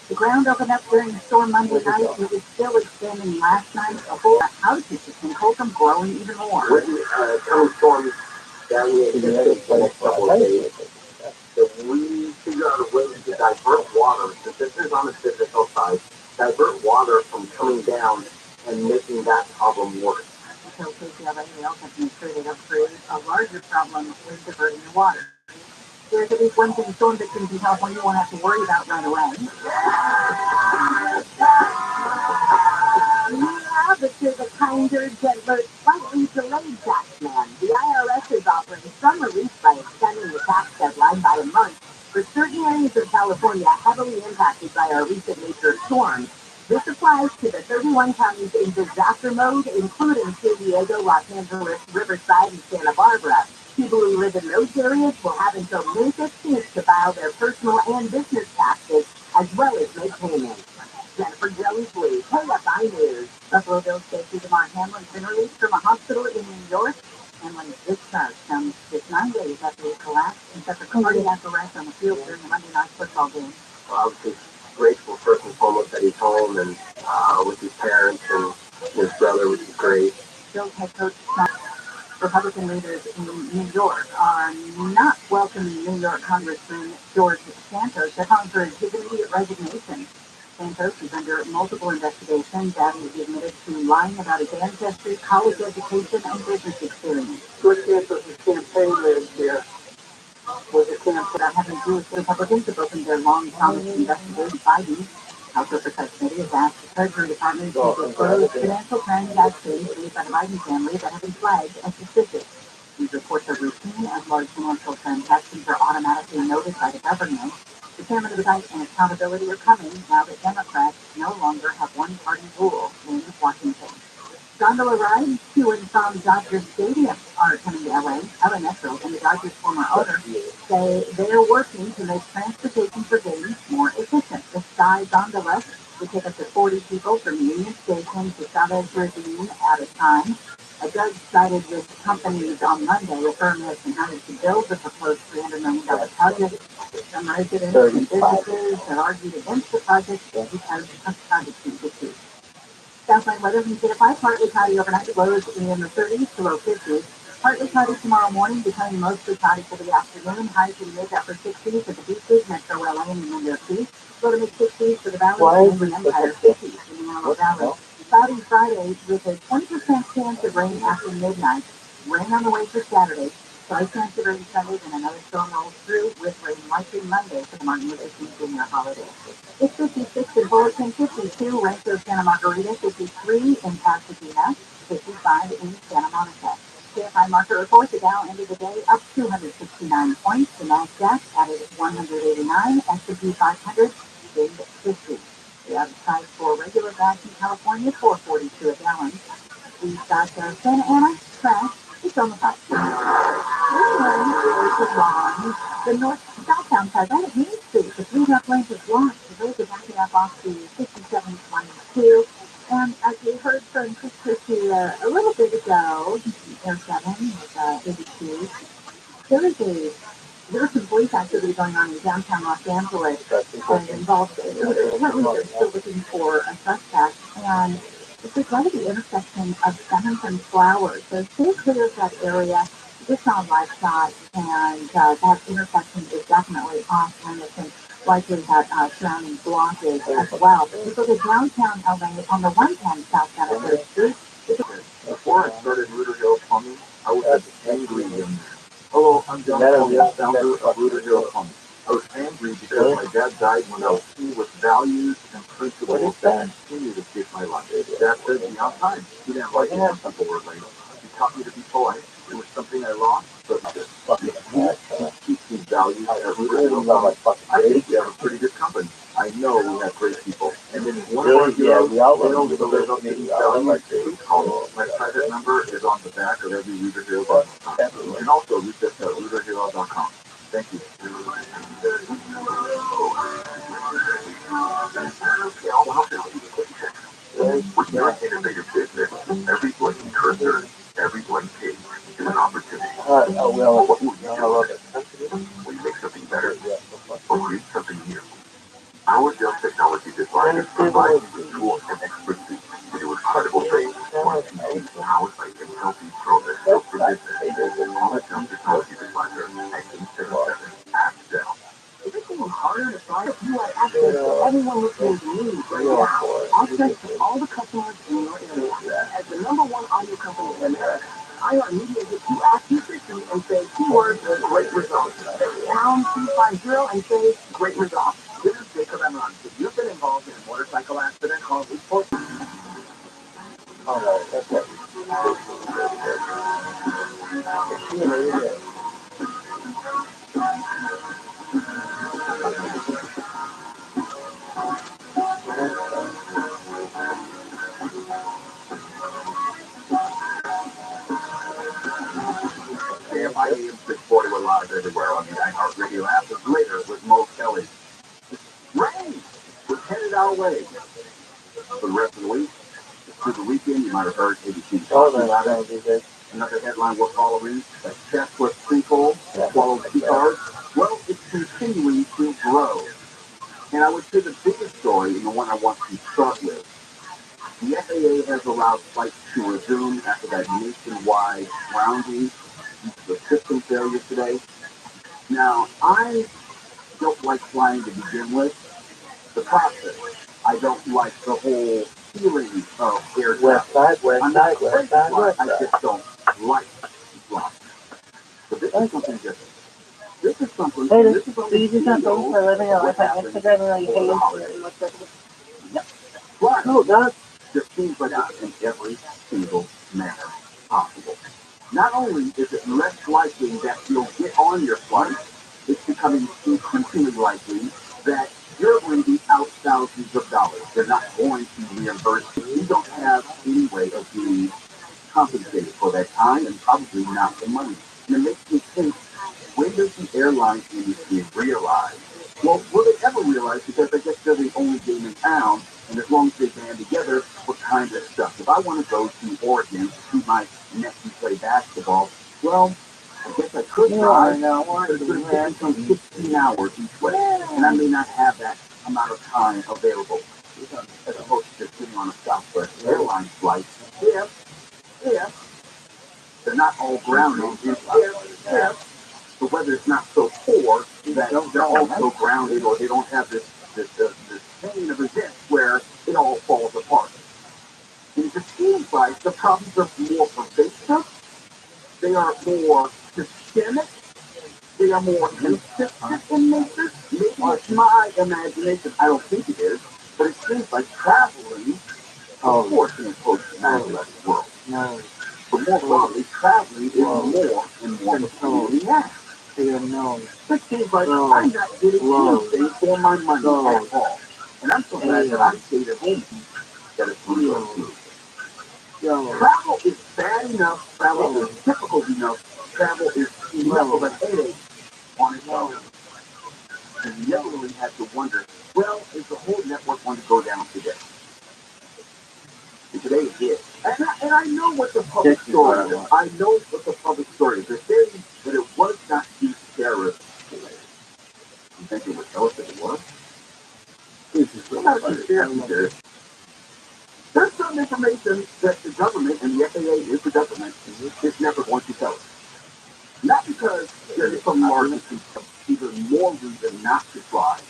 The ground opened up during the storm Monday night and it was still extending last night. A whole outages can hold them growing even more. With the coming storms that we anticipate for the next couple of days, if we figure out a way to divert water, since this is on the physical side, divert water from coming down and making that problem worse. So KCLA, they also have to make sure they don't create a larger problem with diverting the water. There's at least one thing storm victims in California won't have to worry about right away. Yeah, but there's a kinder, gentler, slightly delayed tax man. The IRS is offering some relief by extending the tax deadline by a month for certain areas of California heavily impacted by our recent nature storms. This applies to the 31 counties in disaster mode, including San Diego, Los Angeles, Riverside, and Santa Barbara. People who live in those areas will have until May 15th to file their personal and business taxes, as well as make payments. Jennifer Jones-Lee, KFI News. Buffalo Bills safety Devon Hamlin's been released from a hospital in New York. Hamlin's discharge comes just 9 days after he collapsed and suffered cardiac arrest on the field during the Monday night football game. Well, I'm just grateful first and foremost that he's home and with his parents and his brother, which is great. Bills head coach Republican leaders in New York are not welcoming New York Congressman George Santos to calling for his immediate resignation. Santos is under multiple investigations. Daddy admitted to lying about his ancestry, college education, and business experience. George Santos' campaign last year was a campaign. Having Jewish Republicans have opened their long-promised investigation. Biden, House Oversight Committee, has asked the Treasury Department to disclose financial transactions made by the Biden family that have been flagged as suspicious. These reports are routine as large financial transactions are automatically noted by the government. The chairman of the Bank and accountability are coming now that Democrats no longer have one-party rule in Washington. Gondola rides to and from Dodger Stadium are coming to LA Metro and the Dodgers' former owner say they're working to make transportation for games more efficient. The Sky Gondola will take up to 40 people from Union Station to Chavez Ravine at a time. A judge sided with companies on Monday, affirming it's intended to build the proposed $300 million project. Some residents and businesses have argued against the project because of privacy issues. Southline weather from Certified, partly cloudy overnight, lows in the 30s to low 50s. Partly cloudy tomorrow morning, becoming mostly cloudy for the afternoon. Highs in mid upper 60s for the beaches, Metro LA and the Window Sea. Low to mid 60s for the valley and the Empire 50s in the Antelope Valley. Cloudy Friday with a 20% chance of rain after midnight. Rain on the way for Saturday. Slight chance of rain Sunday, then another storm rolls through with rain likely Monday for the Martin Luther King Jr. holiday. It's 56 in Fullerton, 52 Rancho Santa Margarita, 53 in Pasadena, 55 in Santa Monica. KFI market report, the Dow ended the day up 269 points. The NASDAQ added 189, S&P 500 gained 50. The average price for regular gas in California, $4.42 a gallon. We've got Santa Ana, trash, it's on the top. Along the north-southbound side, right at Main Street, the 3-block length is blocked. The roads are backing up off the 5722. And as we heard from Chris Christie a little bit ago, Air 7 with 82, there was some police activity going on in downtown Los Angeles and involved, apparently they're still looking for a suspect. And it's right at the intersection of 7th and Flowers. So stay clear of that area. It's on live shot, and that intersection is definitely off limits and likely have surrounding blockage as well. If you go to downtown LA on the 110 south side of 3rd Street. Before I started Rooter Hill Plumbing, I was angry young man. Hello, I'm John Paul, founder of Rooter Hill Plumbing. I was angry because my dad died when I was 2 with values and principles that continue to shape my life. Dad said, be on time. He didn't like it when people were late. He taught me to be polite. It was something I lost, but we keep these values at Rooter Hill Plumbing. I think we have a pretty good company. I know we have great people. And then one of our heroes fails to live up to these values. Please call me. My private number is on the back of every Rooter Hill button. You can also reach us at RooterHill.com. Thank you. With your innovative business, every blinking cursor, every blank page is an opportunity. What will you do? Will you make something better or create something new? Our Dell Technology designers provide you with tools and expertise to do incredible things. One PC powered by Intel Pro that's built for business. Call the Dell Technology Designer at 877 Ask Dell. Everything is harder to find. You have access to everyone listening to me right now. Access to all the customers in your area. As the #1 audio company in America, IR Media gets you accuracy and say keywords great results. Pound 250 and say great results. This is Jacob Emron. If you've been involved in a motorcycle accident, call report. All right, that's it. KFI AM 640 were live everywhere on the iHeartRadio app. And later with Mo Kelly. Rain was headed our way. For the rest of the week, through the weekend, you might have heard ABC talking about it. Another headline we're following, a chest with sinkhole, swallowed 2 cars. Well, it's continuing to grow. And I would say the biggest story, and the one I want to start with, the FAA has allowed flights to resume after that nationwide grounding, the system failure today. Now, I don't like flying to begin with. The process. I don't like the whole feeling of air West travel. side, west I'm side, not west afraid to side, fly. west I side. just don't like to fly. So this is something different. This is something, Hey, and this is so only you do something for a living on like on Instagram and like over the hey, holidays. Yep. But Oh, that's just seems like it's in every single manner possible. Not only is it less likely that you'll get on your flight, it's becoming increasingly likely that you're going to be out thousands of dollars. They're not going to reimburse you. You don't have any way of being compensated for that time and probably not the money. And it makes me think, when does the airline industry realize? Well, will they ever realize? Because I guess they're the only game in town, and as long as they band together, what kind of stuff? If I want to go to Oregon to see my nephew play basketball, well, I guess I could drive, but it's going to take me some 15 hours each way, and I may not have that amount of time available. As opposed to just sitting on a Southwest Airlines flight, if they're not all grounded, and if the weather's not so poor that they're also grounded, or they don't have this chain of events where it all falls apart. And it just seems like the problems are more pervasive, they are more systemic, they are more consistent in nature. Maybe it's my imagination, I don't think it is, but it seems like traveling, of course, in a post-9/11 world. No. But more broadly, traveling is more and more appealing now. No. It seems like I'm not getting anything for my money at all. And I'm so glad that I stayed at home that it's real. Travel is bad enough, travel is difficult enough, travel is enough of a headache on its own. And you never really have to wonder, well, is the whole network going to go down today? And today it did. And I know what the public story is. I know what the public story is. They're saying that it was not due to terrorist related. You think they would tell us that it was? It's not a conspiracy theory. There's some information that the government, and the FAA is the government, is never going to tell us. Not because there is some larger, even more reason not to fly,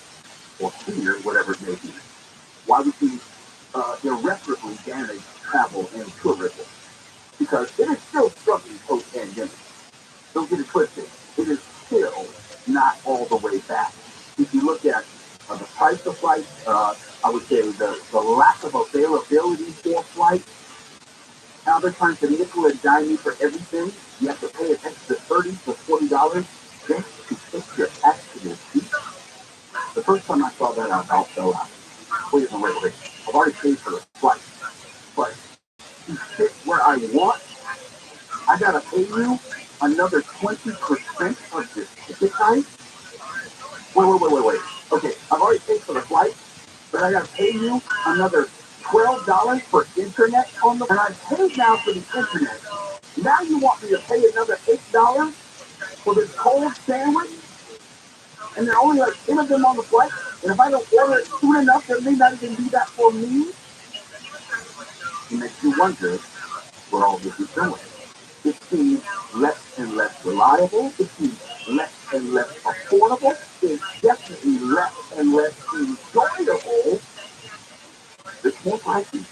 or fear, whatever it may be. Why we can irreparably damage travel and tourism. Because it is still struggling post-pandemic. Don't get it twisted. It is still not all the way back. If you look at the price of flights, I would say the lack of availability for flights, how they're trying to nickel and dime you for everything. You have to pay an extra $30 to $40 just to take your actual seat. The first time I saw that, I about fell out. Wait. I've already paid for the flight. But to sit where I want, I gotta pay you another 20% of this ticket price? Wait. Okay, I've already paid for the flight, but I gotta pay you another $12 for internet on the, and I paid now for the internet. Now you want me to pay another $8 for this cold sandwich? And there are only like 10 of them on the flight, and if I don't order it soon enough, they may not even do that for me. It makes you wonder where all this is going. It seems less and less reliable. It seems less and less affordable. It's definitely less and less enjoyable. It's more pricey.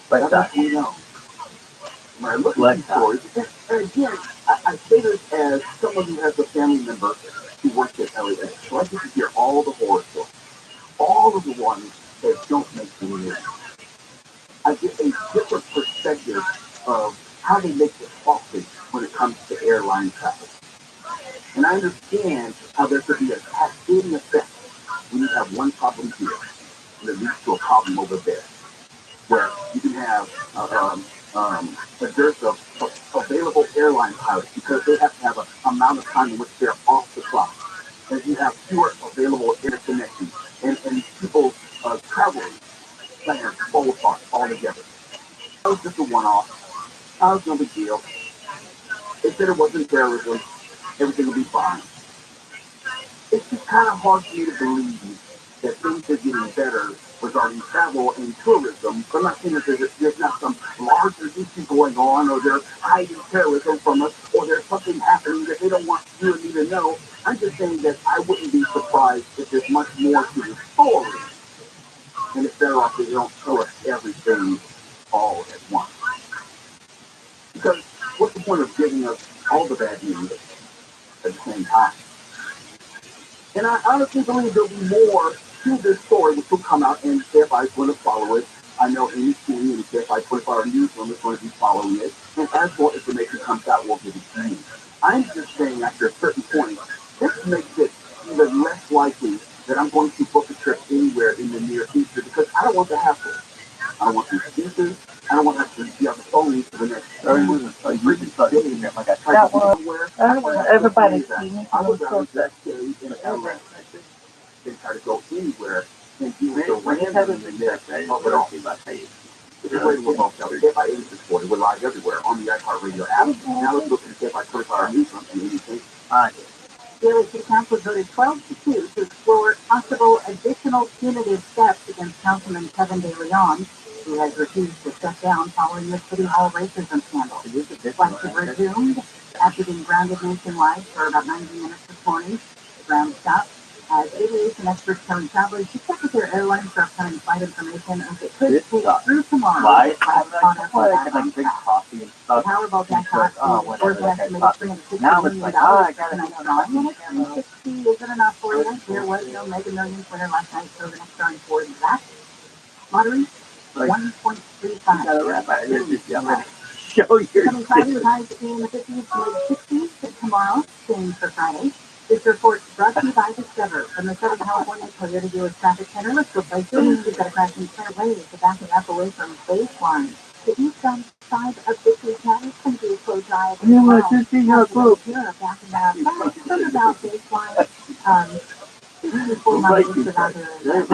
Like that. You know. When I look at these stories, and again, I say this as someone who has a family member who works at LAX. So I get to hear all the horror stories. All of the ones that don't make the news. I get a different perspective of how they make the profit when it comes to airline travel. And I understand how there could be a cascading effect when you have one problem here and it leads to a problem over there. Where you can have a dearth of available airline pilots because they have to have an amount of time in which they're off the clock. And you have fewer available interconnections and people's travel plans fall apart altogether. That was just a one-off. That was no big deal. They said it wasn't terrorism. Everything will be fine. It's just kind of hard for me to believe that things are getting better regarding travel and tourism. I'm not saying that there's not some larger issue going on, or they're hiding terrorism from us, or there's something happening that they don't want you and me to know. I'm just saying that I wouldn't be surprised if there's much more to the story And it's better off that you don't tell us everything all at once. Because what's the point of giving us all the bad news at the same time? And I honestly believe there'll be more to this story which will come out, and KFI is going to follow it. I know Amy Sweeney and KFI 24-hour newsroom is going to be following it. And as more information comes out, we'll give it to you. I'm just saying after a certain point, this makes it even less likely that I'm going to book a trip anywhere in the near future because I don't want the hassle. I don't want the excuses. I don't want to have to be on the phone for the next 30 minutes. Like that one, everybody see me I would rather just stay in LA than try to go anywhere and deal with the random in there. But I'll see about pay. If I age this morning, we're live everywhere on the iHeartRadio app. Now let's look at the KFI 24-hour newsroom and anything. Daily City Council voted 12-2 to explore possible additional punitive steps against Councilman Kevin De Leon, who has refused to step down following the City Hall racism scandal. Flights have resumed after being grounded nationwide for about 90 minutes this morning. The ground stopped as aviation experts telling travelers to check with their airlines for upcoming flight information as it could take through tomorrow. I'm like drink coffee and stuff. Powerball jackpot is worth an estimated $360 million. Tonight's drawing at 360 isn't enough for you. There was no Mega Millions winner last night, so the next drawing for that lottery 1.35. Show your Coming Friday with highs in the 50s to mid-60s tomorrow, same for Friday. This report brought to you by Discover from the Southern California Toyota Dealer Traffic Center. Let's go by Zoom. We've got a crash in clear lanes to backing up away from baseline. The eastbound side of Victory County can be a slow drive. You want to see your group? Here, backing up from about baseline. 4 miles rather than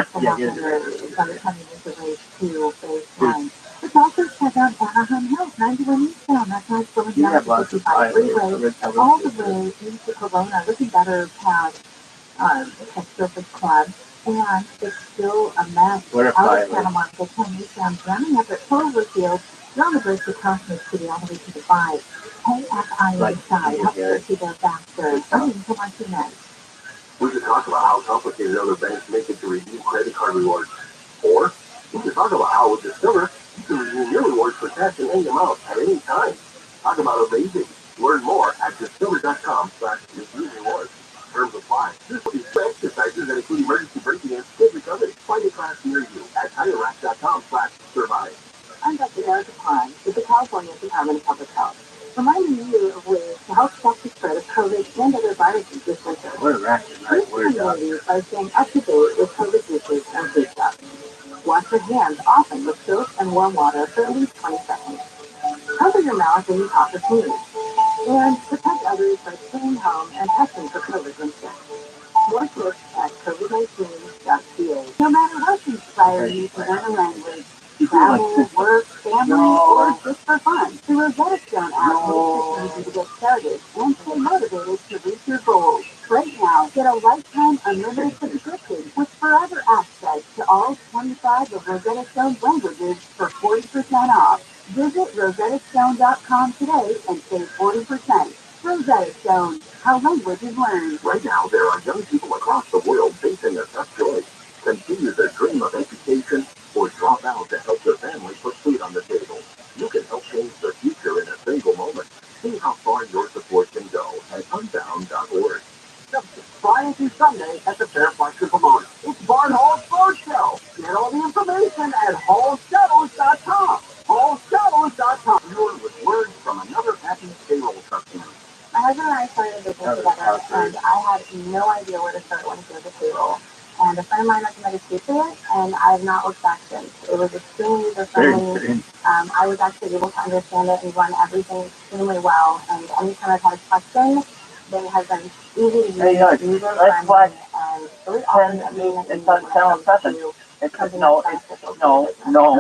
coming this away to baseline. Let's also check out Anaheim Hills, 91 eastbound. That's not going down to 55 freeway, all the way into Corona, looking better past Surface Club. And it's still a mess out of Santa Monica, 10 eastbound, running up at Cloverfield. You're on the bridge to Cosmic City all the way to the 5. KFI side, help you see there faster. Starting to Martinez. We could talk about how complicated other banks make it to redeem credit card rewards. Or we could talk about how with Discover, you can redeem your rewards for cash in any amount at any time. Talk about amazing. Learn more at discover.com/rewards. Terms apply. This will be exercises that include emergency braking and skid recovery. Find a class near you at TireRack.com/survive. I'm Dr. Erica Klein with the California Department of Public Health, reminding you of ways to help stop the spread of COVID and other viruses this winter. These communities are staying up to date with COVID usage and food stuff. Wash your hands often with soap and warm water for at least 20 seconds. Cover your mouth when you cough or sneeze. And protect others by staying home and testing for COVID when sick. More tips at covid19.ca. No matter what inspires you to learn a language, travel, work, family, or just for fun, the Rosetta Stone app makes it easy to get started and stay motivated to reach your goals. Right now, get a lifetime unlimited subscription with forever access to all 25 of Rosetta Stone's languages for 40% off. Visit rosettastone.com today and save 40%. Rosetta Stone, how language is learned. Right now, there are young people across the world facing a tough choice. Continue their dream of education or drop out to help their family put food on the table. You can help change their future in a single moment. See how far your support can go at unbound.org. Friday through Sunday at the Fairfax Pomona. It's Barn Hall Sports Show. Get all the information at hallshows.com. Hallshows.com. You're with words from another happy payroll customer. My husband and I started a business together, and I had no idea where to start when it came to payroll. And a friend of mine recommended it, and I have not looked back since. It was extremely user-friendly. I was actually able to understand it and run everything extremely well. And anytime I've had a question, they have been easy to use, user-friendly, and really often it's on channel 7. No,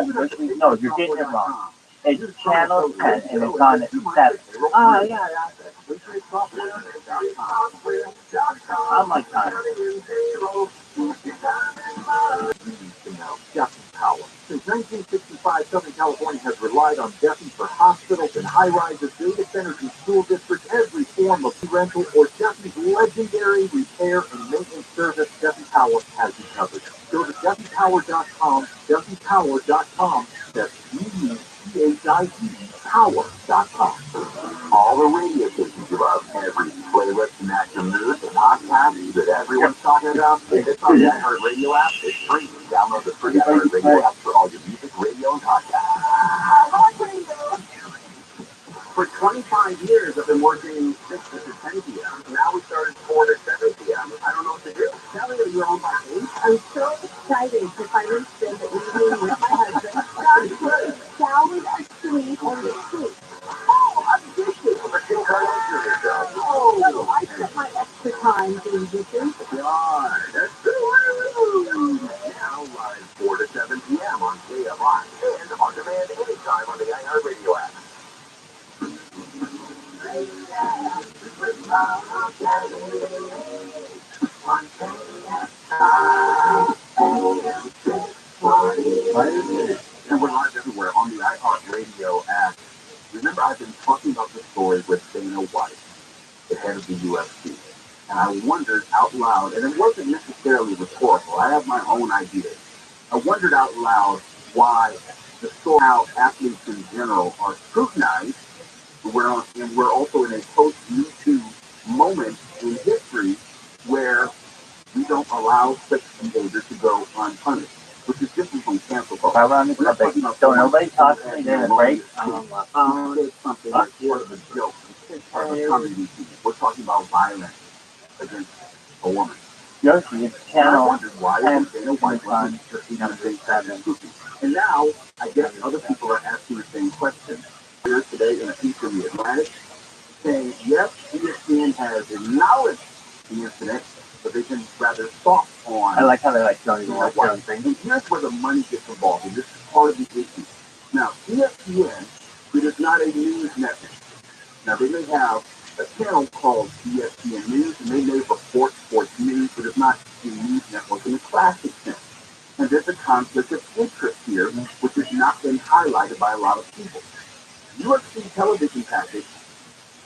you're getting it wrong. It's channel 10 and it's on at 7. Yeah, that's it. I'm like that. Power. Since 1965, Southern California has relied on DEFI for hospitals and high-rises, data centers, and school districts. Every form of rental or Jeffy's legendary repair and maintenance service, Jeffy Power has you covered. Go to JeffyPower.com, JeffyPower.com, that's JeffyPower.com. All the radio stations you love, every playlist and action news and podcasts that everyone's talking about, it's on the iHeartRadio app. It's free. Download the free iHeartRadio app for all your music, radio, and podcasts. For 25 years, I've been working 6 to 10 p.m. Now we started 4 to 7 p.m. I don't know what to do. Tell me that you're on my page. I'm so excited to finally spend the evening with my husband. Joshua showered asleep on the street. Oh, I'm dishes. Oh, I spent my extra time doing dishes. God, that's good. Now live 4 to 7 p.m. on KFI and on demand anytime on the iHeartRadio app. And we're live everywhere on the iHeartRadio app. Remember, I've been talking about this story with Dana White, the head of the UFC. And I wondered out loud, and it wasn't necessarily rhetorical, I have my own ideas. I wondered out loud why the story, how athletes in general are scrutinized. We're also in a post-Me Too moment in history where we don't allow such behavior to go unpunished, which is different from cancel culture. While we're on the topic, so nobody talks to me during the break. It's something that's sort of a joke. It's part of a comedy routine. We're talking about violence against a woman. Yoshi's And I channel wondered why Dana White wasn't just and now I guess other people are asking the same question. Here today in a piece in the Atlantic saying, yes, ESPN has acknowledged the incident, but they've been rather soft on. I like how they like don't even watch their own thing. And here's where the money gets involved, and this is part of the issue. Now, ESPN, it is not a news network. Now, they may have a channel called ESPN News, and they may report sports news, but it's not a news network in the classic sense. And there's a conflict of interest here, which has not been highlighted by a lot of people. UFC television package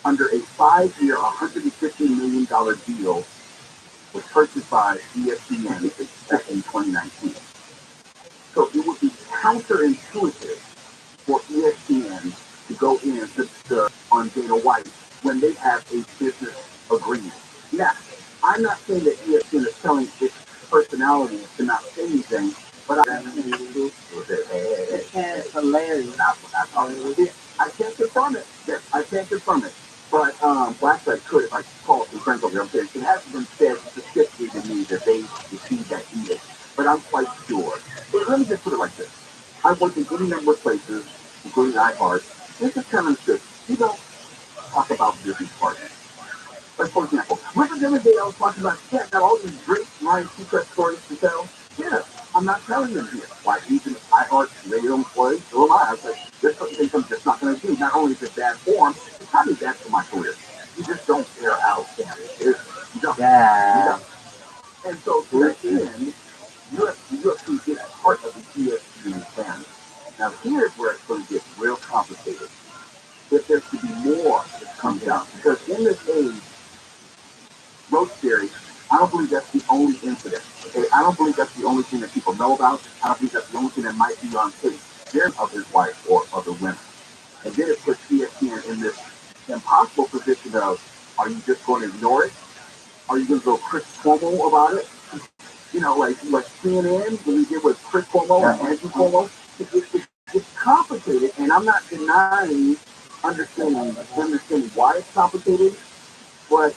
under a 5-year, $150 million deal was purchased by ESPN back in 2019. So it would be counterintuitive for ESPN to go in on Dana White when they have a business agreement. Now, I'm not saying that ESPN is telling its personality to not say anything, but It's hilarious. I can't confirm it. Yes, I can't confirm it. But Blackside could, if I call some friends over there, I'm saying it hasn't been said specifically to me that they received that email. But I'm quite sure. But let me just put it like this. I've worked in any number of places, including iHeart. This is kind of good. You don't talk about business partners. Like, for example, remember the other day I was talking about, yeah, I got all these great Ryan Seacrest stories to tell? Yeah, I'm not telling them here. Why, even iHeart radio employees, so am I. I said, there's certain things I'm just not going to do. Not only is it bad form, it's probably bad for my career. You just don't air out damage. You don't. Yeah. You don't. And so, to that end, UFC is part of the ESPN family. Now, here's where it's going to get real complicated. If there's to be more that comes out, because in this age, road theory, I don't believe that's the only incident. Okay, I don't believe that's the only thing that people know about. I don't believe that's the only thing that might be on tape. There's of his wife or other women. And then it puts ESPN in this impossible position of, are you just going to ignore it? Are you going to go Chris Cuomo about it? You know, like CNN, when we did with Chris Cuomo and Andrew Cuomo. It's complicated, and I'm not denying understanding why it's complicated, but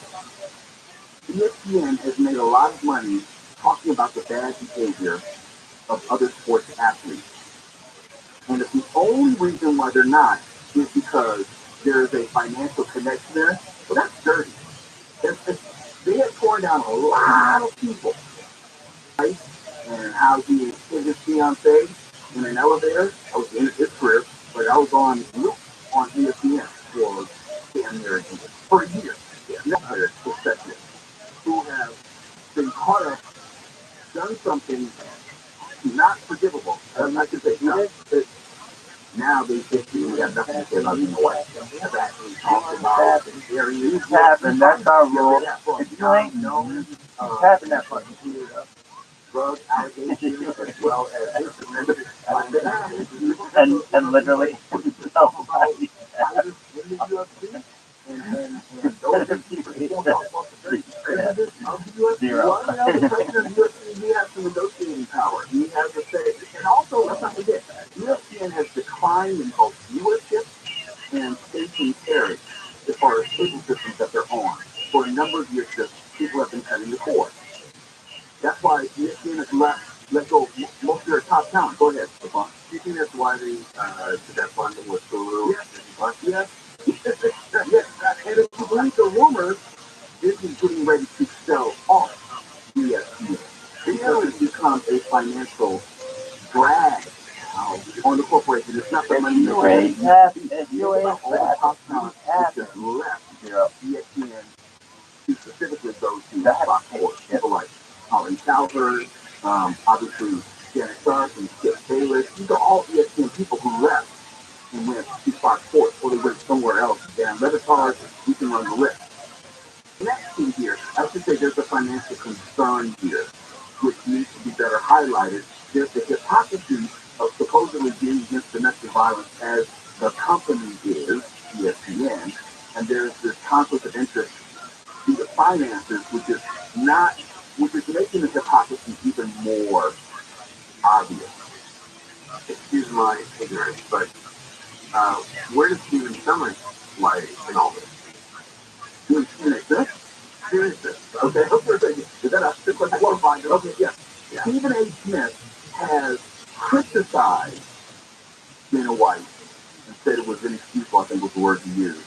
ESPN has made a lot of money talking about the bad behavior of other sports athletes. And if the only reason why they're not is because there is a financial connection there, well, that's dirty. They have torn down a lot of people, right? And how he hit his fiancée in an elevator. I was in his career, but I was on ESPN for damn near for a year. Yeah, another perspective. Who have been caught up, done something not forgivable. I'm not going to say no. Now they basically have nothing to say about being white. They have actually talked about areas. And that's our rule. If you ain't known, tapping that fucking computer. Drug allegations as well as and literally nobody. and those are people who don't talk about the Zero. he has some negotiating power. He has a say. And also, let's not forget, ESPN has declined in both viewership and station carriage as far as cable systems that they're on. For a number of years, just people have been cutting the cord. That's why ESPN has let go of most of their top talent. Go ahead, Stefan. Do you think that's why they did that funding with Hulu? Yes. Yes. And if you believe the rumors, Disney's getting ready to sell off ESPN because it's become a financial drag on the corporation. It's not the money You ain't happy. You ain't all the top talent happy. just left ESPN to specifically those who spot sports. People like Colin Cowherd, obviously Janet Sharp and Skip Bayless. These are all ESPN people who left and went to Fox Sports, or they went somewhere else. Dan Levitard, we can run the list. Next thing here, I should say there's a financial concern here, which needs to be better highlighted. There's the hypocrisy of supposedly being against domestic violence as the company is, ESPN, and there's this conflict of interest due to finances, which is making the hypocrisy even more obvious. Excuse my ignorance, but where does Stephen Summers lie in all this? Stephen A. Smith? Okay. Is that a quick qualifying? Okay, yeah. Stephen A. Smith has criticized Dana White and said it was inexcusable, I think was the word he used,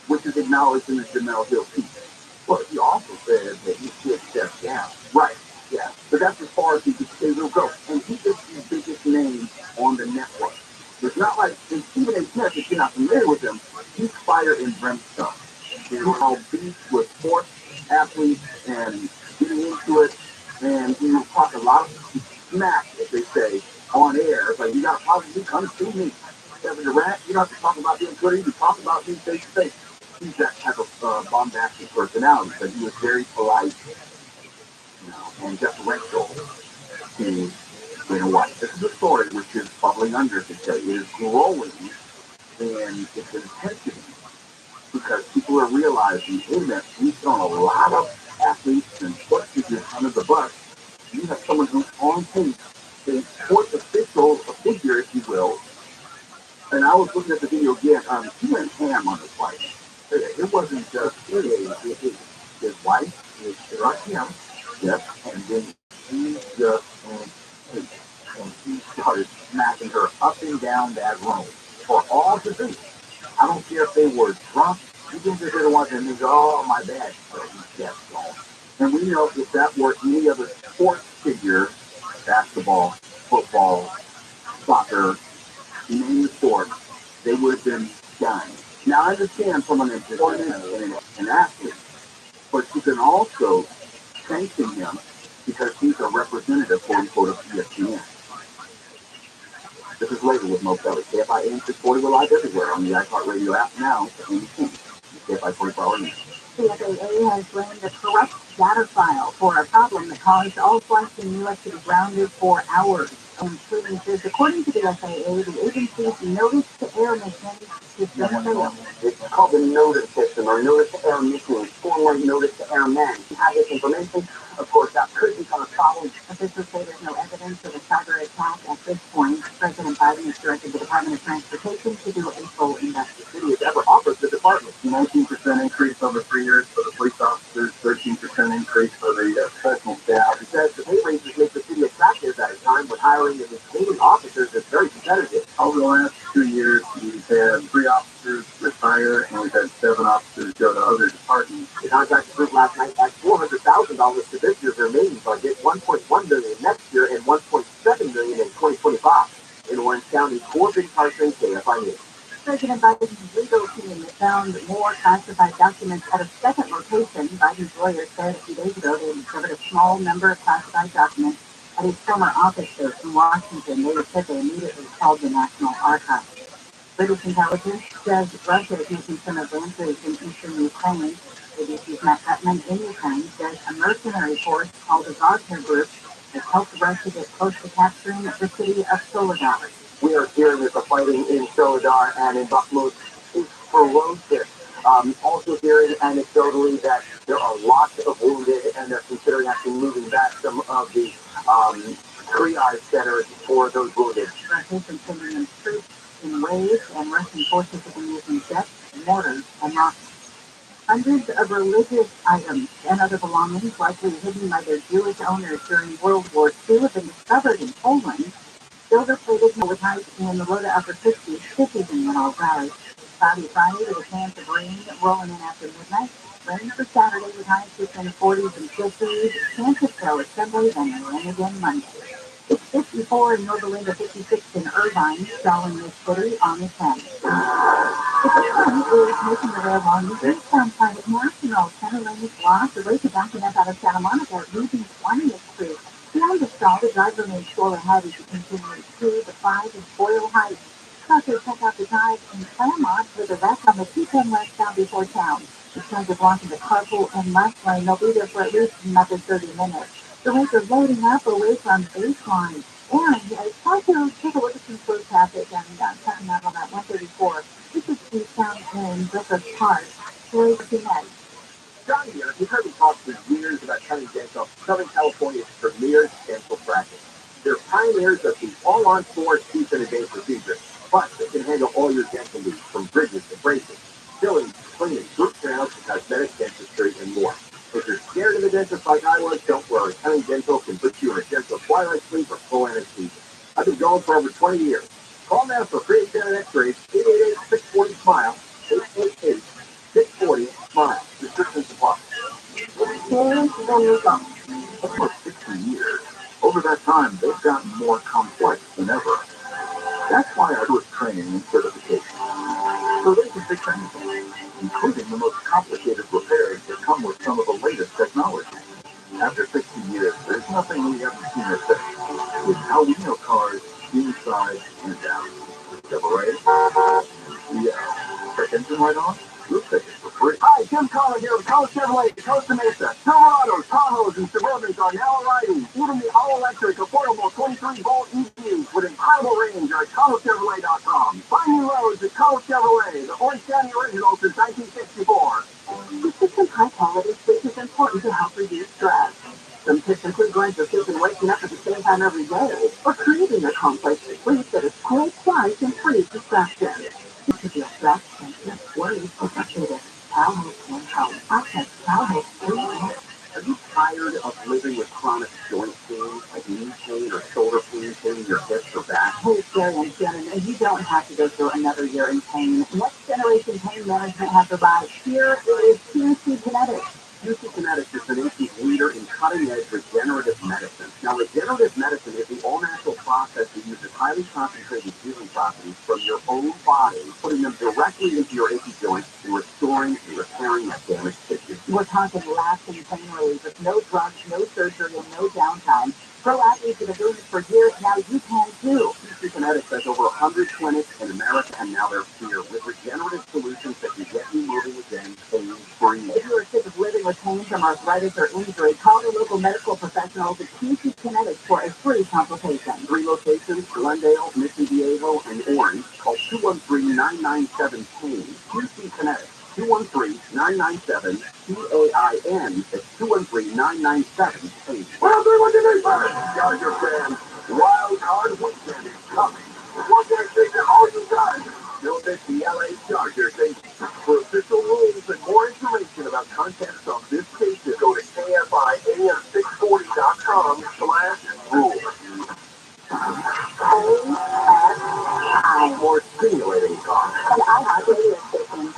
which is acknowledged in the Jamel Hill piece. But he also said that he should step down. Right, yeah. But that's as far as he could say will go. And he is the biggest name on the network. It's not like in Stephen A. Smith, if you're not familiar with him, he's fire and brimstone. He's all beef with sports athletes and getting into it. And he will talk a lot of smack, as they say, on air. It's like, you got a problem, you come see me. Kevin Durant, you don't have to talk about being Twitter, you can talk about being face to face. He's that type of bombastic personality, but he was very polite, and deferential to Dana White. This is a story which is bubbling under today. It is growing in its intensity because people are realizing, hey man, we've thrown a lot of athletes and sports figures under the bus. You have someone who's on pace, a sports official, a figure, if you will. And I was looking at the video again. He went ham on this fight. It wasn't just his wife, his him, yes, and then he just and he started smacking her up and down that room for all to see. I don't care if they were drunk. You can just hit one and they go, oh my bad. So he kept going. And we know if that were any other sports figure, basketball, football, soccer, name the sport, they would have been done. Now, I understand from an employee and an athlete, but you can also sanction him because he's a representative, quote unquote, of ESPN. This is later with Mo Kelly. KFI AM 640, we're live everywhere on the iHeartRadio app now for anything. KFI 24 hours. The FAA has blamed the corrupt data file for a problem that caused all flights in the U.S. to be grounded for hours. Including says, according to the FAA, the agency's notice to air mission system failed. It's called the notice system, or notice to air mission, formerly notice to air men. You have this information, of course, that could become a problem. Officials say there's no evidence of a cyber attack at this point. President Biden has directed the Department of Transportation to do a full investigation. The city has ever offered the department 19% increase over 3 years for the police officers, 13% increase for the professional staff. It says the pay raises make the city attractive at a time when hiring and retaining officers is very competitive. Over the last 2 years, we've had 3 officers retire, and we've had 7 officers go to other departments. The contract group last night had $400,000 to this year's remaining budget, $1.1 million next year, and $1.7 million in 2025. In Orange County, 4 big Carson, KFI News. President Biden's legal team found more classified documents at a second location. Biden's lawyers said a few days ago they discovered a small number of classified documents At his former office there in Washington, they said they immediately called the National Archives. British intelligence says Russia is making some advances in eastern Ukraine. ABC's Matt Gutman in Ukraine says a mercenary force called the Wagner Group has helped Russia get close to capturing the city of Soledar. We are hearing that the fighting in Soledar and in Bakhmut is ferocious. Also hearing anecdotally that there are lots of wounded, and they're considering actually moving back some of the triage centers for those wounded. Russia's been sending in troops in waves, and Russian forces have been using jets, mortars, and rockets. Hundreds of religious items and other belongings, likely hidden by their Jewish owners during World War II, have been discovered in Poland. Silver-plated with in the low to upper 60s, 50s in Mineral Valley. Cloudy Friday with a chance of rain rolling in after midnight. Rain for Saturday with highs between the 40s and 50s. Chance of snow at Sunday, then rain again Monday. It's 54 in Norberlinda, 56 in Irvine, Stalin Lake City on the 10th. If the sun is making the rail along the eastbound side of National, Center Lane is blocked. The race is bouncing up out of Santa Monica, losing 20th Street. Beyond the stall, the driver remains slow ahead as you continue to the 5 and Boyle Heights. Truckers check out the drive in Claremont with the rest on the 210 westbound before town. The trains are blocking the carpool and left lane. They'll be there for at least another 30 minutes. The rates are loading up away from baseline. And it's time to take a look at some slow traffic and checking out on that 134. This is eastbound in Brooklyn Park. Today's tonight. John here, you've heard me talk for years about Cunning Dental, Southern California's premier dental practice. They're pioneers of the all-on-4 teeth in a day procedure. Plus, they can handle all your dental needs, from bridges to braces, fillings, cleaning, root canals to cosmetic dentistry, and more. If you're scared of the dentist like I was, don't worry. Cunning Dental can put you in a gentle twilight sleep or full anesthesia. I've been going for over 20 years. Call now for free extended x-rays, 888-640-SMILE, 888-640-SMILE. Restrictions apply. For 60 years. Over that time, they've gotten more complex than ever. That's why I do training and certification. So they can fix anything, including the most complicated repairs that come with some of the latest technology. After 60 years, there's nothing we haven't seen or fixed. It's how we know cars inside and out. Chevrolet? Yeah. Check engine light on? We'll take it for free. Hi, Tim Collins here with Coast Chevrolet, Costa Mesa. Silverados, Tahoes, and Suburbans are now arriving. Even the all-electric, affordable 23-volt EVs with incredible range are at ColoChevrolet.com. Find new roads at Colo Chevrolet, the Orange County original since 1964. Consistent high-quality sleep is important to help reduce stress. Some tips include going to sleep and waking up at the same time every day, or creating a complex sleep that is quite quiet and free of distraction. You could be stressed, anxious, worried, or frustrated. Childhood can help. Access childhood sleep. Are you tired of living with chronic joint pain, like knee pain or shoulder pain, in your hips or back? Hey, Jerry and Shannon, and you don't have to go through another year in pain. Next Generation Pain Management has arrived. Here is QC Kinetics. QC Kinetics is the nation's leader in cutting-edge regenerative medicine. Now, regenerative medicine is the all-natural process that uses highly concentrated healing properties from your own body, putting them directly into your achy joints and restoring and repairing that damaged tissue. We're talking lasting pain relief with no drugs, no surgery, and no downtime. Pro athletes that have been doing this for years, now you can too. QC Kinetics has over 100 clinics in America, and now they're here with regenerative solutions that can get you moving again pain-free. If you are sick of living with pain from arthritis or injury, call the local medical professionals at QC Kinetics for a free consultation. 3 locations: Glendale, Mission Viejo, and Orange. Call 213-997-PAIN. QC Kinetics. 213-997-PAIN. It's 213-997-PAIN. Well, do what you need, buddy. Dodger fans, Wild Card Weekend is coming. What can I say to all you guys? Don't miss the LA Dodgers. For official rules and more information about contests on this station, go to KFIAM640.com/rules. More stimulating talk. And I have to be a station.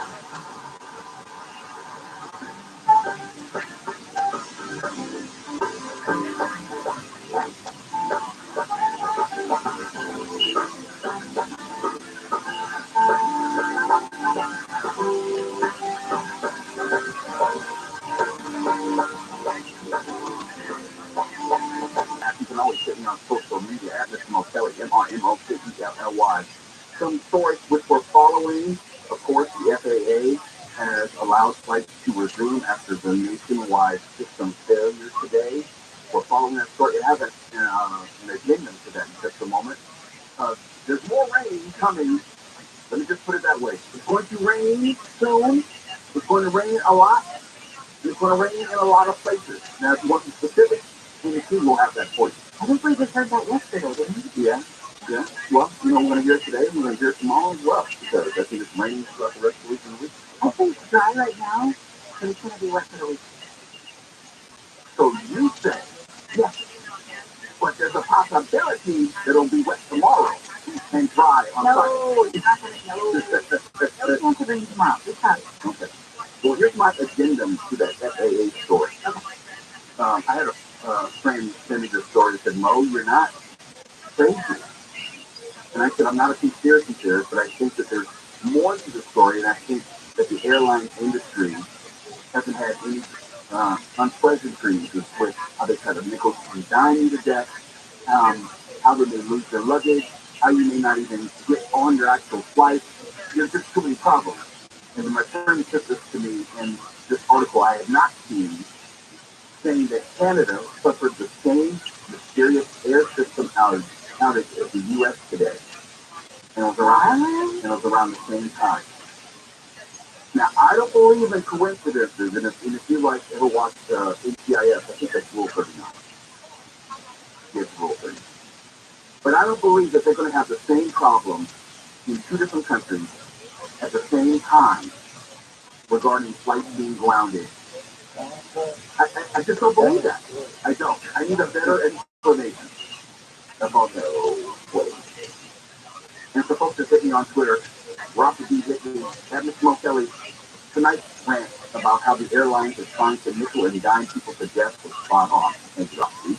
You can always sit the nationwide system failure today. We're following that story. It has an addendum to that in just a moment. There's more rain coming. Let me just put it that way. It's going to rain soon. It's going to rain a lot. It's going to rain in a lot of places. Now, if you want the specifics, Tennessee will have that for you. I think we just heard that yesterday, didn't we? Yeah. Well, we're going to hear it today. We're going to hear it tomorrow as well. Because I think it's raining throughout the rest of the week and the week. I think it's dry right now, but it's going to be wet for the week. So you say, yes, but there's a possibility that it'll be wet tomorrow and dry on Friday. No, it's not going to. No chance of rain tomorrow. It's not. Okay. Well, here's my addendum to that FAA story. Okay. I had a friend send me this story that said, Mo, you're not crazy. And I said, I'm not a conspiracy theorist, but I think that there's more to the story, and I think that the airline industry hasn't had any unpleasantries with how they try to nickel and dime you to death, how they may lose their luggage, how you may not even get on your actual flight. There's just too many problems. And my friend sent this to me in this article I had not seen, saying that Canada suffered the same mysterious air system outage as the U.S. today. And it was around the same time. Now, I don't believe in coincidences, and if you ever watched NCIS, I think that's Rule 39. It's Rule 39. But I don't believe that they're going to have the same problem in two different countries at the same time regarding flights being grounded. I just don't believe that. I don't. I need a better explanation about that. And for folks that hit me on Twitter, ROTHSCHILD hit me, Kevin Kelly tonight's rant about how the airlines are trying to nickel and dime people to death was spot on. Thank you, ROTHSCHILD.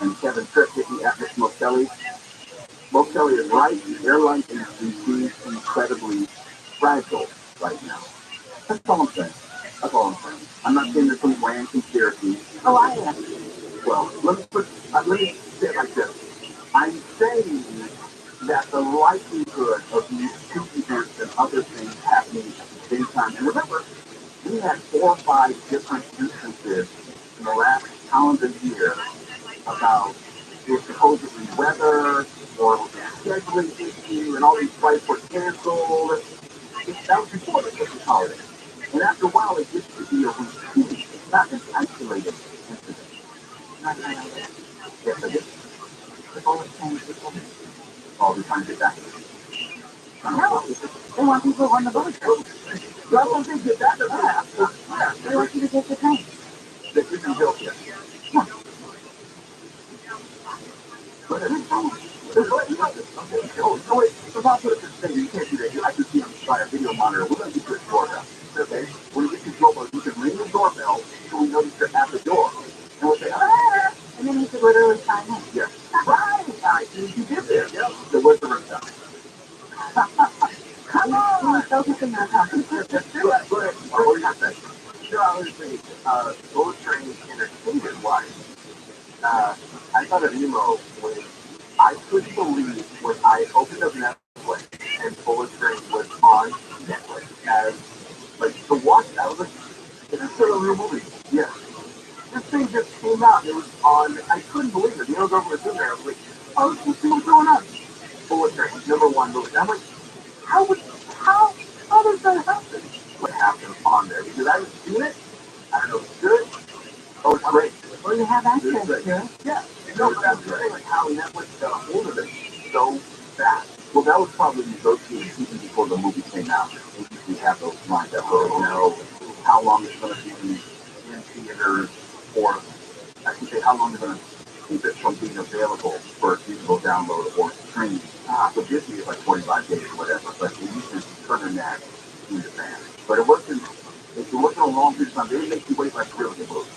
And Kevin Tripp hit me at Miss Kelly. Mo Kelly is right. The airline industry seems incredibly fragile right now. That's all I'm saying. That's all I'm saying. I'm not saying there's some grand conspiracy. Oh, I am. Well, let me say it like this. I'm saying that the likelihood of these two events and other things happening at the same time, and remember, we had 4 or 5 different instances in the last calendar year about it supposedly weather or scheduling issue and all these flights were canceled. That was before the Christmas holiday. And after a while, it gets to be a routine. It's not an isolated incident. Not an isolated. Yes, it is. It's always changed before. All the time to get back. No, they want people on the boat. Well, once they get back to that, They want you to take the train. that isn't built yet. Yeah. But it's fine. Okay. So wait, so if I put it this thing, you can't do that. You have to see them by a video monitor. We're going to get your doorbell. Okay? When you get your doorbell, you can ring the doorbell so we know that you're at the door. And we'll say, ah! And then you could literally sign in. Yeah. Right. You did there. Yeah. So where's the ring down? Come on. We're focusing on talking. Go ahead. What were you going to say? No, I was saying, Bullet Train entertainment-wise, I got an email when I couldn't believe when I opened up Netflix and Bullet Train was on Netflix as, to watch that. I was like, is this still a real movie? Yeah. This thing just came out. It was on, I couldn't believe it. The other government was in there. I was like, oh, let's see what's going on. Bullet Train, #1 movie. I'm like, how does that happen? What happened on there? Because I haven't seen it. I don't know if it's good. Oh, it's great. Well, you have access to it. Yeah. No, but that's right. Like how Netflix got a hold of it so fast. Well, that was probably negotiated even before the movie came out. They usually have those lined up where you know how long it's going to be in theaters, or I should say how long they're going to keep it from being available for digital download or streaming. So Disney is like 45 days or whatever, but they usually turn that in advance. But it wasn't. If you're working a long period of time, they make you wait like a real good movie.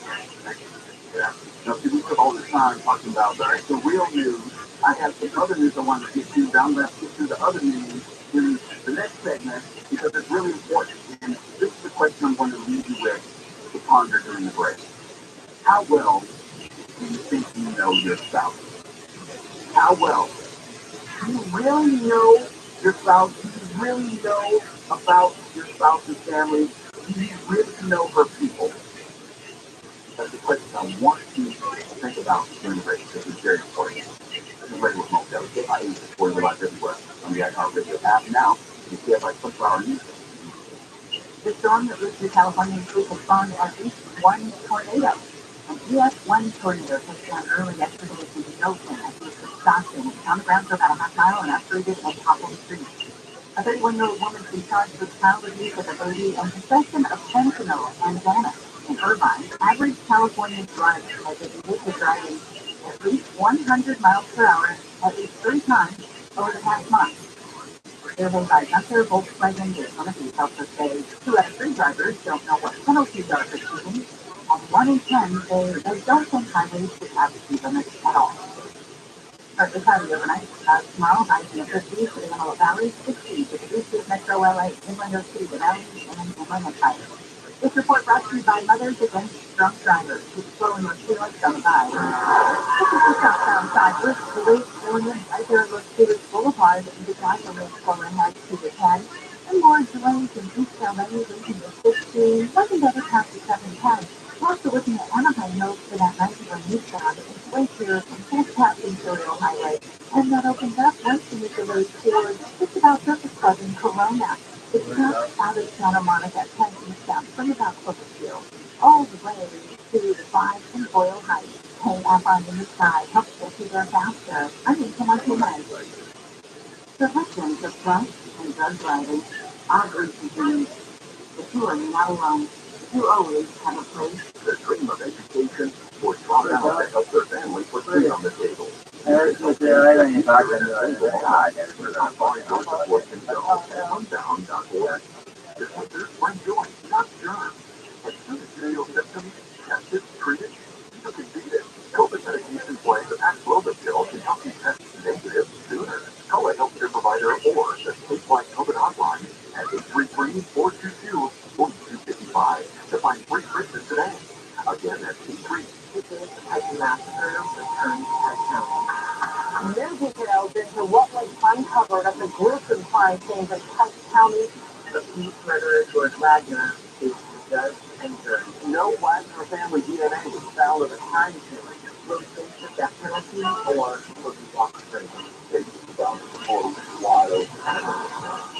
Yeah. Now, see, we took all this time talking about the real news. I have some other news I wanted to get to. Now I'm going to get to the other news in the next segment because it's really important. And this is the question I'm going to leave you with to ponder during the break. How well do you think you know your spouse? How well? Do you really know your spouse? Do you really know about your spouse's family? Do you really know her people? But the question I want you to think about doing this. This is very important. This is Radio Smoke Show. KIE is for your life everywhere. On the iHeartRadio app now, you see it by 24-hour music. The storm that reached the California coast has spawned at least one tornado. An EF1 tornado touched down early yesterday in Dothan as it was stopping on the ground for about a half mile and uprooted and toppled streets. A 31-year-old woman has been charged with child abuse of a baby and possession of fentanyl and Xanax. In Irvine, average California driver has admitted to driving at least 100 miles per hour at least 3 times over the past month. Surveyed by Gunther Volkswagen, the economy helps us say 2 out of 3 drivers don't know what penalties are for speeding, and 1 in 10 say they don't think highways should have speed limits at all. Partly cloudy overnight. Tomorrow, highs in the 50s for the Antelope Valley, 60s for the East Metro LA, Inland City, the Valley, and Inland Empire. This report brought to you by Mothers Against Drunk Drivers. Keep slowing your feelings on the by. This is the southbound side. The lake, Illinois, right there at Los Feliz Boulevard, the guy who lives forward has to the 10. And more delays in East LA, reaching the 16. Nothing ever past the 710. We're also looking at Anaheim Hills for that 91 eastbound. It's way clear from just past Imperial Highway. And that opens up once you make the road towards just about Surface Club in Corona. It's just out of Santa Monica, 10 eastbound, from about Cloverfield, all the way to the 5 and Boyle Heights. Hey, up on the east side, helps get you there faster. I mean, come on, come on. Prevention of drunk and drug driving are routine. The 2 are not alone. You always have a place. The dream of education for trauma that helps their family put food on the table. This winter, bring joy, not germs. As soon as you feel symptoms, test it, treat it, you can beat it. COVID medication plans with Paxlovid pill can help you test negative sooner. Call a healthcare provider or the statewide COVID hotline at 833-422-4255 to find free treatment today. Again, that's 833. News details into what was uncovered of the gruesome crime scenes in Kent County. The peace murderer George Wagner is judged and jury. No Wagner family DNA was found at the crime scene. Will he face the death penalty or will he walk free? They found the report wild.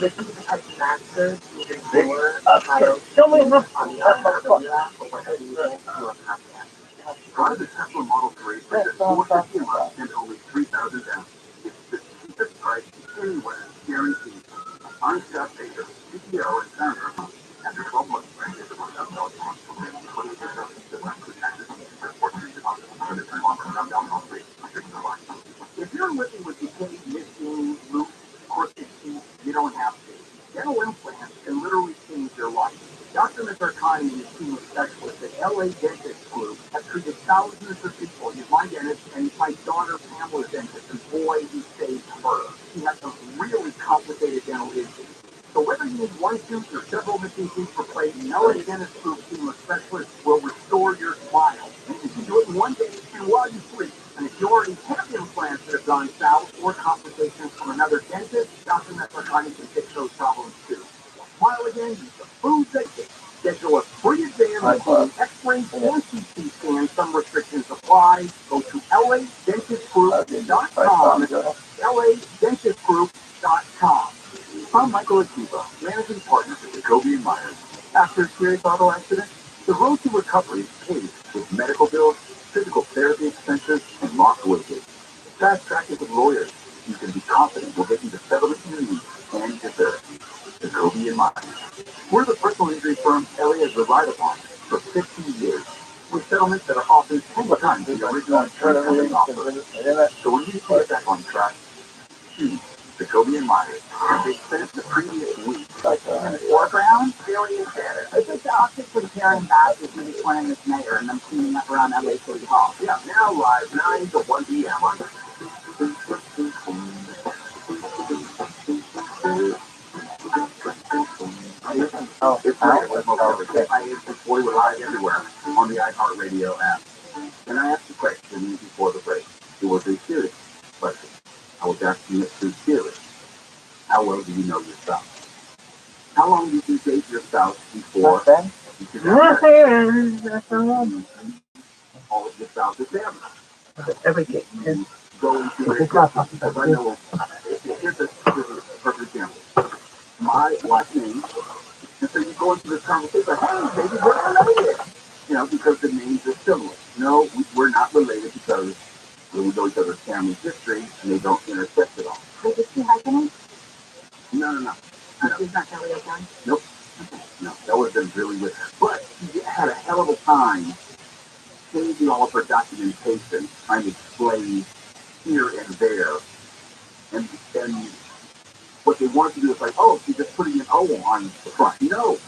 The Keith Master, season 4, titled Show me the on the iHeartRadio for what you get to a podcast. Drive the Tesla Model 3 for just $450 a month and only 3,000 down. It's the cheapest price anywhere, guaranteed. I'm Scott Baker, CEO and founder of after 12 months, I get the $1,000 a month for 20% including taxes and $14 deposit. And it's $1,000 for life. If you're living with decayed, missing, loose, crooked teeth, you don't have to. Dental implants can literally change your life. Dr. Mizarkani and his team of specialists at LA Dentist Group have treated thousands of people. He's my dentist and my daughter Pamela's dentist, and boy, he saved her. She has some really complicated dental issues. So whether you need one tooth or several missing teeth replaced, LA Dentist Group team of specialists will restore your smile. You can do it in one day and while you sleep. And if you already have implants that have gone south or complications from another dentist, Dr. Mizarkani can fix those problems too. Smile again, use the food safety. Schedule a free exam, including X-ray and CT scan. Some restrictions apply. Go to LADentistGroup.com. LADentistGroup.com. I'm Michael Akiva, managing partner at Jacoby & Myers. After a serious auto accident, the road to recovery is paved with medical bills, physical therapy expenses, and lost wages. Fast track it with lawyers. You can be confident we'll get you the settlement you need and deserve. Jacoby & Myers. We're the personal injury firm Ellie has relied upon for 15 years, with settlements that are often 10 times the original insurance offer. So when you put it back on track, choose Jacoby & Myers. They spent the previous week In the foreground, Billy and Shannon. I think the optics of Karen Bass is maybe playing as mayor and them cleaning up around LA City Hall. Yeah, now live 9 to 1 p.m. on It's Boy, we're live everywhere on the iHeartRadio app. And I asked the question before the break. It was a serious question. I was asking it sincerely. How well do you know your spouse? How long did you date your spouse before you could have all of your spouse's family. Everything. Go into But it. it's not possible. Because I know, here's a perfect example. My last name, and so you go into this conversation, hey, maybe we're related. Because the names are similar. No, we're not related because we know each other's family history and they don't intersect at all. Wait, is she hyphenate? No. She's not that way again? Nope. Okay. No, that would have been really weird. But she had a hell of a time changing all of her documentation, trying to explain here and there. And what they wanted to do is like, oh, she's just putting an O on the front. No.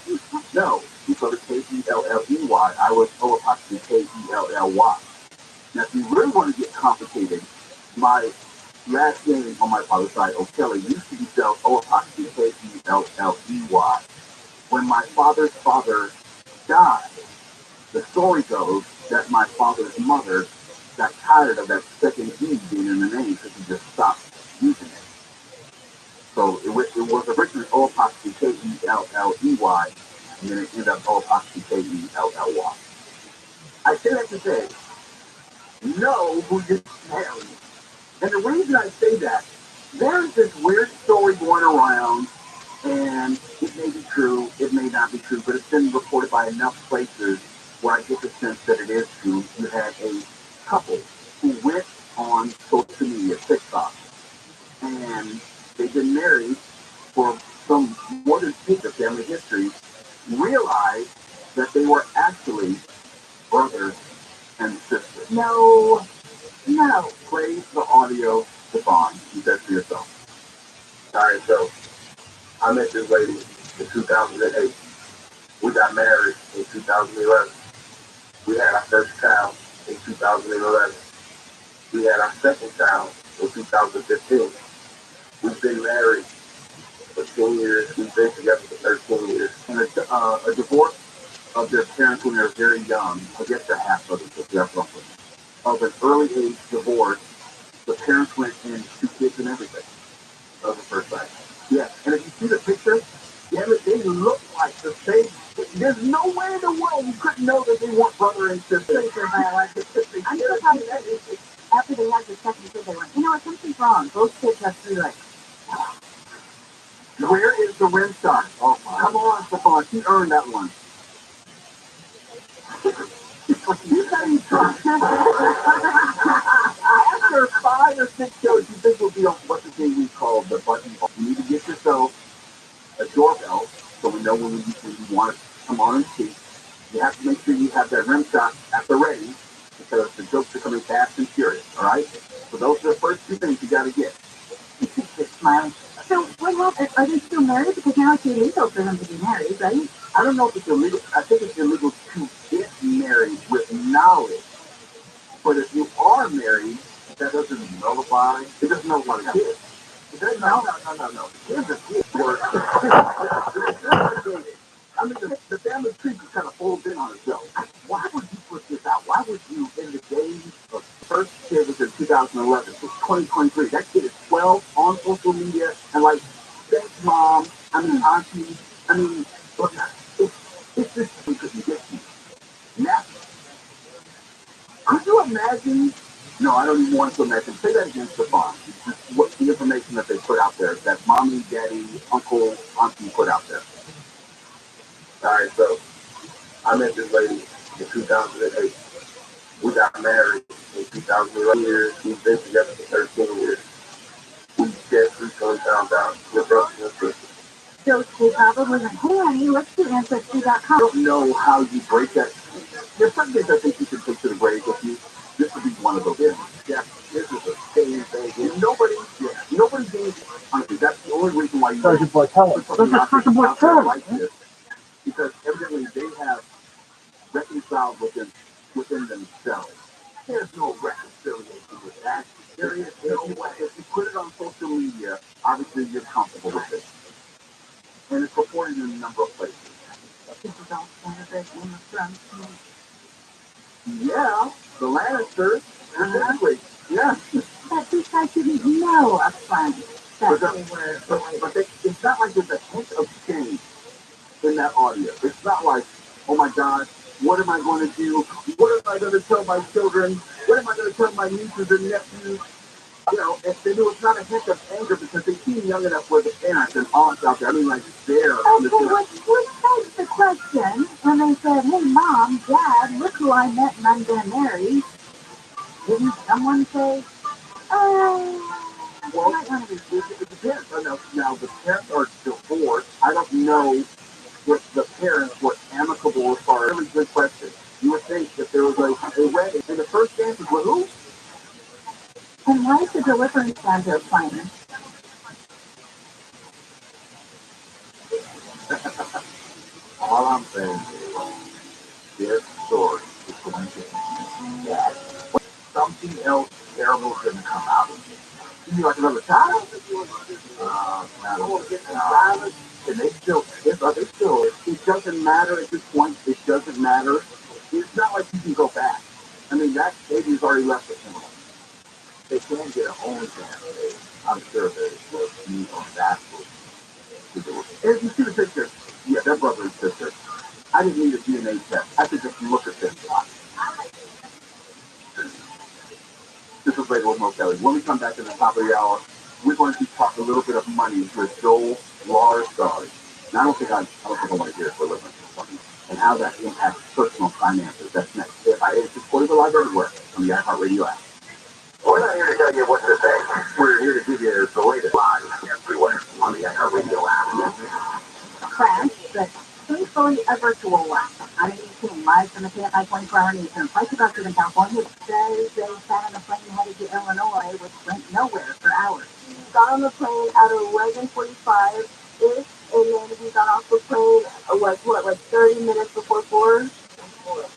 She put a K-E-L-L-E-Y. I was O apostrophe K-E-L-L-Y. Now, if you really want to get complicated, my last name on my father's side, O'Kelly, used to be spelled O apostrophe K-E-L-L-E-Y. When my father's father died, the story goes that my father's mother got tired of that second E being in the name, so she just stopped using it. So it was originally O apostrophe K-E-L-L-E-Y, and then it ended up O apostrophe K-E-L-L-Y. I say that to say, know who you're marrying. And the reason I say that, there's this weird story going around, and it may be true, it may not be true, but it's been reported by enough places where I get the sense that it is true. You had a couple who went on social media, TikTok, and they've been married for some more than the family history, realized that they were actually brothers and sisters. No. Play the audio, Devon. You said for yourself. All right, so I met this lady in 2008. We got married in 2011. We had our first child in 2011. We had our second child in 2015. We've been married for 10 years. We've been together for 13 years. And a divorce of their parents when they're very young, I guess they're half brothers, but they're roughly. Of an early age divorce, the parents went in 2 kids and everything. That was the first time. Yeah, and if you see the picture, damn it, they look like the same. There's no way in the world you couldn't know that they weren't brother and sister. I'm so sorry that after they had the second kid, they went, something's wrong. Both kids have 3 legs. Where is the rim shot? Oh, come on, Stefan. She earned that one. After 5 or 6 shows, you think we'll be on what the thing we call the button. You need to get yourself a doorbell so we know when you want to come on and see. You have to make sure you have that rim shot at the ready because the jokes are coming fast and furious, all right? So those are the first 2 things you got to get. Smiling. So what happened? Are they still married? Because now it's illegal for them to be married, right? I don't know if it's illegal. I think it's illegal to get married with knowledge. But if you are married, that doesn't nullify. It doesn't nullify the kids. It doesn't. No. The kids are kids. I mean, the family tree just kind of folds in on itself. Why would you put this out? Why would you, in the days of first kid was in 2011, it's 2023. That kid is 12 on social media and like, thanks mom. I mean, auntie. I mean, look, it's just we couldn't get you. Now, could you imagine? No, I don't even want to imagine. Say that against the farm. What the information that they put out there, that mommy, daddy, uncle, auntie put out there. All right, so I met this lady in 2008. We got married in 2011 years. We've been together for 13 years. We just recently found out we're brothers and sisters. So they probably went, hey, honey, let's do Ancestry.com. I don't know how you break that. There's some things I think you can take to the grave with you. This would be one of those things. Yeah, this is a same thing. And nobody gave, honestly, that's the only reason why you Sergeant Bortello. Sergeant Bortello like this. Because evidently they have reconciled within themselves. There's no reconciliation with that. There is no way. If you put it on social media, obviously you're comfortable with it. And it's reported in a number of places. People don't celebrate Game of Thrones. Yeah, the Lannisters. Exactly. Yeah. But these guys didn't know up front that they were related. But it's not like there's a hint of change in that audio. It's not like, oh my God, What am I going to do? What am I going to tell my children? What am I going to tell my nieces and nephews? If they knew it's not a hint of anger because they seem young enough where the parents and aunts out there, I mean, like, they're... Okay, which begs the question, when they said, hey, Mom, Dad, look who I met and I'm going to marry, didn't someone say, well, it depends. Now, the parents are divorced. I don't know if the parents were amicable as far as... Really good question. You would think that there was a wedding, and the first dances were who? and why is the deliverance center playing? All I'm saying is, this story is going to end that something else terrible is going to come out of it. You like another child? And they still, it doesn't matter at this point. It doesn't matter. It's not like you can go back. I mean, that baby's already left the family. They can get a home family. I'm sure there's no need on that. If you see the picture, yeah, that brother and sister. I didn't need a DNA test. I could just look at them. This is Radar with Mo Kelly. When we come back in the top of the hour, we're going to talk a little bit of money with Joel Lars Story. Now, I don't think I want to hear it for a living, and how that impacts personal finances. That's next. It's recorded live everywhere on the iHeartRadio app. We're not here to tell you what to say. We're here to give you the latest live everywhere on the iHeartRadio app. Crash, but thankfully a virtual one. On 18, live from the KFI 24-hour newsroom. Flight departure in California says they sat on a plane headed to Illinois, which went nowhere for hours. Got on the plane at 11:45-ish, and then we got off the plane, like 30 minutes before 4?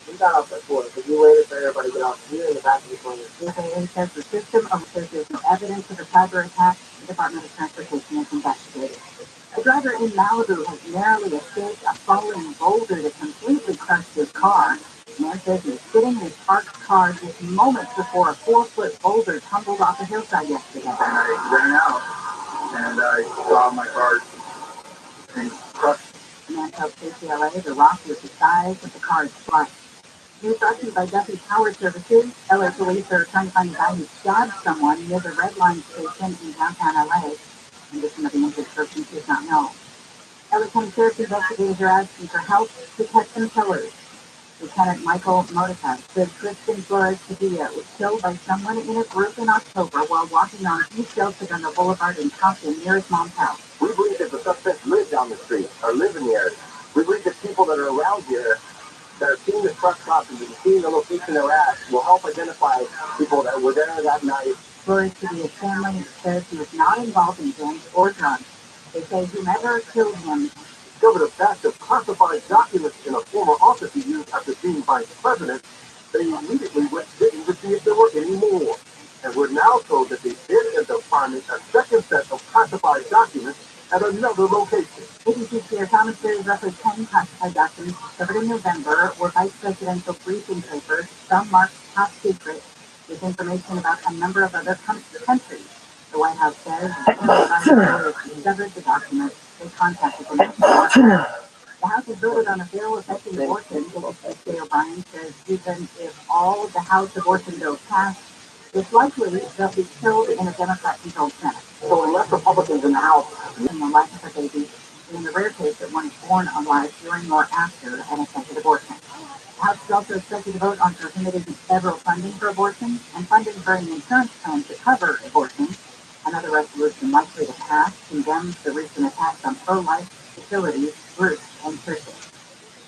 We got off at 4, because we waited for everybody to get off here in the back of the plane. The FAA says the system says there's no evidence of a cyber attack. The Department of Transportation is investigating. A driver in Malibu has narrowly escaped a falling boulder that completely crushed his car. The man says he was sitting in his parked car just moments before a 4-foot boulder tumbled off a hillside yesterday. And I ran out, and I saw my car being crushed. The man told KCLA the rock was the size of the car's front. News brought to you by Duffy Power Services. LA police are trying to find a guy who stabbed someone near the Red Line station in downtown LA. Condition of the injured person is not known. LA County Sheriff's investigators are asking for help to catch some killers. Lieutenant Michael Modica said Kristen Flores Padilla was killed by someone in a group in October while walking on East Delta Boulevard in Compton near his mom's house. We believe that the suspects live down the street or live in the area. We believe that people that are around here that are seeing the truck stop and seeing the location they're at will help identify people that were there that night. Flores Padilla's family says he was not involved in gangs or drugs. They say whomever killed him discovered a batch of classified documents in a former office he used after being vice president. They immediately went digging to see if there were any more. And we're now told that they did end up finding a second set of classified documents at another location. ABC Chair Thomas says roughly 10 classified documents discovered in November were vice presidential briefing papers, some marked top secret, with information about a number of other countries. The White House says the discovered the documents. They contacted the National Archives. The House has voted on a bill affecting abortion. Jay O'Brien says even if all of the House abortion bills pass, it's likely they'll be killed in a Democrat-controlled Senate. So unless Republicans in the House in the life of a baby, and in the rare case that one is born alive during or after an attempted abortion. The House is also expected to vote on prohibiting federal funding for abortion and funding for an insurance plan to cover abortion. Another resolution likely to pass condemns the recent attacks on pro-life facilities, groups, and churches.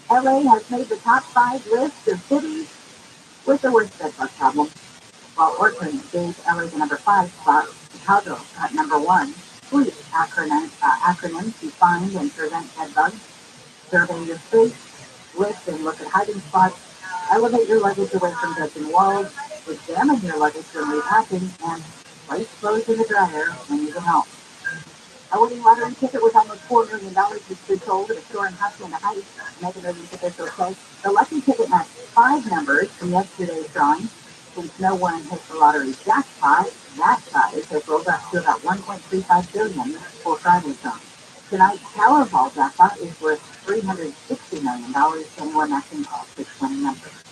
LA has made the top 5 list of cities with the worst bedbug problem, while Oakland gave LA the number 5 spot. Chicago at number 1. 3 acronyms to find and prevent bedbugs. Survey your space, list and look at hiding spots, elevate your luggage away from judging walls, examine your luggage when repacking, and place clothes in the dryer when you get home. A winning lottery ticket was almost $4 million, which was sold at a store in Hacienda Heights. Mega Millions officials say the lucky ticket matched 5 numbers from yesterday's drawing. Since no one hit the lottery jackpot, that size has rolled up to about $1.35 billion for Friday's drawing. Tonight's Powerball jackpot is worth $360 million, anyone matching all 6 winning numbers.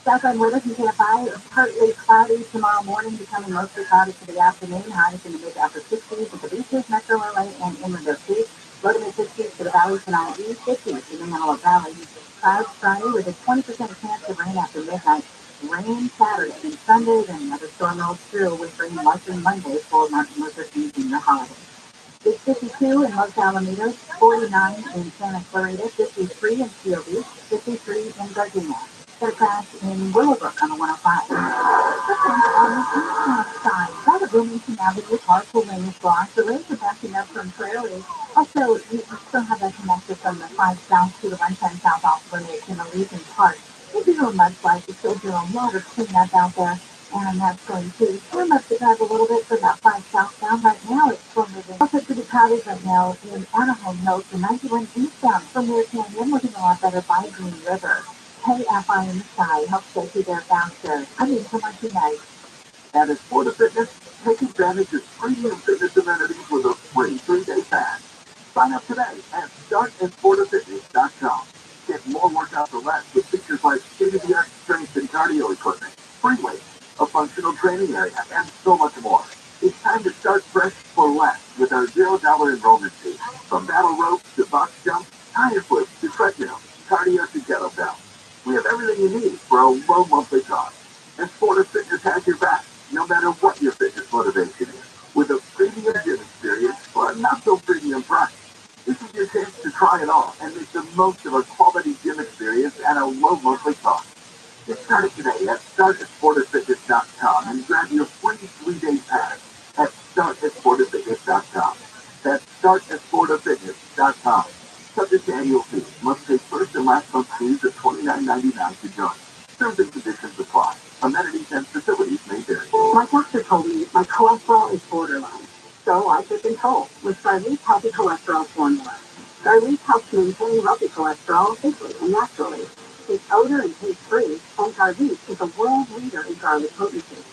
Southern weather from KFI, partly cloudy tomorrow morning, becoming mostly cloudy for the afternoon. Highs in the mid to upper 60s at the beaches, Metro LA, and inland of Peak. Low to mid 60s for the valleys and all east, 50s in the Antelope Valley. Clouds Friday with a 20% chance of rain after midnight. Rain Saturday and Sunday, then another storm rolls through with rain likely Monday for Martin Luther King Jr. holiday. It's 52 in Los Alamitos, 49 in Santa Clarita, 53 in Seal Beach, 53 in Gardena. Got a crash in Willowbrook on the 105. On the eastbound side, side of Bloomington Avenue, partial lane is blocked. The lanes are backing up from Prairie. Also, you still have that connector from the 5 south to the 110 south off limit in Elysian Park. If you're a mudslide, you still do a lot of cleanup out there. And that's going to storm up the drive a little bit for about 5 southbound. Right now, it's storm moving. Also pretty crowded right now in Anaheim Hills, the 91 eastbound from Weir Canyon, looking a lot better by Green River. KFI in the sky helps get you there faster. I'm in so much tonight. And as for the fitness, take advantage of premium fitness amenities with a free 3-day pass. Sign up today at startandsportofitness.com. Get more workouts for less with features like state-of-the-art strength and cardio equipment, free weights, a functional training area, and so much more. It's time to start fresh for less with our $0 enrollment fee. From battle ropes to box jumps, tire flips to treadmill, cardio to kettlebell. We have everything you need for a low monthly cost. And Sport of Fitness has your back, no matter what your fitness motivation is, with a premium gym experience for a not-so-premium price. This is your chance to try it all and make the most of a quality gym experience at a low monthly cost. Get started today at startatsportofitness.com and grab your free 3-day pass at startatsportofitness.com. That's startatsportofitness.com. Subject to annual fee. Must pay first and last month's fees of $29.99 to join. Terms and conditions apply. Amenities and facilities may vary. My doctor told me my cholesterol is borderline, so I took control with Charlie's Healthy Cholesterol Formula. Charlie's helps maintain healthy cholesterol safely and naturally. It's odor and taste-free, and Charlie's is a world leader in garlic potency.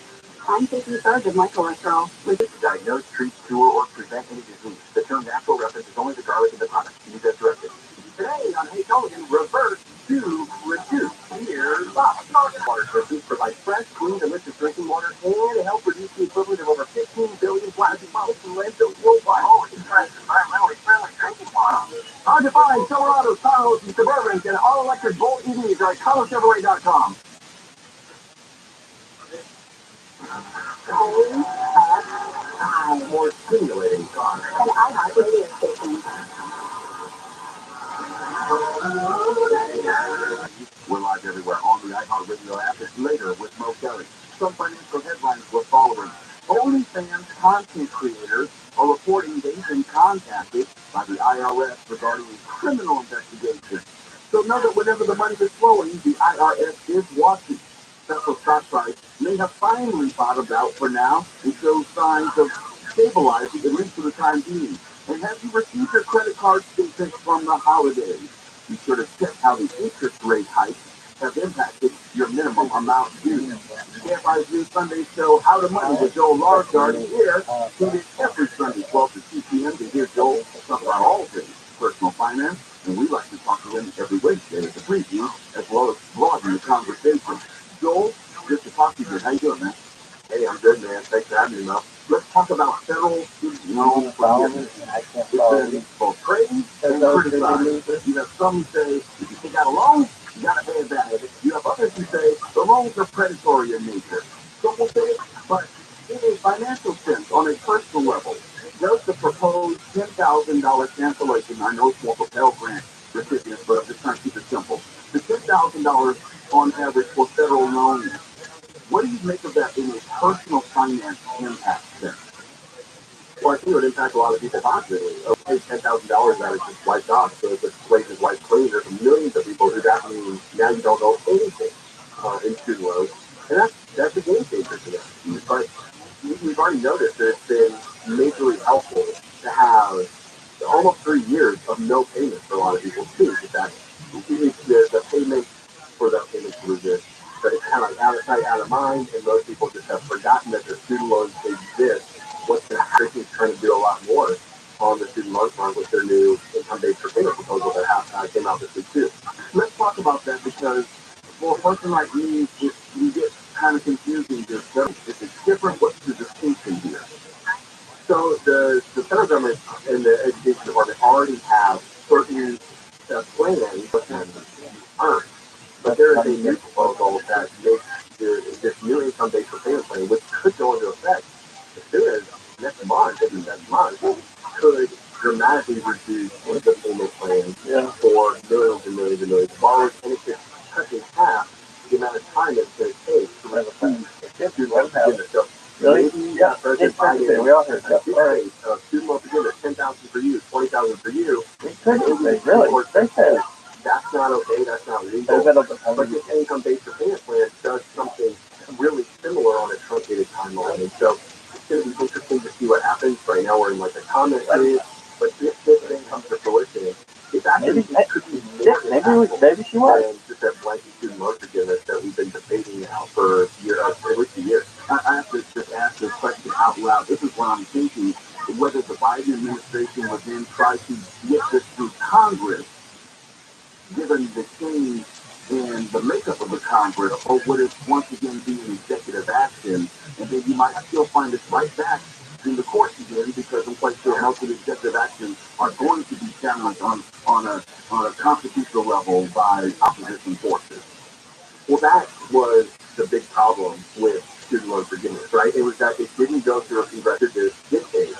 I'm taking charge of my cholesterol with Diagnose, treat, cure, or prevent any disease. The term natural references only the garlic in the product. Use as directed. Today on Hey Culligan, reverse to reduce. Here's Bob. Water systems provide fresh, clean, delicious drinking water and help reduce the equivalent of over 15 billion plastic bottles from landfills worldwide. Oh, it's fresh, environmentally friendly drinking water. Hard to find Silverados, Tahoes, and Suburbans, and all-electric Volt EVs are at ColorChevrolet.com. More stimulating cars. an iHeart radio station. We're live everywhere on the iHeartRadio app. It's later with Mo Kelly. Some financial headlines we're following. OnlyFans content creators are reporting they've been contacted by the IRS regarding a criminal investigation. So know that whenever the money is flowing, the IRS is watching. Special stock price may have finally bottomed out for now and shows signs of stabilizing, at least for the time being. And have you received your credit card statements from the holidays? Be sure to check how the interest rate hikes have impacted your minimum amount due. KFI's new Sunday show, Out of Money with Joel Larsgard is here. Tune in every Sunday, 12 to 2 p.m. to hear Joel talk about all things personal finance. And we like to talk to him every Wednesday as a preview, as well as broaden the conversation. Joel, good to talk to you. How you doing, man? Hey, I'm good, man. Thanks for having me, Mel. Let's talk about federal student loan forgiveness. It's been both praised and criticized. You have some who say, if you take out a loan, you got to pay it back. You have others who say, the loans are predatory in nature. Some will say it, but in a financial sense, on a personal level, does the proposed $10,000 cancellation, I know it's more for Pell Grant recipients, but I'm just trying to keep it simple, the $10,000 on average for federal loans, what do you make of that in a personal finance impact sense? Well, I think it would impact a lot of people positively. Okay, $10,000 that is just wiped off, so if the slate is wiped clean, there's millions of people who that means now you don't owe anything in student loans, and that's a game changer for them. But we've already noticed that it's been majorly helpful to have almost 3 years of no payments for a lot of people too. That the payment for that payment to resist, but it's kind of like out of sight, out of mind, and most people just have forgotten that their student loans exist. What's going to happen is trying to do a lot more on the student month with their new income-based repayment proposal that came out this week too. Let's talk about that because for a person like me, you get kind of confusing yourself. If it's different, what's the distinction here? So the federal government and the education department already have certain plans and earn. But there is a new proposal that makes this new income-based repayment plan, which could go into effect as soon as next month, could dramatically reduce the payment plan for millions and millions and millions of borrowers, and it could cut in half the amount of time it's going to take to receive student loan forgiveness. So maybe President Biden, we all heard that. Student loan forgiveness, $10,000 for you, $20,000 for you. Really? That's not okay. That's not legal. But this income-based repayment plan does something really similar on a truncated timeline. And so it's going to be interesting to see what happens. Right now we're in like a comment period, but if this thing comes to fruition, it's actually could be more maybe she was. Than just that blanket student loan forgiveness that we've been debating now for years, at least a year. I have to just ask this question out loud. This is what I'm thinking. Whether the Biden administration would then try to get this through Congress, given the change in the makeup of the Congress, or would it once again be an executive action, and then you might still find it right back in the courts again, because I'm quite sure most of the executive actions are going to be challenged on a constitutional level by opposition forces. Well, that was the big problem with student loan forgiveness, right? It was that it didn't go through a congressional dictate.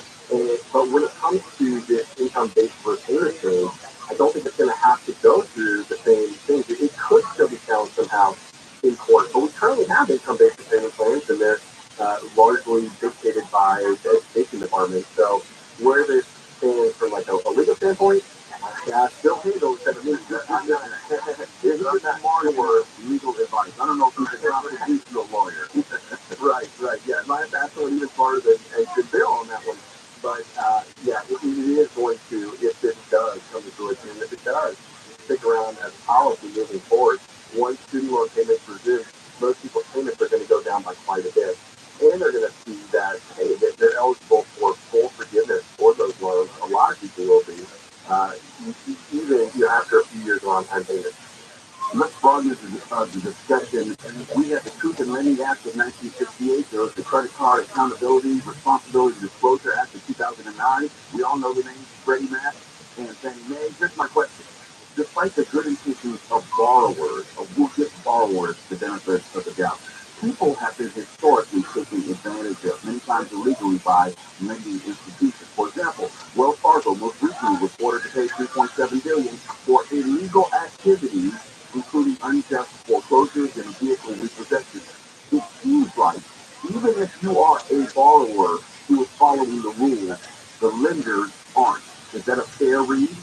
But when it comes to this income-based repayment thing, I don't think it's going to have to go through the same things. It could still be challenged somehow in court, but we currently have income-based repayment plans, and they're largely dictated by the education department. So where this stands from like a legal standpoint, still handle that there's not more legal advice. I don't know if he's a constitutional lawyer. right, yeah. My bachelor even smarter than Bill on that one. But yeah, it is going to, if this does come to fruition, if it does stick around as policy moving forward, once student loan payments resume, most people's payments are going to go down by quite a bit. And they're going to see that, hey, they're eligible for full forgiveness for those loans. A lot of people will be, even after a few years of on-time payments. Let's broaden the discussion. We have the Truth in Lending Act of 1968. There was the Credit Card Accountability, Responsibility, Disclosure Act of 2009. We all know the names Freddie Mac and Fannie Mae. Here's my question. Despite the good intentions of borrowers, of who gets borrowers the benefits of the doubt, people have been historically taken advantage of, many times illegally, by lending institutions. For example, Wells Fargo most recently was ordered to pay $3.7 billion for illegal activities, including unjust foreclosures and vehicle repossessions. It seems like even if you are a borrower who is following the rules, the lenders aren't. Is that a fair read?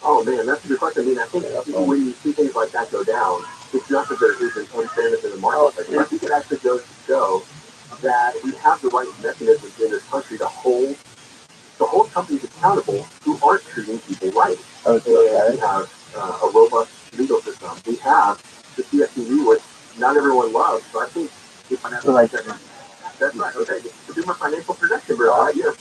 Oh man, that's a good question. I mean, I think when you see things like that go down, it's not that there isn't unfairness in the marketplace. I think it actually goes to show that we have the right mechanisms in this country to hold companies accountable who aren't treating people right. And we have a robust legal system. We have the CFPB, which not everyone loves, but I think if I have to like that's right. Okay, to do my financial protection bureau, yes,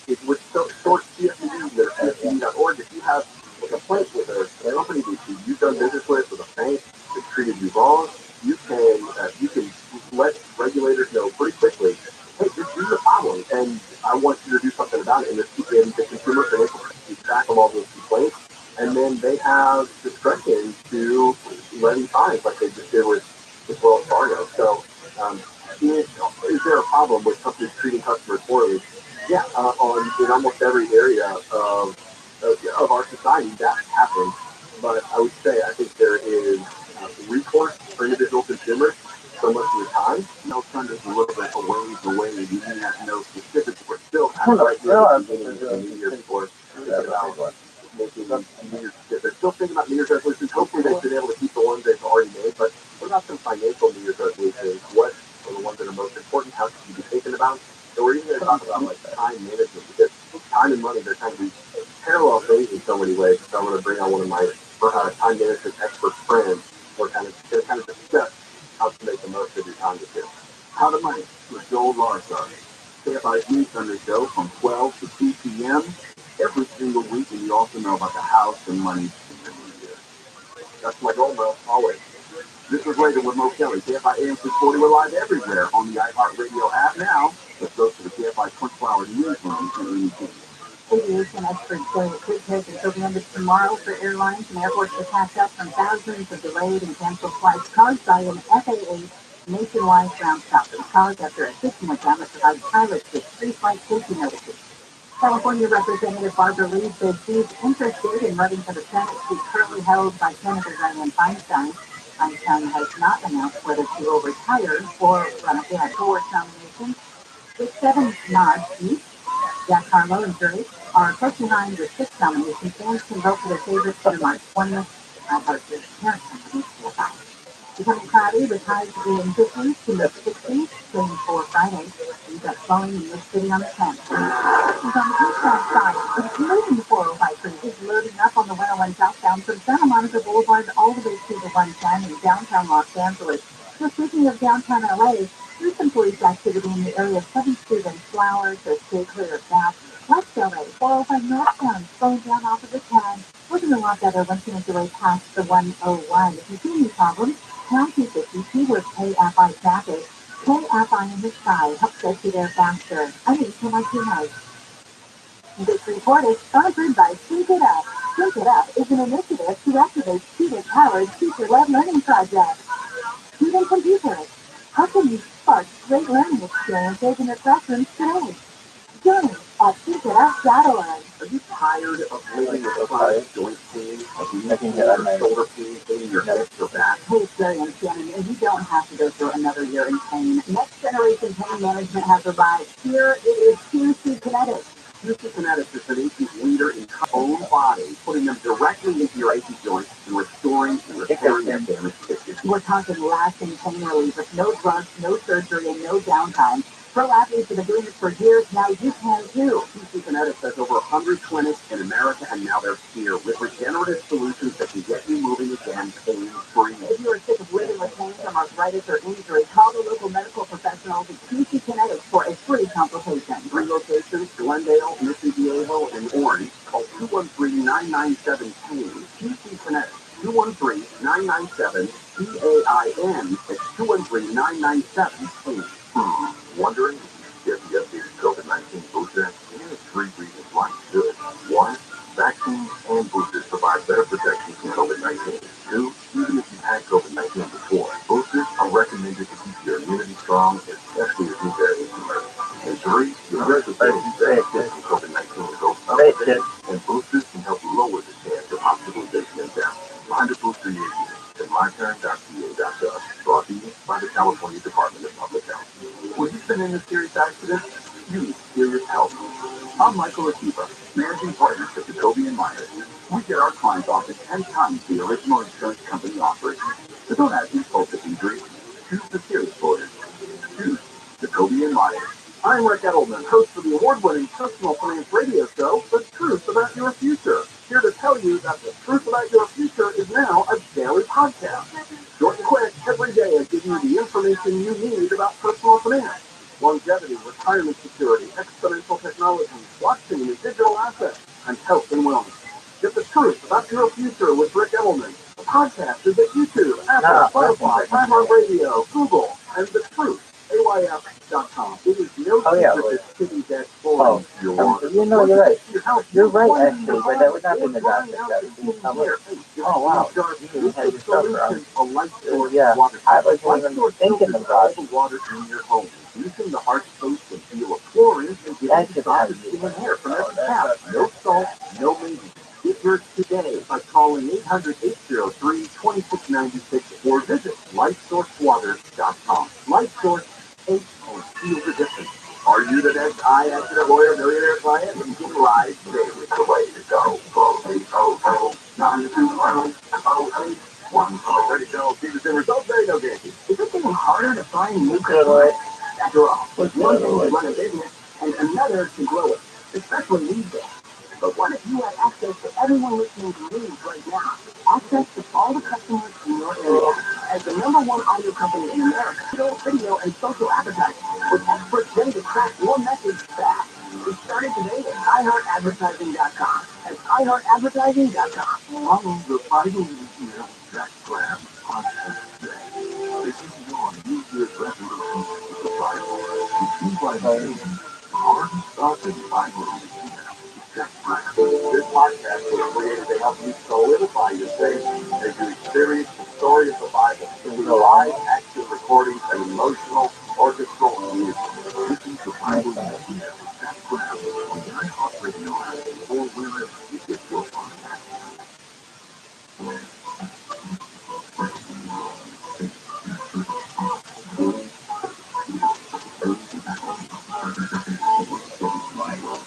it would sort CFPB, their CFPB.org. If you have a complaint with a company that you've done business with a bank that treated you wrong, you can let regulators know pretty quickly, hey, this is a problem, and I want you to do something about it. And the consumer financial keep track of all those complaints, and then they have discretion to levy fines like they just did with Wells Fargo. So, is there a problem with companies treating customers poorly? Yeah, in almost every area of our society that happens. But I would say I think there is recourse for individual consumers so much of the time. Turn this a little bit away. You may not know specifics. We're still kind of right here at the beginning of the New Year's for making New Year's. They're still thinking about New Year's resolutions. Hopefully they've been able to keep the ones they've already made. But what about some financial New Year's resolutions? What are the ones that are most important? How should you be thinking about? So we're even going to talk about like time management, because time and money, they're kind of these parallel things in so many ways. So I'm going to bring on one of my time management expert friends. We're kind of discuss how to make the most of your time this year. How to Money with Joel Larson. KFI's News Sunday show from 12 to 2 p.m. every single week, and you also know about the house and money. That's my goal, Mo, always. This is Later with Mo Kelly. KFI AM 640. We're live everywhere on the iHeartRadio app now. Let's go to the KFI 24-hour newsroom in AEP. Aviation experts say it could take until the end of tomorrow for airlines and airports to catch up from thousands of delayed and canceled flights caused by an FAA nationwide ground stop. It was caused after a system went down that provided pilots with pre-flight safety notices. California Representative Barbara Lee said she's interested in running for the Senate seat currently held by Senator Dianne Feinstein. Feinstein has not announced whether she will retire or run again. For nominations, with 7 nods each, Jack Harlow and Drake are close behind with 6 nominations. Fans can vote for their favorites through March 20th. Host's parent company will find. Becoming cloudy with highs in 50s to mid-60s, same for Friday. We've got flowing in this city on the 10th. On the eastbound side, it's loading the 405 is loading up on the 101 southbound from Santa Monica Boulevard all the way to the 110 in downtown Los Angeles. So speaking of downtown LA, there's some police activity in the area of 7th Street and Flowers, so stay clear of that. West LA, 405 northbound, slowing down off of the 10. Looking a lot better once you make your way past the 101. If you see any problems, pound 250, keyword KFI traffic. KFI in the sky helps get you there faster. I mean, so much too nice. This report is sponsored by Sync It Up. Sync It Up is an initiative to activate student-powered teacher-led learning projects. Student computers. How can you spark great learning experiences in your classrooms today? Join at syncitup.org. Are you tired of living with chronic joint pain, knee pain, or shoulder pain, pain in your hips or back? Hey, experience, Shannon, and you don't have to go through another year in pain. Next Generation Pain Management has arrived. Here it is QC Kinetics. QC Kinetics is an AC's leader in your own body, putting them directly into your achy joints and restoring and repairing their damaged tissue. We're talking lasting pain relief with no drugs, no surgery, and no downtime. ROTHSCHILD have been doing this for years. Now you can too. QC Kinetics has over 100 clinics in America, and now they're here with regenerative solutions that can get you moving again pain-free. If you are sick of living with pain from arthritis or injury, call the local medical professionals at QC Kinetics for a free consultation. 3 locations: Glendale, Mission Viejo, and Orange. Call 213-997-PAIN. QC Kinetics. 213-997-PAIN. It's 213-997-PAIN. Wondering if the updated COVID-19 booster? Here's 3 reasons why you should. 1. Vaccines and boosters provide better protection from COVID-19. 2. Even if you've had COVID-19 before, boosters are recommended to keep your immunity strong, especially as new variants emerge. And 3. Your risk of getting sick from COVID-19 goes up, and boosters can help lower the chance of hospitalization and death. Find a booster near you at myturn.ca.gov. Brought to you by the California Department of Public Health. When you've been in a serious accident, you need serious help. I'm Michael Akiva, managing partner at Jacoby & Myers. We get our clients off at 10 times the original insurance company offers. So don't ask me for the injury. Choose the serious voters. Choose Jacoby & Myers. I'm Rick Edelman, host of the award-winning personal finance radio show, The Truth About Your Future. Here to tell you that The Truth About Your Future is now a daily podcast. Short and quick, every day I give you the information you need about personal finance, longevity, retirement security, exponential technology, blockchain and digital assets, and health and wellness. Get the truth about your future with Rick Edelman. The podcast is at YouTube, Apple, Spotify, iHeartRadio, Google, and The Truth. AYF.com. It is no secret that city that's full you're right. You're right, actually, but that would not be the doctor. Oh, wow. You had your stuff wrong. Yeah, I wasn't even thinking about it. Water in your home. Using the hard space and feel of chlorine and getting soft skin and hair from every tap. No salt, no maintenance. Get yours today by calling 800-803-2696 or visit lightsourcewaters.com. Lightsource takes and feels the difference. Are you the next accident lawyer millionaire client? You can rise today with the way to go. Call 800-920-0810. Ready to go. See the same results. There you go, Dancy. Is it getting harder to find new customers? After all, one thing to run a business and another to grow it, especially these days. But what if you had access to everyone listening to news right now? Access to all the customers in your area as the #1 audio company in America. Video and social advertising, with experts ready to crack your message fast. Get started today at iHeartAdvertising.com. That's iHeartAdvertising.com. The Bible is here. That grab podcast today. This is your New Year's resolution with the Bible. The Bible. Hard stuff in the Bible is here. This podcast was created to help you solidify your faith as you experience the story of the Bible through the live action recordings and emotional orchestral music. This is the Bible in the Year. That's what on the iHeartRadio app or wherever you get your podcast.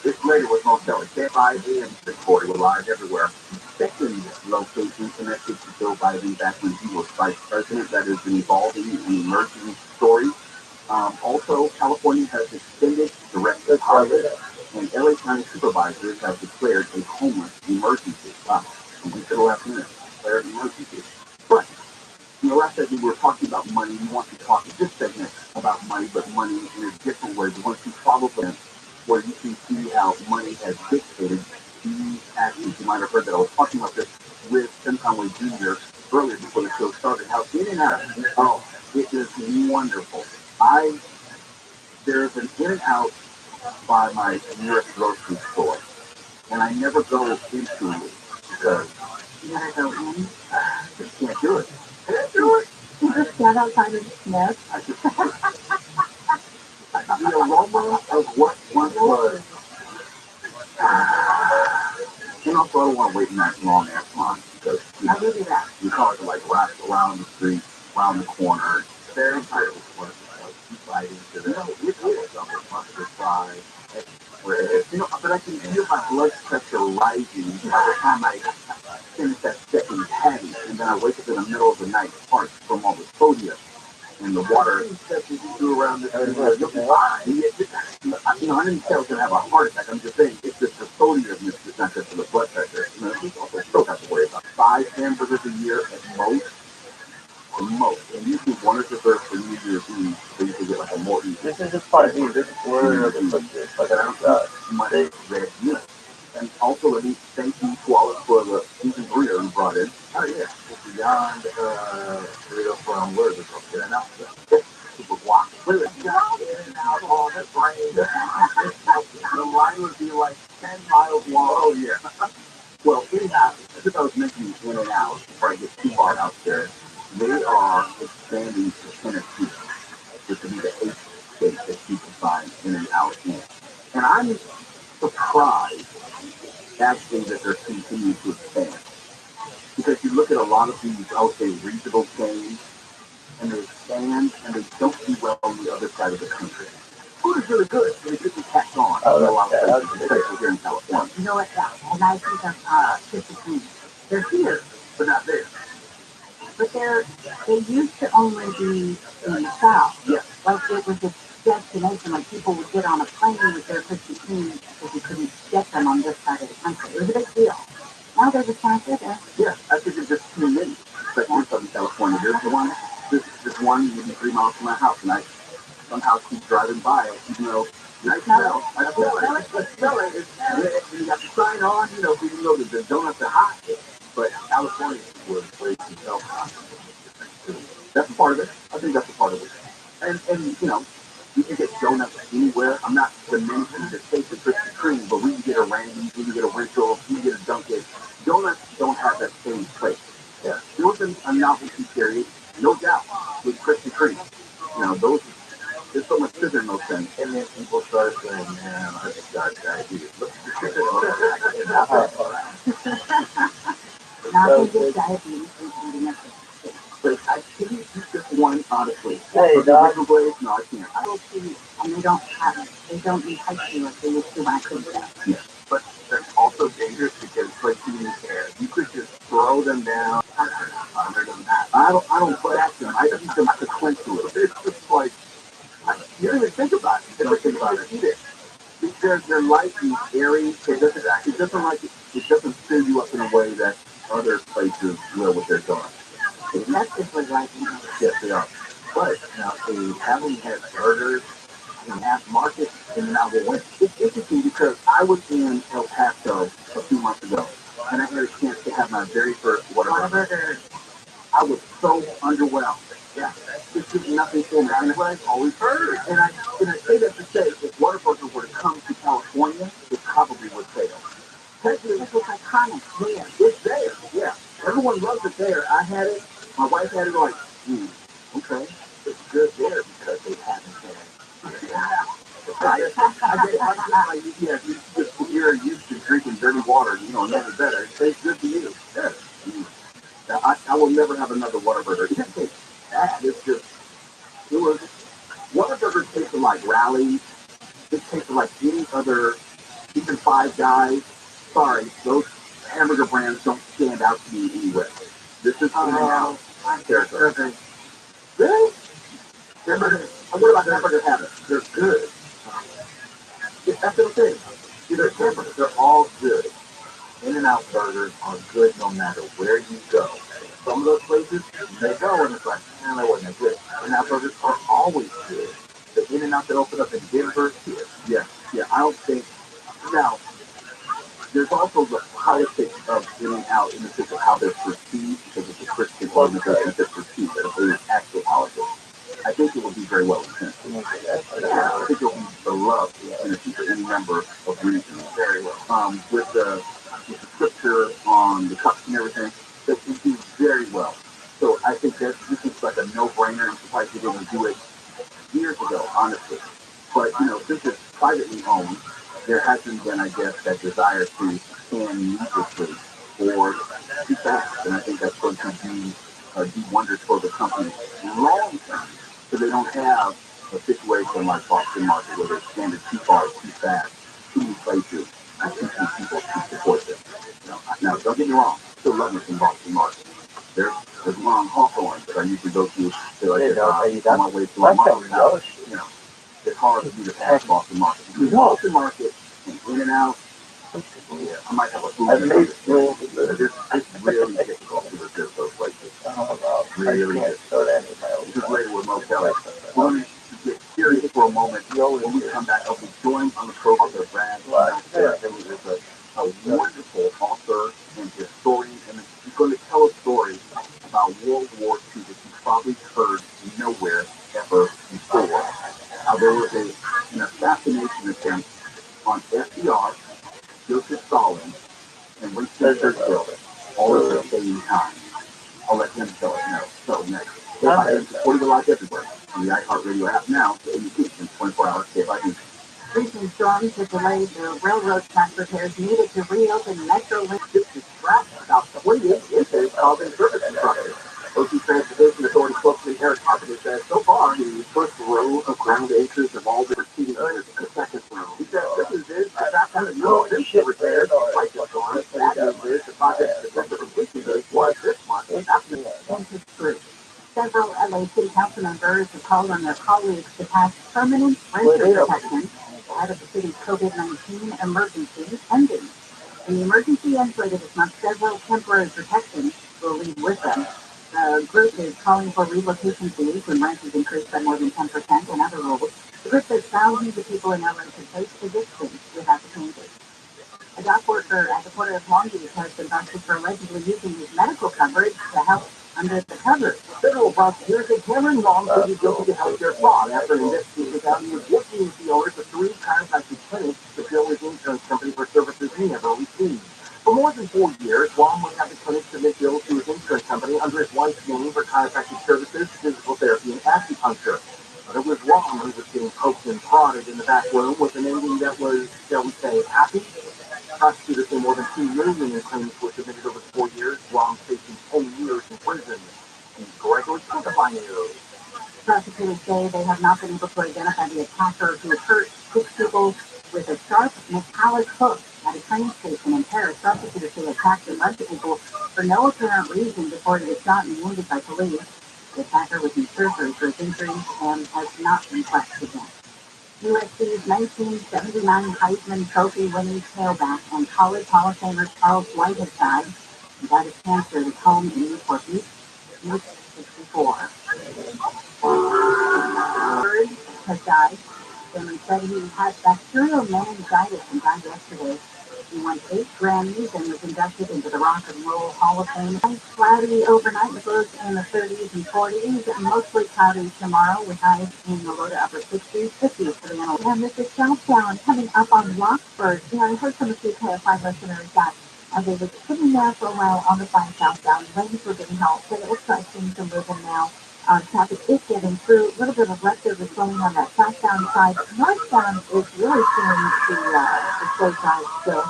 This radio was most selling 5 a.m. recording live everywhere. Second location connected to Joe Biden back when he was vice president. That is involving an emerging story. Also, California has extended direct deposit, and LA County supervisors have declared a homeless emergency. Wow, a week of the last minute, declared an emergency. But last segment we were talking about money. We want to talk in this segment about money, but money in a different way. We want to follow them where you can see how money has dictated these actions. You might have heard that I was talking about this with Tim Conway Jr. earlier before the show started. How in and out, oh, it is wonderful. There's an in and out by my nearest grocery store, and I never go into it because You gotta go in. just can't do it. Can't do it. You just stand outside and sniff. The aroma of what once was. And also, I don't want to wait in that long ass line because I will do that. you cars are like wrapped around the street, around the corner. Very tired of what keep riding to the summer mustard fry. But I can feel my blood pressure rising by the time I finish that second patty, and then I wake up in the middle of the night, parched from all the sodium and the water that you do around this. You'll be fine. I didn't say I was going to have a heart attack. I'm just saying it's just the sodium. It's not just for the blood pressure. You also still have to worry about 5 hamburgers a year at most. And usually one is reserved for New Year's Eve, so you can get like a more easy. This is just part of me. This is where the like an outside. Monday red meat. And also let me thank you to all for the season burrito you brought in. Oh yeah, it's beyond burrito from where is it from? Get an outfit. Super guac. Wait a minute. In and out all that brain. The line would be like 10 miles long. Oh yeah. Well, anyhow, as I was mentioning in and out, before I get too far out there, they are expanding to Tennessee, which will be the 8th state that you can find in and out in. And I'm surprised, actually, that they're continuing to expand. Because you look at a lot of these, I would say, regional chains, and they expand, and they don't do well on the other side of the country. Food is really good, but it gets tacked on in a lot of places, especially here in California. You know what? And I think of Krispy Kreme. They're here, But not there. but they used to only be in the South. Yes. Like it was a destination. Like people would get on a plane with their Krispy Kreme because you couldn't get them on this side of the country. It was a big deal. Now they're just not there. Yeah, I think it's just too many. But in Southern California, there's one, this one maybe 3 miles from my house, and I somehow keep driving by it, even though I smell it. You got the sign on, so you know that the donuts are hot. But California was way too self-hot. That's a part of it. I think that's a part of it. And you can get donuts anywhere. I'm not diminishing the taste of Krispy Kreme, but we can get a Randy's, we can get a Rachel, we can get a Dunkin'. Donuts don't have that same place. Yeah. There was a novelty period, no doubt, with Krispy Kreme. There's so much sugar in those things. And then people start saying, man, I just got diabetes. Now they get diabetes from eating it. But I can't eat just one, honestly. Hey, dog. No, I can't. I will see, and they don't eat high school like they used to when I couldn't get. Yeah. But that's also dangerous because like eating air. You could just throw them down. I don't back them. I eat them sequentially. It's just like you don't even think about it. You don't think about it. Eat it. Because they're light and airy. It doesn't fill you up in a way that other places will with their donuts. Domestically right now. Yes, they are. But now they haven't had burgers in mass market in and out. Well, it's interesting because I was in El Paso a few months ago, and I had a chance to have my very first Whataburger. I was so underwhelmed. Yeah, it's just nothing for me. And what I've always heard, and I say that to say, if Whataburger were to come to California, it probably would fail. Technically, This is iconic there. it's there. Yeah, everyone loves it there. I had it. My wife had it. Like, okay, it's good there because they haven't had. Yeah, you're used to drinking dirty water, never better. It tastes good to you. Yeah. I will never have another Whataburger. It tastes bad. It's just, it was, Whataburger tasted like Rallies. It tasted like any other, even Five Guys. Sorry, those hamburger brands don't stand out to me anyway. This is In-N-Out territory. Really? What about hamburger habits? They're good. That's what I'm saying. They're hamburgers. They're all good. In-N-Out burgers are good no matter where you go. Some of those places, you may go and it's like, man, that wasn't that good. In-N-Out burgers are always good. The In-N-Out that opened up in Denver, yeah, I don't think. Now, there's also the politics of In-N-Out in the sense of how they're perceived because it's a Christian organization that's perceived as opposed to actual politics. I think it would be very well received. I think it will be beloved in the future, any member of Reason very well. With the scripture on the cups and everything, that would do very well. So I think that this is like a no-brainer. I'm surprised they didn't do it years ago, honestly. But since it's privately owned, there hasn't been, I guess, that desire to expand needlessly or too fast. And I think that's going to do wonders for the company long term. So they don't have a situation like Boston Market where they expanded too far, too fast, too many places, and too few people to support them. Now, don't get me wrong, I still love me some Boston Market. There's one on Hawthorne that I usually go to on my way to my mom's house. It's hard for me to pass Boston Market. Between Boston Market and In-N-Out, yeah, I might have a food. It's really difficult to resist those places. Really difficult. Just later with Mo Kelly. We're going to get serious for a moment. When we come back, I'll be joined on the program with Brad. Who is a wonderful author and historian, and he's going to tell a story about World War II that you probably heard nowhere ever before. How there was an assassination attempt on FDR, Joseph Stalin, and Winston Churchill all at the same time. I'll let him tell it now. So next. Supporting the live everywhere on the iHeartRadio app now to ABC in 24 hours. Stay by me. Recent storms have delayed the railroad track repairs needed to reopen Metrolink. This is track about 28 incidents causing service disruption. OC Transportation Authority spokesman Eric Carpenter says so far the first row of ground anchors have all been receiving others in the second row. He said this is it. The fact that no ship repaired like this one. Bad news is the project's expected completion date was this month. That's into spring. Several LA City Council members have called on their colleagues to pass permanent renter protection ahead of the city's COVID-19 emergency ending. When the emergency ends later this month, several temporary protections will leave with them. The group is calling for relocation fees when rent is increased by more than 10% and other rules. The group says thousands of people in LA could face evictions without the changes. A dock worker at the Port of Long Beach has been busted for allegedly using his medical coverage to help under the covers. Federal prosecutors say Cameron Long pleaded guilty to healthcare fraud after an investigation found he was gifting the owners of 3 chiropractic clinics to bill his insurance company for services he never received. For more than 4 years, Long would have the clinic submit bills to his insurance company under his wife's name for chiropractic services, physical therapy, and acupuncture. But it was Long who was getting poked and prodded in the back room with an ending that was, shall we say, happy. Prosecutors say more than $2 million in claims were submitted over 4 years, Long facing 10 years in prison. And Gregory Contavino. Prosecutors say they have not been able to identify the attacker who hurt 6 people with a sharp metallic hook at a train station in Paris. Prosecutors say attacked a bunch of people for no apparent reason before he was shot and wounded by police. The attacker was in surgery for his injuries and has not been questioned again. USC's 1979 Heisman Trophy winning tailback and College Hall of Famer Charles Whitehead died of cancer at his home in Newport Beach. 1964. Bird has died. They said he had bacterial meningitis and died yesterday. He won 8 Grammys and was inducted into the Rock and Roll Hall of Fame. Cloudy overnight, lows in the 30s and 40s, and mostly cloudy tomorrow with highs in the low to upper 60s, 50s for the animals. And this is Southbound coming up on Rockford. I heard some of you KFI listeners that they were sitting there for a while on the 5 southbound, waiting for getting help, but it looks like things are moving now. Traffic is getting through. A little bit of leftover slowing on that southbound side. Northbound is really seeing the slow side still.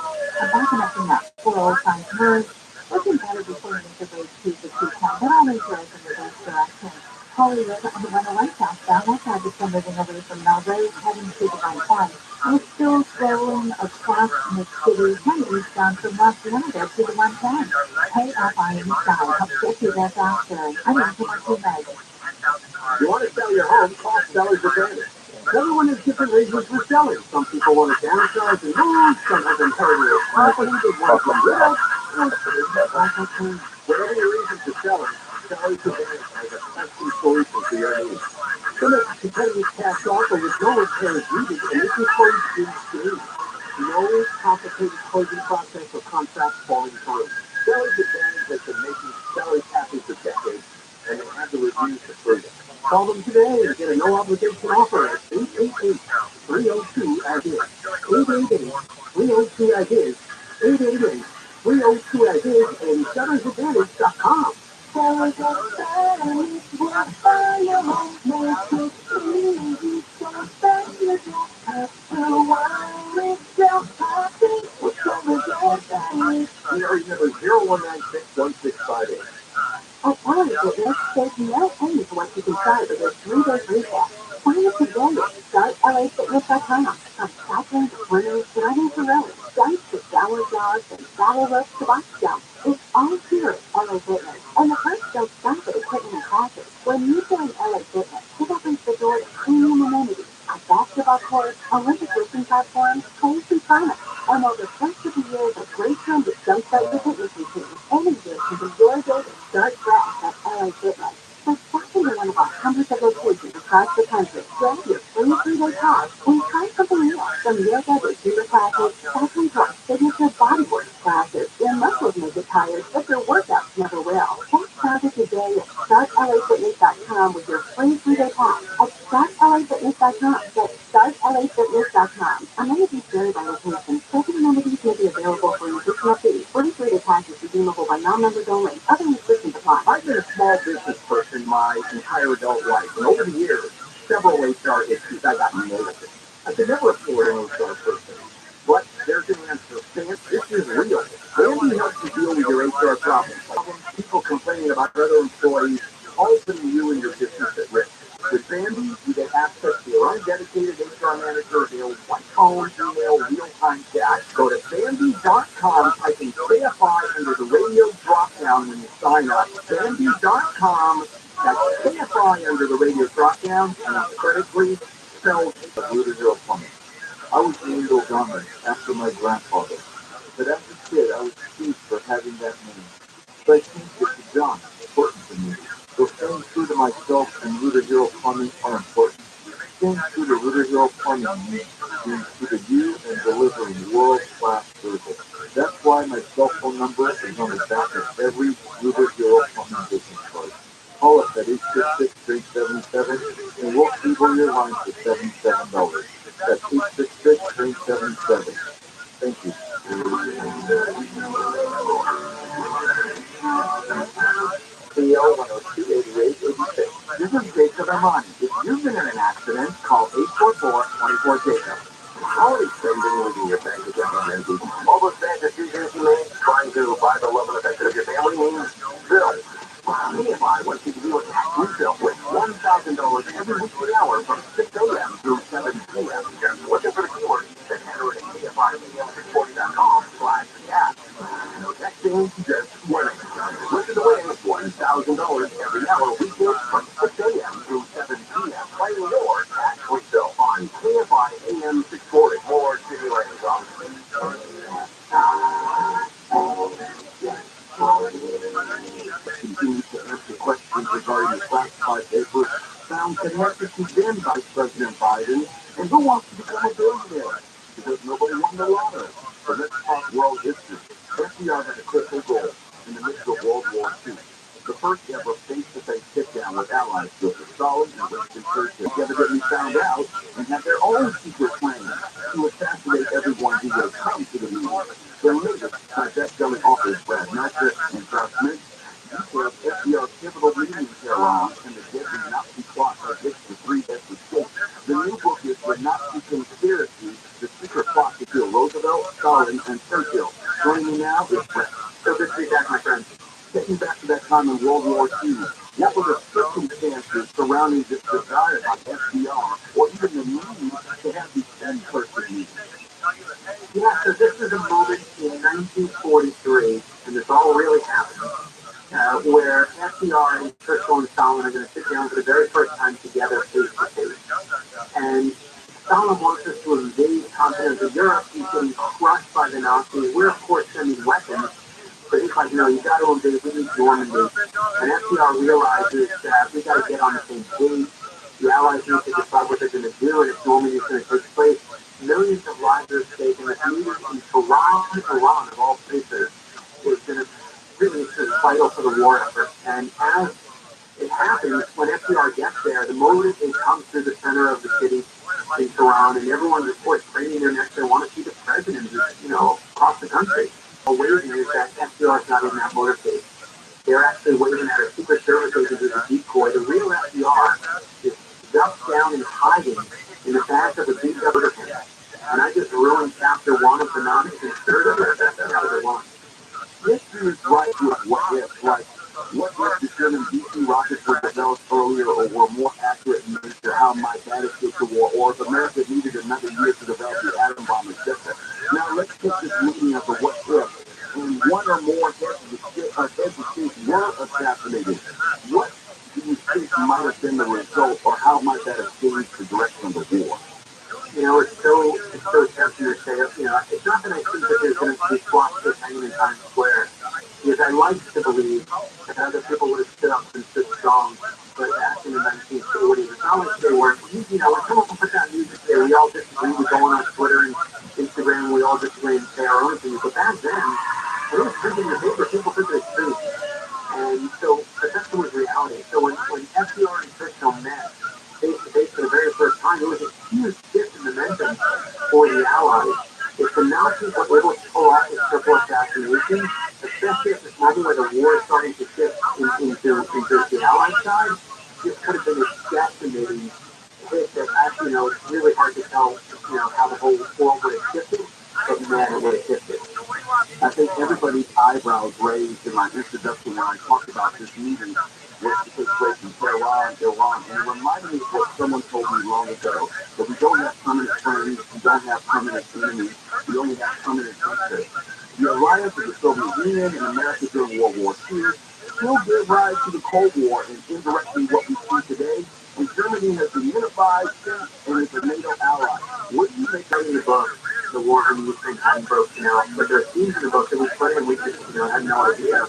Backing up in that 405 merge. Looking better before we make the road to the 210. But always goes in the best direction. Hollywood on the 101 southbound. That side is still moving away from Melrose, heading to the 110. And it's still slowing across Mid-City, heading eastbound from Los Angeles to the 110. Pay up on the side. Help get you there faster. I don't know what you make. You want to sell your home, call Seller's Advantage. Everyone has different reasons for selling. Some people want to downsize and move. Some have inherited property they want to get rid of. Whatever your reason for selling, Seller's Advantage has a custom solution for your needs. Some have competitive cash offer with no repairs needed, and this is for you. No complicated closing process or contracts falling through. Seller's Advantage has been making sellers happy for decades, and they have the reviews to prove it. Call them today and get a no-obligation offer at 888-302-AGIS. 888-302-AGIS. 888-302-AGIS and sellersadvantage.com. Sellers Advantage will buy your home, make it easy, so that you don't have to worry. Sell happy with Sellers Advantage. Area number 0196-1658. At Seller's Advantage, there's no penny for what you can try with their 3-day recap. Sign up today at startLAfitness.com. From cycling to runners to running for rowers, stunts to shower jogs and saddle ropes to box jumps. It's all here at LA Fitness. And the first don't stop at equipment and classes. When you join LA Fitness, it opens the door to premium amenities. A basketball court, Olympic lifting platform, fancy furnace, and over 20 years of great time to jumpstart your fitness routine. Any year can be your day to start fresh at LA Fitness. So stop into one of our hundreds of locations across the country. Grab your free 3-day pass and try something new. From yoga to zumba classes, cycling to our signature bodywork classes. Your muscles may get tired, but your workouts never will. Check traffic today at startlafitness.com with your free 3-day pass. At startlafitness.com. That's startlafitness.com. Amenities vary by location. Certain amenities may be available for an additional fee. Free 3-day pass is redeemable by non-members only. Other restrictions apply. I've been a small business person my entire adult life, and over the years, several HR issues I got nailed. I could never afford an HR person. But there's an answer. This is real. Randy helps you deal with your HR problems. People complaining about other employees, all putting you and your business at risk. With Sandy, you get access to your own dedicated HR manager available by phone, email, real-time chat. Go to Sandy.com, type in KFI under the radio drop-down when you sign up. Sandy.com, that's KFI under the radio drop-down, and critically spelled Rooter Zero Plumbing. I was named O'Donnell after my grandfather, but as a kid I was accused for having that name. So I changed it to John, important to me. So staying true to myself and Rooter Zero Plumbing are important. Staying true to Rooter Zero Plumbing means being true to you and delivering world-class service. That's why my cell phone number is on the back of every Rooter Zero Plumbing business card. Call us at 866-377 and we'll cable your line for $77. That's 866-377. Thank you. PO 102-8886. This is Jacob Armani. If you've been in an accident, call 844-24-JACOB. Holiday spending will be your bank account energy. All those bad decisions you made, trying to buy the love and affection of your family means bills. KFI wants you to do a tax refill with $1,000 every weekly hour from 6 a.m. through 7 p.m. Just looking for the keywords, then enter it at KFI640.com/tax. No texting, just winning. Look at the win $1,000 every hour weekly from 6 a.m. through 7 p.m. Claim your tax refill on KFI AM 640. More stimulating songs. Continues to answer questions have to condemn Vice President Biden, and who wants to become a billionaire? Because nobody won the lottery. So let's talk world history. FDR had a critical goal in the midst of World War II. The first ever face-to-face sit-down with allies, Joseph Stalin and Winston Churchill, evidently found out and had their own secret plan to assassinate everyone who would have come to the meeting. Their latest, by best-selling authors Brad Meltzer and Josh Smith, details FDR's pivotal meeting in Tehran and the deadly Nazi plot of which the three had escaped. The new book is The Nazi Conspiracy, the secret plot to kill Roosevelt, Stalin, and Churchill. Joining me now is Brett. So good to be back, my friend. Taking back to that time in World War II, what were the circumstances surrounding this desire by FDR, or even the need to have these in-person meetings? Yeah, so this is a moment in 1943, and this all really happened, where FDR and Churchill and Stalin are going to sit down for the very first time together face to face. And Stalin wants us to invade continental Europe. He's getting crushed by the Nazis. We're, of course, sending weapons. But he's like, no, you got to invade. We need Normandy. And FDR realizes that we got to get on the same page. The Allies need to decide what they're going to do, and if Normandy is going to take place, millions of lives are at stake, and this meeting in Tehran, Iran, of all places, is going to really be vital for the war effort. And as it happens, when FDR gets there, the moment they come through the center of the city in Tehran, and everyone's, of course, craning their necks, they want to see the president, across the country. But waiting is that FDR is not in that motorcade. They're actually waiting at a Secret Service agent as a decoy. The real FDR is ducked down and hiding in the back of a beat up motorcade. And I just ruined chapter 1 of the Nazi Conspiracy. That's chapter 1. History is right with what if, like what if the German DC rockets were developed earlier or were more accurate in nature, how might that escape the war, or if America needed another year to develop the atom bomb, etc. Now let's take this meeting as a what if, and one or more heads of states were assassinated. What do you think might have been the result, or how might that have changed the direction of the war? It's so tempting to say, it's not that I think that there's going to be swastikas hanging in Times Square, because I like to believe that other people would have stood up and stood strong, but back in the 1940s, it's not like they weren't, when someone puts out music there, we all disagree, we go on Twitter and Instagram, we all disagree and say our own things, but back then, when it was printing the paper, people took it as truth, and so perception was reality. So when FDR and Churchill met, face-to-face for the very first time, it was a huge shift in momentum for the Allies. If the Nazis were able to pull off this triple assassination, especially at this moment where the war is starting to shift into the Allied side, this could have been a decimating hit that actually, it's really hard to tell, how the whole world would have shifted, but man, it would have shifted. I think everybody's eyebrows raised in my introduction when I talked about this meeting, which took place in Tehran, Iran, and it reminded me of what someone told me long ago, that we don't have permanent friends, we don't have permanent enemies, we only have permanent interests. The alliance of the Soviet Union and America during World War II still gave rise to the Cold War and indirectly what we see today, and Germany has been unified since and is a NATO ally. What do you make of the book? The war in Ukraine hadn't broken out, but there are scenes in the book that we put in, we just had no idea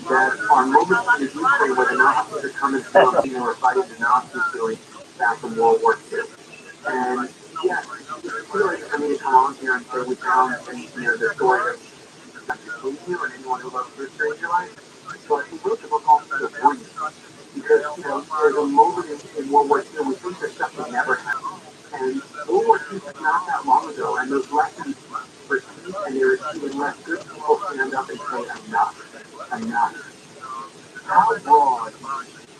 that are moments in Ukraine where the Nazis are coming through and we're fighting the Nazis doing back in World War II. And yeah, it's really for me to come on here and say we found the story of you and anyone who loves history in your life. But we wrote the book also for you. Because, there's a moment in World War II we think there's stuff that never happened. And World War II was not that long ago, and those lessons were key, and they were even less good people stand up and say, enough. How broad,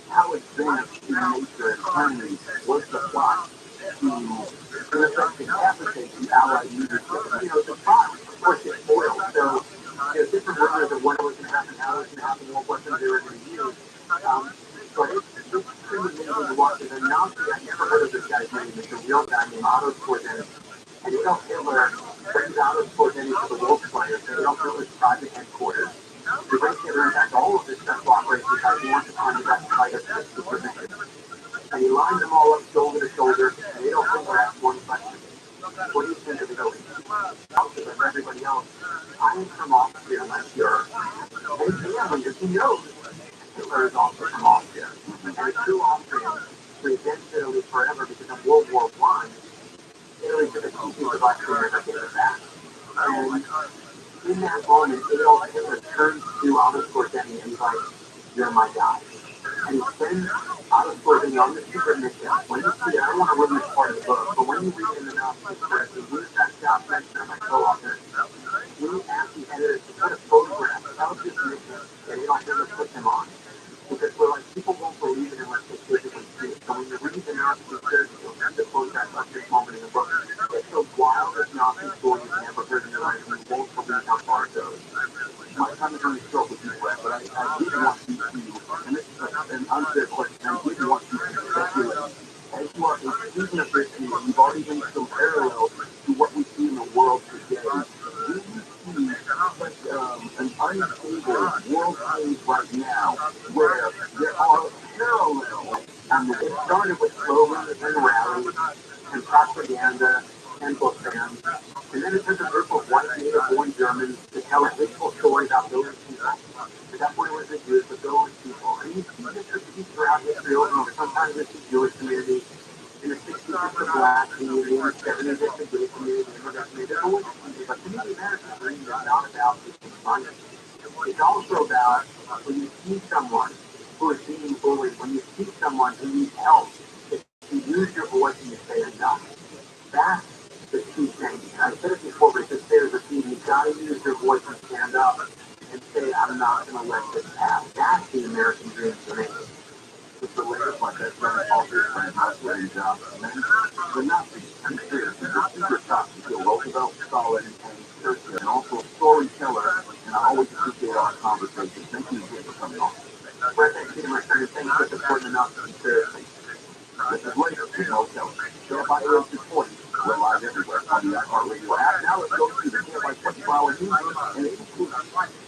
how advanced in nature and timing was the plot to, in effect, decapitate the Allied leadership? The plot, of course, is foiled, so there's different rumors of what was going to happen, how it was going to happen, what weapons they were going to use. But it's pretty amazing to watch it. And now, I never heard of this guy's name. It's a real guy named Otto Schwarzenegger. And Adolf Hitler brings Otto Schwarzenegger to the WorldSpire, so Adolf Hitler's private headquarters. He brings Hitler, in fact, all of this special operations because he wants to find the best fighter for position. And he lines them all up shoulder to shoulder, and Adolf Hitler asks one question. What do you think of the going? For everybody else, I am from Austria, my Fuhrer. And he knows Hitler is also from Austria. And two Austrians present forever because in World War I, Italy took a piece of Black America gave it back. And in that moment, Adolf Hitler turns to Otto Skorzeny and he's like, "You're my guy." And he sends Otto Skorzeny on this secret mission. When you see it, I don't want to ruin this part of the book, but when you read in the Nazi script, he used that Scott Fenster, my co-author, we asked the editors to put a photograph of this mission that Adolf Hitler put them on. Because we're like, people won't believe it unless they physically see it. So when you read the Nazi script, you'll see the photograph of this moment in the book. It's the wildest Nazi story you've never heard in your life, and you won't believe how far it goes. My time is really short with you, Brett, but I did want you to, and this is an unfair question, I did want you to speculate. As you are a student of this, and you've already made some parallels to what we see in the world today. Do you see such an unstable world stage right now where there are parallels? It started with slogans and rallies and propaganda and book bans. And then it took a group of white native-born Germans to tell a hateful story about those people. But that's what it was used, but those people. And you see this repeat throughout history over and over. Sometimes it's the Jewish community, in the 60s it's the Black community, in the 70s it's the gay community, in the community. There's always community, but to me the American dream is not about being funny. It's also about when you see someone who is being bullied, when you see someone who needs help, if you use your voice and you say enough. That's the key thing. I said it before, but just say it as a team. You've got to use your voice and stand up and say, "I'm not going to let this pass." That's the American dream for me. It's the latest one. That's what all this friends not doing your job. And then the Nazis, I'm serious. He's a super tough. You feel Roosevelt, Stalin, and Churchill, and also a storyteller. And I always appreciate our conversations. Thank you for coming on. Brett, thank you to my friend. Thank you for supporting enough to be seriously. This is later. Share by AM 240. We're live everywhere on the iHeartRadio app. Now let's go to the Share by 24 Hour News and